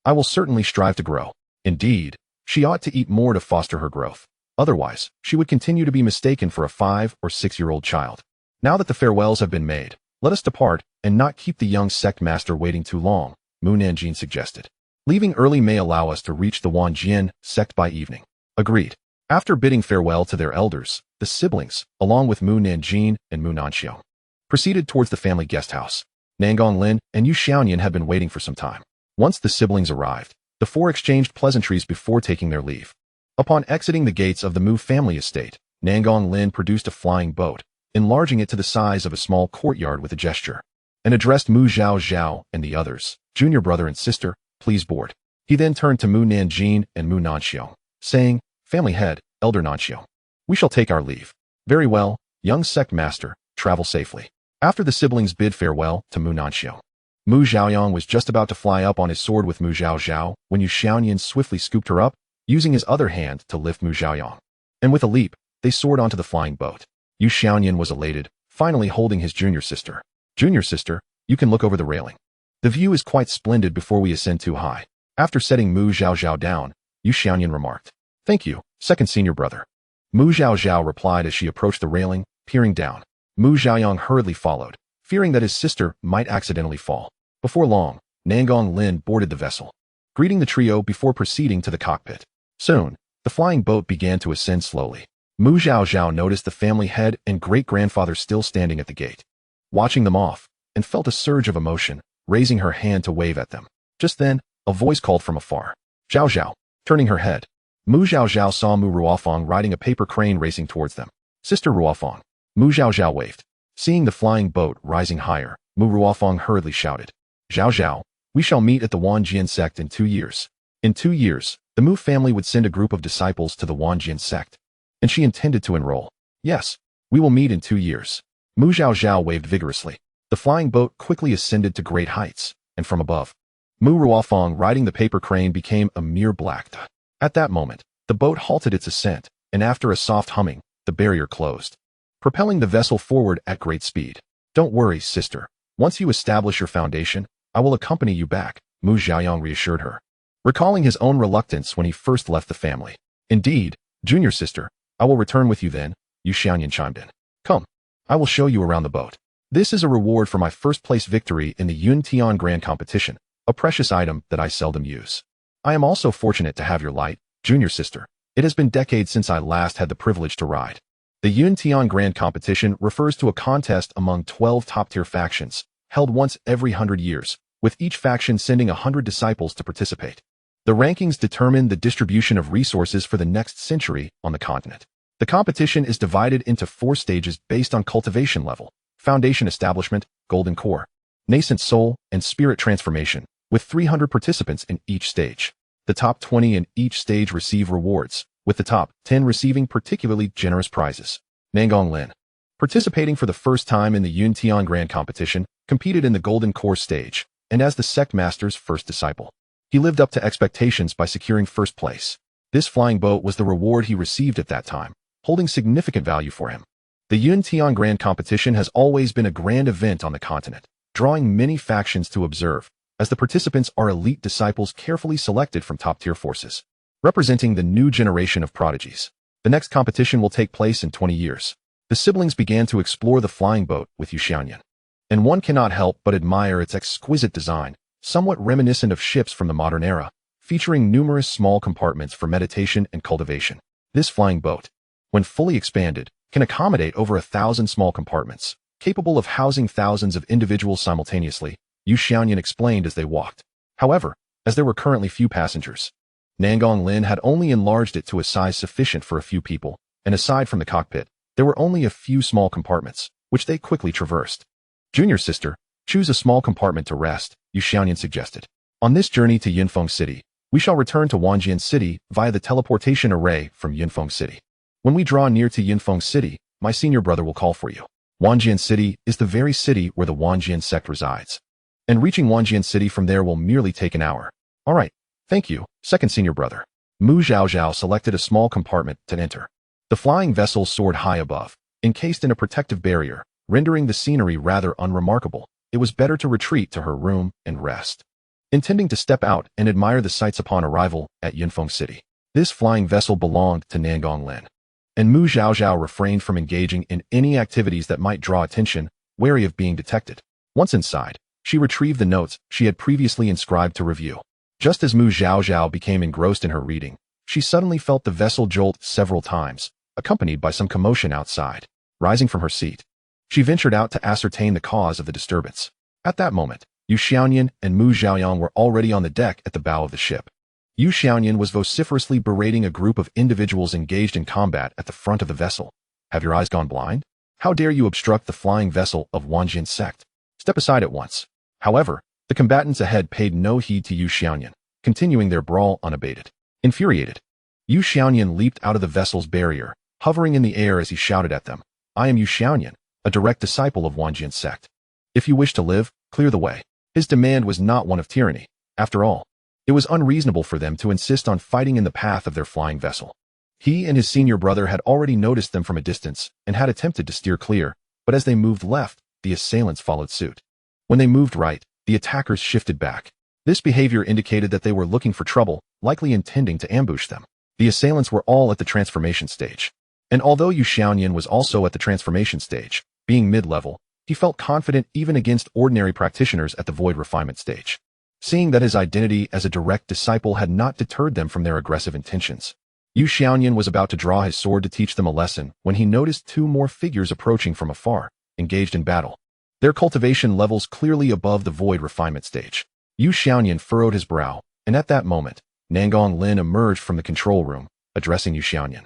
I will certainly strive to grow. Indeed, she ought to eat more to foster her growth. Otherwise, she would continue to be mistaken for a 5- or 6-year-old child. Now that the farewells have been made, let us depart and not keep the young sect master waiting too long, Mu Nanjin suggested. Leaving early may allow us to reach the Wanjian sect by evening. Agreed. After bidding farewell to their elders, the siblings, along with Mu Nanjin and Mu Nanxiong, proceeded towards the family guest house. Nangong Lin and Yu Xiaoyan had been waiting for some time. Once the siblings arrived, the 4 exchanged pleasantries before taking their leave. Upon exiting the gates of the Mu family estate, Nangong Lin produced a flying boat, enlarging it to the size of a small courtyard with a gesture, and addressed Mu Zhaozhao and the others, junior brother and sister, please board. He then turned to Mu Nanjin and Mu Nanxiong, saying, family head, elder Nanxiong, we shall take our leave. Very well, Young Sect Master, travel safely. After the siblings bid farewell to Mu Nanxiu, Mu Zhaoyang was just about to fly up on his sword with Mu Zhaozhao when Yu Xianyan swiftly scooped her up, using his other hand to lift Mu Zhaoyang. And with a leap, they soared onto the flying boat. Yu Xianyan was elated, finally holding his junior sister. Junior sister, you can look over the railing. The view is quite splendid before we ascend too high. After setting Mu Zhaozhao down, Yu Xianyan remarked, "Thank you, second senior brother." Mu Zhaozhao replied as she approached the railing, peering down. Mu Zhaoyang hurriedly followed, fearing that his sister might accidentally fall. Before long, Nangong Lin boarded the vessel, greeting the trio before proceeding to the cockpit. Soon, the flying boat began to ascend slowly. Mu Zhaozhao noticed the family head and great-grandfather still standing at the gate, watching them off, and felt a surge of emotion, raising her hand to wave at them. Just then, a voice called from afar, "Zhaozhao." Turning her head, Mu Zhaozhao saw Mu Ruofang riding a paper crane racing towards them. "Sister Ruofang." Mu Zhaozhao waved. Seeing the flying boat rising higher, Mu Ruofang hurriedly shouted, "Zhaozhao, we shall meet at the Wanjian Sect in 2 years." In 2 years, the Mu family would send a group of disciples to the Wanjian Sect, and she intended to enroll. "Yes, we will meet in 2 years." Mu Zhaozhao waved vigorously. The flying boat quickly ascended to great heights, and from above, Mu Ruofang riding the paper crane became a mere black dot. At that moment, the boat halted its ascent, and after a soft humming, the barrier closed, propelling the vessel forward at great speed. "Don't worry, sister. Once you establish your foundation, I will accompany you back," Mu Zhaoyang reassured her, recalling his own reluctance when he first left the family. "Indeed, junior sister, I will return with you then," Yu Xianyan chimed in. "Come, I will show you around the boat. This is a reward for my first-place victory in the Yuntian Grand Competition, a precious item that I seldom use. I am also fortunate to have your light, junior sister. It has been decades since I last had the privilege to ride." The Yuntian Grand Competition refers to a contest among 12 top-tier factions, held once every 100 years, with each faction sending 100 disciples to participate. The rankings determine the distribution of resources for the next century on the continent. The competition is divided into 4 stages based on cultivation level: foundation establishment, golden core, nascent soul, and spirit transformation, with 300 participants in each stage. The top 20 in each stage receive rewards, with the top 10 receiving particularly generous prizes. Nangong Lin, participating for the first time in the Yuntian Grand Competition, competed in the golden core stage, and as the sect master's first disciple, he lived up to expectations by securing first place. This flying boat was the reward he received at that time, holding significant value for him. The Yuntian Grand Competition has always been a grand event on the continent, drawing many factions to observe, as the participants are elite disciples carefully selected from top-tier forces, representing the new generation of prodigies. The next competition will take place in 20 years. The siblings began to explore the flying boat with Yu Xianyan, and one cannot help but admire its exquisite design, somewhat reminiscent of ships from the modern era, featuring numerous small compartments for meditation and cultivation. This flying boat, when fully expanded, can accommodate over 1,000 small compartments, capable of housing thousands of individuals simultaneously, Yu Xianyan explained as they walked. However, as there were currently few passengers, Nangong Lin had only enlarged it to a size sufficient for a few people, and aside from the cockpit, there were only a few small compartments, which they quickly traversed. "Junior sister, choose a small compartment to rest," Yu Xianyan suggested. "On this journey to Yunfeng City, we shall return to Wanjian City via the teleportation array from Yunfeng City. When we draw near to Yunfeng City, my senior brother will call for you. Wanjian City is the very city where the Wanjian sect resides, and reaching Wanjian City from there will merely take an hour." "All right, thank you, second senior brother." Mu Zhaozhao selected a small compartment to enter. The flying vessel soared high above, encased in a protective barrier, rendering the scenery rather unremarkable. It was better to retreat to her room and rest, intending to step out and admire the sights upon arrival at Yunfeng City. This flying vessel belonged to Nangong Lin, and Mu Zhaozhao refrained from engaging in any activities that might draw attention, wary of being detected. Once inside, she retrieved the notes she had previously inscribed to review. Just as Mu Zhaozhao became engrossed in her reading, she suddenly felt the vessel jolt several times, accompanied by some commotion outside. Rising from her seat, she ventured out to ascertain the cause of the disturbance. At that moment, Yu Xianyan and Mu Zhaoyang were already on the deck at the bow of the ship. Yu Xianyan was vociferously berating a group of individuals engaged in combat at the front of the vessel. "Have your eyes gone blind? How dare you obstruct the flying vessel of Wanjian Sect? Step aside at once." However, the combatants ahead paid no heed to Yu Xianyan, continuing their brawl unabated. Infuriated, Yu Xianyan leaped out of the vessel's barrier, hovering in the air as he shouted at them. I am Yu Xiaoyan, a direct disciple of Wanjian's sect. If you wish to live, clear the way. His demand was not one of tyranny. After all, it was unreasonable for them to insist on fighting in the path of their flying vessel. He and his senior brother had already noticed them from a distance and had attempted to steer clear, but as they moved left, the assailants followed suit. When they moved right, the attackers shifted back. This behavior indicated that they were looking for trouble, likely intending to ambush them. The assailants were all at the transformation stage. And although Yu Xiaoyan was also at the transformation stage, being mid-level, he felt confident even against ordinary practitioners at the void refinement stage. Seeing that his identity as a direct disciple had not deterred them from their aggressive intentions, Yu Xiaoyan was about to draw his sword to teach them a lesson when he noticed two more figures approaching from afar, engaged in battle. Their cultivation levels clearly above the void refinement stage. Yu Xiaoyan furrowed his brow, and at that moment, Nangong Lin emerged from the control room, addressing Yu Xiaoyan.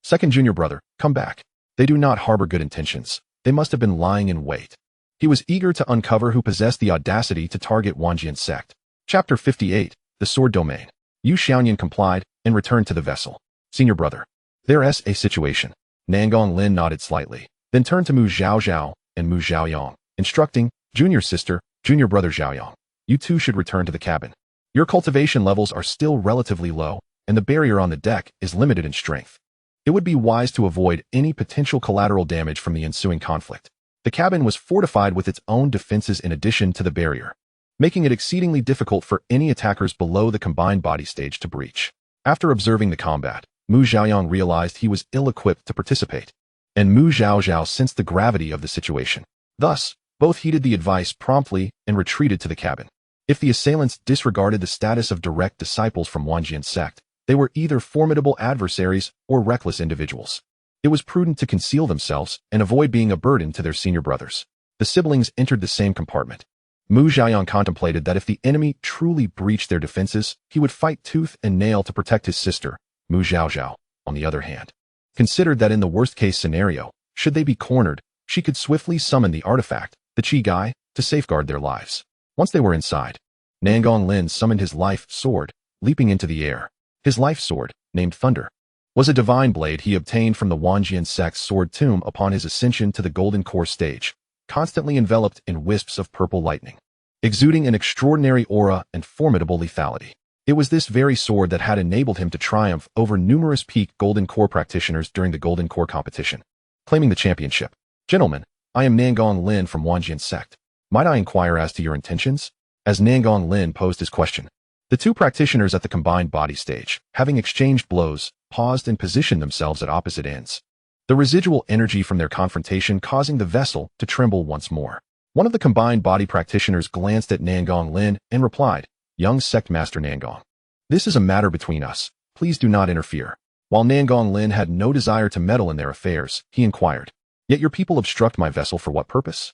Second junior brother, come back. They do not harbor good intentions. They must have been lying in wait. He was eager to uncover who possessed the audacity to target Wanjian's sect. Chapter 58, The Sword Domain. Yu Xiaoyan complied and returned to the vessel. Senior brother, there's a situation. Nangong Lin nodded slightly, then turned to Mu Zhaozhao and Mu Zhaoyang, instructing, junior sister, junior brother Zhaoyang, you two should return to the cabin. Your cultivation levels are still relatively low, and the barrier on the deck is limited in strength. It would be wise to avoid any potential collateral damage from the ensuing conflict. The cabin was fortified with its own defenses in addition to the barrier, making it exceedingly difficult for any attackers below the combined body stage to breach. After observing the combat, Mu Zhaoyang realized he was ill-equipped to participate, and Mu Zhaozhao sensed the gravity of the situation. Thus, both heeded the advice promptly and retreated to the cabin. If the assailants disregarded the status of direct disciples from Wanjian's sect, they were either formidable adversaries or reckless individuals. It was prudent to conceal themselves and avoid being a burden to their senior brothers. The siblings entered the same compartment. Mu Zhaoyang contemplated that if the enemy truly breached their defenses, he would fight tooth and nail to protect his sister. Mu Zhaozhao, on the other hand, considered that in the worst-case scenario, should they be cornered, she could swiftly summon the artifact, the Qi Gai, to safeguard their lives. Once they were inside, Nangong Lin summoned his life sword, leaping into the air. His life sword, named Thunder, was a divine blade he obtained from the Wanjian sect's sword tomb upon his ascension to the Golden Core stage, constantly enveloped in wisps of purple lightning, exuding an extraordinary aura and formidable lethality. It was this very sword that had enabled him to triumph over numerous peak Golden Core practitioners during the Golden Core competition, claiming the championship. Gentlemen, I am Nangong Lin from Wanjian sect. Might I inquire as to your intentions? As Nangong Lin posed his question, the two practitioners at the combined body stage, having exchanged blows, paused and positioned themselves at opposite ends, the residual energy from their confrontation causing the vessel to tremble once more. One of the combined body practitioners glanced at Nangong Lin and replied, Young Sect Master Nangong, this is a matter between us. Please do not interfere. While Nangong Lin had no desire to meddle in their affairs, he inquired, Yet your people obstruct my vessel for what purpose?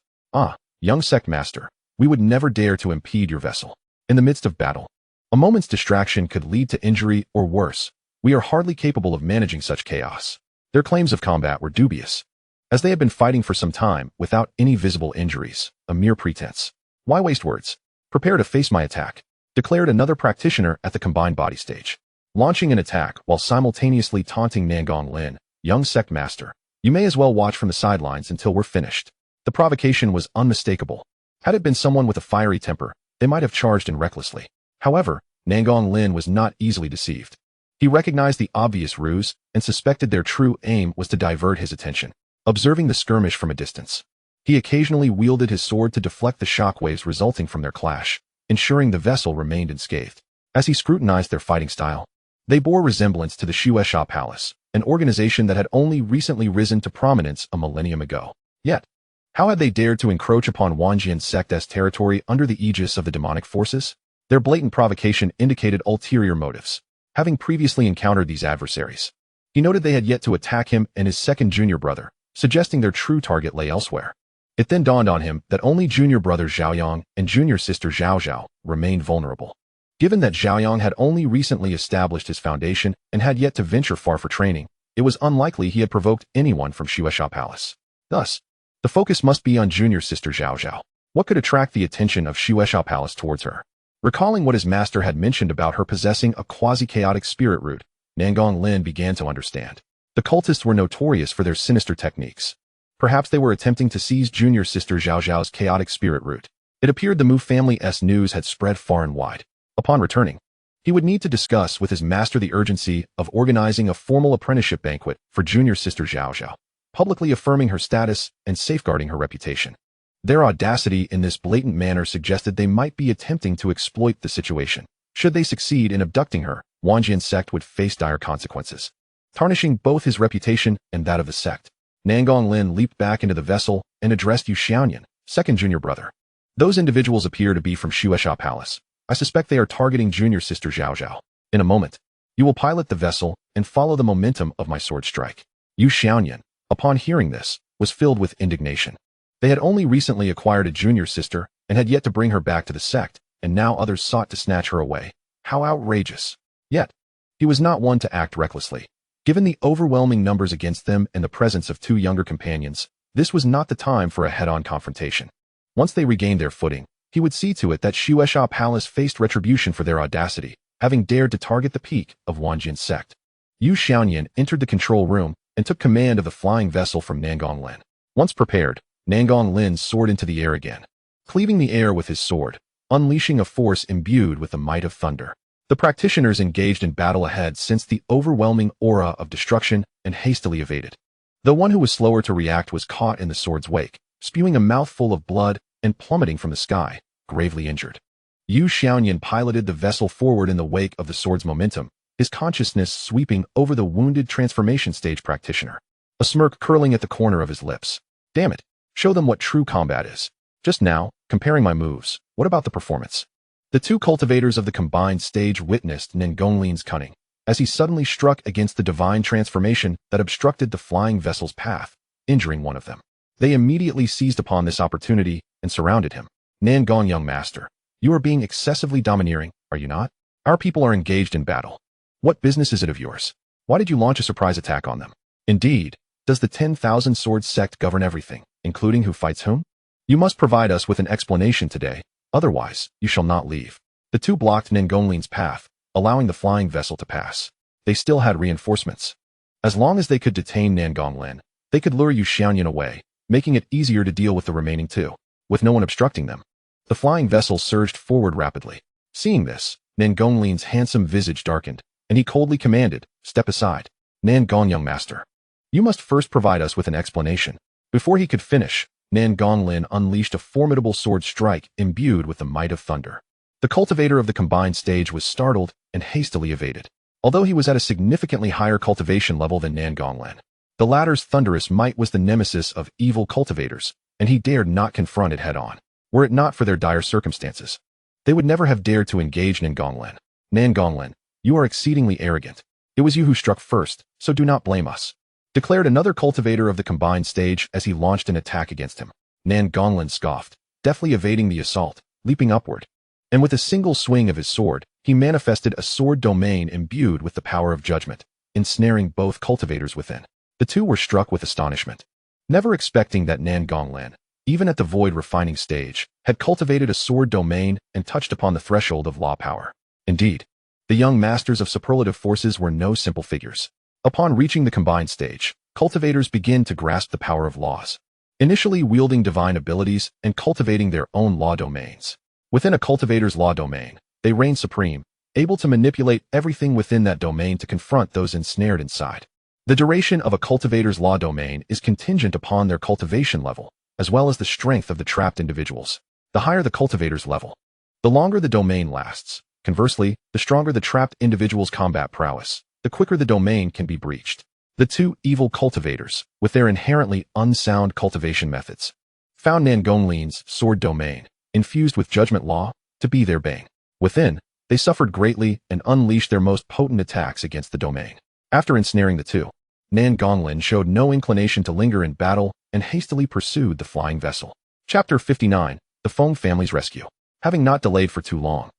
Young Sect Master, we would never dare to impede your vessel. In the midst of battle, a moment's distraction could lead to injury or worse. We are hardly capable of managing such chaos. Their claims of combat were dubious, as they had been fighting for some time without any visible injuries, a mere pretense. Why waste words? Prepare to face my attack, declared another practitioner at the combined body stage, launching an attack while simultaneously taunting Nangong Lin. Young Sect Master, you may as well watch from the sidelines until we're finished. The provocation was unmistakable. Had it been someone with a fiery temper, they might have charged in recklessly. However, Nangong Lin was not easily deceived. He recognized the obvious ruse and suspected their true aim was to divert his attention. Observing the skirmish from a distance, he occasionally wielded his sword to deflect the shockwaves resulting from their clash, ensuring the vessel remained unscathed. As he scrutinized their fighting style, they bore resemblance to the Xianxia Palace, an organization that had only recently risen to prominence a millennium ago. Yet, how had they dared to encroach upon Wanjian sect's territory under the aegis of the demonic forces? Their blatant provocation indicated ulterior motives. Having previously encountered these adversaries, he noted they had yet to attack him and his second junior brother, suggesting their true target lay elsewhere. It then dawned on him that only junior brother Zhaoyang and junior sister Zhaozhao remained vulnerable. Given that Zhaoyang had only recently established his foundation and had yet to venture far for training, it was unlikely he had provoked anyone from Xianxia Palace. Thus, the focus must be on junior sister Zhaozhao. What could attract the attention of Xianxia Palace towards her? Recalling what his master had mentioned about her possessing a quasi-chaotic spirit root, Nangong Lin began to understand. The cultists were notorious for their sinister techniques. Perhaps they were attempting to seize junior sister Zhaozhao's chaotic spirit root. It appeared the Mu family's news had spread far and wide. Upon returning, he would need to discuss with his master the urgency of organizing a formal apprenticeship banquet for junior sister Zhaozhao, publicly affirming her status and safeguarding her reputation. Their audacity in this blatant manner suggested they might be attempting to exploit the situation. Should they succeed in abducting her, Wanjian's sect would face dire consequences, tarnishing both his reputation and that of the sect. Nangonglin leaped back into the vessel and addressed Yu Xianyan, second junior brother. Those individuals appear to be from Shueisha Palace. I suspect they are targeting junior sister Zhaozhao. In a moment, you will pilot the vessel and follow the momentum of my sword strike. Yu Xianyan, upon hearing this, was filled with indignation. They had only recently acquired a junior sister and had yet to bring her back to the sect, and now others sought to snatch her away. How outrageous! Yet, he was not one to act recklessly. Given the overwhelming numbers against them and the presence of two younger companions, this was not the time for a head-on confrontation. Once they regained their footing, he would see to it that Shueisha Palace faced retribution for their audacity, having dared to target the peak of Wanjian's sect. Yu Xianyan entered the control room and took command of the flying vessel from Nangonglin. Once prepared, Nangonglin soared into the air again, cleaving the air with his sword, unleashing a force imbued with the might of thunder. The practitioners engaged in battle ahead sensed the overwhelming aura of destruction and hastily evaded. The one who was slower to react was caught in the sword's wake, spewing a mouthful of blood and plummeting from the sky, gravely injured. Yu Xianyan piloted the vessel forward in the wake of the sword's momentum, his consciousness sweeping over the wounded transformation stage practitioner, a smirk curling at the corner of his lips. Damn it, show them what true combat is. Just now, comparing my moves, what about the performance? The two cultivators of the combined stage witnessed Nangonglin's cunning, as he suddenly struck against the divine transformation that obstructed the flying vessel's path, injuring one of them. They immediately seized upon this opportunity and surrounded him. Nangong, young master, you are being excessively domineering, are you not? Our people are engaged in battle. What business is it of yours? Why did you launch a surprise attack on them? Indeed, does the 10,000 Sword Sect govern everything, including who fights whom? You must provide us with an explanation today, otherwise, you shall not leave. The two blocked Nangonglin's path, allowing the flying vessel to pass. They still had reinforcements. As long as they could detain Nangonglin, they could lure Yu Xianyan away, making it easier to deal with the remaining two, with no one obstructing them. The flying vessel surged forward rapidly. Seeing this, Nangonglin's handsome visage darkened, and he coldly commanded, "Step aside. Nangong, young master. You must first provide us with an explanation." Before he could finish, Nangonglin unleashed a formidable sword strike imbued with the might of thunder. The cultivator of the combined stage was startled and hastily evaded. Although he was at a significantly higher cultivation level than Nangonglin, the latter's thunderous might was the nemesis of evil cultivators, and he dared not confront it head-on. Were it not for their dire circumstances, they would never have dared to engage Nangonglin. Nangonglin, you are exceedingly arrogant. It was you who struck first, so do not blame us, declared another cultivator of the combined stage as he launched an attack against him. Nangonglin scoffed, deftly evading the assault, leaping upward. And with a single swing of his sword, he manifested a sword domain imbued with the power of judgment, ensnaring both cultivators within. The two were struck with astonishment, never expecting that Nangonglin, even at the void refining stage, had cultivated a sword domain and touched upon the threshold of law power. Indeed, the young masters of superlative forces were no simple figures. Upon reaching the combined stage, cultivators begin to grasp the power of laws, initially wielding divine abilities and cultivating their own law domains. Within a cultivator's law domain, they reign supreme, able to manipulate everything within that domain to confront those ensnared inside. The duration of a cultivator's law domain is contingent upon their cultivation level, as well as the strength of the trapped individuals. The higher the cultivator's level, the longer the domain lasts. Conversely, the stronger the trapped individual's combat prowess, the quicker the domain can be breached. The two evil cultivators, with their inherently unsound cultivation methods, found Nangonglin's sword domain, infused with judgment law, to be their bane. Within, they suffered greatly and unleashed their most potent attacks against the domain. After ensnaring the two, Nangonglin showed no inclination to linger in battle and hastily pursued the flying vessel. Chapter 59, The Feng Family's Rescue. Having not delayed for too long,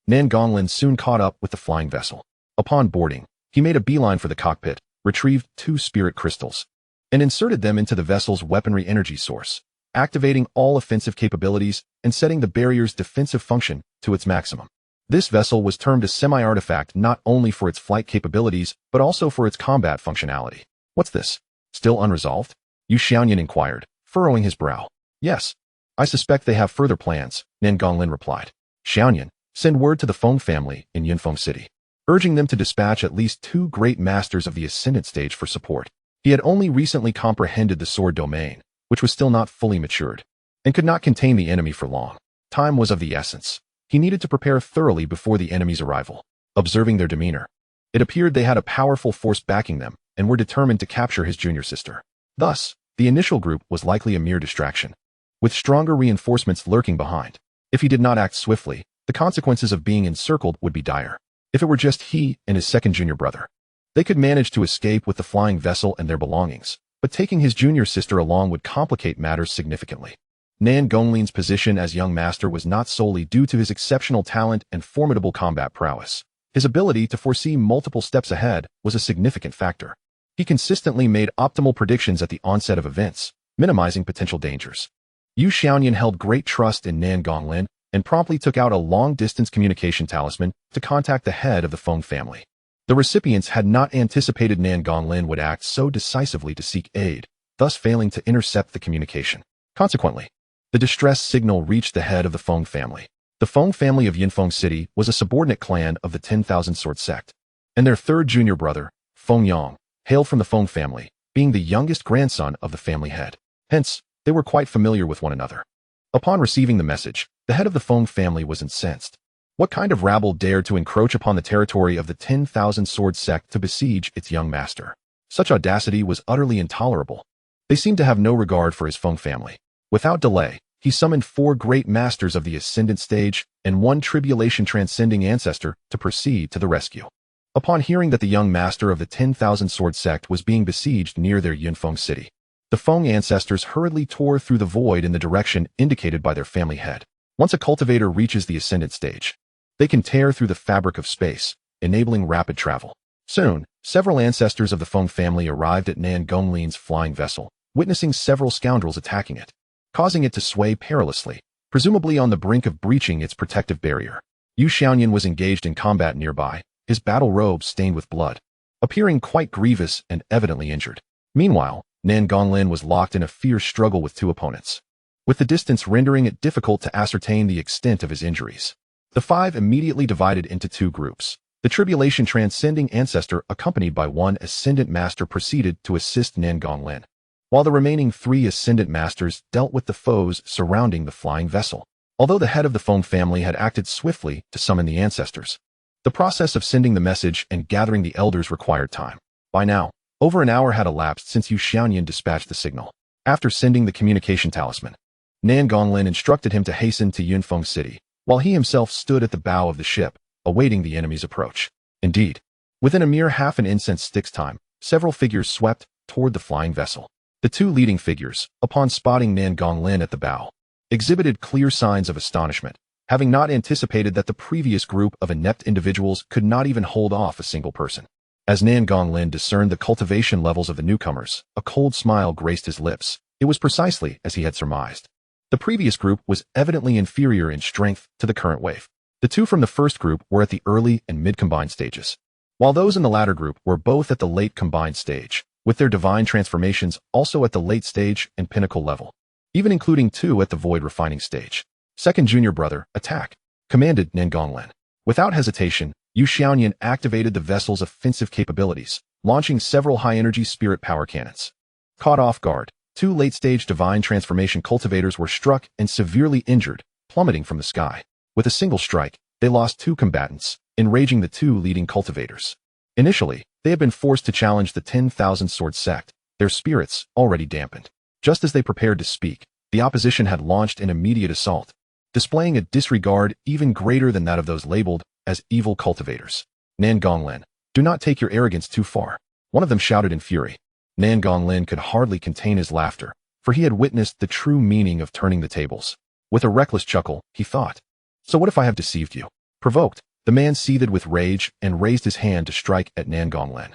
Nangonglin soon caught up with the flying vessel. Upon boarding, he made a beeline for the cockpit, retrieved 2 spirit crystals, and inserted them into the vessel's weaponry energy source, activating all offensive capabilities and setting the barrier's defensive function to its maximum. This vessel was termed a semi-artifact not only for its flight capabilities, but also for its combat functionality. What's this? Still unresolved? Yu Xiaoyan inquired, furrowing his brow. Yes. I suspect they have further plans, Nan Gonglin replied. Xiaoyan, send word to the Feng family in Yunfeng City, urging them to dispatch at least 2 great masters of the Ascendant stage for support. He had only recently comprehended the sword domain, which was still not fully matured, and could not contain the enemy for long. Time was of the essence. He needed to prepare thoroughly before the enemy's arrival. Observing their demeanor, it appeared they had a powerful force backing them and were determined to capture his junior sister. Thus, the initial group was likely a mere distraction, with stronger reinforcements lurking behind. If he did not act swiftly, the consequences of being encircled would be dire. If it were just he and his second junior brother, they could manage to escape with the flying vessel and their belongings, but taking his junior sister along would complicate matters significantly. Nan Gonglin's position as young master was not solely due to his exceptional talent and formidable combat prowess. His ability to foresee multiple steps ahead was a significant factor. He consistently made optimal predictions at the onset of events, minimizing potential dangers. Yu Xiaoyan held great trust in Nan Gonglin and promptly took out a long-distance communication talisman to contact the head of the Feng family. The recipients had not anticipated Nan Gonglin would act so decisively to seek aid, thus failing to intercept the communication. Consequently, the distress signal reached the head of the Feng family. The Feng family of Yunfeng City was a subordinate clan of the 10,000 Sword Sect, and their third junior brother, Feng Yang, hailed from the Feng family, being the youngest grandson of the family head. Hence, they were quite familiar with one another. Upon receiving the message, the head of the Feng family was incensed. What kind of rabble dared to encroach upon the territory of the 10,000 Sword Sect to besiege its young master? Such audacity was utterly intolerable. They seemed to have no regard for his Feng family. Without delay, he summoned 4 great masters of the Ascendant stage and 1 tribulation-transcending ancestor to proceed to the rescue. Upon hearing that the young master of the 10,000 Sword Sect was being besieged near their Yunfeng City, the Feng ancestors hurriedly tore through the void in the direction indicated by their family head. Once a cultivator reaches the Ascendant stage, they can tear through the fabric of space, enabling rapid travel. Soon, several ancestors of the Feng family arrived at Nan Gonglin's flying vessel, witnessing several scoundrels attacking it, causing it to sway perilously, presumably on the brink of breaching its protective barrier. Yu Xiaoyan was engaged in combat nearby, his battle robe stained with blood, appearing quite grievous and evidently injured. Meanwhile, Nan Gonglin was locked in a fierce struggle with 2 opponents, with the distance rendering it difficult to ascertain the extent of his injuries. The 5 immediately divided into 2 groups. The tribulation-transcending ancestor, accompanied by 1 ascendant master, proceeded to assist Nan Gonglin, while the remaining 3 ascendant masters dealt with the foes surrounding the flying vessel. Although the head of the Feng family had acted swiftly to summon the ancestors, the process of sending the message and gathering the elders required time. By now, over an hour had elapsed since Yu Xiaoyan dispatched the signal. After sending the communication talisman, Nan Gonglin instructed him to hasten to Yunfeng City, while he himself stood at the bow of the ship, awaiting the enemy's approach. Indeed, within a mere half an incense stick's time, several figures swept toward the flying vessel. The 2 leading figures, upon spotting Nan Gonglin at the bow, exhibited clear signs of astonishment, having not anticipated that the previous group of inept individuals could not even hold off a single person. As Nan Gonglin discerned the cultivation levels of the newcomers, a cold smile graced his lips. It was precisely as he had surmised. The previous group was evidently inferior in strength to the current wave. The 2 from the first group were at the early and mid-combined stages, while those in the latter group were both at the late combined stage, with their divine transformations also at the late stage and pinnacle level, even including 2 at the void refining stage. Second junior brother, attack, commanded Nan Gonglin. Without hesitation, Yu Xiaoyan activated the vessel's offensive capabilities, launching several high-energy spirit power cannons. Caught off guard, 2 late-stage divine transformation cultivators were struck and severely injured, plummeting from the sky. With a single strike, they lost 2 combatants, enraging the 2 leading cultivators. Initially, they had been forced to challenge the 10,000 Sword Sect, their spirits already dampened. Just as they prepared to speak, the opposition had launched an immediate assault, displaying a disregard even greater than that of those labeled as evil cultivators. Nan Gonglin, do not take your arrogance too far, one of them shouted in fury. Nan Gonglin could hardly contain his laughter, for he had witnessed the true meaning of turning the tables. With a reckless chuckle, he thought, so what if I have deceived you? Provoked, the man seethed with rage and raised his hand to strike at Nan Gonglin,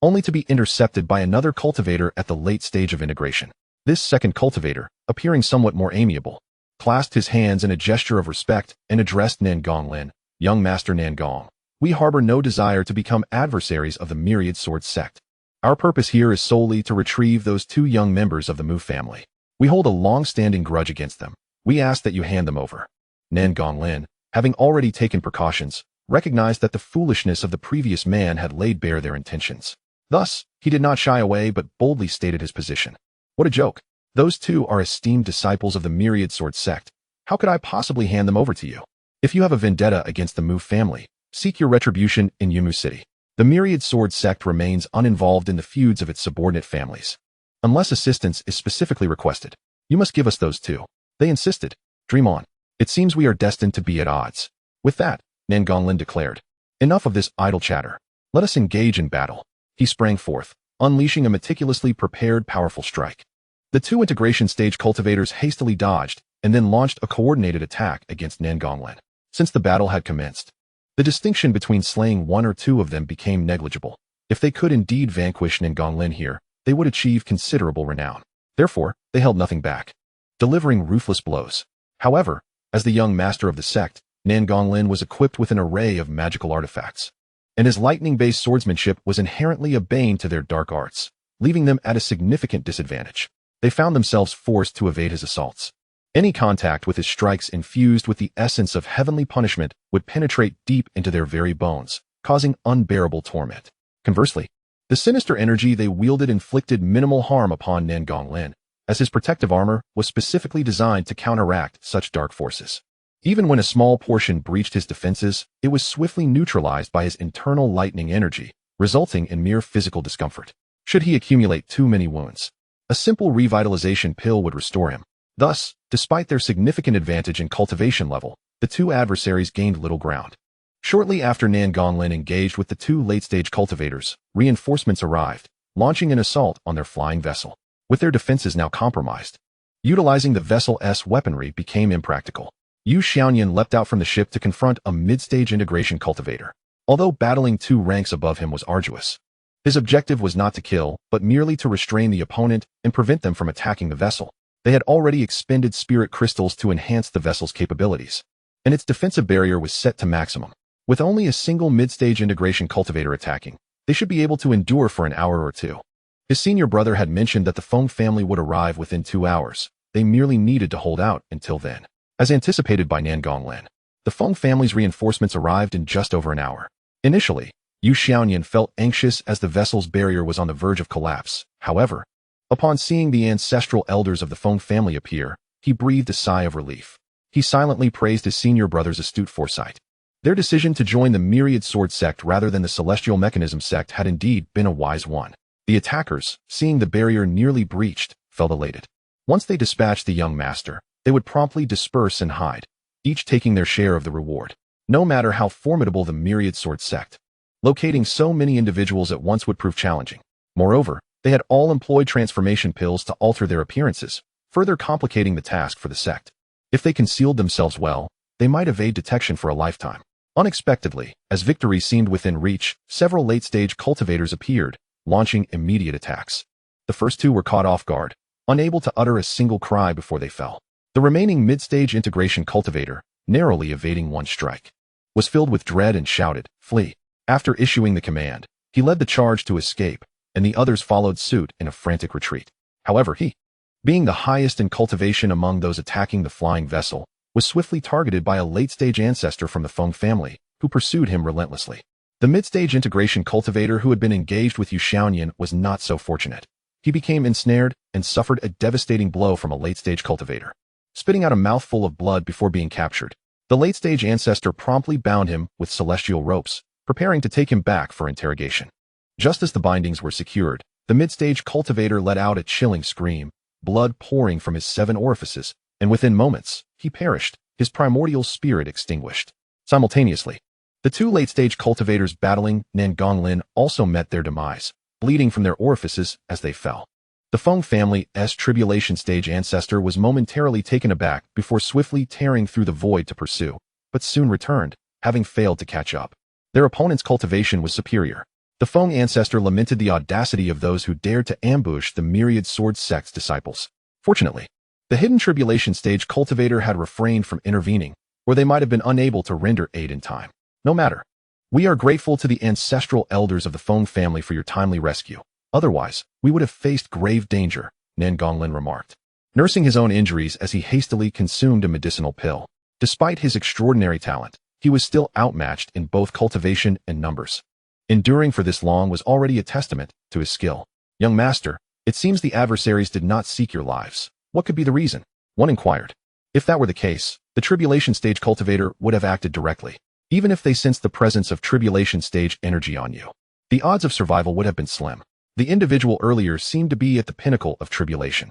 only to be intercepted by another cultivator at the late stage of integration. This second cultivator, appearing somewhat more amiable, clasped his hands in a gesture of respect and addressed Nan Gonglin. Young Master Nan Gong, we harbor no desire to become adversaries of the myriad sword sect. Our purpose here is solely to retrieve those 2 young members of the Mu family. We hold a long-standing grudge against them. We ask that you hand them over." Nan Gonglin, having already taken precautions, recognized that the foolishness of the previous man had laid bare their intentions. Thus, he did not shy away but boldly stated his position. "What a joke. Those 2 are esteemed disciples of the Myriad Sword Sect. How could I possibly hand them over to you? If you have a vendetta against the Mu family, seek your retribution in Yumu City. The Myriad Sword Sect remains uninvolved in the feuds of its subordinate families. Unless assistance is specifically requested, you must give us those 2. They insisted. "Dream on. It seems we are destined to be at odds." With that, Nan Gonglin declared, "Enough of this idle chatter. Let us engage in battle." He sprang forth, unleashing a meticulously prepared powerful strike. The 2 integration stage cultivators hastily dodged and then launched a coordinated attack against Nan Gonglin. Since the battle had commenced, the distinction between slaying 1 or 2 of them became negligible. If they could indeed vanquish Nan Gonglin here, they would achieve considerable renown. Therefore, they held nothing back, delivering ruthless blows. However, as the young master of the sect, Nan Gonglin was equipped with an array of magical artifacts, and his lightning-based swordsmanship was inherently a bane to their dark arts, leaving them at a significant disadvantage. They found themselves forced to evade his assaults. Any contact with his strikes infused with the essence of heavenly punishment would penetrate deep into their very bones, causing unbearable torment. Conversely, the sinister energy they wielded inflicted minimal harm upon Nan Gonglin, as his protective armor was specifically designed to counteract such dark forces. Even when a small portion breached his defenses, it was swiftly neutralized by his internal lightning energy, resulting in mere physical discomfort. Should he accumulate too many wounds, a simple revitalization pill would restore him. Thus, despite their significant advantage in cultivation level, the 2 adversaries gained little ground. Shortly after Nan Gonglin engaged with the 2 late-stage cultivators, reinforcements arrived, launching an assault on their flying vessel. With their defenses now compromised, utilizing the vessel's weaponry became impractical. Yu Xiaoyan leapt out from the ship to confront a mid-stage integration cultivator. Although battling 2 ranks above him was arduous, his objective was not to kill, but merely to restrain the opponent and prevent them from attacking the vessel. They had already expended spirit crystals to enhance the vessel's capabilities, and its defensive barrier was set to maximum. With only a single mid-stage integration cultivator attacking, they should be able to endure for an hour or 2. His senior brother had mentioned that the Feng family would arrive within 2 hours. They merely needed to hold out until then. As anticipated by Nan Gonglin, the Feng family's reinforcements arrived in just over an hour. Initially, Yu Xiaoyan felt anxious as the vessel's barrier was on the verge of collapse. However, upon seeing the ancestral elders of the Feng family appear, he breathed a sigh of relief. He silently praised his senior brother's astute foresight. Their decision to join the Myriad Sword Sect rather than the Celestial Mechanism Sect had indeed been a wise one. The attackers, seeing the barrier nearly breached, felt elated. Once they dispatched the young master, they would promptly disperse and hide, each taking their share of the reward. No matter how formidable the Myriad Sword Sect, locating so many individuals at once would prove challenging. Moreover, they had all employed transformation pills to alter their appearances, further complicating the task for the sect. If they concealed themselves well, they might evade detection for a lifetime. Unexpectedly, as victory seemed within reach, several late-stage cultivators appeared, launching immediate attacks. The first 2 were caught off guard, unable to utter a single cry before they fell. The remaining mid-stage integration cultivator, narrowly evading one strike, was filled with dread and shouted, "Flee." After issuing the command, he led the charge to escape, and the others followed suit in a frantic retreat. However, he, being the highest in cultivation among those attacking the flying vessel, was swiftly targeted by a late-stage ancestor from the Feng family, who pursued him relentlessly. The mid-stage integration cultivator who had been engaged with Yu Xiaoyan was not so fortunate. He became ensnared and suffered a devastating blow from a late-stage cultivator, spitting out a mouthful of blood before being captured. The late-stage ancestor promptly bound him with celestial ropes, preparing to take him back for interrogation. Just as the bindings were secured, the mid-stage cultivator let out a chilling scream, blood pouring from his 7 orifices, and within moments, he perished, his primordial spirit extinguished. Simultaneously, the 2 late-stage cultivators battling Nan Gonglin also met their demise, bleeding from their orifices as they fell. The Feng family's tribulation stage ancestor was momentarily taken aback before swiftly tearing through the void to pursue, but soon returned, having failed to catch up. Their opponent's cultivation was superior. The Feng ancestor lamented the audacity of those who dared to ambush the Myriad Sword Sect's disciples. Fortunately, the hidden tribulation stage cultivator had refrained from intervening, or they might have been unable to render aid in time. No matter. We are grateful to the ancestral elders of the Feng family for your timely rescue. Otherwise, we would have faced grave danger, Nangonglin remarked, nursing his own injuries as he hastily consumed a medicinal pill. Despite his extraordinary talent, he was still outmatched in both cultivation and numbers. Enduring for this long was already a testament to his skill. Young master, it seems the adversaries did not seek your lives. What could be the reason? One inquired. If that were the case, the tribulation stage cultivator would have acted directly, even if they sensed the presence of tribulation stage energy on you. The odds of survival would have been slim. The individual earlier seemed to be at the pinnacle of tribulation.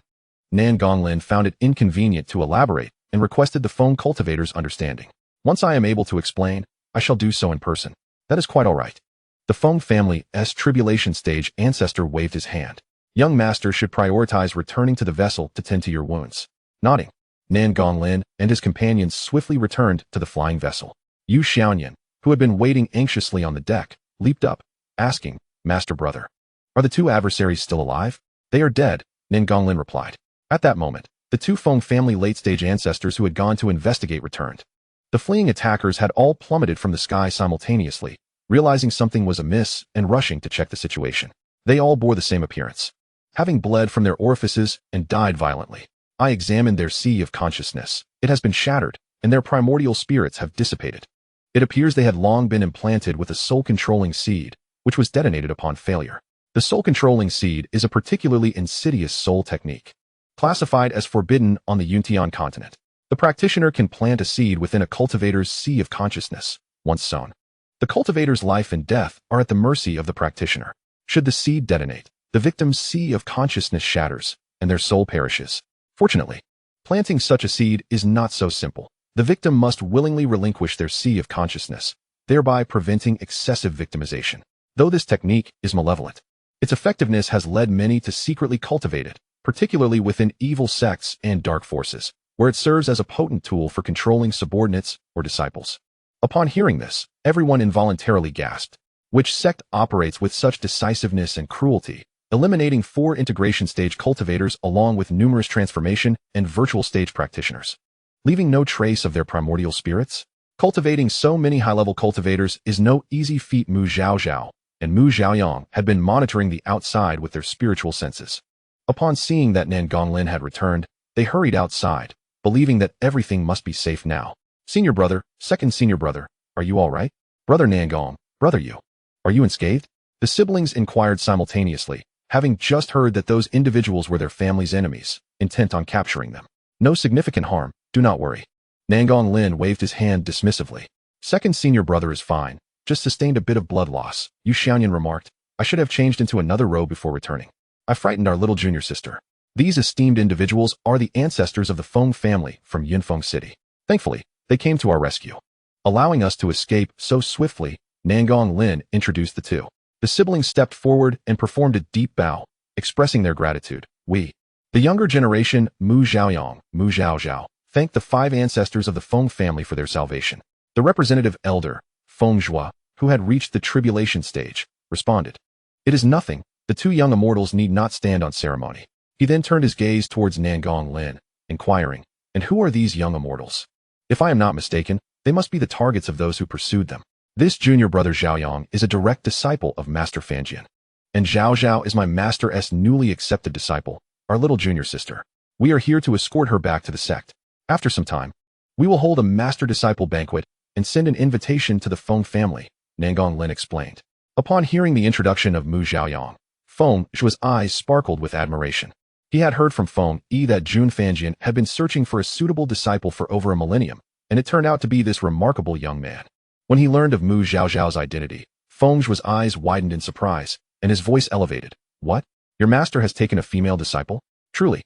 Nangonglin found it inconvenient to elaborate and requested the Feng cultivator's understanding. Once I am able to explain, I shall do so in person. That is quite all right. The Feng family's tribulation stage ancestor waved his hand. Young master should prioritize returning to the vessel to tend to your wounds. Nodding, Nangonglin and his companions swiftly returned to the flying vessel. Yu Xiaoyan, who had been waiting anxiously on the deck, leaped up, asking, Master brother, are the two adversaries still alive? They are dead, Nangonglin replied. At that moment, the two Feng family late-stage ancestors who had gone to investigate returned. The fleeing attackers had all plummeted from the sky simultaneously, realizing something was amiss and rushing to check the situation. They all bore the same appearance, having bled from their orifices and died violently. I examined their sea of consciousness. It has been shattered, and their primordial spirits have dissipated. It appears they had long been implanted with a soul-controlling seed, which was detonated upon failure. The soul-controlling seed is a particularly insidious soul technique, classified as forbidden on the Yuntian continent. The practitioner can plant a seed within a cultivator's sea of consciousness, once sown. The cultivator's life and death are at the mercy of the practitioner. Should the seed detonate, the victim's sea of consciousness shatters, and their soul perishes. Fortunately, planting such a seed is not so simple. The victim must willingly relinquish their sea of consciousness, thereby preventing excessive victimization. Though this technique is malevolent, its effectiveness has led many to secretly cultivate it, particularly within evil sects and dark forces, where it serves as a potent tool for controlling subordinates or disciples. Upon hearing this, everyone involuntarily gasped. Which sect operates with such decisiveness and cruelty, eliminating 4 integration stage cultivators along with numerous transformation and virtual stage practitioners, leaving no trace of their primordial spirits? Cultivating so many high-level cultivators is no easy feat. Mu Zhaozhao and Mu Zhaoyang had been monitoring the outside with their spiritual senses. Upon seeing that Nangonglin had returned, they hurried outside, believing that everything must be safe now. Senior brother, second senior brother, are you all right? Brother Nangong, brother Yu, are you unscathed? The siblings inquired simultaneously, having just heard that those individuals were their family's enemies, intent on capturing them. No significant harm, do not worry. Nangonglin waved his hand dismissively. Second senior brother is fine, just sustained a bit of blood loss. Yu Xiaoyan remarked, I should have changed into another robe before returning. I frightened our little junior sister. These esteemed individuals are the ancestors of the Feng family from Yunfeng City. Thankfully, they came to our rescue, allowing us to escape so swiftly. Nangonglin introduced the two. The siblings stepped forward and performed a deep bow, expressing their gratitude. We, the younger generation, Mu Zhaoyang, Mu Zhaozhao, thanked the 5 ancestors of the Feng family for their salvation. The representative elder, Feng Zhua, who had reached the tribulation stage, responded. It is nothing, the 2 young immortals need not stand on ceremony. He then turned his gaze towards Nangonglin, inquiring, and who are these young immortals? If I am not mistaken, they must be the targets of those who pursued them. This junior brother Zhaoyang is a direct disciple of Master Fanjian, and Zhaozhao is my master's newly accepted disciple, our little junior sister. We are here to escort her back to the sect. After some time, we will hold a master-disciple banquet and send an invitation to the Feng family, Nangonglin explained. Upon hearing the introduction of Mu Zhaoyang, Feng Zhua's eyes sparkled with admiration. He had heard from Feng Yi that Jun Fanjian had been searching for a suitable disciple for over a millennium, and it turned out to be this remarkable young man. When he learned of Mu Zhaozhao's identity, Feng Zhua's eyes widened in surprise, and his voice elevated. What? Your master has taken a female disciple? Truly.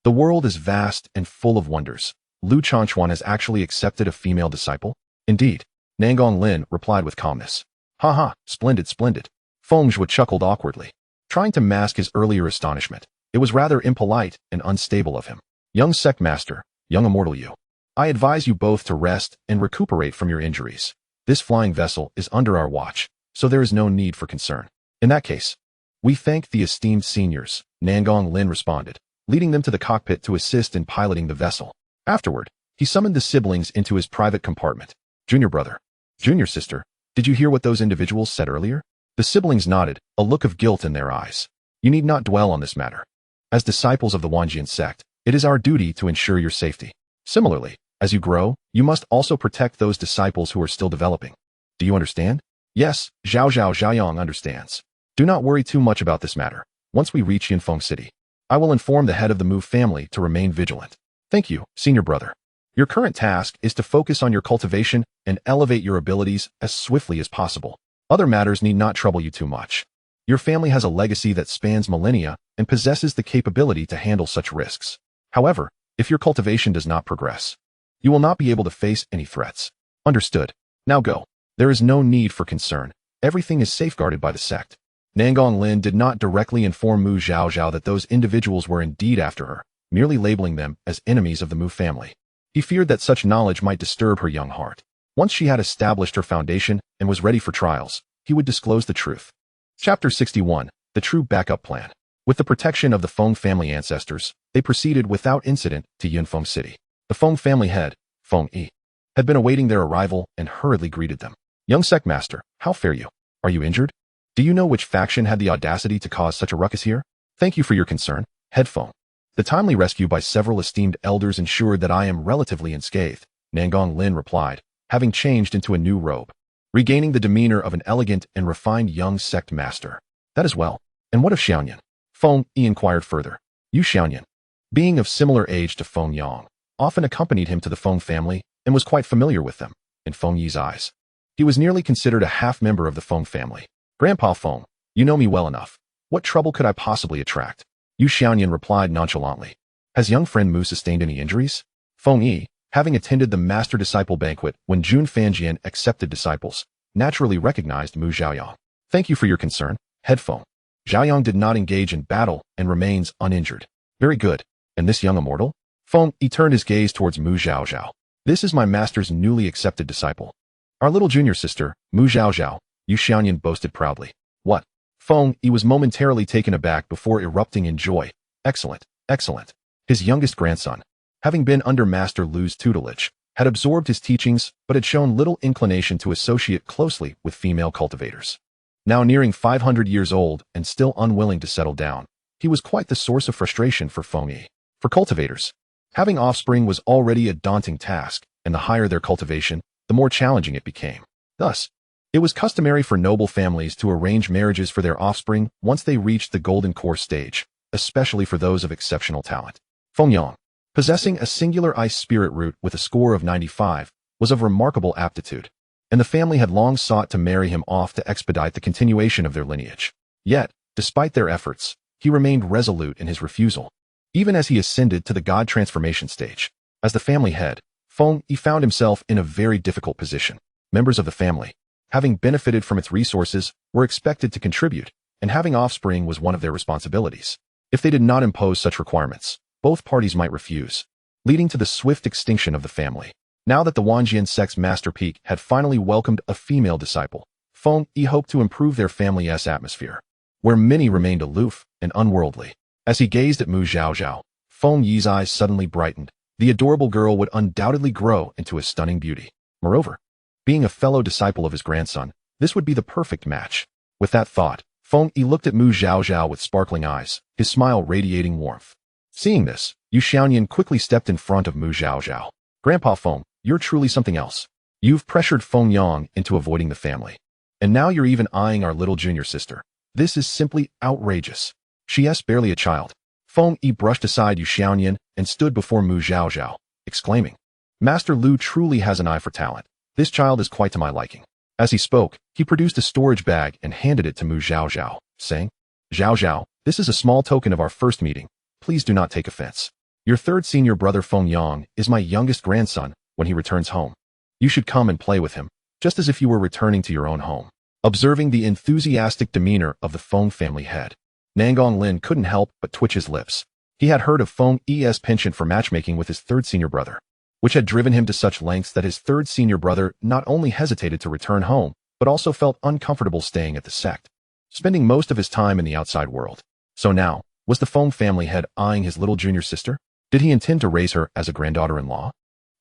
The world is vast and full of wonders. Lu Chanchuan has actually accepted a female disciple? Indeed. Nangonglin replied with calmness. Ha ha, splendid, splendid. Feng Zhua chuckled awkwardly, trying to mask his earlier astonishment. It was rather impolite and unstable of him. Young sect master, young immortal Yu, I advise you both to rest and recuperate from your injuries. This flying vessel is under our watch, so there is no need for concern. In that case, we thank the esteemed seniors, Nangonglin responded, leading them to the cockpit to assist in piloting the vessel. Afterward, he summoned the siblings into his private compartment. Junior brother, junior sister, did you hear what those individuals said earlier? The siblings nodded, a look of guilt in their eyes. You need not dwell on this matter. As disciples of the Wanjian sect, it is our duty to ensure your safety. Similarly, as you grow, you must also protect those disciples who are still developing. Do you understand? Yes, Zhaozhao understands. Do not worry too much about this matter. Once we reach Yinfeng City, I will inform the head of the Mu family to remain vigilant. Thank you, senior brother. Your current task is to focus on your cultivation and elevate your abilities as swiftly as possible. Other matters need not trouble you too much. Your family has a legacy that spans millennia and possesses the capability to handle such risks. However, if your cultivation does not progress, you will not be able to face any threats. Understood. Now go. There is no need for concern. Everything is safeguarded by the sect. Nangong Lin did not directly inform Mu Zhaozhao that those individuals were indeed after her, merely labeling them as enemies of the Mu family. He feared that such knowledge might disturb her young heart. Once she had established her foundation and was ready for trials, he would disclose the truth. Chapter 61. The True Backup Plan. With the protection of the Feng family ancestors, they proceeded without incident to Yinfeng City. The Feng family head, Feng Yi, had been awaiting their arrival and hurriedly greeted them. Young sect master, how fare you? Are you injured? Do you know which faction had the audacity to cause such a ruckus here? Thank you for your concern, head Feng. The timely rescue by several esteemed elders ensured that I am relatively unscathed, Nangong Lin replied, having changed into a new robe, regaining the demeanor of an elegant and refined young sect master. That is well. And what of Xianyan? Feng Yi inquired further. Yu Xianyan, being of similar age to Feng Yang, often accompanied him to the Feng family and was quite familiar with them. In Feng Yi's eyes, he was nearly considered a half-member of the Feng family. Grandpa Feng, you know me well enough. What trouble could I possibly attract? Yu Xianyan replied nonchalantly. Has young friend Mu sustained any injuries? Feng Yi, having attended the master-disciple banquet when Jun Fanjian accepted disciples, naturally recognized Mu Zhaoyang. Thank you for your concern, head Feng. Zhaoyang did not engage in battle and remains uninjured. Very good. And this young immortal? Feng Yi turned his gaze towards Mu Zhaozhao. This is my master's newly accepted disciple. Our little junior sister, Mu Zhaozhao, Yu Xianyan boasted proudly. What? Feng Yi was momentarily taken aback before erupting in joy. Excellent, excellent. His youngest grandson, having been under Master Lu's tutelage, had absorbed his teachings but had shown little inclination to associate closely with female cultivators. Now nearing 500 years old and still unwilling to settle down, he was quite the source of frustration for Feng Yi. For cultivators, having offspring was already a daunting task, and the higher their cultivation, the more challenging it became. Thus, it was customary for noble families to arrange marriages for their offspring once they reached the golden core stage, especially for those of exceptional talent. Feng Yang, possessing a singular ice spirit root with a score of 95, was of remarkable aptitude, and the family had long sought to marry him off to expedite the continuation of their lineage. Yet, despite their efforts, he remained resolute in his refusal. Even as he ascended to the god transformation stage, as the family head, Feng Yi found himself in a very difficult position. Members of the family, having benefited from its resources, were expected to contribute, and having offspring was one of their responsibilities. If they did not impose such requirements, both parties might refuse, leading to the swift extinction of the family. Now that the Wanjian sect's master peak had finally welcomed a female disciple, Feng Yi hoped to improve their family's atmosphere, where many remained aloof and unworldly. As he gazed at Mu Zhaozhao, Feng Yi's eyes suddenly brightened. The adorable girl would undoubtedly grow into a stunning beauty. Moreover, being a fellow disciple of his grandson, this would be the perfect match. With that thought, Feng Yi looked at Mu Zhaozhao with sparkling eyes, his smile radiating warmth. Seeing this, Yu Xianyan quickly stepped in front of Mu Zhaozhao. Grandpa Feng, you're truly something else. You've pressured Feng Yang into avoiding the family. And now you're even eyeing our little junior sister. This is simply outrageous. She's barely a child. Feng Yi brushed aside Yu Xianyan and stood before Mu Zhaozhao, exclaiming, Master Lu truly has an eye for talent. This child is quite to my liking. As he spoke, he produced a storage bag and handed it to Mu Zhaozhao, saying, Zhaozhao, this is a small token of our first meeting. Please do not take offense. Your third senior brother Feng Yang is my youngest grandson. When he returns home, you should come and play with him, just as if you were returning to your own home. Observing the enthusiastic demeanor of the Feng family head, Nangong Lin couldn't help but twitch his lips. He had heard of Feng Yi's penchant for matchmaking with his third senior brother, which had driven him to such lengths that his third senior brother not only hesitated to return home, but also felt uncomfortable staying at the sect, spending most of his time in the outside world. So now, was the Feng family head eyeing his little junior sister? Did he intend to raise her as a granddaughter-in-law?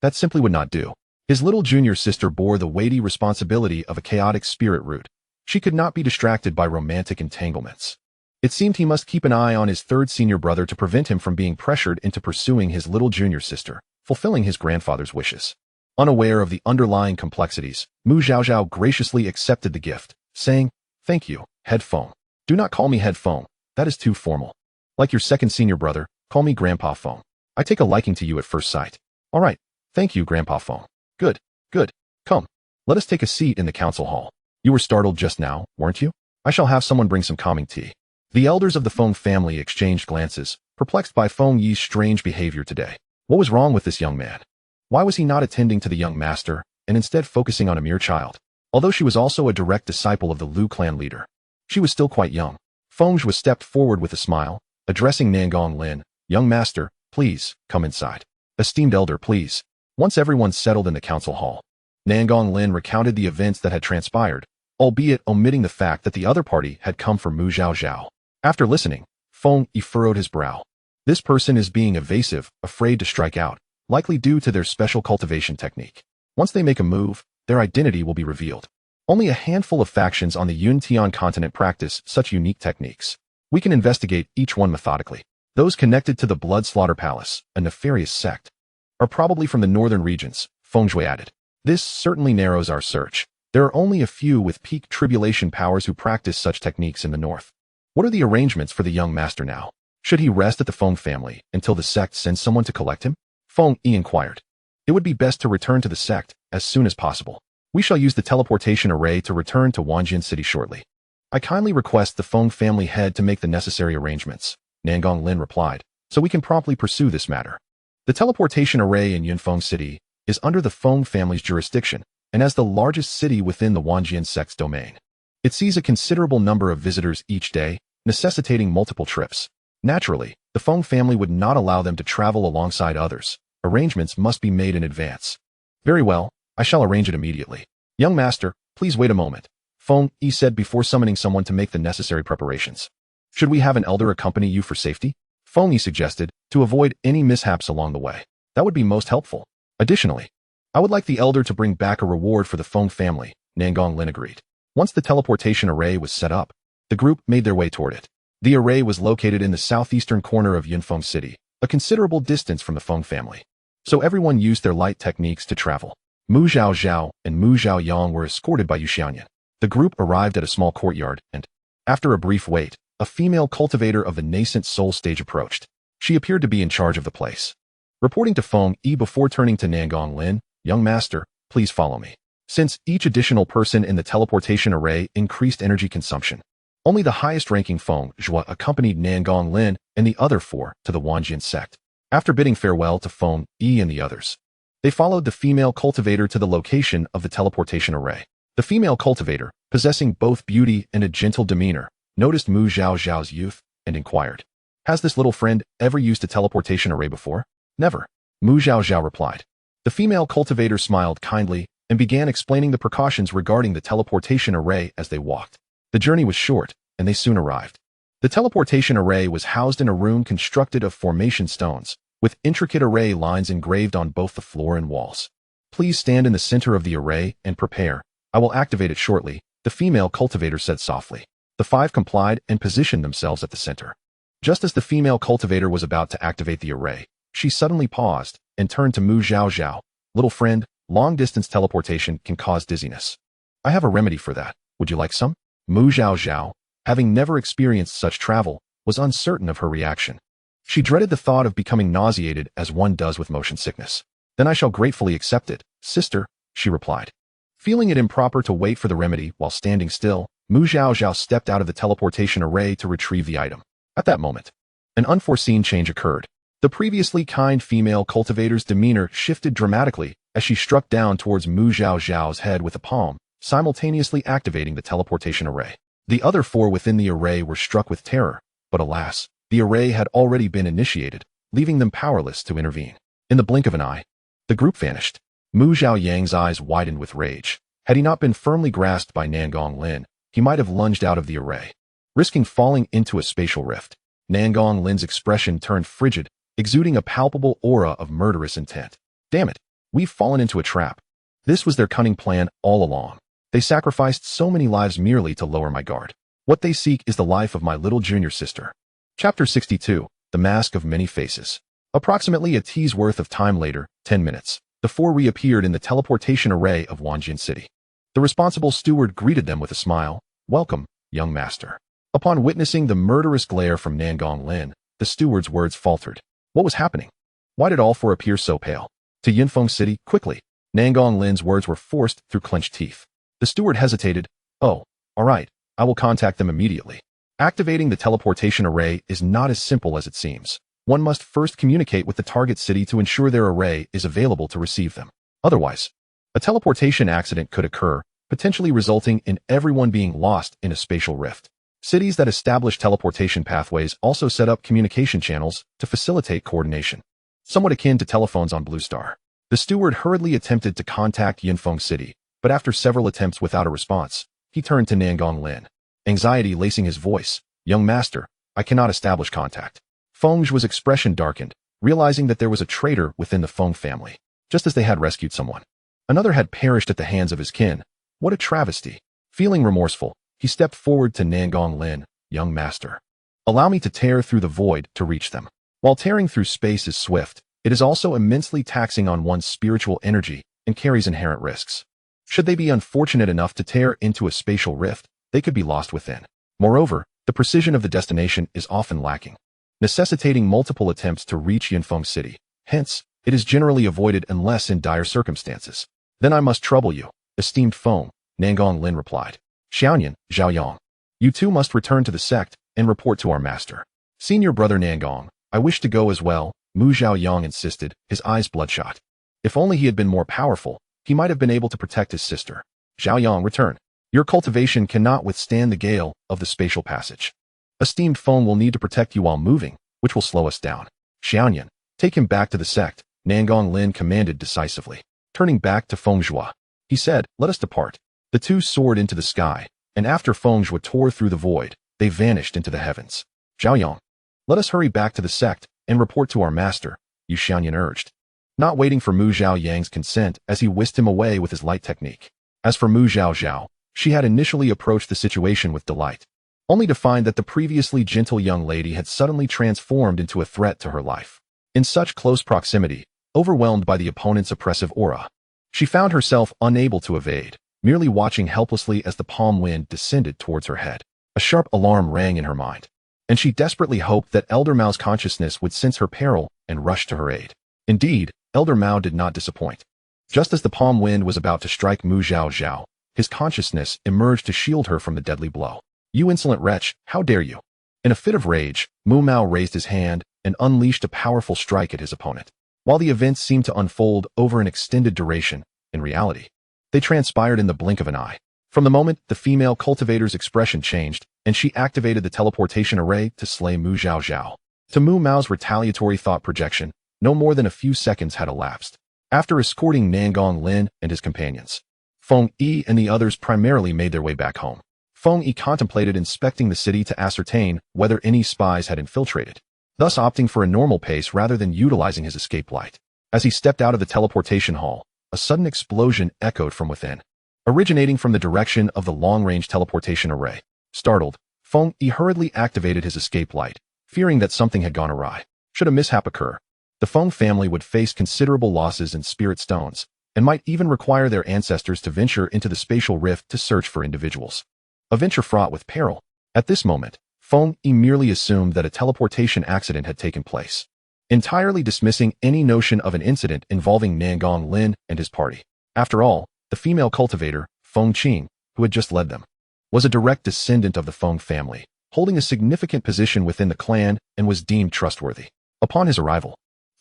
That simply would not do. His little junior sister bore the weighty responsibility of a chaotic spirit root. She could not be distracted by romantic entanglements. It seemed he must keep an eye on his third senior brother to prevent him from being pressured into pursuing his little junior sister, fulfilling his grandfather's wishes. Unaware of the underlying complexities, Zhaozhao graciously accepted the gift, saying, "Thank you, head Feng. Do not call me head Feng, that is too formal. Like your second senior brother, call me Grandpa Feng. I take a liking to you at first sight." "All right, thank you, Grandpa Feng." Good, good. Come, let us take a seat in the council hall. You were startled just now, weren't you? I shall have someone bring some calming tea." The elders of the Feng family exchanged glances, perplexed by Feng Yi's strange behavior today. What was wrong with this young man? Why was he not attending to the young master, and instead focusing on a mere child? Although she was also a direct disciple of the Lu clan leader, she was still quite young. Feng Zhi stepped forward with a smile, addressing Nangong Lin. "Young master, please, come inside. Esteemed elder, please." Once everyone settled in the council hall, Nangong Lin recounted the events that had transpired, albeit omitting the fact that the other party had come for Zhaozhao. After listening, Feng Yi furrowed his brow. This person is being evasive, afraid to strike out, likely due to their special cultivation technique. Once they make a move, their identity will be revealed. Only a handful of factions on the Yuntian continent practice such unique techniques. We can investigate each one methodically. Those connected to the Blood Slaughter Palace, a nefarious sect, are probably from the northern regions, Feng Zhui added. This certainly narrows our search. There are only a few with peak tribulation powers who practice such techniques in the north. What are the arrangements for the young master now? Should he rest at the Feng family until the sect sends someone to collect him? Feng Yi inquired. It would be best to return to the sect as soon as possible. We shall use the teleportation array to return to Wanjian City shortly. I kindly request the Feng family head to make the necessary arrangements, Nangong Lin replied, so we can promptly pursue this matter. The teleportation array in Yunfeng City is under the Feng family's jurisdiction and as the largest city within the Wanjian sect's domain. It sees a considerable number of visitors each day, necessitating multiple trips. Naturally, the Feng family would not allow them to travel alongside others. Arrangements must be made in advance. Very well, I shall arrange it immediately. Young master, please wait a moment, Feng Yi said before summoning someone to make the necessary preparations. Should we have an elder accompany you for safety? Feng Yi suggested, to avoid any mishaps along the way. That would be most helpful. Additionally, I would like the elder to bring back a reward for the Feng family, Nangong Lin agreed. Once the teleportation array was set up, the group made their way toward it. The array was located in the southeastern corner of Yunfeng City, a considerable distance from the Feng family. So everyone used their light techniques to travel. Zhaozhao and Zhaoyang were escorted by Xianxian. The group arrived at a small courtyard and, after a brief wait, a female cultivator of the nascent soul stage approached. She appeared to be in charge of the place. Reporting to Feng Yi before turning to Nangong Lin, "Young master, please follow me." Since each additional person in the teleportation array increased energy consumption, only the highest-ranking Feng Zhui accompanied Nangong Lin and the other four to the Wanjian sect. After bidding farewell to Feng Yi and the others, they followed the female cultivator to the location of the teleportation array. The female cultivator, possessing both beauty and a gentle demeanor, noticed Zhaozhao's youth and inquired, "Has this little friend ever used a teleportation array before?" "Never," Zhaozhao replied. The female cultivator smiled kindly and began explaining the precautions regarding the teleportation array as they walked. The journey was short, and they soon arrived. The teleportation array was housed in a room constructed of formation stones, with intricate array lines engraved on both the floor and walls. "Please stand in the center of the array and prepare. I will activate it shortly," the female cultivator said softly. The five complied and positioned themselves at the center. Just as the female cultivator was about to activate the array, she suddenly paused and turned to Zhaozhao. "Little friend, long-distance teleportation can cause dizziness. I have a remedy for that. Would you like some?" Zhaozhao, having never experienced such travel, was uncertain of her reaction. She dreaded the thought of becoming nauseated as one does with motion sickness. "Then I shall gratefully accept it, sister," she replied. Feeling it improper to wait for the remedy while standing still, Zhaozhao stepped out of the teleportation array to retrieve the item. At that moment, an unforeseen change occurred. The previously kind female cultivator's demeanor shifted dramatically as she struck down towards Zhaozhao's head with a palm, simultaneously activating the teleportation array. The other four within the array were struck with terror, but alas, the array had already been initiated, leaving them powerless to intervene. In the blink of an eye, the group vanished. Zhaoyang's eyes widened with rage. Had he not been firmly grasped by Nangong Lin, he might have lunged out of the array, risking falling into a spatial rift. Nangong Lin's expression turned frigid, exuding a palpable aura of murderous intent. "Damn it, we've fallen into a trap. This was their cunning plan all along. They sacrificed so many lives merely to lower my guard." What they seek is the life of my little junior sister. Chapter 62, The Mask of Many Faces. Approximately a T's worth of time later, 10 minutes, the four reappeared in the teleportation array of Wanjin City. The responsible steward greeted them with a smile. Welcome, young master. Upon witnessing the murderous glare from Nangong Lin, the steward's words faltered. What was happening? Why did all four appear so pale? To Yinfeng City, quickly. Nangong Lin's words were forced through clenched teeth. The steward hesitated. Oh, all right, I will contact them immediately. Activating the teleportation array is not as simple as it seems. One must first communicate with the target city to ensure their array is available to receive them. Otherwise, a teleportation accident could occur, potentially resulting in everyone being lost in a spatial rift. Cities that establish teleportation pathways also set up communication channels to facilitate coordination, somewhat akin to telephones on Blue Star. The steward hurriedly attempted to contact Yinfeng City, but after several attempts without a response, he turned to Nangong Lin. Anxiety lacing his voice. Young master, I cannot establish contact. Feng Zhu's expression darkened, realizing that there was a traitor within the Feng family. Just as they had rescued someone, another had perished at the hands of his kin. What a travesty. Feeling remorseful, he stepped forward to Nangong Lin. Young master, allow me to tear through the void to reach them. While tearing through space is swift, it is also immensely taxing on one's spiritual energy and carries inherent risks. Should they be unfortunate enough to tear into a spatial rift, they could be lost within. Moreover, the precision of the destination is often lacking, necessitating multiple attempts to reach Yinfeng City. Hence, it is generally avoided unless in dire circumstances. Then I must trouble you, esteemed Feng, Nangong Lin replied. Xianyan, Zhaozhao. You two must return to the sect and report to our master. Senior brother Nangong, I wish to go as well, Mu Zhaoyang insisted, his eyes bloodshot. If only he had been more powerful, he might have been able to protect his sister. Zhaoyang, return. Your cultivation cannot withstand the gale of the spatial passage. Esteemed Feng will need to protect you while moving, which will slow us down. Xianyan, take him back to the sect, Nangong Lin commanded decisively. Turning back to Feng Zhu, he said, let us depart. The two soared into the sky, and after Feng Zhu tore through the void, they vanished into the heavens. Zhaoyang, let us hurry back to the sect and report to our master, Yu Xianyan urged, not waiting for Mu Zhaoyang's consent as he whisked him away with his light technique. As for Mu Zhaozhao, she had initially approached the situation with delight, only to find that the previously gentle young lady had suddenly transformed into a threat to her life. In such close proximity, overwhelmed by the opponent's oppressive aura, she found herself unable to evade, merely watching helplessly as the palm wind descended towards her head. A sharp alarm rang in her mind, and she desperately hoped that Elder Mao's consciousness would sense her peril and rush to her aid. Indeed, Elder Mao did not disappoint. Just as the palm wind was about to strike Mu Zhaozhao, his consciousness emerged to shield her from the deadly blow. You insolent wretch, how dare you? In a fit of rage, Mu Mao raised his hand and unleashed a powerful strike at his opponent. While the events seemed to unfold over an extended duration, in reality, they transpired in the blink of an eye. From the moment the female cultivator's expression changed, and she activated the teleportation array to slay Mu Zhaozhao. To Mu Mao's retaliatory thought projection, no more than a few seconds had elapsed. After escorting Nangong Lin and his companions, Feng Yi and the others primarily made their way back home. Feng Yi contemplated inspecting the city to ascertain whether any spies had infiltrated, thus opting for a normal pace rather than utilizing his escape light. As he stepped out of the teleportation hall, a sudden explosion echoed from within, originating from the direction of the long-range teleportation array. Startled, Feng Yi hurriedly activated his escape light, fearing that something had gone awry. Should a mishap occur, the Feng family would face considerable losses in spirit stones, and might even require their ancestors to venture into the spatial rift to search for individuals. A venture fraught with peril. At this moment, Feng Yi merely assumed that a teleportation accident had taken place, entirely dismissing any notion of an incident involving Nangong Lin and his party. After all, the female cultivator, Feng Qing, who had just led them, was a direct descendant of the Feng family, holding a significant position within the clan and was deemed trustworthy. Upon his arrival,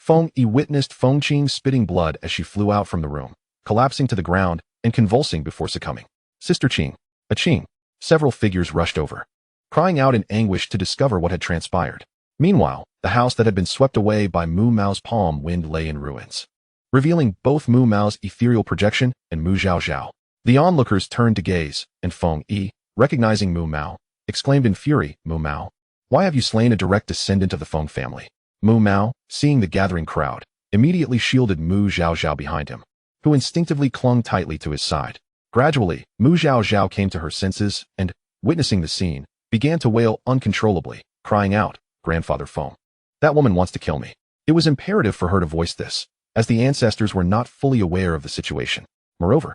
Feng Yi witnessed Feng Qing spitting blood as she flew out from the room, collapsing to the ground and convulsing before succumbing. Sister Qing, a Qing. Several figures rushed over, crying out in anguish to discover what had transpired. Meanwhile, the house that had been swept away by Mu Mao's palm wind lay in ruins, revealing both Mu Mao's ethereal projection and Mu Zhaozhao. The onlookers turned to gaze, and Feng Yi, recognizing Mu Mao, exclaimed in fury, Mu Mao, why have you slain a direct descendant of the Feng family? Mu Mao, seeing the gathering crowd, immediately shielded Mu Zhaozhao behind him, who instinctively clung tightly to his side. Gradually, Mu Zhaozhao came to her senses and, witnessing the scene, began to wail uncontrollably, crying out, "Grandfather Feng. That woman wants to kill me." It was imperative for her to voice this, as the ancestors were not fully aware of the situation. Moreover,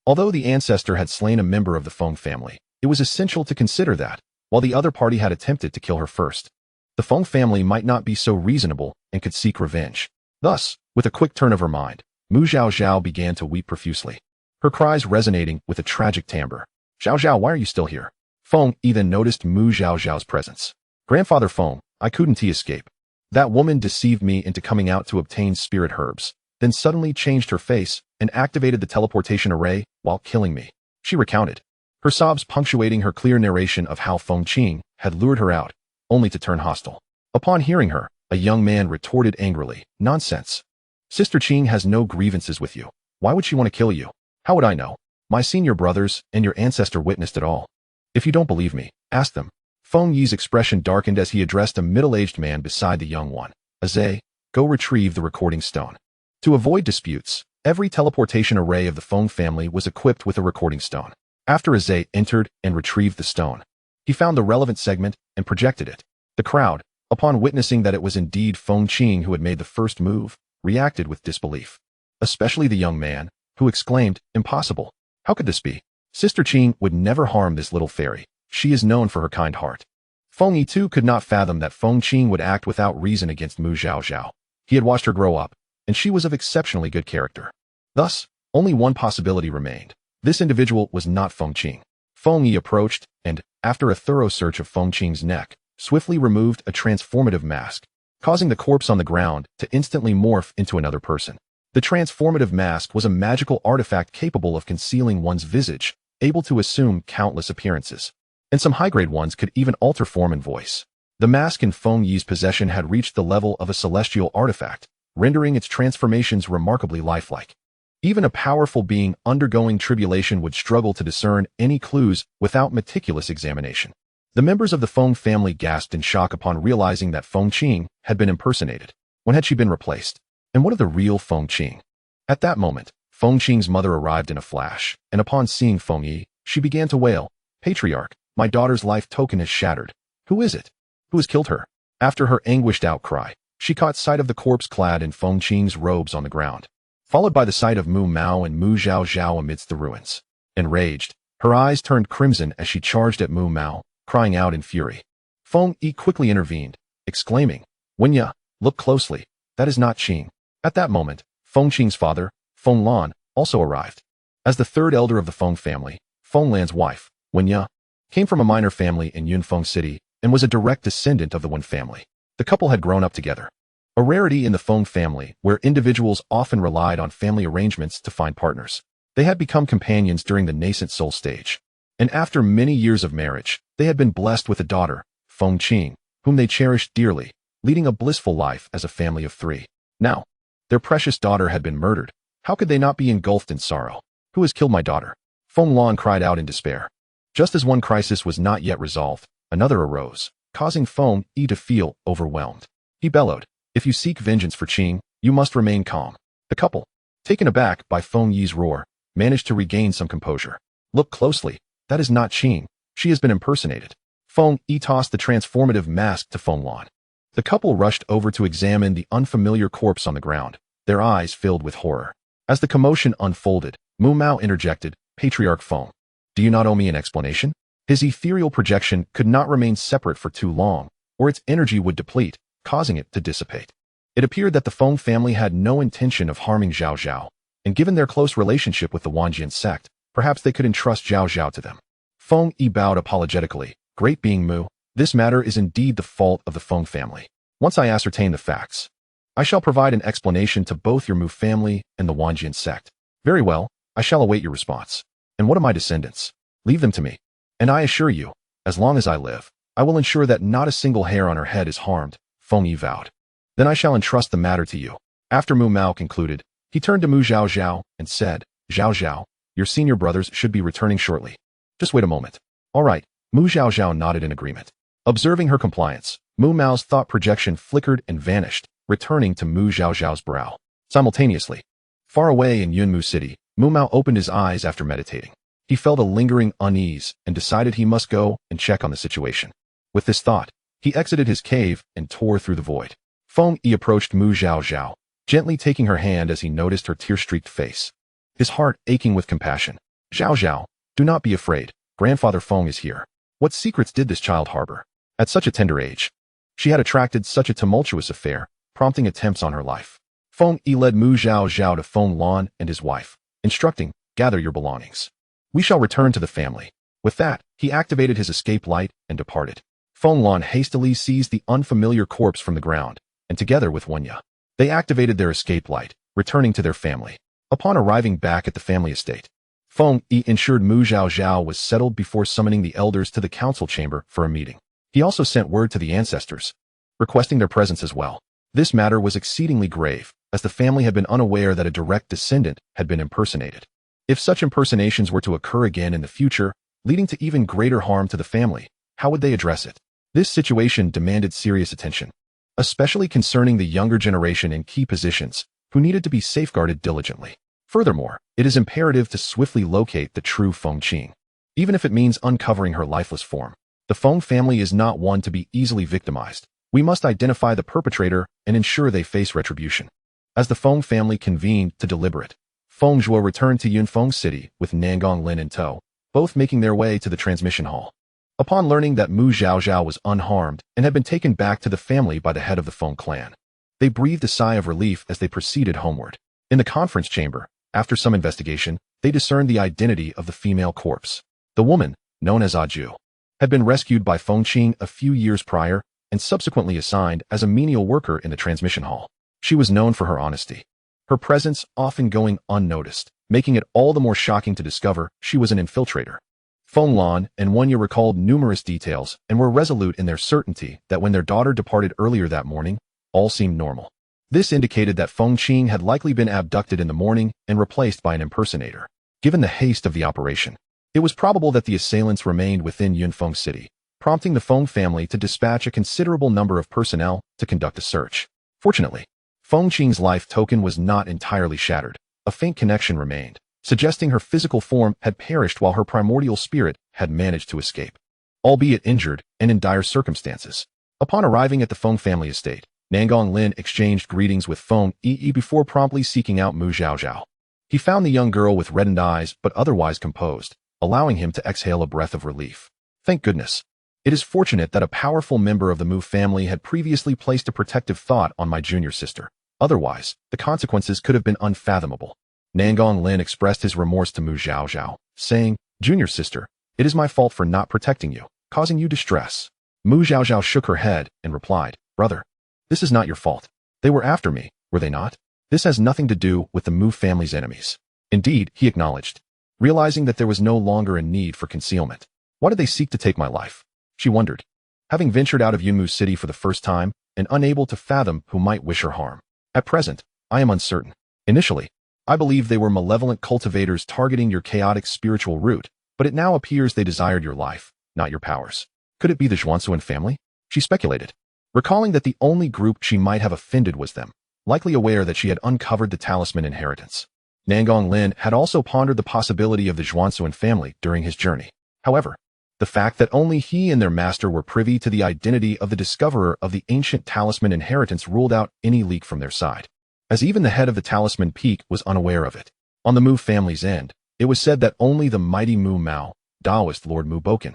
although the ancestor had slain a member of the Feng family, it was essential to consider that, while the other party had attempted to kill her first, the Feng family might not be so reasonable and could seek revenge. Thus, with a quick turn of her mind, Mu Zhaozhao began to weep profusely, her cries resonating with a tragic timbre. "Zhaozhao, why are you still here?" Feng Yi then noticed Mu Zhaozhao's presence. "Grandfather Feng, I couldn't escape. That woman deceived me into coming out to obtain spirit herbs, then suddenly changed her face and activated the teleportation array while killing me," she recounted, her sobs punctuating her clear narration of how Feng Qing had lured her out, only to turn hostile. Upon hearing her, a young man retorted angrily, "Nonsense. Sister Qing has no grievances with you. Why would she want to kill you?" "How would I know? My senior brothers and your ancestor witnessed it all. If you don't believe me, ask them." Feng Yi's expression darkened as he addressed a middle-aged man beside the young one. "Azay, go retrieve the recording stone." To avoid disputes, every teleportation array of the Feng family was equipped with a recording stone. After Azay entered and retrieved the stone, he found the relevant segment and projected it. The crowd, upon witnessing that it was indeed Feng Qing who had made the first move, reacted with disbelief. Especially the young man, who exclaimed, "Impossible. How could this be? Sister Qing would never harm this little fairy. She is known for her kind heart." Feng Yi too could not fathom that Feng Qing would act without reason against Mu Zhaozhao. He had watched her grow up, and she was of exceptionally good character. Thus, only one possibility remained. This individual was not Feng Qing. Feng Yi approached, and, after a thorough search of Feng Qing's neck, swiftly removed a transformative mask, causing the corpse on the ground to instantly morph into another person. The transformative mask was a magical artifact capable of concealing one's visage, able to assume countless appearances, and some high-grade ones could even alter form and voice. The mask in Feng Yi's possession had reached the level of a celestial artifact, rendering its transformations remarkably lifelike. Even a powerful being undergoing tribulation would struggle to discern any clues without meticulous examination. The members of the Feng family gasped in shock upon realizing that Feng Qing had been impersonated. When had she been replaced? And what of the real Feng Qing? At that moment, Feng Qing's mother arrived in a flash, and upon seeing Feng Yi, she began to wail, "Patriarch, my daughter's life token is shattered. Who is it? Who has killed her?" After her anguished outcry, she caught sight of the corpse clad in Feng Qing's robes on the ground, followed by the sight of Mu Mao and Mu Zhaozhao amidst the ruins. Enraged, her eyes turned crimson as she charged at Mu Mao, crying out in fury. Feng Yi quickly intervened, exclaiming, "Wenya, look closely, that is not Qing." At that moment, Feng Qing's father, Feng Lan, also arrived. As the third elder of the Feng family, Feng Lan's wife, Wenya, came from a minor family in Yunfeng City and was a direct descendant of the Wen family. The couple had grown up together, a rarity in the Feng family where individuals often relied on family arrangements to find partners. They had become companions during the nascent soul stage, and after many years of marriage, they had been blessed with a daughter, Feng Qing, whom they cherished dearly, leading a blissful life as a family of three. Now, their precious daughter had been murdered. How could they not be engulfed in sorrow? "Who has killed my daughter?" Feng Lan cried out in despair. Just as one crisis was not yet resolved, another arose, causing Feng Yi to feel overwhelmed. He bellowed, "If you seek vengeance for Qing, you must remain calm." The couple, taken aback by Feng Yi's roar, managed to regain some composure. "Look closely, that is not Qing. She has been impersonated." Feng Yi tossed the transformative mask to Feng Lan. The couple rushed over to examine the unfamiliar corpse on the ground, their eyes filled with horror. As the commotion unfolded, Mu Mao interjected, "Patriarch Feng, do you not owe me an explanation?" His ethereal projection could not remain separate for too long, or its energy would deplete, causing it to dissipate. It appeared that the Feng family had no intention of harming Zhaozhao, and given their close relationship with the Wanjian sect, perhaps they could entrust Zhaozhao to them. Feng Yi bowed apologetically, "Great being Mu, this matter is indeed the fault of the Feng family. Once I ascertain the facts, I shall provide an explanation to both your Mu family and the Wanjian sect." "Very well, I shall await your response." "And what of my descendants? Leave them to me. And I assure you, as long as I live, I will ensure that not a single hair on her head is harmed," Feng Yi vowed. "Then I shall entrust the matter to you." After Mu Mao concluded, he turned to Mu Zhaozhao and said, "Zhaozhao, your senior brothers should be returning shortly. Just wait a moment." "All right." Mu Zhaozhao nodded in agreement. Observing her compliance, Mu Mao's thought projection flickered and vanished, returning to Mu Zhaozhao's brow. Simultaneously, far away in Yunmu City, Mu Mao opened his eyes after meditating. He felt a lingering unease and decided he must go and check on the situation. With this thought, he exited his cave and tore through the void. Feng Yi approached Mu Zhaozhao, gently taking her hand as he noticed her tear-streaked face, his heart aching with compassion. "Zhaozhao, do not be afraid. Grandfather Feng is here. What secrets did this child harbor? At such a tender age, she had attracted such a tumultuous affair, prompting attempts on her life." Feng Yi led Mu Zhaozhao to Feng Lan and his wife, instructing, "Gather your belongings. We shall return to the family." With that, he activated his escape light and departed. Feng Lan hastily seized the unfamiliar corpse from the ground, and together with Wenya, they activated their escape light, returning to their family. Upon arriving back at the family estate, Feng Yi ensured Mu Zhaozhao was settled before summoning the elders to the council chamber for a meeting. He also sent word to the ancestors, requesting their presence as well. This matter was exceedingly grave, as the family had been unaware that a direct descendant had been impersonated. If such impersonations were to occur again in the future, leading to even greater harm to the family, how would they address it? This situation demanded serious attention, especially concerning the younger generation in key positions, who needed to be safeguarded diligently. Furthermore, it is imperative to swiftly locate the true Feng Qing, even if it means uncovering her lifeless form. The Feng family is not one to be easily victimized. We must identify the perpetrator and ensure they face retribution. As the Feng family convened to deliberate, Feng Zhuo returned to Yunfeng City with Nangong Lin in tow, both making their way to the transmission hall. Upon learning that Mu Zhaozhao was unharmed and had been taken back to the family by the head of the Feng clan, they breathed a sigh of relief as they proceeded homeward. In the conference chamber, after some investigation, they discerned the identity of the female corpse. The woman, known as Zhaozhao, had been rescued by Feng Qing a few years prior and subsequently assigned as a menial worker in the transmission hall. She was known for her honesty, her presence often going unnoticed, making it all the more shocking to discover she was an infiltrator. Feng Lan and Wenya recalled numerous details and were resolute in their certainty that when their daughter departed earlier that morning, all seemed normal. This indicated that Feng Qing had likely been abducted in the morning and replaced by an impersonator. Given the haste of the operation, it was probable that the assailants remained within Yunfeng City, prompting the Feng family to dispatch a considerable number of personnel to conduct a search. Fortunately, Feng Qing's life token was not entirely shattered. A faint connection remained, suggesting her physical form had perished while her primordial spirit had managed to escape, albeit injured and in dire circumstances. Upon arriving at the Feng family estate, Nangong Lin exchanged greetings with Feng Yi before promptly seeking out Mu Zhaozhao. He found the young girl with reddened eyes but otherwise composed, allowing him to exhale a breath of relief. Thank goodness. It is fortunate that a powerful member of the Mu family had previously placed a protective thought on my junior sister. Otherwise, the consequences could have been unfathomable. Nangong Lin expressed his remorse to Mu Zhaozhao, saying, "Junior sister, it is my fault for not protecting you, causing you distress." Mu Zhaozhao shook her head and replied, "Brother, this is not your fault. They were after me, were they not? This has nothing to do with the Mu family's enemies." Indeed, he acknowledged, realizing that there was no longer a need for concealment. Why did they seek to take my life? She wondered, having ventured out of Yunmu City for the first time and unable to fathom who might wish her harm. At present, I am uncertain. Initially, I believed they were malevolent cultivators targeting your chaotic spiritual root, but it now appears they desired your life, not your powers. Could it be the Zhaozhao family? She speculated, recalling that the only group she might have offended was them, likely aware that she had uncovered the talisman inheritance. Nangong Lin had also pondered the possibility of the Zhaozhao family during his journey. However, the fact that only he and their master were privy to the identity of the discoverer of the ancient talisman inheritance ruled out any leak from their side, as even the head of the talisman peak was unaware of it. On the Mu family's end, it was said that only the mighty Mu Mao, Taoist Lord Mu Boken,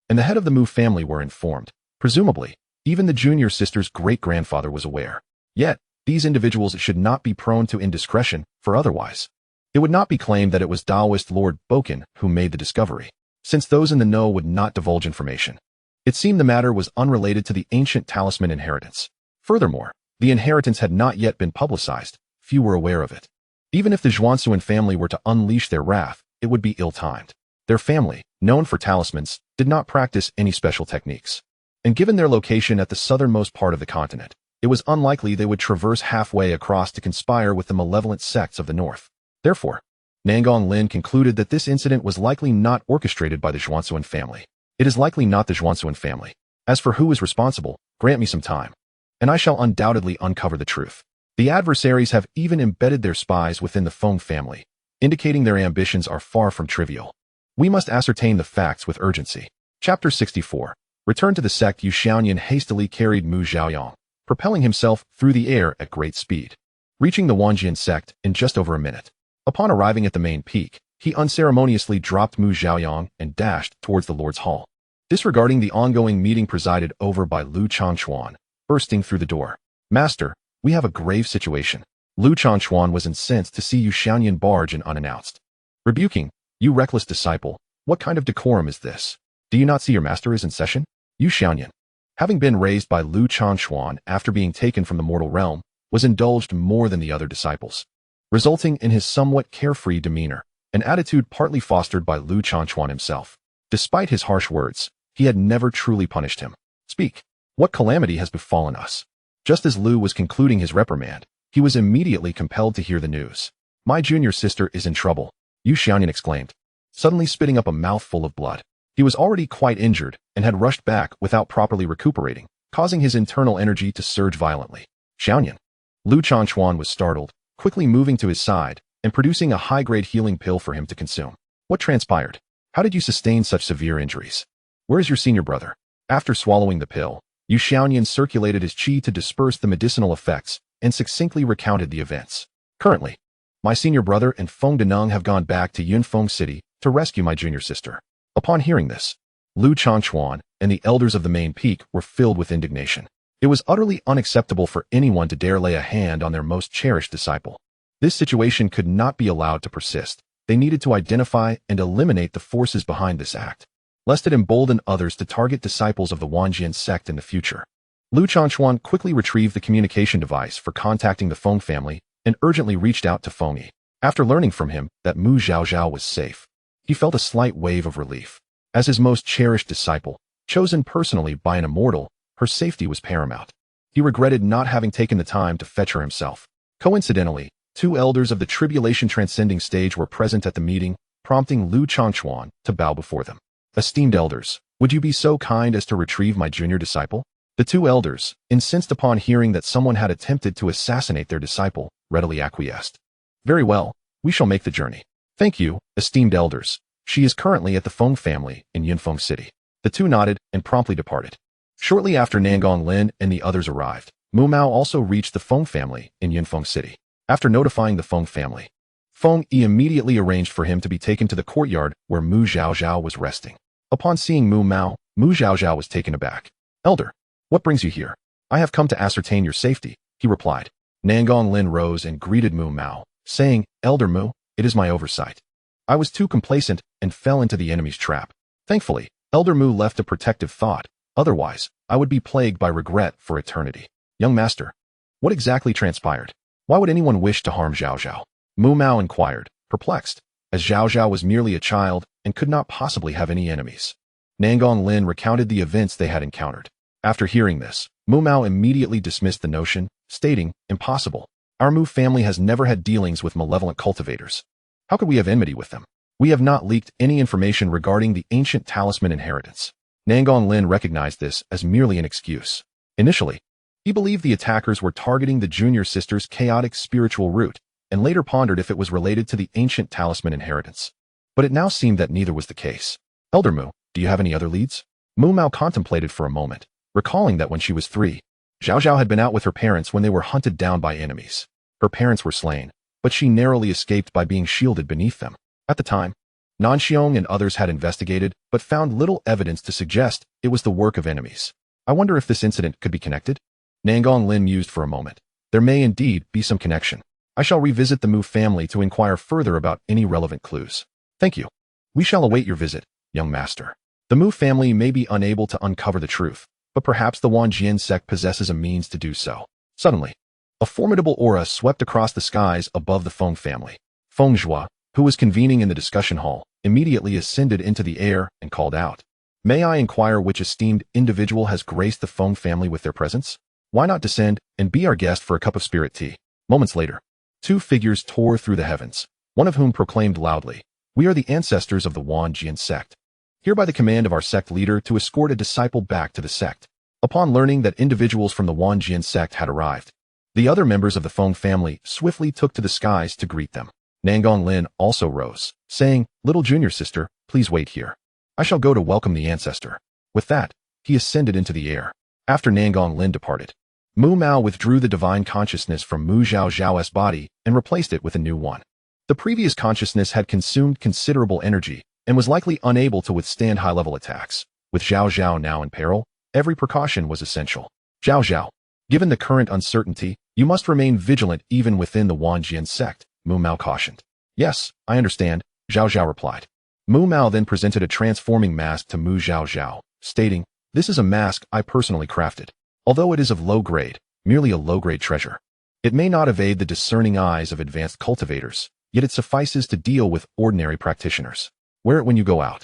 and the head of the Mu family were informed. Presumably, even the junior sister's great-grandfather was aware. Yet, these individuals should not be prone to indiscretion, for otherwise, it would not be claimed that it was Taoist Lord Boken who made the discovery, since those in the know would not divulge information. It seemed the matter was unrelated to the ancient talisman inheritance. Furthermore, the inheritance had not yet been publicized. Few were aware of it. Even if the Zhaozhao family were to unleash their wrath, it would be ill-timed. Their family, known for talismans, did not practice any special techniques. And given their location at the southernmost part of the continent, it was unlikely they would traverse halfway across to conspire with the malevolent sects of the north. Therefore, Nangong Lin concluded that this incident was likely not orchestrated by the Zhaozhao family. It is likely not the Zhaozhao family. As for who is responsible, grant me some time, and I shall undoubtedly uncover the truth. The adversaries have even embedded their spies within the Feng family, indicating their ambitions are far from trivial. We must ascertain the facts with urgency. Chapter 64. Return to the sect. Yu Xianyan hastily carried Mu Zhaoyang, propelling himself through the air at great speed, reaching the Wanjian sect in just over a minute. Upon arriving at the main peak, he unceremoniously dropped Mu Zhaoyang and dashed towards the Lord's Hall, disregarding the ongoing meeting presided over by Lu Changquan, bursting through the door. Master, we have a grave situation. Lu Changquan was incensed to see Yu Xianyan barge in unannounced. Rebuking, you reckless disciple, what kind of decorum is this? Do you not see your master is in session? Yu Xianyan, having been raised by Lu Changquan after being taken from the mortal realm, was indulged more than the other disciples, resulting in his somewhat carefree demeanor, an attitude partly fostered by Lu Changquan himself. Despite his harsh words, he had never truly punished him. Speak. What calamity has befallen us? Just as Lu was concluding his reprimand, he was immediately compelled to hear the news. My junior sister is in trouble, Yu Xianyan exclaimed, suddenly spitting up a mouthful of blood. He was already quite injured and had rushed back without properly recuperating, causing his internal energy to surge violently. Xianyan. Lu Changquan was startled, quickly moving to his side and producing a high-grade healing pill for him to consume. What transpired? How did you sustain such severe injuries? Where is your senior brother? After swallowing the pill, Yu Xianyan circulated his qi to disperse the medicinal effects and succinctly recounted the events. Currently, my senior brother and Feng Deneng have gone back to Yunfeng City to rescue my junior sister. Upon hearing this, Lu Changquan and the elders of the main peak were filled with indignation. It was utterly unacceptable for anyone to dare lay a hand on their most cherished disciple. This situation could not be allowed to persist. They needed to identify and eliminate the forces behind this act, lest it embolden others to target disciples of the Wanjian sect in the future. Lu Changquan quickly retrieved the communication device for contacting the Feng family and urgently reached out to Feng Yi. After learning from him that Mu Zhaozhao was safe, he felt a slight wave of relief. As his most cherished disciple, chosen personally by an immortal, her safety was paramount. He regretted not having taken the time to fetch her himself. Coincidentally, two elders of the tribulation transcending stage were present at the meeting, prompting Lu Changquan to bow before them. Esteemed elders, would you be so kind as to retrieve my junior disciple? The two elders, incensed upon hearing that someone had attempted to assassinate their disciple, readily acquiesced. Very well, we shall make the journey. Thank you, esteemed elders. She is currently at the Feng family in Yunfeng City. The two nodded and promptly departed. Shortly after Nangong Lin and the others arrived, Mu Mao also reached the Feng family in Yunfeng City. After notifying the Feng family, Feng Yi immediately arranged for him to be taken to the courtyard where Mu Zhaozhao was resting. Upon seeing Mu Mao, Mu Zhaozhao was taken aback. Elder, what brings you here? I have come to ascertain your safety, he replied. Nangong Lin rose and greeted Mu Mao, saying, Elder Mu, it is my oversight. I was too complacent and fell into the enemy's trap. Thankfully, Elder Mu left a protective thought. Otherwise, I would be plagued by regret for eternity. Young master, what exactly transpired? Why would anyone wish to harm Zhaozhao? Mu Mao inquired, perplexed, as Zhaozhao was merely a child and could not possibly have any enemies. Nangong Lin recounted the events they had encountered. After hearing this, Mu Mao immediately dismissed the notion, stating, impossible. Our Mu family has never had dealings with malevolent cultivators. How could we have enmity with them? We have not leaked any information regarding the ancient talisman inheritance. Nangong Lin recognized this as merely an excuse. Initially, he believed the attackers were targeting the junior sister's chaotic spiritual root, and later pondered if it was related to the ancient talisman inheritance. But it now seemed that neither was the case. Elder Mu, do you have any other leads? Mu Mao contemplated for a moment, recalling that when she was 3, Zhaozhao had been out with her parents when they were hunted down by enemies. Her parents were slain, but she narrowly escaped by being shielded beneath them. At the time, Nanxiong and others had investigated, but found little evidence to suggest it was the work of enemies. I wonder if this incident could be connected? Nangong Lin mused for a moment. There may indeed be some connection. I shall revisit the Mu family to inquire further about any relevant clues. Thank you. We shall await your visit, young master. The Mu family may be unable to uncover the truth, but perhaps the Wanjian sect possesses a means to do so. Suddenly, a formidable aura swept across the skies above the Feng family. Feng Zhua, who was convening in the discussion hall, immediately ascended into the air and called out, May I inquire which esteemed individual has graced the Feng family with their presence? Why not descend and be our guest for a cup of spirit tea? Moments later, 2 figures tore through the heavens, one of whom proclaimed loudly, We are the ancestors of the Wanjian sect. Hereby the command of our sect leader to escort a disciple back to the sect. Upon learning that individuals from the Wanjian sect had arrived, the other members of the Feng family swiftly took to the skies to greet them. Nangong Lin also rose, saying, Little junior sister, please wait here. I shall go to welcome the ancestor." With that, he ascended into the air. After Nangong Lin departed, Mu Mao withdrew the divine consciousness from Mu Zhaozhao's body and replaced it with a new one. The previous consciousness had consumed considerable energy and was likely unable to withstand high-level attacks. With Zhaozhao now in peril, every precaution was essential. "Zhaozhao, given the current uncertainty, you must remain vigilant even within the Wanjian sect," Mu Mao cautioned. "Yes, I understand," Zhaozhao replied. Mu Mao then presented a transforming mask to Mu Zhaozhao, stating, "This is a mask I personally crafted. Although it is of low grade, merely a low-grade treasure. It may not evade the discerning eyes of advanced cultivators, yet it suffices to deal with ordinary practitioners. Wear it when you go out.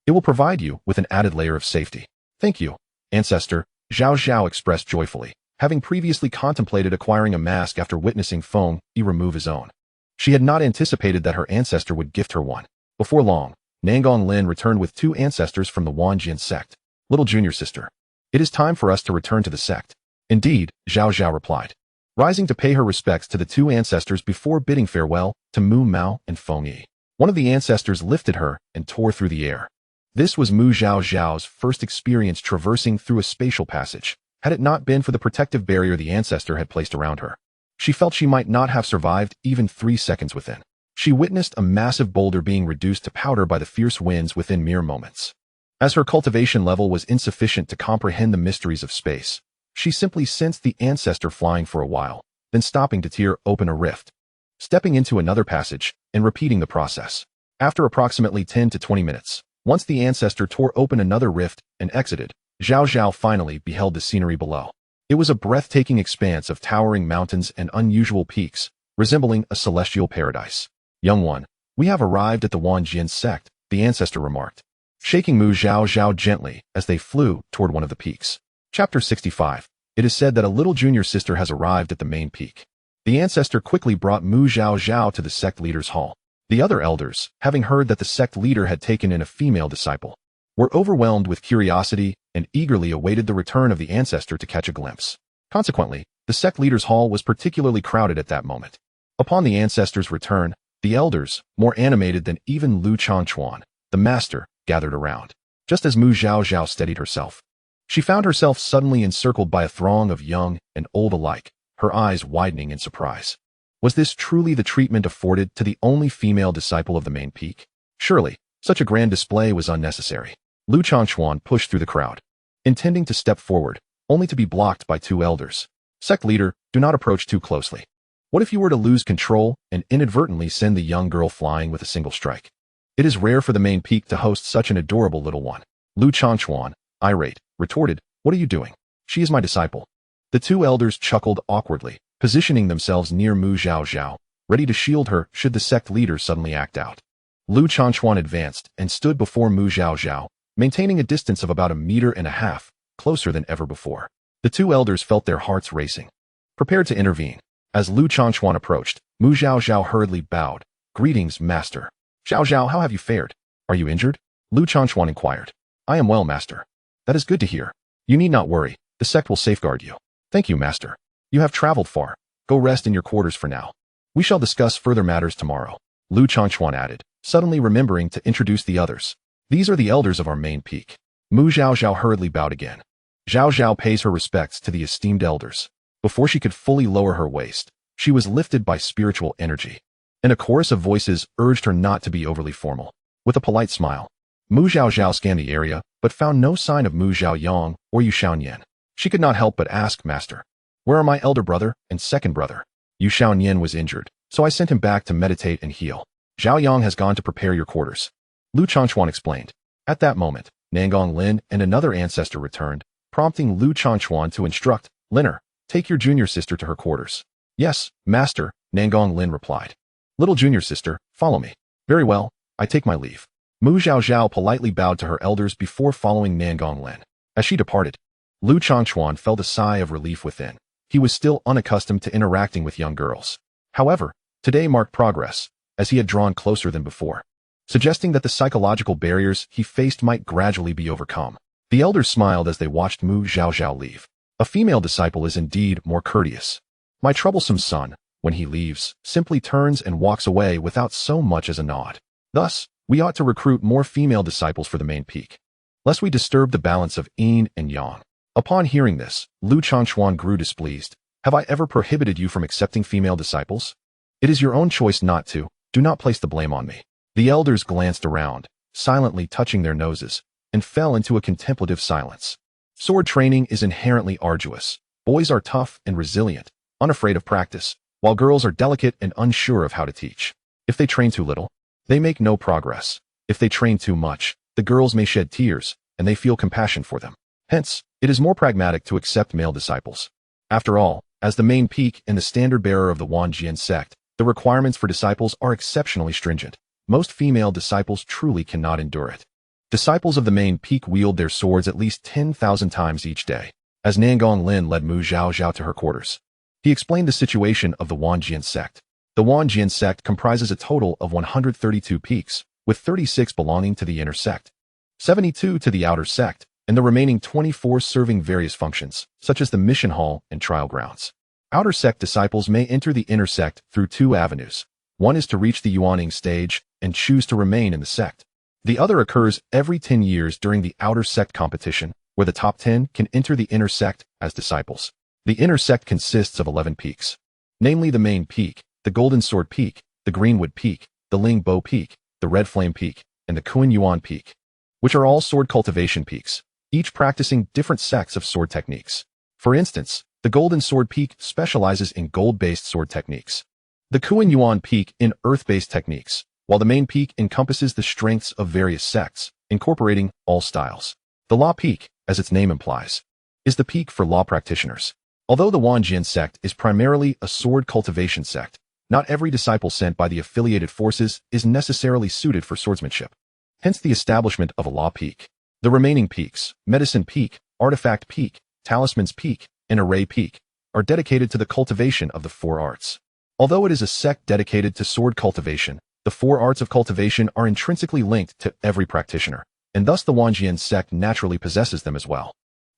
It will provide you with an added layer of safety." "Thank you, Ancestor," Zhaozhao expressed joyfully, having previously contemplated acquiring a mask after witnessing Feng Yi remove his own. She had not anticipated that her ancestor would gift her one. Before long, Nangong Lin returned with 2 ancestors from the Wanjian sect. "Little junior sister, it is time for us to return to the sect." "Indeed," Zhaozhao replied, rising to pay her respects to the 2 ancestors before bidding farewell to Mu Mao and Feng Yi. One of the ancestors lifted her and tore through the air. This was Mu Zhaozhao's first experience traversing through a spatial passage. Had it not been for the protective barrier the ancestor had placed around her, she felt she might not have survived even 3 seconds within. She witnessed a massive boulder being reduced to powder by the fierce winds within mere moments. As her cultivation level was insufficient to comprehend the mysteries of space, she simply sensed the ancestor flying for a while, then stopping to tear open a rift, stepping into another passage, and repeating the process. After approximately 10 to 20 minutes, once the ancestor tore open another rift and exited, Zhaozhao finally beheld the scenery below. It was a breathtaking expanse of towering mountains and unusual peaks, resembling a celestial paradise. "Young one, we have arrived at the Wanjian sect," the ancestor remarked, shaking Mu Zhaozhao gently as they flew toward one of the peaks. Chapter 65. It is said that a little junior sister has arrived at the main peak. The ancestor quickly brought Mu Zhaozhao to the sect leader's hall. The other elders, having heard that the sect leader had taken in a female disciple, were overwhelmed with curiosity and eagerly awaited the return of the ancestor to catch a glimpse. Consequently, the sect leader's hall was particularly crowded at that moment. Upon the ancestor's return, the elders, more animated than even Lu Changchuan, the master, gathered around. Just as Mu Zhaozhao steadied herself, she found herself suddenly encircled by a throng of young and old alike, her eyes widening in surprise. Was this truly the treatment afforded to the only female disciple of the main peak? Surely, such a grand display was unnecessary. Lu Changchuan pushed through the crowd, intending to step forward, only to be blocked by 2 elders. "Sect leader, do not approach too closely. What if you were to lose control and inadvertently send the young girl flying with a single strike? It is rare for the main peak to host such an adorable little one." Lu Changchuan, irate, retorted, "What are you doing? She is my disciple." The 2 elders chuckled awkwardly, positioning themselves near Mu Zhaozhao, ready to shield her should the sect leader suddenly act out. Lu Changchuan advanced and stood before Mu Zhaozhao, maintaining a distance of about 1.5 meters, closer than ever before. The 2 elders felt their hearts racing, prepared to intervene. As Lu Changchuan approached, Mu Zhaozhao hurriedly bowed. "Greetings, master." "Zhaozhao, how have you fared? Are you injured?" Lu Changchuan inquired. "I am well, master." "That is good to hear. You need not worry. The sect will safeguard you." "Thank you, master. You have traveled far. Go rest in your quarters for now. We shall discuss further matters tomorrow," Lu Changchuan added, suddenly remembering to introduce the others. "These are the elders of our main peak." Mu Zhaozhao hurriedly bowed again. Zhaozhao pays her respects to the esteemed elders. Before she could fully lower her waist, she was lifted by spiritual energy, and a chorus of voices urged her not to be overly formal. With a polite smile, Mu Zhaozhao scanned the area, but found no sign of Mu Zhaoyang or Yu Xiaoyan. She could not help but ask, "Master, where are my elder brother and second brother?" "Yu Xiaoyan was injured, so I sent him back to meditate and heal. Zhaoyang has gone to prepare your quarters," Lu Changchuan explained. At that moment, Nangong Lin and another ancestor returned, prompting Lu Changchuan to instruct, "Liner, take your junior sister to her quarters." "Yes, master," Nangong Lin replied. "Little junior sister, follow me." "Very well, I take my leave." Mu Zhaozhao politely bowed to her elders before following Nangong Lin. As she departed, Lu Changchuan felt a sigh of relief within. He was still unaccustomed to interacting with young girls. However, today marked progress, as he had drawn closer than before, suggesting that the psychological barriers he faced might gradually be overcome. The elders smiled as they watched Mu Zhaozhao leave. A female disciple is indeed more courteous. My troublesome son, when he leaves, simply turns and walks away without so much as a nod. Thus, We ought to recruit more female disciples for the main peak, lest we disturb the balance of yin and yang. Upon hearing this, Lu Changquan grew displeased. Have I ever prohibited you from accepting female disciples? It is your own choice not to. Do not place the blame on me. The elders glanced around, silently touching their noses, and fell into a contemplative silence. Sword training is inherently arduous. Boys are tough and resilient, unafraid of practice, while girls are delicate and unsure of how to teach. If they train too little, they make no progress. If they train too much, the girls may shed tears, and they feel compassion for them. Hence, it is more pragmatic to accept male disciples. After all, as the main peak and the standard bearer of the Wanjian sect, the requirements for disciples are exceptionally stringent. Most female disciples truly cannot endure it. Disciples of the main peak wield their swords at least 10,000 times each day. As Nangong Lin led Mu Zhaozhao to her quarters, he explained the situation of the Wanjian sect. The Wanjian sect comprises a total of 132 peaks, with 36 belonging to the inner sect, 72 to the outer sect, and the remaining 24 serving various functions, such as the mission hall and trial grounds. Outer sect disciples may enter the inner sect through two avenues. One is to reach the Yuaning stage and choose to remain in the sect. The other occurs every 10 years during the outer sect competition, where the top 10 can enter the inner sect as disciples. The inner sect consists of 11 peaks, namely the main peak, the Golden Sword Peak, the Greenwood Peak, the Ling Bo Peak, the Red Flame Peak, and the Kuan Yuan Peak, which are all sword cultivation peaks, each practicing different sects of sword techniques. For instance, the Golden Sword Peak specializes in gold-based sword techniques, the Kuan Yuan Peak in earth-based techniques, while the main peak encompasses the strengths of various sects, incorporating all styles. The Law Peak, as its name implies, is the peak for law practitioners. Although the Wanjian sect is primarily a sword cultivation sect, not every disciple sent by the affiliated forces is necessarily suited for swordsmanship. Hence the establishment of a law peak. The remaining peaks, medicine peak, artifact peak, talismans peak, and array peak, are dedicated to the cultivation of the four arts. Although it is a sect dedicated to sword cultivation, the four arts of cultivation are intrinsically linked to every practitioner, and thus the Wanjian sect naturally possesses them as well.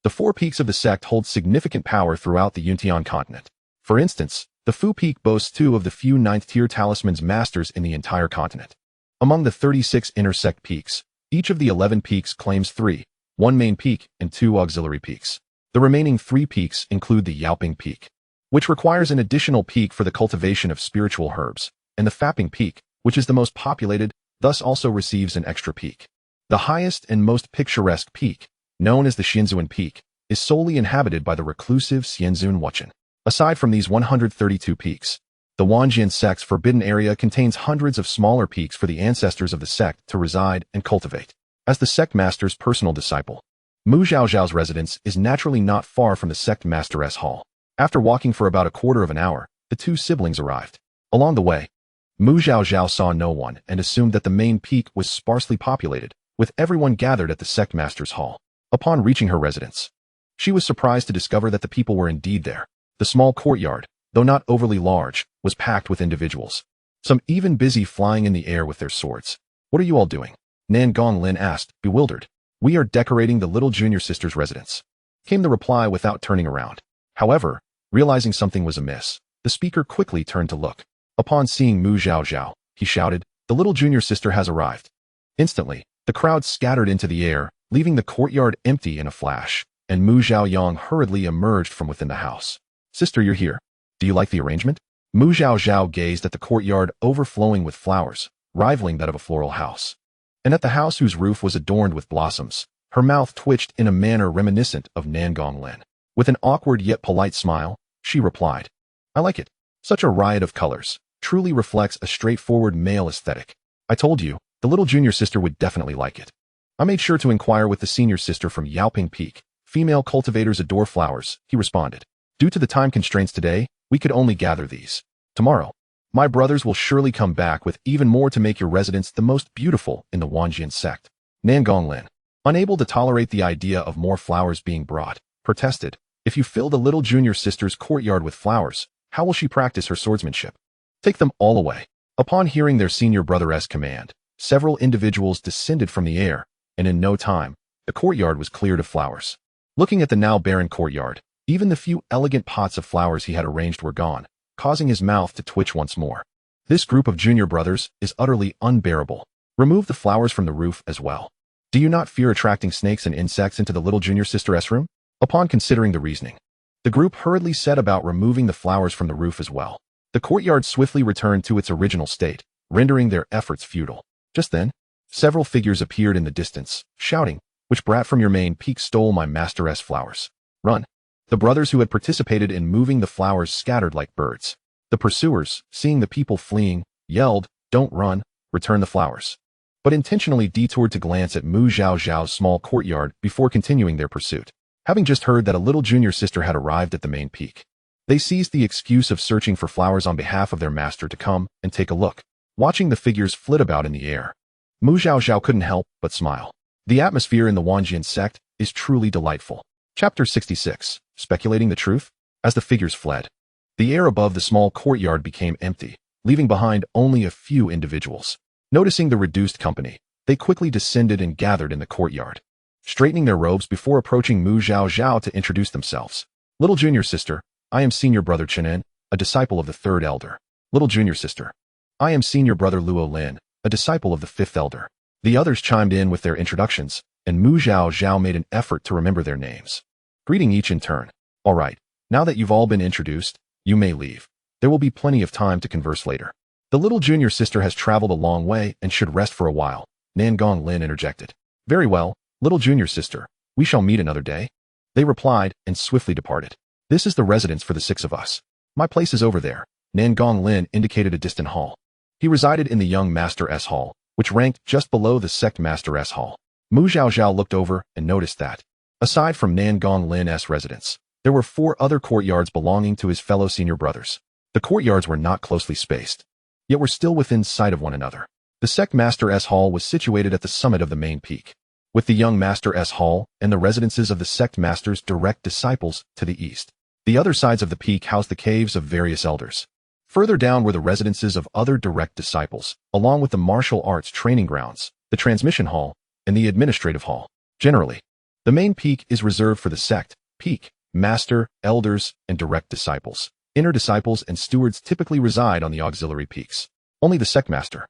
The four peaks of the sect hold significant power throughout the Yuntian continent. For instance, the Fu Peak boasts 2 of the few 9th-tier talismans masters in the entire continent. Among the 36 intersect peaks, each of the 11 peaks claims 3, 1 main peak and 2 auxiliary peaks. The remaining 3 peaks include the Yaoping Peak, which requires an additional peak for the cultivation of spiritual herbs, and the Faping Peak, which is the most populated, thus also receives an extra peak. The highest and most picturesque peak, known as the Xianzhuan Peak, is solely inhabited by the reclusive Xianzhuan Wuchen. Aside from these 132 peaks, the Wanjian sect's forbidden area contains hundreds of smaller peaks for the ancestors of the sect to reside and cultivate. As the sect master's personal disciple, Mu Zhaozhao's residence is naturally not far from the sect masteress hall. After walking for about a quarter of an hour, the 2 siblings arrived. Along the way, Mu Zhaozhao saw no one and assumed that the main peak was sparsely populated, with everyone gathered at the sect master's hall. Upon reaching her residence, she was surprised to discover that the people were indeed there. The small courtyard, though not overly large, was packed with individuals, some even busy flying in the air with their swords. What are you all doing? Nangong Lin asked, bewildered. We are decorating the little junior sister's residence, came the reply without turning around. However, realizing something was amiss, the speaker quickly turned to look. Upon seeing Mu Zhaozhao, he shouted, the little junior sister has arrived. Instantly, the crowd scattered into the air, leaving the courtyard empty in a flash, and Mu Zhaoyang hurriedly emerged from within the house. Sister, you're here. Do you like the arrangement? Mu Zhaozhao gazed at the courtyard overflowing with flowers, rivaling that of a floral house, and at the house whose roof was adorned with blossoms. Her mouth twitched in a manner reminiscent of Nangong Lin. With an awkward yet polite smile, she replied, I like it. Such a riot of colors truly reflects a straightforward male aesthetic. I told you, the little junior sister would definitely like it. I made sure to inquire with the senior sister from Yaoping Peak. Female cultivators adore flowers, he responded. Due to the time constraints today, we could only gather these. Tomorrow, my brothers will surely come back with even more to make your residence the most beautiful in the Wanjian sect. Nangong Lin, unable to tolerate the idea of more flowers being brought, protested, if you fill the little junior sister's courtyard with flowers, how will she practice her swordsmanship? Take them all away. Upon hearing their senior brother's command, several individuals descended from the air, and in no time, the courtyard was cleared of flowers. Looking at the now barren courtyard, even the few elegant pots of flowers he had arranged were gone, causing his mouth to twitch once more. This group of junior brothers is utterly unbearable. Remove the flowers from the roof as well. Do you not fear attracting snakes and insects into the little junior sister's room? Upon considering the reasoning, the group hurriedly set about removing the flowers from the roof as well. The courtyard swiftly returned to its original state, rendering their efforts futile. Just then, several figures appeared in the distance, shouting, "Which brat from your main peak stole my master's flowers? Run!" The brothers who had participated in moving the flowers scattered like birds. The pursuers, seeing the people fleeing, yelled, "Don't run, return the flowers," but intentionally detoured to glance at Zhaozhao's small courtyard before continuing their pursuit. Having just heard that a little junior sister had arrived at the main peak, they seized the excuse of searching for flowers on behalf of their master to come and take a look. Watching the figures flit about in the air, Zhaozhao couldn't help but smile. The atmosphere in the Wanjian sect is truly delightful. Chapter 66. Speculating the truth? As the figures fled, the air above the small courtyard became empty, leaving behind only a few individuals. Noticing the reduced company, they quickly descended and gathered in the courtyard, straightening their robes before approaching Zhaozhao to introduce themselves. "Little junior sister, I am senior brother Chen, a disciple of the third elder." "Little junior sister, I am senior brother Luo Lin, a disciple of the fifth elder." The others chimed in with their introductions, and Zhaozhao made an effort to remember their names, greeting each in turn. "All right, now that you've all been introduced, you may leave. There will be plenty of time to converse later. The little junior sister has traveled a long way and should rest for a while," Nangong Lin interjected. "Very well, little junior sister, we shall meet another day," they replied and swiftly departed. "This is the residence for the 6 of us. My place is over there." Nangong Lin indicated a distant hall. He resided in the young Master-S hall, which ranked just below the Sect Master-S hall. Zhaozhao looked over and noticed that, aside from Nangong Lin's residence, there were 4 other courtyards belonging to his fellow senior brothers. The courtyards were not closely spaced, yet were still within sight of one another. The Sect Master-S hall was situated at the summit of the main peak, with the young Master-S hall and the residences of the Sect Master's direct disciples to the east. The other sides of the peak housed the caves of various elders. Further down were the residences of other direct disciples, along with the martial arts training grounds, the transmission hall, and the administrative hall. Generally, the main peak is reserved for the sect, peak, master, elders, and direct disciples. Inner disciples and stewards typically reside on the auxiliary peaks. Only the sect master,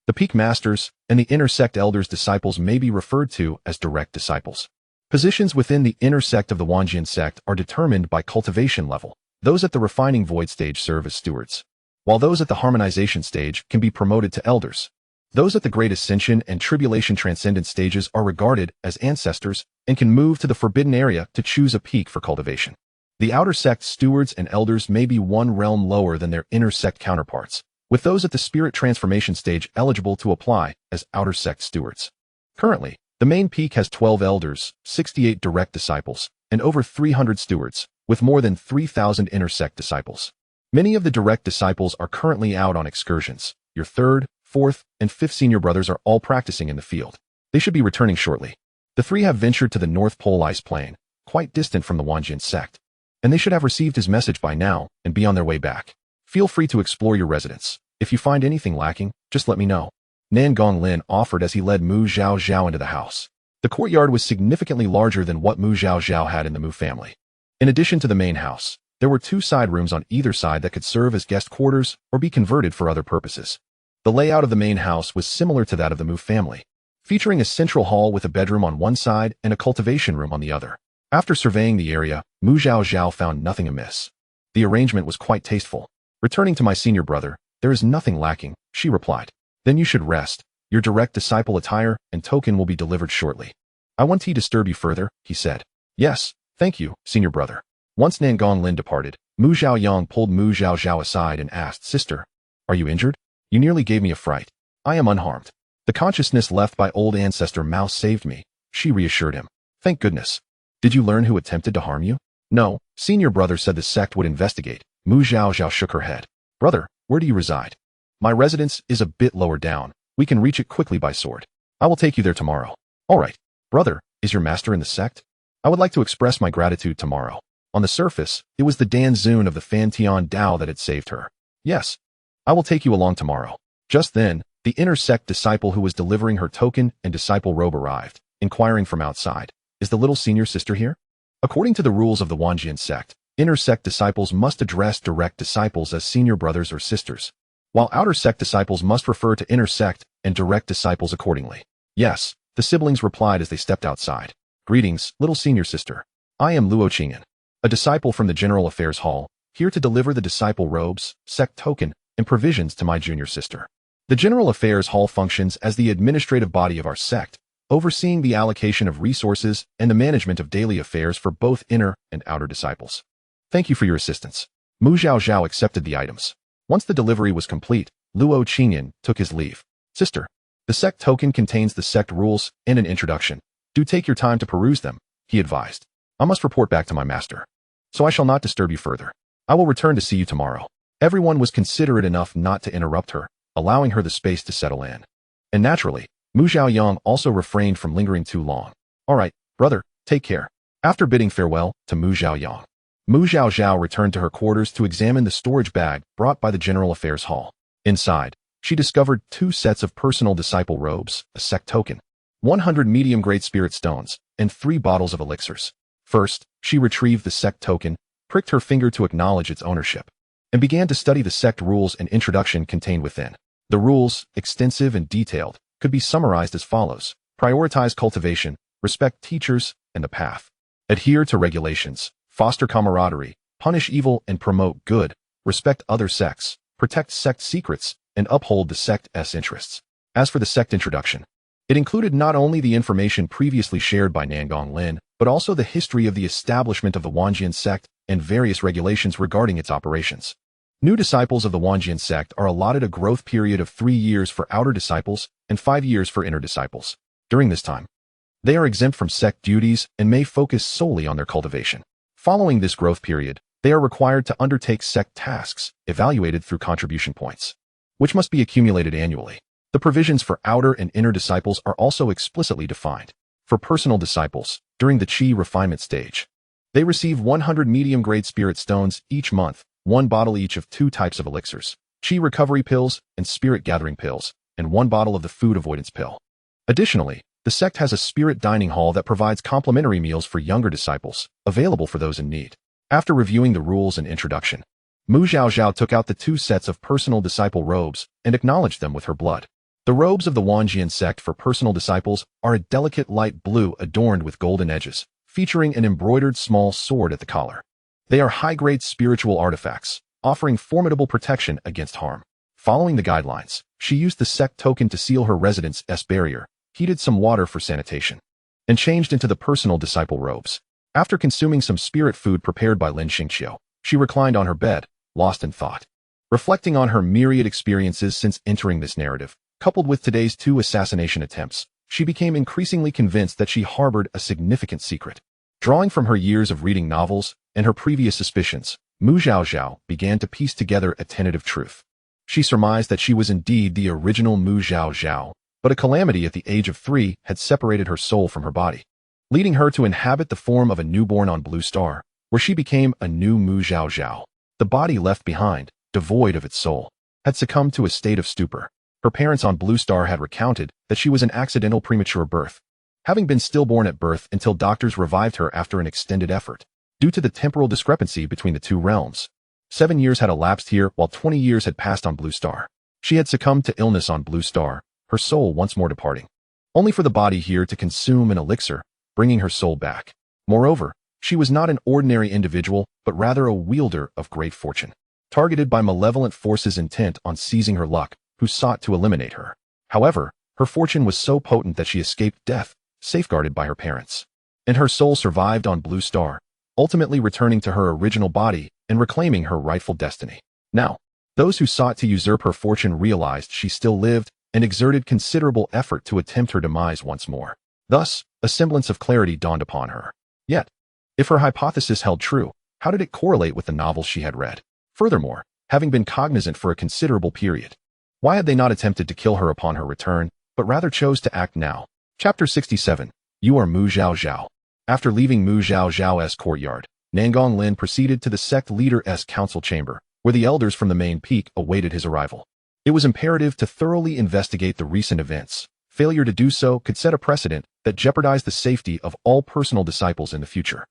the peak masters, and the inner sect elders' disciples may be referred to as direct disciples. Positions within the inner sect of the Wanjian sect are determined by cultivation level. Those at the refining void stage serve as stewards, while those at the harmonization stage can be promoted to elders. Those at the great ascension and tribulation transcendence stages are regarded as ancestors and can move to the forbidden area to choose a peak for cultivation. The outer sect stewards and elders may be one realm lower than their inner sect counterparts, with those at the spirit transformation stage eligible to apply as outer sect stewards. Currently, the main peak has 12 elders, 68 direct disciples, and over 300 stewards, with more than 3,000 inner sect disciples. Many of the direct disciples are currently out on excursions. Your 3rd, 4th, and 5th senior brothers are all practicing in the field. They should be returning shortly. The 3 have ventured to the North Pole ice plain, quite distant from the Wanjian sect, and they should have received his message by now and be on their way back. Feel free to explore your residence. If you find anything lacking, just let me know," Nangong Lin offered as he led Zhaozhao into the house. The courtyard was significantly larger than what Zhaozhao had in the Mu family. In addition to the main house, there were 2 side rooms on either side that could serve as guest quarters or be converted for other purposes. The layout of the main house was similar to that of the Mu family, featuring a central hall with a bedroom on one side and a cultivation room on the other. After surveying the area, Zhaozhao found nothing amiss. The arrangement was quite tasteful. "Returning to my senior brother, there is nothing lacking," she replied. "Then you should rest. Your direct disciple attire and token will be delivered shortly." "I won't disturb you further," he said. "Yes, thank you, senior brother." Once Nangong Lin departed, Mu Xiaoyang pulled Zhaozhao aside and asked, "Sister, are you injured? You nearly gave me a fright." "I am unharmed. The consciousness left by old ancestor Mao saved me," she reassured him. "Thank goodness. Did you learn who attempted to harm you?" "No, senior brother said the sect would investigate." Zhaozhao shook her head. "Brother, where do you reside?" "My residence is a bit lower down. We can reach it quickly by sword. I will take you there tomorrow." "All right. Brother, is your master in the sect? I would like to express my gratitude tomorrow." On the surface, it was the Dan Zun of the Fantian Dao that had saved her. "Yes, I will take you along tomorrow." Just then, the inner sect disciple who was delivering her token and disciple robe arrived, inquiring from outside, "Is the little senior sister here?" According to the rules of the Wanjian sect, inner sect disciples must address direct disciples as senior brothers or sisters. while outer sect disciples must refer to inner sect and direct disciples accordingly. Yes, the siblings replied as they stepped outside. Greetings, little senior sister. I am Luo Qingyan, a disciple from the General Affairs Hall, here to deliver the disciple robes, sect token, and provisions to my junior sister. The General Affairs Hall functions as the administrative body of our sect, overseeing the allocation of resources and the management of daily affairs for both inner and outer disciples. Thank you for your assistance. Mu Zhaozhao accepted the items. Once the delivery was complete, Luo Qingyan took his leave. Sister, the sect token contains the sect rules and an introduction. Do take your time to peruse them, he advised. I must report back to my master, so I shall not disturb you further. I will return to see you tomorrow. Everyone was considerate enough not to interrupt her, allowing her the space to settle in. And naturally, Mu Zhaoyang also refrained from lingering too long. All right, brother, take care. After bidding farewell to Mu Zhaoyang, Mu Zhaozhao returned to her quarters to examine the storage bag brought by the General Affairs Hall. Inside, she discovered 2 sets of personal disciple robes, a sect token, 100 medium-grade spirit stones, and 3 bottles of elixirs. First, she retrieved the sect token, pricked her finger to acknowledge its ownership, and began to study the sect rules and introduction contained within. The rules, extensive and detailed, could be summarized as follows. Prioritize cultivation, respect teachers and the path. Adhere to regulations, foster camaraderie, punish evil and promote good, respect other sects, protect sect secrets, and uphold the sect's interests. As for the sect introduction, it included not only the information previously shared by Nangong Lin, but also the history of the establishment of the Wanjian sect and various regulations regarding its operations. New disciples of the Wanjian sect are allotted a growth period of 3 years for outer disciples and 5 years for inner disciples. During this time, they are exempt from sect duties and may focus solely on their cultivation. Following this growth period, they are required to undertake sect tasks, evaluated through contribution points, which must be accumulated annually. The provisions for outer and inner disciples are also explicitly defined. For personal disciples, during the Qi refinement stage, they receive 100 medium-grade spirit stones each month, 1 bottle each of 2 types of elixirs, Qi recovery pills and spirit gathering pills, and 1 bottle of the food avoidance pill. Additionally, the sect has a spirit dining hall that provides complimentary meals for younger disciples, available for those in need. After reviewing the rules and introduction, Mu Zhaozhao took out the 2 sets of personal disciple robes and acknowledged them with her blood. The robes of the Wanjian sect for personal disciples are a delicate light blue adorned with golden edges, featuring an embroidered small sword at the collar. They are high-grade spiritual artifacts, offering formidable protection against harm. Following the guidelines, she used the sect token to seal her residence's barrier, heated some water for sanitation, and changed into the personal disciple robes. After consuming some spirit food prepared by Lin Xingqiu, she reclined on her bed, lost in thought. Reflecting on her myriad experiences since entering this narrative, coupled with today's 2 assassination attempts, she became increasingly convinced that she harbored a significant secret. Drawing from her years of reading novels and her previous suspicions, Mu Zhaozhao began to piece together a tentative truth. She surmised that she was indeed the original Mu Zhaozhao, but a calamity at the age of 3 had separated her soul from her body, leading her to inhabit the form of a newborn on Blue Star, where she became a new Mu Zhaozhao. The body left behind, devoid of its soul, had succumbed to a state of stupor. Her parents on Blue Star had recounted that she was an accidental premature birth, having been stillborn at birth until doctors revived her after an extended effort. Due to the temporal discrepancy between the 2 realms, 7 years had elapsed here while 20 years had passed on Blue Star. She had succumbed to illness on Blue Star, her soul once more departing, only for the body here to consume an elixir, bringing her soul back. Moreover, she was not an ordinary individual, but rather a wielder of great fortune, targeted by malevolent forces intent on seizing her luck, who sought to eliminate her. However, her fortune was so potent that she escaped death, safeguarded by her parents, and her soul survived on Blue Star, ultimately returning to her original body and reclaiming her rightful destiny. Now, those who sought to usurp her fortune realized she still lived and exerted considerable effort to attempt her demise once more. Thus, a semblance of clarity dawned upon her. Yet, if her hypothesis held true, how did it correlate with the novels she had read? Furthermore, having been cognizant for a considerable period, why had they not attempted to kill her upon her return, but rather chose to act now? Chapter 67. You are Mu Zhaozhao. After leaving Mu Zhaozhao's courtyard, Nangong Lin proceeded to the sect leader's council chamber, where the elders from the main peak awaited his arrival. It was imperative to thoroughly investigate the recent events. Failure to do so could set a precedent that jeopardized the safety of all personal disciples in the future.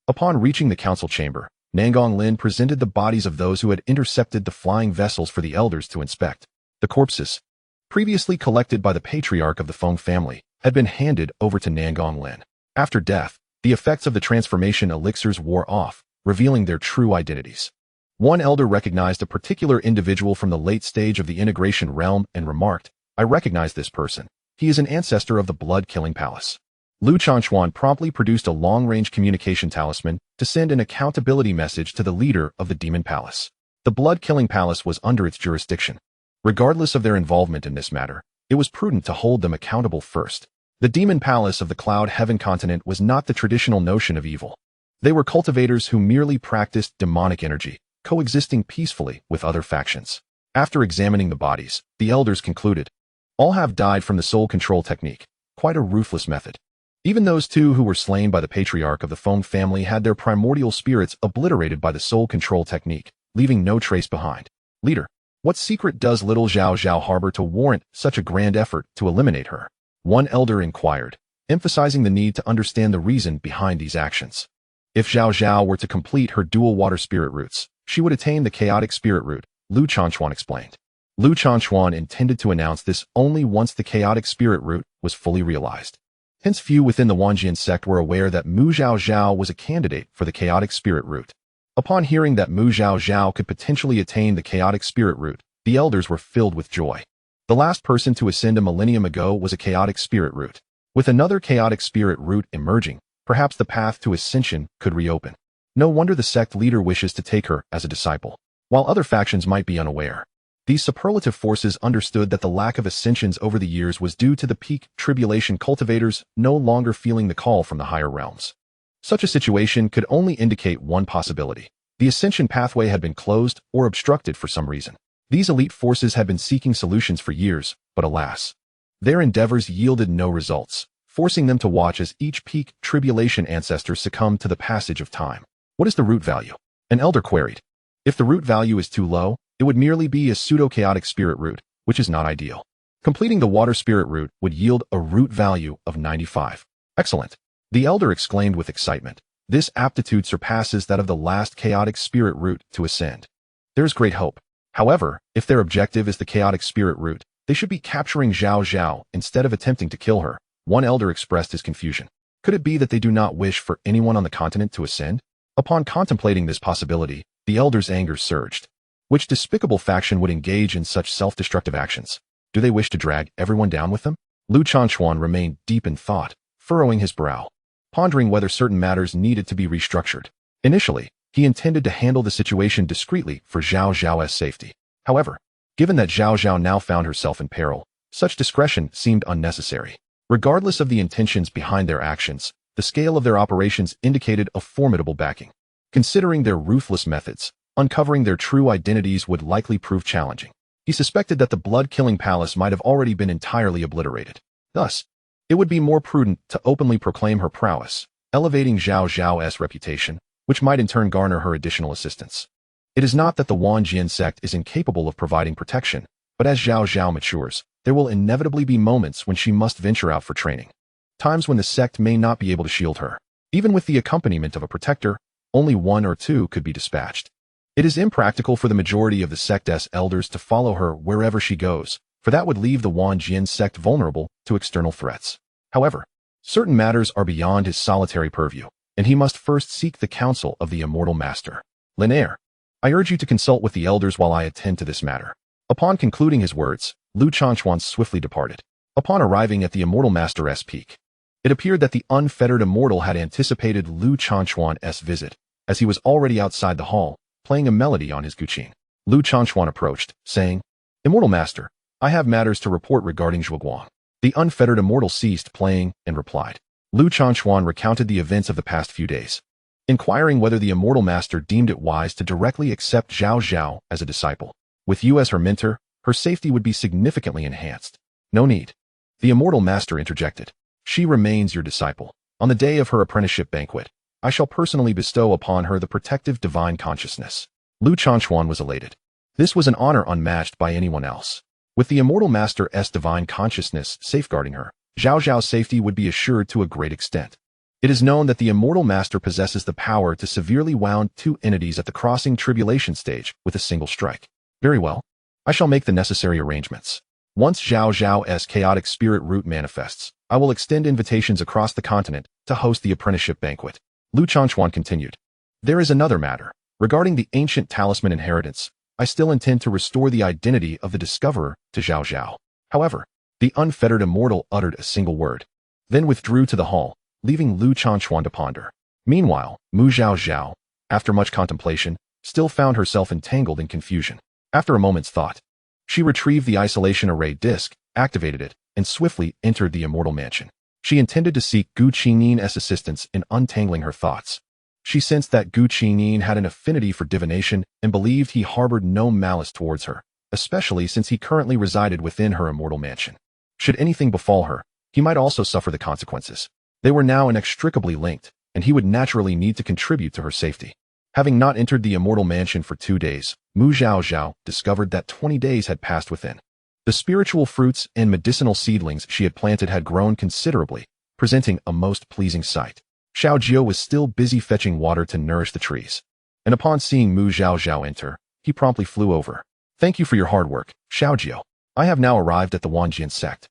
Upon reaching the council chamber, Nangong Lin presented the bodies of those who had intercepted the flying vessels for the elders to inspect. The corpses, previously collected by the patriarch of the Feng family, had been handed over to Nangong Lin. After death, the effects of the transformation elixirs wore off, revealing their true identities. One elder recognized a particular individual from the late stage of the integration realm and remarked, "I recognize this person. He is an ancestor of the blood-killing palace." Lu Changquan promptly produced a long-range communication talisman to send an accountability message to the leader of the demon palace. The blood-killing palace was under its jurisdiction. Regardless of their involvement in this matter, it was prudent to hold them accountable first. The demon palace of the Cloud Heaven continent was not the traditional notion of evil. They were cultivators who merely practiced demonic energy, coexisting peacefully with other factions. After examining the bodies, the elders concluded, all have died from the soul control technique, quite a ruthless method. Even those two who were slain by the patriarch of the Feng family had their primordial spirits obliterated by the soul control technique, leaving no trace behind. Leader, what secret does little Zhaozhao harbor to warrant such a grand effort to eliminate her? One elder inquired, emphasizing the need to understand the reason behind these actions. If Zhaozhao were to complete her dual water spirit roots, she would attain the chaotic spirit root, Lu Changquan explained. Lu Changquan intended to announce this only once the chaotic spirit root was fully realized. Hence few within the Wanjian sect were aware that Mu Zhaozhao was a candidate for the chaotic spirit root. Upon hearing that Mu Zhaozhao could potentially attain the chaotic spirit root, the elders were filled with joy. The last person to ascend a millennium ago was a chaotic spirit root. With another chaotic spirit root emerging, perhaps the path to ascension could reopen. No wonder the sect leader wishes to take her as a disciple. While other factions might be unaware, these superlative forces understood that the lack of ascensions over the years was due to the peak tribulation cultivators no longer feeling the call from the higher realms. Such a situation could only indicate one possibility. The ascension pathway had been closed or obstructed for some reason. These elite forces had been seeking solutions for years, but alas, their endeavors yielded no results, forcing them to watch as each peak tribulation ancestor succumbed to the passage of time. What is the root value? An elder queried. If the root value is too low, it would merely be a pseudo-chaotic spirit root, which is not ideal. Completing the water spirit root would yield a root value of 95. Excellent. The elder exclaimed with excitement. This aptitude surpasses that of the last chaotic spirit root to ascend. There is great hope. However, if their objective is the chaotic spirit root, they should be capturing Zhaozhao instead of attempting to kill her. One elder expressed his confusion. Could it be that they do not wish for anyone on the continent to ascend? Upon contemplating this possibility, the elder's anger surged. Which despicable faction would engage in such self-destructive actions? Do they wish to drag everyone down with them? Lu Changquan remained deep in thought, furrowing his brow, pondering whether certain matters needed to be restructured. Initially, he intended to handle the situation discreetly for Zhaozhao's safety. However, given that Zhaozhao now found herself in peril, such discretion seemed unnecessary. Regardless of the intentions behind their actions, the scale of their operations indicated a formidable backing. Considering their ruthless methods, uncovering their true identities would likely prove challenging. He suspected that the blood-killing palace might have already been entirely obliterated. Thus, it would be more prudent to openly proclaim her prowess, elevating Zhaozhao's reputation, which might in turn garner her additional assistance. It is not that the Wanjian sect is incapable of providing protection, but as Zhaozhao matures, there will inevitably be moments when she must venture out for training. Times when the sect may not be able to shield her. Even with the accompaniment of a protector, only one or two could be dispatched. It is impractical for the majority of the sect's elders to follow her wherever she goes, for that would leave the Wanjian sect vulnerable to external threats. However, certain matters are beyond his solitary purview, and he must first seek the counsel of the immortal master. Linéaire, I urge you to consult with the elders while I attend to this matter. Upon concluding his words, Lu Changquan swiftly departed. Upon arriving at the immortal master's peak, it appeared that the unfettered immortal had anticipated Lu Changquan's visit, as he was already outside the hall, playing a melody on his guqin. Lu Changquan approached, saying, Immortal Master, I have matters to report regarding Zhuoguang. The unfettered immortal ceased playing and replied. Lu Changquan recounted the events of the past few days, inquiring whether the immortal master deemed it wise to directly accept Zhaozhao as a disciple. With you as her mentor, her safety would be significantly enhanced. No need. The immortal master interjected. She remains your disciple. On the day of her apprenticeship banquet, I shall personally bestow upon her the protective divine consciousness. Lu Changquan was elated. This was an honor unmatched by anyone else. With the immortal master's divine consciousness safeguarding her, Zhaozhao's safety would be assured to a great extent. It is known that the immortal master possesses the power to severely wound two entities at the crossing tribulation stage with a single strike. Very well. I shall make the necessary arrangements. Once Zhaozhao's chaotic spirit root manifests, I will extend invitations across the continent to host the apprenticeship banquet. Lu Changquan continued. There is another matter. Regarding the ancient talisman inheritance, I still intend to restore the identity of the discoverer to Zhaozhao. However, the unfettered immortal uttered a single word, then withdrew to the hall, leaving Lu Changquan to ponder. Meanwhile, Mu Zhaozhao, after much contemplation, still found herself entangled in confusion. After a moment's thought, she retrieved the isolation array disk, activated it, and swiftly entered the immortal mansion. She intended to seek Gu Qinnin's assistance in untangling her thoughts. She sensed that Gu Qinnin had an affinity for divination and believed he harbored no malice towards her, especially since he currently resided within her immortal mansion. Should anything befall her, he might also suffer the consequences. They were now inextricably linked, and he would naturally need to contribute to her safety. Having not entered the immortal mansion for 2 days, Mu Zhaozhao discovered that 20 days had passed within. The spiritual fruits and medicinal seedlings she had planted had grown considerably, presenting a most pleasing sight. Xiaojiao was still busy fetching water to nourish the trees, and upon seeing Mu Zhaozhao enter, he promptly flew over. Thank you for your hard work, Xiaojiao. I have now arrived at the Wanjian Sect.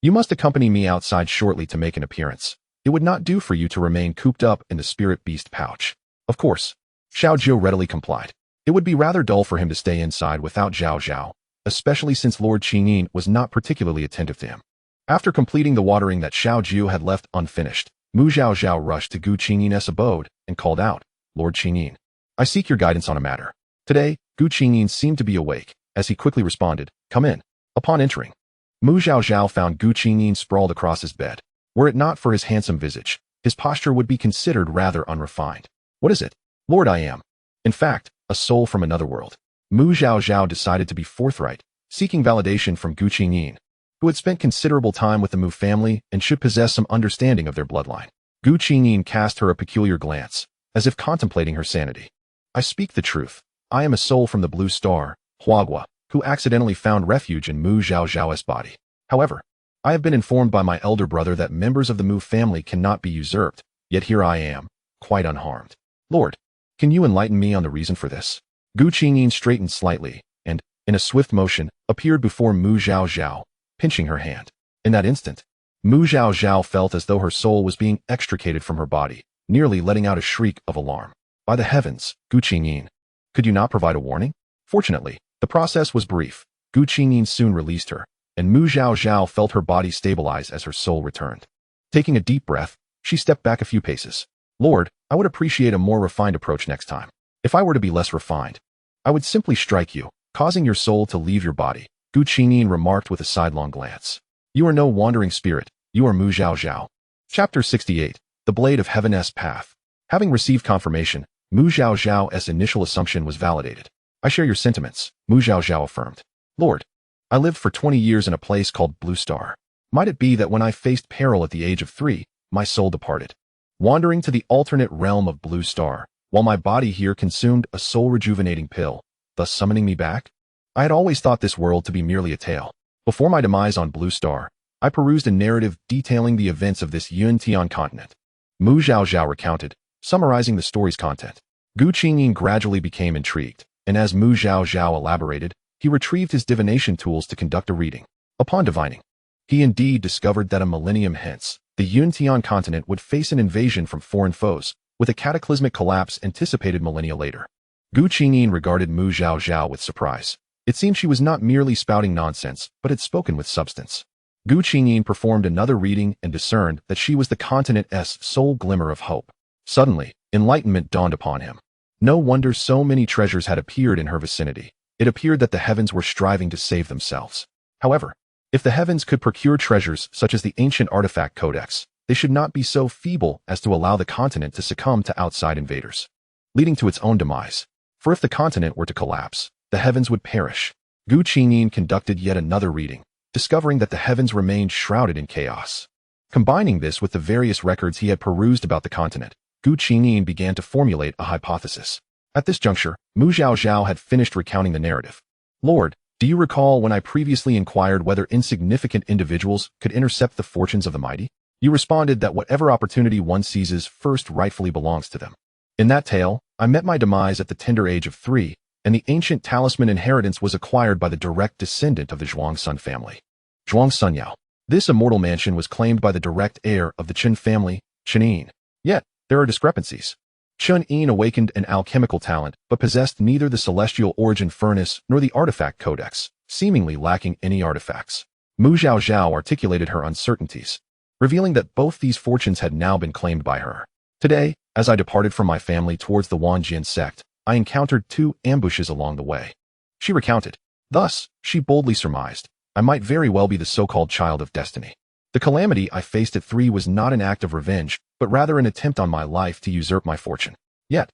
You must accompany me outside shortly to make an appearance. It would not do for you to remain cooped up in the spirit beast pouch. Of course. Xiaojiao readily complied. It would be rather dull for him to stay inside without Zhaozhao, especially since Lord Qinyin was not particularly attentive to him. After completing the watering that Xiaojiao had left unfinished, Mu Zhaozhao rushed to Gu Qinnin's abode and called out, Lord Qinyin, I seek your guidance on a matter. Today, Gu Qinyin seemed to be awake, as he quickly responded, Come in. Upon entering, Mu Zhaozhao found Gu Qinyin sprawled across his bed. Were it not for his handsome visage, his posture would be considered rather unrefined. What is it? Lord, I am, in fact, a soul from another world. Mu Zhaozhao decided to be forthright, seeking validation from Gu Qinyin, who had spent considerable time with the Mu family and should possess some understanding of their bloodline. Gu Qinyin cast her a peculiar glance, as if contemplating her sanity. I speak the truth. I am a soul from the Blue Star, Huagua, who accidentally found refuge in Mu Zhaozhao's body. However, I have been informed by my elder brother that members of the Mu family cannot be usurped, yet here I am, quite unharmed. Lord, can you enlighten me on the reason for this? Gu Qinyin straightened slightly, and, in a swift motion, appeared before Mu Zhaozhao, pinching her hand. In that instant, Mu Zhaozhao felt as though her soul was being extricated from her body, nearly letting out a shriek of alarm. By the heavens, Gu Qinyin, could you not provide a warning? Fortunately, the process was brief. Gu Qinyin soon released her, and Mu Zhaozhao felt her body stabilize as her soul returned. Taking a deep breath, she stepped back a few paces. Lord, I would appreciate a more refined approach next time. If I were to be less refined, I would simply strike you, causing your soul to leave your body, Gu Qinyin remarked with a sidelong glance. You are no wandering spirit, you are Mu Zhaozhao. Chapter 68, The Blade of Heaven's Path. Having received confirmation, Mu Zhaozhao's initial assumption was validated. I share your sentiments, Mu Zhaozhao affirmed. Lord, I lived for 20 years in a place called Blue Star. Might it be that when I faced peril at the age of 3, my soul departed, wandering to the alternate realm of Blue Star, while my body here consumed a soul-rejuvenating pill, thus summoning me back? I had always thought this world to be merely a tale. Before my demise on Blue Star, I perused a narrative detailing the events of this Yuan-Tian continent. Mu Zhaozhao recounted, summarizing the story's content. Gu Qinyin gradually became intrigued, and as Mu Zhaozhao elaborated, he retrieved his divination tools to conduct a reading. Upon divining, he indeed discovered that a millennium hence, the Yuan-Tian continent would face an invasion from foreign foes, with a cataclysmic collapse anticipated millennia later. Gu Qinyin regarded Mu Zhaozhao with surprise. It seemed she was not merely spouting nonsense, but had spoken with substance. Gu Qinyin performed another reading and discerned that she was the continent's sole glimmer of hope. Suddenly, enlightenment dawned upon him. No wonder so many treasures had appeared in her vicinity. It appeared that the heavens were striving to save themselves. However, if the heavens could procure treasures such as the ancient artifact codex, they should not be so feeble as to allow the continent to succumb to outside invaders, leading to its own demise. For if the continent were to collapse, the heavens would perish. Gu Qinyin conducted yet another reading, discovering that the heavens remained shrouded in chaos. Combining this with the various records he had perused about the continent, Gu Qinyin began to formulate a hypothesis. At this juncture, Mu Zhaozhao had finished recounting the narrative. Lord, do you recall when I previously inquired whether insignificant individuals could intercept the fortunes of the mighty? You responded that whatever opportunity one seizes first rightfully belongs to them. In that tale, I met my demise at the tender age of 3, and the ancient talisman inheritance was acquired by the direct descendant of the Zhuangsun family. Zhuangsunyao. This immortal mansion was claimed by the direct heir of the Qin family, Chen. Yet, there are discrepancies. Chen awakened an alchemical talent, but possessed neither the celestial origin furnace nor the artifact codex, seemingly lacking any artifacts. Zhaozhao articulated her uncertainties, revealing that both these fortunes had now been claimed by her. Today, as I departed from my family towards the Wanjian sect, I encountered 2 ambushes along the way. She recounted. Thus, she boldly surmised, I might very well be the so-called child of destiny. The calamity I faced at 3 was not an act of revenge, but rather an attempt on my life to usurp my fortune. Yet,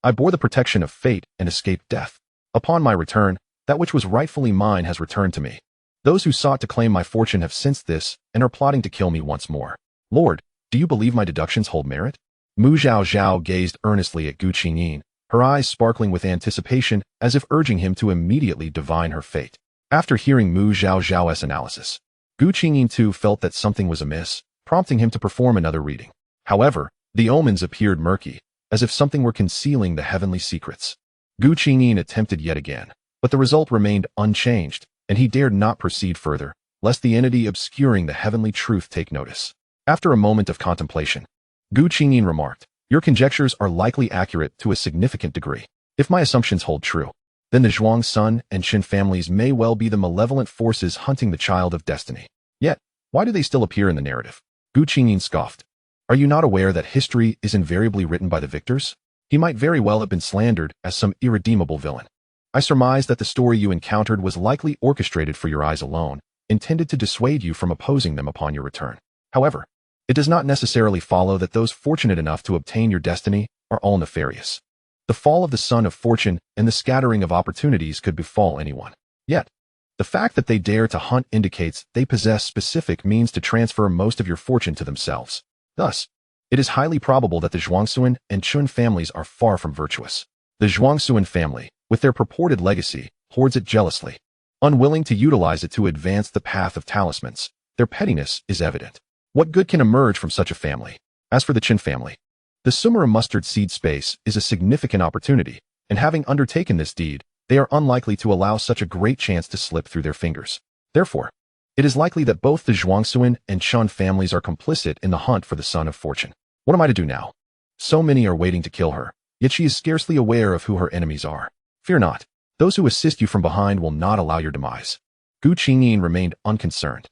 I bore the protection of fate and escaped death. Upon my return, that which was rightfully mine has returned to me. Those who sought to claim my fortune have sensed this and are plotting to kill me once more. Lord, do you believe my deductions hold merit? Zhaozhao gazed earnestly at Gu Qingyin, her eyes sparkling with anticipation as if urging him to immediately divine her fate. After hearing Zhaozhao's analysis, Gu Qingyin too felt that something was amiss, prompting him to perform another reading. However, the omens appeared murky, as if something were concealing the heavenly secrets. Gu Qingyin attempted yet again, but the result remained unchanged, and he dared not proceed further, lest the entity obscuring the heavenly truth take notice. After a moment of contemplation, Gu Qingyin remarked, your conjectures are likely accurate to a significant degree. If my assumptions hold true, then the Zhuangsun and Qin families may well be the malevolent forces hunting the child of destiny. Yet, why do they still appear in the narrative? Gu Qingyin scoffed. Are you not aware that history is invariably written by the victors? He might very well have been slandered as some irredeemable villain. I surmise that the story you encountered was likely orchestrated for your eyes alone, intended to dissuade you from opposing them upon your return. However, it does not necessarily follow that those fortunate enough to obtain your destiny are all nefarious. The fall of the sun of fortune and the scattering of opportunities could befall anyone. Yet, the fact that they dare to hunt indicates they possess specific means to transfer most of your fortune to themselves. Thus, it is highly probable that the Zhuangsun and Qin families are far from virtuous. The Zhuangsun family, with their purported legacy, hoards it jealously, unwilling to utilize it to advance the path of talismans. Their pettiness is evident. What good can emerge from such a family? As for the Qin family, the Sumera mustard seed space is a significant opportunity, and having undertaken this deed, they are unlikely to allow such a great chance to slip through their fingers. Therefore, it is likely that both the Zhuangsun and Qin families are complicit in the hunt for the Sun of Fortune. What am I to do now? So many are waiting to kill her, yet she is scarcely aware of who her enemies are. Fear not. Those who assist you from behind will not allow your demise. Gu Qingyin remained unconcerned.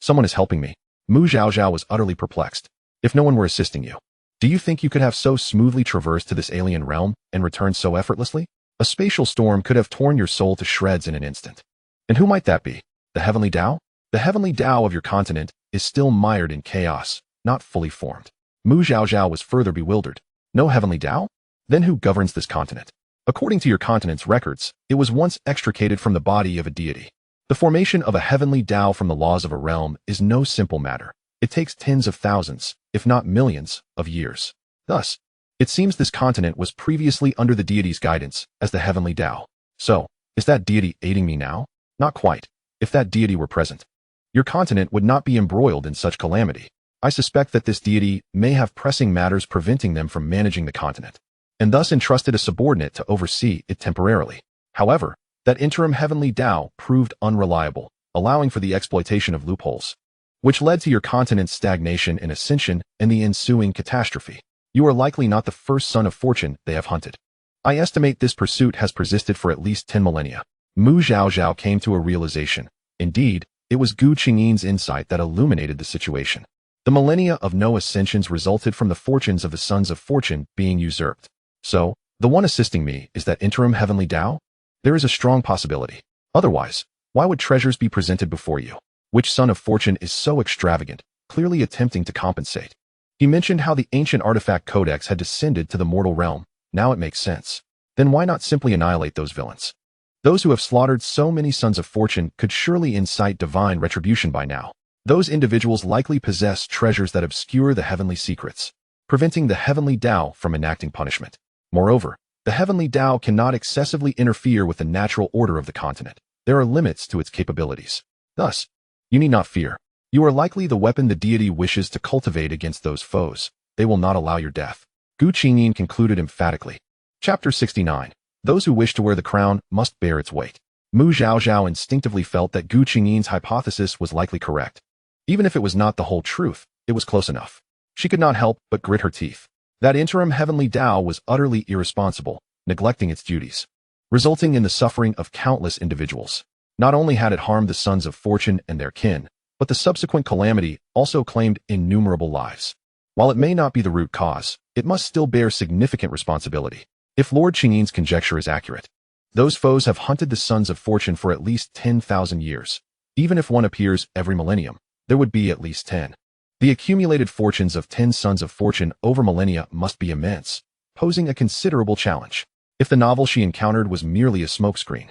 Someone is helping me. Zhaozhao was utterly perplexed. If no one were assisting you, do you think you could have so smoothly traversed to this alien realm and returned so effortlessly? A spatial storm could have torn your soul to shreds in an instant. And who might that be? The heavenly Tao? The heavenly Tao of your continent is still mired in chaos, not fully formed. Zhaozhao was further bewildered. No heavenly Tao? Then who governs this continent? According to your continent's records, it was once extricated from the body of a deity. The formation of a heavenly Tao from the laws of a realm is no simple matter. It takes tens of thousands, if not millions, of years. Thus, it seems this continent was previously under the deity's guidance as the heavenly Tao. So, is that deity aiding me now? Not quite. If that deity were present, your continent would not be embroiled in such calamity. I suspect that this deity may have pressing matters preventing them from managing the continent, and thus entrusted a subordinate to oversee it temporarily. However, that interim heavenly Tao proved unreliable, allowing for the exploitation of loopholes, which led to your continent's stagnation and ascension and the ensuing catastrophe. You are likely not the first son of fortune they have hunted. I estimate this pursuit has persisted for at least 10 millennia. Zhaozhao came to a realization. Indeed, it was Gu Qingyin's insight that illuminated the situation. The millennia of no ascensions resulted from the fortunes of the sons of fortune being usurped. So, the one assisting me is that interim heavenly Tao? There is a strong possibility. Otherwise, why would treasures be presented before you? Which son of fortune is so extravagant, clearly attempting to compensate? He mentioned how the ancient artifact codex had descended to the mortal realm. Now it makes sense. Then why not simply annihilate those villains? Those who have slaughtered so many sons of fortune could surely incite divine retribution by now. Those individuals likely possess treasures that obscure the heavenly secrets, preventing the heavenly Tao from enacting punishment. Moreover, the heavenly Tao cannot excessively interfere with the natural order of the continent. There are limits to its capabilities. Thus, you need not fear. You are likely the weapon the deity wishes to cultivate against those foes. They will not allow your death. Gu Qingyin concluded emphatically. Chapter 69. Those who wish to wear the crown must bear its weight. Mu Zhaozhao instinctively felt that Gu Qingyin's hypothesis was likely correct. Even if it was not the whole truth, it was close enough. She could not help but grit her teeth. That interim heavenly Tao was utterly irresponsible, neglecting its duties, resulting in the suffering of countless individuals. Not only had it harmed the sons of fortune and their kin, but the subsequent calamity also claimed innumerable lives. While it may not be the root cause, it must still bear significant responsibility. If Lord Qingyin's conjecture is accurate, those foes have hunted the sons of fortune for at least 10,000 years. Even if one appears every millennium, there would be at least 10. The accumulated fortunes of 10 sons of fortune over millennia must be immense, posing a considerable challenge. If the novel she encountered was merely a smokescreen,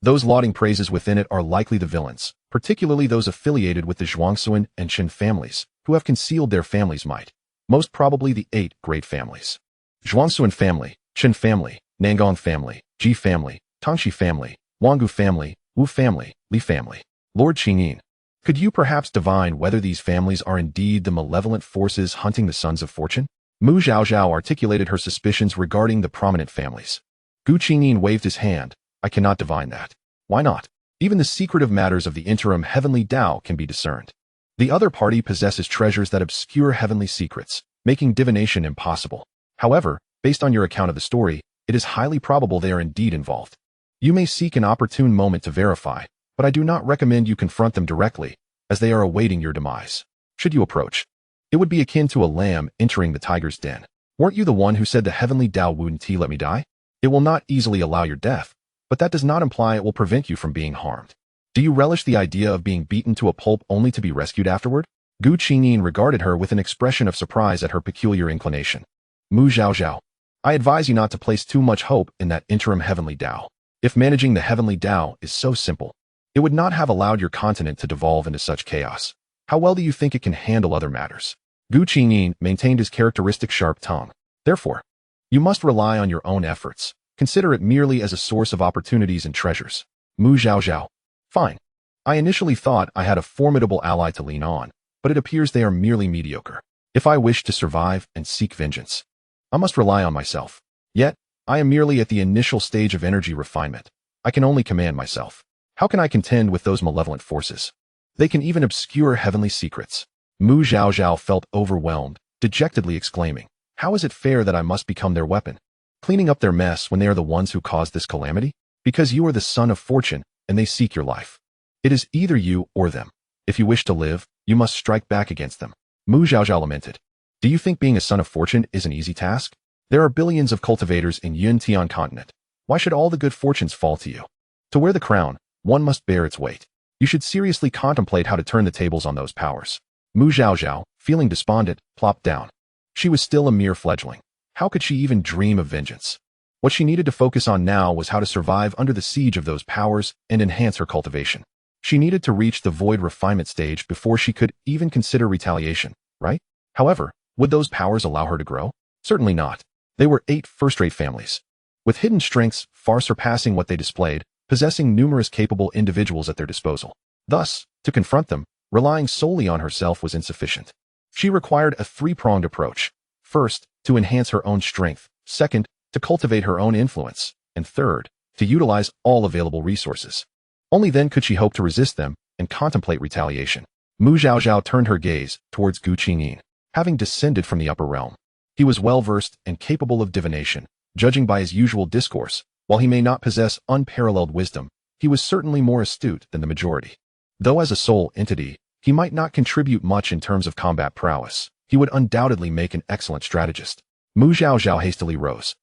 those lauding praises within it are likely the villains, particularly those affiliated with the Zhuangsuan and Qin families, who have concealed their family's might. Most probably the 8 great families. Zhuangsuan family, Qin family, Nangong family, Ji family, Tangxi family, Wangu family, Wu family, Li family. Lord Qingyin, could you perhaps divine whether these families are indeed the malevolent forces hunting the sons of fortune? Mu Zhaozhao articulated her suspicions regarding the prominent families. Gu Qingyin waved his hand. I cannot divine that. Why not? Even the secretive matters of the interim heavenly Tao can be discerned. The other party possesses treasures that obscure heavenly secrets, making divination impossible. However, based on your account of the story, it is highly probable they are indeed involved. You may seek an opportune moment to verify, but I do not recommend you confront them directly, as they are awaiting your demise. Should you approach, it would be akin to a lamb entering the tiger's den. Weren't you the one who said the heavenly Tao wouldn't let me die? It will not easily allow your death, but that does not imply it will prevent you from being harmed. Do you relish the idea of being beaten to a pulp only to be rescued afterward? Gu Qingyin regarded her with an expression of surprise at her peculiar inclination. Mu Zhaozhao, I advise you not to place too much hope in that interim heavenly Tao. If managing the heavenly Tao is so simple, it would not have allowed your continent to devolve into such chaos. How well do you think it can handle other matters? Gu Qingyin maintained his characteristic sharp tongue. Therefore, you must rely on your own efforts. Consider it merely as a source of opportunities and treasures. Mu Zhaozhao. Fine. I initially thought I had a formidable ally to lean on, but it appears they are merely mediocre. If I wish to survive and seek vengeance, I must rely on myself. Yet, I am merely at the initial stage of energy refinement. I can only command myself. How can I contend with those malevolent forces? They can even obscure heavenly secrets. Mu Zhaozhao felt overwhelmed, dejectedly exclaiming, how is it fair that I must become their weapon? Cleaning up their mess when they are the ones who caused this calamity? Because you are the son of fortune, and they seek your life. It is either you or them. If you wish to live, you must strike back against them. Mu Zhaozhao lamented. Do you think being a son of fortune is an easy task? There are billions of cultivators in Yuntian continent. Why should all the good fortunes fall to you? To wear the crown, one must bear its weight. You should seriously contemplate how to turn the tables on those powers. Mu Zhaozhao, feeling despondent, plopped down. She was still a mere fledgling. How could she even dream of vengeance? What she needed to focus on now was how to survive under the siege of those powers and enhance her cultivation. She needed to reach the void refinement stage before she could even consider retaliation, right? However, would those powers allow her to grow? Certainly not. They were 8 first-rate families, with hidden strengths far surpassing what they displayed, possessing numerous capable individuals at their disposal. Thus, to confront them, relying solely on herself was insufficient. She required a 3-pronged approach. First, to enhance her own strength. Second, to cultivate her own influence. And third, to utilize all available resources. Only then could she hope to resist them and contemplate retaliation. Mu Zhaozhao turned her gaze towards Gu Qingyin. Having descended from the upper realm, he was well-versed and capable of divination. Judging by his usual discourse, while he may not possess unparalleled wisdom, he was certainly more astute than the majority. Though as a sole entity, he might not contribute much in terms of combat prowess, he would undoubtedly make an excellent strategist. Mu Zhaozhao hastily rose.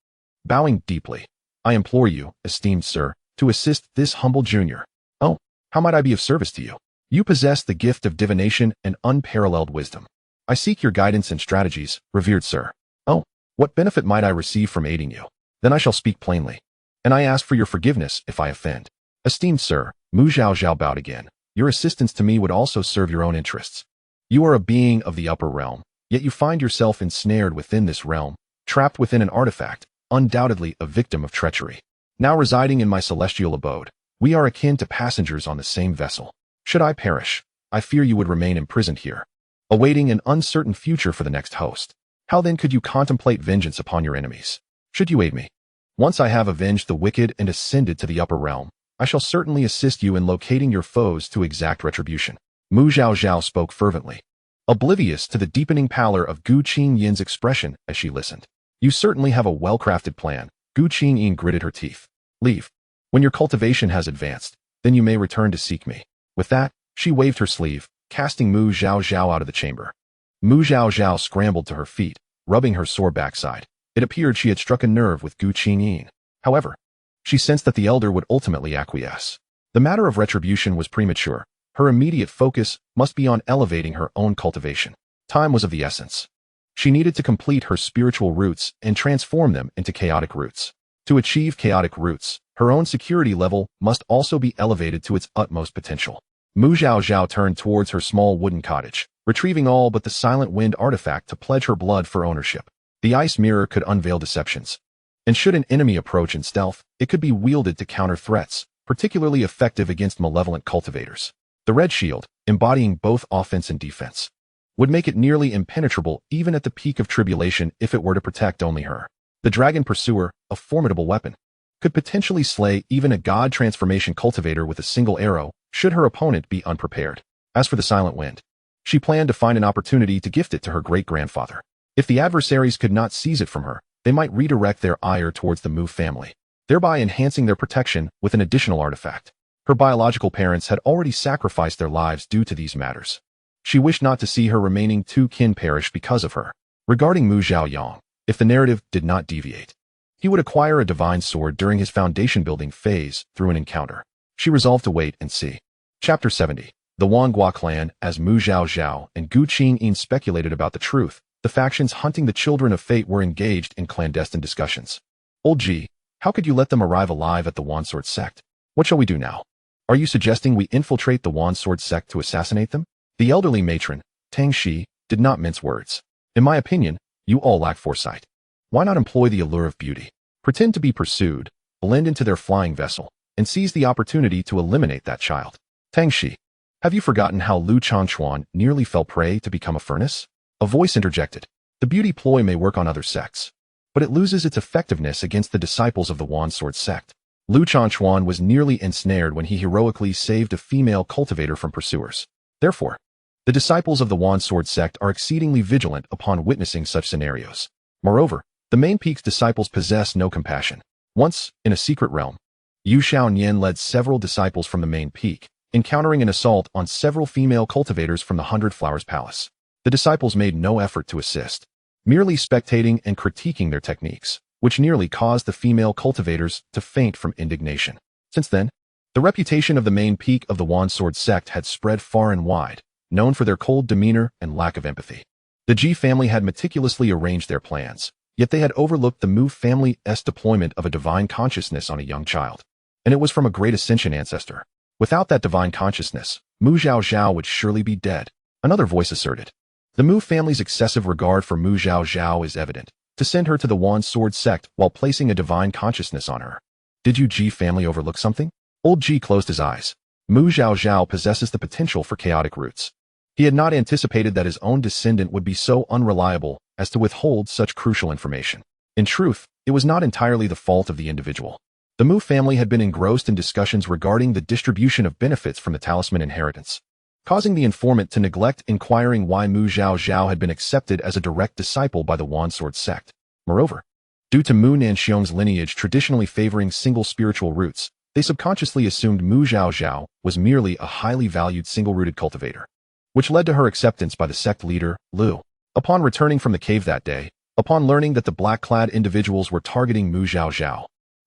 Bowing deeply, I implore you, esteemed sir, to assist this humble junior. Oh, how might I be of service to you? You possess the gift of divination and unparalleled wisdom. I seek your guidance and strategies, revered sir. Oh, what benefit might I receive from aiding you? Then I shall speak plainly. And I ask for your forgiveness if I offend. Esteemed sir, Mu Zhaozhao bowed again. Your assistance to me would also serve your own interests. You are a being of the upper realm, yet you find yourself ensnared within this realm, trapped within an artifact, undoubtedly a victim of treachery. Now residing in my celestial abode, we are akin to passengers on the same vessel. Should I perish, I fear you would remain imprisoned here, awaiting an uncertain future for the next host. How then could you contemplate vengeance upon your enemies? Should you aid me? Once I have avenged the wicked and ascended to the upper realm, I shall certainly assist you in locating your foes to exact retribution. Mu Zhaozhao spoke fervently, oblivious to the deepening pallor of Gu Qingyin's expression as she listened. You certainly have a well-crafted plan. Gu Qingyin gritted her teeth. Leave. When your cultivation has advanced, then you may return to seek me. With that, she waved her sleeve, casting Mu Zhaozhao out of the chamber. Mu Zhaozhao scrambled to her feet, rubbing her sore backside. It appeared she had struck a nerve with Gu Qingyin. However, she sensed that the elder would ultimately acquiesce. The matter of retribution was premature. Her immediate focus must be on elevating her own cultivation. Time was of the essence. She needed to complete her spiritual roots and transform them into chaotic roots. To achieve chaotic roots, her own security level must also be elevated to its utmost potential. Mu Zhaozhao turned towards her small wooden cottage, retrieving all but the silent wind artifact to pledge her blood for ownership. The ice mirror could unveil deceptions, and should an enemy approach in stealth, it could be wielded to counter threats, particularly effective against malevolent cultivators. The red shield, embodying both offense and defense, would make it nearly impenetrable even at the peak of tribulation if it were to protect only her. The dragon pursuer, a formidable weapon, could potentially slay even a god transformation cultivator with a single arrow, should her opponent be unprepared. As for the silent wind, she planned to find an opportunity to gift it to her great-grandfather. If the adversaries could not seize it from her, they might redirect their ire towards the Mu family, thereby enhancing their protection with an additional artifact. Her biological parents had already sacrificed their lives due to these matters. She wished not to see her remaining two kin perish because of her. Regarding Mu Zhaoyang, if the narrative did not deviate, he would acquire a divine sword during his foundation-building phase through an encounter. She resolved to wait and see. Chapter 70. The Wanghua clan. As Mu Zhaozhao and Gu Qingyin speculated about the truth, the factions hunting the children of fate were engaged in clandestine discussions. Old Ji, how could you let them arrive alive at the Wansword Sect? What shall we do now? Are you suggesting we infiltrate the Wansword Sect to assassinate them? The elderly matron, Tang Shi, did not mince words. In my opinion, you all lack foresight. Why not employ the allure of beauty? Pretend to be pursued, blend into their flying vessel, and seize the opportunity to eliminate that child. Tang Shi, have you forgotten how Lu Changchuan nearly fell prey to become a furnace? A voice interjected. The beauty ploy may work on other sects, but it loses its effectiveness against the disciples of the Wansword Sect. Lu Changchuan was nearly ensnared when he heroically saved a female cultivator from pursuers. Therefore, the disciples of the Wansword Sect are exceedingly vigilant upon witnessing such scenarios. Moreover, the main peak's disciples possess no compassion. Once, in a secret realm, Yu Xiaonian led several disciples from the main peak, encountering an assault on several female cultivators from the Hundred Flowers Palace. The disciples made no effort to assist, merely spectating and critiquing their techniques, which nearly caused the female cultivators to faint from indignation. Since then, the reputation of the main peak of the Wansword Sect had spread far and wide, known for their cold demeanor and lack of empathy. The Ji family had meticulously arranged their plans, yet they had overlooked the Mu family's deployment of a divine consciousness on a young child. And it was from a great ascension ancestor. Without that divine consciousness, Mu Zhaozhao would surely be dead. Another voice asserted. The Mu family's excessive regard for Mu Zhaozhao is evident. To send her to the Wansword Sect while placing a divine consciousness on her. Did you Ji family overlook something? Old Ji closed his eyes. Mu Zhaozhao possesses the potential for chaotic roots. He had not anticipated that his own descendant would be so unreliable as to withhold such crucial information. In truth, it was not entirely the fault of the individual. The Mu family had been engrossed in discussions regarding the distribution of benefits from the talisman inheritance, causing the informant to neglect inquiring why Mu Zhaozhao had been accepted as a direct disciple by the Wansword Sect. Moreover, due to Mu Nanxiong's lineage traditionally favoring single spiritual roots, they subconsciously assumed Mu Zhaozhao was merely a highly valued single-rooted cultivator, which led to her acceptance by the sect leader, Lu. Upon returning from the cave that day, upon learning that the black-clad individuals were targeting Mu Zhaozhao,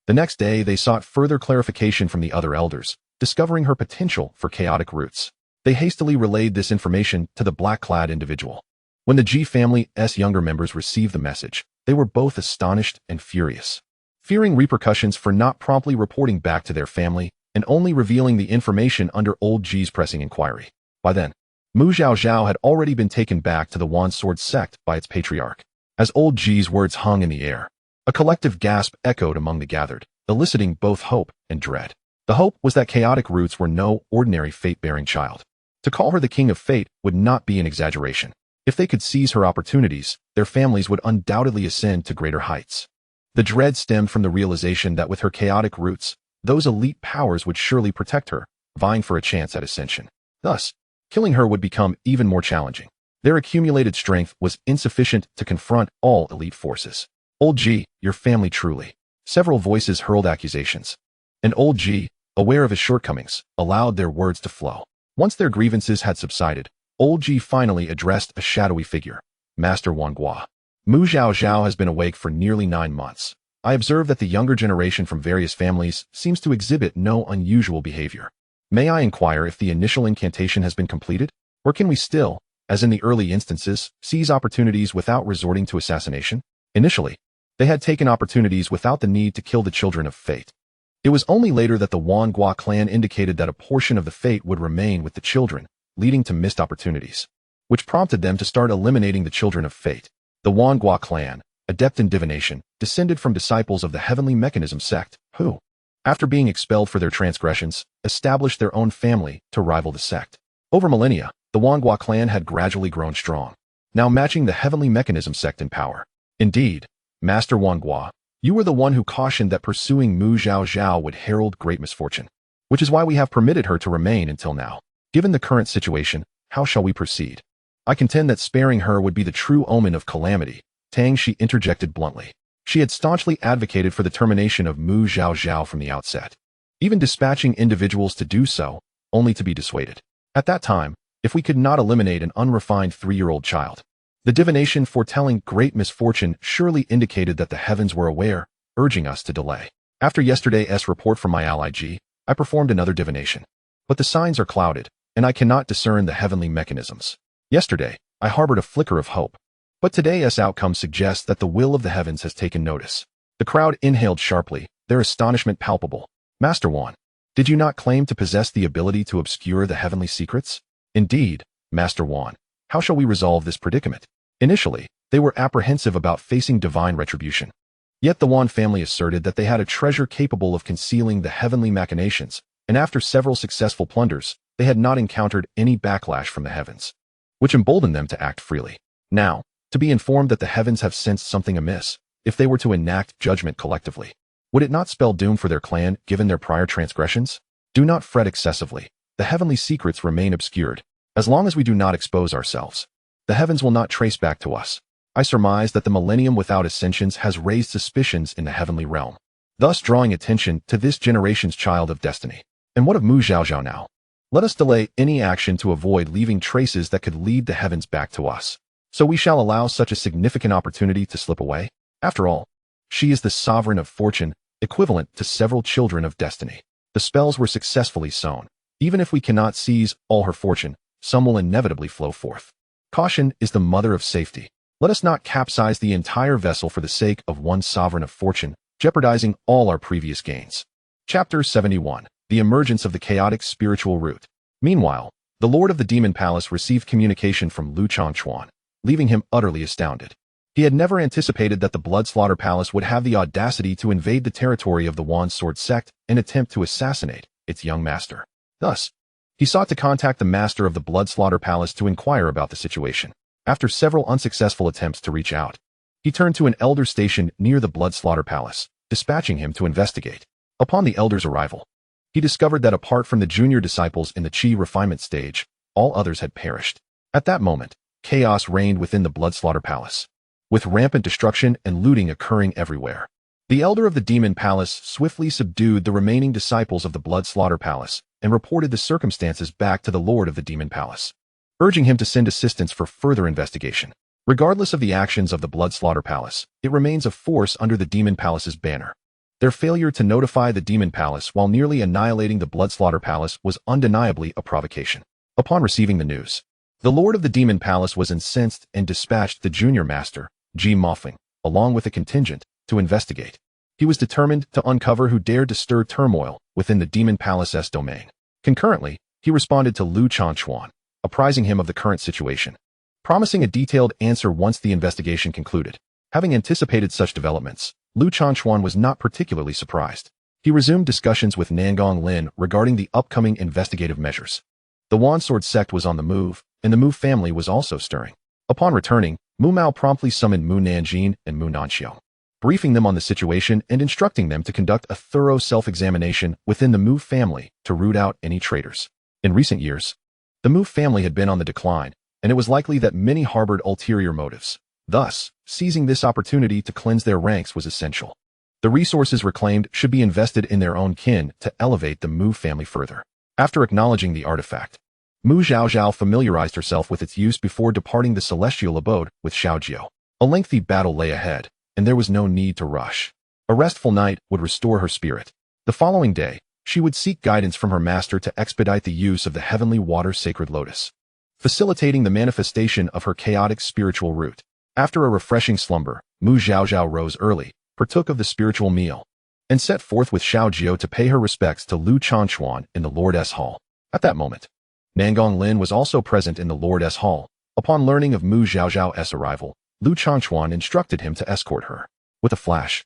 the next day they sought further clarification from the other elders, discovering her potential for chaotic roots. They hastily relayed this information to the black-clad individual. When the Ji family's younger members received the message, they were both astonished and furious, fearing repercussions for not promptly reporting back to their family and only revealing the information under Old Ji's pressing inquiry. By then, Mu Zhaozhao had already been taken back to the Wansword Sect by its patriarch. As Old Ji's words hung in the air, a collective gasp echoed among the gathered, eliciting both hope and dread. The hope was that chaotic roots were no ordinary fate-bearing child. To call her the King of Fate would not be an exaggeration. If they could seize her opportunities, their families would undoubtedly ascend to greater heights. The dread stemmed from the realization that with her chaotic roots, those elite powers would surely protect her, vying for a chance at ascension. Thus, killing her would become even more challenging. Their accumulated strength was insufficient to confront all elite forces. Old G, your family truly. Several voices hurled accusations. And Old G, aware of his shortcomings, allowed their words to flow. Once their grievances had subsided, Old G finally addressed a shadowy figure, Master Wanghua. Mu Zhaozhao has been awake for nearly 9 months. I observe that the younger generation from various families seems to exhibit no unusual behavior. May I inquire if the initial incantation has been completed? Or can we still, as in the early instances, seize opportunities without resorting to assassination? Initially, they had taken opportunities without the need to kill the children of fate. It was only later that the Wanghua clan indicated that a portion of the fate would remain with the children, leading to missed opportunities, which prompted them to start eliminating the children of fate. The Wanghua clan, adept in divination, descended from disciples of the heavenly mechanism sect, who, after being expelled for their transgressions, established their own family to rival the sect. Over millennia, the Wanghua clan had gradually grown strong, now matching the heavenly mechanism sect in power. Indeed, Master Wanghua, you were the one who cautioned that pursuing Mu Zhaozhao would herald great misfortune, which is why we have permitted her to remain until now. Given the current situation, how shall we proceed? I contend that sparing her would be the true omen of calamity, Tang Shi interjected bluntly. She had staunchly advocated for the termination of Mu Zhaozhao from the outset, even dispatching individuals to do so, only to be dissuaded. At that time, if we could not eliminate an unrefined 3-year-old child, the divination foretelling great misfortune surely indicated that the heavens were aware, urging us to delay. After yesterday's report from my ally G, I performed another divination. But the signs are clouded, and I cannot discern the heavenly mechanisms. Yesterday, I harbored a flicker of hope. But today's outcome suggests that the will of the heavens has taken notice. The crowd inhaled sharply, their astonishment palpable. Master Wan, did you not claim to possess the ability to obscure the heavenly secrets? Indeed, Master Wan. How shall we resolve this predicament? Initially, they were apprehensive about facing divine retribution. Yet the Wan family asserted that they had a treasure capable of concealing the heavenly machinations, and after several successful plunders, they had not encountered any backlash from the heavens, which emboldened them to act freely. Now, to be informed that the heavens have sensed something amiss, if they were to enact judgment collectively, would it not spell doom for their clan given their prior transgressions? Do not fret excessively. The heavenly secrets remain obscured. As long as we do not expose ourselves, the heavens will not trace back to us. I surmise that the millennium without ascensions has raised suspicions in the heavenly realm, thus drawing attention to this generation's child of destiny. And what of Mu Zhaozhao now? Let us delay any action to avoid leaving traces that could lead the heavens back to us. So we shall allow such a significant opportunity to slip away? After all, she is the sovereign of fortune, equivalent to several children of destiny. The spells were successfully sown. Even if we cannot seize all her fortune, some will inevitably flow forth. Caution is the mother of safety. Let us not capsize the entire vessel for the sake of one sovereign of fortune, jeopardizing all our previous gains. Chapter 71. The Emergence of the Chaotic Spiritual Root. Meanwhile, the Lord of the Demon Palace received communication from Lu Changquan, leaving him utterly astounded. He had never anticipated that the Blood Slaughter Palace would have the audacity to invade the territory of the Wan Sword Sect and attempt to assassinate its young master. Thus, he sought to contact the master of the Blood Slaughter Palace to inquire about the situation. After several unsuccessful attempts to reach out, he turned to an elder stationed near the Blood Slaughter Palace, dispatching him to investigate. Upon the elder's arrival, he discovered that apart from the junior disciples in the Qi refinement stage, all others had perished. At that moment, chaos reigned within the Blood Slaughter Palace, with rampant destruction and looting occurring everywhere. The elder of the Demon Palace swiftly subdued the remaining disciples of the Blood Slaughter Palace and reported the circumstances back to the Lord of the Demon Palace, urging him to send assistance for further investigation. Regardless of the actions of the Blood Slaughter Palace, it remains a force under the Demon Palace's banner. Their failure to notify the Demon Palace while nearly annihilating the Blood Slaughter Palace was undeniably a provocation. Upon receiving the news, the Lord of the Demon Palace was incensed and dispatched the junior master, Ji Mofeng, along with a contingent, to investigate. He was determined to uncover who dared to stir turmoil within the Demon Palace's domain. Concurrently, he responded to Lu Changquan, apprising him of the current situation, promising a detailed answer once the investigation concluded. Having anticipated such developments, Lu Changquan was not particularly surprised. He resumed discussions with Nangong Lin regarding the upcoming investigative measures. The Wandsword sect was on the move, and the Mu family was also stirring. Upon returning, Mu Mao promptly summoned Mu Nanjing and Mu Nanxiao, briefing them on the situation and instructing them to conduct a thorough self-examination within the Mu family to root out any traitors. In recent years, the Mu family had been on the decline, and it was likely that many harbored ulterior motives. Thus, seizing this opportunity to cleanse their ranks was essential. The resources reclaimed should be invested in their own kin to elevate the Mu family further. After acknowledging the artifact, Mu Zhaozhao familiarized herself with its use before departing the celestial abode with Xiaozhao. A lengthy battle lay ahead, and there was no need to rush. A restful night would restore her spirit. The following day, she would seek guidance from her master to expedite the use of the heavenly water sacred lotus, facilitating the manifestation of her chaotic spiritual root. After a refreshing slumber, Mu Zhaozhao rose early, partook of the spiritual meal, and set forth with Xiaozhao to pay her respects to Lu Changquan in the Lord S Hall. At that moment, Nangong Lin was also present in the Lord S Hall. Upon learning of Mu Zhaozhao's arrival, Lu Changquan instructed him to escort her. With a flash,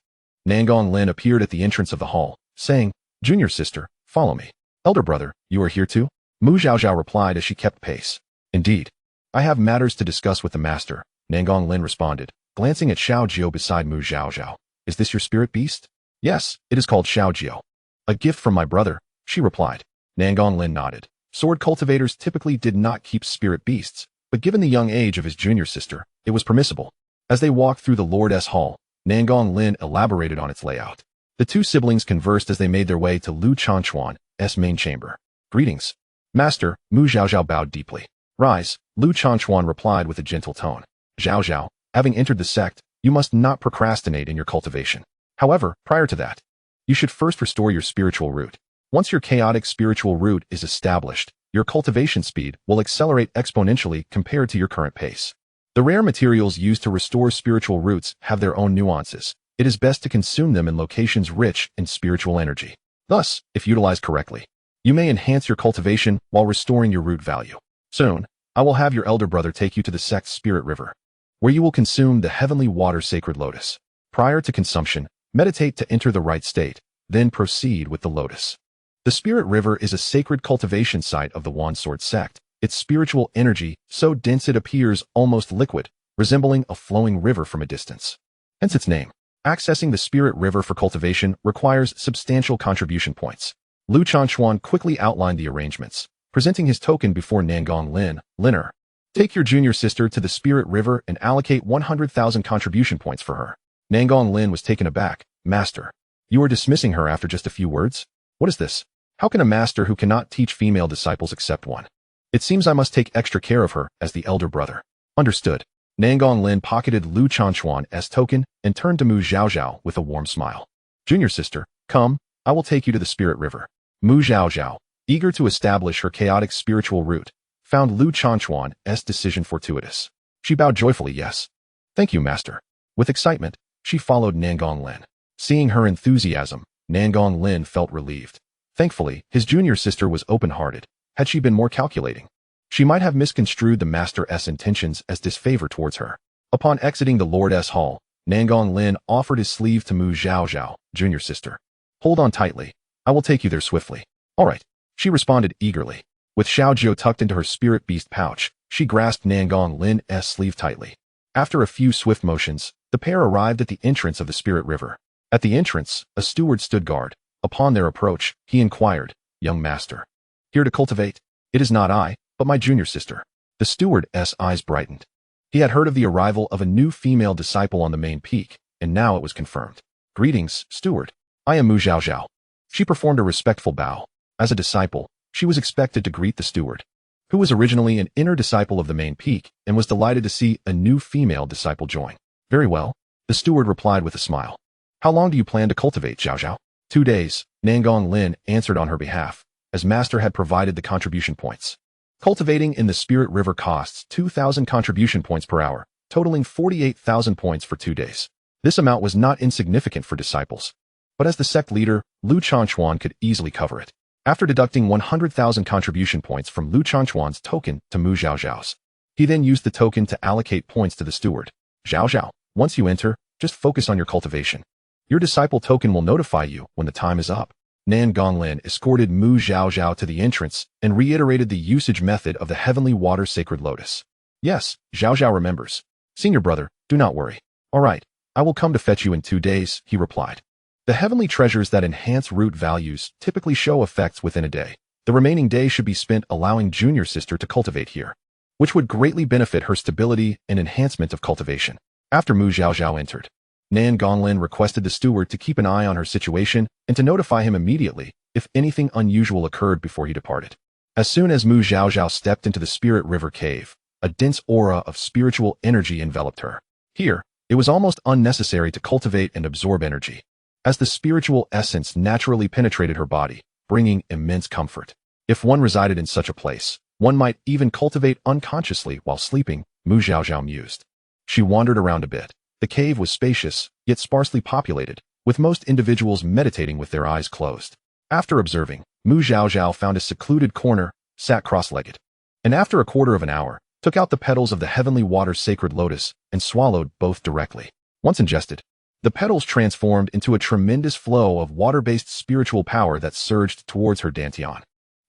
Nangong Lin appeared at the entrance of the hall, saying, "Junior sister, follow me." "Elder brother, you are here too?" Mu Zhaozhao replied as she kept pace. "Indeed. I have matters to discuss with the master," Nangong Lin responded, glancing at Xiaozhao beside Mu Zhaozhao. "Is this your spirit beast?" "Yes, it is called Xiaozhao. A gift from my brother," she replied. Nangong Lin nodded. Sword cultivators typically did not keep spirit beasts, but given the young age of his junior sister, it was permissible. As they walked through the Lord S Hall, Nangong Lin elaborated on its layout. The two siblings conversed as they made their way to Lu Changquan's main chamber. "Greetings." "Master," Mu Zhaozhao bowed deeply. "Rise," Lu Changquan replied with a gentle tone. "Zhaozhao, having entered the sect, you must not procrastinate in your cultivation. However, prior to that, you should first restore your spiritual root. Once your chaotic spiritual root is established, your cultivation speed will accelerate exponentially compared to your current pace. The rare materials used to restore spiritual roots have their own nuances. It is best to consume them in locations rich in spiritual energy. Thus, if utilized correctly, you may enhance your cultivation while restoring your root value. Soon, I will have your elder brother take you to the sect's spirit river, where you will consume the heavenly water sacred lotus. Prior to consumption, meditate to enter the right state, then proceed with the lotus. The spirit river is a sacred cultivation site of the Wandsword sect. Its spiritual energy, so dense it appears almost liquid, resembling a flowing river from a distance. Hence its name. Accessing the spirit river for cultivation requires substantial contribution points. Lu Changquan quickly outlined the arrangements, presenting his token before Nangong Lin. "Liner, take your junior sister to the spirit river and allocate 100,000 contribution points for her." Nangong Lin was taken aback. "Master, you are dismissing her after just a few words? What is this? How can a master who cannot teach female disciples accept one? It seems I must take extra care of her as the elder brother." "Understood." Nangong Lin pocketed Lu Changquan's token and turned to Mu Zhaozhao with a warm smile. "Junior sister, come, I will take you to the spirit river." Mu Zhaozhao, eager to establish her chaotic spiritual root, found Lu Changquan's decision fortuitous. She bowed joyfully yes. "Thank you, master." With excitement, she followed Nangong Lin. Seeing her enthusiasm, Nangong Lin felt relieved. Thankfully, his junior sister was open-hearted. Had she been more calculating, she might have misconstrued the master's intentions as disfavor towards her. Upon exiting the Lord S Hall, Nangong Lin offered his sleeve to Mu Zhaozhao. "Junior sister, hold on tightly. I will take you there swiftly." "All right," she responded eagerly. With Xiaozhao tucked into her spirit beast pouch, she grasped Nangong Lin's sleeve tightly. After a few swift motions, the pair arrived at the entrance of the spirit river. At the entrance, a steward stood guard. Upon their approach, he inquired, "Young master, here to cultivate?" "It is not I, but my junior sister." The steward's eyes brightened. He had heard of the arrival of a new female disciple on the main peak, and now it was confirmed. "Greetings, steward. I am Mu Zhaozhao." She performed a respectful bow. As a disciple, she was expected to greet the steward, who was originally an inner disciple of the main peak and was delighted to see a new female disciple join. "Very well," the steward replied with a smile. "How long do you plan to cultivate, Zhaozhao?" 2 days, Nangong Lin answered on her behalf, as master had provided the contribution points. Cultivating in the spirit river costs 2,000 contribution points per hour, totaling 48,000 points for 2 days. This amount was not insignificant for disciples, but as the sect leader, Lu Changquan could easily cover it. After deducting 100,000 contribution points from Lu Changquan's token to Mu Zhaozhao's, he then used the token to allocate points to the steward. "Zhaozhao, once you enter, just focus on your cultivation. Your disciple token will notify you when the time is up." Nan Gonglin escorted Mu Zhaozhao to the entrance and reiterated the usage method of the heavenly water sacred lotus. Yes, Zhaozhao remembers. Senior brother, do not worry. All right, I will come to fetch you in 2 days, he replied. The heavenly treasures that enhance root values typically show effects within a day. The remaining day should be spent allowing junior sister to cultivate here, which would greatly benefit her stability and enhancement of cultivation. After Mu Zhaozhao entered, Nan Gonglin requested the steward to keep an eye on her situation and to notify him immediately if anything unusual occurred before he departed. As soon as Mu Zhaozhao stepped into the Spirit River Cave, a dense aura of spiritual energy enveloped her. Here, it was almost unnecessary to cultivate and absorb energy, as the spiritual essence naturally penetrated her body, bringing immense comfort. If one resided in such a place, one might even cultivate unconsciously while sleeping, Mu Zhaozhao mused. She wandered around a bit. The cave was spacious, yet sparsely populated, with most individuals meditating with their eyes closed. After observing, Mu Zhaozhao found a secluded corner, sat cross-legged, and after a quarter of an hour, took out the petals of the heavenly water sacred lotus and swallowed both directly. Once ingested, the petals transformed into a tremendous flow of water-based spiritual power that surged towards her dantian.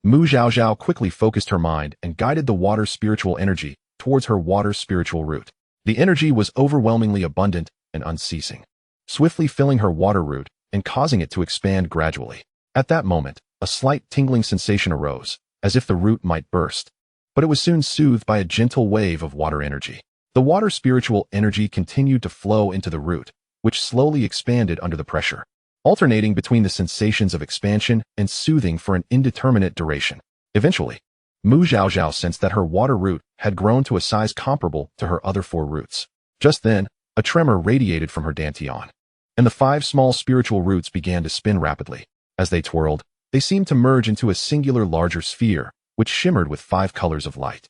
Mu Zhaozhao quickly focused her mind and guided the water spiritual energy towards her water spiritual root. The energy was overwhelmingly abundant and unceasing, swiftly filling her water root and causing it to expand gradually. At that moment, a slight tingling sensation arose, as if the root might burst, but it was soon soothed by a gentle wave of water energy. The water spiritual energy continued to flow into the root, which slowly expanded under the pressure, alternating between the sensations of expansion and soothing for an indeterminate duration. Eventually, Mu Zhaozhao sensed that her water root had grown to a size comparable to her other 4 roots. Just then, a tremor radiated from her dantian, and the 5 small spiritual roots began to spin rapidly. As they twirled, they seemed to merge into a singular larger sphere, which shimmered with 5 colors of light.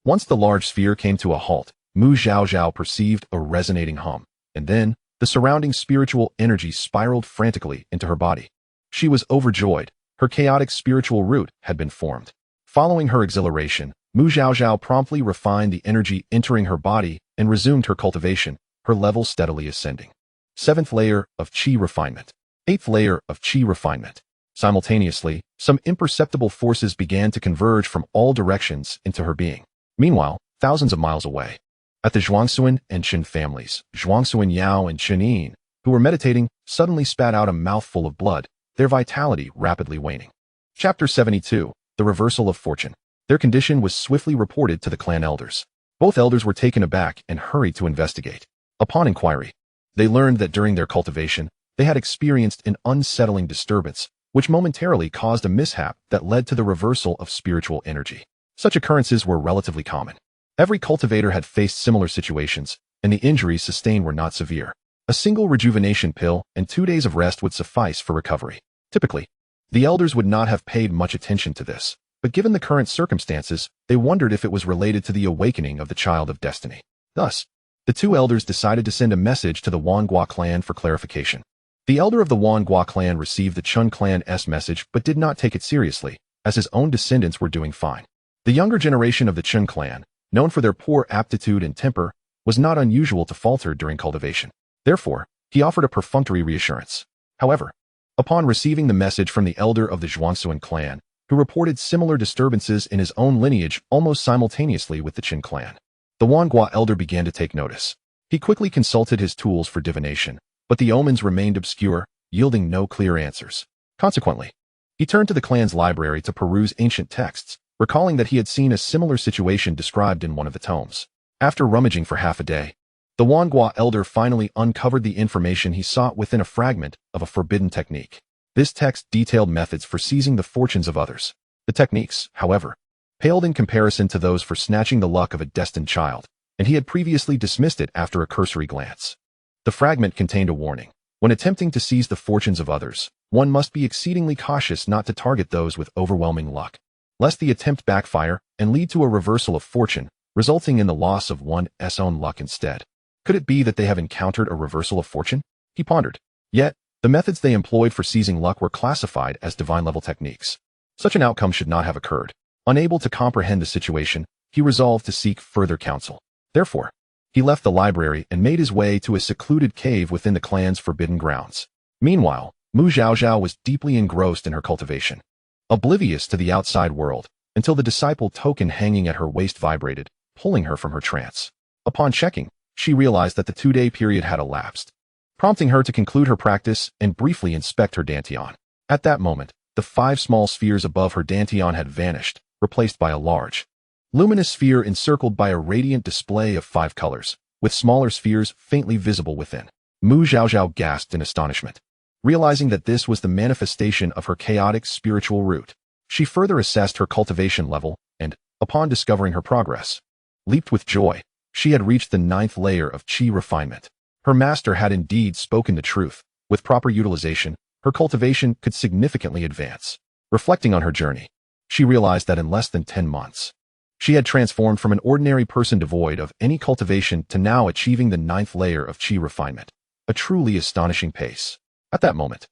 Once the large sphere came to a halt, Mu Zhaozhao perceived a resonating hum, and then the surrounding spiritual energy spiraled frantically into her body. She was overjoyed. Her chaotic spiritual root had been formed. Following her exhilaration, Mu Zhaozhao promptly refined the energy entering her body and resumed her cultivation, her level steadily ascending. 7th layer of Qi refinement. 8th layer of Qi refinement. Simultaneously, some imperceptible forces began to converge from all directions into her being. Meanwhile, thousands of miles away, at the Zhuangxuan and Qin families, Zhuangxuan Yao and Qin Yin, who were meditating, suddenly spat out a mouthful of blood, their vitality rapidly waning. Chapter 72. The Reversal of Fortune. Their condition was swiftly reported to the clan elders. Both elders were taken aback and hurried to investigate. Upon inquiry, they learned that during their cultivation, they had experienced an unsettling disturbance, which momentarily caused a mishap that led to the reversal of spiritual energy. Such occurrences were relatively common. Every cultivator had faced similar situations, and the injuries sustained were not severe. A single rejuvenation pill and 2 days of rest would suffice for recovery. Typically, the elders would not have paid much attention to this, but given the current circumstances, they wondered if it was related to the awakening of the child of destiny. Thus, the 2 elders decided to send a message to the Wangua clan for clarification. The elder of the Wangua clan received the Chun clan's message but did not take it seriously, as his own descendants were doing fine. The younger generation of the Chun clan, known for their poor aptitude and temper, was not unusual to falter during cultivation. Therefore, he offered a perfunctory reassurance. However, upon receiving the message from the elder of the Zhuangxuan clan, who reported similar disturbances in his own lineage almost simultaneously with the Qin clan, the Wangua elder began to take notice. He quickly consulted his tools for divination, but the omens remained obscure, yielding no clear answers. Consequently, he turned to the clan's library to peruse ancient texts, recalling that he had seen a similar situation described in one of the tomes. After rummaging for half a day, the Wangua elder finally uncovered the information he sought within a fragment of a forbidden technique. This text detailed methods for seizing the fortunes of others. The techniques, however, paled in comparison to those for snatching the luck of a destined child, and he had previously dismissed it after a cursory glance. The fragment contained a warning. When attempting to seize the fortunes of others, one must be exceedingly cautious not to target those with overwhelming luck, lest the attempt backfire and lead to a reversal of fortune, resulting in the loss of one's own luck instead. Could it be that they have encountered a reversal of fortune? He pondered. Yet, the methods they employed for seizing luck were classified as divine-level techniques. Such an outcome should not have occurred. Unable to comprehend the situation, he resolved to seek further counsel. Therefore, he left the library and made his way to a secluded cave within the clan's forbidden grounds. Meanwhile, Mu Zhaozhao was deeply engrossed in her cultivation, oblivious to the outside world, until the disciple token hanging at her waist vibrated, pulling her from her trance. Upon checking, she realized that the 2-day period had elapsed, prompting her to conclude her practice and briefly inspect her dantian. At that moment, the 5 small spheres above her dantian had vanished, replaced by a large, luminous sphere encircled by a radiant display of 5 colors, with smaller spheres faintly visible within. Mu Zhaozhao gasped in astonishment, realizing that this was the manifestation of her chaotic spiritual root. She further assessed her cultivation level and, upon discovering her progress, leaped with joy. She had reached the 9th layer of qi refinement. Her master had indeed spoken the truth. With proper utilization, her cultivation could significantly advance. Reflecting on her journey, she realized that in less than 10 months, she had transformed from an ordinary person devoid of any cultivation to now achieving the 9th layer of qi refinement, a truly astonishing pace. At that moment,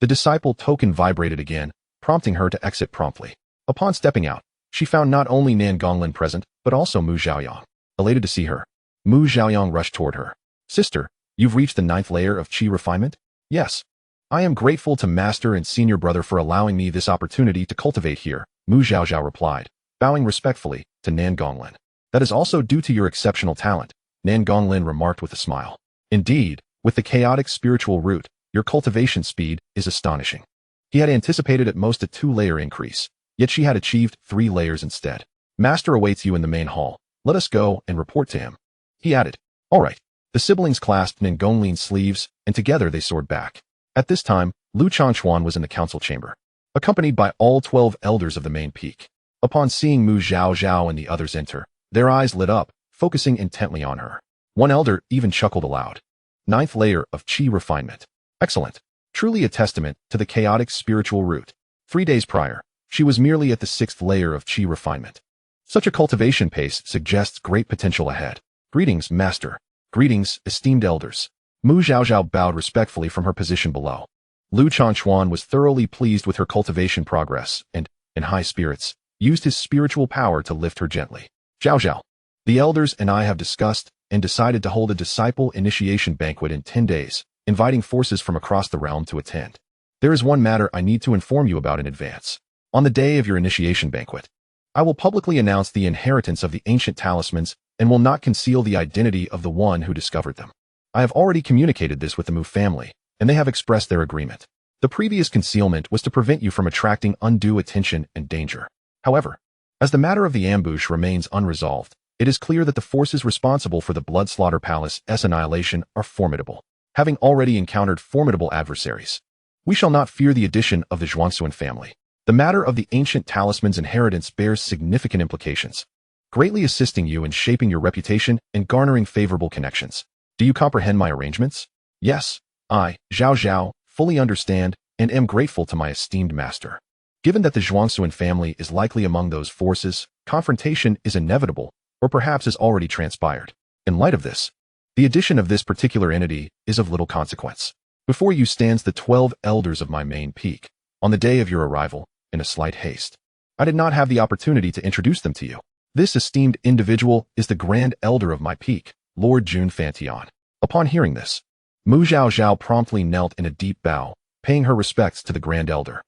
the disciple token vibrated again, prompting her to exit promptly. Upon stepping out, she found not only Nan Gonglin present, but also Mu Zhaoyang. Elated to see her, Mu Zhaoyang rushed toward her. Sister, you've reached the 9th layer of qi refinement? Yes. I am grateful to Master and Senior Brother for allowing me this opportunity to cultivate here, Mu Zhaozhao replied, bowing respectfully to Nan Gonglin. That is also due to your exceptional talent, Nan Gonglin remarked with a smile. Indeed, with the chaotic spiritual root, your cultivation speed is astonishing. He had anticipated at most a 2-layer increase, yet she had achieved 3 layers instead. Master awaits you in the main hall. Let us go and report to him. He added. All right. The siblings clasped Nan Gonglin's sleeves, and together they soared back. At this time, Lu Changquan was in the council chamber, accompanied by all 12 elders of the main peak. Upon seeing Mu Zhaozhao and the others enter, their eyes lit up, focusing intently on her. One elder even chuckled aloud. 9th layer of qi refinement. Excellent. Truly a testament to the chaotic spiritual root. 3 days prior, she was merely at the 6th layer of qi refinement. Such a cultivation pace suggests great potential ahead. Greetings, Master. Greetings, esteemed elders. Mu Zhaozhao bowed respectfully from her position below. Lu Changquan was thoroughly pleased with her cultivation progress and, in high spirits, used his spiritual power to lift her gently. Zhaozhao, the elders and I have discussed and decided to hold a disciple initiation banquet in 10 days, inviting forces from across the realm to attend. There is one matter I need to inform you about in advance. On the day of your initiation banquet, I will publicly announce the inheritance of the ancient talismans and will not conceal the identity of the one who discovered them. I have already communicated this with the Mu family, and they have expressed their agreement. The previous concealment was to prevent you from attracting undue attention and danger. However, as the matter of the ambush remains unresolved, it is clear that the forces responsible for the Blood Slaughter Palace's annihilation are formidable, having already encountered formidable adversaries. We shall not fear the addition of the Zhuangsuan family. The matter of the ancient talisman's inheritance bears significant implications, greatly assisting you in shaping your reputation and garnering favorable connections. Do you comprehend my arrangements? Yes, I, Zhaozhao, fully understand and am grateful to my esteemed master. Given that the Zhuangsuan family is likely among those forces, confrontation is inevitable, or perhaps has already transpired. In light of this, the addition of this particular entity is of little consequence. Before you stands the 12 elders of my main peak. On the day of your arrival, in a slight haste, I did not have the opportunity to introduce them to you. This esteemed individual is the Grand Elder of my peak, Lord Jun Fantian. Upon hearing this, Mu Zhaozhao promptly knelt in a deep bow, paying her respects to the Grand Elder.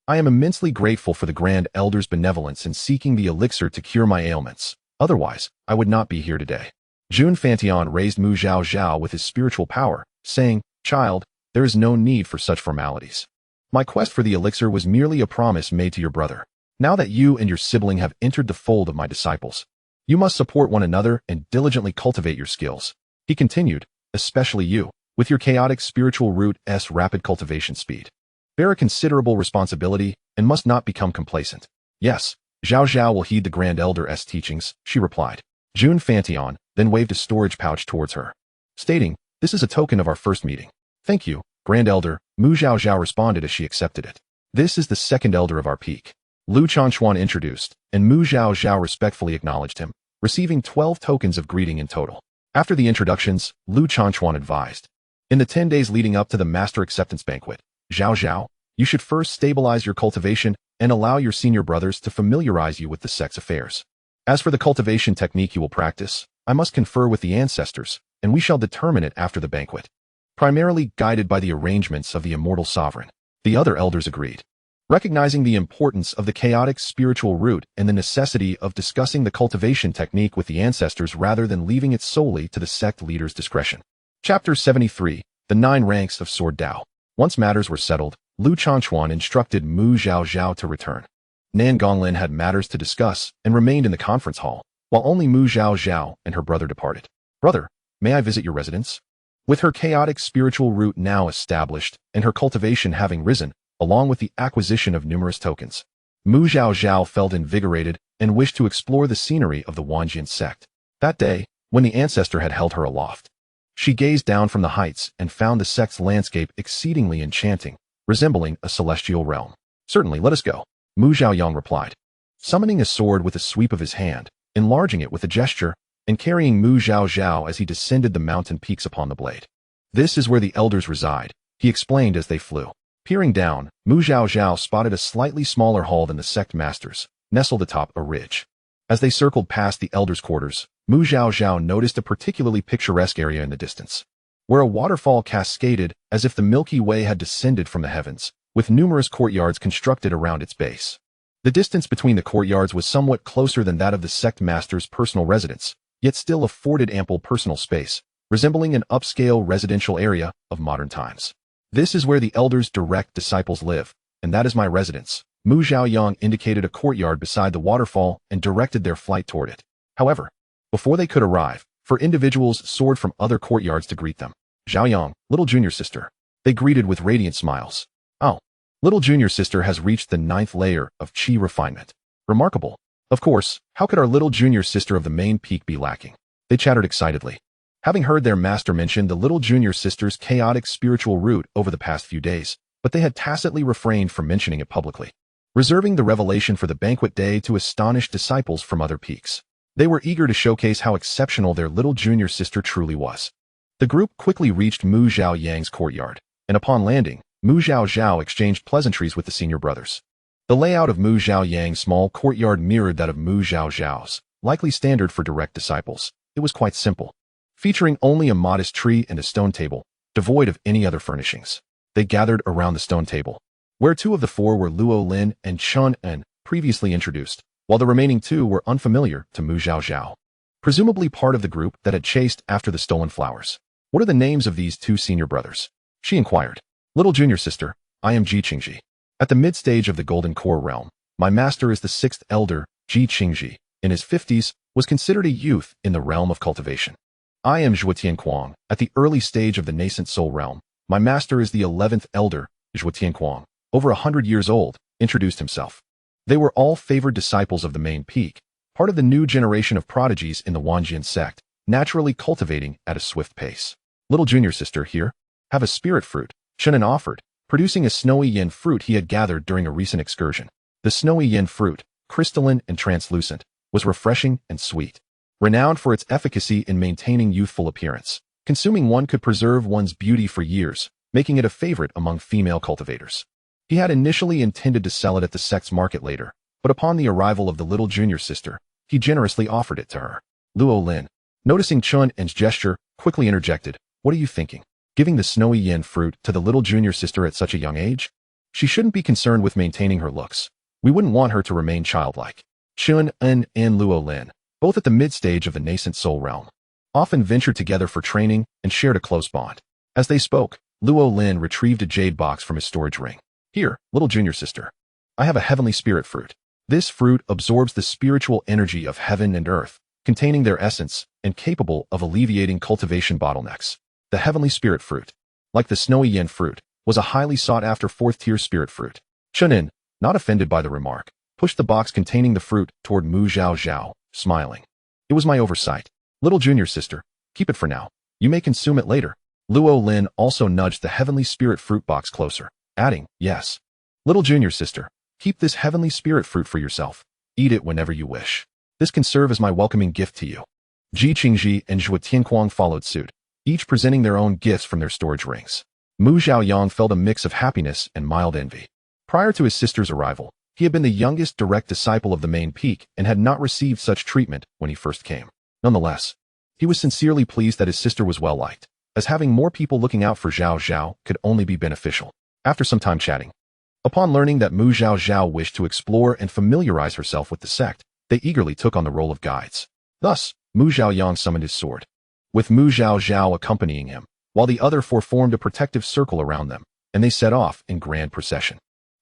I am immensely grateful for the Grand Elder's benevolence in seeking the elixir to cure my ailments. Otherwise, I would not be here today. Jun Fantian raised Mu Zhaozhao with his spiritual power, saying, Child, there is no need for such formalities. My quest for the elixir was merely a promise made to your brother. Now that you and your sibling have entered the fold of my disciples, you must support one another and diligently cultivate your skills. He continued, especially you, with your chaotic spiritual root's rapid cultivation speed. Bear a considerable responsibility and must not become complacent. Yes, Zhaozhao will heed the Grand Elder's teachings, she replied. Jun Fantian then waved a storage pouch towards her, stating, This is a token of our first meeting. Thank you, Grand Elder, Mu Zhaozhao responded as she accepted it. This is the 2nd elder of our peak. Lu Changquan introduced, and Mu Zhaozhao respectfully acknowledged him, receiving 12 tokens of greeting in total. After the introductions, Lu Changquan advised. In the 10 days leading up to the Master Acceptance Banquet, Zhaozhao, you should first stabilize your cultivation and allow your senior brothers to familiarize you with the sect's affairs. As for the cultivation technique you will practice, I must confer with the ancestors, and we shall determine it after the banquet. Primarily guided by the arrangements of the immortal sovereign. The other elders agreed. Recognizing the importance of the chaotic spiritual root and the necessity of discussing the cultivation technique with the ancestors rather than leaving it solely to the sect leader's discretion. Chapter 73. The 9 Ranks of Sword Dao. Once matters were settled, Lu Changquan instructed Mu Zhaozhao to return. Nan Gonglin had matters to discuss and remained in the conference hall, while only Mu Zhaozhao and her brother departed. Brother, may I visit your residence? With her chaotic spiritual root now established and her cultivation having risen, along with the acquisition of numerous tokens, Mu Zhaozhao felt invigorated and wished to explore the scenery of the Wanjian sect. That day, when the ancestor had held her aloft, she gazed down from the heights and found the sect's landscape exceedingly enchanting, resembling a celestial realm. Certainly, let us go, Mu Zhaoyang replied, summoning a sword with a sweep of his hand, enlarging it with a gesture, and carrying Mu Zhaozhao as he descended the mountain peaks upon the blade. This is where the elders reside, he explained as they flew. Peering down, Mu Zhaozhao spotted a slightly smaller hall than the sect masters, nestled atop a ridge. As they circled past the elders' quarters, Mu Zhaozhao noticed a particularly picturesque area in the distance, where a waterfall cascaded as if the Milky Way had descended from the heavens, with numerous courtyards constructed around its base. The distance between the courtyards was somewhat closer than that of the sect master's personal residence, yet still afforded ample personal space, resembling an upscale residential area of modern times. This is where the elders' direct disciples live, and that is my residence. Mu Zhaoyang indicated a courtyard beside the waterfall and directed their flight toward it. However, before they could arrive, individuals soared from other courtyards to greet them. Zhaoyang, little junior sister. They greeted with radiant smiles. Oh, little junior sister has reached the 9th layer of Qi refinement. Remarkable. Of course, how could our little junior sister of the main peak be lacking? They chattered excitedly, having heard their master mention the little junior sister's chaotic spiritual root over the past few days, but they had tacitly refrained from mentioning it publicly, reserving the revelation for the banquet day to astonish disciples from other peaks. They were eager to showcase how exceptional their little junior sister truly was. The group quickly reached Mu Zhaoyang's courtyard, and upon landing, Mu Zhaozhao exchanged pleasantries with the senior brothers. The layout of Mu Zhaoyang's small courtyard mirrored that of Mu Zhaozhao's, likely standard for direct disciples. It was quite simple, featuring only a modest tree and a stone table, devoid of any other furnishings. They gathered around the stone table, where 2 of the 4 were Luo Lin and Chun En, previously introduced, while the remaining 2 were unfamiliar to Mu Zhaozhao, presumably part of the group that had chased after the stolen flowers. What are the names of these 2 senior brothers? She inquired. Little junior sister, I am Ji Qingji. At the mid-stage of the Golden Core realm, my master is the 6th elder, Ji Qingji. In his 50s, was considered a youth in the realm of cultivation. I am Zhuo Tianquang. At the early stage of the nascent soul realm, my master is the 11th elder, Zhuo Tianquang, over 100 years old, introduced himself. They were all favored disciples of the main peak, part of the new generation of prodigies in the Wanjian sect, naturally cultivating at a swift pace. Little junior sister here, have a spirit fruit, Shunan offered, producing a snowy yin fruit he had gathered during a recent excursion. The snowy yin fruit, crystalline and translucent, was refreshing and sweet. Renowned for its efficacy in maintaining youthful appearance, consuming one could preserve one's beauty for years, making it a favorite among female cultivators. He had initially intended to sell it at the sect's market later, but upon the arrival of the little junior sister, he generously offered it to her. Luo Lin, noticing Chun En's gesture, quickly interjected, what are you thinking? Giving the snowy yin fruit to the little junior sister at such a young age? She shouldn't be concerned with maintaining her looks. We wouldn't want her to remain childlike. Chun En and Luo Lin, both at the mid-stage of the nascent soul realm, often ventured together for training and shared a close bond. As they spoke, Luo Lin retrieved a jade box from his storage ring. Here, little junior sister. I have a heavenly spirit fruit. This fruit absorbs the spiritual energy of heaven and earth, containing their essence and capable of alleviating cultivation bottlenecks. The heavenly spirit fruit, like the snowy yin fruit, was a highly sought-after 4th-tier spirit fruit. Chunin, not offended by the remark, pushed the box containing the fruit toward Mu Zhaozhao, smiling. It was my oversight. Little junior sister, keep it for now. You may consume it later. Luo Lin also nudged the heavenly spirit fruit box closer, adding, yes. Little junior sister, keep this heavenly spirit fruit for yourself. Eat it whenever you wish. This can serve as my welcoming gift to you. Ji Qingji and Zhuo Tianquang followed suit, each presenting their own gifts from their storage rings. Mu Zhaoyang felt a mix of happiness and mild envy. Prior to his sister's arrival, he had been the youngest direct disciple of the main peak and had not received such treatment when he first came. Nonetheless, he was sincerely pleased that his sister was well liked, as having more people looking out for Zhaozhao could only be beneficial. After some time chatting, upon learning that Mu Zhaozhao wished to explore and familiarize herself with the sect, they eagerly took on the role of guides. Thus, Mu Zhaoyang summoned his sword, with Mu Zhaozhao accompanying him, while the other four formed a protective circle around them, and they set off in grand procession.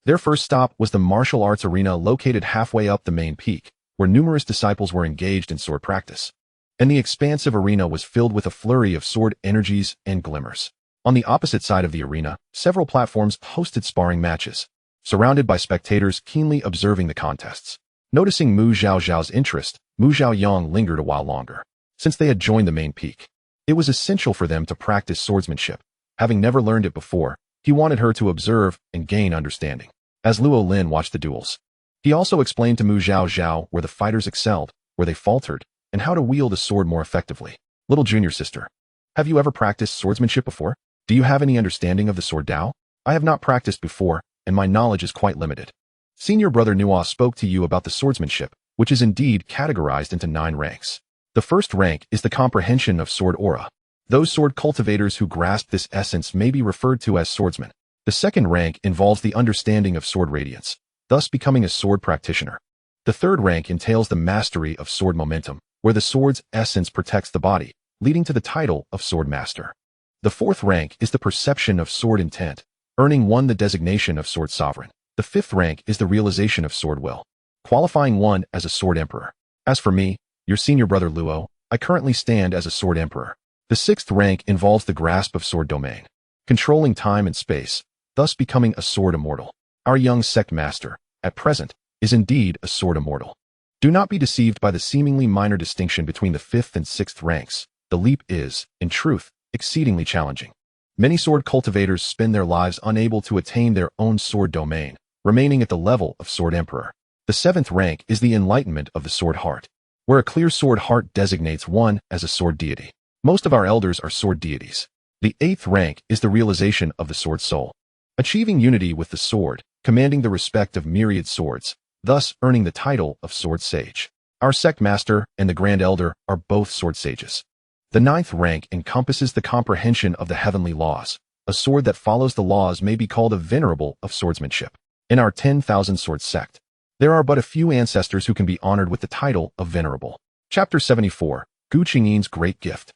Their first stop was the martial arts arena located halfway up the main peak, where numerous disciples were engaged in sword practice. And the expansive arena was filled with a flurry of sword energies and glimmers. On the opposite side of the arena, several platforms hosted sparring matches, surrounded by spectators keenly observing the contests. Noticing Mu Zhaozhao's interest, Mu Zhaoyang lingered a while longer. Since they had joined the main peak, it was essential for them to practice swordsmanship. Having never learned it before, he wanted her to observe and gain understanding. As Luo Lin watched the duels, he also explained to Mu Zhaozhao where the fighters excelled, where they faltered, and how to wield a sword more effectively. Little junior sister, have you ever practiced swordsmanship before? Do you have any understanding of the sword Dao? I have not practiced before, and my knowledge is quite limited. Senior brother Nua spoke to you about the swordsmanship, which is indeed categorized into 9 ranks. The first rank is the comprehension of sword aura. Those sword cultivators who grasp this essence may be referred to as swordsmen. The second rank involves the understanding of sword radiance, thus becoming a sword practitioner. The third rank entails the mastery of sword momentum, where the sword's essence protects the body, leading to the title of sword master. The fourth rank is the perception of sword intent, earning one the designation of sword sovereign. The fifth rank is the realization of sword will, qualifying one as a sword emperor. As for me, your senior brother Luo, I currently stand as a sword emperor. The sixth rank involves the grasp of sword domain, controlling time and space, thus becoming a sword immortal. Our young sect master, at present, is indeed a sword immortal. Do not be deceived by the seemingly minor distinction between the fifth and sixth ranks. The leap is, in truth, exceedingly challenging. Many sword cultivators spend their lives unable to attain their own sword domain, remaining at the level of sword emperor. The seventh rank is the enlightenment of the sword heart, where a clear sword heart designates one as a sword deity. Most of our elders are sword deities. The eighth rank is the realization of the sword soul, achieving unity with the sword, commanding the respect of myriad swords, thus earning the title of sword sage. Our sect master and the grand elder are both sword sages. The ninth rank encompasses the comprehension of the heavenly laws. A sword that follows the laws may be called a venerable of swordsmanship. In our 10,000 sword sect, there are but a few ancestors who can be honored with the title of venerable. Chapter 74, Gu Qingyin's Great Gift.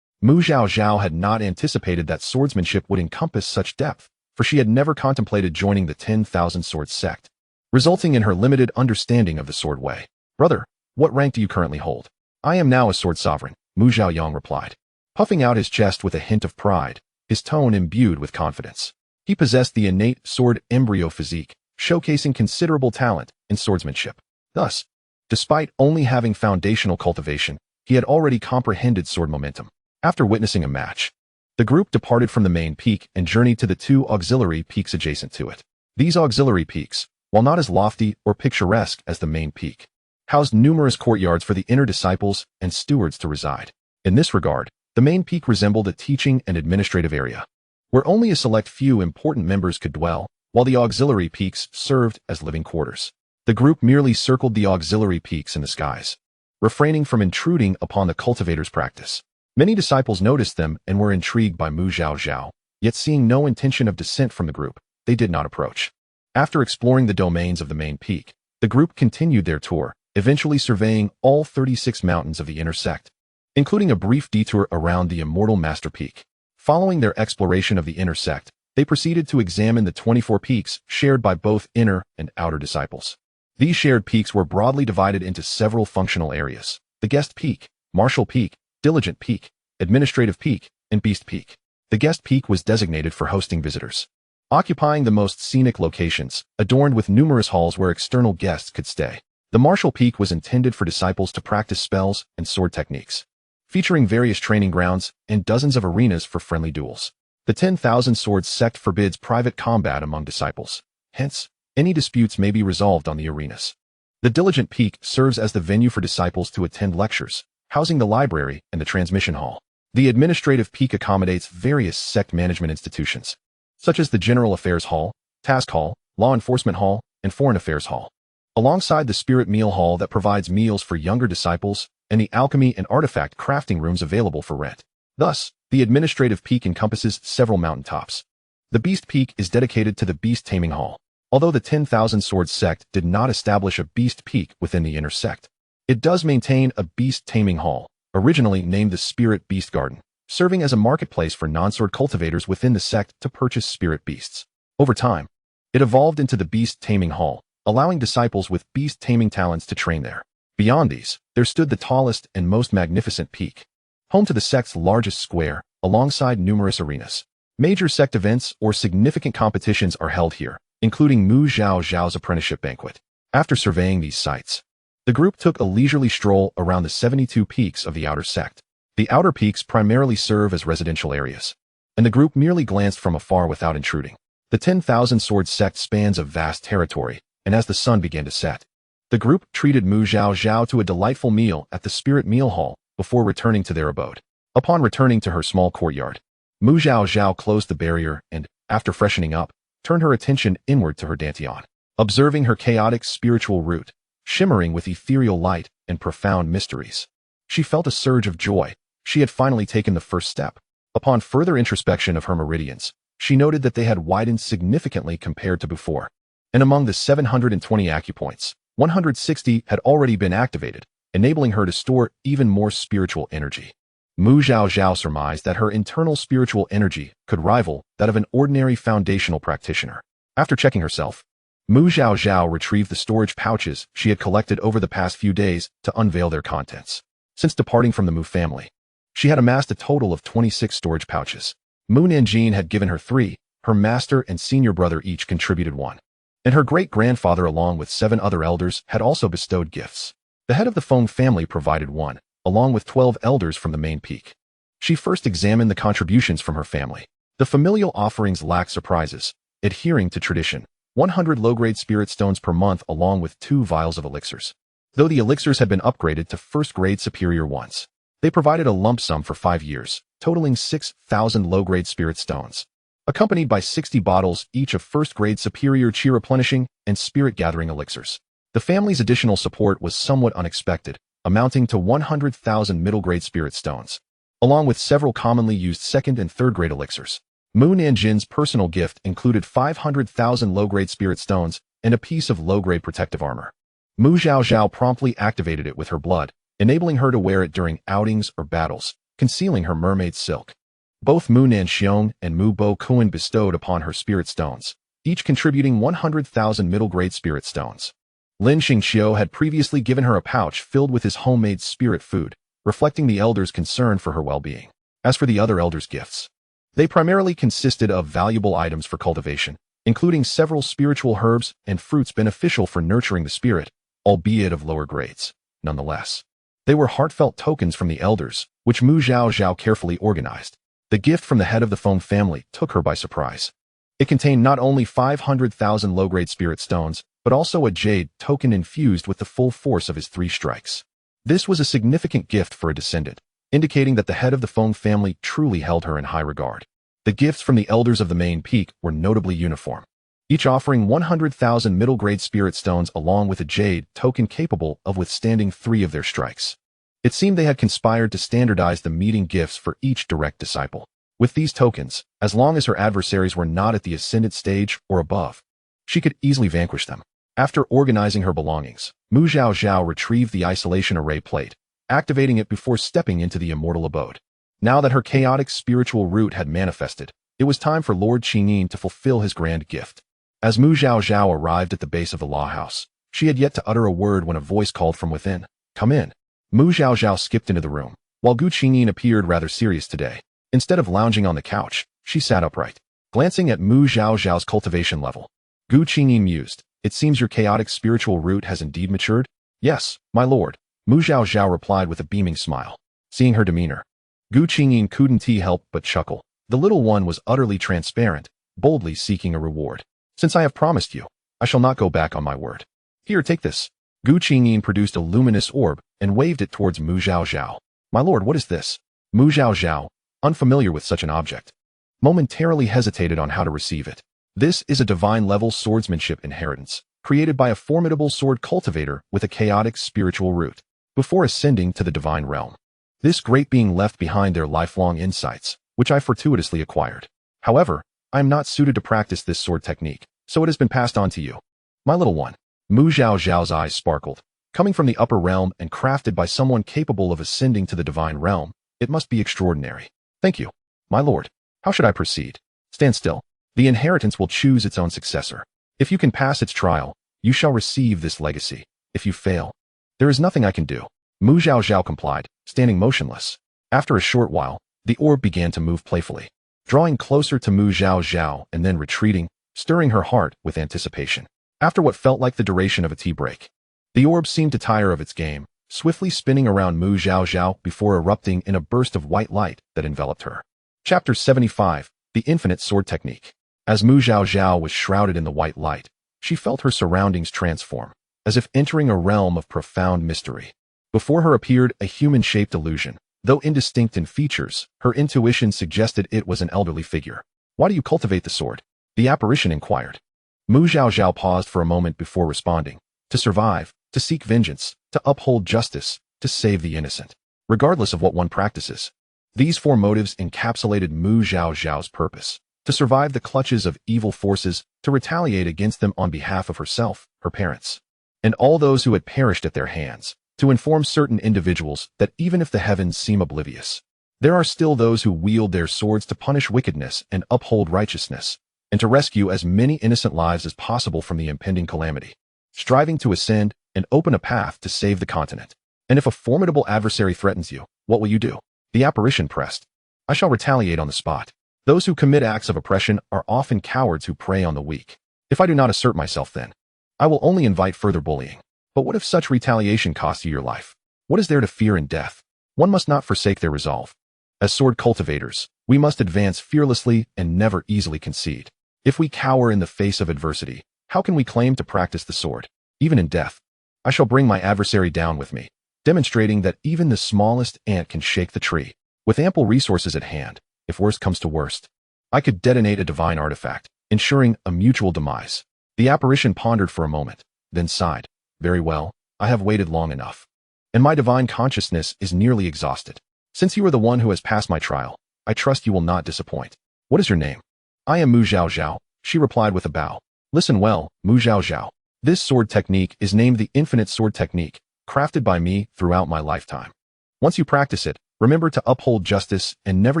Mu Zhaozhao had not anticipated that swordsmanship would encompass such depth, for she had never contemplated joining the 10,000 sword sect, resulting in her limited understanding of the sword way. Brother, what rank do you currently hold? I am now a sword sovereign, Mu Zhaoyang replied, puffing out his chest with a hint of pride, his tone imbued with confidence. He possessed the innate sword embryo physique, showcasing considerable talent in swordsmanship. Thus, despite only having foundational cultivation, he had already comprehended sword momentum. After witnessing a match, the group departed from the main peak and journeyed to the 2 auxiliary peaks adjacent to it. These auxiliary peaks, while not as lofty or picturesque as the main peak, housed numerous courtyards for the inner disciples and stewards to reside. In this regard, the main peak resembled a teaching and administrative area, where only a select few important members could dwell, while the auxiliary peaks served as living quarters. The group merely circled the auxiliary peaks in the skies, refraining from intruding upon the cultivator's practice. Many disciples noticed them and were intrigued by Mu Zhaozhao, yet seeing no intention of dissent from the group, they did not approach. After exploring the domains of the main peak, the group continued their tour, eventually surveying all 36 mountains of the inner sect, including a brief detour around the immortal master peak. Following their exploration of the inner sect, they proceeded to examine the 24 peaks shared by both inner and outer disciples. These shared peaks were broadly divided into several functional areas: the guest peak, martial peak, diligent peak, administrative peak, and beast peak. The guest peak was designated for hosting visitors, occupying the most scenic locations, adorned with numerous halls where external guests could stay. The martial peak was intended for disciples to practice spells and sword techniques, featuring various training grounds and dozens of arenas for friendly duels. The 10,000 Swords sect forbids private combat among disciples. Hence, any disputes may be resolved on the arenas. The diligent peak serves as the venue for disciples to attend lectures, housing the library and the transmission hall. The administrative peak accommodates various sect management institutions, such as the General Affairs Hall, Task Hall, Law Enforcement Hall, and Foreign Affairs Hall, alongside the Spirit Meal Hall that provides meals for younger disciples and the alchemy and artifact crafting rooms available for rent. Thus, the administrative peak encompasses several mountaintops. The Beast Peak is dedicated to the Beast Taming Hall. Although the 10,000 Swords Sect did not establish a Beast Peak within the inner sect, it does maintain a Beast Taming Hall, originally named the Spirit Beast Garden, serving as a marketplace for non-sword cultivators within the sect to purchase spirit beasts. Over time, it evolved into the Beast Taming Hall, allowing disciples with beast taming talents to train there. Beyond these, there stood the tallest and most magnificent peak, home to the sect's largest square, alongside numerous arenas. Major sect events or significant competitions are held here, including Zhaozhao's apprenticeship banquet. After surveying these sites, the group took a leisurely stroll around the 72 peaks of the outer sect. The outer peaks primarily serve as residential areas, and the group merely glanced from afar without intruding. The 10,000 Swords Sect spans a vast territory, and as the sun began to set, the group treated Zhaozhao to a delightful meal at the Spirit Meal Hall before returning to their abode. Upon returning to her small courtyard, Zhaozhao closed the barrier and, after freshening up, turned her attention inward to her dantian. Observing her chaotic spiritual root, shimmering with ethereal light and profound mysteries, she felt a surge of joy. She had finally taken the first step. Upon further introspection of her meridians, she noted that they had widened significantly compared to before. And among the 720 acupoints, 160 had already been activated, enabling her to store even more spiritual energy. Zhaozhao surmised that her internal spiritual energy could rival that of an ordinary foundational practitioner. After checking herself, Zhaozhao retrieved the storage pouches she had collected over the past few days to unveil their contents. Since departing from the Mu family, she had amassed a total of 26 storage pouches. Mu Nanjing had given her 3, her master and senior brother each contributed 1, and her great-grandfather along with 7 other elders had also bestowed gifts. The head of the Feng family provided 1, along with 12 elders from the main peak. She first examined the contributions from her family. The familial offerings lacked surprises, adhering to tradition. 100 low-grade spirit stones per month along with 2 vials of elixirs. Though the elixirs had been upgraded to first-grade superior ones, they provided a lump sum for 5 years, totaling 6,000 low-grade spirit stones, accompanied by 60 bottles each of first-grade superior chi replenishing and spirit-gathering elixirs. The family's additional support was somewhat unexpected, amounting to 100,000 middle-grade spirit stones, along with several commonly used second- and third-grade elixirs. Mu Nanjin's personal gift included 500,000 low-grade spirit stones and a piece of low-grade protective armor. Mu Zhaozhao promptly activated it with her blood, enabling her to wear it during outings or battles, concealing her mermaid silk. Both Mu Nanxiong and Mu Bo Kuan bestowed upon her spirit stones, each contributing 100,000 middle-grade spirit stones. Lin Xingqiu had previously given her a pouch filled with his homemade spirit food, reflecting the elders' concern for her well-being. As for the other elders' gifts, they primarily consisted of valuable items for cultivation, including several spiritual herbs and fruits beneficial for nurturing the spirit, albeit of lower grades. Nonetheless, they were heartfelt tokens from the elders, which Mu Zhaozhao carefully organized. The gift from the head of the Feng family took her by surprise. It contained not only 500,000 low-grade spirit stones, but also a jade token infused with the full force of his 3 strikes. This was a significant gift for a descendant, indicating that the head of the Feng family truly held her in high regard. The gifts from the elders of the main peak were notably uniform, each offering 100,000 middle-grade spirit stones along with a jade token capable of withstanding 3 of their strikes. It seemed they had conspired to standardize the meeting gifts for each direct disciple. With these tokens, as long as her adversaries were not at the ascendant stage or above, she could easily vanquish them. After organizing her belongings, Mu Zhaozhao retrieved the isolation array plate, activating it before stepping into the immortal abode. Now that her chaotic spiritual root had manifested, it was time for Lord Qingyin to fulfill his grand gift. As Mu Zhaozhao arrived at the base of the law house, she had yet to utter a word when a voice called from within, "Come in." Mu Zhaozhao skipped into the room, while Gu Qingyin appeared rather serious today. Instead of lounging on the couch, she sat upright, glancing at Mu Zhaozhao's cultivation level. Gu Qingyin mused, "It seems your chaotic spiritual root has indeed matured?" "Yes, my lord," Mu Zhaozhao replied with a beaming smile. Seeing her demeanor, Gu Qingyin couldn't help but chuckle. The little one was utterly transparent, boldly seeking a reward. "Since I have promised you, I shall not go back on my word. Here, take this." Gu Qingyin produced a luminous orb and waved it towards Mu Zhaozhao. "My lord, what is this?" Mu Zhaozhao, unfamiliar with such an object, momentarily hesitated on how to receive it. This is a divine-level swordsmanship inheritance, created by a formidable sword cultivator with a chaotic spiritual root, before ascending to the divine realm. This great being left behind their lifelong insights, which I fortuitously acquired. However, I am not suited to practice this sword technique, so it has been passed on to you. My little one. Mu Zhaozhao's eyes sparkled. Coming from the upper realm and crafted by someone capable of ascending to the divine realm, it must be extraordinary. Thank you, my lord. How should I proceed? Stand still. The inheritance will choose its own successor. If you can pass its trial, you shall receive this legacy. If you fail, there is nothing I can do. Mu Zhaozhao complied, standing motionless. After a short while, the orb began to move playfully, drawing closer to Mu Zhaozhao and then retreating, stirring her heart with anticipation. After what felt like the duration of a tea break, the orb seemed to tire of its game, swiftly spinning around Mu Zhaozhao before erupting in a burst of white light that enveloped her. Chapter 75, The Infinite Sword Technique. As Mu Zhaozhao was shrouded in the white light, she felt her surroundings transform, as if entering a realm of profound mystery. Before her appeared a human-shaped illusion. Though indistinct in features, her intuition suggested it was an elderly figure. Why do you cultivate the sword? The apparition inquired. Mu Zhaozhao paused for a moment before responding. To survive, to seek vengeance, to uphold justice, to save the innocent, regardless of what one practices. These four motives encapsulated Mu Zhaozhao's purpose: to survive the clutches of evil forces, to retaliate against them on behalf of herself, her parents, and all those who had perished at their hands, to inform certain individuals that even if the heavens seem oblivious, there are still those who wield their swords to punish wickedness and uphold righteousness, and to rescue as many innocent lives as possible from the impending calamity, striving to ascend and open a path to save the continent. And if a formidable adversary threatens you, what will you do? The apparition pressed. I shall retaliate on the spot. Those who commit acts of oppression are often cowards who prey on the weak. If I do not assert myself then, I will only invite further bullying. But what if such retaliation costs you your life? What is there to fear in death? One must not forsake their resolve. As sword cultivators, we must advance fearlessly and never easily concede. If we cower in the face of adversity, how can we claim to practice the sword? Even in death, I shall bring my adversary down with me, demonstrating that even the smallest ant can shake the tree. With ample resources at hand, if worst comes to worst, I could detonate a divine artifact, ensuring a mutual demise. The apparition pondered for a moment, then sighed. Very well, I have waited long enough, and my divine consciousness is nearly exhausted. Since you are the one who has passed my trial, I trust you will not disappoint. What is your name? I am Mu Zhaozhao, she replied with a bow. Listen well, Mu Zhaozhao. This sword technique is named the Infinite Sword Technique, crafted by me throughout my lifetime. Once you practice it, remember to uphold justice and never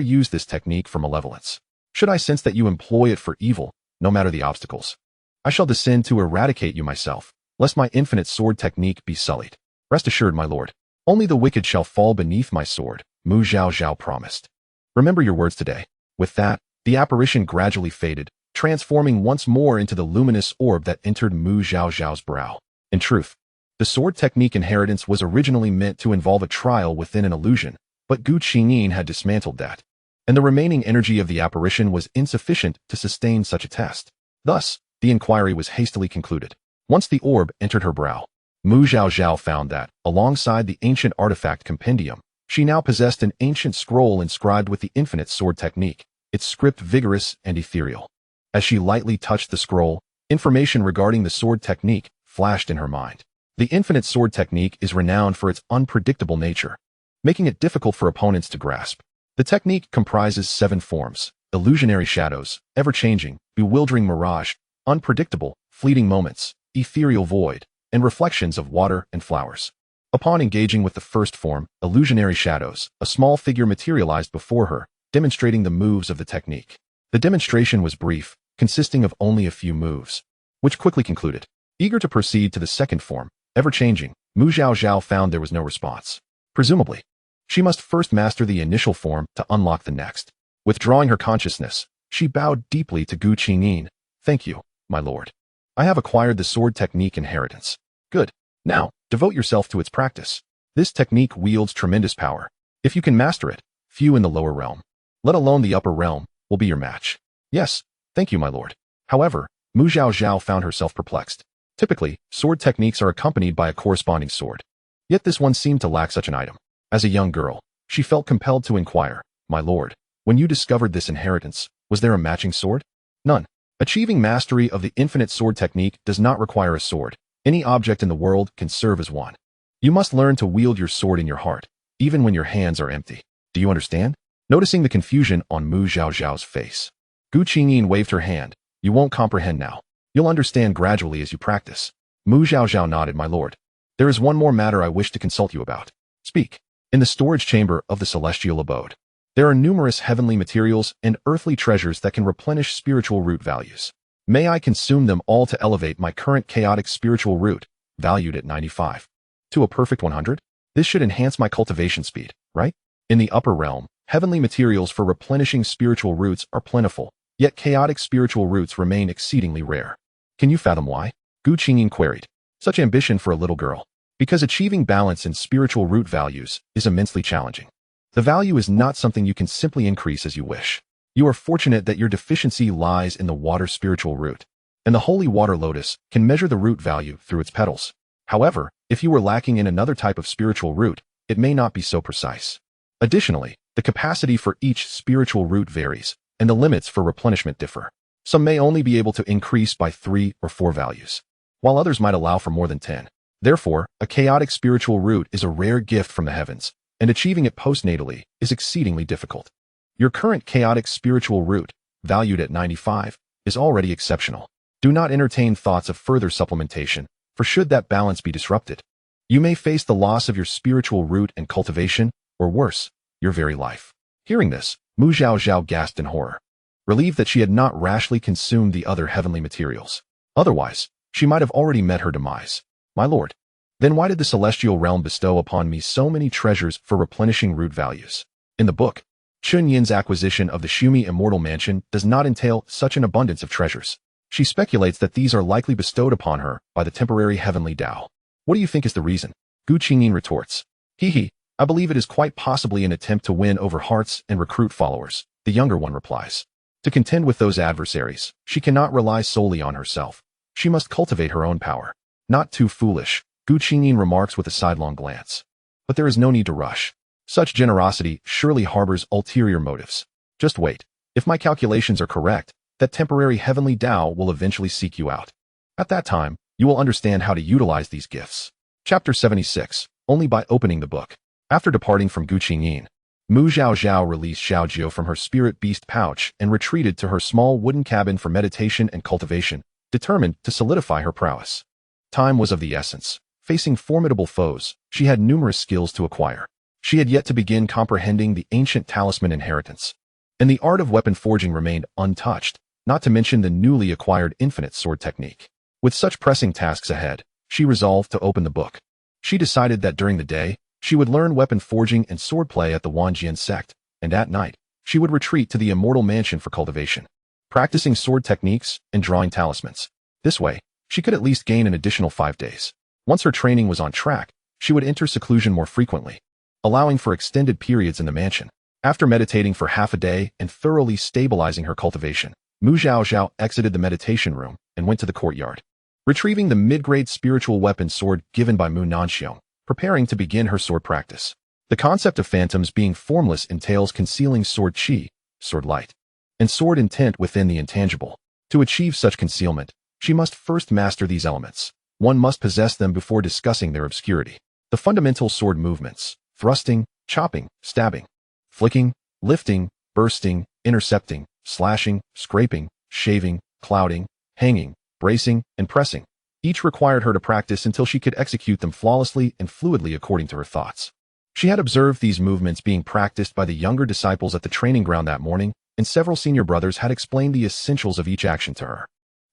use this technique for malevolence. Should I sense that you employ it for evil, no matter the obstacles, I shall descend to eradicate you myself, lest my infinite sword technique be sullied. Rest assured, my lord, only the wicked shall fall beneath my sword, Mu Zhaozhao promised. Remember your words today. With that, the apparition gradually faded, transforming once more into the luminous orb that entered Mu Zhaozhao's brow. In truth, the sword technique inheritance was originally meant to involve a trial within an illusion, but Gu Qingyin had dismantled that, and the remaining energy of the apparition was insufficient to sustain such a test. Thus, the inquiry was hastily concluded. Once the orb entered her brow, Mu Zhaozhao found that, alongside the ancient artifact compendium, she now possessed an ancient scroll inscribed with the infinite sword technique, its script vigorous and ethereal. As she lightly touched the scroll, information regarding the sword technique flashed in her mind. The infinite sword technique is renowned for its unpredictable nature, making it difficult for opponents to grasp. The technique comprises 7 forms: illusionary shadows, ever-changing, bewildering mirage, unpredictable, fleeting moments, ethereal void, and reflections of water and flowers. Upon engaging with the first form, illusionary shadows, a small figure materialized before her, demonstrating the moves of the technique. The demonstration was brief, consisting of only a few moves, which quickly concluded. Eager to proceed to the second form, ever-changing, Mu Zhaozhao found there was no response. Presumably, she must first master the initial form to unlock the next. Withdrawing her consciousness, she bowed deeply to Gu Qingyin. Thank you, my lord. I have acquired the sword technique inheritance. Good. Now, devote yourself to its practice. This technique wields tremendous power. If you can master it, few in the lower realm, let alone the upper realm, will be your match. Yes, thank you, my lord. However, Mu Zhaozhao found herself perplexed. Typically, sword techniques are accompanied by a corresponding sword. Yet this one seemed to lack such an item. As a young girl, she felt compelled to inquire, my lord, when you discovered this inheritance, was there a matching sword? None. Achieving mastery of the infinite sword technique does not require a sword. Any object in the world can serve as one. You must learn to wield your sword in your heart, even when your hands are empty. Do you understand? Noticing the confusion on Mu Zhaozhao's face, Gu Qingyin waved her hand. You won't comprehend now. You'll understand gradually as you practice. Mu Zhaozhao nodded, my lord. There is one more matter I wish to consult you about. Speak. In the storage chamber of the celestial abode, there are numerous heavenly materials and earthly treasures that can replenish spiritual root values. May I consume them all to elevate my current chaotic spiritual root, valued at 95, to a perfect 100? This should enhance my cultivation speed, right? In the upper realm, heavenly materials for replenishing spiritual roots are plentiful, yet chaotic spiritual roots remain exceedingly rare. Can you fathom why? Gu Qingyin queried. Such ambition for a little girl. Because achieving balance in spiritual root values is immensely challenging. The value is not something you can simply increase as you wish. You are fortunate that your deficiency lies in the water spiritual root, and the holy water lotus can measure the root value through its petals. However, if you were lacking in another type of spiritual root, it may not be so precise. Additionally, the capacity for each spiritual root varies, and the limits for replenishment differ. Some may only be able to increase by 3 or 4 values, while others might allow for more than 10. Therefore, a chaotic spiritual root is a rare gift from the heavens, and achieving it postnatally is exceedingly difficult. Your current chaotic spiritual root, valued at 95, is already exceptional. Do not entertain thoughts of further supplementation, for should that balance be disrupted, you may face the loss of your spiritual root and cultivation, or worse, your very life. Hearing this, Mu Zhaozhao gasped in horror, relieved that she had not rashly consumed the other heavenly materials. Otherwise, she might have already met her demise. My lord, then why did the celestial realm bestow upon me so many treasures for replenishing root values? In the book, Chun Yin's acquisition of the Shumi immortal mansion does not entail such an abundance of treasures. She speculates that these are likely bestowed upon her by the temporary heavenly Tao. What do you think is the reason? Gu Qingyin retorts. I believe it is quite possibly an attempt to win over hearts and recruit followers, the younger one replies. To contend with those adversaries, she cannot rely solely on herself. She must cultivate her own power. Not too foolish, Gu Qingyin remarks with a sidelong glance. But there is no need to rush. Such generosity surely harbors ulterior motives. Just wait. If my calculations are correct, that temporary heavenly Tao will eventually seek you out. At that time, you will understand how to utilize these gifts. Chapter 76. Only by opening the book. After departing from Gu Qingyin, Mu Zhaozhao released Zhaozhao from her spirit beast pouch and retreated to her small wooden cabin for meditation and cultivation, determined to solidify her prowess. Time was of the essence. Facing formidable foes, she had numerous skills to acquire. She had yet to begin comprehending the ancient talisman inheritance, and the art of weapon forging remained untouched, not to mention the newly acquired infinite sword technique. With such pressing tasks ahead, she resolved to open the book. She decided that during the day, she would learn weapon forging and swordplay at the Wanjian Sect, and at night, she would retreat to the immortal mansion for cultivation, practicing sword techniques and drawing talismans. This way, she could at least gain an additional 5 days. Once her training was on track, she would enter seclusion more frequently, allowing for extended periods in the mansion. After meditating for half a day and thoroughly stabilizing her cultivation, Mu Zhaozhao exited the meditation room and went to the courtyard, retrieving the mid-grade spiritual weapon sword given by Mu Nanxiong, preparing to begin her sword practice. The concept of phantoms being formless entails concealing sword chi, sword light, and sword intent within the intangible. To achieve such concealment, she must first master these elements. One must possess them before discussing their obscurity. The fundamental sword movements, thrusting, chopping, stabbing, flicking, lifting, bursting, intercepting, slashing, scraping, shaving, clouding, hanging, bracing, and pressing, each required her to practice until she could execute them flawlessly and fluidly according to her thoughts. She had observed these movements being practiced by the younger disciples at the training ground that morning, and several senior brothers had explained the essentials of each action to her.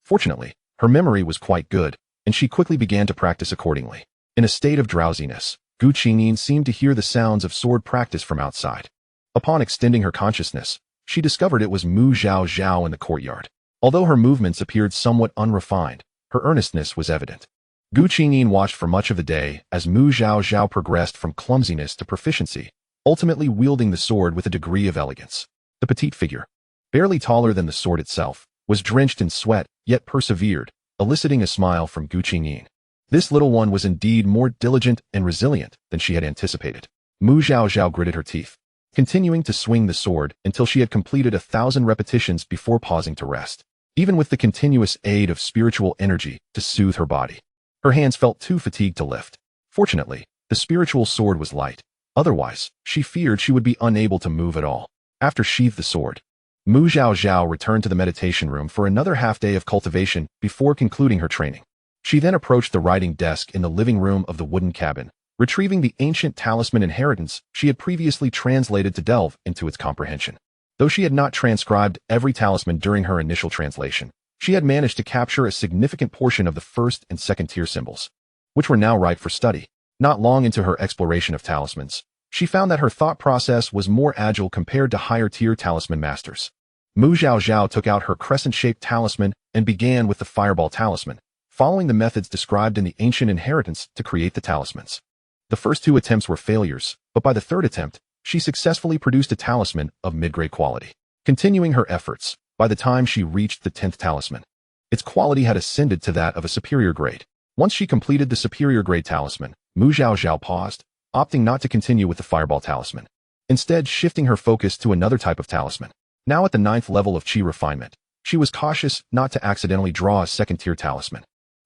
Fortunately, her memory was quite good, and she quickly began to practice accordingly. In a state of drowsiness, Gu Qingyin seemed to hear the sounds of sword practice from outside. Upon extending her consciousness, she discovered it was Mu Zhaozhao in the courtyard. Although her movements appeared somewhat unrefined, her earnestness was evident. Gu Qingyin watched for much of the day as Mu Zhaozhao progressed from clumsiness to proficiency, ultimately wielding the sword with a degree of elegance. The petite figure, barely taller than the sword itself, was drenched in sweat, yet persevered, eliciting a smile from Gu Qingyin. This little one was indeed more diligent and resilient than she had anticipated. Mu Zhaozhao gritted her teeth, continuing to swing the sword until she had completed 1,000 repetitions before pausing to rest. Even with the continuous aid of spiritual energy to soothe her body, her hands felt too fatigued to lift. Fortunately, the spiritual sword was light. Otherwise, she feared she would be unable to move at all. After sheathed the sword, Mu Zhaozhao returned to the meditation room for another half-day of cultivation before concluding her training. She then approached the writing desk in the living room of the wooden cabin, retrieving the ancient talisman inheritance she had previously translated to delve into its comprehension. Though she had not transcribed every talisman during her initial translation, she had managed to capture a significant portion of the first and second-tier symbols, which were now ripe for study. Not long into her exploration of talismans, she found that her thought process was more agile compared to higher-tier talisman masters. Mu Zhaozhao took out her crescent-shaped talisman and began with the fireball talisman, following the methods described in the ancient inheritance to create the talismans. The first 2 attempts were failures, but by the 3rd attempt, she successfully produced a talisman of mid-grade quality. Continuing her efforts, by the time she reached the 10th talisman, its quality had ascended to that of a superior grade. Once she completed the superior grade talisman, Mu Zhaozhao paused, opting not to continue with the fireball talisman, instead shifting her focus to another type of talisman. Now at the 9th level of Qi refinement, she was cautious not to accidentally draw a second-tier talisman.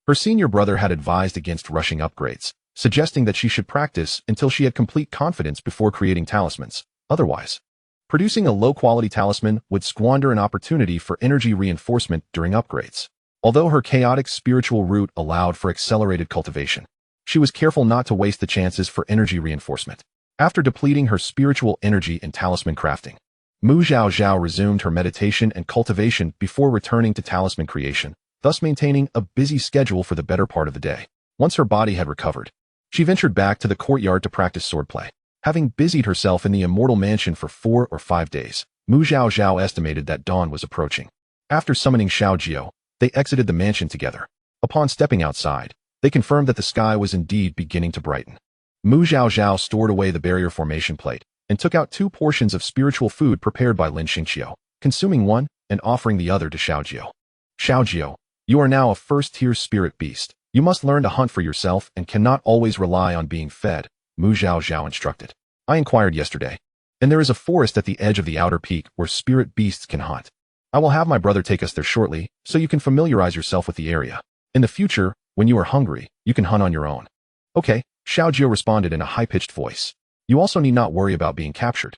Her senior brother had advised against rushing upgrades, suggesting that she should practice until she had complete confidence before creating talismans. Otherwise, producing a low-quality talisman would squander an opportunity for energy reinforcement during upgrades. Although her chaotic spiritual route allowed for accelerated cultivation, she was careful not to waste the chances for energy reinforcement. After depleting her spiritual energy in talisman crafting, Mu Zhaozhao resumed her meditation and cultivation before returning to talisman creation, thus maintaining a busy schedule for the better part of the day. Once her body had recovered, she ventured back to the courtyard to practice swordplay. Having busied herself in the immortal mansion for 4 or 5 days, Mu Zhaozhao estimated that dawn was approaching. After summoning Xiaozhao, they exited the mansion together. Upon stepping outside, they confirmed that the sky was indeed beginning to brighten. Mu Zhaozhao stored away the barrier formation plate and took out 2 portions of spiritual food prepared by Lin Xingqiu, consuming one and offering the other to Xiaozhao. Xiaozhao, you are now a first-tier spirit beast. You must learn to hunt for yourself and cannot always rely on being fed, Mu Zhaozhao instructed. I inquired yesterday, and there is a forest at the edge of the outer peak where spirit beasts can hunt. I will have my brother take us there shortly, so you can familiarize yourself with the area. In the future, when you are hungry, you can hunt on your own. Okay, Xiaozhao responded in a high-pitched voice. You also need not worry about being captured.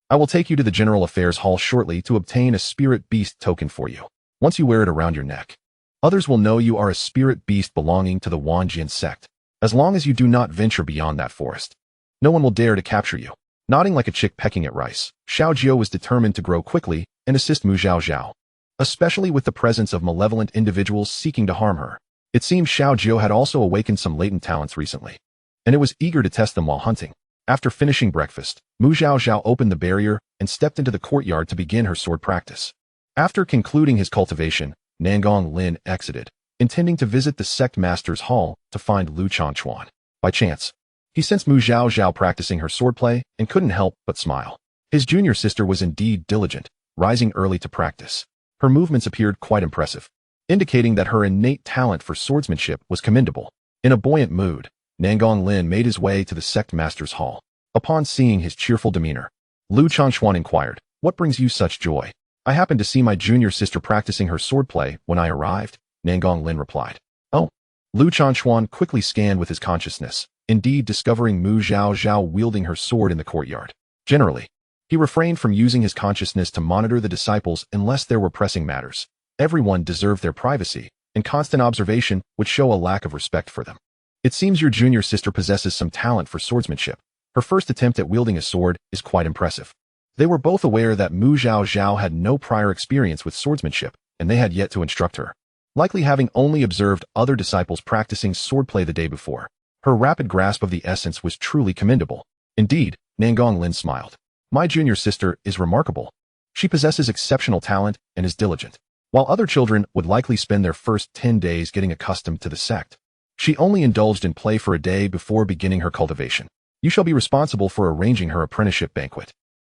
I will take you to the General Affairs Hall shortly to obtain a spirit beast token for you. Once you wear it around your neck, others will know you are a spirit beast belonging to the Wanjian sect. As long as you do not venture beyond that forest, no one will dare to capture you. Nodding like a chick pecking at rice, Xiaozhao was determined to grow quickly and assist Mu Zhaozhao, especially with the presence of malevolent individuals seeking to harm her. It seemed Xiaozhao had also awakened some latent talents recently, and it was eager to test them while hunting. After finishing breakfast, Mu Zhaozhao opened the barrier and stepped into the courtyard to begin her sword practice. After concluding his cultivation, Nangong Lin exited, intending to visit the sect master's hall to find Lu Changquan. By chance, he sensed Mu Zhaozhao practicing her swordplay and couldn't help but smile. His junior sister was indeed diligent, rising early to practice. Her movements appeared quite impressive, indicating that her innate talent for swordsmanship was commendable. In a buoyant mood, Nangong Lin made his way to the sect master's hall. Upon seeing his cheerful demeanor, Lu Changquan inquired, "What brings you such joy?" "I happened to see my junior sister practicing her swordplay when I arrived," Nangong Lin replied. "Oh." Lu Changquan quickly scanned with his consciousness, indeed discovering Mu Zhaozhao wielding her sword in the courtyard. Generally, he refrained from using his consciousness to monitor the disciples unless there were pressing matters. Everyone deserved their privacy, and constant observation would show a lack of respect for them. "It seems your junior sister possesses some talent for swordsmanship. Her first attempt at wielding a sword is quite impressive." They were both aware that Mu Zhaozhao had no prior experience with swordsmanship, and they had yet to instruct her, likely having only observed other disciples practicing swordplay the day before. Her rapid grasp of the essence was truly commendable. Indeed, Nangong Lin smiled. "My junior sister is remarkable. She possesses exceptional talent and is diligent. While other children would likely spend their first 10 days getting accustomed to the sect, she only indulged in play for a day before beginning her cultivation. You shall be responsible for arranging her apprenticeship banquet.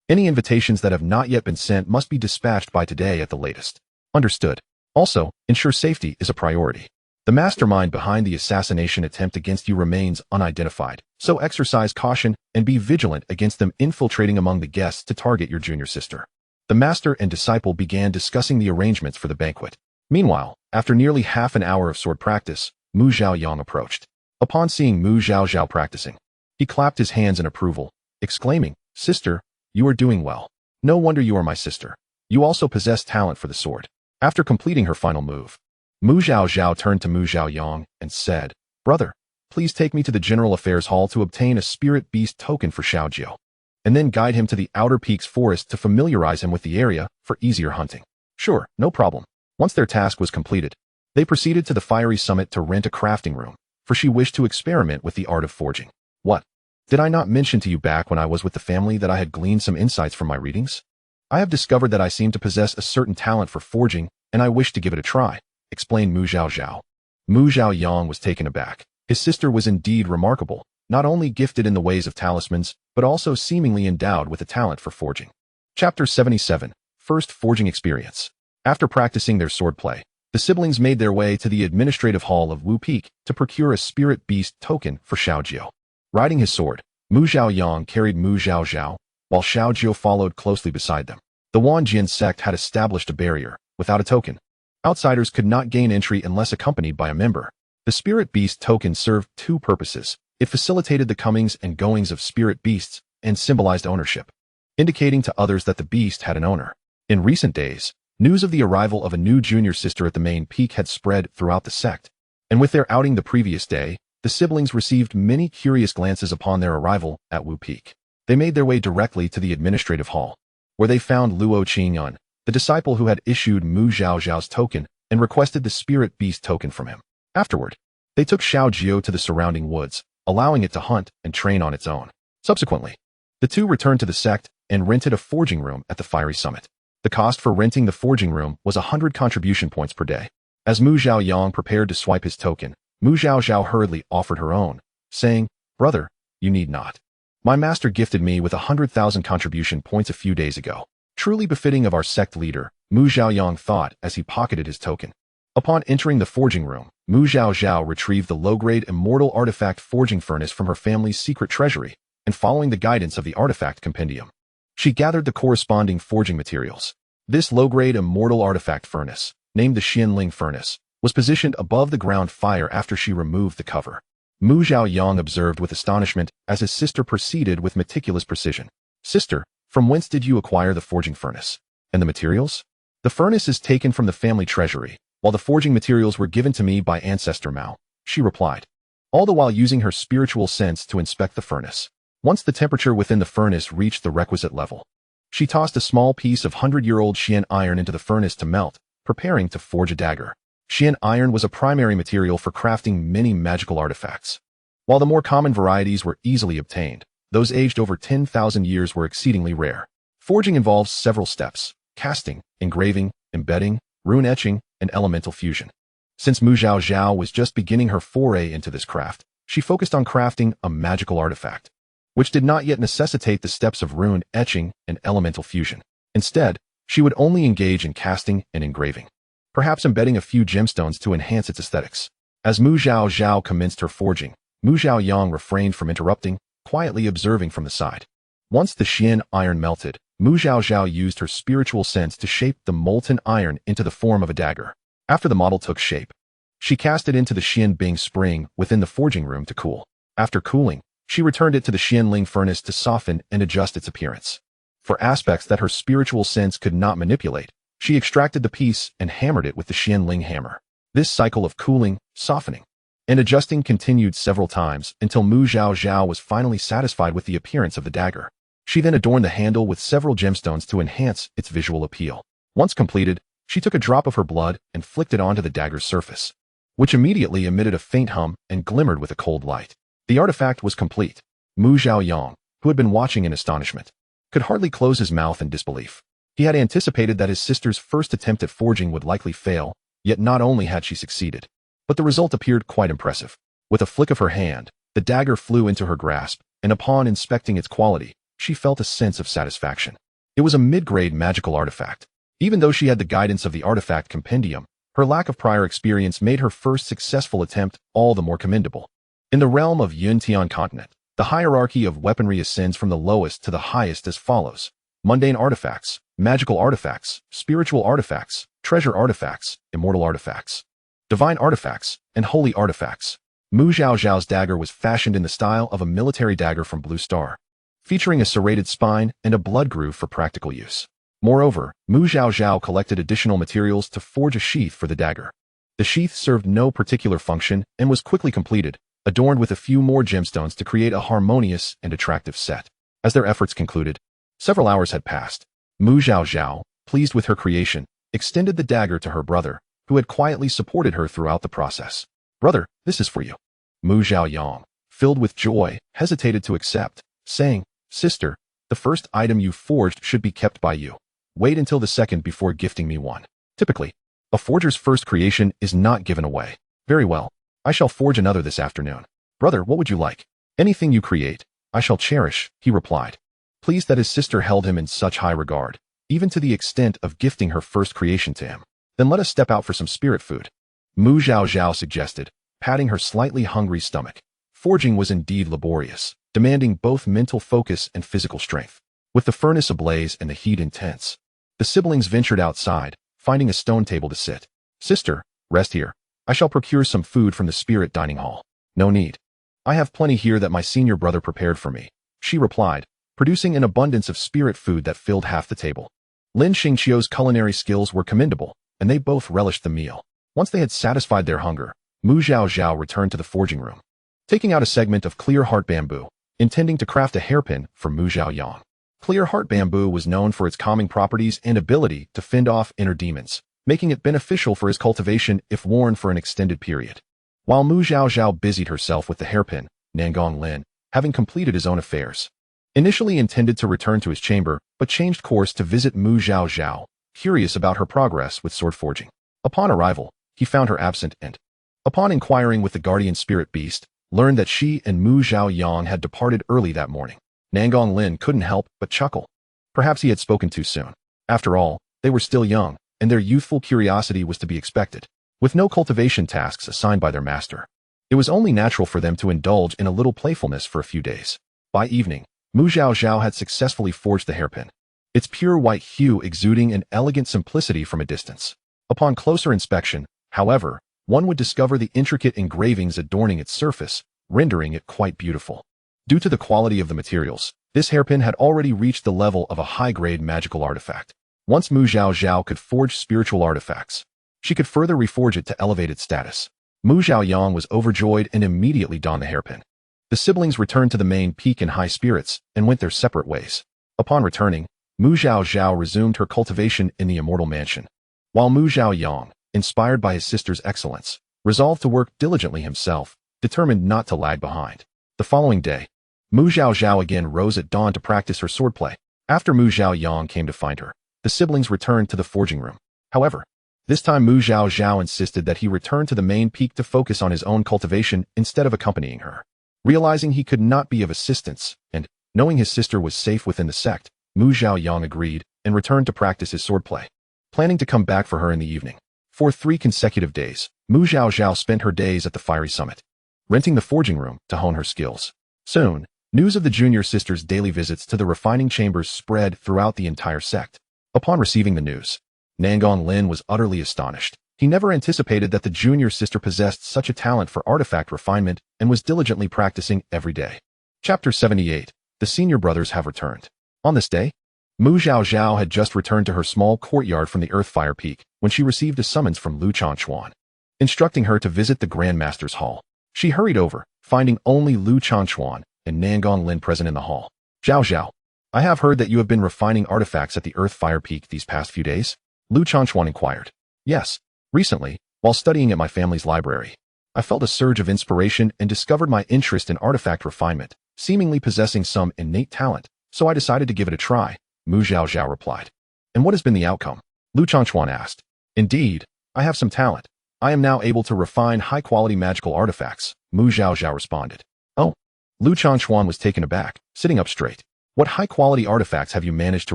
Any invitations that have not yet been sent must be dispatched by today at the latest." "Understood. Also, ensure safety is a priority. The mastermind behind the assassination attempt against you remains unidentified, so exercise caution and be vigilant against them infiltrating among the guests to target your junior sister." The master and disciple began discussing the arrangements for the banquet. Meanwhile, after nearly half an hour of sword practice, Mu Zhaoyang approached. Upon seeing Mu Zhaozhao practicing, he clapped his hands in approval, exclaiming, "Sister, you are doing well. No wonder you are my sister." You also possess talent for the sword. After completing her final move, Mu Zhaozhao turned to Mu Zhaoyang and said, Brother, please take me to the General Affairs Hall to obtain a spirit beast token for Xiaojiao, and then guide him to the Outer Peaks Forest to familiarize him with the area for easier hunting. Sure, no problem. Once their task was completed, they proceeded to the Fiery Summit to rent a crafting room, for she wished to experiment with the art of forging. What? Did I not mention to you back when I was with the family that I had gleaned some insights from my readings? I have discovered that I seem to possess a certain talent for forging, and I wish to give it a try, explained Mu Zhaozhao. Mu Zhaoyang was taken aback. His sister was indeed remarkable, not only gifted in the ways of talismans, but also seemingly endowed with a talent for forging. Chapter 77. First Forging Experience. After practicing their swordplay, the siblings made their way to the administrative hall of Wu Peak to procure a spirit beast token for Xiaojiao. Riding his sword, Mu Zhaoyang carried Mu Zhaozhao, while Xiaojiao followed closely beside them. The Wanjian sect had established a barrier. Without a token, outsiders could not gain entry unless accompanied by a member. The spirit beast token served two purposes. It facilitated the comings and goings of spirit beasts and symbolized ownership, indicating to others that the beast had an owner. In recent days, news of the arrival of a new junior sister at the main peak had spread throughout the sect, and with their outing the previous day, the siblings received many curious glances upon their arrival at Wu Peak. They made their way directly to the administrative hall, where they found Luo Qingyun, the disciple who had issued Mu Zhaozhao's token and requested the spirit beast token from him. Afterward, they took Xiaojiao to the surrounding woods, allowing it to hunt and train on its own. Subsequently, the two returned to the sect and rented a forging room at the Fiery Summit. The cost for renting the forging room was 100 contribution points per day. As Mu Zhaoyang prepared to swipe his token, Mu Zhaozhao hurriedly offered her own, saying, Brother, you need not. My master gifted me with 100,000 contribution points a few days ago. Truly befitting of our sect leader, Mu Zhaoyang thought as he pocketed his token. Upon entering the forging room, Mu Zhaozhao retrieved the low-grade immortal artifact forging furnace from her family's secret treasury, and following the guidance of the artifact compendium, she gathered the corresponding forging materials. This low-grade immortal artifact furnace, named the Xianling furnace, was positioned above the ground fire after she removed the cover. Mu Zhaoyang observed with astonishment as his sister proceeded with meticulous precision. Sister, from whence did you acquire the forging furnace? And the materials? The furnace is taken from the family treasury, while the forging materials were given to me by Ancestral, she replied, all the while using her spiritual sense to inspect the furnace. Once the temperature within the furnace reached the requisite level, she tossed a small piece of 100-year-old Xian iron into the furnace to melt, preparing to forge a dagger. Xian iron was a primary material for crafting many magical artifacts. While the more common varieties were easily obtained, those aged over 10,000 years were exceedingly rare. Forging involves several steps: casting, engraving, embedding, rune etching, and elemental fusion. Since Mu Zhaozhao was just beginning her foray into this craft, she focused on crafting a magical artifact, which did not yet necessitate the steps of rune etching and elemental fusion. Instead, she would only engage in casting and engraving, perhaps embedding a few gemstones to enhance its aesthetics. As Mu Zhaozhao commenced her forging, Mu Zhaoyang refrained from interrupting, quietly observing from the side. Once the Xian iron melted, Mu Zhaozhao used her spiritual sense to shape the molten iron into the form of a dagger. After the model took shape, she cast it into the Xian Bing spring within the forging room to cool. After cooling, she returned it to the Xianling furnace to soften and adjust its appearance. For aspects that her spiritual sense could not manipulate, she extracted the piece and hammered it with the Xianling hammer. This cycle of cooling, softening, and adjusting continued several times until Mu Zhaozhao was finally satisfied with the appearance of the dagger. She then adorned the handle with several gemstones to enhance its visual appeal. Once completed, she took a drop of her blood and flicked it onto the dagger's surface, which immediately emitted a faint hum and glimmered with a cold light. The artifact was complete. Mu Zhaoyang, who had been watching in astonishment, could hardly close his mouth in disbelief. He had anticipated that his sister's first attempt at forging would likely fail, yet not only had she succeeded, but the result appeared quite impressive. With a flick of her hand, the dagger flew into her grasp, and upon inspecting its quality, she felt a sense of satisfaction. It was a mid-grade magical artifact. Even though she had the guidance of the artifact compendium, her lack of prior experience made her first successful attempt all the more commendable. In the realm of Yuntian continent, the hierarchy of weaponry ascends from the lowest to the highest as follows: mundane artifacts, magical artifacts, spiritual artifacts, treasure artifacts, immortal artifacts, divine artifacts, and holy artifacts. Mu Zhaozhao's dagger was fashioned in the style of a military dagger from Blue Star, featuring a serrated spine and a blood groove for practical use. Moreover, Mu Zhaozhao collected additional materials to forge a sheath for the dagger. The sheath served no particular function and was quickly completed, adorned with a few more gemstones to create a harmonious and attractive set. As their efforts concluded, several hours had passed. Mu Zhaozhao, pleased with her creation, extended the dagger to her brother, who had quietly supported her throughout the process. "Brother, this is for you." Mu Zhaoyang, filled with joy, hesitated to accept, saying, "Sister, the first item you forged should be kept by you. Wait until the second before gifting me one." Typically, a forger's first creation is not given away. "Very well. I shall forge another this afternoon." "Brother, what would you like?" "Anything you create, I shall cherish," he replied, pleased that his sister held him in such high regard, even to the extent of gifting her first creation to him. "Then let us step out for some spirit food," Mu Zhaozhao suggested, patting her slightly hungry stomach. Forging was indeed laborious, demanding both mental focus and physical strength. With the furnace ablaze and the heat intense, the siblings ventured outside, finding a stone table to sit. "Sister, rest here. I shall procure some food from the spirit dining hall." "No need. I have plenty here that my senior brother prepared for me," she replied, producing an abundance of spirit food that filled half the table. Lin Xingqiu's culinary skills were commendable, and they both relished the meal. Once they had satisfied their hunger, Mu Zhaozhao returned to the forging room, taking out a segment of clear heart bamboo, intending to craft a hairpin for Mu Zhaoyang. Clear heart bamboo was known for its calming properties and ability to fend off inner demons, making it beneficial for his cultivation if worn for an extended period. While Mu Zhaozhao busied herself with the hairpin, Nangong Lin, having completed his own affairs, initially intended to return to his chamber, but changed course to visit Mu Zhaozhao, curious about her progress with sword forging. Upon arrival, he found her absent and, upon inquiring with the guardian spirit beast, learned that she and Mu Zhaoyang had departed early that morning. Nangong Lin couldn't help but chuckle. Perhaps he had spoken too soon. After all, they were still young, and their youthful curiosity was to be expected. With no cultivation tasks assigned by their master, it was only natural for them to indulge in a little playfulness for a few days. By evening, Mu Zhaozhao had successfully forged the hairpin, its pure white hue exuding an elegant simplicity from a distance. Upon closer inspection, however, one would discover the intricate engravings adorning its surface, rendering it quite beautiful. Due to the quality of the materials, this hairpin had already reached the level of a high-grade magical artifact. Once Mu Zhaozhao could forge spiritual artifacts, she could further reforge it to elevate its status. Mu Zhaoyang was overjoyed and immediately donned the hairpin. The siblings returned to the main peak in high spirits and went their separate ways. Upon returning, Mu Zhaozhao resumed her cultivation in the immortal mansion, while Mu Zhaoyang, inspired by his sister's excellence, resolved to work diligently himself, determined not to lag behind. The following day, Mu Zhaozhao again rose at dawn to practice her swordplay. After Mu Zhaoyang came to find her, the siblings returned to the forging room. However, this time Mu Zhaozhao insisted that he return to the main peak to focus on his own cultivation instead of accompanying her. Realizing he could not be of assistance, and knowing his sister was safe within the sect, Mu Zhaoyang agreed and returned to practice his swordplay, planning to come back for her in the evening. For 3 consecutive days, Mu Zhaozhao spent her days at the fiery summit, renting the forging room to hone her skills. Soon, news of the junior sister's daily visits to the refining chambers spread throughout the entire sect. Upon receiving the news, Nangong Lin was utterly astonished. He never anticipated that the junior sister possessed such a talent for artifact refinement and was diligently practicing every day. Chapter 78. The senior brothers have returned. On this day, Mu Zhaozhao had just returned to her small courtyard from the Earthfire Peak when she received a summons from Lu Chanchuan, instructing her to visit the Grand Master's hall. She hurried over, finding only Lu Chanchuan and Nangong Lin present in the hall. "Zhaozhao, I have heard that you have been refining artifacts at the Earthfire Peak these past few days?" Lu Chanchuan inquired. "Yes. Recently, while studying at my family's library, I felt a surge of inspiration and discovered my interest in artifact refinement, seemingly possessing some innate talent, so I decided to give it a try," Mu Zhaozhao replied. "And what has been the outcome?" Lu Chanchuan asked. "Indeed, I have some talent. I am now able to refine high-quality magical artifacts," Mu Zhaozhao responded. "Oh." Lu Chanchuan was taken aback, sitting up straight. "What high-quality artifacts have you managed to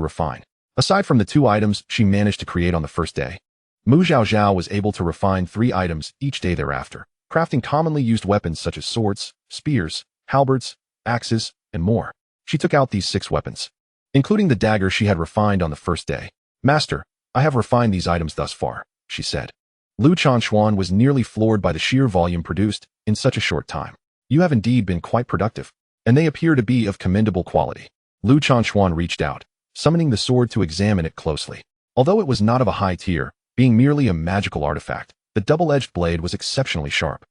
refine?" Aside from the 2 items she managed to create on the first day, Mu Zhaozhao was able to refine 3 items each day thereafter, crafting commonly used weapons such as swords, spears, halberds, axes, and more. She took out these 6 weapons, including the dagger she had refined on the first day. "Master, I have refined these items thus far," she said. Lu Chanchuan was nearly floored by the sheer volume produced in such a short time. "You have indeed been quite productive, and they appear to be of commendable quality." Lu Chanchuan reached out, summoning the sword to examine it closely. Although it was not of a high tier, being merely a magical artifact, the double-edged blade was exceptionally sharp,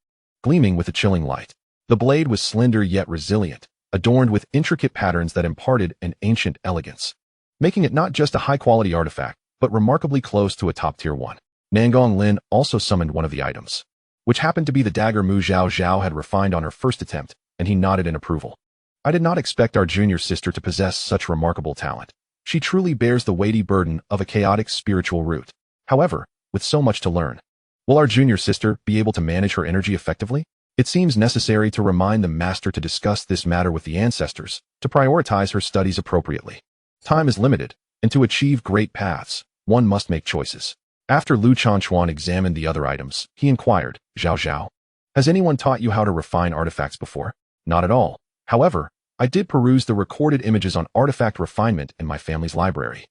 gleaming with a chilling light. The blade was slender yet resilient, adorned with intricate patterns that imparted an ancient elegance, making it not just a high-quality artifact, but remarkably close to a top-tier one. Nangong Lin also summoned one of the items, which happened to be the dagger Zhaozhao had refined on her first attempt, and he nodded in approval. I did not expect our junior sister to possess such remarkable talent. She truly bears the weighty burden of a chaotic spiritual root. However, with so much to learn, will our junior sister be able to manage her energy effectively? It seems necessary to remind the master to discuss this matter with the ancestors, to prioritize her studies appropriately. Time is limited, and to achieve great paths, one must make choices. After Lu Chanchuan examined the other items, he inquired, Zhaozhao, has anyone taught you how to refine artifacts before? Not at all. However, I did peruse the recorded images on artifact refinement in my family's library.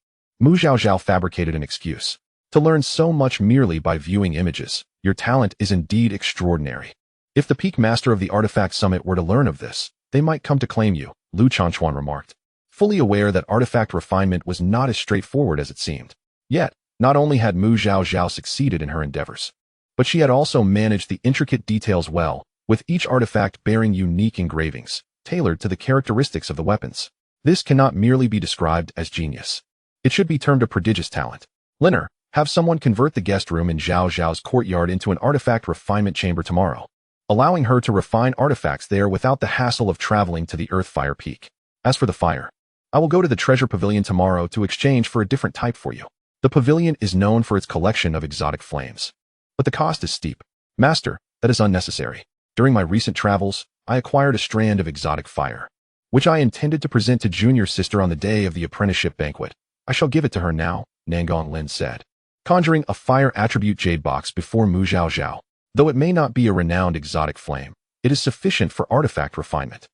Zhaozhao fabricated an excuse. To learn so much merely by viewing images, your talent is indeed extraordinary. If the peak master of the artifact summit were to learn of this, they might come to claim you, Lu Chanchuan remarked, fully aware that artifact refinement was not as straightforward as it seemed. Yet, not only had Zhaozhao succeeded in her endeavors, but she had also managed the intricate details well, with each artifact bearing unique engravings, tailored to the characteristics of the weapons. This cannot merely be described as genius. It should be termed a prodigious talent. Linner, have someone convert the guest room in Zhaozhao's courtyard into an artifact refinement chamber tomorrow, allowing her to refine artifacts there without the hassle of traveling to the Earthfire Peak. As for the fire, I will go to the treasure pavilion tomorrow to exchange for a different type for you. The pavilion is known for its collection of exotic flames, but the cost is steep. Master, that is unnecessary. During my recent travels, I acquired a strand of exotic fire, which I intended to present to junior sister on the day of the apprenticeship banquet. I shall give it to her now, Nangong Lin said, conjuring a fire attribute jade box before Zhaozhao. Though it may not be a renowned exotic flame, it is sufficient for artifact refinement.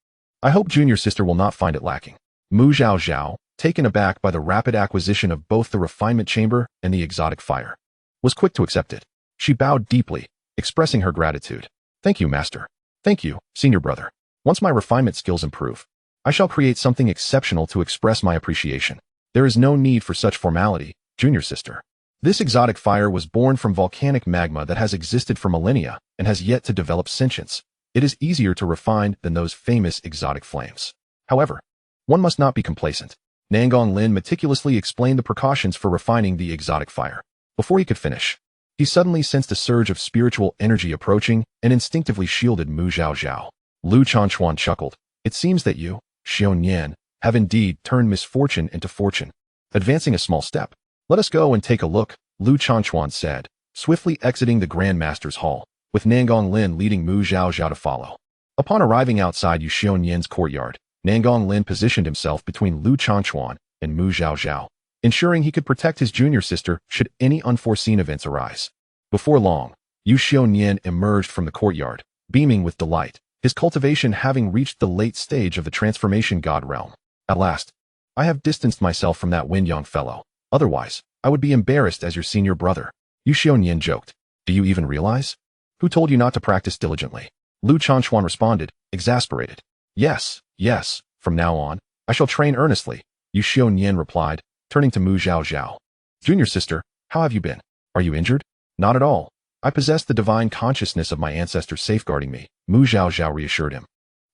I hope junior sister will not find it lacking. Zhaozhao, taken aback by the rapid acquisition of both the refinement chamber and the exotic fire, was quick to accept it. She bowed deeply, expressing her gratitude. Thank you, master. Thank you, senior brother. Once my refinement skills improve, I shall create something exceptional to express my appreciation. There is no need for such formality, junior sister. This exotic fire was born from volcanic magma that has existed for millennia and has yet to develop sentience. It is easier to refine than those famous exotic flames. However, one must not be complacent. Nangong Lin meticulously explained the precautions for refining the exotic fire. Before he could finish, he suddenly sensed a surge of spiritual energy approaching and instinctively shielded Zhaozhao. Lu Chanchuan chuckled. It seems that you, Xianxian, have indeed turned misfortune into fortune. Advancing a small step, let us go and take a look, Lu Chanchuan said, swiftly exiting the Grand Master's hall, with Nangong Lin leading Zhaozhao to follow. Upon arriving outside Yu Xianxian's courtyard, Nangong Lin positioned himself between Lu Chanchuan and Zhaozhao, ensuring he could protect his junior sister should any unforeseen events arise. Before long, Yu Xianxian emerged from the courtyard, beaming with delight, his cultivation having reached the late stage of the transformation god realm. At last, I have distanced myself from that Wen-Yang fellow. Otherwise, I would be embarrassed as your senior brother. Yu Xianxian joked. Do you even realize? Who told you not to practice diligently? Lu Chanchuan responded, exasperated. Yes, from now on, I shall train earnestly, Yu Xianxian replied, turning to Zhaozhao. Junior sister, how have you been? Are you injured? Not at all. I possess the divine consciousness of my ancestors safeguarding me, Zhaozhao reassured him.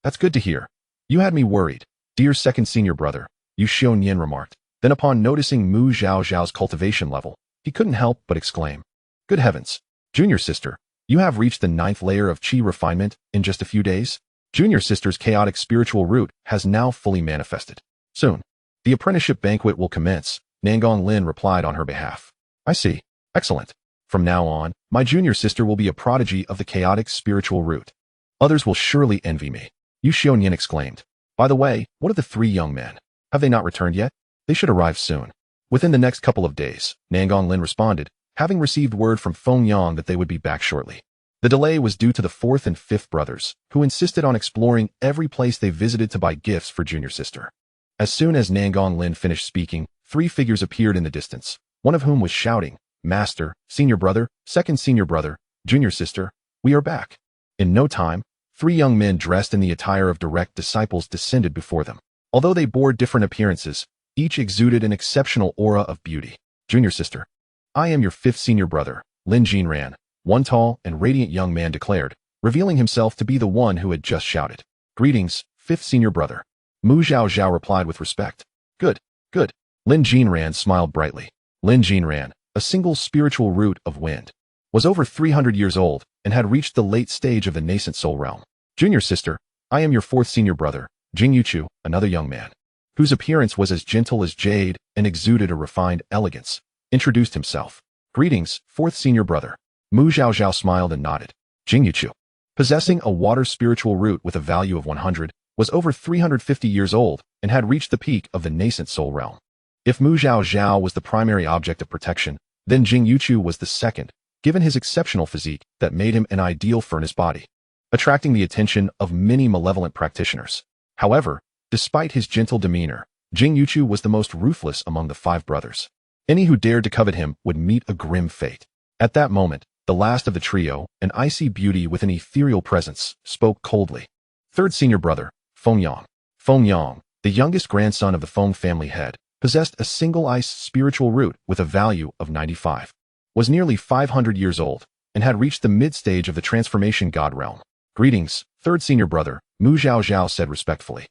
That's good to hear. You had me worried, dear second senior brother, Yu Xianxian remarked. Then upon noticing Zhaozhao's cultivation level, he couldn't help but exclaim. Good heavens. Junior sister, you have reached the 9th layer of qi refinement in just a few days? Junior sister's chaotic spiritual root has now fully manifested. Soon, the apprenticeship banquet will commence, Nangong Lin replied on her behalf. I see. Excellent. From now on, my junior sister will be a prodigy of the chaotic spiritual root. Others will surely envy me, Yu Xianxian exclaimed. By the way, what of the 3 young men? Have they not returned yet? They should arrive soon. Within the next couple of days, Nangong Lin responded, having received word from Feng Yang that they would be back shortly. The delay was due to the 4th and 5th brothers, who insisted on exploring every place they visited to buy gifts for junior sister. As soon as Nangong Lin finished speaking, 3 figures appeared in the distance, one of whom was shouting, Master, senior brother, second senior brother, junior sister, we are back. In no time, 3 young men dressed in the attire of direct disciples descended before them. Although they bore different appearances, Each exuded an exceptional aura of beauty. Junior sister. I am your fifth senior brother, Lin Jinran, one tall and radiant young man declared, revealing himself to be the one who had just shouted. Greetings, fifth senior brother. Mu Zhaozhao replied with respect. Good, good. Lin Jinran smiled brightly. Lin Jinran, a single spiritual root of wind, was over 300 years old and had reached the late stage of the nascent soul realm. Junior sister, I am your fourth senior brother, Jing Yuchu, another young man, whose appearance was as gentle as jade and exuded a refined elegance, introduced himself. Greetings, fourth senior brother. Mu Zhaozhao smiled and nodded. Jing Yuchu, possessing a water spiritual root with a value of 100, was over 350 years old and had reached the peak of the nascent soul realm. If Mu Zhaozhao was the primary object of protection, then Jing Yuchu was the second, given his exceptional physique that made him an ideal furnace body, attracting the attention of many malevolent practitioners. However, despite his gentle demeanor, Jing Yuchu was the most ruthless among the five brothers. Any who dared to covet him would meet a grim fate. At that moment, the last of the trio, an icy beauty with an ethereal presence, spoke coldly. Third senior brother, Feng Yang. Feng Yang, the youngest grandson of the Feng family head, possessed a single ice spiritual root with a value of 95, was nearly 500 years old, and had reached the mid-stage of the transformation god realm. Greetings, third senior brother, Mu Zhaozhao said respectfully.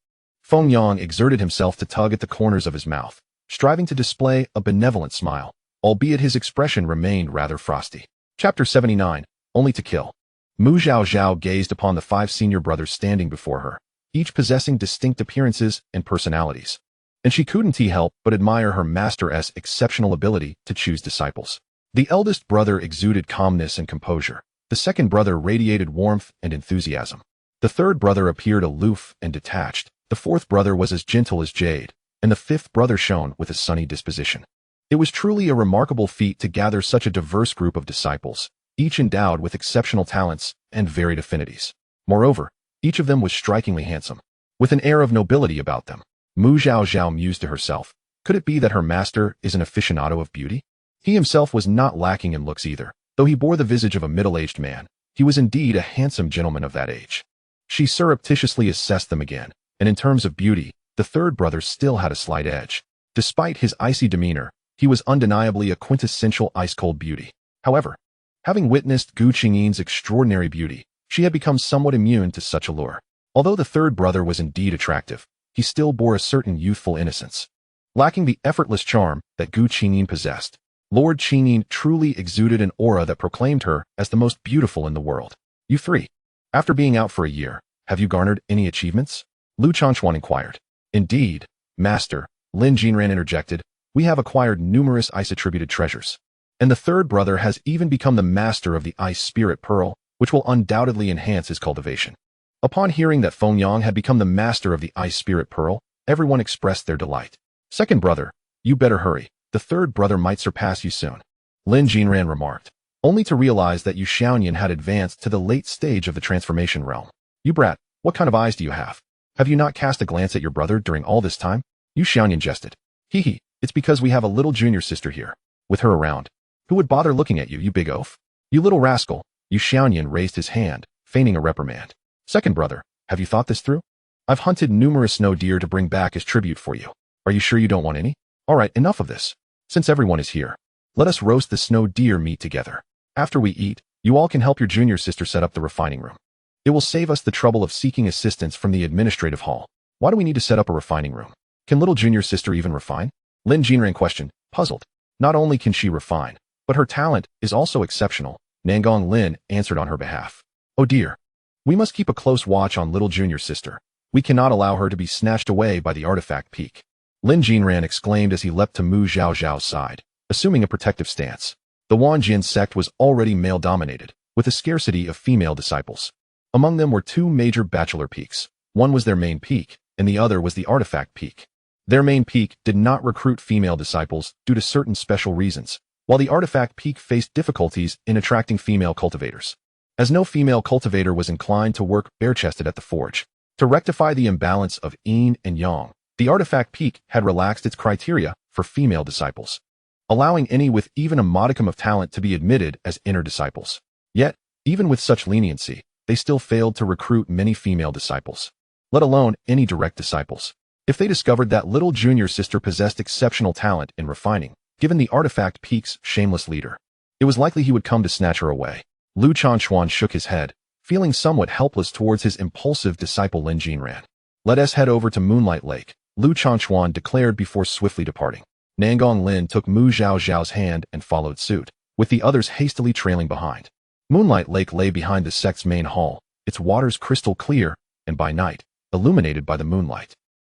Feng Yang exerted himself to tug at the corners of his mouth, striving to display a benevolent smile, albeit his expression remained rather frosty. Chapter 79, Only to Kill. Mu Zhaozhao gazed upon the five senior brothers standing before her, each possessing distinct appearances and personalities, and she couldn't help but admire her master's exceptional ability to choose disciples. The eldest brother exuded calmness and composure. The second brother radiated warmth and enthusiasm. The third brother appeared aloof and detached. The fourth brother was as gentle as jade, and the fifth brother shone with a sunny disposition. It was truly a remarkable feat to gather such a diverse group of disciples, each endowed with exceptional talents and varied affinities. Moreover, each of them was strikingly handsome, with an air of nobility about them. Mu Zhaozhao mused to herself, could it be that her master is an aficionado of beauty? He himself was not lacking in looks either. Though he bore the visage of a middle-aged man, he was indeed a handsome gentleman of that age. She surreptitiously assessed them again, and in terms of beauty, the third brother still had a slight edge. Despite his icy demeanor, he was undeniably a quintessential ice-cold beauty. However, having witnessed Gu Qingyin's extraordinary beauty, she had become somewhat immune to such allure. Although the third brother was indeed attractive, he still bore a certain youthful innocence, lacking the effortless charm that Gu Qingyin possessed. Lord Qingyin truly exuded an aura that proclaimed her as the most beautiful in the world. You three, after being out for a year, have you garnered any achievements? Lu Changquan inquired. Indeed, master, Lin Jinran interjected, we have acquired numerous ice-attributed treasures. And the third brother has even become the master of the ice spirit pearl, which will undoubtedly enhance his cultivation. Upon hearing that Feng Yang had become the master of the ice spirit pearl, everyone expressed their delight. Second brother, you better hurry. The third brother might surpass you soon, Lin Jinran remarked, only to realize that Yu Xiaoyan had advanced to the late stage of the transformation realm. You brat, what kind of eyes do you have? Have you not cast a glance at your brother during all this time? Yu Xiaoyan jested. Hee, it's because we have a little junior sister here. With her around, who would bother looking at you, you big oaf? You little rascal. Yu Xiaoyan raised his hand, feigning a reprimand. Second brother, have you thought this through? I've hunted numerous snow deer to bring back as tribute for you. Are you sure you don't want any? All right, enough of this. Since everyone is here, let us roast the snow deer meat together. After we eat, you all can help your junior sister set up the refining room. It will save us the trouble of seeking assistance from the administrative hall. Why do we need to set up a refining room? Can little junior sister even refine? Lin Jinran questioned, puzzled. Not only can she refine, but her talent is also exceptional, Nangong Lin answered on her behalf. Oh dear. We must keep a close watch on little junior sister. We cannot allow her to be snatched away by the artifact peak. Lin Jinran exclaimed as he leapt to Mu Zhaozhao's side, assuming a protective stance. The Wanjin sect was already male-dominated, with a scarcity of female disciples. Among them were two major bachelor peaks. One was their main peak, and the other was the artifact peak. Their main peak did not recruit female disciples due to certain special reasons, while the artifact peak faced difficulties in attracting female cultivators, as no female cultivator was inclined to work bare-chested at the forge. To rectify the imbalance of yin and yang, the artifact peak had relaxed its criteria for female disciples, allowing any with even a modicum of talent to be admitted as inner disciples. Yet, even with such leniency, they still failed to recruit many female disciples, let alone any direct disciples. If they discovered that little junior sister possessed exceptional talent in refining, given the artifact Peak's shameless leader, it was likely he would come to snatch her away. Lu Chanchuan shook his head, feeling somewhat helpless towards his impulsive disciple Lin Jinran. Let us head over to Moonlight Lake, Lu Chanchuan declared before swiftly departing. Nangong Lin took Mu Zhaozhao's hand and followed suit, with the others hastily trailing behind. Moonlight Lake lay behind the sect's main hall, its waters crystal clear, and by night, illuminated by the moonlight.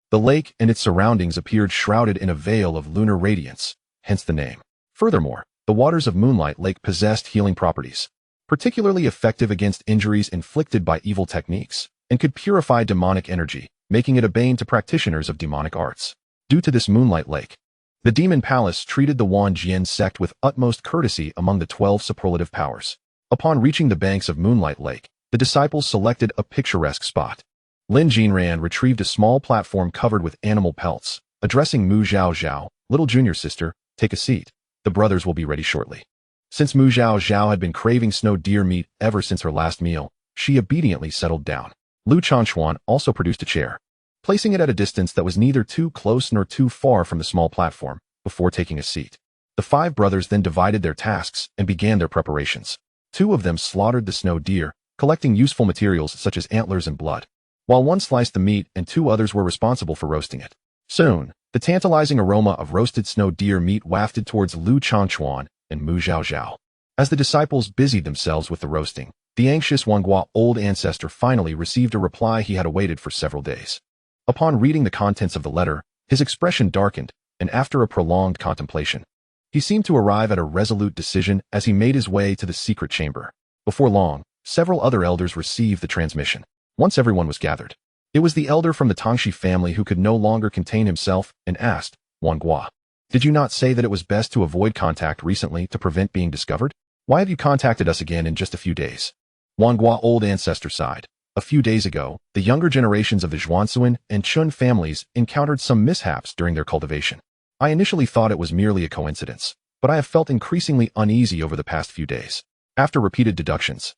The lake and its surroundings appeared shrouded in a veil of lunar radiance, hence the name. Furthermore, the waters of Moonlight Lake possessed healing properties, particularly effective against injuries inflicted by evil techniques, and could purify demonic energy, making it a bane to practitioners of demonic arts. Due to this Moonlight Lake, the Demon Palace treated the Wanjian sect with utmost courtesy among the 12 superlative powers. Upon reaching the banks of Moonlight Lake, the disciples selected a picturesque spot. Lin Jinran retrieved a small platform covered with animal pelts, addressing Mu Zhaozhao, little junior sister, take a seat. The brothers will be ready shortly. Since Mu Zhaozhao had been craving snow deer meat ever since her last meal, she obediently settled down. Lu Chanchuan also produced a chair, placing it at a distance that was neither too close nor too far from the small platform, before taking a seat. The 5 brothers then divided their tasks and began their preparations. 2 of them slaughtered the snow deer, collecting useful materials such as antlers and blood, while 1 sliced the meat and 2 others were responsible for roasting it. Soon, the tantalizing aroma of roasted snow deer meat wafted towards Lu Chanchuan and Mu Zhaozhao. As the disciples busied themselves with the roasting, the anxious Wanghua old ancestor finally received a reply he had awaited for several days. Upon reading the contents of the letter, his expression darkened, and after a prolonged contemplation, he seemed to arrive at a resolute decision as he made his way to the secret chamber. Before long, several other elders received the transmission. Once everyone was gathered, it was the elder from the Tangxi family who could no longer contain himself and asked, Wanghua, did you not say that it was best to avoid contact recently to prevent being discovered? Why have you contacted us again in just a few days? Wanghua old ancestor sighed. A few days ago, the younger generations of the Zhuansuan and Chun families encountered some mishaps during their cultivation. I initially thought it was merely a coincidence, but I have felt increasingly uneasy over the past few days. After repeated deductions,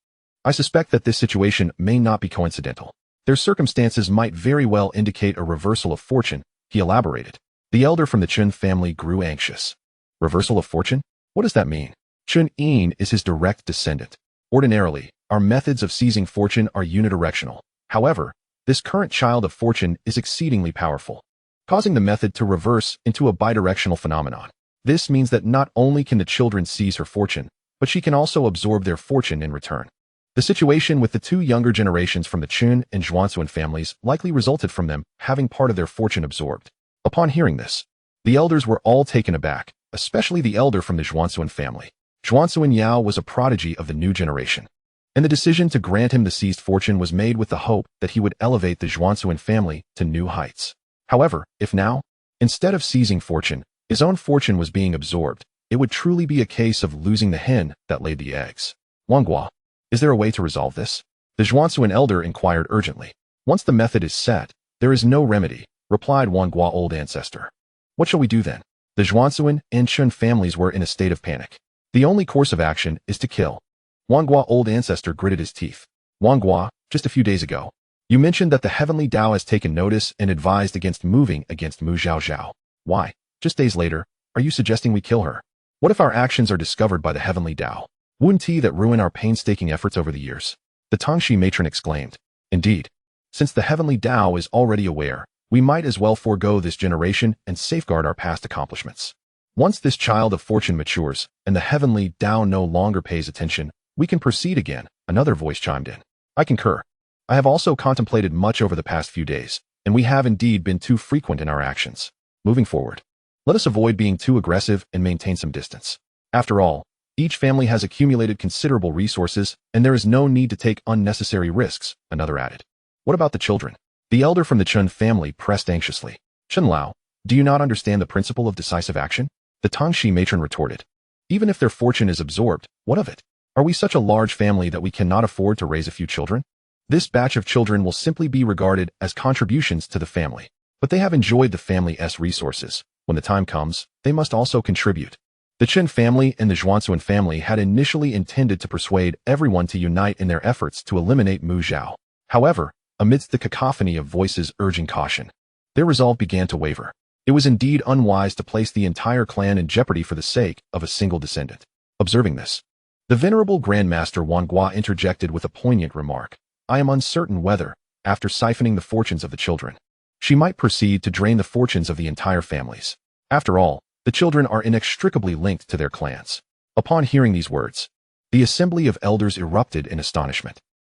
I suspect that this situation may not be coincidental. Their circumstances might very well indicate a reversal of fortune, he elaborated. The elder from the Chun family grew anxious. Reversal of fortune? What does that mean? Chun Yin is his direct descendant. Ordinarily, our methods of seizing fortune are unidirectional. However, this current child of fortune is exceedingly powerful, causing the method to reverse into a bidirectional phenomenon. This means that not only can the children seize her fortune, but she can also absorb their fortune in return. The situation with the 2 younger generations from the Chun and Zhuansuan families likely resulted from them having part of their fortune absorbed. Upon hearing this, the elders were all taken aback, especially the elder from the Zhuansuan family. Zhuansuan Yao was a prodigy of the new generation, and the decision to grant him the seized fortune was made with the hope that he would elevate the Zhuansuan family to new heights. However, if now, instead of seizing fortune, his own fortune was being absorbed, it would truly be a case of losing the hen that laid the eggs. Wanghua, is there a way to resolve this? The Zhuansuan elder inquired urgently. Once the method is set, there is no remedy, replied Wanghua old ancestor. What shall we do then? The Zhuansuan and Chun families were in a state of panic. The only course of action is to kill. Wanghua old ancestor gritted his teeth. Wanghua, just a few days ago, you mentioned that the heavenly Tao has taken notice and advised against moving against Mu Zhaozhao. Why, just days later, are you suggesting we kill her? What if our actions are discovered by the heavenly Tao? Wouldn't that ruin our painstaking efforts over the years? The Tangxi matron exclaimed. Indeed, since the heavenly Tao is already aware, we might as well forego this generation and safeguard our past accomplishments. Once this child of fortune matures and the heavenly Tao no longer pays attention, we can proceed again, another voice chimed in. I concur. I have also contemplated much over the past few days, and we have indeed been too frequent in our actions. Moving forward, let us avoid being too aggressive and maintain some distance. After all, each family has accumulated considerable resources, and there is no need to take unnecessary risks, another added. What about the children? The elder from the Chun family pressed anxiously. Chen Lao, do you not understand the principle of decisive action? The Tangxi matron retorted. Even if their fortune is absorbed, what of it? Are we such a large family that we cannot afford to raise a few children? This batch of children will simply be regarded as contributions to the family, but they have enjoyed the family's resources. When the time comes, they must also contribute. The Chen family and the Zhuansuan family had initially intended to persuade everyone to unite in their efforts to eliminate Mu Zhao. However, amidst the cacophony of voices urging caution, Their resolve began to waver. It was indeed unwise to place the entire clan in jeopardy for the sake of a single descendant. Observing this, the venerable Grandmaster Wang Gua interjected with a poignant remark. I am uncertain whether, after siphoning the fortunes of the children, she might proceed to drain the fortunes of the entire families. After all, the children are inextricably linked to their clans. Upon hearing these words, the assembly of elders erupted in astonishment.